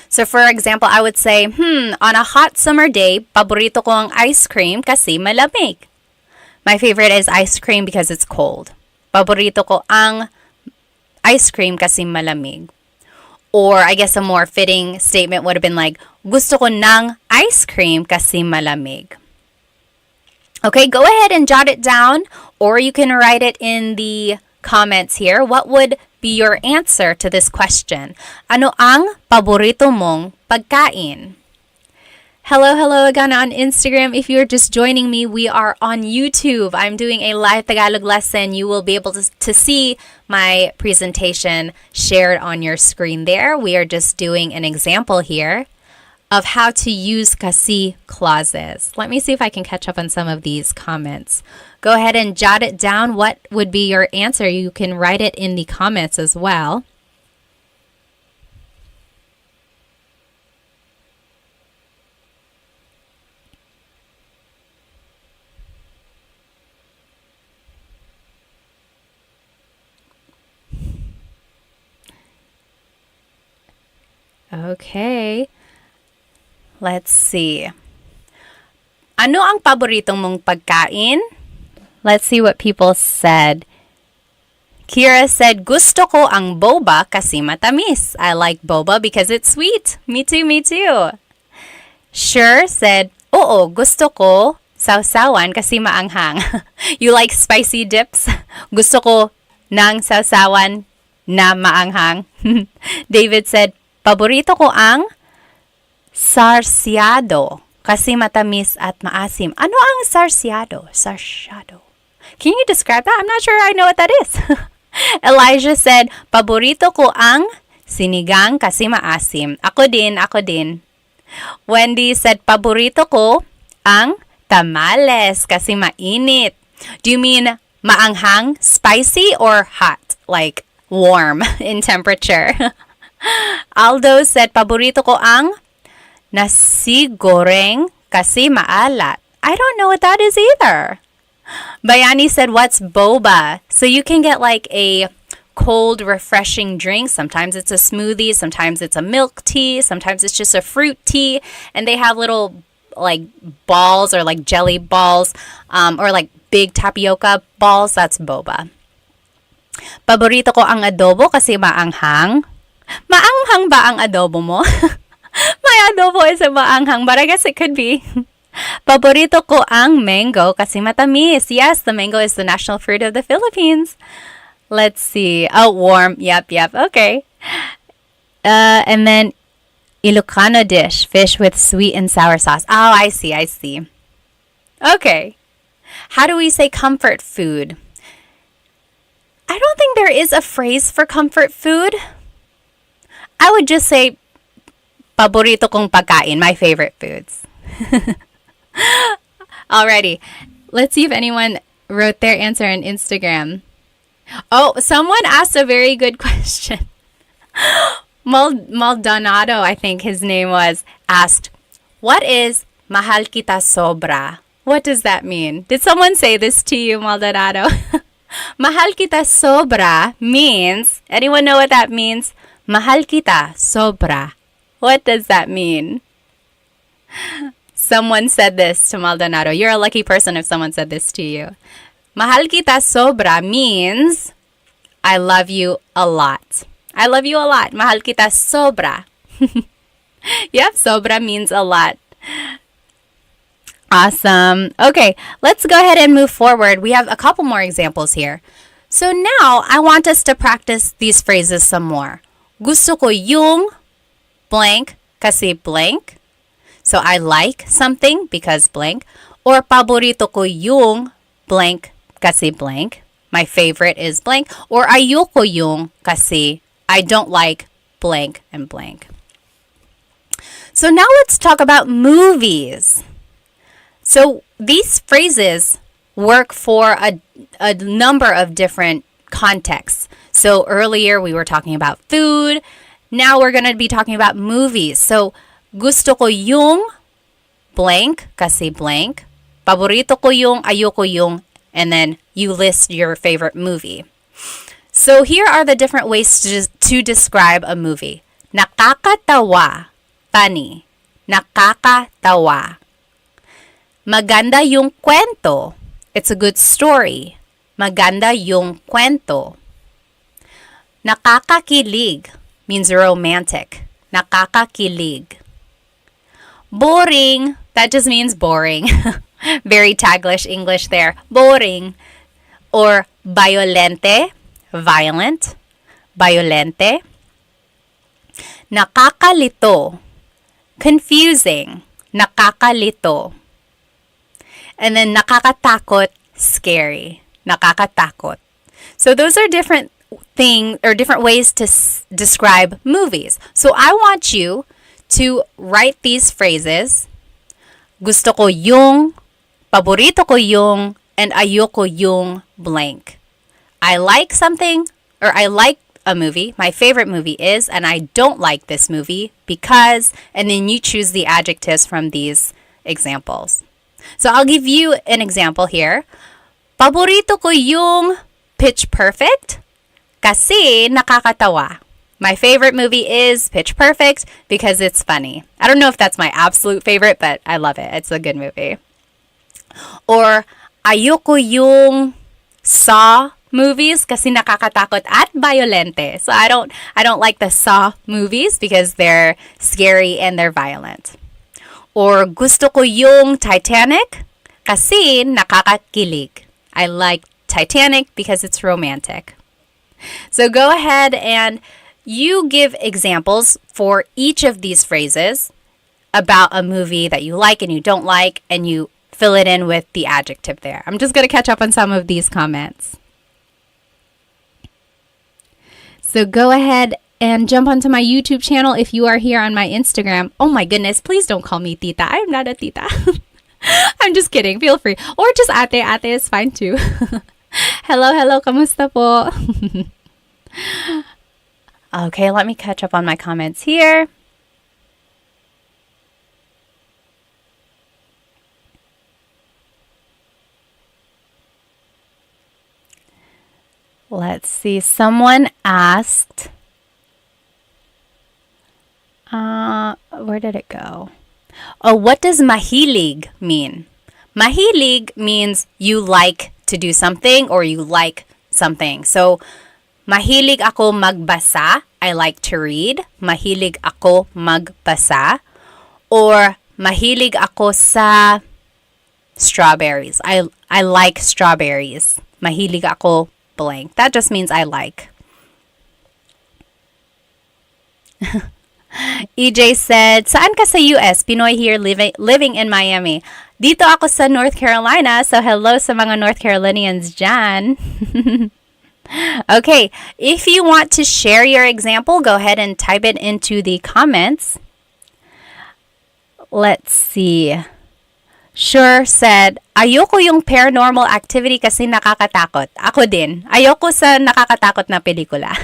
So for example, I would say, on a hot summer day, paborito ko ang ice cream kasi malamig. My favorite is ice cream because it's cold. Paborito ko ang ice cream kasi malamig. Or I guess a more fitting statement would have been like, gusto ko ng ice cream kasi malamig. Okay, go ahead and jot it down, or you can write it in the comments here. What would be your answer to this question? Ano ang paborito mong pagkain? Hello again on Instagram. If you're just joining me, we are on YouTube. I'm doing a live Tagalog lesson. You will be able to see my presentation shared on your screen there. We are just doing an example here of how to use kasi clauses. Let me see if I can catch up on some of these comments. Go ahead and jot it down. What would be your answer? You can write it in the comments as well. Okay. Let's see. Ano ang paboritong mong pagkain? Let's see what people said. Kira said, gusto ko ang boba kasi matamis. I like boba because it's sweet. Me too, me too. Sure said, oo, gusto ko sausawan kasi maanghang. You like spicy dips? Gusto ko ng sausawan na maanghang. David said, paborito ko ang sarsyado kasi matamis at maasim. Ano ang sarsyado? Sarsyado. Can you describe that? I'm not sure I know what that is. Elijah said, paborito ko ang sinigang kasi maasim. Ako din, ako din. Wendy said, paborito ko ang tamales kasi mainit. Do you mean maanghang, spicy, or hot? Like warm in temperature? Aldo said, paborito ko ang nasi goreng kasi maalat. I don't know what that is either. Bayani said, what's boba? So you can get like a cold, refreshing drink. Sometimes it's a smoothie. Sometimes it's a milk tea. Sometimes it's just a fruit tea. And they have little like balls or like jelly balls or like big tapioca balls. That's boba. Paborito ko ang adobo kasi maanghang. Maanghang ba ang adobo mo? My adobo is a maanghang, but I guess it could be. Paborito ko ang mango kasi matamis. Yes, the mango is the national fruit of the Philippines. Let's see. Oh, warm. Yep. Okay. And then Ilocano dish, fish with sweet and sour sauce. Oh, I see. Okay. How do we say comfort food? I don't think there is a phrase for comfort food. I would just say paborito kong pagkain, my favorite foods. Alrighty, let's see if anyone wrote their answer on Instagram. Oh, someone asked a very good question. Maldonado, I think his name was, asked, what is mahal kita sobra? What does that mean? Did someone say this to you, Maldonado? Mahal kita sobra means, anyone know what that means? Mahal kita sobra. What does that mean? Someone said this to Maldonado. You're a lucky person if someone said this to you. Mahal kita sobra means I love you a lot. I love you a lot. Mahal kita sobra. Yep, sobra means a lot. Awesome. Okay, let's go ahead and move forward. We have a couple more examples here. So now I want us to practice these phrases some more. Gusto ko yung blank kasi blank. So I like something because blank. Or paborito ko yung blank kasi blank. My favorite is blank. Or ayoko yung kasi I don't like blank and blank. So now let's talk about movies. So these phrases work for a number of different contexts. So earlier we were talking about food. Now we're going to be talking about movies. So gusto ko yung blank kasi blank. Paborito ko yung, ayoko yung, and then you list your favorite movie. So here are the different ways to describe a movie. Nakakatawa, funny. Nakakatawa. Maganda yung kwento. It's a good story. Maganda yung kwento. Nakakakilig means romantic. Nakakakilig. Boring, that just means boring. Very Taglish English there. Boring. Or violente, violent. Violente. Nakakalito, confusing. Nakakalito. And then nakakatakot, scary. Nakakatakot. So those are different things or different ways to describe movies. So I want you to write these phrases. Gusto ko yung, paborito ko yung, and ayoko yung blank. I like something or I like a movie. My favorite movie is, and I don't like this movie because, and then you choose the adjectives from these examples. So I'll give you an example here. Paborito ko yung Pitch Perfect kasi nakakatawa. My favorite movie is Pitch Perfect because it's funny. I don't know if that's my absolute favorite, but I love it. It's a good movie. Or ayoko yung Saw movies kasi nakakatakot at violente. So I don't like the Saw movies because they're scary and they're violent. Or gusto ko yung Titanic kasi nakakakilig. I like Titanic because it's romantic. So go ahead and you give examples for each of these phrases about a movie that you like and you don't like, and you fill it in with the adjective there. I'm just going to catch up on some of these comments. So go ahead and jump onto my YouTube channel if you are here on my Instagram. Oh my goodness, please don't call me tita. I'm not a tita. I'm just kidding. Feel free. Or just ate. Ate is fine too. Hello. Kamusta po? Okay, let me catch up on my comments here. Let's see. Someone asked, where did it go? Oh, what does mahilig mean? Mahilig means you like to do something or you like something. So, mahilig ako magbasa. I like to read. Mahilig ako magbasa. Or mahilig ako sa strawberries. I like strawberries. Mahilig ako blank. That just means I like. EJ said, saan ka sa US? Pinoy here living in Miami. Dito ako sa North Carolina. So hello sa mga North Carolinians dyan. Okay, if you want to share your example, go ahead and type it into the comments. Let's see. Sure said, ayoko yung paranormal activity kasi nakakatakot. Ako din. Ayoko sa nakakatakot na pelikula.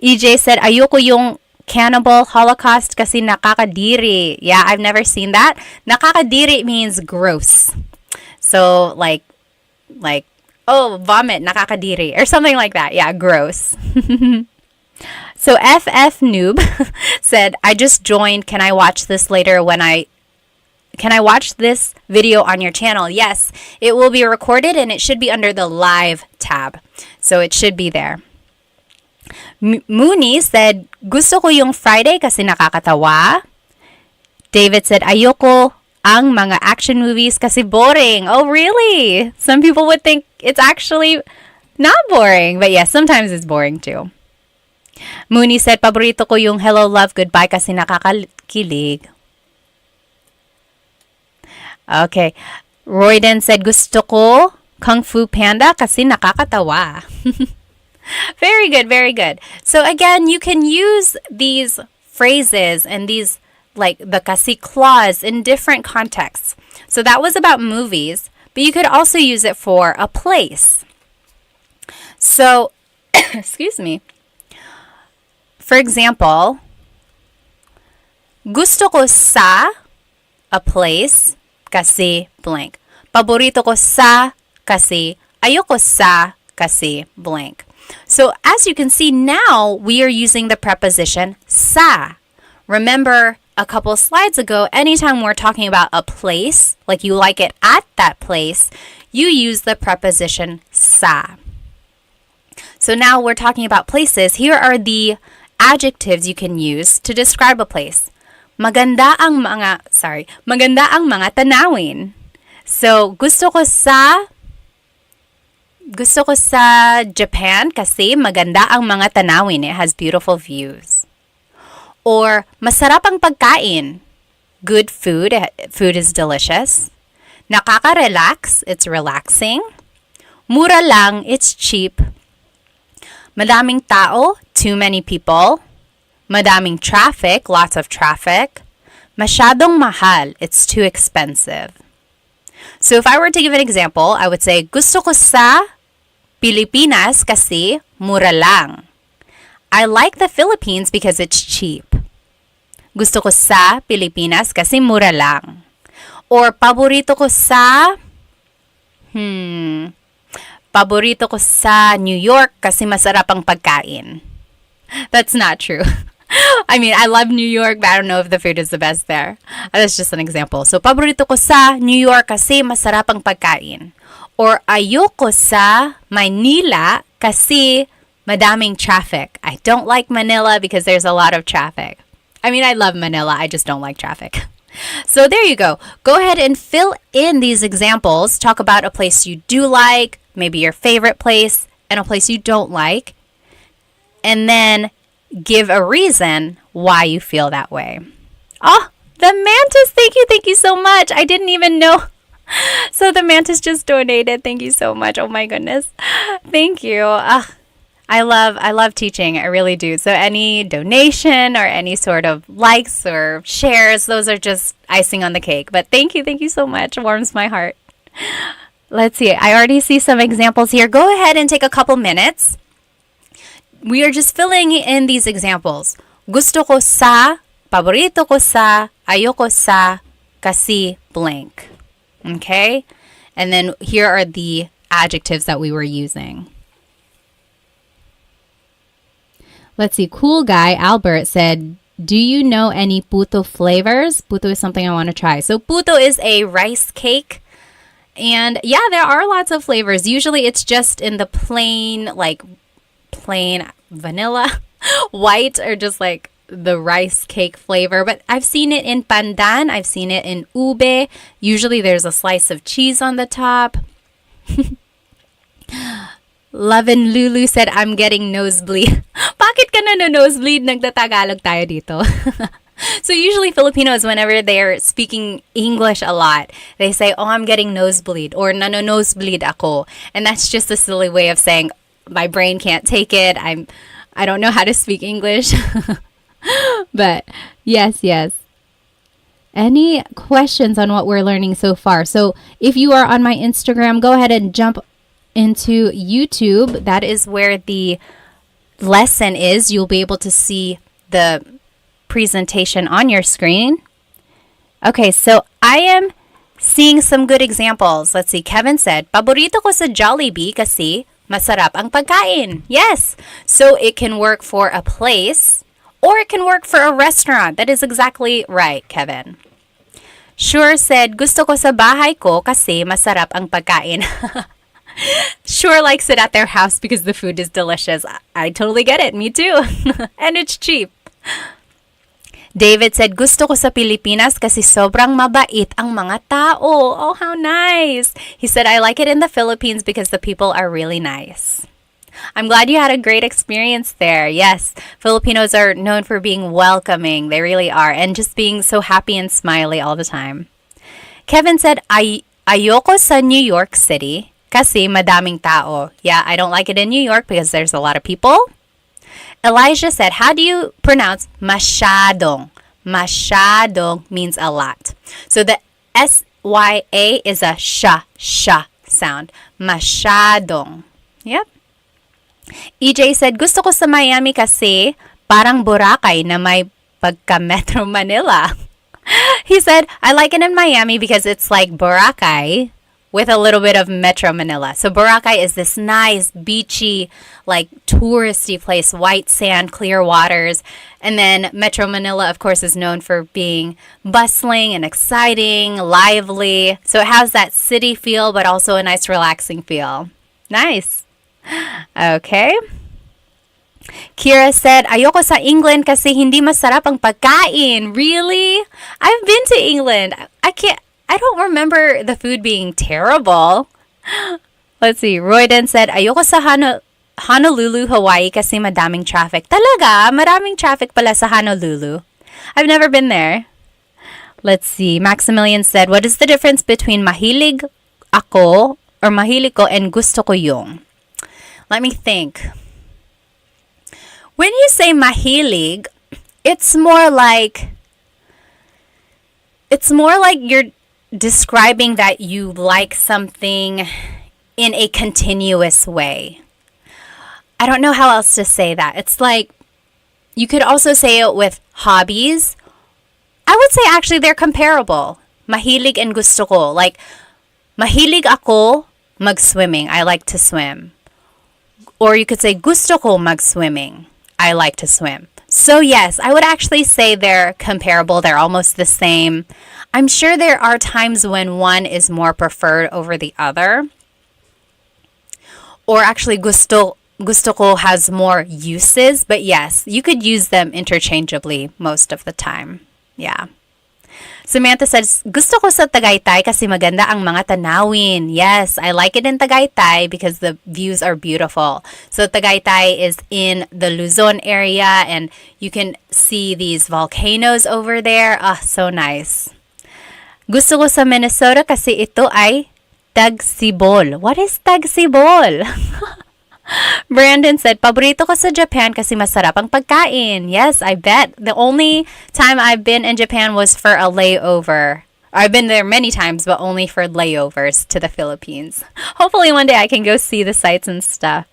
EJ said, ayoko yung Cannibal Holocaust kasi nakakadiri. Yeah, I've never seen that. Nakakadiri means gross. So, like, oh, vomit, nakakadiri, or something like that. Yeah, gross. So, FF Noob said, I just joined. Can I watch this later when I can I watch this video on your channel? Yes, it will be recorded and it should be under the live tab. So it should be there. Mooney said, gusto ko yung Friday kasi nakakatawa. David said, ayoko ang mga action movies kasi boring. Oh, really? Some people would think it's actually not boring. But yes, sometimes it's boring too. Mooney said, paborito ko yung Hello, Love, Goodbye kasi nakakakilig. Okay. Royden said, gusto ko Kung Fu Panda kasi nakakatawa. Very good, very good. So again, you can use these phrases and these, like the kasi clause, in different contexts. So that was about movies, but you could also use it for a place. So, excuse me. For example, gusto ko sa a place kasi blank. Paborito ko sa kasi ayoko sa kasi blank. So as you can see now, we are using the preposition sa. Remember a couple slides ago, anytime we're talking about a place, like you like it at that place, you use the preposition sa. So now we're talking about places. Here are the adjectives you can use to describe a place. Maganda ang mga tanawin. So gusto ko sa Japan kasi maganda ang mga tanawin. It has beautiful views. Or masarap ang pagkain. Good food. Food is delicious. Nakaka-relax. It's relaxing. Mura lang. It's cheap. Madaming tao. Too many people. Madaming traffic. Lots of traffic. Masyadong mahal. It's too expensive. So if I were to give an example, I would say, gusto ko sa Pilipinas kasi mura lang. I like the Philippines because it's cheap. Gusto ko sa Pilipinas kasi mura lang. Or paborito ko sa New York kasi masarap ang pagkain. That's not true. I mean, I love New York, but I don't know if the food is the best there. That's just an example. So, paborito ko sa New York kasi masarap ang pagkain. Or ayoko sa Manila kasi madaming traffic. I don't like Manila because there's a lot of traffic. I mean, I love Manila. I just don't like traffic. So there you go. Go ahead and fill in these examples. Talk about a place you do like, maybe your favorite place, and a place you don't like. And then give a reason why you feel that way. Oh, the mantis. Thank you so much. I didn't even know. So the mantis just donated. Thank you so much. Oh my goodness. Thank you. I love teaching. I really do. So any donation or any sort of likes or shares, those are just icing on the cake. But thank you so much. It warms my heart. Let's see. I already see some examples here. Go ahead and take a couple minutes. We are just filling in these examples. Gusto ko sa, paborito ko sa, ayoko sa, kasi blank. Okay? And then here are the adjectives that we were using. Let's see. Cool guy, Albert, said, do you know any puto flavors? Puto is something I want to try. So puto is a rice cake. And yeah, there are lots of flavors. Usually it's just in the plain vanilla, white, or just like the rice cake flavor. But I've seen it in pandan. I've seen it in ube. Usually there's a slice of cheese on the top. Lovin Lulu said, I'm getting nosebleed. Bakit ka na nosebleed? Nagtatagalog tayo dito. So usually Filipinos, whenever they're speaking English a lot, they say, oh, I'm getting nosebleed, or nosebleed ako. And that's just a silly way of saying, my brain can't take it. I don't know how to speak English. But yes. Any questions on what we're learning so far? So if you are on my Instagram, go ahead and jump into YouTube. That is where the lesson is. You'll be able to see the presentation on your screen. Okay, so I am seeing some good examples. Let's see. Kevin said, paborito ko sa Jollibee kasi masarap ang pagkain. Yes. So it can work for a place or it can work for a restaurant. That is exactly right, Kevin. Sure said, gusto ko sa bahay ko kasi masarap ang pagkain. Sure likes it at their house because the food is delicious. I totally get it. Me too. And it's cheap. David said, gusto ko sa Pilipinas kasi sobrang mabait ang mga tao. Oh, how nice. He said, I like it in the Philippines because the people are really nice. I'm glad you had a great experience there. Yes, Filipinos are known for being welcoming. They really are. And just being so happy and smiley all the time. Kevin said, ayoko sa New York City kasi madaming tao. Yeah, I don't like it in New York because there's a lot of people. Elijah said, how do you pronounce masyadong? Masyadong means a lot. So the S-Y-A is a sha sound. Masyadong. Yep. EJ said, gusto ko sa Miami kasi parang Boracay na may pagka Metro Manila. He said, I like it in Miami because it's like Boracay with a little bit of Metro Manila. So Boracay is this nice, beachy, like touristy place, white sand, clear waters. And then Metro Manila, of course, is known for being bustling and exciting, lively. So it has that city feel, but also a nice, relaxing feel. Nice. Okay. Kira said, ayoko sa England kasi hindi masarap ang pagkain. Really? I've been to England. I don't remember the food being terrible. Let's see. Royden said, ayoko sa Honolulu, Hawaii kasi madaming traffic. Talaga? Maraming traffic pala sa Honolulu. I've never been there. Let's see. Maximilian said, what is the difference between mahilig ako or mahilig ko and gusto ko yung? Let me think. When you say mahilig, it's more like you're describing that you like something in a continuous way. I don't know how else to say that. It's like you could also say it with hobbies. I would say actually they're comparable. Mahilig and gusto ko. Like, mahilig ako mag-swimming. I like to swim. Or you could say gusto ko mag-swimming. I like to swim. So yes, I would actually say they're comparable. They're almost the same. I'm sure there are times when one is more preferred over the other. Or actually gusto ko has more uses. But yes, you could use them interchangeably most of the time. Yeah. Samantha says, gusto ko sa Tagaytay kasi maganda ang mga tanawin. Yes, I like it in Tagaytay because the views are beautiful. So Tagaytay is in the Luzon area and you can see these volcanoes over there. Ah, so nice. Gusto ko sa Minnesota kasi ito ay tagsibol. What is tagsibol? Brandon said, paborito ko sa Japan kasi masarap ang pagkain. Yes, I bet. The only time I've been in Japan was for a layover. I've been there many times, but only for layovers to the Philippines. Hopefully one day I can go see the sights and stuff.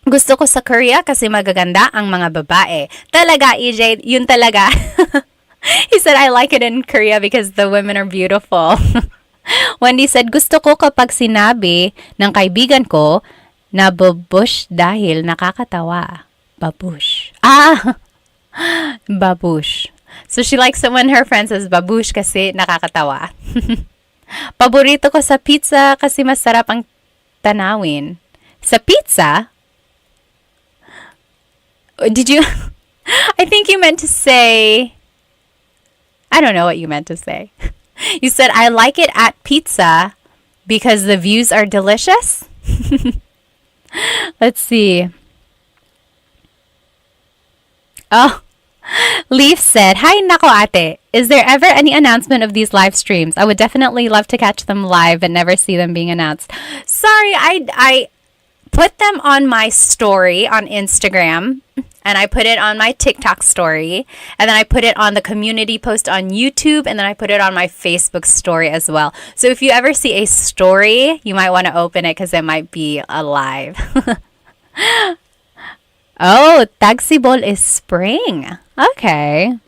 Gusto ko sa Korea kasi magaganda ang mga babae. Talaga, EJ, yun talaga. He said, I like it in Korea because the women are beautiful. Wendy said, gusto ko kapag sinabi ng kaibigan ko, na babush dahil nakakatawa. Babush. Ah! Babush. So she likes it when her friend says babush kasi nakakatawa. Paborito ko sa pizza kasi masarap ang tanawin. Sa pizza? Did you... I think you meant to say... I don't know what you meant to say. You said, I like it at pizza because the views are delicious? Let's see. Oh, Leaf said, hi, nako ate. Is there ever any announcement of these live streams? I would definitely love to catch them live and never see them being announced. Sorry, I put them on my story on Instagram, and I put it on my TikTok story, and then I put it on the community post on YouTube, and then I put it on my Facebook story as well. So if you ever see a story, you might want to open it because it might be alive. Oh, tagsibol is spring. Okay.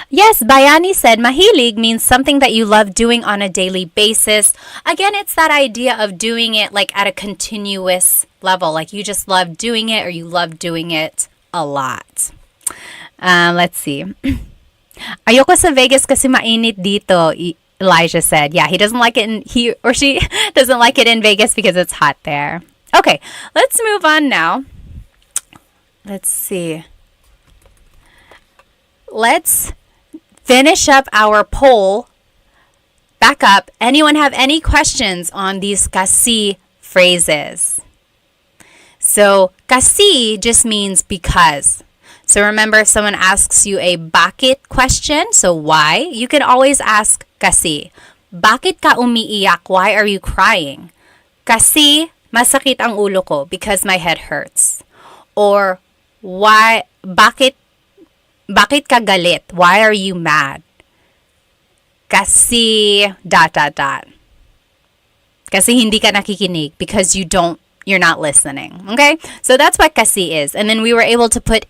Yes, Bayani said, mahilig means something that you love doing on a daily basis. Again, it's that idea of doing it like at a continuous level. Like you just love doing it or you love doing it a lot. Let's see. Ayoko sa Vegas kasi mainit dito, Elijah said. Yeah, he doesn't like it he or she doesn't like it in Vegas because it's hot there. Okay, let's move on now. Let's see. Let's finish up our poll. Back up. Anyone have any questions on these kasi phrases? So, kasi just means because. So remember, if someone asks you a bakit question, so why, you can always ask kasi. Bakit ka umiiyak? Why are you crying? Kasi masakit ang ulo ko because my head hurts. Or why, bakit ka galit? Why are you mad? Kasi dot dot dot. Kasi hindi ka nakikinig because you're not listening. Okay? So that's what kasi is. And then we were able to put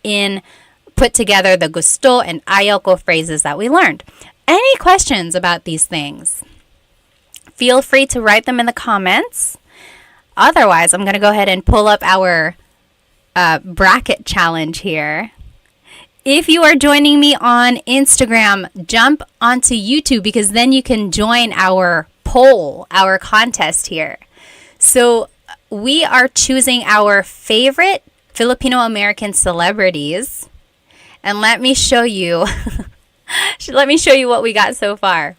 together the gusto and ayaw ko phrases that we learned. Any questions about these things? Feel free to write them in the comments. Otherwise, I'm going to go ahead and pull up our bracket challenge here. If you are joining me on Instagram, jump onto YouTube because then you can join our poll, our contest here. So we are choosing our favorite Filipino American celebrities. And let me show you what we got so far.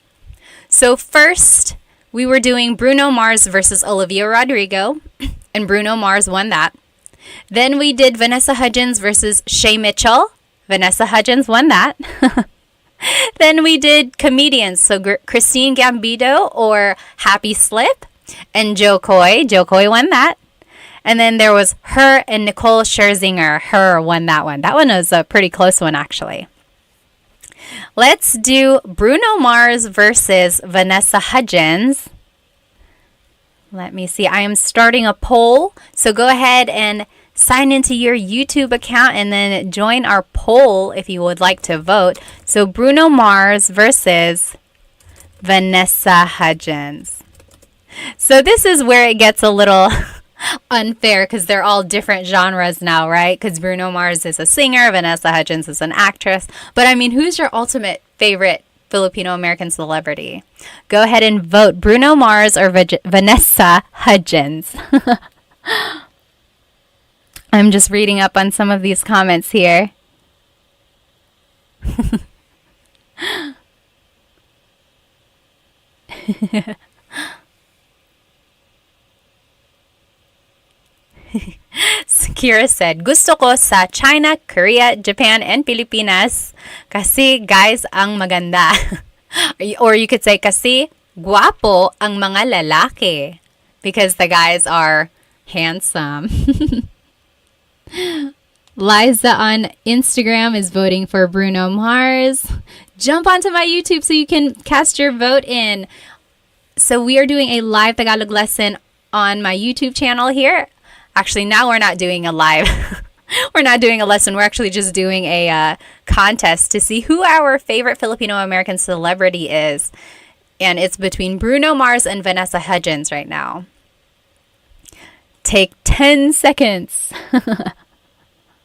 So first, we were doing Bruno Mars versus Olivia Rodrigo, and Bruno Mars won that. Then we did Vanessa Hudgens versus Shay Mitchell. Vanessa Hudgens won that. Then we did comedians, so Christine Gambino or Happy Slip, and Joe Coy. Joe Coy won that. And then there was her and Nicole Scherzinger. Her won that one. That one was a pretty close one, actually. Let's do Bruno Mars versus Vanessa Hudgens. Let me see. I am starting a poll. So go ahead and sign into your YouTube account and then join our poll if you would like to vote. So Bruno Mars versus Vanessa Hudgens. So this is where it gets a little unfair because they're all different genres now, right? Because Bruno Mars is a singer, Vanessa Hudgens is an actress. But I mean, who's your ultimate favorite Filipino American celebrity? Go ahead and vote Bruno Mars or Vanessa Hudgens. I'm just reading up on some of these comments here. Kira said, gusto ko sa China, Korea, Japan, and Pilipinas kasi guys ang maganda. Or you could say kasi guwapo ang mga lalaki because the guys are handsome. Liza on Instagram is voting for Bruno Mars. Jump onto my YouTube so you can cast your vote in. So we are doing a live Tagalog lesson on my YouTube channel here. Actually, now we're not doing a live. We're not doing a lesson. We're actually just doing a contest to see who our favorite Filipino American celebrity is. And it's between Bruno Mars and Vanessa Hudgens right now. Take 10 seconds.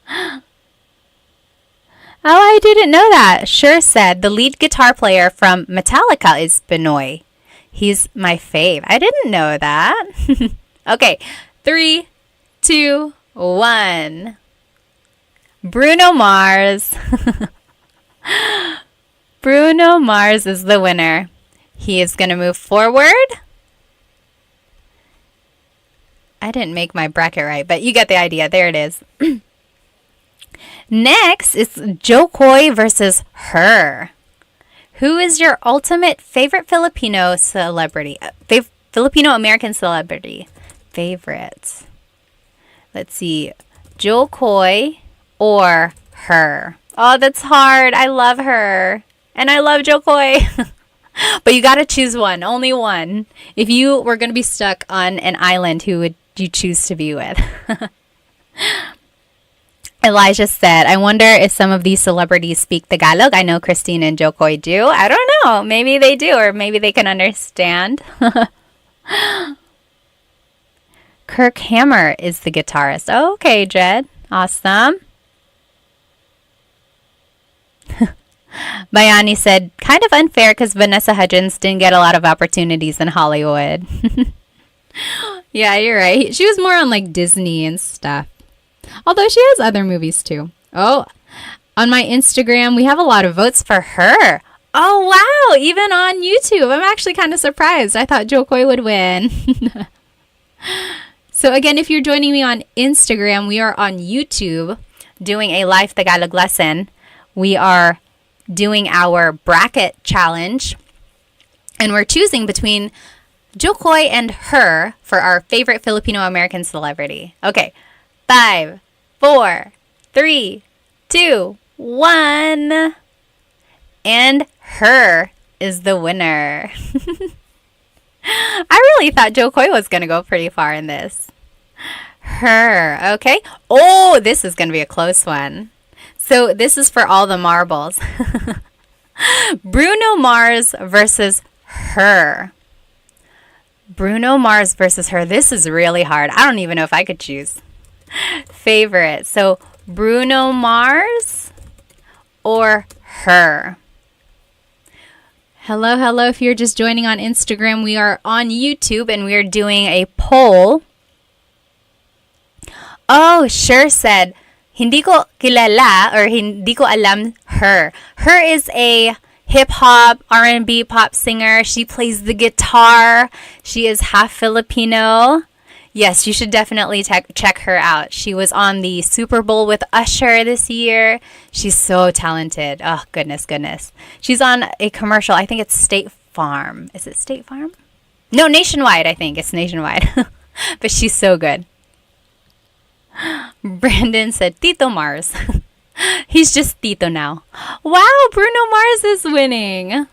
Oh, I didn't know that. Sure said the lead guitar player from Metallica is Benoy. He's my fave. I didn't know that. Okay, 3, 2, 1. Bruno Mars. Bruno Mars is the winner. He is going to move forward. I didn't make my bracket right, but you get the idea. There it is. Next is Joe Coy versus her. Who is your ultimate favorite Filipino celebrity? Filipino American celebrity. Favorites. Let's see. Joe Coy or her. Oh, that's hard. I love her. And I love Joe Coy. But you got to choose one. Only one. If you were going to be stuck on an island, who would you choose to be with? Elijah said, I wonder if some of these celebrities speak Tagalog. I know Christine and Joe Coy do. I don't know. Maybe they do, or maybe they can understand. Kirk Hammer is the guitarist. Oh, okay, Jed. Awesome. Bayani said, kind of unfair because Vanessa Hudgens didn't get a lot of opportunities in Hollywood. Yeah, you're right. She was more on like Disney and stuff. Although she has other movies too. Oh, on my Instagram, we have a lot of votes for her. Oh, wow. Even on YouTube. I'm actually kind of surprised. I thought Jokoi would win. So again, if you're joining me on Instagram, we are on YouTube doing a live Tagalog lesson. We are doing our bracket challenge. And we're choosing between Jokoi and her for our favorite Filipino-American celebrity. Okay. 5, 4, 3, 2, 1. And her is the winner. I really thought Jokoi was going to go pretty far in this. Her. Okay. Oh, this is going to be a close one. So this is for all the marbles. Bruno Mars versus her. Bruno Mars versus her. This is really hard. I don't even know if I could choose. Favorite. So Bruno Mars or her. Hello, hello. If you're just joining on Instagram, we are on YouTube and we are doing a poll. Oh, sure said, hindi ko kilala or hindi ko alam her. Her is a hip-hop, R&B pop singer. She plays the guitar. She is half Filipino. Yes, you should definitely check her out. She was on the Super Bowl with Usher this year. She's so talented. Oh, goodness, goodness. She's on a commercial. I think it's State Farm. Is it State Farm? No, Nationwide, I think. It's Nationwide. But she's so good. Brandon said, Tito Mars. He's just Tito now. Wow, Bruno Mars is winning.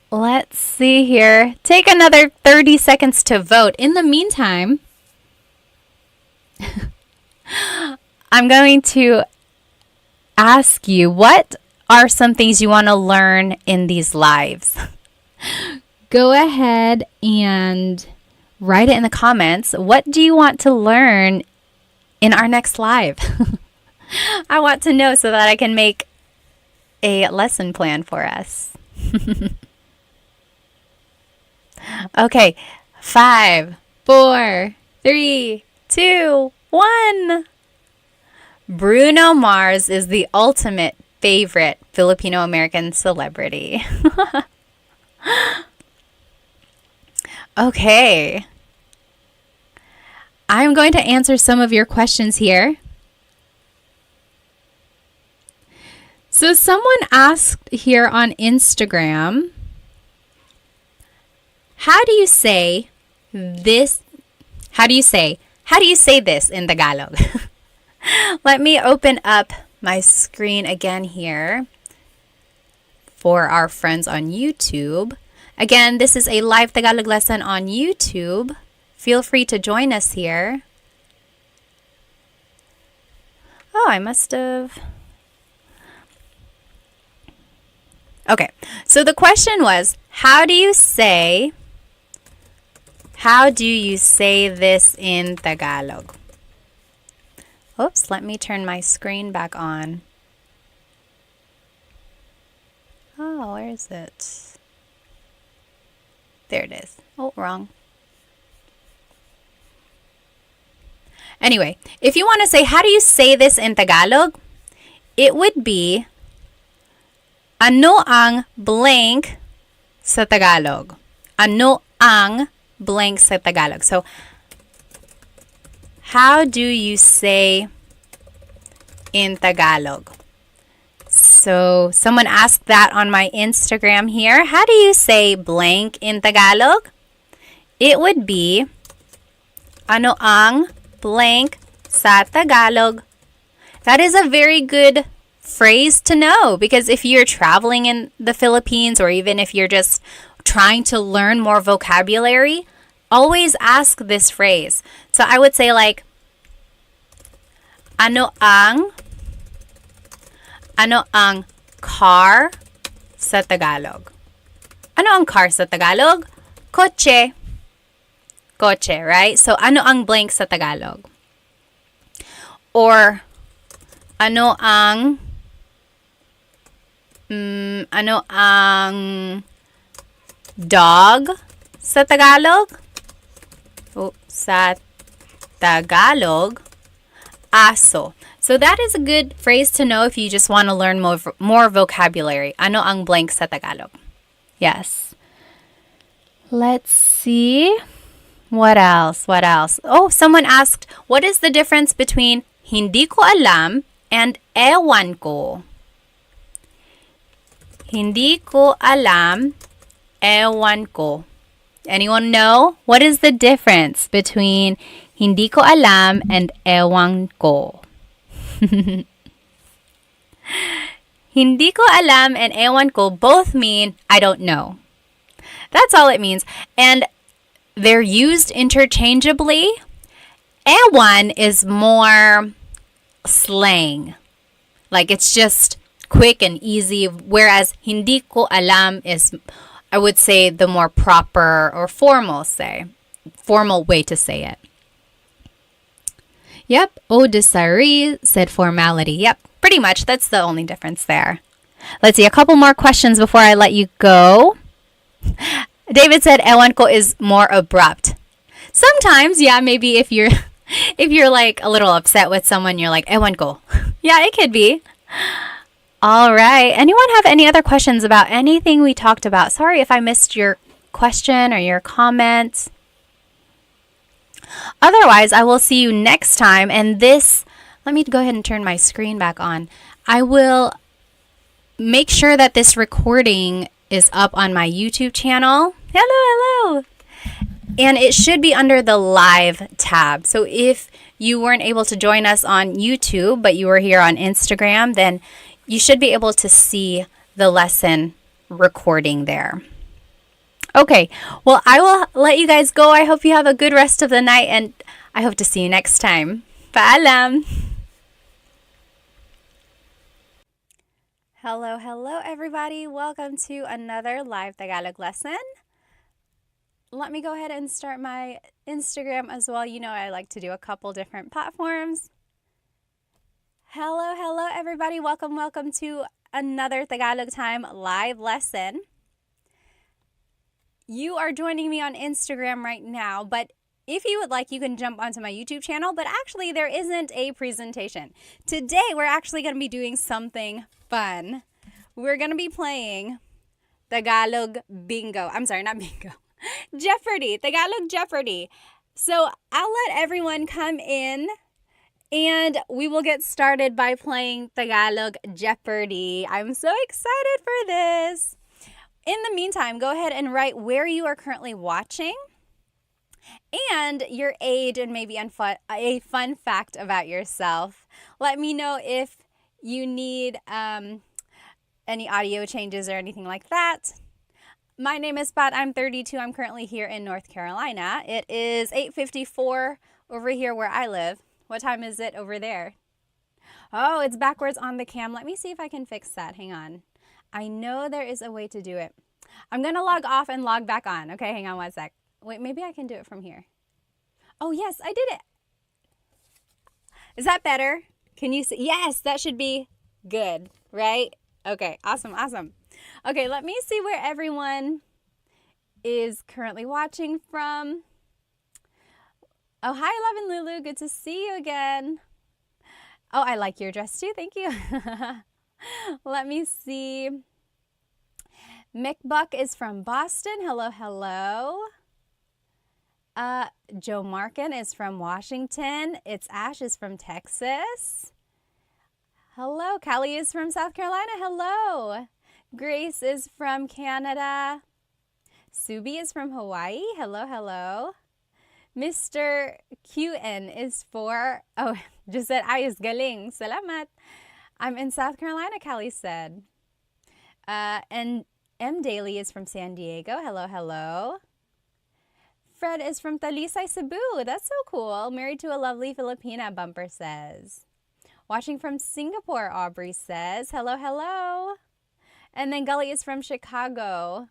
Let's see here. Take another 30 seconds to vote. In the meantime, I'm going to ask you, what are some things you want to learn in these lives? Go ahead and write it in the comments. What do you want to learn in our next live? I want to know so that I can make a lesson plan for us. Okay, 5, 4, 3, 2, 1. Bruno Mars is the ultimate favorite Filipino-American celebrity. Okay. I'm going to answer some of your questions here. So someone asked here on Instagram, how do you say this? How do you say this in Tagalog? Let me open up my screen again here for our friends on YouTube. Again, this is a live Tagalog lesson on YouTube. Feel free to join us here. Oh, I must have... Okay, so the question was, how do you say this in Tagalog? Oops, let me turn my screen back on. Oh, where is it? There it is. Oh, wrong. Anyway, if you want to say, how do you say this in Tagalog? It would be, ano ang blank sa Tagalog? Ano ang blank sa Tagalog? So, how do you say in Tagalog? So, someone asked that on my Instagram here. How do you say blank in Tagalog? It would be, ano ang blank sa Tagalog? That is a very good phrase to know, because if you're traveling in the Philippines or even if you're just trying to learn more vocabulary, always ask this phrase. So I would say like, ano ang car sa Tagalog? Ano ang car sa Tagalog? Kotse. Kotse, right? So ano ang blank sa Tagalog? Or ano ang Ano ang dog sa Tagalog? Sa Tagalog, aso. So that is a good phrase to know if you just want to learn more vocabulary. Ano ang blank sa Tagalog? Yes. Let's see. What else? What else? Oh, someone asked, what is the difference between hindi ko alam and ewan ko? Hindi ko alam, ewan ko. Anyone know? What is the difference between hindi ko alam and ewan ko? Hindi ko alam and ewan ko both mean I don't know. That's all it means. And they're used interchangeably. Ewan is more slang. Like it's just quick and easy. Whereas hindi ko alam is, I would say, the more proper or formal way to say it. Yep. Desiree said formality. Yep. Pretty much. That's the only difference there. Let's see. A couple more questions before I let you go. David said ewan ko is more abrupt. Sometimes, yeah, maybe if you're like a little upset with someone, you're like ewan ko. Yeah, it could be. All right. Anyone have any other questions about anything we talked about? Sorry if I missed your question or your comment. Otherwise, I will see you next time. And let me go ahead and turn my screen back on. I will make sure that this recording is up on my YouTube channel. Hello. And it should be under the live tab. So if you weren't able to join us on YouTube, but you were here on Instagram, then you should be able to see the lesson recording there. Okay, well, I will let you guys go. I hope you have a good rest of the night, and I hope to see you next time. Paalam! Hello, everybody. Welcome to another live Tagalog lesson. Let me go ahead and start my Instagram as well. You know I like to do a couple different platforms. Hello, everybody. Welcome to another Tagalog Time live lesson. You are joining me on Instagram right now, but if you would like, you can jump onto my YouTube channel, but actually there isn't a presentation. Today, we're actually going to be doing something fun. We're going to be playing Tagalog Bingo. I'm sorry, not Bingo. Jeopardy, Tagalog Jeopardy. So I'll let everyone come in and we will get started by playing Tagalog Jeopardy. I'm so excited for this. In the meantime, go ahead and write where you are currently watching and your age and maybe a fun fact about yourself. Let me know if you need any audio changes or anything like that. My name is Pat. I'm 32. I'm currently here in North Carolina. It is 8:54 over here where I live. What time is it over there? Oh, it's backwards on the cam. Let me see if I can fix that. Hang on. I know there is a way to do it. I'm going to log off and log back on. Okay, hang on one sec. Wait, maybe I can do it from here. Oh, yes, I did it. Is that better? Can you see? Yes, that should be good, right? Okay, awesome. Okay, let me see where everyone is currently watching from. Oh, hi, Love and Lulu. Good to see you again. Oh, I like your dress too. Thank you. Let me see. Mick Buck is from Boston. Hello. Joe Markin is from Washington. It's Ash is from Texas. Hello. Callie is from South Carolina. Hello. Grace is from Canada. Subi is from Hawaii. Hello. Mr. QN is just said, ayos galing. Salamat. I'm in South Carolina, Callie said. And M. Daly is from San Diego. Hello. Fred is from Talisay, Cebu. That's so cool. Married to a lovely Filipina, Bumper says. Watching from Singapore, Aubrey says. Hello. And then Gully is from Chicago.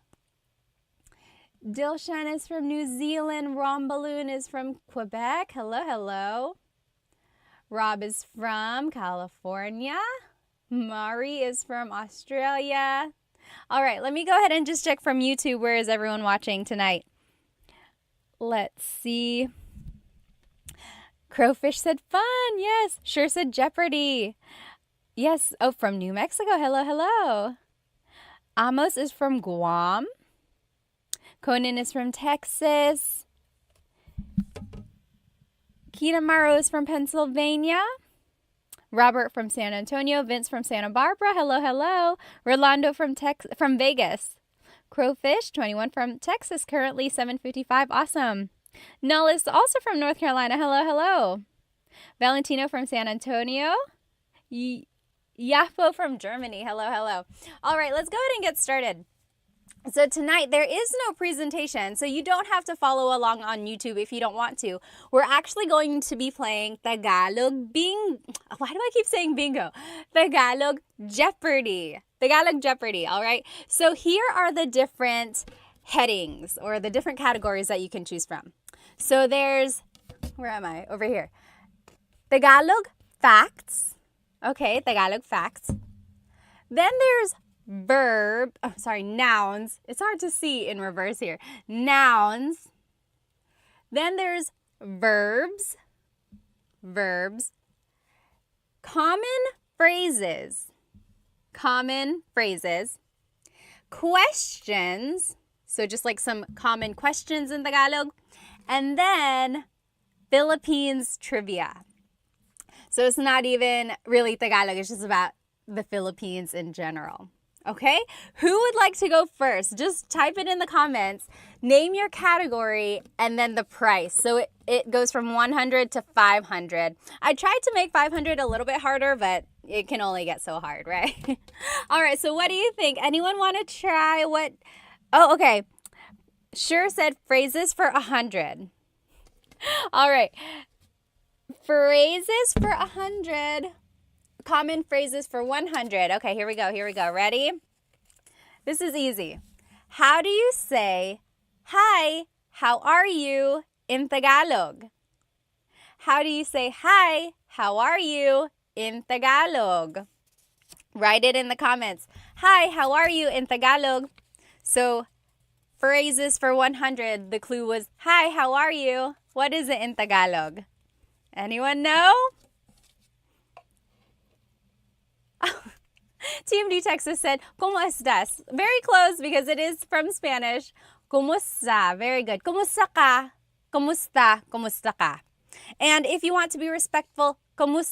Dilshan is from New Zealand. Romballoon is from Quebec. Hello. Rob is from California. Mari is from Australia. All right, let me go ahead and just check from YouTube. Where is everyone watching tonight? Let's see. Crowfish said fun. Yes. Sure said Jeopardy. Yes. Oh, from New Mexico. Hello, hello. Amos is from Guam. Conan is from Texas. Kinamaro is from Pennsylvania. Robert from San Antonio. Vince from Santa Barbara. Hello, hello. Rolando from Vegas. Crowfish, 21 from Texas, currently 7:55. Awesome. Null is also from North Carolina. Hello, hello. Valentino from San Antonio. Yapo from Germany. Hello, hello. All right, let's go ahead and get started. So tonight there is no presentation, so you don't have to follow along on YouTube if you don't want to. We're actually going to be playing Tagalog Why do I keep saying bingo? Tagalog Jeopardy. Tagalog Jeopardy, all right? So here are the different headings or the different categories that you can choose from. So there's, where am I? Over here. Tagalog facts. Okay, Tagalog facts. Then there's nouns. It's hard to see in reverse here. Nouns. Then there's verbs. Common phrases. Questions. So just like some common questions in Tagalog. And then Philippines trivia. So it's not even really Tagalog. It's just about the Philippines in general. Okay? Who would like to go first? Just type it in the comments. Name your category and then the price. So it goes from 100 to 500. I tried to make 500 a little bit harder, but it can only get so hard, right? All right, so what do you think? Anyone want to try what? Oh, okay. Sure said phrases for 100. All right. Phrases for 100. Common phrases for 100. Okay, here we go. Ready? This is easy. How do you say, hi, how are you in Tagalog? How do you say, hi, how are you in Tagalog? Write it in the comments. Hi, how are you in Tagalog? So, phrases for 100. The clue was, hi, how are you? What is it in Tagalog? Anyone know? TMD Texas said, ¿Cómo estás? Very close because it is from Spanish. ¿Cómo Very good. ¿Cómo ka? ¿Cómo ka? And if you want to be respectful, ¿Cómo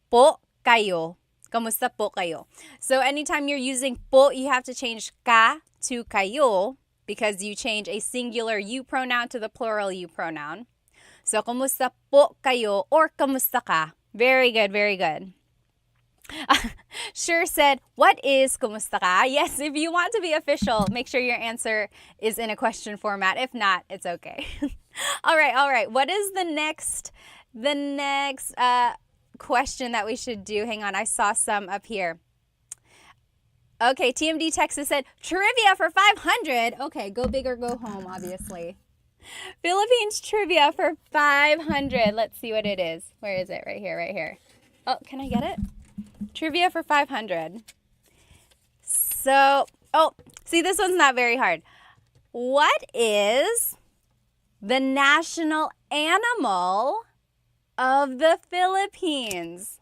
po kayo? ¿Cómo po kayo? So anytime you're using po, you have to change ka to kayo because you change a singular you pronoun to the plural you pronoun. So, ¿Kumusta po kayo or ¿Kumusta ka? Very good. Sure said, what is kumusta ka? Yes, if you want to be official, make sure your answer is in a question format. If not, it's okay. All right. What is the next question that we should do? Hang on, I saw some up here. Okay, TMD Texas said, trivia for 500. Okay, go big or go home, obviously. Philippines trivia for 500. Let's see what it is. Where is it? Right here. Oh, can I get it? Trivia for 500. So, see, this one's not very hard. What is the national animal of the Philippines?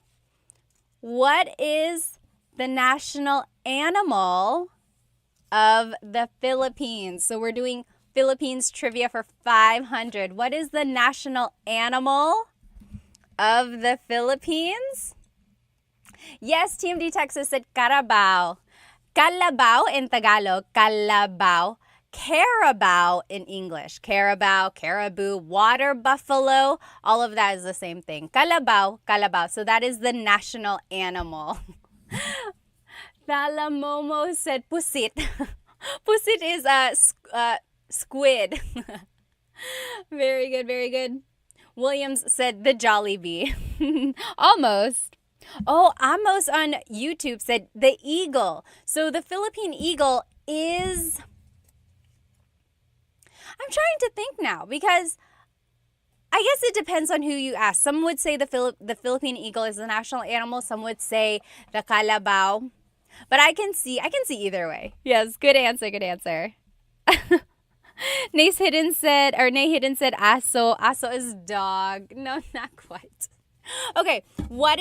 What is the national animal of the Philippines? So we're doing Philippines trivia for 500. What is the national animal of the Philippines? Yes, TMD Texas said carabao. Calabao in Tagalog, calabao. Carabao in English. Carabao, caribou, water buffalo, all of that is the same thing. Calabao. So that is the national animal. Thalamomo said pusit. Pusit is a squid. Very good. Williams said the Jollibee. Almost. Oh, Amos on YouTube said the eagle. So the Philippine eagle is... I'm trying to think now because I guess it depends on who you ask. Some would say the Philippine eagle is the national animal. Some would say the kalabaw. But I can see either way. Yes, good answer, good answer. Nay Hidden said aso. Aso is dog. No, not quite. Okay, what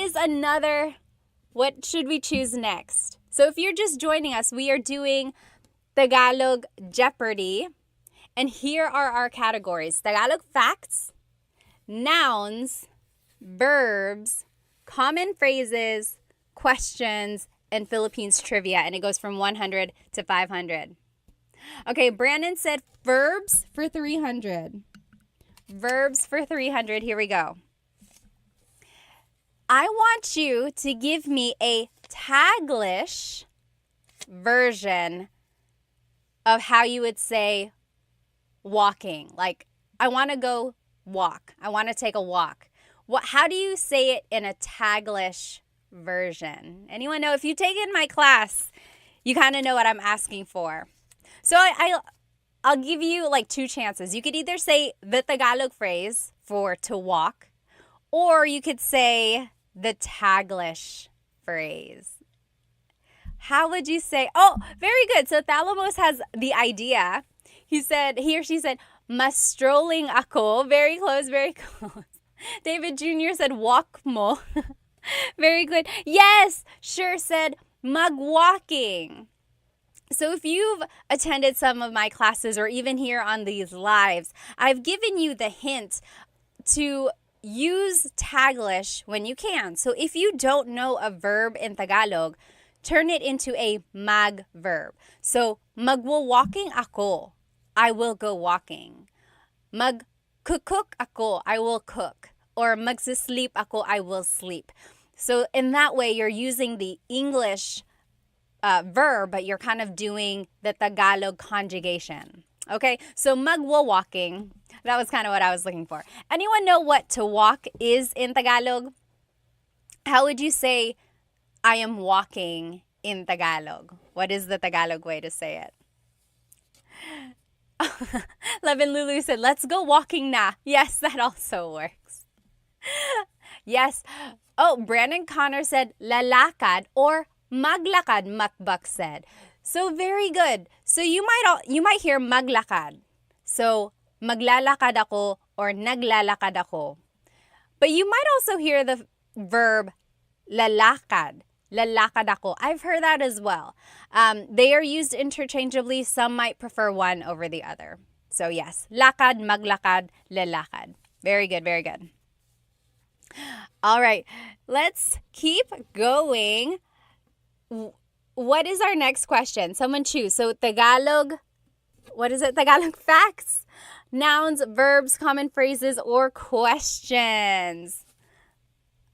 should we choose next? So if you're just joining us, we are doing Tagalog Jeopardy. And here are our categories: Tagalog facts, nouns, verbs, common phrases, questions, and Philippines trivia. And it goes from 100 to 500. Okay, Brandon said verbs for 300. Verbs for 300. Here we go. I want you to give me a Taglish version of how you would say walking. Like, I want to go walk. I want to take a walk. How do you say it in a Taglish version? Anyone know? If you've taken my class, you kind of know what I'm asking for. So I'll give you like two chances. You could either say the Tagalog phrase for to walk, or you could say the Taglish phrase. How would you say? Oh, very good. So Thalamos has the idea. He or she said, mas strolling ako. Very close, very close. David Jr. said, walk mo. Very good. Yes, sure said, magwalking. So if you've attended some of my classes or even here on these lives, I've given you the hint to use Taglish when you can. So if you don't know a verb in Tagalog, turn it into a mag verb. So magwo-walking ako. I will go walking. Mag-cook ako. I will cook. Or magsisleep ako. I will sleep. So in that way, you're using the English verb, but you're kind of doing the Tagalog conjugation. Okay, so magwo-walking. That was kind of what I was looking for. Anyone know what to walk is in Tagalog? How would you say, I am walking in Tagalog? What is the Tagalog way to say it? Levin Lulu said, let's go walking na. Yes, that also works. Yes. Oh, Brandon Connor said, lalakad or maglakad, Makbak said. So very good. So you might hear maglakad. So maglalakad ako or naglalakad ako. But you might also hear the verb lalakad. Lalakad ako. I've heard that as well. They are used interchangeably. Some might prefer one over the other. So yes, lakad, maglakad, lalakad. Very good, very good. All right, let's keep going. What is our next question? Someone choose. So Tagalog, what is it? Tagalog facts, nouns, verbs, common phrases, or questions.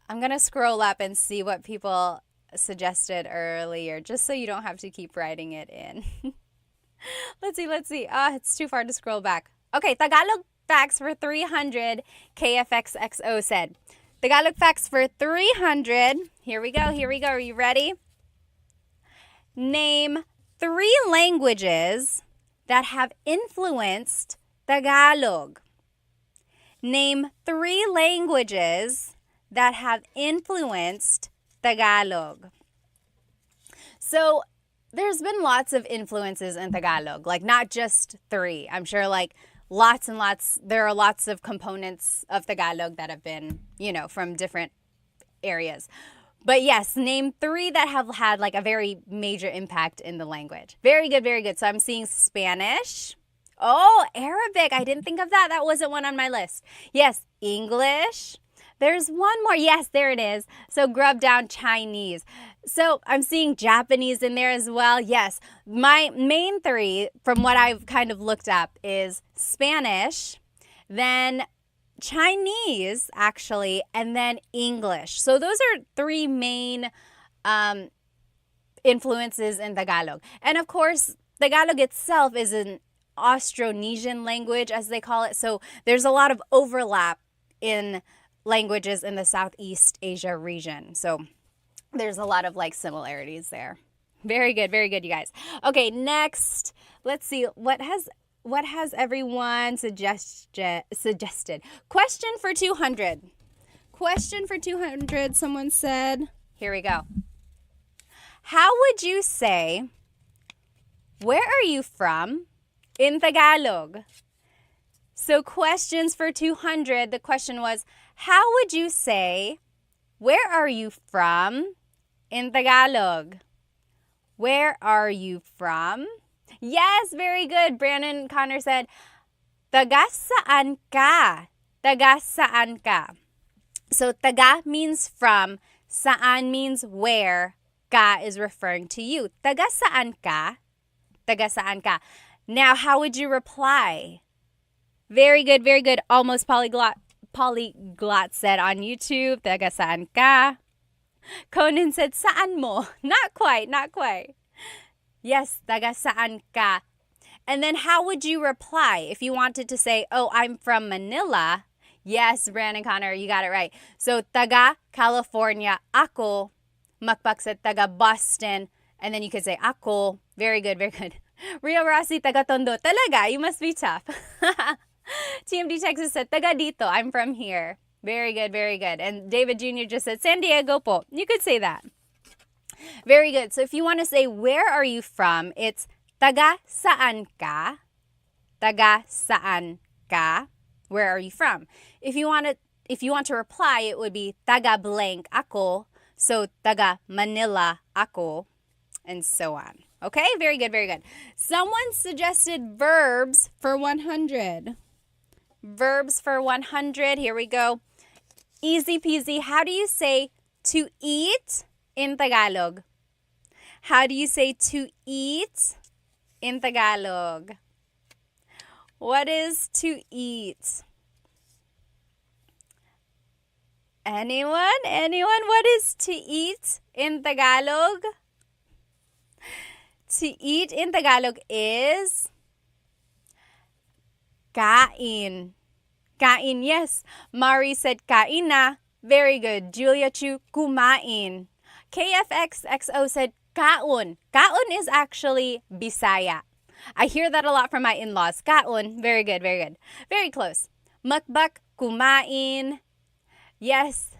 I'm going to scroll up and see what people suggested earlier, just so you don't have to keep writing it in. Let's see. It's too far to scroll back. Okay, Tagalog facts for 300, KFXXO said. Tagalog facts for 300. Here we go. Are you ready? Name 3 languages that have influenced Tagalog. Name 3 languages that have influenced Tagalog. So there's been lots of influences in Tagalog, like not just 3. I'm sure like lots and lots, there are lots of components of Tagalog that have been, from different areas. But yes, name 3 that have had like a very major impact in the language. Very good, very good. So I'm seeing Spanish. Oh, Arabic. I didn't think of that. That wasn't one on my list. Yes, English. There's one more. Yes, there it is. So grub down Chinese. So I'm seeing Japanese in there as well. Yes, my main 3 from what I've kind of looked up is Spanish, then Chinese, actually, and then English. So those are 3 main influences in Tagalog. And of course, Tagalog itself is an Austronesian language, as they call it. So there's a lot of overlap in languages in the Southeast Asia region. So there's a lot of like similarities there. Very good, you guys. Okay, next, let's see. What has What has everyone suggested? Question for 200. Question for 200, someone said. Here we go. How would you say, where are you from in Tagalog? So questions for 200, the question was, how would you say, where are you from in Tagalog? Where are you from? Yes, very good. Brandon Connor said, taga saan ka? Taga saan ka? So taga means from, saan means where, ka is referring to you. Taga saan ka? Taga saan ka? Now, how would you reply? Very good, very good. Almost polyglot said on YouTube, taga saan ka? Conan said, saan mo? Not quite, not quite. Yes, taga saan ka? And then how would you reply if you wanted to say, oh, I'm from Manila? Yes, Brandon Connor, you got it right. So, taga California ako. Makpak said taga Boston. And then you could say ako. Very good, very good. Ria Rossi, taga Tondo. Talaga, you must be tough. TMD Texas said, taga dito. I'm from here. Very good, very good. And David Jr. just said, San Diego po. You could say that. Very good. So if you want to say, where are you from? It's taga saan ka? Taga saan ka? Where are you from? If you want to reply, it would be taga blank ako. So taga Manila ako, and so on. Okay, very good, very good. Someone suggested verbs for 100. Verbs for 100. Here we go. Easy peasy. How do you say to eat in Tagalog? How do you say to eat in Tagalog? What is to eat? Anyone? Anyone? What is to eat in Tagalog? To eat in Tagalog is kain. Kain, yes. Mari said kain na. Very good. Julia Chu, kumain. KFXXO said kaon. Kaon is actually Bisaya. I hear that a lot from my in-laws. Kaon. Very good, very good. Very close. Mukbak, kumain. Yes,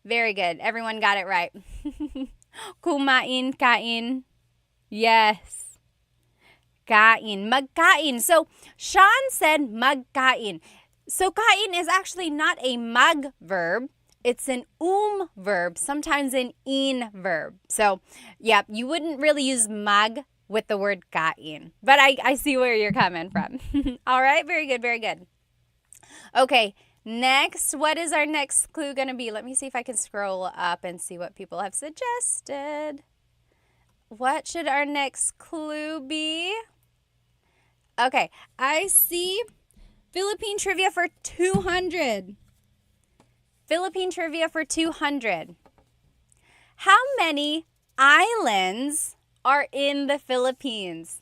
very good. Everyone got it right. Kumain, kain. Yes. Kain, magkain. So, Sean said magkain. So, kain is actually not a mag verb. It's an verb, sometimes an in verb. So, yeah, you wouldn't really use mag with the word kain. But I see where you're coming from. All right, very good, very good. Okay, next, what is our next clue going to be? Let me see if I can scroll up and see what people have suggested. What should our next clue be? Okay, I see Philippine trivia for 200. Philippine trivia for 200. How many islands are in the Philippines?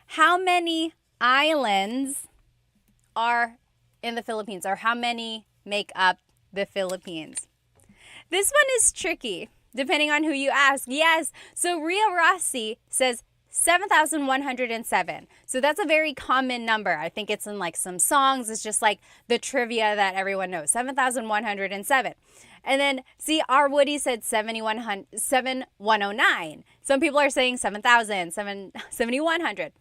How many islands are in the Philippines, or how many make up the Philippines? This one is tricky, depending on who you ask. Yes, so Ria Rossi says 7,107. So that's a very common number. I think it's in like some songs. It's just like the trivia that everyone knows. 7,107. And then, see, R. Woody said 7,109. Some people are saying 7,000, 7,100.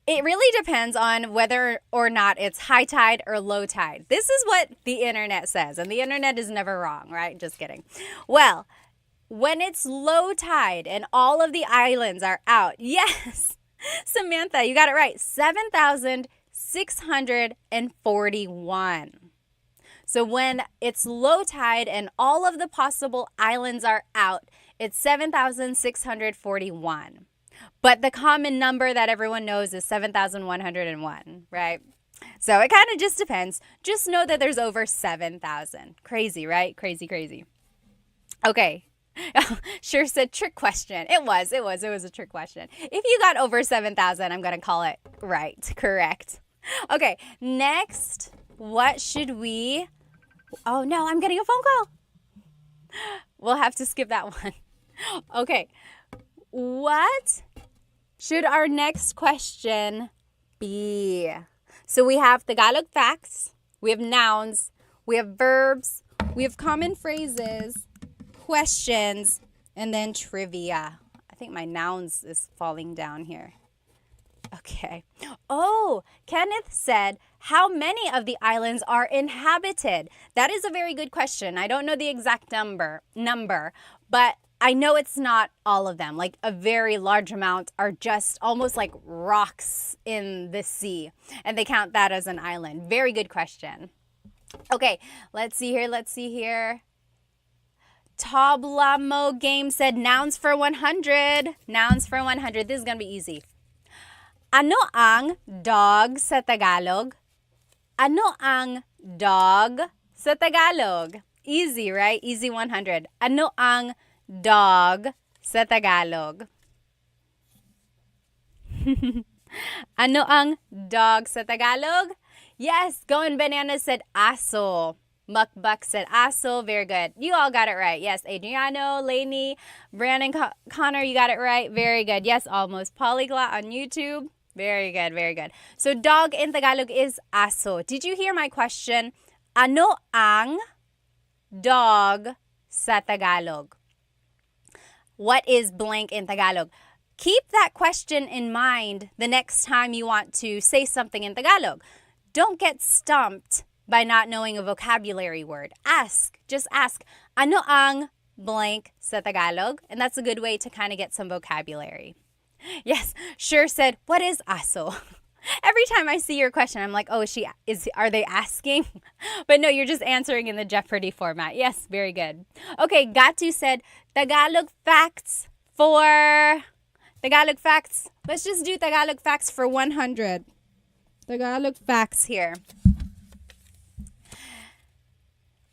It really depends on whether or not it's high tide or low tide. This is what the internet says, and the internet is never wrong, right? Just kidding. Well, when it's low tide and all of the islands are out, yes, Samantha, you got it right, 7,641. So when it's low tide and all of the possible islands are out, it's 7,641. But the common number that everyone knows is 7,101, right? So it kind of just depends. Just know that there's over 7,000. Crazy, right? Crazy, crazy. Okay. Sure said trick question. It was a trick question. If you got over 7,000, I'm going to call it right. Correct. Okay. Next, what should we... Oh, no, I'm getting a phone call. We'll have to skip that one. Okay. What should our next question B. So we have Tagalog facts, we have nouns, we have verbs, we have common phrases, questions, and then trivia. I think my nouns is falling down here. Okay. Oh, Kenneth said, how many of the islands are inhabited? That is a very good question. I don't know the exact number, but I know it's not all of them. Like a very large amount are just almost like rocks in the sea, and they count that as an island. Very good question. Okay, let's see here. Tablamo Game said nouns for 100. Nouns for 100. This is going to be easy. Ano ang dog sa Tagalog? Ano ang dog sa Tagalog? Easy, right? Easy 100. Ano ang dog sa Tagalog? Ano ang dog sa Tagalog? Yes, Going Banana said aso. Mukbuk said aso. Very good. You all got it right. Yes, Adriano, Lainey, Brandon, Connor, you got it right. Very good. Yes, almost. Polyglot on YouTube. Very good, very good. So dog in Tagalog is aso. Did you hear my question? Ano ang dog sa Tagalog? What is blank in Tagalog? Keep that question in mind the next time you want to say something in Tagalog. Don't get stumped by not knowing a vocabulary word. Just ask, ano ang blank sa Tagalog? And that's a good way to kind of get some vocabulary. Yes, Sure said, what is aso? Every time I see your question, I'm like, oh, are they asking? But no, you're just answering in the Jeopardy format. Yes, very good. Okay, Gatu said, Tagalog facts. Let's just do Tagalog facts for 100. Tagalog facts here.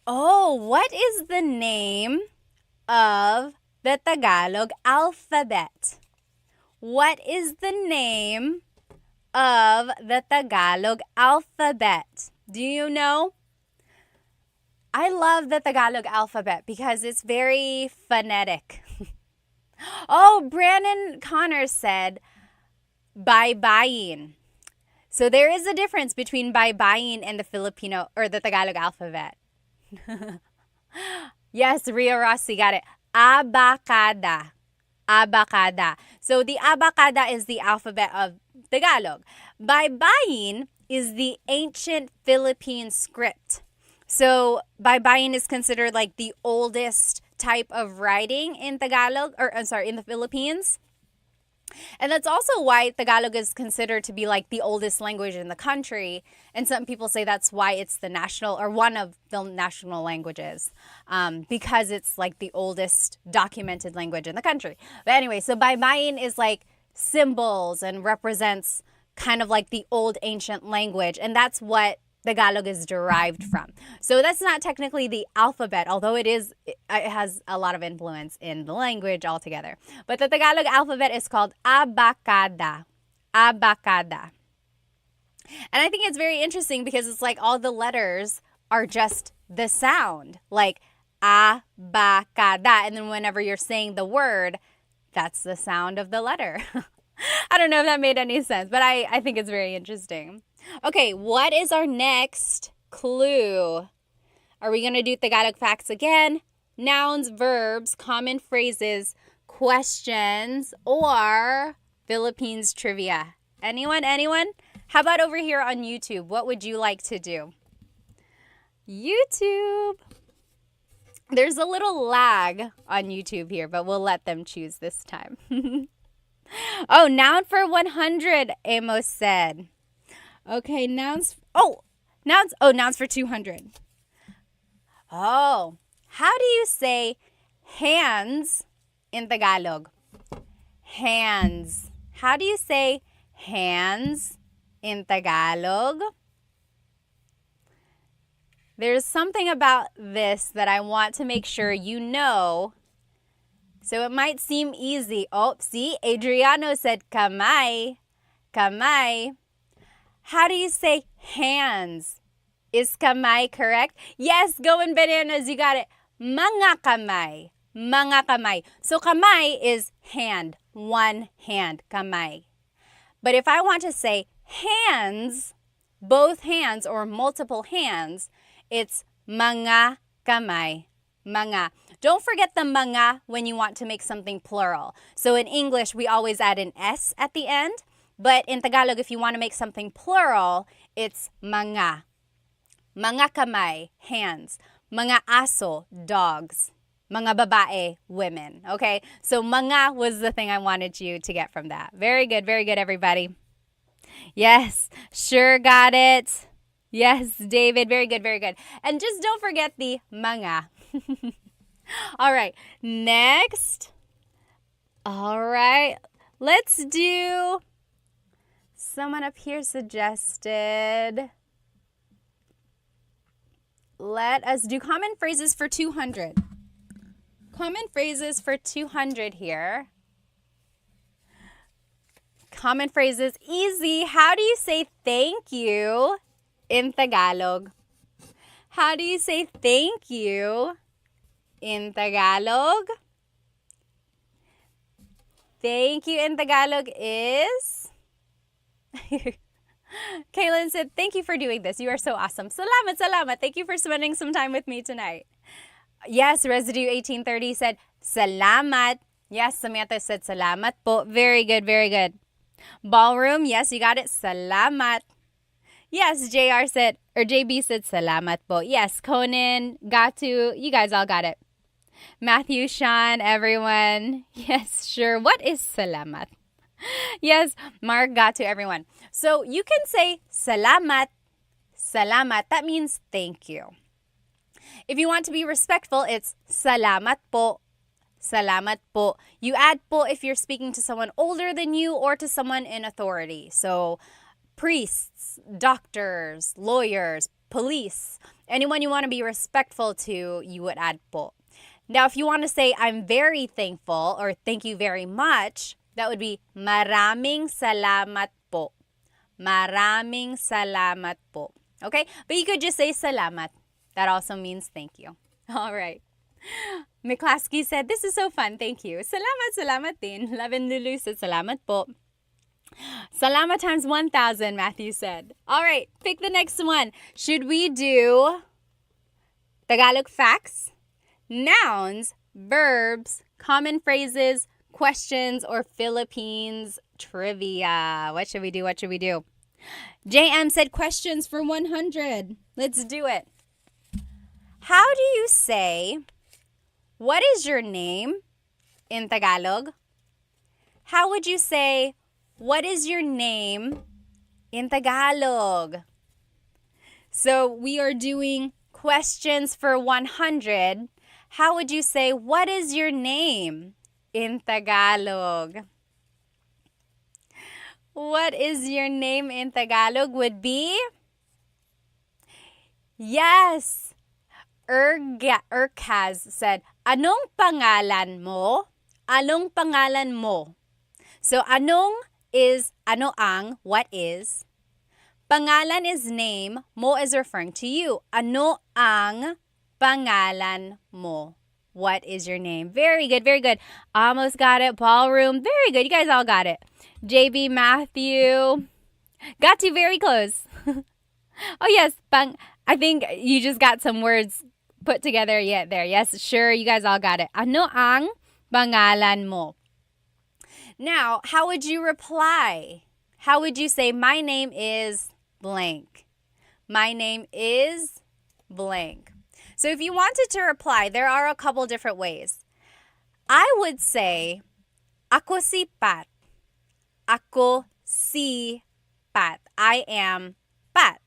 Oh, what is the name of the Tagalog alphabet? What is the name of the Tagalog alphabet? Do you know? I love the Tagalog alphabet because it's very phonetic. Oh, Brandon Connor said, baybayin. So there is a difference between baybayin and the Filipino or the Tagalog alphabet. Yes, Ria Rossi got it. Abacada. Abacada. So the abacada is the alphabet of Tagalog. Baybayin is the ancient Philippine script. So baybayin is considered like the oldest type of writing in Tagalog, in the Philippines. And that's also why Tagalog is considered to be like the oldest language in the country. And some people say that's why it's the national or one of the national languages, because it's like the oldest documented language in the country. But anyway, so baybayin is like symbols and represents kind of like the old ancient language. And that's what Tagalog is derived from. So that's not technically the alphabet, although it has a lot of influence in the language altogether. But the Tagalog alphabet is called abacada. Abacada. And I think it's very interesting because it's like all the letters are just the sound, like abacada. And then whenever you're saying the word, that's the sound of the letter. I don't know if that made any sense, but I think it's very interesting. Okay, what is our next clue? Are we going to do Tagalog facts again? Nouns, verbs, common phrases, questions, or Philippines trivia? Anyone? How about over here on YouTube? What would you like to do? YouTube. There's a little lag on YouTube here, but we'll let them choose this time. Oh, noun for 100, Amos said. Okay, nouns for 200. Oh, how do you say hands in Tagalog? Hands. How do you say hands in Tagalog? There's something about this that I want to make sure you know. So it might seem easy. Oh, see, Adriano said kamay. Kamay. How do you say hands? Is kamay correct? Yes, Going Bananas, you got it. Mga kamay. Mga kamay. So kamay is hand. One hand, kamay. But if I want to say hands, both hands or multiple hands, it's mga kamay. Mga. Don't forget the mga when you want to make something plural. So in English, we always add an S at the end. But in Tagalog, if you want to make something plural, it's mga. Mga kamay, hands. Mga aso, dogs. Mga babae, women. Okay? So mga was the thing I wanted you to get from that. Very good, everybody. Yes, sure got it. Yes, David, very good. And just don't forget the mga. All right, next. All right, let's do, someone up here suggested, let us do common phrases for 200. Common phrases for 200 here. Common phrases, easy. How do you say thank you in Tagalog? How do you say thank you in Tagalog? Thank you in Tagalog is... Kaylin said, thank you for doing this. You are so awesome. Salamat, salamat. Thank you for spending some time with me tonight. Yes, Residue 1830 said, salamat. Yes, Samantha said, salamat po. Very good. Ballroom, yes, you got it. Salamat. Yes, JR said, or JB said, salamat po. Yes, Conan, Gatu, you guys all got it. Matthew, Sean, everyone. Yes, sure. What is salamat? Yes, Mark, Gatu, everyone. So you can say salamat. Salamat. That means thank you. If you want to be respectful, it's salamat po. Salamat po. You add po if you're speaking to someone older than you or to someone in authority. So priests, doctors, lawyers, police, anyone you want to be respectful to, you would add po. Now, if you want to say I'm very thankful or thank you very much, that would be maraming salamat po. Maraming salamat po. Okay? But you could just say salamat. That also means thank you. All right. McClaskey said, this is so fun. Thank you. Salamat din. Lavin Lulu said, salamat po. Salamat times 1,000, Matthew said. All right, pick the next one. Should we do Tagalog facts, nouns, verbs, common phrases, questions, or Philippines trivia? What should we do? JM said questions for 100. Let's do it. How do you say, what is your name in Tagalog? How would you say, what is your name in Tagalog? So we are doing questions for 100. How would you say, what is your name in Tagalog? What is your name in Tagalog would be? Yes. Urkaz said, anong pangalan mo? Anong pangalan mo? So anong is ano ang, what is. Pangalan is name, mo is referring to you. Ano ang pangalan mo? What is your name? Very good. Almost got it. Ballroom. Very good. You guys all got it. JB, Matthew. Got you very close. Oh, yes. I think you just got some words put together yet there. Yes, sure. You guys all got it. Ano ang pangalan mo? Now, how would you reply? How would you say, my name is blank? My name is blank. So if you wanted to reply, there are a couple different ways. I would say, ako si Pat. Ako si Pat. I am Pat.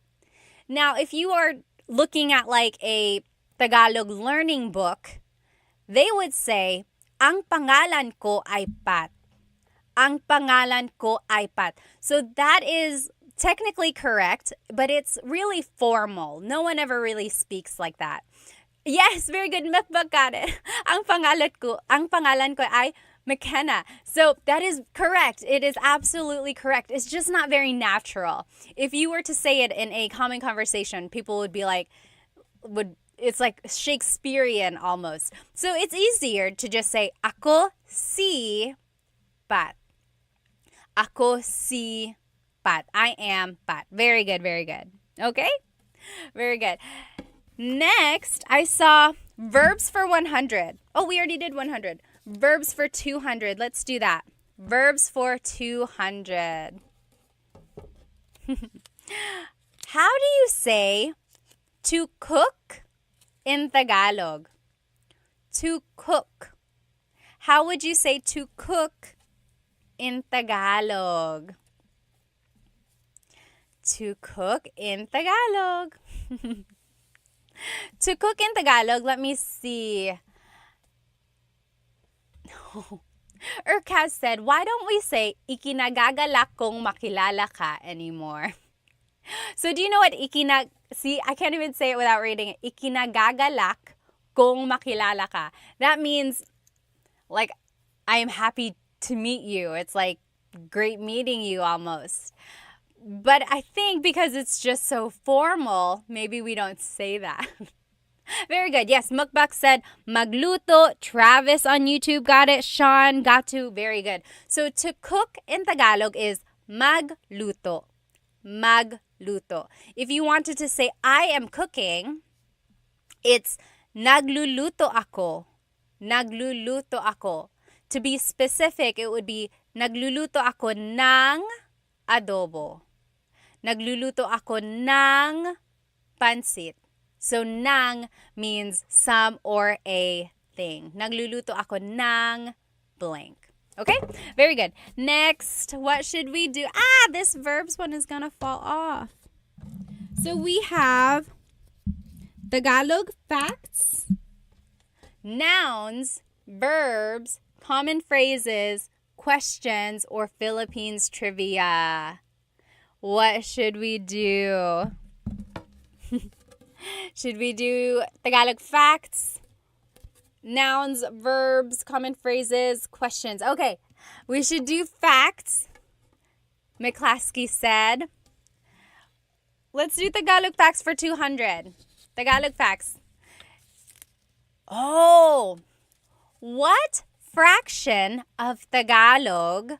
Now, if you are looking at like a Tagalog learning book, they would say, ang pangalan ko ay Pat. Ang pangalan ko ay Pat. So that is technically correct, but it's really formal. No one ever really speaks like that. Yes, very good. Mukbang got it. Ang pangalan ko ay McKenna. So that is correct. It is absolutely correct. It's just not very natural. If you were to say it in a common conversation, people would be like, it's like Shakespearean almost. So it's easier to just say, ako si Pat. Ako si pat. I am pat. Very good, very good. Okay? Very good. Next, I saw verbs for 100. Oh, we already did 100. Verbs for 200. Let's do that. Verbs for 200. How do you say to cook in Tagalog? To cook. How would you say to cook in Tagalog? To cook in Tagalog. To cook in Tagalog, let me see. Urkaz said, why don't we say, ikinagagalak kong makilala ka anymore? So do you know what see, I can't even say it without reading it. Ikinagagalak kong makilala ka. That means, like, I am happy to meet you. It's like great meeting you almost. But I think because it's just so formal, maybe we don't say that. Very good. Yes, Mukbak said magluto. Travis on YouTube got it. Sean got to. Very good. So to cook in Tagalog is magluto. Magluto. If you wanted to say I am cooking, it's nagluluto ako. Nagluluto ako. To be specific, it would be nagluluto ako ng adobo. Nagluluto ako ng pansit. So, ng means some or a thing. Nagluluto ako ng blank. Okay? Very good. Next, what should we do? This verbs one is gonna fall off. So, we have Tagalog facts, nouns, verbs, common phrases, questions, or Philippines trivia. What should we do? Should we do Tagalog facts, nouns, verbs, common phrases, questions? Okay, we should do facts. McClaskey said. Let's do Tagalog facts for 200. Tagalog facts. Oh, what fraction of Tagalog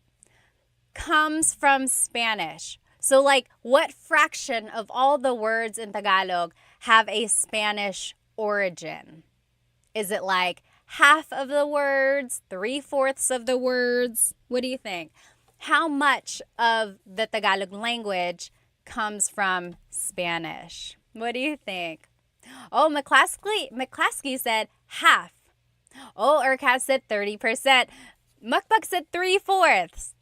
comes from Spanish? So, like, what fraction of all the words in Tagalog have a Spanish origin? Is it like half of the words, 3/4 of the words? What do you think? How much of the Tagalog language comes from Spanish? What do you think? Oh, McClaskey said half. Oh, Urkaz said 30%. Mukbak said 3/4.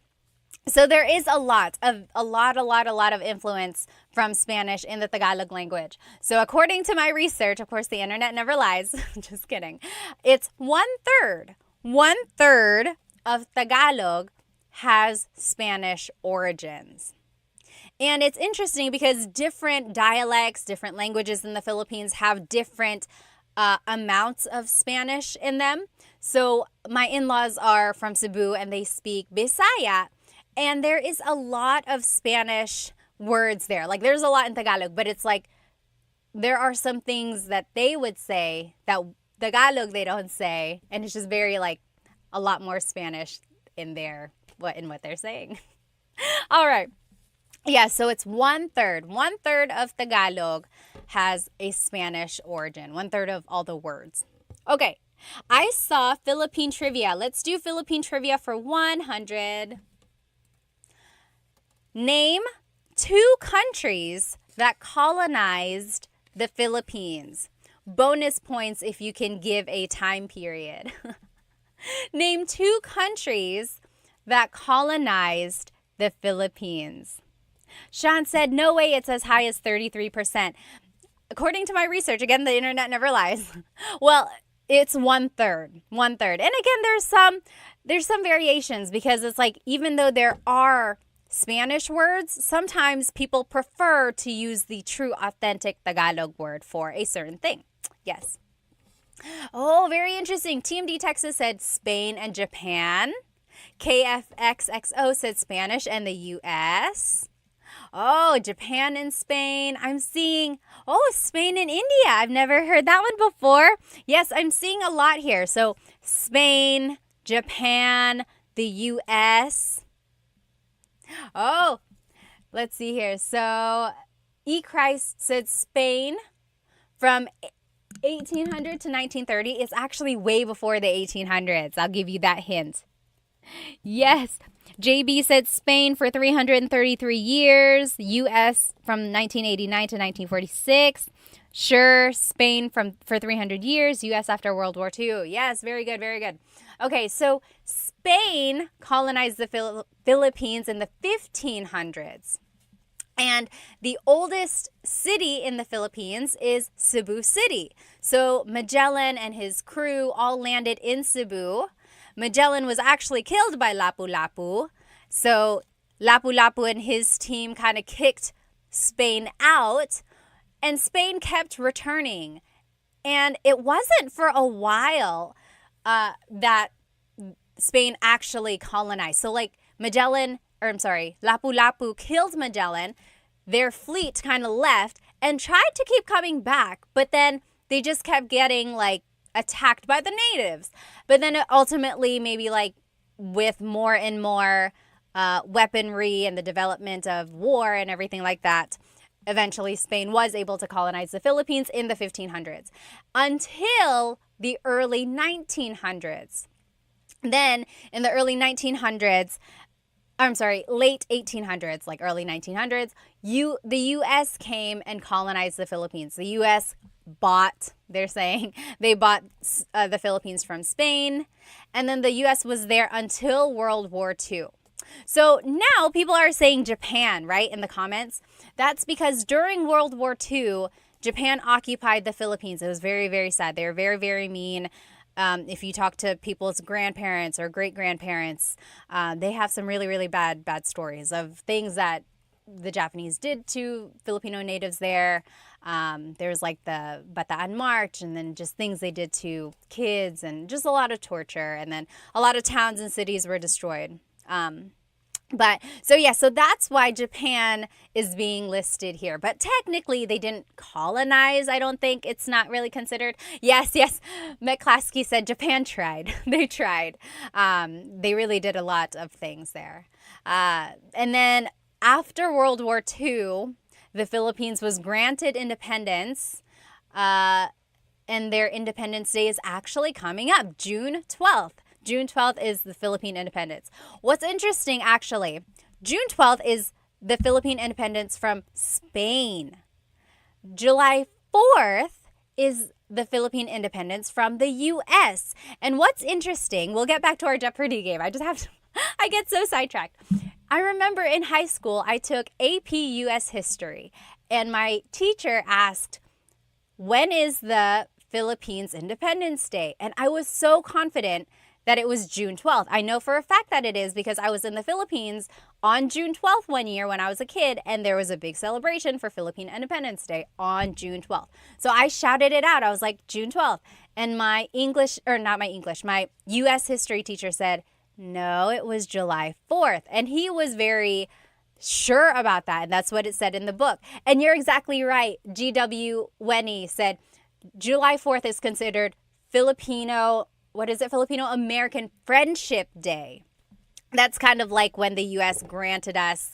So there is a lot of influence from Spanish in the Tagalog language. So according to my research, of course, the internet never lies. Just kidding. It's 1/3. 1/3 of Tagalog has Spanish origins. And it's interesting because different dialects, different languages in the Philippines have different amounts of Spanish in them. So my in-laws are from Cebu and they speak Bisaya. And there is a lot of Spanish words there. Like, there's a lot in Tagalog, but it's like there are some things that they would say that Tagalog they don't say. And it's just very, like, a lot more Spanish in what they're saying. All right. Yeah, so it's 1/3. 1/3 of Tagalog has a Spanish origin. 1/3 of all the words. Okay. I saw Philippine trivia. Let's do Philippine trivia for 100. Name 2 countries that colonized the Philippines. Bonus points if you can give a time period. Name 2 countries that colonized the Philippines. Sean said, no way, it's as high as 33%. According to my research, again, the internet never lies. Well, it's 1/3. 1/3. And again, there's some variations because it's like, even though there are Spanish words, sometimes people prefer to use the true authentic Tagalog word for a certain thing. Yes. Oh, very interesting. TMD Texas said Spain and Japan. KFXXO said Spanish and the US. Oh, Japan and Spain. I'm seeing, Spain and India. I've never heard that one before. Yes, I'm seeing a lot here. So Spain, Japan, the US. Oh, Let's see here. So, E. Christ said Spain from 1800 to 1930 is actually way before the 1800s. I'll give you that hint. Yes. JB said Spain for 333 years. U.S. from 1989 to 1946. Sure, Spain for 300 years. U.S. after World War II. Yes, very good, very good. Okay, so Spain colonized the Philippines in the 1500s. And the oldest city in the Philippines is Cebu City. So Magellan and his crew all landed in Cebu. Magellan was actually killed by Lapu-Lapu. So Lapu-Lapu and his team kind of kicked Spain out. And Spain kept returning. And it wasn't for a while that Spain actually colonized. So like Lapu-Lapu killed Magellan. Their fleet kind of left and tried to keep coming back. But then they just kept getting like attacked by the natives. But then ultimately, maybe like with more and more weaponry and the development of war and everything like that, eventually Spain was able to colonize the Philippines in the 1500s until the early 1900s. Then in the early 1900s, late 1800s, like early 1900s, the U.S. came and colonized the Philippines. The U.S. bought the Philippines from Spain, and then the U.S. was there until World War II. So now people are saying Japan, right, in the comments. That's because during World War II, Japan occupied the Philippines. It was very, very sad. They were very, very mean. If you talk to people's grandparents or great-grandparents, they have some really, really bad stories of things that the Japanese did to Filipino natives there. There's like the Bataan March, and then just things they did to kids, and just a lot of torture. And then a lot of towns and cities were destroyed. So that's why Japan is being listed here. But technically, they didn't colonize. I don't think it's not really considered. Yes. McClaskey said Japan tried. They tried. They really did a lot of things there. And then after World War II, the Philippines was granted independence. And their Independence Day is actually coming up, June 12th. June 12th is the Philippine independence. What's interesting, actually, June 12th is the Philippine independence from Spain. July 4th is the Philippine independence from the U.S. And what's interesting, we'll get back to our Jeopardy game. I get so sidetracked. I remember in high school, I took AP U.S. history, and my teacher asked, when is the Philippines Independence Day? And I was so confident that it was June 12th. I know for a fact that it is because I was in the Philippines on June 12th one year when I was a kid, and there was a big celebration for Philippine Independence Day on June 12th. So I shouted it out. I was like, June 12th. And my U.S. history teacher said, no, it was July 4th. And he was very sure about that. And that's what it said in the book. And you're exactly right. G.W. Wenny said July 4th is considered Filipino American Friendship Day. That's kind of like when the U.S. granted us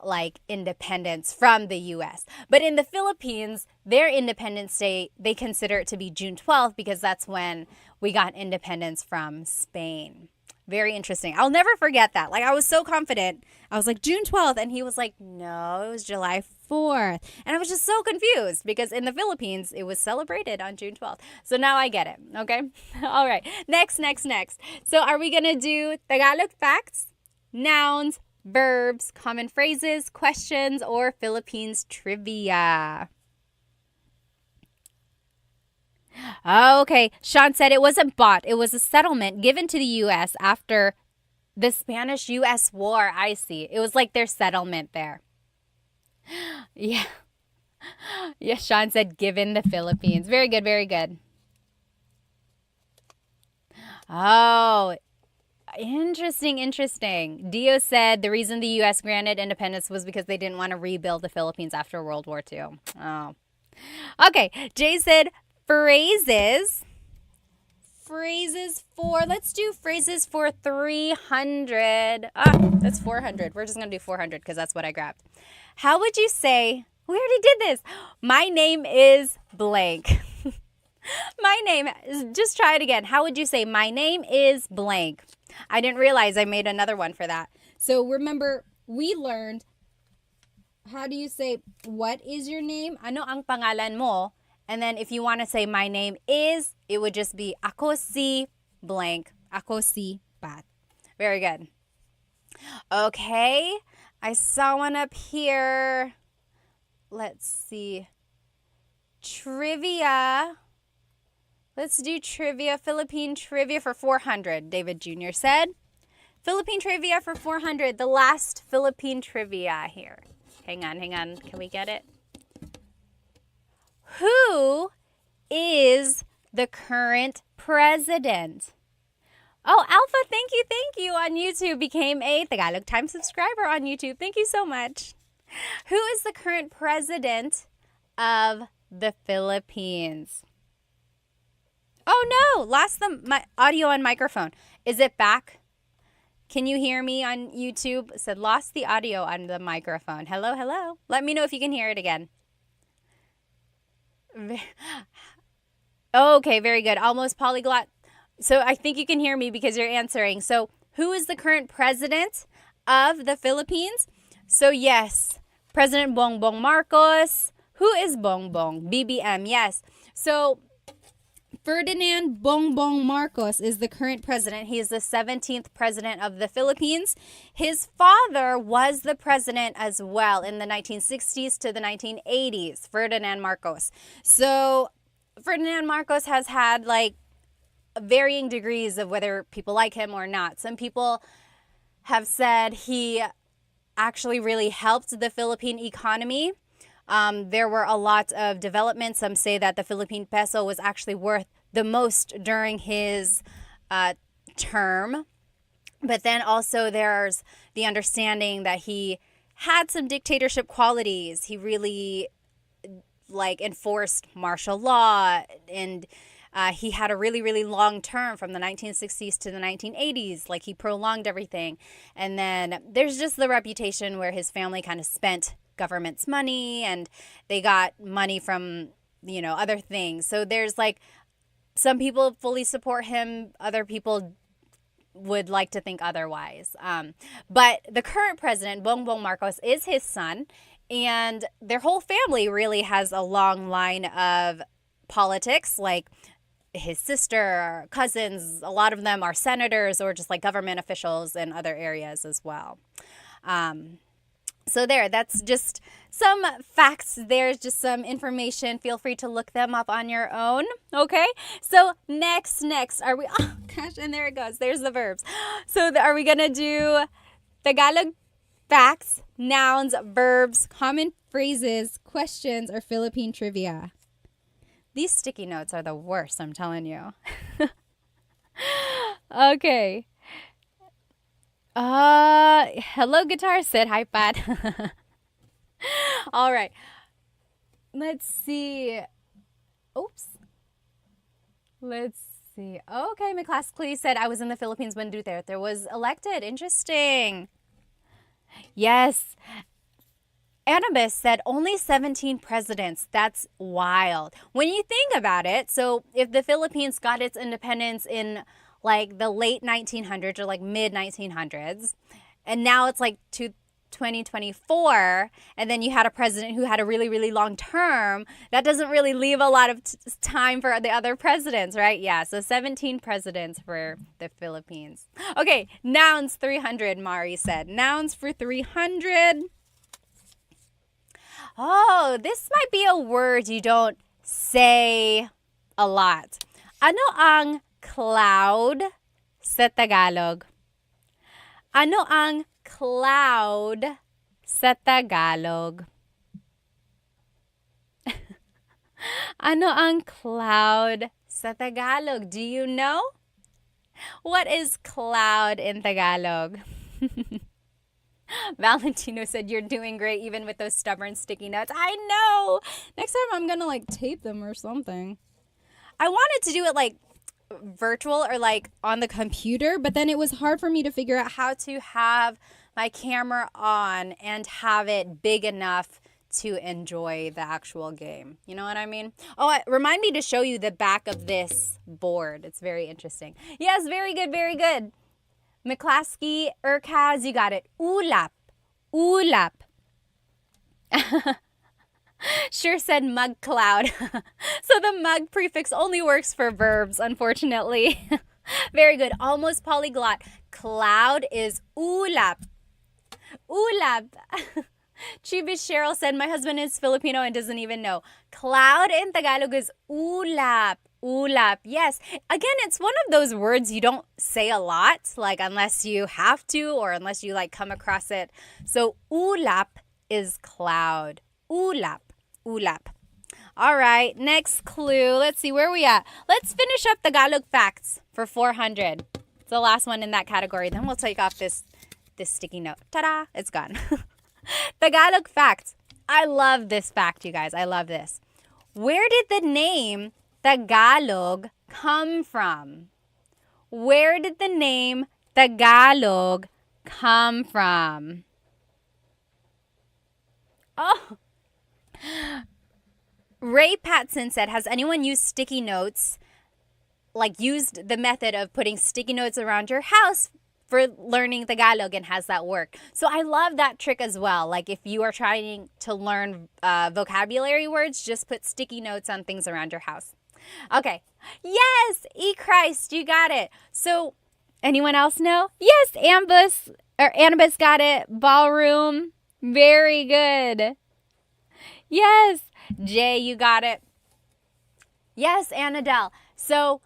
like independence from the U.S. But in the Philippines, their Independence Day, they consider it to be June 12th because that's when we got independence from Spain. Very interesting. I'll never forget that. Like, I was so confident. I was like, June 12th. And he was like, no, it was July 4th. And I was just so confused because in the Philippines, it was celebrated on June 12th. So now I get it. Okay. All right. Next. So are we going to do Tagalog facts, nouns, verbs, common phrases, questions, or Philippines trivia? Okay, Sean said it wasn't bought. It was a settlement given to the U.S. after the Spanish-U.S. War. I see. It was like their settlement there. Yeah. Yes, Sean said given the Philippines. Very good, very good. Oh, interesting. Dio said the reason the U.S. granted independence was because they didn't want to rebuild the Philippines after World War II. Oh. Okay, Jay said phrases. phrases for, let's do phrases for 300. That's 400. We're just going to do 400 because that's what I grabbed. How would you say, we already did this. My name is blank. My name, just try it again. How would you say, my name is blank? I didn't realize I made another one for that. So remember, we learned, how do you say, what is your name? Ano ang pangalan mo? And then if you want to say my name is, it would just be ako si blank. Ako si Pat. Very good. Okay. I saw one up here. Let's see. Trivia. Let's do trivia. Philippine trivia for 400, David Jr. said. Philippine trivia for 400. The last Philippine trivia here. Hang on. Can we get it? Who is the current president? Oh, Alpha, thank you on YouTube. Became a Tagalog Time subscriber on YouTube. Thank you so much. Who is the current president of the Philippines? Oh no, lost my audio and microphone. Is it back? Can you hear me on YouTube? It said lost the audio on the microphone. Hello. Let me know if you can hear it again. Okay, very good. Almost polyglot. So I think you can hear me because you're answering. So who is the current president of the Philippines? So yes, President Bongbong Marcos. Who is Bongbong? BBM, yes. So Ferdinand Bongbong Marcos is the current president. He is the 17th president of the Philippines. His father was the president as well in the 1960s to the 1980s, Ferdinand Marcos. So Ferdinand Marcos has had like varying degrees of whether people like him or not. Some people have said he actually really helped the Philippine economy. There were a lot of developments. Some say that the Philippine peso was actually worth the most during his term. But then also there's the understanding that he had some dictatorship qualities. He really enforced martial law, and he had a really long term from the 1960s to the 1980s. Like, he prolonged everything. And then there's just the reputation where his family kind of spent government's money, and they got money from, other things. So there's some people fully support him. Other people would like to think otherwise. But the current president, Bongbong Marcos, is his son, and their whole family really has a long line of politics. Like his sister, cousins, a lot of them are senators or just government officials in other areas as well. So that's just some facts. There's just some information. Feel free to look them up on your own. Okay. So next, are we, oh gosh, and there it goes. There's the verbs. So are we going to do Tagalog facts, nouns, verbs, common phrases, questions, or Philippine trivia? These sticky notes are the worst, I'm telling you. Okay. Hello, guitar said hi, Pat. All right. Let's see. Oops. Let's see. Okay, my class Clee said I was in the Philippines when Duterte was elected. Interesting. Yes. Annabis said only 17 presidents. That's wild. When you think about it, so if the Philippines got its independence in the late 1900s or mid 1900s, and now it's to 2024, and then you had a president who had a really long term, that doesn't really leave a lot of time for the other presidents, right? Yeah, so 17 presidents for the Philippines. Okay, nouns 300, Mari said. Nouns for 300. Oh, this might be a word you don't say a lot. Ano ang cloud sa Tagalog? Ano ang cloud sa Tagalog? Ano ang cloud sa Tagalog? Do you know? What is cloud in Tagalog? Valentino said, you're doing great even with those stubborn sticky notes. I know. Next time I'm going to tape them or something. I wanted to do it virtual or like on the computer, but then it was hard for me to figure out how to have my camera on and have it big enough to enjoy the actual game. You know what I mean? Oh, remind me to show you the back of this board. It's very interesting. Yes, very good, very good. McClaskey, Urkaz, you got it. Ulap. Ulap. Sure said mug cloud. So the mug prefix only works for verbs, unfortunately. Very good. Almost polyglot. Cloud is ulap. Ulap. Chibis Cheryl said, my husband is Filipino and doesn't even know. Cloud in Tagalog is ulap. Ulap. Yes. Again, it's one of those words you don't say a lot, like unless you have to or unless you like come across it. So ulap is cloud. Ulap. Ulap. All right, next clue. Let's see, where are we at? Let's finish up Tagalog facts for 400. It's the last one in that category. Then we'll take off this sticky note. Ta-da! It's gone. Tagalog facts. I love this fact, you guys. I love this. Where did the name Tagalog come from? Where did the name Tagalog come from? Oh. Ray Patson said, has anyone used sticky notes, like used the method of putting sticky notes around your house for learning Tagalog, and has that work? So I love that trick as well. Like if you are trying to learn vocabulary words, just put sticky notes on things around your house. Okay. Yes, Christ, you got it. So anyone else know? Yes, Annabus got it. Ballroom. Very good. Yes. Jay, you got it. Yes, Annadelle. So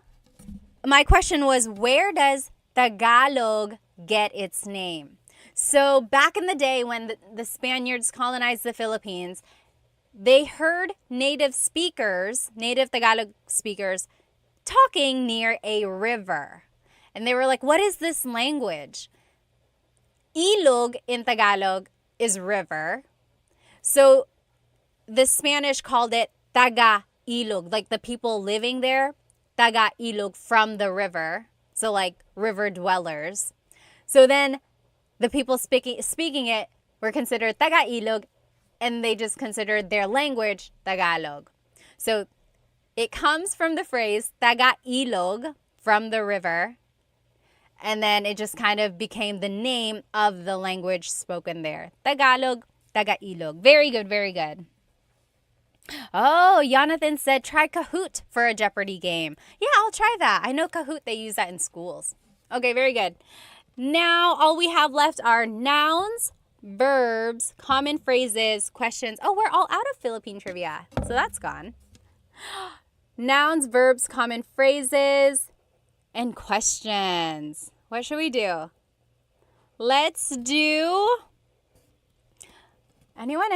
my question was, where does Tagalog get its name? So back in the day when the Spaniards colonized the Philippines, they heard native Tagalog speakers, talking near a river. And they were like, what is this language? Ilog in Tagalog is river. So the Spanish called it Taga-ilog, like the people living there, Taga-ilog, from the river. So like river dwellers. So then the people speaking it were considered Taga-ilog, and they just considered their language Tagalog. So it comes from the phrase Taga-ilog, from the river, and then it just kind of became the name of the language spoken there. Tagalog, Taga-ilog. Very good, very good. Oh, Jonathan said, try Kahoot for a Jeopardy game. Yeah, I'll try that. I know Kahoot, they use that in schools. Okay, very good. Now, all we have left are nouns, verbs, common phrases, questions. Oh, we're all out of Philippine trivia, so that's gone. Nouns, verbs, common phrases, and questions. What should we do? Let's do... Anyone?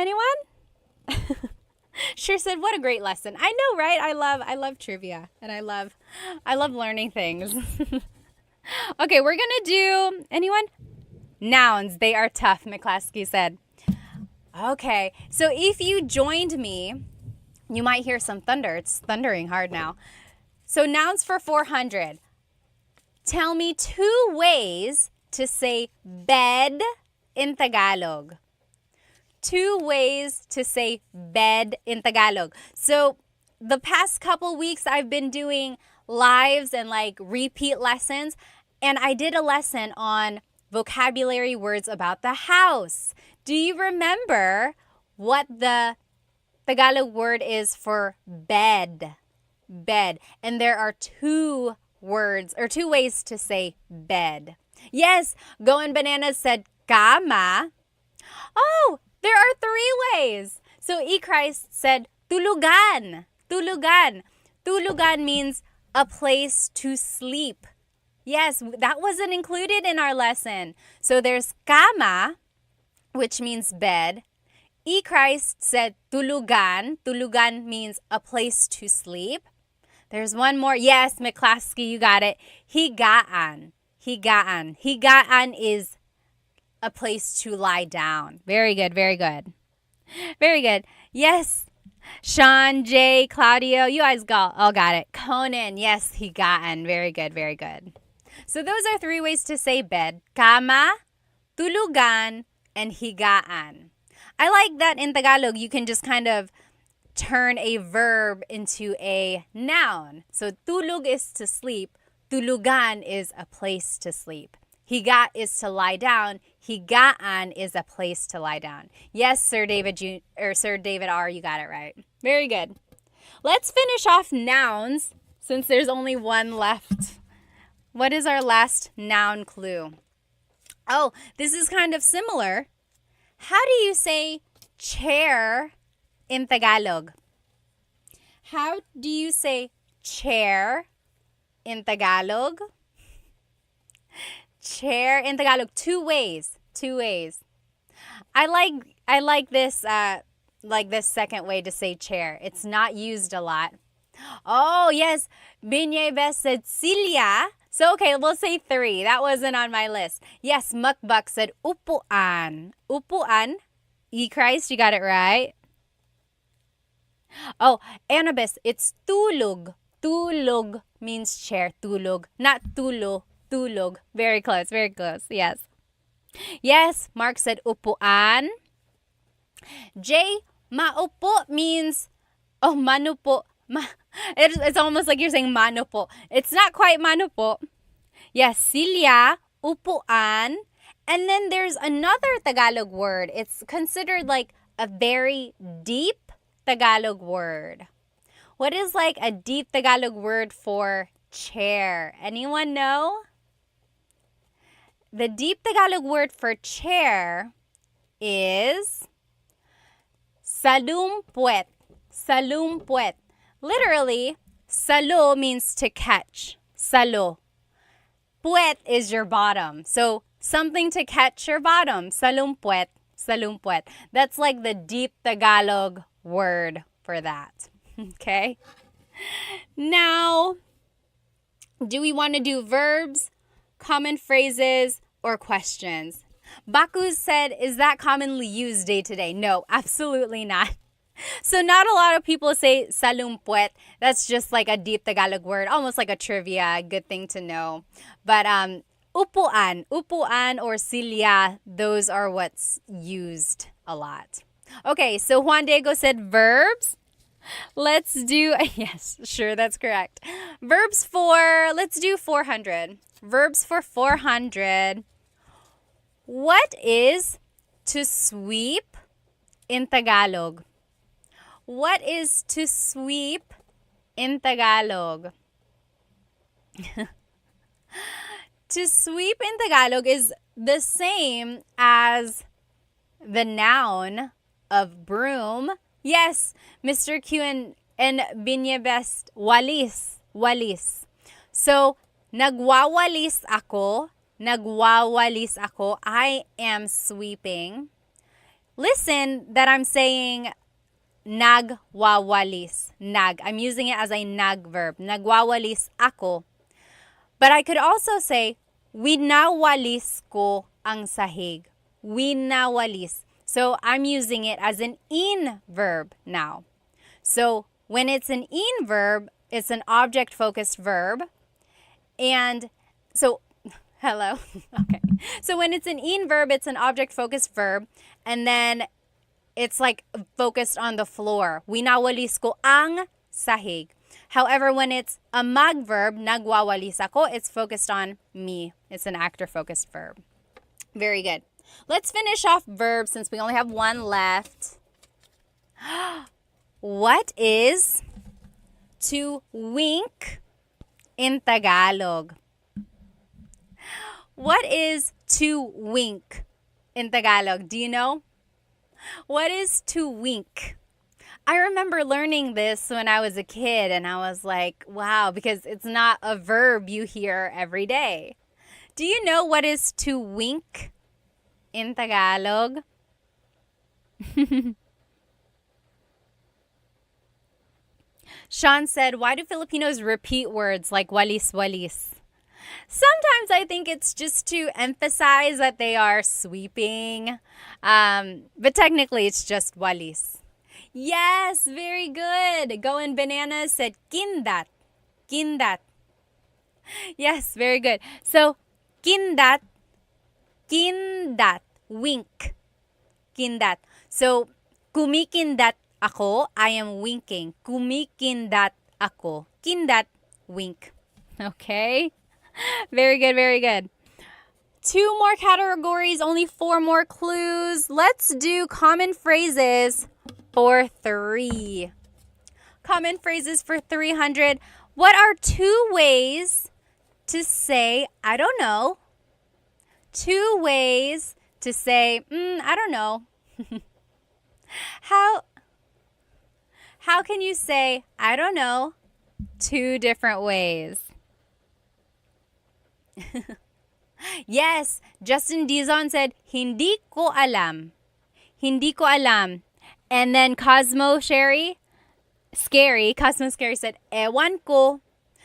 Sure said, what a great lesson. I know, right? I love trivia, and I love learning things. Okay, we're gonna do, anyone? Nouns, they are tough, McClaskey said. Okay, so if you joined me, you might hear some thunder. It's thundering hard now. So nouns for 400. Tell me 2 ways to say bed in Tagalog. 2 ways to say bed in Tagalog. So the past couple weeks I've been doing lives and like repeat lessons, and I did a lesson on vocabulary words about the house. Do you remember what the Tagalog word is for bed? Bed. And there are 2 words or 2 ways to say bed. Yes, Going Bananas said kama. Oh, there are 3 ways. So Christ said tulugan. Tulugan. Tulugan means a place to sleep. Yes, that wasn't included in our lesson. So there's kama, which means bed. Christ said tulugan. Tulugan means a place to sleep. There's one more. Yes, McClaskey, you got it. Higaan. Higaan. Higaan is a place to lie down. Very good, very good. Very good. Yes. Sean, Jay, Claudio, you guys all got it. Conan, yes, higaan. Very good, very good. So those are 3 ways to say bed. Kama, tulugan, and higaan. I like that in Tagalog, you can just kind of turn a verb into a noun. So tulog is to sleep. Tulugan is a place to sleep. Higa is to lie down. Higaan is a place to lie down. Yes, Sir David R, you got it right. Very good. Let's finish off nouns since there's only one left. What is our last noun clue? Oh, this is kind of similar. How do you say chair in Tagalog? How do you say chair in Tagalog? Chair in Tagalog, 2 ways. 2 ways. I like this second way to say chair. It's not used a lot. Oh, yes. Binyeves said silya. So, okay, we'll say 3. That wasn't on my list. Yes, Mukbak said upuan. Upuan. Christ, you got it right. Oh, Annabis, it's tulog. Tulog means chair. Tulog. Not tulo. Tulog. Very close. Very close. Yes. Yes, Mark said upuan. Jay, maupo means, oh, manupo. It's almost like you're saying manupo. It's not quite manupo. Yes, silya, upuan. And then there's another Tagalog word. It's considered like a very deep Tagalog word. What is like a deep Tagalog word for chair? Anyone know? The deep Tagalog word for chair is salumpuet. Salumpuet. Literally, salo means to catch. Salo. Puet is your bottom. So something to catch your bottom. Salumpuet. Salumpuet. That's like the deep Tagalog word for that. Okay? Now, do we want to do verbs, common phrases, or questions? Baku said, is that commonly used day to day? No, absolutely not. So not a lot of people say salumpuet. That's just like a deep Tagalog word, almost like a trivia, good thing to know. But upuan or silya, those are what's used a lot. Okay, so Juan Diego said verbs. Let's do, yes, sure, that's correct. Verbs for, let's do 400. Verbs for 400. What is to sweep in Tagalog? What is to sweep in Tagalog? To sweep in Tagalog is the same as the noun of broom. Yes, Mr. Q and Binyebest, walis. Walis. So, nagwawalis ako. Nagwawalis ako. I am sweeping. Listen that I'm saying nagwawalis. Nag. I'm using it as a nag verb. Nagwawalis ako. But I could also say, winawalis ko ang sahig. Winawalis. So I'm using it as an in verb now. So when it's an in verb, it's an object-focused verb. And so, hello? Okay. So when it's an in verb, it's an object-focused verb. And then it's like focused on the floor. Winawalis ko ang sahig. However, when it's a mag verb, nagwawalis ako, it's focused on me. It's an actor-focused verb. Very good. Let's finish off verbs since we only have one left. What is to wink in Tagalog? What is to wink in Tagalog? Do you know? What is to wink? I remember learning this when I was a kid and I was like, wow, because it's not a verb you hear every day. Do you know what is to wink in Tagalog? Sean said, why do Filipinos repeat words like walis-walis? Sometimes I think it's just to emphasize that they are sweeping, but technically it's just walis. Yes, very good. Going Bananas said kindat. Kindat. Yes, very good. So, kindat, kindat, wink. Kindat. So, kumikindat ako, I am winking. Kumikindat ako. Kindat, wink. Okay? Very good, very good. 2 more categories, only 4 more clues. Let's do common phrases for 3. Common phrases for 300. What are 2 ways to say, I don't know? 2 ways to say, I don't know. How can you say, I don't know, 2 different ways? Yes, Justin Dizon said, hindi ko alam. Hindi ko alam. And then Cosmo Scary said, ewan ko.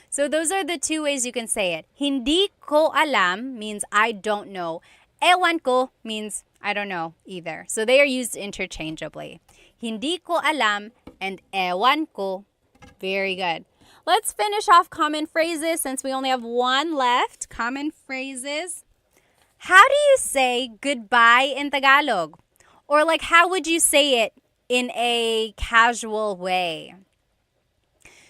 So those are the 2 ways you can say it. Hindi ko alam means I don't know. Ewan ko means I don't know either. So they are used interchangeably. Hindi ko alam and ewan ko. Very good. Let's finish off common phrases since we only have 1 left. Common phrases. How do you say goodbye in Tagalog? Or like how would you say it in a casual way?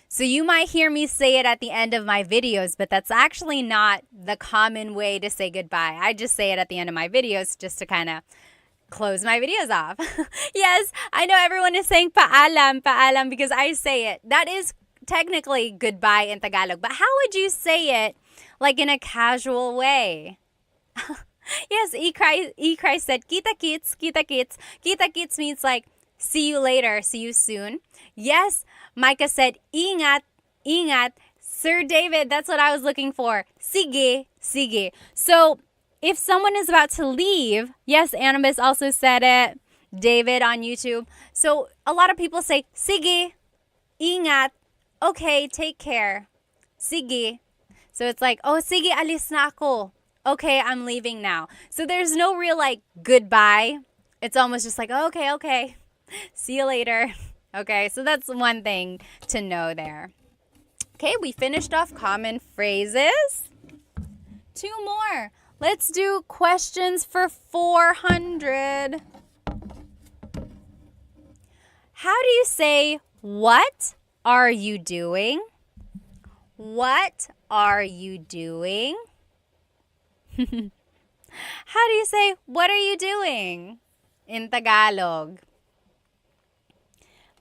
So you might hear me say it at the end of my videos, but that's actually not the common way to say goodbye. I just say it at the end of my videos just to kind of close my videos off. Yes, I know everyone is saying paalam, paalam because I say it. That is technically goodbye in Tagalog, but how would you say it like in a casual way? Yes, E-Cry said, kita kits, kita kits. Kita kits means like, see you later, see you soon. Yes, Micah said, ingat, ingat. Sir David, that's what I was looking for. Sige, sige. So, if someone is about to leave, yes, Annabis also said it. David on YouTube. So, a lot of people say, sige, ingat. Okay, take care. Sige. So, it's like, oh, sige, alis na ako. Okay, I'm leaving now. So, there's no real like goodbye. It's almost just like, oh, okay. See you later. Okay, so that's one thing to know there. Okay, we finished off common phrases. 2 more. Let's do questions for 400. How do you say, what are you doing? What are you doing? How do you say, what are you doing in Tagalog?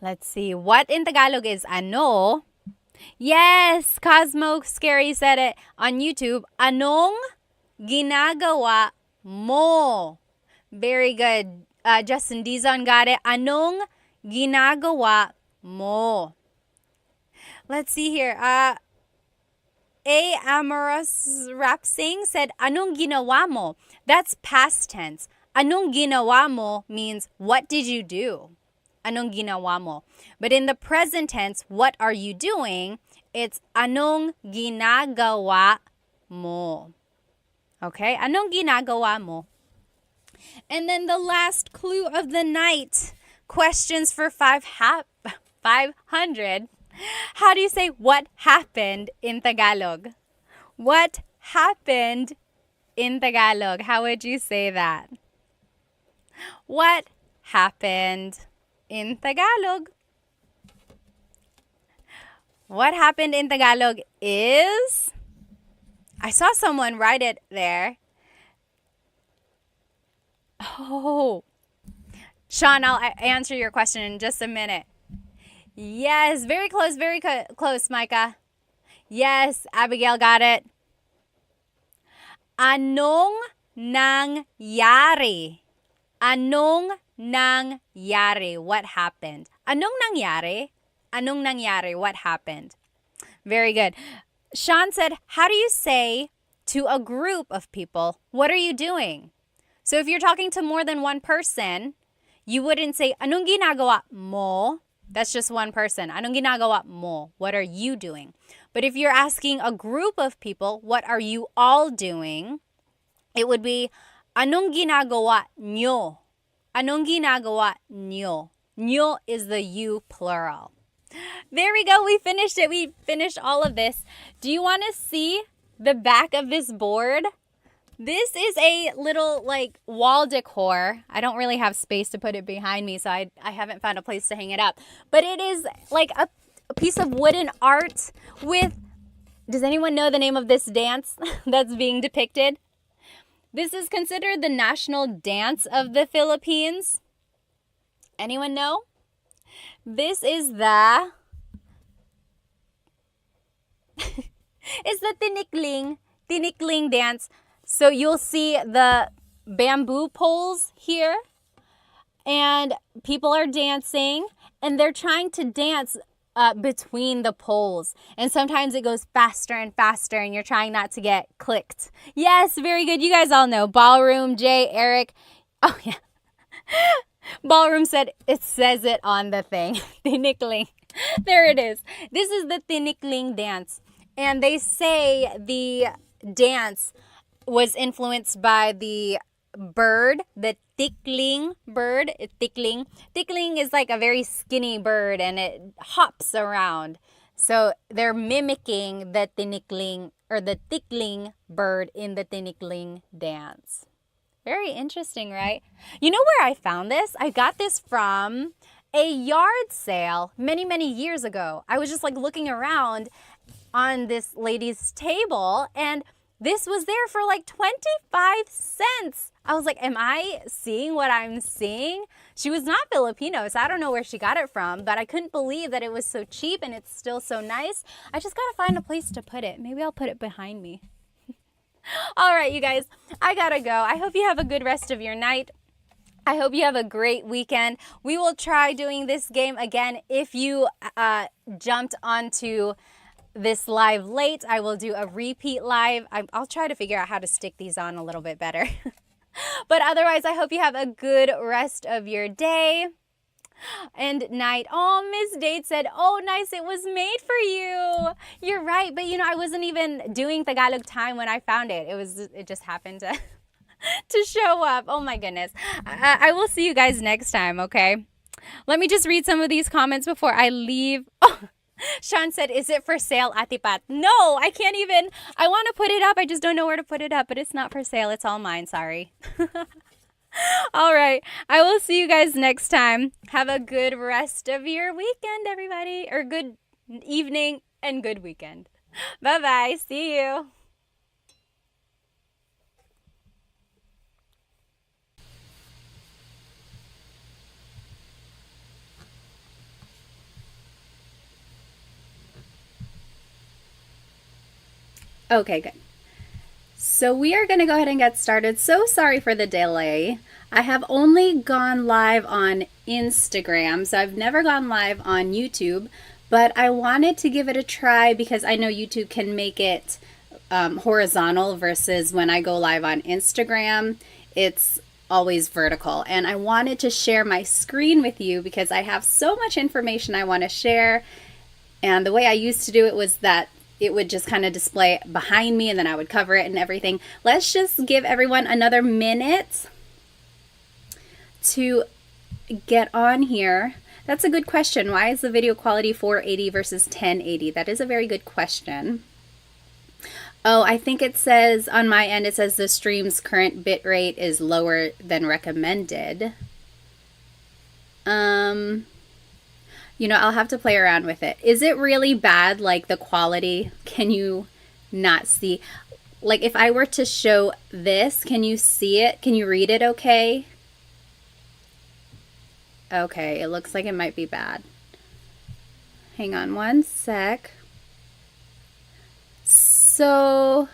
Let's see. What in Tagalog is ano? Yes, Cosmo Scary said it on YouTube. Anong ginagawa mo? Very good. Justin Dizon got it. Anong ginagawa mo? Let's see here. A Amorous Rap Sing said, anong ginawa mo? That's past tense. Anong ginawa mo means, what did you do? Anong ginawa mo? But in the present tense, what are you doing? It's anong ginagawa mo. Okay? Anong ginagawa mo? And then the last clue of the night. Questions for 500. How do you say what happened in Tagalog? What happened in Tagalog? How would you say that? What happened in Tagalog? What happened in Tagalog is... I saw someone write it there. Oh. Sean, I'll answer your question in just a minute. Yes, very close, close, Micah. Yes, Abigail got it. Anong nangyari? Anong nangyari? What happened? Anong nangyari? Anong nangyari? What happened? Very good. Sean said, how do you say to a group of people, what are you doing? So if you're talking to more than one person, you wouldn't say, anong ginagawa mo? That's just one person. Anong ginagawa mo? What are you doing? But if you're asking a group of people, what are you all doing? It would be, anong ginagawa nyo? Anong ginagawa nyo? Nyo is the you plural. There we go. We finished it. We finished all of this. Do you want to see the back of this board? This is a little like wall decor. I don't really have space to put it behind me, so I haven't found a place to hang it up. But it is like a piece of wooden art with, does anyone know the name of this dance that's being depicted? This is considered the national dance of the Philippines. Anyone know? This is the tinikling dance. So you'll see the bamboo poles here, and people are dancing, and they're trying to dance between the poles. And sometimes it goes faster and faster, and you're trying not to get clicked. Yes, very good. You guys all know. Ballroom, Jay, Eric. Oh, yeah. Ballroom said, it says it on the thing. Tinikling. There it is. This is the tinikling dance. And they say the dance was influenced by the bird, the tickling bird. Tickling. Tickling is like a very skinny bird, and it hops around. So they're mimicking the tinikling or the tickling bird in the tinikling dance. Very interesting, right? You know where I found this? I got this from a yard sale many, many years ago. I was just like looking around on this lady's table, and this was there for like 25 cents. I was like, am I seeing what I'm seeing? She was not Filipino, so I don't know where she got it from, but I couldn't believe that it was so cheap and it's still so nice. I just gotta find a place to put it. Maybe I'll put it behind me. All right, you guys, I gotta go. I hope you have a good rest of your night. I hope you have a great weekend. We will try doing this game again. If you jumped onto this live late, I will do a repeat live. I'll try to figure out how to stick these on a little bit better. But otherwise, I hope you have a good rest of your day and night. Oh, Miss Date said, oh, nice, it was made for you. You're right, but you know, I wasn't even doing Tagalog Time when I found it. It just happened to to show up. Oh my goodness. I will see you guys next time, okay? Let me just read some of these comments before I leave. Oh, Sean said, is it for sale, Ate Pat? No, I can't even. I want to put it up. I just don't know where to put it up, but it's not for sale. It's all mine. Sorry. All right. I will see you guys next time. Have a good rest of your weekend, everybody. Or good evening and good weekend. Bye-bye. See you. Okay, good. So we are going to go ahead and get started. So sorry for the delay. I have only gone live on Instagram, so I've never gone live on YouTube, but I wanted to give it a try because I know YouTube can make it horizontal versus when I go live on Instagram, it's always vertical. And I wanted to share my screen with you because I have so much information I want to share. And the way I used to do it was that it would just kind of display behind me and then I would cover it and everything. Let's just give everyone another minute to get on here. That's a good question. Why is the video quality 480 versus 1080? That is a very good question. Oh, I think it says on my end, it says the stream's current bitrate is lower than recommended. You know, I'll have to play around with it. Is it really bad, like the quality? Can you not see? Like if I were to show this, can you see it? Can you read it okay? Okay, it looks like it might be bad. Hang on one sec. So,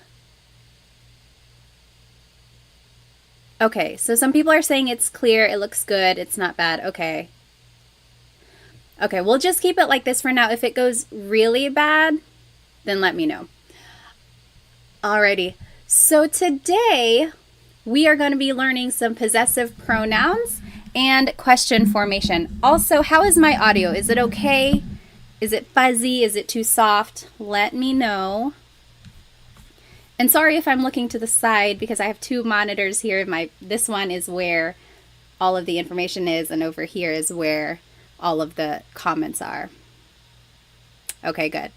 okay, so some people are saying it's clear, it looks good, it's not bad. Okay. Okay, we'll just keep it like this for now. If it goes really bad, then let me know. Alrighty, so today we are going to be learning some possessive pronouns and question formation. Also, how is my audio? Is it okay? Is it fuzzy? Is it too soft? Let me know. And sorry if I'm looking to the side because I have two monitors here. This one is where all of the information is, and over here is where all of the comments are. Okay, good.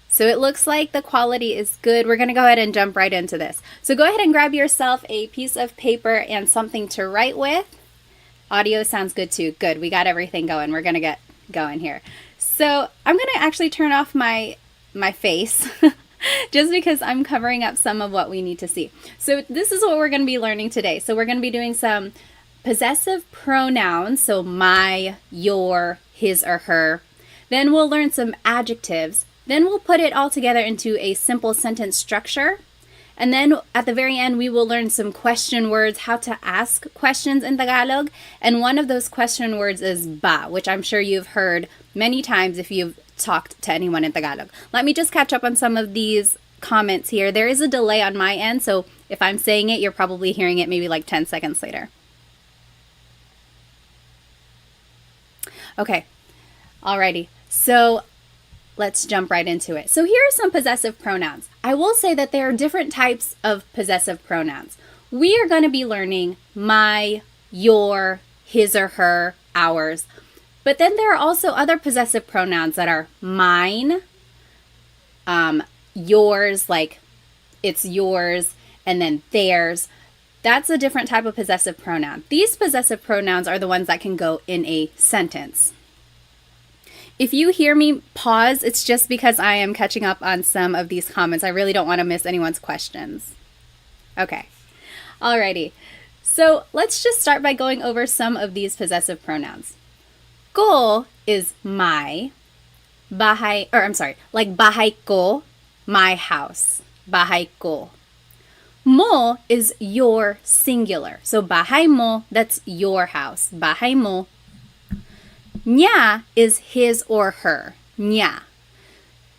So it looks like the quality is good. We're going to go ahead and jump right into this. So go ahead and grab yourself a piece of paper and something to write with. Audio sounds good too. Good. We got everything going. We're going to get going here. So I'm going to actually turn off my face just because I'm covering up some of what we need to see. So this is what we're going to be learning today. So we're going to be doing some possessive pronouns. So my, your, his or her. Then we'll learn some adjectives. Then we'll put it all together into a simple sentence structure. And then at the very end, we will learn some question words, how to ask questions in Tagalog. And one of those question words is ba, which I'm sure you've heard many times if you've talked to anyone in Tagalog. Let me just catch up on some of these comments here. There is a delay on my end, so if I'm saying it, you're probably hearing it maybe like 10 seconds later. Okay, alrighty. So let's jump right into it. So here are some possessive pronouns. I will say that there are different types of possessive pronouns. We are going to be learning my, your, his or her, ours. But then there are also other possessive pronouns that are mine, yours, like it's yours, and then theirs. That's a different type of possessive pronoun. These possessive pronouns are the ones that can go in a sentence. If you hear me pause, it's just because I am catching up on some of these comments. I really don't want to miss anyone's questions. Okay, alrighty. So let's just start by going over some of these possessive pronouns. Ko is my, bahay, or I'm sorry, like bahay ko, my house, bahay ko. Mo is your singular. So bahay mo, that's your house, bahay mo. Nya is his or her, nya.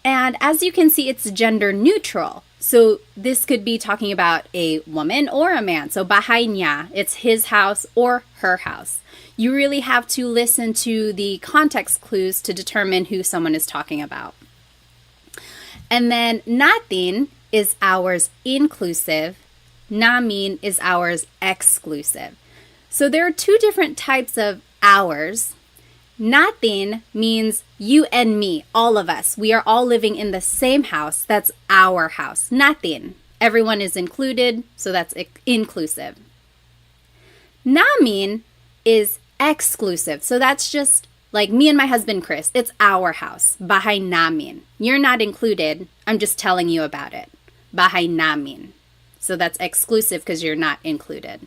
And as you can see, it's gender neutral. So this could be talking about a woman or a man. So bahay niya, it's his house or her house. You really have to listen to the context clues to determine who someone is talking about. And then natin is ours inclusive, namin is ours exclusive. So there are two different types of ours. Natin means you and me, all of us. We are all living in the same house. That's our house. Natin. Everyone is included, so that's inclusive. Namin is exclusive. So that's just like me and my husband, Chris. It's our house. Bahay namin. You're not included. I'm just telling you about it. Bahay namin. So that's exclusive because you're not included.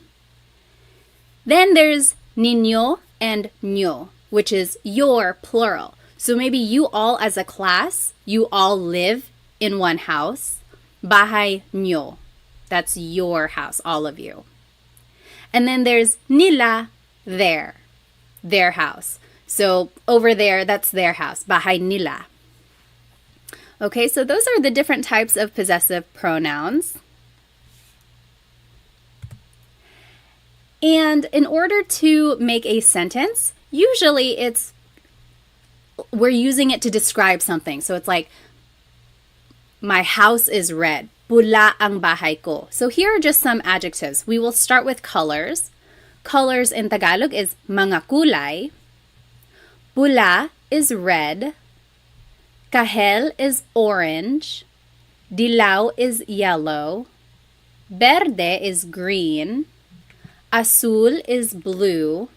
Then there's ninyo and nyo, which is your plural. So maybe you all as a class, you all live in one house. Bahay nyo. That's your house, all of you. And then there's nila, their house. So over there, that's their house. Bahay nila. Okay, so those are the different types of possessive pronouns. And in order to make a sentence, usually we're using it to describe something. So it's like, my house is red. Pula ang bahay ko. So here are just some adjectives. We will start with colors. Colors in Tagalog is mga kulay. Pula is red. Kahel is orange. Dilaw is yellow. Verde is green. Azul is blue.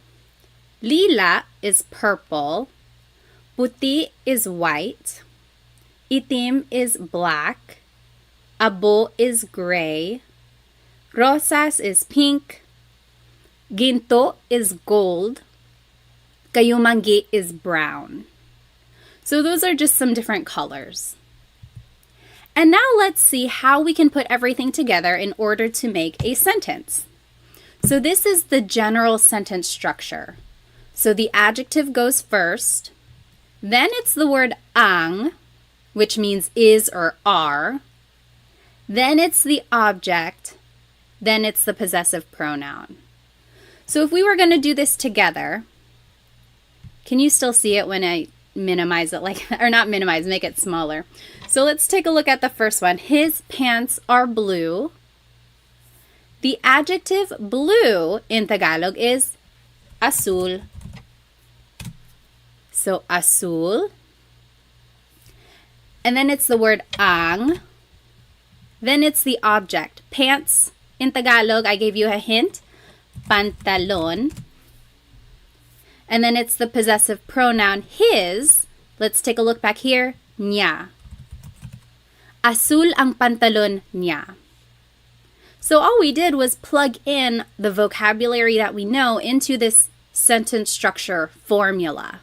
Lila is purple. Puti is white. Itim is black. Abo is gray. Rosas is pink. Ginto is gold. Kayumangi is brown. So those are just some different colors. And now let's see how we can put everything together in order to make a sentence. So this is the general sentence structure. So the adjective goes first. Then it's the word ang, which means is or are. Then it's the object. Then it's the possessive pronoun. So if we were going to do this together, can you still see it when I minimize it or not minimize, make it smaller? So let's take a look at the first one. His pants are blue. The adjective blue in Tagalog is azul. So azul. And then it's the word ang. Then it's the object. Pants, in Tagalog, I gave you a hint. Pantalon. And then it's the possessive pronoun his. Let's take a look back here. Niya. Azul ang pantalon niya. So all we did was plug in the vocabulary that we know into this sentence structure formula.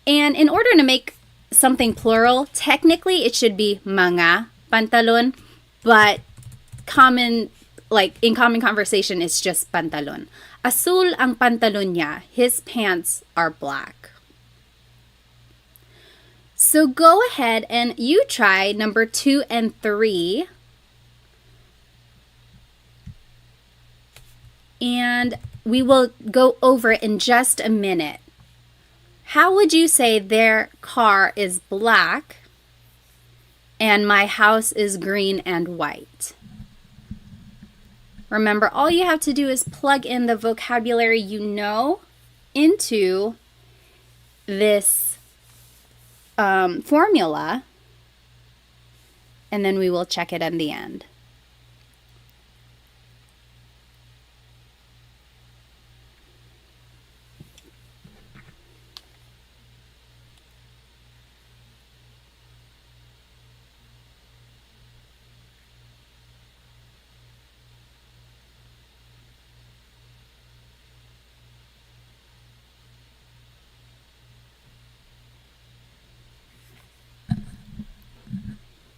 And in order to make something plural, technically it should be mga pantalon, but in common conversation, it's just pantalon. Azul ang pantalon niya. His pants are black. So go ahead and you try number 2 and 3. And we will go over it in just a minute. How would you say their car is black and my house is green and white? Remember, all you have to do is plug in the vocabulary you know into this formula, and then we will check it in the end.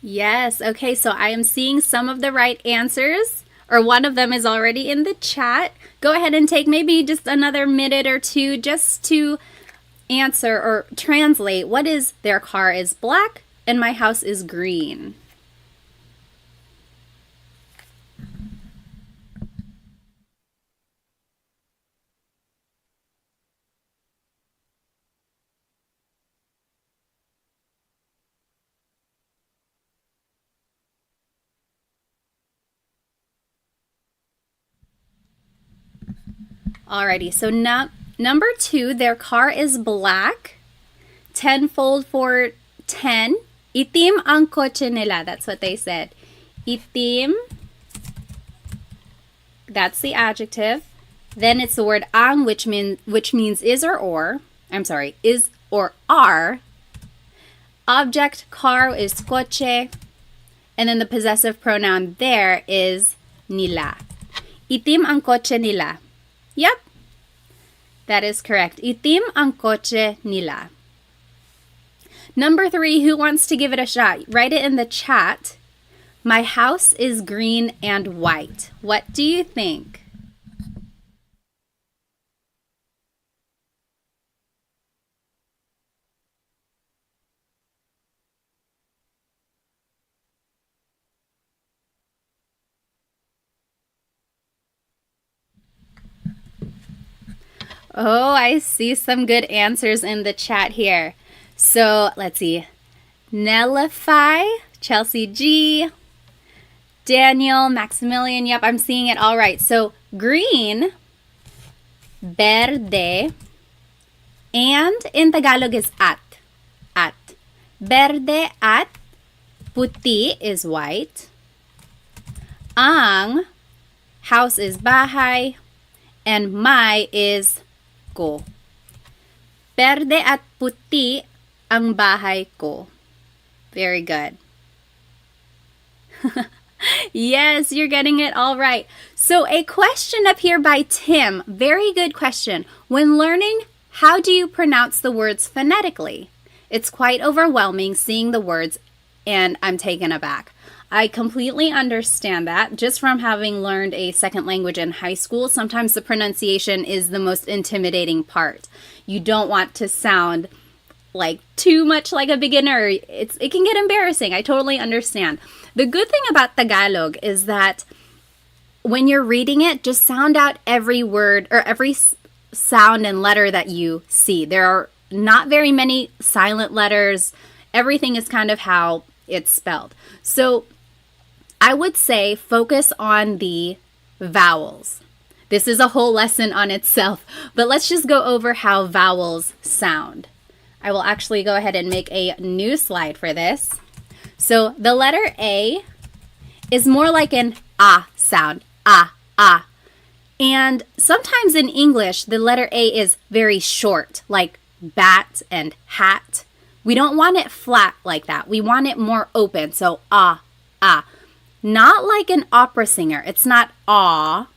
Yes, okay, so I am seeing some of the right answers, or one of them is already in the chat. Go ahead and take maybe just another minute or two just to answer or translate what is their car is black and my house is green. Alrighty, so number 2, their car is black. Tenfold for 10. Itim ang kotse nila. That's what they said. Itim. That's the adjective. Then it's the word ang, which means is or. I'm sorry, is or are. Object car is kotse. And then the possessive pronoun there is nila. Itim ang kotse nila. Yep, that is correct. Itim ang kotse nila. Number 3, who wants to give it a shot? Write it in the chat. My house is green and white. What do you think? Oh, I see some good answers in the chat here. So let's see. Nellify, Chelsea G, Daniel, Maximilian. Yep, I'm seeing it all right. So green, verde, and in Tagalog is at. At. Verde at, puti is white. Ang, house is bahay, and my is ko. Verde at puti ang bahay ko. Very good. Yes, you're getting it all right. So a question up here by Tim. Very good question. When learning, how do you pronounce the words phonetically? It's quite overwhelming seeing the words, and I'm taken aback. I completely understand that. Just from having learned a second language in high school, sometimes the pronunciation is the most intimidating part. You don't want to sound like too much like a beginner. It can get embarrassing. I totally understand. The good thing about Tagalog is that when you're reading it, just sound out every word or every sound and letter that you see. There are not very many silent letters. Everything is kind of how it's spelled. So I would say focus on the vowels. This is a whole lesson on itself, but let's just go over how vowels sound. I will actually go ahead and make a new slide for this. So the letter A is more like an ah sound, ah, ah. And sometimes in English, the letter A is very short, like bat and hat. We don't want it flat like that. We want it more open, so ah, ah. Not like an opera singer. It's not ah,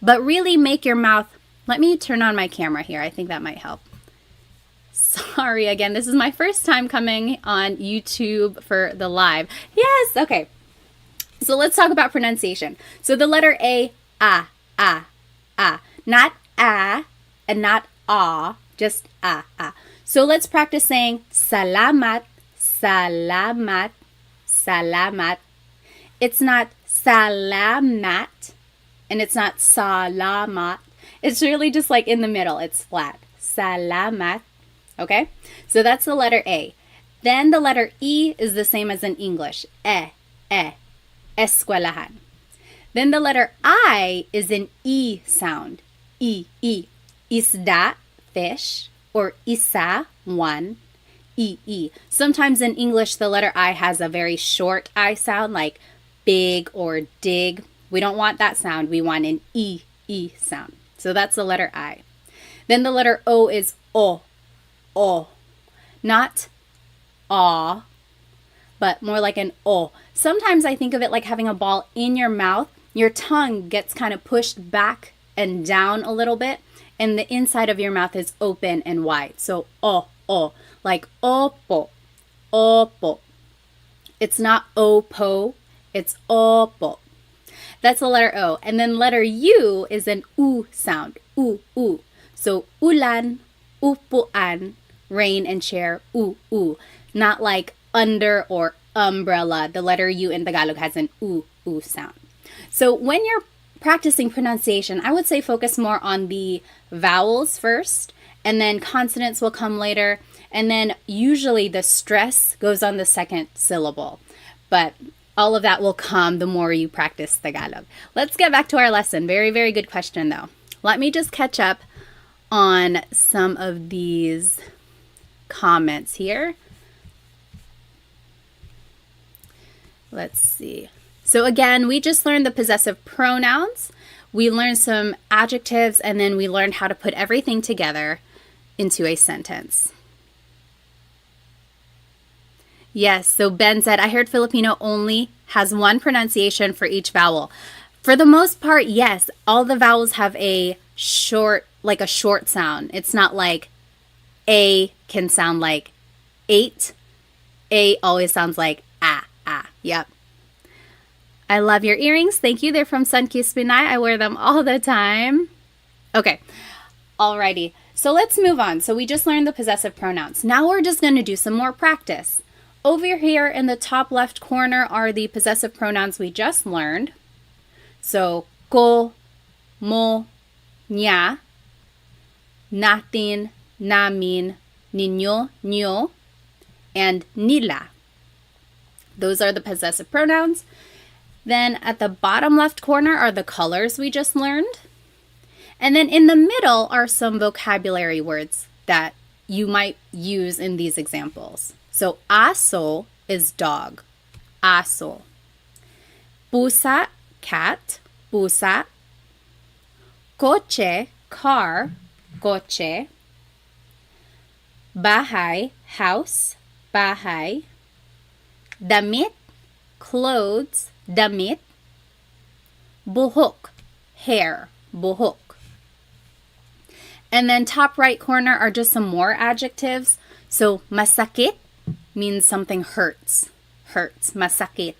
but really make your mouth. Let me turn on my camera here. I think that might help. Sorry again, this is my first time coming on YouTube for the live. Yes, okay. So let's talk about pronunciation. So the letter A, ah, ah, ah. Not ah and not ah, just ah, ah. So let's practice saying salamat, salamat, salamat. It's not salamat and it's not salamat. It's really just like in the middle. It's flat. Salamat. Okay? So that's the letter A. Then the letter E is the same as in English. Eskwelahan. Then the letter I is an E sound. E. Isda, fish, or isa, one. E. Sometimes in English, the letter I has a very short I sound, like big or dig. We don't want that sound. We want an E sound. So that's the letter I. Then the letter O is O. Not aw, but more like an O. Sometimes I think of it like having a ball in your mouth. Your tongue gets kind of pushed back and down a little bit, and the inside of your mouth is open and wide. So O, like opo, opo. It's not opo, it's opo. That's the letter O. And then letter U is an U sound, U. So ulan, upuan, rain and chair, U. Not like under or umbrella. The letter U in Tagalog has an U sound. So when you're practicing pronunciation, I would say focus more on the vowels first, and then consonants will come later, and then usually the stress goes on the second syllable. But all of that will come the more you practice Tagalog. Let's get back to our lesson. Very, very good question though. Let me just catch up on some of these comments here. Let's see. So again, we just learned the possessive pronouns. We learned some adjectives, and then we learned how to put everything together into a sentence. Yes, so Ben said, I heard Filipino only has one pronunciation for each vowel. For the most part, yes, all the vowels have a short sound. It's not like A can sound like 8. A always sounds like ah. Yep. I love your earrings. Thank you. They're from Sunkissed Pinay. I wear them all the time. Okay. Alrighty. So let's move on. So we just learned the possessive pronouns. Now we're just going to do some more practice. Over here in the top left corner are the possessive pronouns we just learned. So ko, mo, niya, natin, namin, ninyo, nyo, and nila. Those are the possessive pronouns. Then at the bottom left corner are the colors we just learned. And then in the middle are some vocabulary words that you might use in these examples. So aso is dog. Aso. Pusa, cat. Pusa. Coche, car. Coche. Bahay, house. Bahay. Damit, clothes. Damit. Buhok, hair. Buhok. And then top right corner are just some more adjectives. So masakit means something hurts. Hurts. Masakit.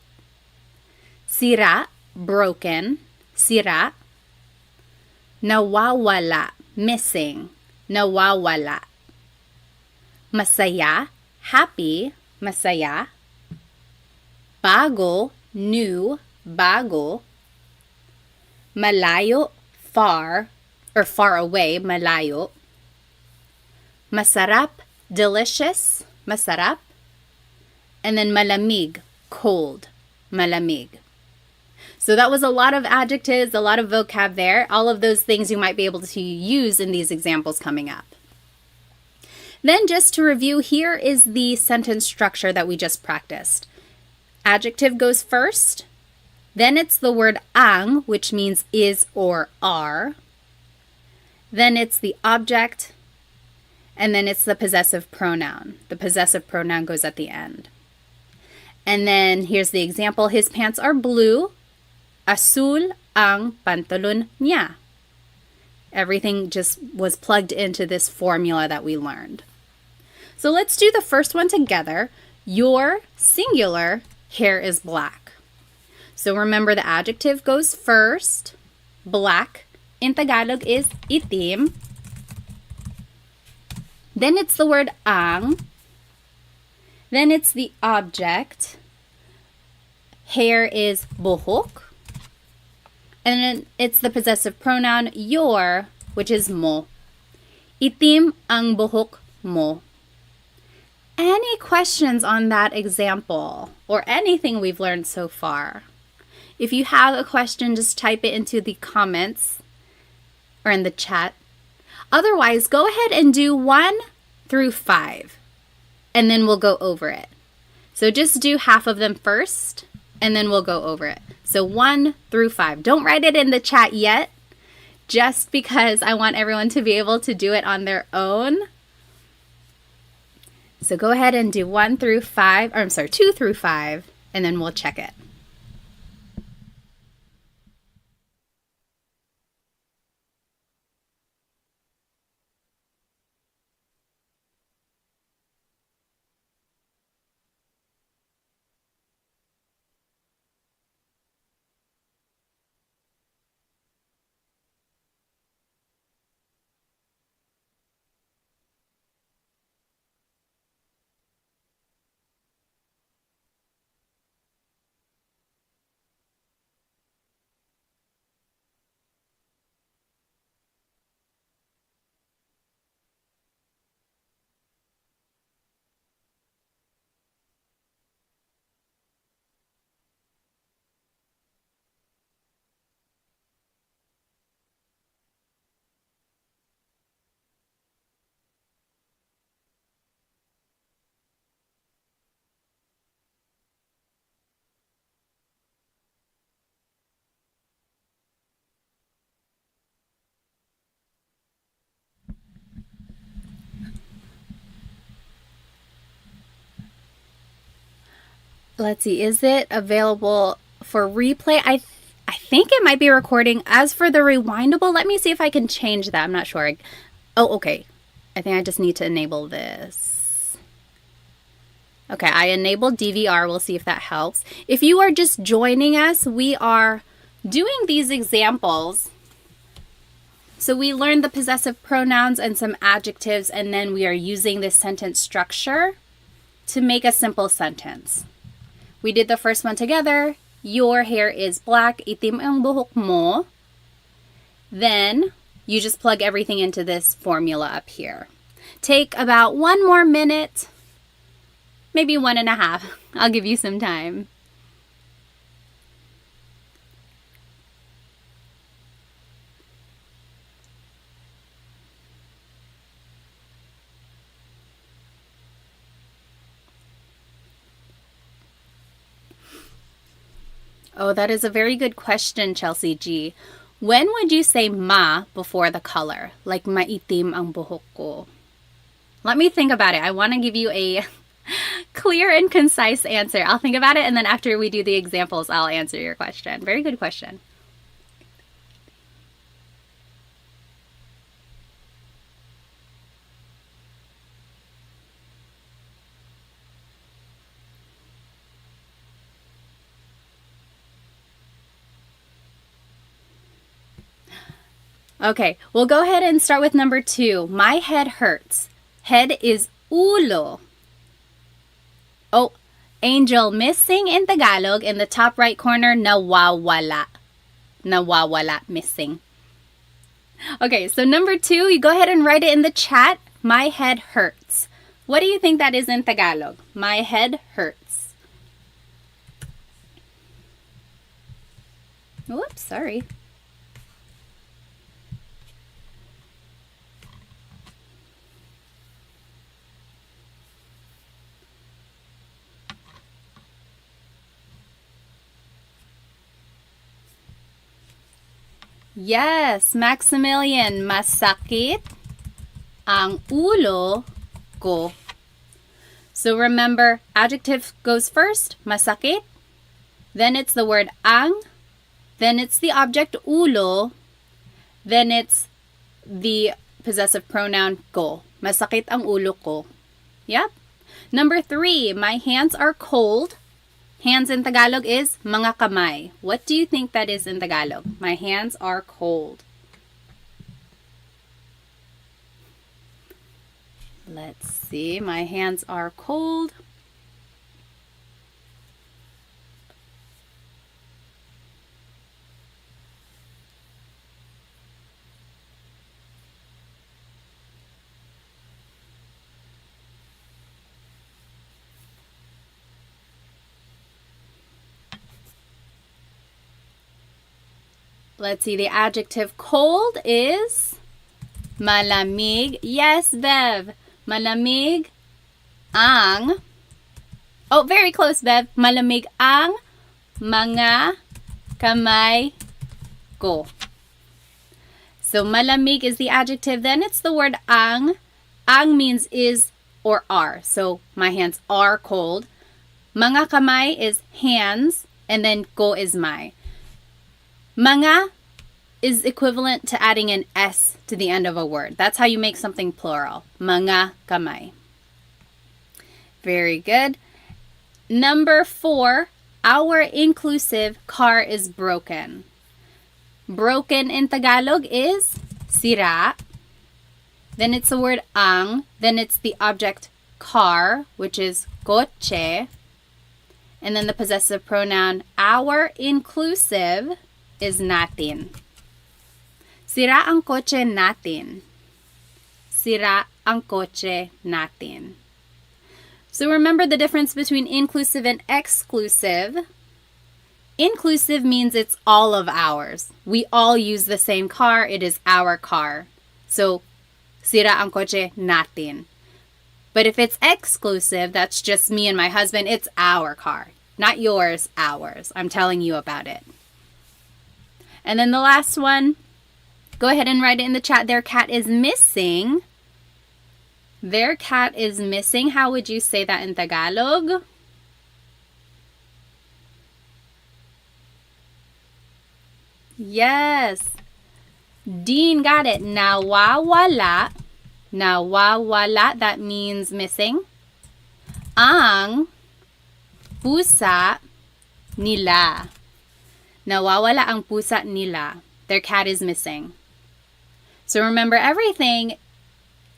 Sira, broken. Sira. Nawawala, missing. Nawawala. Masaya, happy. Masaya. Bago, new. Bago. Malayo, far, or far away. Malayo. Masarap, delicious. Masarap. And then malamig, cold. Malamig. So that was a lot of adjectives, a lot of vocab there. All of those things you might be able to use in these examples coming up. Then just to review, here is the sentence structure that we just practiced. Adjective goes first. Then it's the word ang, which means is or are. Then it's the object. And then it's the possessive pronoun. The possessive pronoun goes at the end. And then here's the example. His pants are blue. Azul ang pantalon niya. Everything just was plugged into this formula that we learned. So let's do the first one together. Your singular hair is black. So remember the adjective goes first. Black in Tagalog is itim. Then it's the word ang. Then it's the object. Hair is buhok. And then it's the possessive pronoun your, which is mo. Itim ang buhok mo. Any questions on that example or anything we've learned so far? If you have a question, just type it into the comments or in the chat. Otherwise, go ahead and do 1 through 5, and then we'll go over it. So just do half of them first, and then we'll go over it. So 1 through 5. Don't write it in the chat yet, just because I want everyone to be able to do it on their own. So go ahead and do 1 through 5, or I'm sorry, 2 through 5, and then we'll check it. Let's see, is it available for replay? I think it might be recording. As for the rewindable, let me see if I can change that. I'm not sure. Oh, okay. I think I just need to enable this. Okay, I enabled DVR. We'll see if that helps. If you are just joining us, we are doing these examples. So we learned the possessive pronouns and some adjectives, and then we are using this sentence structure to make a simple sentence. We did the first one together. Your hair is black. Itim ang buhok mo. Then you just plug everything into this formula up here. Take about 1 more minute, maybe 1.5. I'll give you some time. Oh, that is a very good question, Chelsea G. When would you say ma before the color? Like maitim ang buhok ko. Let me think about it. I want to give you a clear and concise answer. I'll think about it, and then after we do the examples, I'll answer your question. Very good question. Okay, we'll go ahead and start with number 2. My head hurts. Head is ulo. Oh, Angel, missing in Tagalog in the top right corner, nawawala. Nawawala, missing. Okay, so number 2, you go ahead and write it in the chat. My head hurts. What do you think that is in Tagalog? My head hurts. Whoops, sorry. Yes, Maximilian, masakit ang ulo ko. So remember, adjective goes first, masakit. Then it's the word ang. Then it's the object ulo. Then it's the possessive pronoun ko. Masakit ang ulo ko. Yep. Number 3, my hands are cold. Hands in Tagalog is mga kamay. What do you think that is in Tagalog? My hands are cold. Let's see. My hands are cold. Let's see, the adjective cold is malamig. Yes, Bev. Malamig ang. Oh, very close, Bev. Malamig ang mga kamay ko. So malamig is the adjective. Then it's the word ang. Ang means is or are. So my hands are cold. Mga kamay is hands. And then ko is my. Mga is equivalent to adding an S to the end of a word. That's how you make something plural. Mga kamay. Very good. Number 4, our inclusive car is broken. Broken in Tagalog is sira. Then it's the word ang. Then it's the object car, which is kotse. And then the possessive pronoun our inclusive is natin. Sira ang kotse natin. Sira ang kotse natin. So remember the difference between inclusive and exclusive. Inclusive means it's all of ours. We all use the same car. It is our car. So, sira ang kotse natin. But if it's exclusive, that's just me and my husband, it's our car. Not yours, ours. I'm telling you about it. And then the last one, go ahead and write it in the chat. Their cat is missing. Their cat is missing. How would you say that in Tagalog? Yes. Dean got it. Nawawala. Nawawala, that means missing. Ang pusa nila. Nawawala ang pusa nila. Their cat is missing. So remember everything,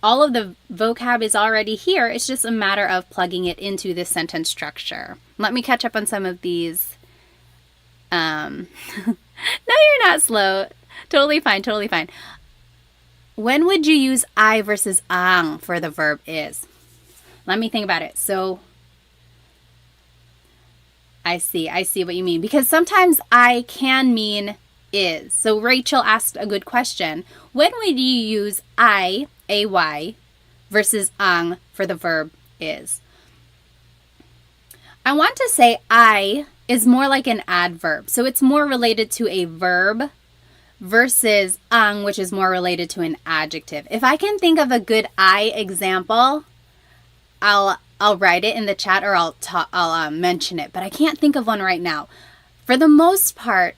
all of the vocab is already here. It's just a matter of plugging it into this sentence structure. Let me catch up on some of these. No, you're not slow. Totally fine, totally fine. When would you use I versus ang for the verb is? Let me think about it. So, I see what you mean. Because sometimes I can mean is. So Rachel asked a good question. When would you use I, ay, versus ang for the verb is? I want to say I is more like an adverb. So it's more related to a verb versus ang, which is more related to an adjective. If I can think of a good I example, I'll write it in the chat or I'll mention it, but I can't think of one right now. For the most part,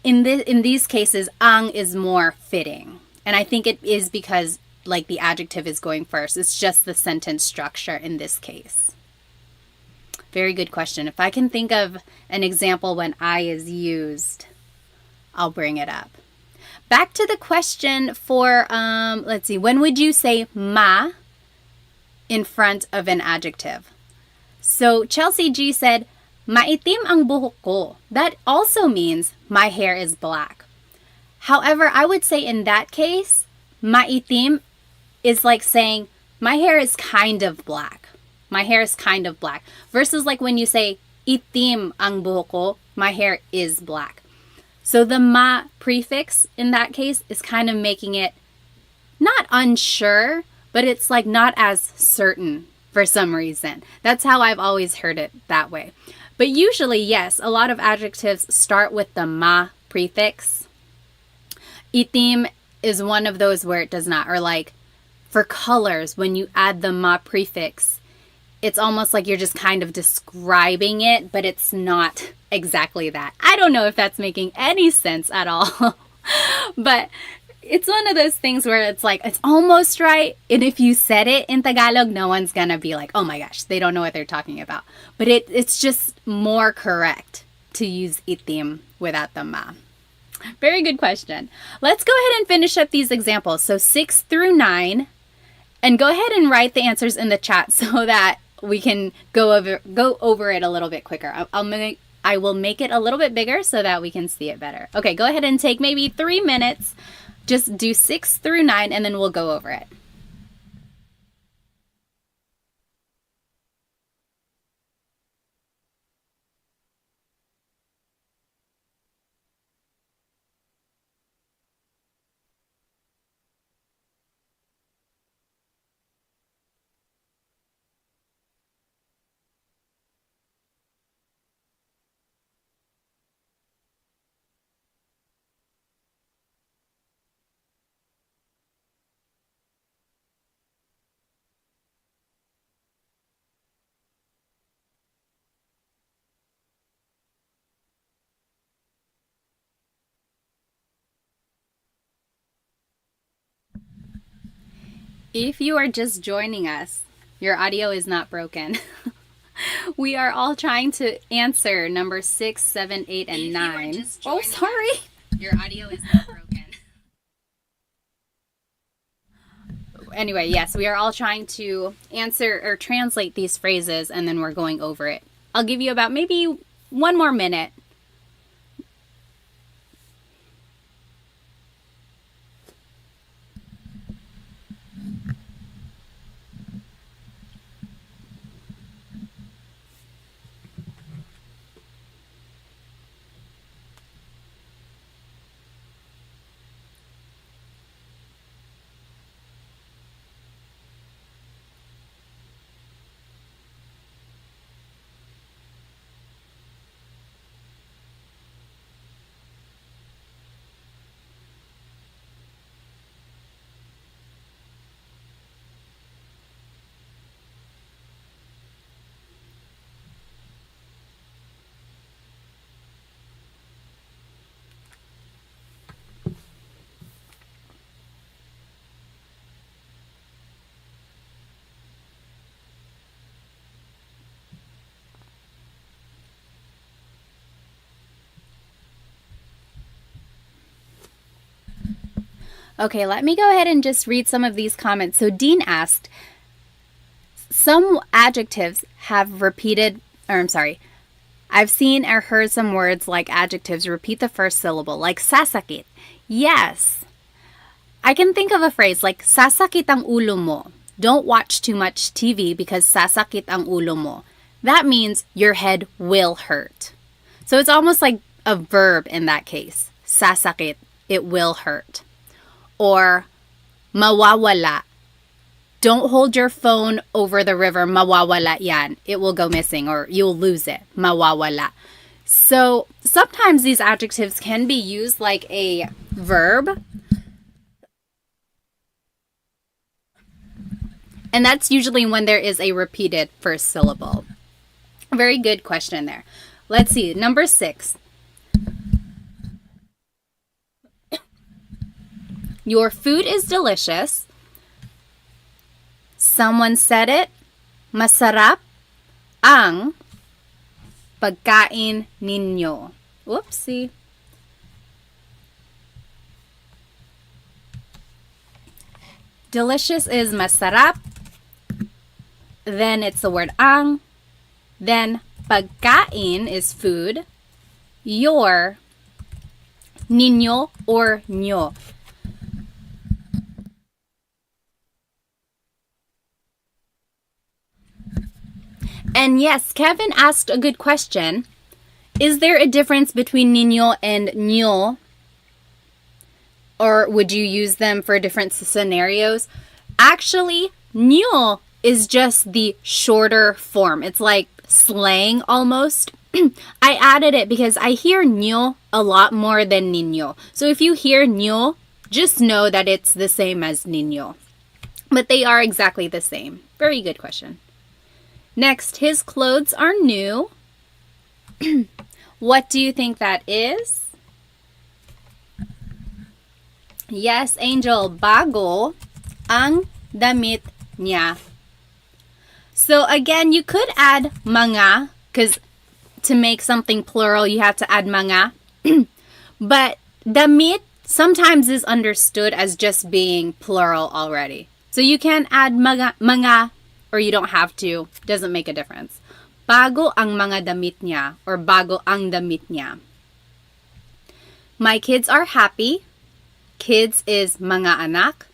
in these cases, ang is more fitting. And I think it is because like the adjective is going first. It's just the sentence structure in this case. Very good question. If I can think of an example when I is used, I'll bring it up. Back to the question for, let's see, when would you say ma in front of an adjective? So Chelsea G said, maitim ang buhok ko. That also means my hair is black. However, I would say in that case, maitim is like saying my hair is kind of black. My hair is kind of black. Versus like when you say itim ang buhok ko, my hair is black. So the ma prefix in that case is kind of making it not unsure, but it's like not as certain for some reason. That's how I've always heard it that way. But usually, yes, a lot of adjectives start with the ma prefix. Itim is one of those where it does not. Or like for colors, when you add the ma prefix, it's almost like you're just kind of describing it, but it's not exactly that. I don't know if that's making any sense at all. But it's one of those things where it's like, it's almost right. And if you said it in Tagalog, no one's going to be like, oh my gosh, they don't know what they're talking about. But it's just more correct to use itim without the ma. Very good question. Let's go ahead and finish up these examples. So 6 through 9. And go ahead and write the answers in the chat so that we can go over it a little bit quicker. I will make it a little bit bigger so that we can see it better. Okay, go ahead and take maybe 3 minutes. Just do 6 through 9 and then we'll go over it. If you are just joining us, your audio is not broken. We are all trying to answer number 6, 7, 8, and 9. Oh, sorry. Your audio is not broken. Anyway, yes, we are all trying to answer or translate these phrases, and then we're going over it. I'll give you about maybe 1 more minute. Okay, let me go ahead and just read some of these comments. So Dean asked, some adjectives have repeated, or I'm sorry, I've seen or heard some words like adjectives repeat the first syllable, like sasakit. Yes. I can think of a phrase like sasakit ang ulo mo. Don't watch too much TV because sasakit ang ulo mo. That means your head will hurt. So it's almost like a verb in that case. Sasakit, it will hurt. Or mawawala. Don't hold your phone over the river. Mawawala yan. It will go missing or you'll lose it. Mawawala. So sometimes these adjectives can be used like a verb. And that's usually when there is a repeated first syllable. Very good question there. Let's see. Number 6. Your food is delicious. Someone said it. Masarap ang pagkain ninyo. Whoopsie. Delicious is masarap. Then it's the word ang. Then pagkain is food. Your, ninyo or nyo. And yes, Kevin asked a good question. Is there a difference between niño and nyo? Or would you use them for different scenarios? Actually, nyo is just the shorter form. It's like slang almost. I added it because I hear nyo a lot more than niño. So if you hear nyo, just know that it's the same as niño. But they are exactly the same. Very good question. Next, his clothes are new. What do you think that is? Yes, Angel, bago ang damit niya. So again, you could add mga, because to make something plural, you have to add mga. But damit sometimes is understood as just being plural already. So you can add mga, or you don't have to. Doesn't make a difference. Bago ang mga damit niya, or bago ang damit niya. My kids are happy. Kids is mga anak.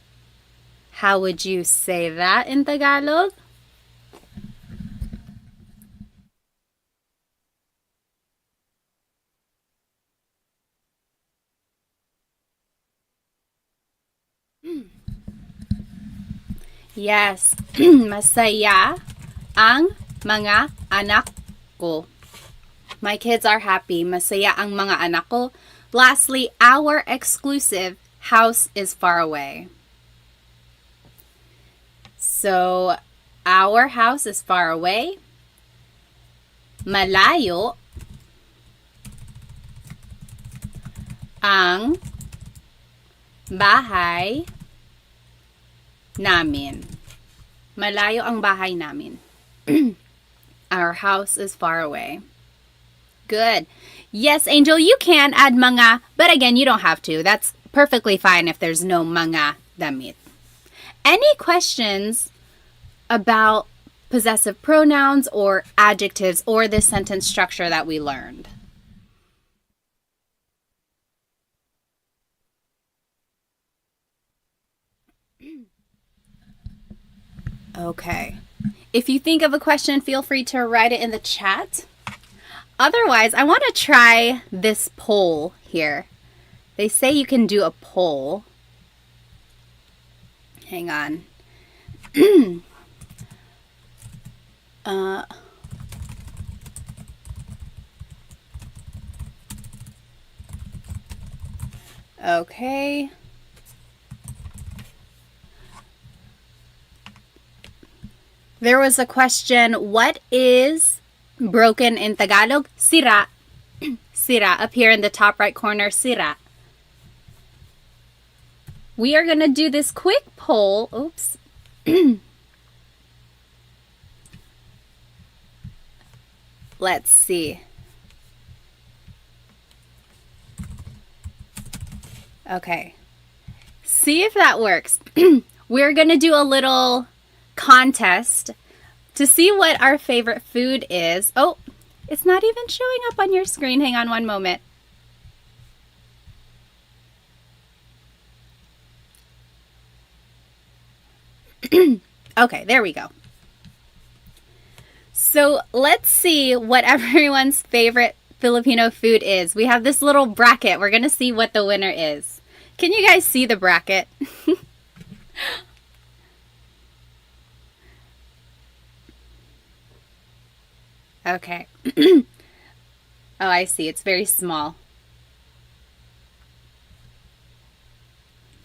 How would you say that in Tagalog? Yes, masaya ang mga anak ko. My kids are happy. Masaya ang mga anak ko. Lastly, our exclusive house is far away. So, our house is far away. Malayo ang bahay namin. Malayo ang bahay namin. Our house is far away. Good. Yes, Angel, you can add mga, but again, you don't have to. That's perfectly fine if there's no mga damit. Any questions about possessive pronouns or adjectives or this sentence structure that we learned? Okay. If you think of a question, feel free to write it in the chat. Otherwise, I want to try this poll here. They say you can do a poll. Hang on. Okay. There was a question, what is broken in Tagalog? Sira. Sira, up here in the top right corner, sira. We are going to do this quick poll. Oops. Let's see. Okay. See if that works. We're going to do a little contest to see what our favorite food is. Oh, it's not even showing up on your screen. Hang on one moment. Okay, there we go. So let's see what everyone's favorite Filipino food is. We have this little bracket. We're going to see what the winner is. Can you guys see the bracket? Okay. Oh, I see. It's very small.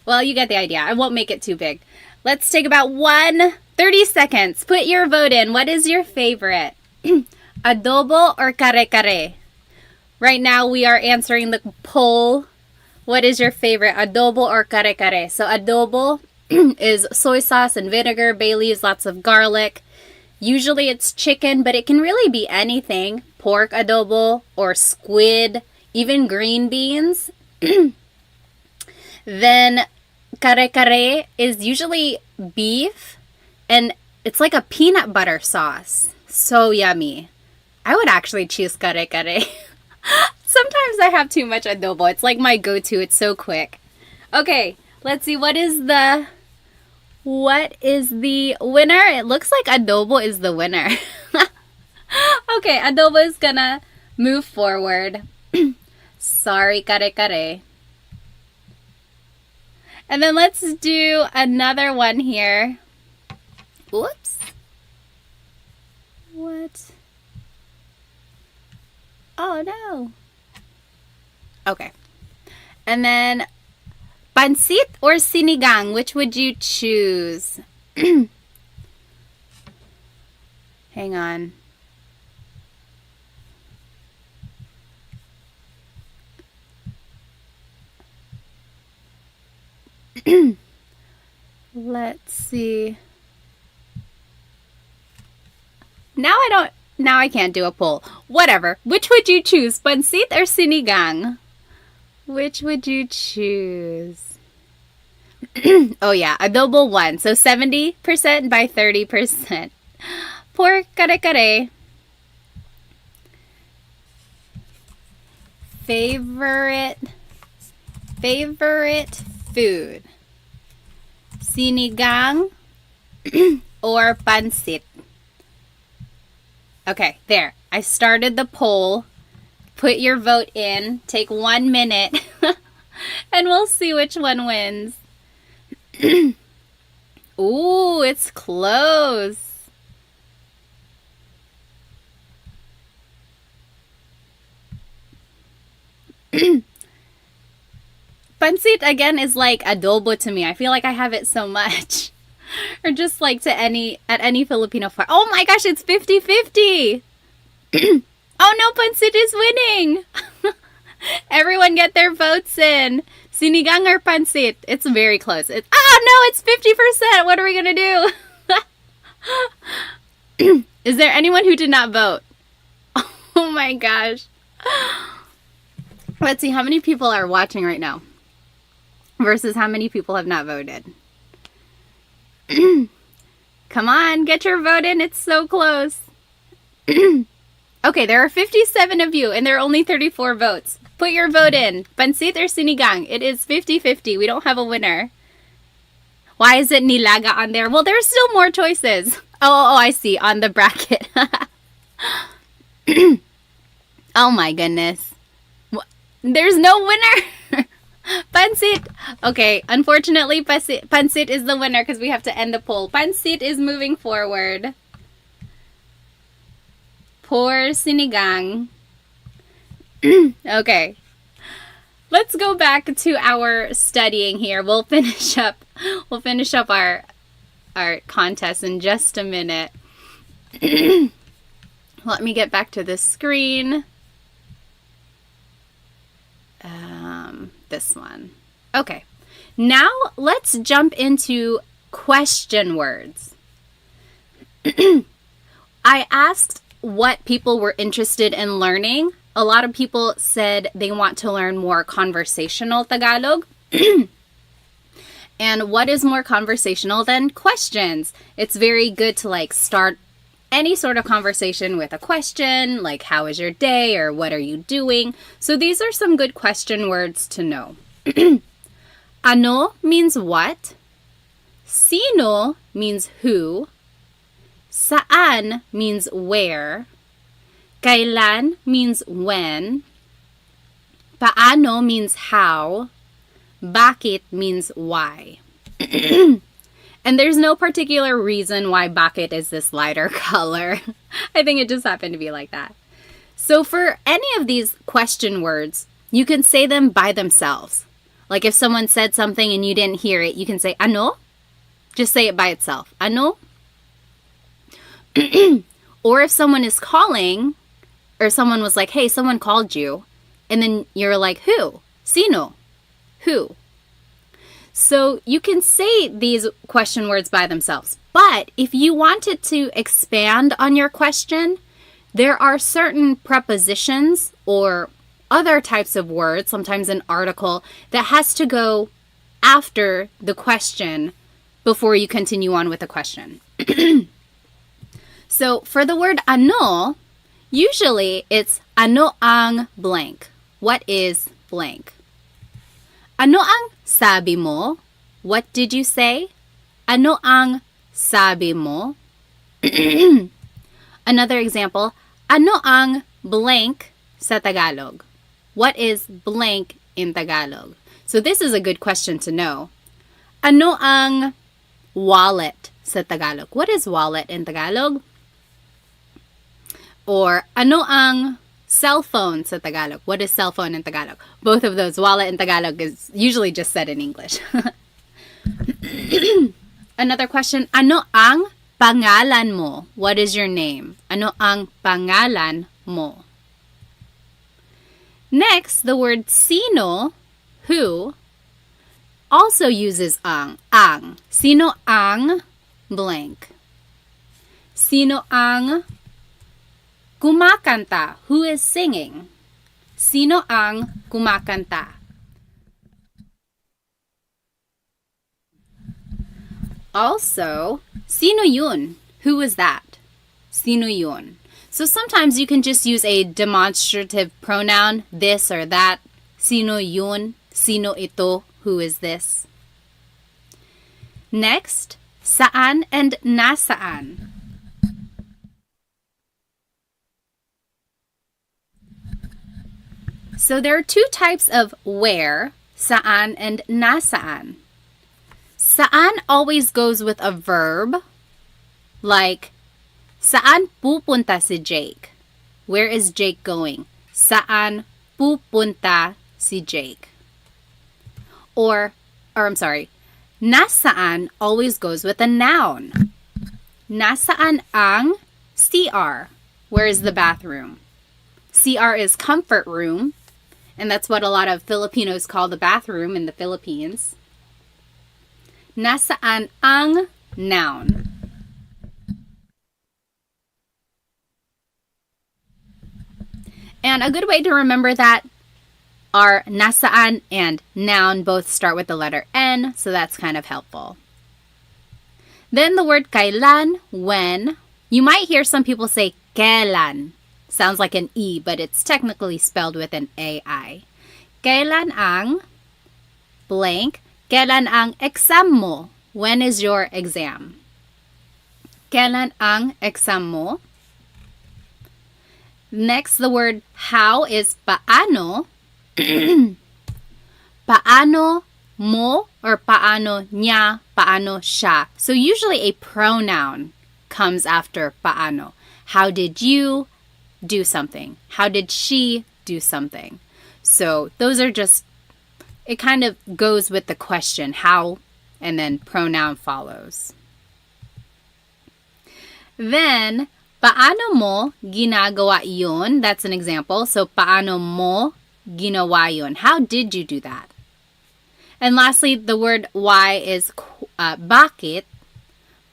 Well, you get the idea. I won't make it too big. Let's take about 30 seconds. Put your vote in. What is your favorite? Adobo or kare-kare? Right now, we are answering the poll. What is your favorite? Adobo or kare-kare? So adobo is soy sauce and vinegar, bay leaves, lots of garlic. Usually it's chicken, but it can really be anything. Pork adobo or squid, even green beans. Then kare-kare is usually beef, and it's like a peanut butter sauce. So yummy. I would actually choose kare-kare. Sometimes I have too much adobo. It's like my go-to. It's so quick. Okay, let's see. What is the winner? It looks like adobo is the winner. Okay, adobo is gonna move forward. Sorry, kare-kare. And then let's do another one here. Whoops. What? Oh, no. Okay. And then Pansit or sinigang? Which would you choose? Hang on. Let's see. Now I can't do a poll. Whatever. Which would you choose? Pansit or sinigang? Which would you choose? Oh yeah, adobo 1. So 70% by 30%. Por kare-kare. Favorite food. Sinigang or pansit? Okay, there. I started the poll. Put your vote in. Take 1 minute. And we'll see which one wins. Ooh, it's close. Pansit, again, is like adobo to me. I feel like I have it so much. Or just like at any Filipino farm. Oh my gosh, it's 50-50. Oh no, Pansit is winning. Everyone get their votes in. Sinigang or Pansit? It's very close. No, it's 50%. What are we going to do? Is there anyone who did not vote? Oh my gosh. Let's see how many people are watching right now versus how many people have not voted. Come on, get your vote in. It's so close. Okay, there are 57 of you and there are only 34 votes. Put your vote in. Pansit or sinigang? It is 50-50. We don't have a winner. Why is it nilaga on there? Well, there's still more choices. Oh, I see. On the bracket. Oh my goodness. There's no winner. Pansit. Okay, unfortunately, Pansit is the winner because we have to end the poll. Pansit is moving forward. Poor sinigang. Okay. Let's go back to our studying here. We'll finish up our contest in just a minute. Let me get back to the screen. This one. Okay. Now let's jump into question words. I asked what people were interested in learning. A lot of people said they want to learn more conversational Tagalog. And what is more conversational than questions? It's very good to start any sort of conversation with a question, like how is your day or what are you doing? So these are some good question words to know. Ano means what. Sino means who. Saan means where. Kailan means when. Paano means how. Bakit means why. And there's no particular reason why bakit is this lighter color. I think it just happened to be like that. So for any of these question words, you can say them by themselves. Like if someone said something and you didn't hear it, you can say ano. Just say it by itself. Ano. Or if someone is calling, or someone was like, hey, someone called you, and then you're like, who? Sino? Who? So you can say these question words by themselves. But if you wanted to expand on your question, there are certain prepositions or other types of words, sometimes an article, that has to go after the question before you continue on with the question. So for the word ano, usually it's ano ang blank. What is blank? Ano ang sabi mo? What did you say? Ano ang sabi mo? Another example, ano ang blank sa Tagalog? What is blank in Tagalog? So this is a good question to know. Ano ang wallet sa Tagalog? What is wallet in Tagalog? Or ano ang Cell phone sa Tagalog. What is cell phone in Tagalog? Both of those. Wallet in Tagalog is usually just said in English. Another question. Ano ang pangalan mo? What is your name? Ano ang pangalan mo? Next, the word sino, who, also uses ang. Ang. Sino ang blank? Sino ang kumakanta? Who is singing? Sino ang kumakanta? Also, sino yun? Who is that? Sino yun? So sometimes you can just use a demonstrative pronoun, this or that. Sino yun? Sino ito? Who is this? Next, saan and nasaan. So there are two types of where, saan and nasaan. Saan always goes with a verb, like, saan pupunta si Jake? Where is Jake going? Saan pupunta si Jake? Or I'm sorry, nasaan always goes with a noun. Nasaan ang CR? Where is the bathroom? CR is comfort room, and that's what a lot of Filipinos call the bathroom in the Philippines. Nasaan ang noun? And a good way to remember that are nasaan and noun both start with the letter N, so that's kind of helpful. Then the word kailan, when. You might hear some people say kailan. Sounds like an E, but it's technically spelled with an AI. Kailan ang blank. Kailan ang exam mo? When is your exam? Kailan ang exam mo? Next, the word how is paano. Paano mo or paano niya, paano siya. So usually a pronoun comes after paano. How did you do something? How did she do something? So those are just, it kind of goes with the question, how, and then pronoun follows. Then, paano mo ginagawa yun? That's an example. So, paano mo ginawa yun? How did you do that? And lastly, the word why is bakit.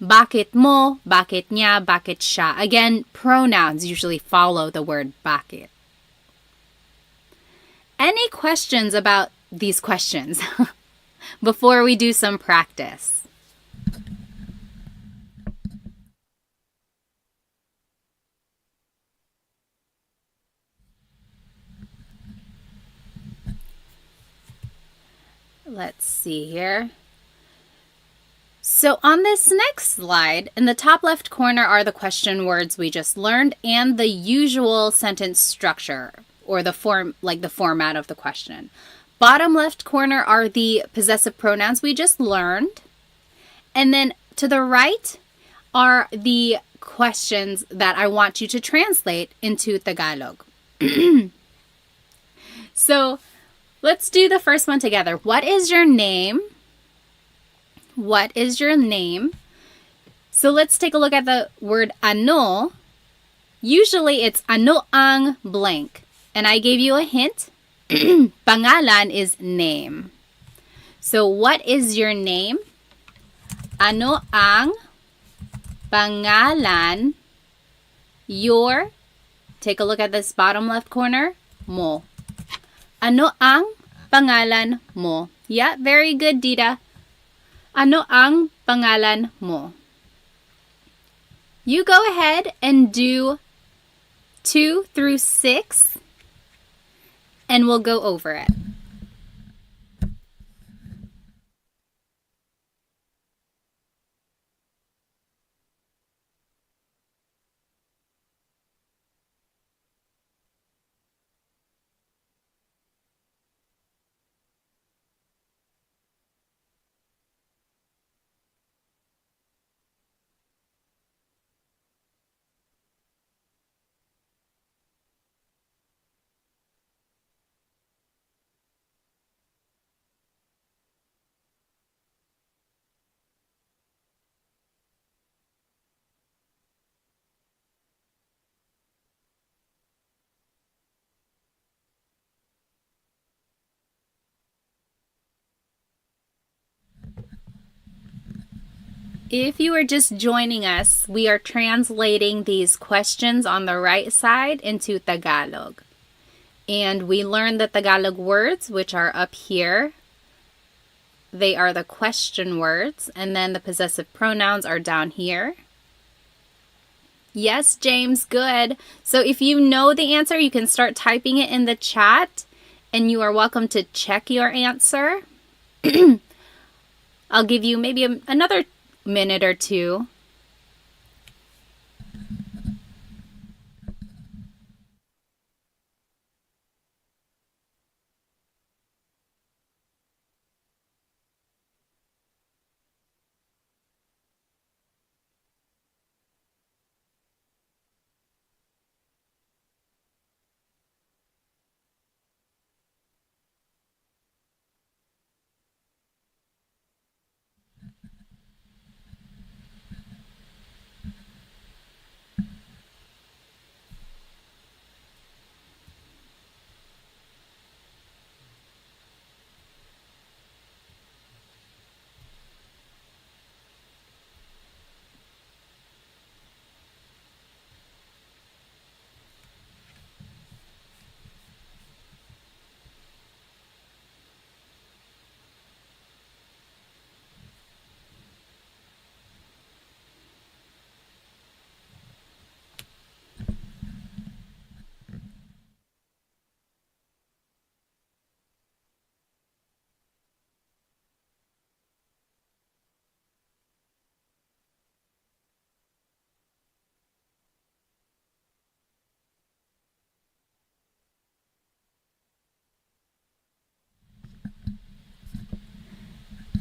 Bakit mo, bakit niya, bakit siya. Again, pronouns usually follow the word bakit. Any questions about these questions before we do some practice? Let's see here. So on this next slide, in the top left corner are the question words we just learned and the usual sentence structure or the format of the question. Bottom left corner are the possessive pronouns we just learned. And then to the right are the questions that I want you to translate into Tagalog. So let's do the first one together. What is your name? What is your name? So let's take a look at the word ano. Usually it's ano ang blank. And I gave you a hint. Pangalan is name. So what is your name? Ano ang pangalan? Your, take a look at this bottom left corner, mo. Ano ang pangalan mo? Yeah, very good, Dita. Ano ang pangalan mo? You go ahead and do 2 through 6, and we'll go over it. If you are just joining us, we are translating these questions on the right side into Tagalog. And we learned the Tagalog words, which are up here. They are the question words, and then the possessive pronouns are down here. Yes, James, good. So if you know the answer, you can start typing it in the chat, and you are welcome to check your answer. I'll give you maybe another minute or two.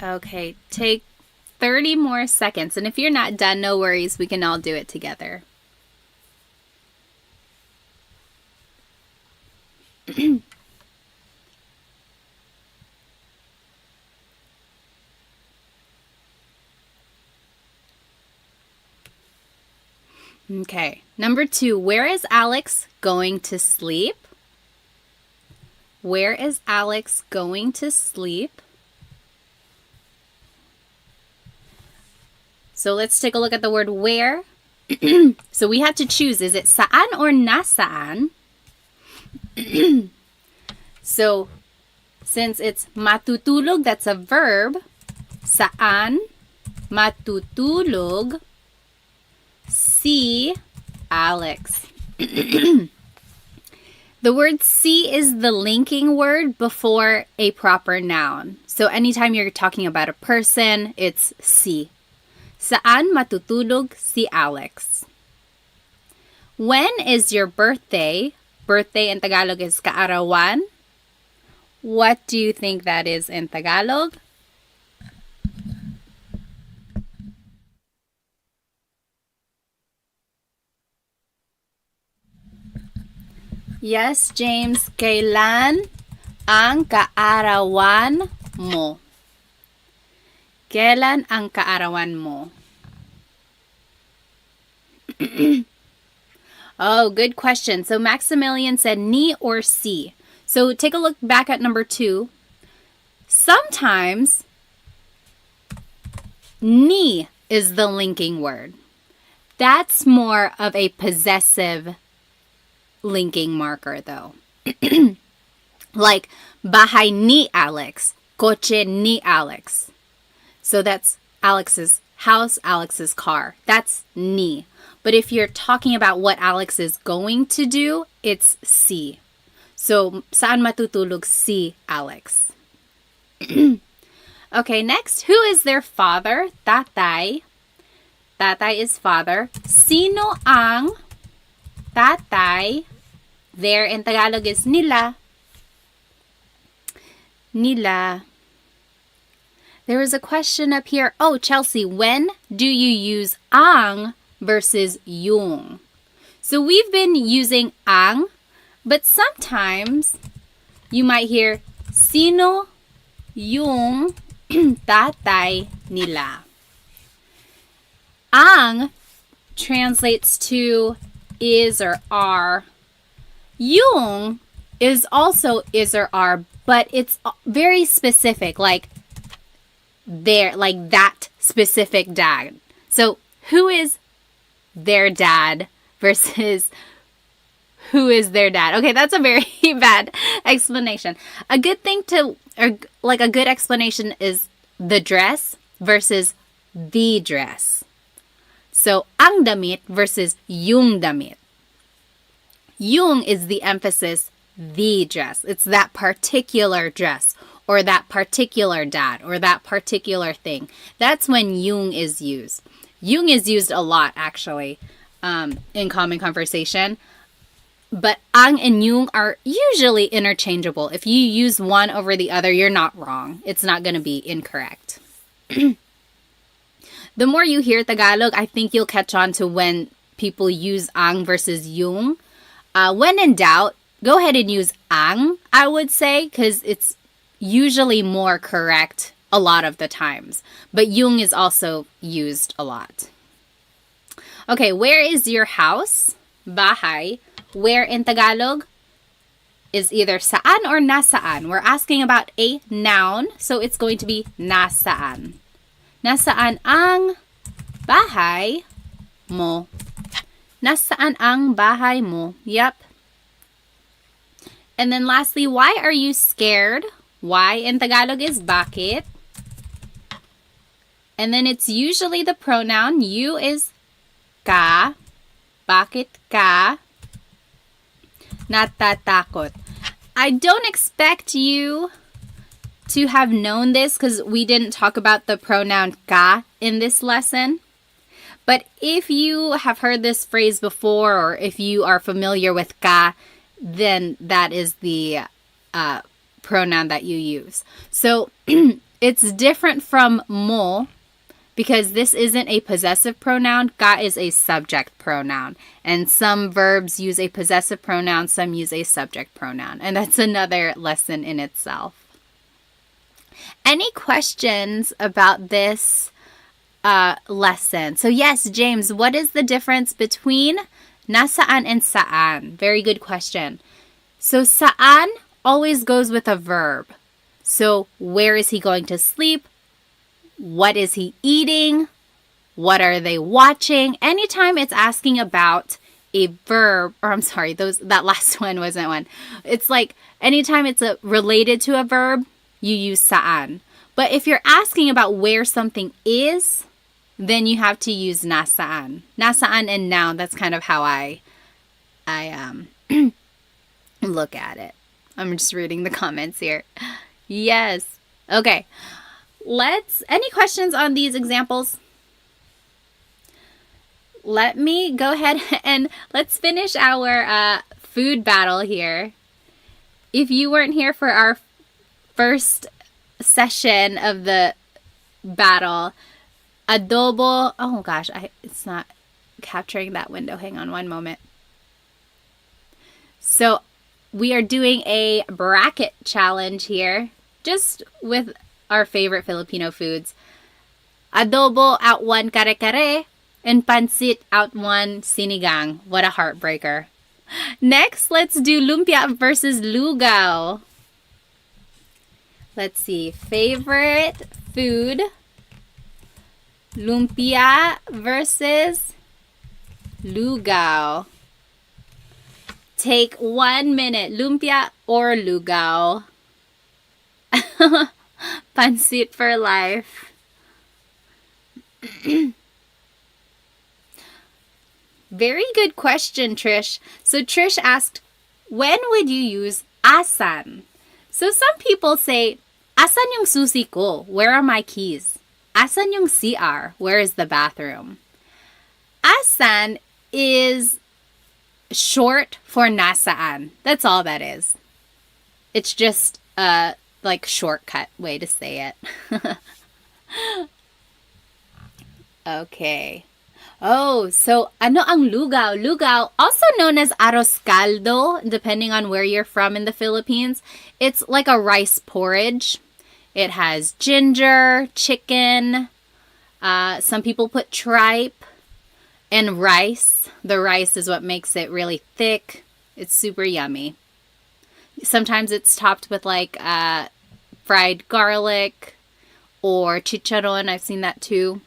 Okay, take 30 more seconds. And if you're not done, no worries. We can all do it together. Okay, number 2, where is Alex going to sleep? Where is Alex going to sleep? So let's take a look at the word where. So we have to choose, is it saan or nasaan? So since it's matutulog, that's a verb. Saan matutulog si Alex. The word si is the linking word before a proper noun. So anytime you're talking about a person, it's si. Saan matutulog si Alex? When is your birthday? Birthday in Tagalog is kaarawan. What do you think that is in Tagalog? Yes, James. Kailan ang kaarawan mo? Kailan ang kaarawan mo? Oh, good question. So Maximilian said ni or si. So take a look back at number 2. Sometimes ni is the linking word. That's more of a possessive linking marker though. Like bahay ni Alex, coche ni Alex. So that's Alex's house, Alex's car. That's ni. But if you're talking about what Alex is going to do, it's si. So, saan matutulog si Alex? Okay, next. Who is their father? Tatay. Tatay is father. Sino ang tatay? There in Tagalog is nila. Nila. There was a question up here. Oh, Chelsea, when do you use ang versus yung? So we've been using ang, but sometimes you might hear sino yung tatay nila. Ang translates to is or are. Yung is also is or are, but it's very specific. Like like that specific dad. So who is their dad versus who is their dad? Okay, that's a very bad explanation. A good thing or like a good explanation is the dress versus the dress. So, ang damit versus yung damit. Yung is the emphasis, the dress. It's that particular dress or that particular dad or that particular thing. That's when yung is used. Yung is used a lot, actually, in common conversation. But ang and yung are usually interchangeable. If you use one over the other, you're not wrong. It's not going to be incorrect. The more you hear Tagalog, I think you'll catch on to when people use ang versus yung. When in doubt, go ahead and use ang, I would say, because it's usually more correct a lot of the times. But yung is also used a lot. Okay, where is your house? Bahay. Where in Tagalog is either saan or nasaan. We're asking about a noun, so it's going to be nasaan. Nasaan ang bahay mo? Nasaan ang bahay mo? Yep. And then lastly, why are you scared? Why in Tagalog is bakit. And then it's usually the pronoun. You is ka. Bakit ka natatakot? I don't expect you to have known this because we didn't talk about the pronoun ka in this lesson. But if you have heard this phrase before or if you are familiar with ka, then that is the pronoun that you use. So it's different from mo because this isn't a possessive pronoun. Ka is a subject pronoun. And some verbs use a possessive pronoun, some use a subject pronoun. And that's another lesson in itself. Any questions about this lesson? So yes, James, what is the difference between nasaan and saan? Very good question. So saan always goes with a verb. So where is he going to sleep? What is he eating? What are they watching? Anytime it's asking about a verb, or I'm sorry, that last one wasn't one. It's like anytime it's related to a verb, you use saan. But if you're asking about where something is, then you have to use nasaan. Nasaan and noun, that's kind of how I look at it. I'm just reading the comments here. Yes. Okay. Any questions on these examples? Let me go ahead and let's finish our food battle here. If you weren't here for our first session of the battle, adobo, oh gosh, it's not capturing that window. Hang on one moment. So we are doing a bracket challenge here, just with our favorite Filipino foods. Adobo out one kare-kare, and pancit out one sinigang. What a heartbreaker. Next, let's do lumpia versus lugaw. Let's see. Favorite food. Lumpia versus lugaw. Take 1 minute. Lumpia or lugaw? Pancit for life. Very good question, Trish. So Trish asked, when would you use asan? So some people say, asan yung susi ko? Where are my keys? Asan yung CR? Where is the bathroom? Asan is short for nasaan. That's all that is. It's just a shortcut way to say it. Okay. Oh, so ano ang lugaw? Lugaw, also known as arroz caldo, depending on where you're from in the Philippines. It's like a rice porridge. It has ginger, chicken. Some people put tripe and rice. The rice is what makes it really thick. It's super yummy. Sometimes it's topped with fried garlic or chicharon. I've seen that too.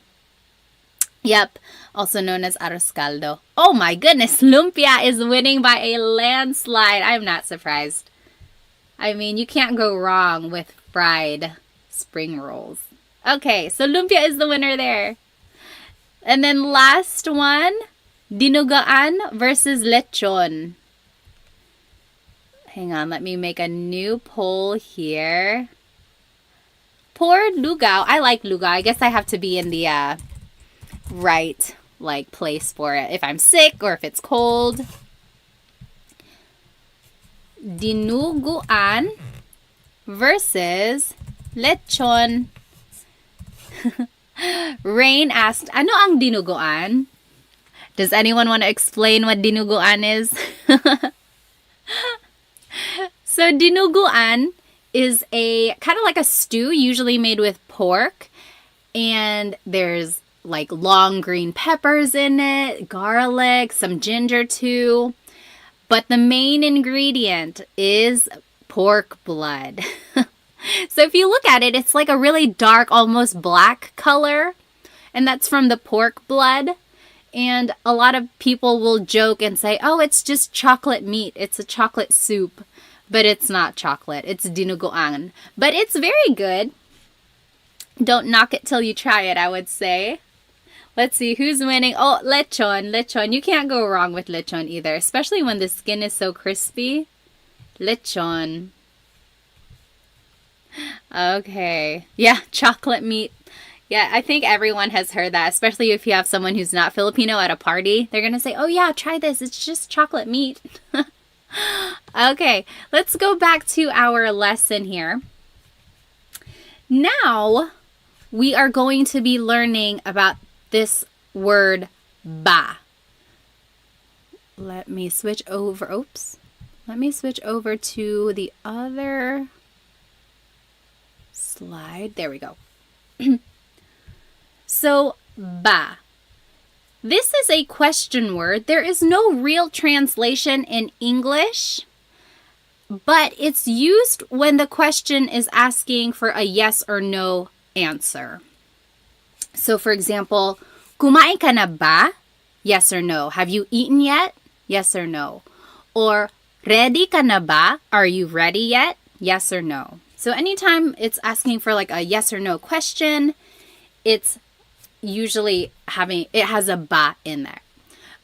Yep, also known as arroz caldo. Oh my goodness, lumpia is winning by a landslide. I'm not surprised. I mean, you can't go wrong with fried spring rolls. Okay, so lumpia is the winner there. And then last one, dinugaan versus lechon. Hang on, let me make a new poll here. Poor lugaw. I like lugaw. I guess I have to be in the right place for it. If I'm sick or if it's cold. Dinuguan versus lechon. Rain asked, ano ang dinuguan? Does anyone want to explain what dinuguan is? So dinuguan is a kind of like a stew, usually made with pork, and there's like long green peppers in it, garlic, some ginger too. But the main ingredient is pork blood. So if you look at it, it's like a really dark, almost black color, and that's from the pork blood. And a lot of people will joke and say, oh, it's just chocolate meat. It's a chocolate soup. But it's not chocolate. It's dinuguan. But it's very good. Don't knock it till you try it, I would say. Let's see who's winning. Oh, lechon. Lechon. You can't go wrong with lechon either, especially when the skin is so crispy. Lechon. Okay. Yeah, chocolate meat. Yeah, I think everyone has heard that, especially if you have someone who's not Filipino at a party. They're going to say, oh yeah, try this. It's just chocolate meat. Okay, let's go back to our lesson here. Now, we are going to be learning about this word ba. Let me switch over. Oops. Let me switch over to the other slide. There we go. So, ba. This is a question word. There is no real translation in English, but it's used when the question is asking for a yes or no answer. So, for example, kumain ka na ba? Yes or no. Have you eaten yet? Yes or no. Or, ready ka na ba? Are you ready yet? Yes or no. So, anytime it's asking for like a yes or no question, it's usually it has a ba in there.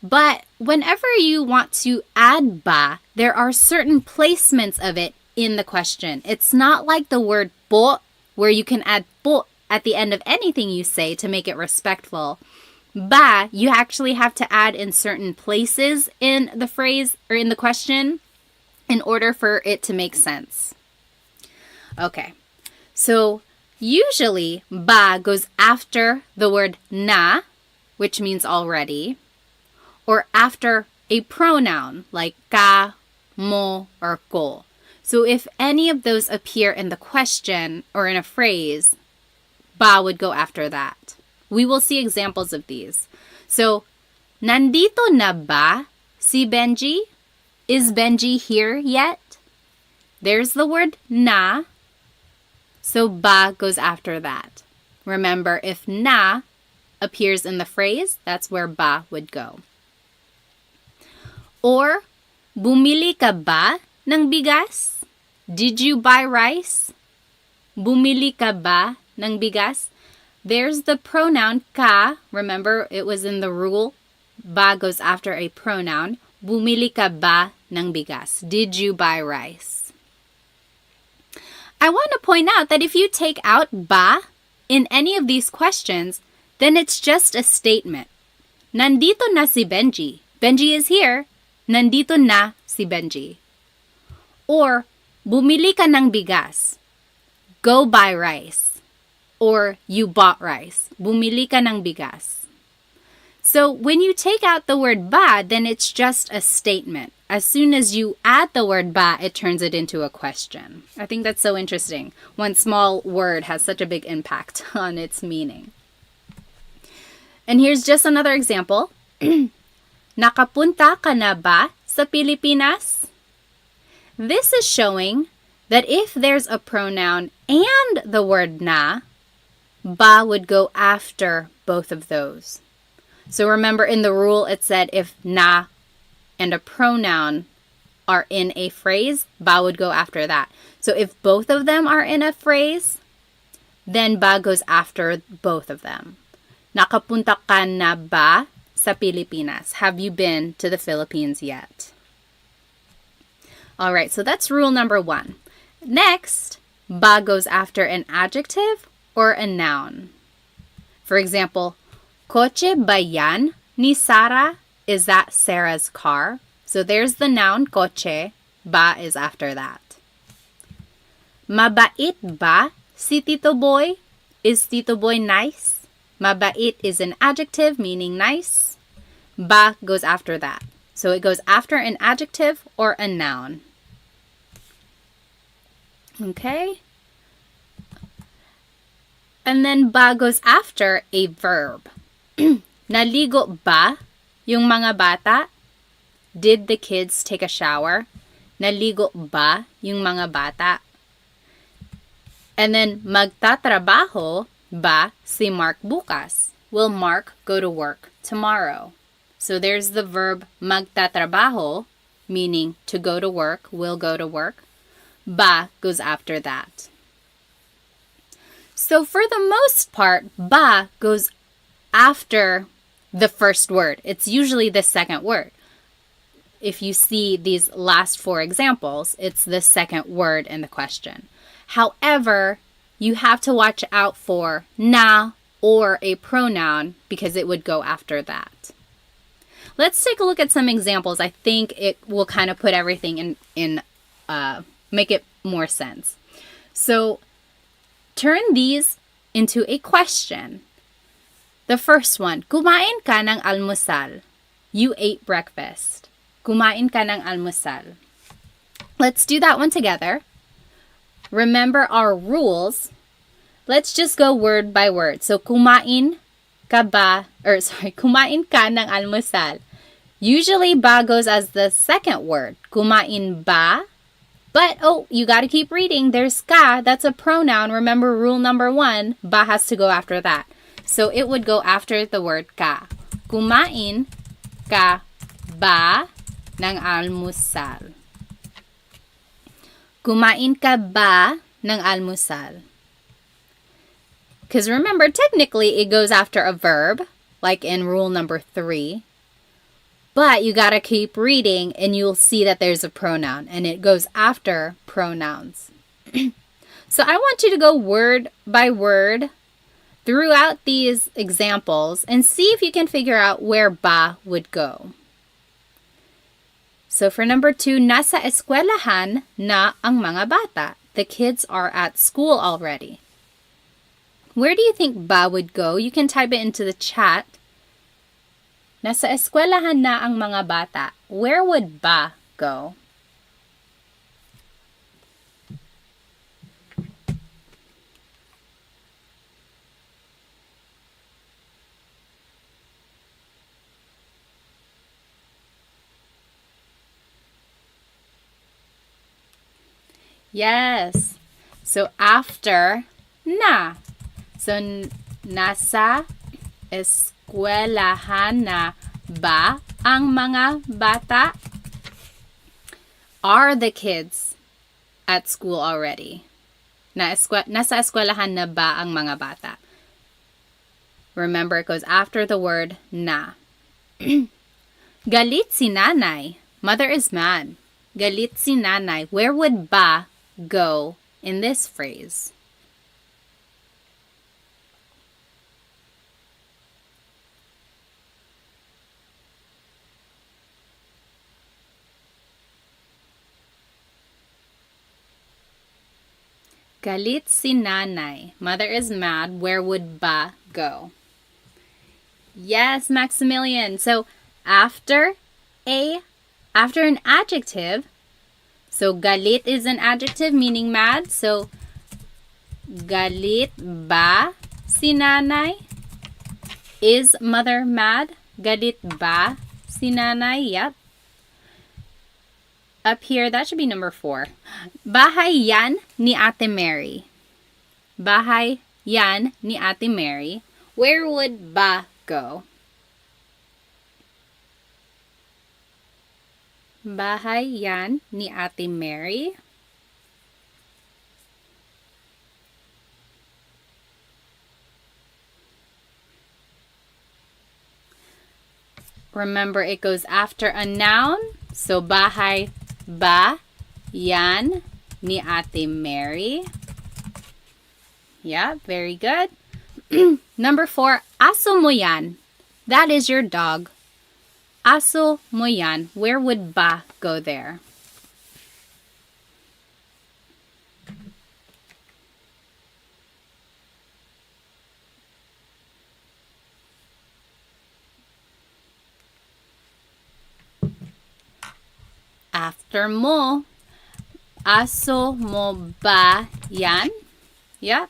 But whenever you want to add ba, there are certain placements of it in the question. It's not like the word po, where you can add po at the end of anything you say to make it respectful. Ba, you actually have to add in certain places in the phrase or in the question in order for it to make sense. Okay, so usually, ba goes after the word na, which means already, or after a pronoun like ka, mo, or ko. So if any of those appear in the question or in a phrase, ba would go after that. We will see examples of these. So, nandito na ba si Benji? Is Benji here yet? There's the word na. So ba goes after that. Remember, if na appears in the phrase, that's where ba would go. Or, bumili ka ba ng bigas? Did you buy rice? Bumili ka ba ng bigas? There's the pronoun ka. Remember, it was in the rule. Ba goes after a pronoun. Bumili ka ba ng bigas? Did you buy rice? I want to point out that if you take out ba in any of these questions, then it's just a statement. Nandito na si Benji. Benji is here. Nandito na si Benji. Or, bumili ka ng bigas. Go buy rice. Or, you bought rice. Bumili ka ng bigas. So, when you take out the word ba, then it's just a statement. As soon as you add the word ba, it turns it into a question. I think that's so interesting. One small word has such a big impact on its meaning. And here's just another example. Nakapunta ka na ba sa Pilipinas? This is showing that if there's a pronoun and the word na, ba would go after both of those. So remember in the rule it said if na and a pronoun are in a phrase, ba would go after that. So if both of them are in a phrase, then ba goes after both of them. Nakapunta ka na ba sa Pilipinas? Have you been to the Philippines yet? All right, so that's rule number 1. Next, ba goes after an adjective or a noun. For example, Kotse ba yan ni Sarah? Is that Sarah's car? So there's the noun kotse. Ba is after that. Mabait ba si Tito Boy? Is Tito Boy nice? Mabait is an adjective meaning nice. Ba goes after that. So it goes after an adjective or a noun. Okay? And then ba goes after a verb. Naligo ba yung mga bata? Did the kids take a shower? Naligo ba yung mga bata? And then magtatrabaho ba si Mark bukas? Will Mark go to work tomorrow? So there's the verb magtatrabaho, meaning to go to work, will go to work. Ba goes after that. So for the most part, ba goes after the first word. It's usually the second word. If you see these last 4 examples, it's the second word in the question. However, you have to watch out for na or a pronoun because it would go after that. Let's take a look at some examples. I think it will kind of put everything in make it more sense. So turn these into a question. The first one, kumain ka ng almusal? You ate breakfast. Kumain ka ng almusal. Let's do that one together. Remember our rules. Let's just go word by word. So kumain ka ng almusal. Usually ba goes as the second word. Kumain ba? But, you got to keep reading. There's ka. That's a pronoun. Remember rule number 1. Ba has to go after that. So it would go after the word ka. Kumain ka ba ng almusal? Kumain ka ba ng almusal? Because remember, technically it goes after a verb, like in rule number 3. But you got to keep reading and you'll see that there's a pronoun and it goes after pronouns. So I want you to go word by word throughout these examples and see if you can figure out where ba would go. So for number 2, nasa eskwelahan na ang mga bata. The kids are at school already. Where do you think ba would go? You can type it into the chat. Nasa eskwelahan na ang mga bata. Where would ba go? Yes. So after na. So nasa eskwelahan na ba ang mga bata? Are the kids at school already? Nasa eskwelahan na ba ang mga bata? Remember, it goes after the word na. Galit si nanay. Mother is mad. Galit si nanay. Where would ba go in this phrase? Galit si nanay. Mother is mad. Where would ba go? Yes, Maximilian. So after an adjective, so galit is an adjective meaning mad. So galit ba si nanay? Is mother mad? Galit ba si nanay? Yep. Up here, that should be number 4. Bahay yan ni Ate Mary. Bahay yan ni Ate Mary, where would ba go? Bahay yan ni Ate Mary. Remember, it goes after a noun. So, bahay ba yan ni Ate Mary. Yeah, very good. Number 4, aso mo yan. That is your dog. Aso mo yan. Where would ba go there? After mo, aso mo ba yan? Yep.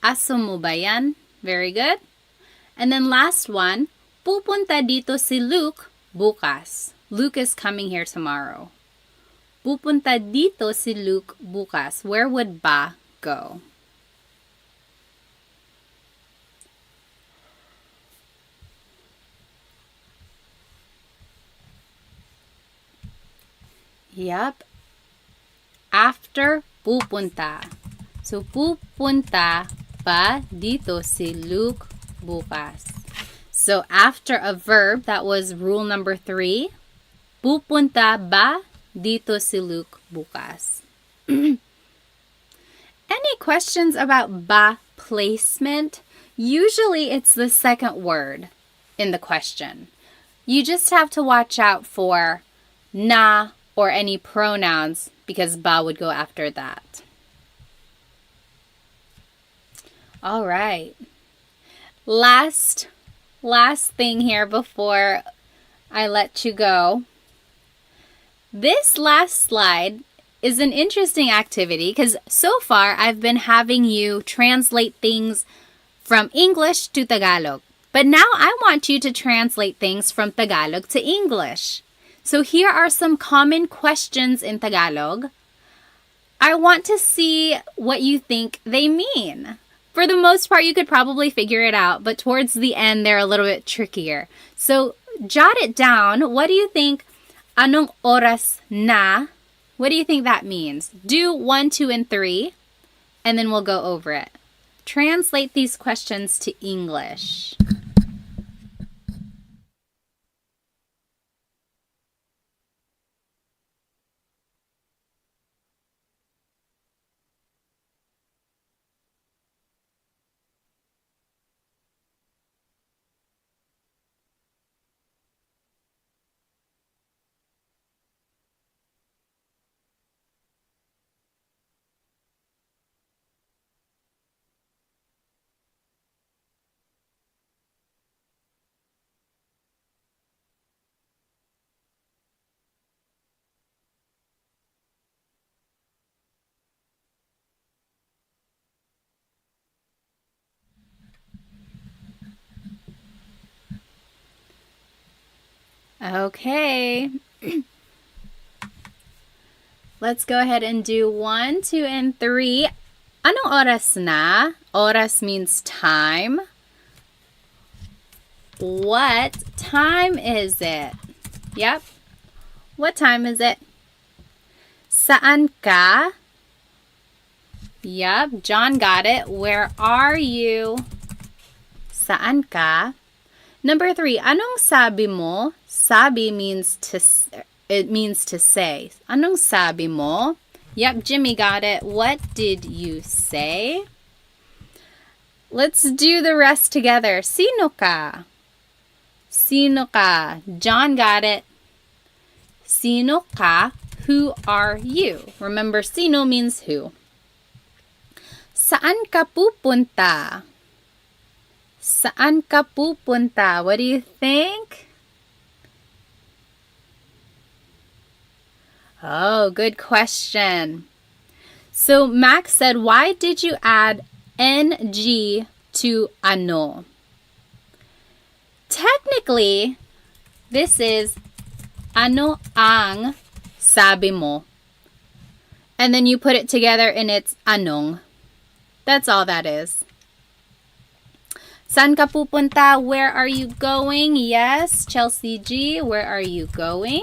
Aso mo ba yan? Very good. And then last one, pupunta dito si Luke bukas. Luke is coming here tomorrow. Pupunta dito si Luke bukas. Where would ba go? Yep. After pupunta. So, pupunta ba dito si Luke bukas. So, after a verb, that was rule number 3. Pupunta ba dito si Luke bukas. Any questions about ba placement? Usually, it's the second word in the question. You just have to watch out for na or any pronouns because ba would go after that. All right. Last thing here before I let you go. This last slide is an interesting activity because so far I've been having you translate things from English to Tagalog. But now I want you to translate things from Tagalog to English. So here are some common questions in Tagalog. I want to see what you think they mean. For the most part, you could probably figure it out, but towards the end, they're a little bit trickier. So jot it down. What do you think? Anong oras na? What do you think that means? Do 1, 2, and 3, and then we'll go over it. Translate these questions to English. Okay. Let's go ahead and do 1, 2, and 3. Anong oras na? Oras means time. What time is it? Yep. What time is it? Saan ka? Yep, John got it. Where are you? Saan ka? Number 3, anong sabi mo? Sabi means to say. Anong sabi mo? Yep, Jimmy got it. What did you say? Let's do the rest together. Sino ka? Sino ka? John got it. Sino ka? Who are you? Remember, sino means who. Saan ka pupunta? Saan ka pupunta? What do you think? Oh, good question. So Max said, why did you add ng to ano? Technically, this is ano ang sabi mo. And then you put it together and it's anong. That's all that is. Saan ka pupunta? Where are you going? Yes, Chelsea G, where are you going?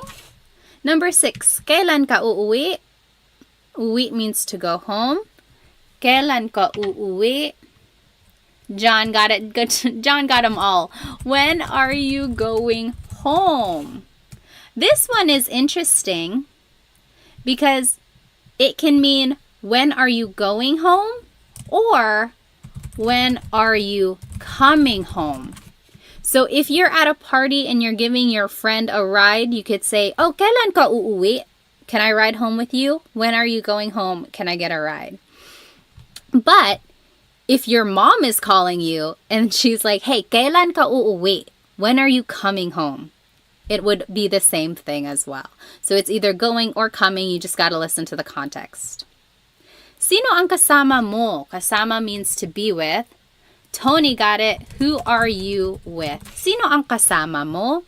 Number 6, kailan ka uuwi? Uwi means to go home. Kailan ka uuwi? John got it. Good. John got them all. When are you going home? This one is interesting because it can mean when are you going home or when are you coming home. So if you're at a party and you're giving your friend a ride, you could say, oh, kailan ka uuwi? Can I ride home with you? When are you going home? Can I get a ride? But if your mom is calling you and she's like, hey, kailan ka uuwi? When are you coming home? It would be the same thing as well. So it's either going or coming. You just got to listen to the context. Sino ang kasama mo? Kasama means to be with. Tony got it. Who are you with? Sino ang kasama mo?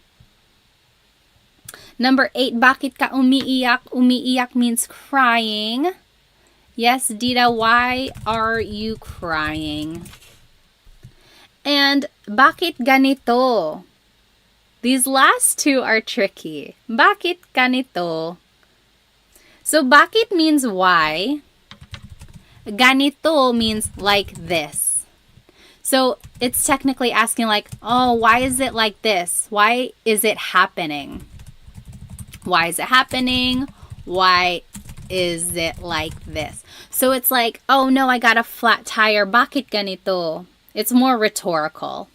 Number 8, bakit ka umiiyak? Umiiyak means crying. Yes, Dita, why are you crying? And bakit ganito? These last two are tricky. Bakit ganito? So bakit means why. Ganito means like this. So it's technically asking like, oh, why is it like this? Why is it happening? Why is it happening? Why is it like this? So it's like, oh no, I got a flat tire. Bakit ganito? It's more rhetorical.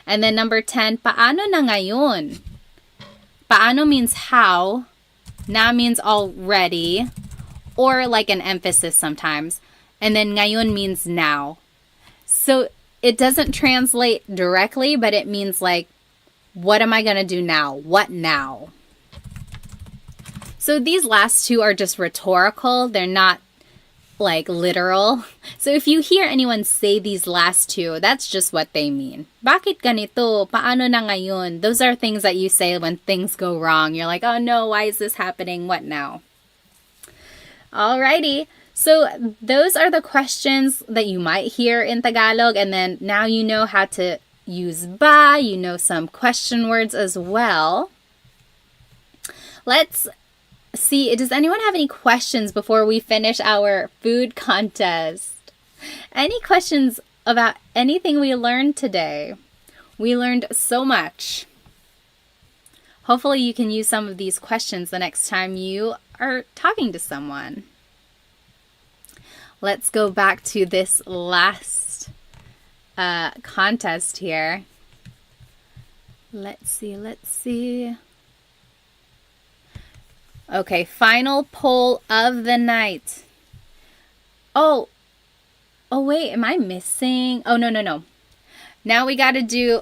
And then number 10, paano na ngayon? Paano means how. Na means already. Or like an emphasis sometimes. And then ngayon means now. So it doesn't translate directly, but it means like, what am I going to do now? What now? So these last two are just rhetorical. They're not like literal. So if you hear anyone say these last two, that's just what they mean. Bakit ganito? Paano na ngayon? Those are things that you say when things go wrong. You're like, oh no, why is this happening? What now? Alrighty. So those are the questions that you might hear in Tagalog. And then now you know how to use ba. You know some question words as well. Let's see, does anyone have any questions before we finish our food contest? Any questions about anything we learned today? We learned so much. Hopefully you can use some of these questions the next time you are talking to someone. Let's go back to this last contest here. Let's see. Okay, final poll of the night. Oh wait, am I missing? Oh, no. Now we got to do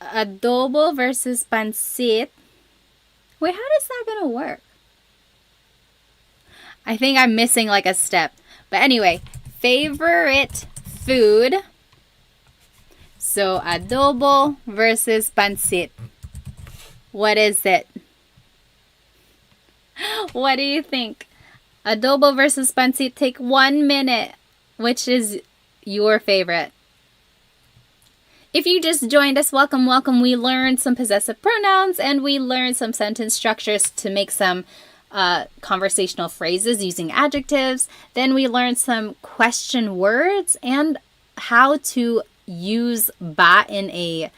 adobo versus pancit. Wait, how is that going to work? I think I'm missing like a step. But anyway, favorite food. So adobo versus pancit. What is it? What do you think? Adobo versus pancit. Take 1 minute. Which is your favorite? If you just joined us, welcome. We learned some possessive pronouns and we learned some sentence structures to make some conversational phrases using adjectives. Then we learned some question words and how to use ba in a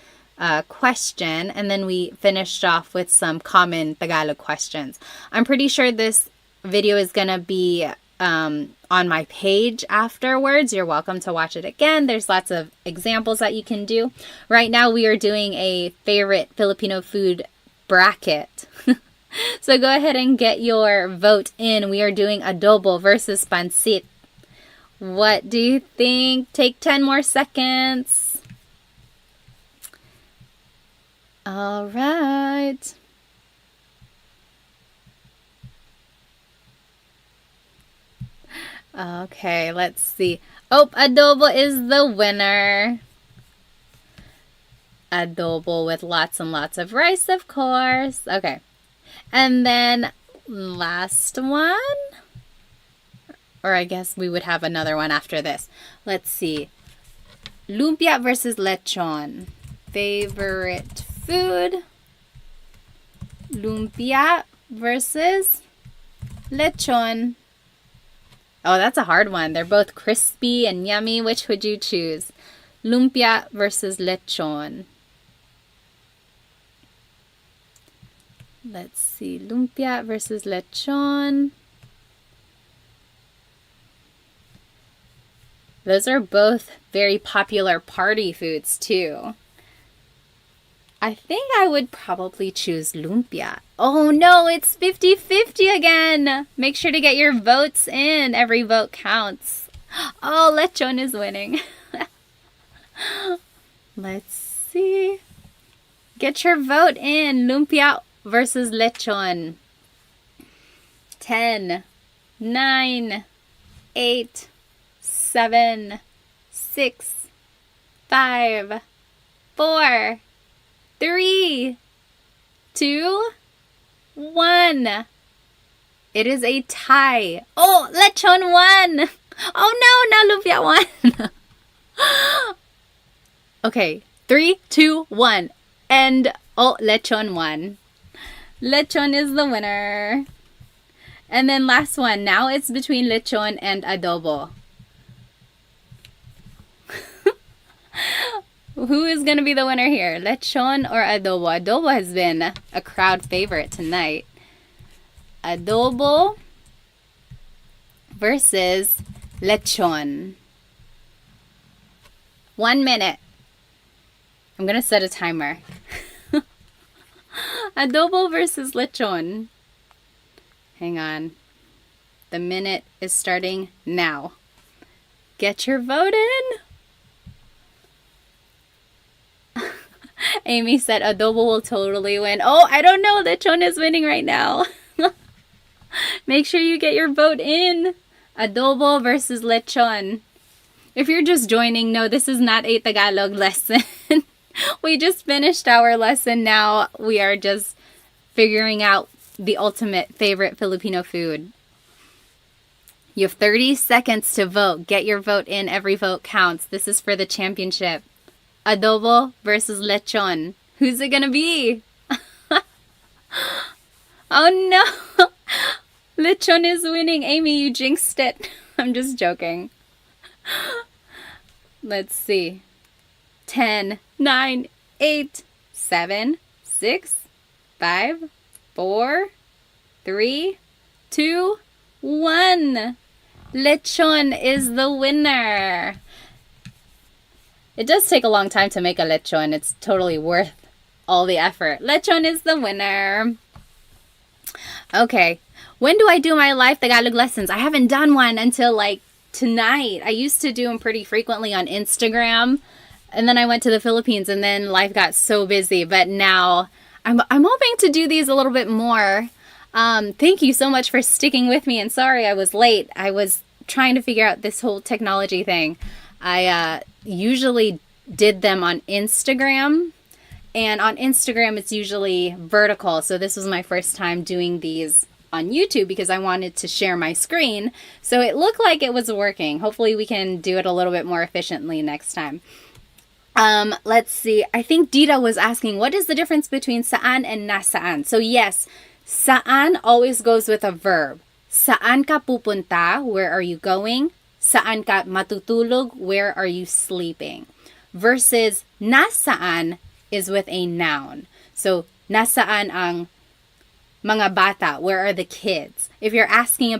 question, and then we finished off with some common Tagalog questions. I'm pretty sure this video is going to be on my page afterwards. You're welcome to watch it again. There's lots of examples that you can do. Right now we are doing a favorite Filipino food bracket. So go ahead and get your vote in. We are doing adobo versus pancit. What do you think? Take 10 more seconds. All right. Okay, let's see. Oh, adobo is the winner. Adobo with lots and lots of rice, of course. Okay. And then last one. Or I guess we would have another one after this. Let's see. Lumpia versus lechon. Favorite food. Lumpia versus lechon. Oh, that's a hard one. They're both crispy and yummy. Which would you choose? Lumpia versus lechon. Let's see. Lumpia versus lechon. Those are both very popular party foods too. I think I would probably choose lumpia. Oh no, it's 50-50 again. Make sure to get your votes in. Every vote counts. Oh, lechon is winning. Let's see. Get your vote in. Lumpia versus lechon. 10, 9, 8, 7, 6, 5, 4, 3, 2, 1. It is a tie. Oh, lechon won. Oh no, now lumpia won. Okay, 3, 2, 1. And oh, lechon won. Lechon is the winner. And then last one. Now it's between lechon and adobo. Who is going to be the winner here? Lechon or adobo? Adobo has been a crowd favorite tonight. Adobo versus lechon. 1 minute. I'm going to set a timer. Adobo versus lechon. Hang on. The minute is starting now. Get your vote in. Amy said adobo will totally win. Oh, I don't know. Lechon is winning right now. Make sure you get your vote in. Adobo versus lechon. If you're just joining, no, this is not a Tagalog lesson. We just finished our lesson. Now we are just figuring out the ultimate favorite Filipino food. You have 30 seconds to vote. Get your vote in. Every vote counts. This is for the championship. Adobo versus lechon. Who's it gonna be? Oh no! Lechon is winning. Amy, you jinxed it. I'm just joking. Let's see. 10, 9, 8, 7, 6, 5, 4, 3, 2, 1. Lechon is the winner. It does take a long time to make a lechon. It's totally worth all the effort. Lechon is the winner. Okay. When do I do my live Tagalog lessons? I haven't done one until like tonight. I used to do them pretty frequently on Instagram. And then I went to the Philippines and then life got so busy. But now I'm hoping to do these a little bit more. Thank you so much for sticking with me. And sorry I was late. I was trying to figure out this whole technology thing. I usually did them on Instagram. And on Instagram, it's usually vertical. So this was my first time doing these on YouTube because I wanted to share my screen. So it looked like it was working. Hopefully we can do it a little bit more efficiently next time. Let's see. I think Dita was asking, what is the difference between saan and nasaan? So yes, saan always goes with a verb. Saan ka pupunta? Where are you going? Saan ka matutulog? Where are you sleeping? Versus nasaan is with a noun. So nasaan ang mga bata? Where are the kids? If you're asking about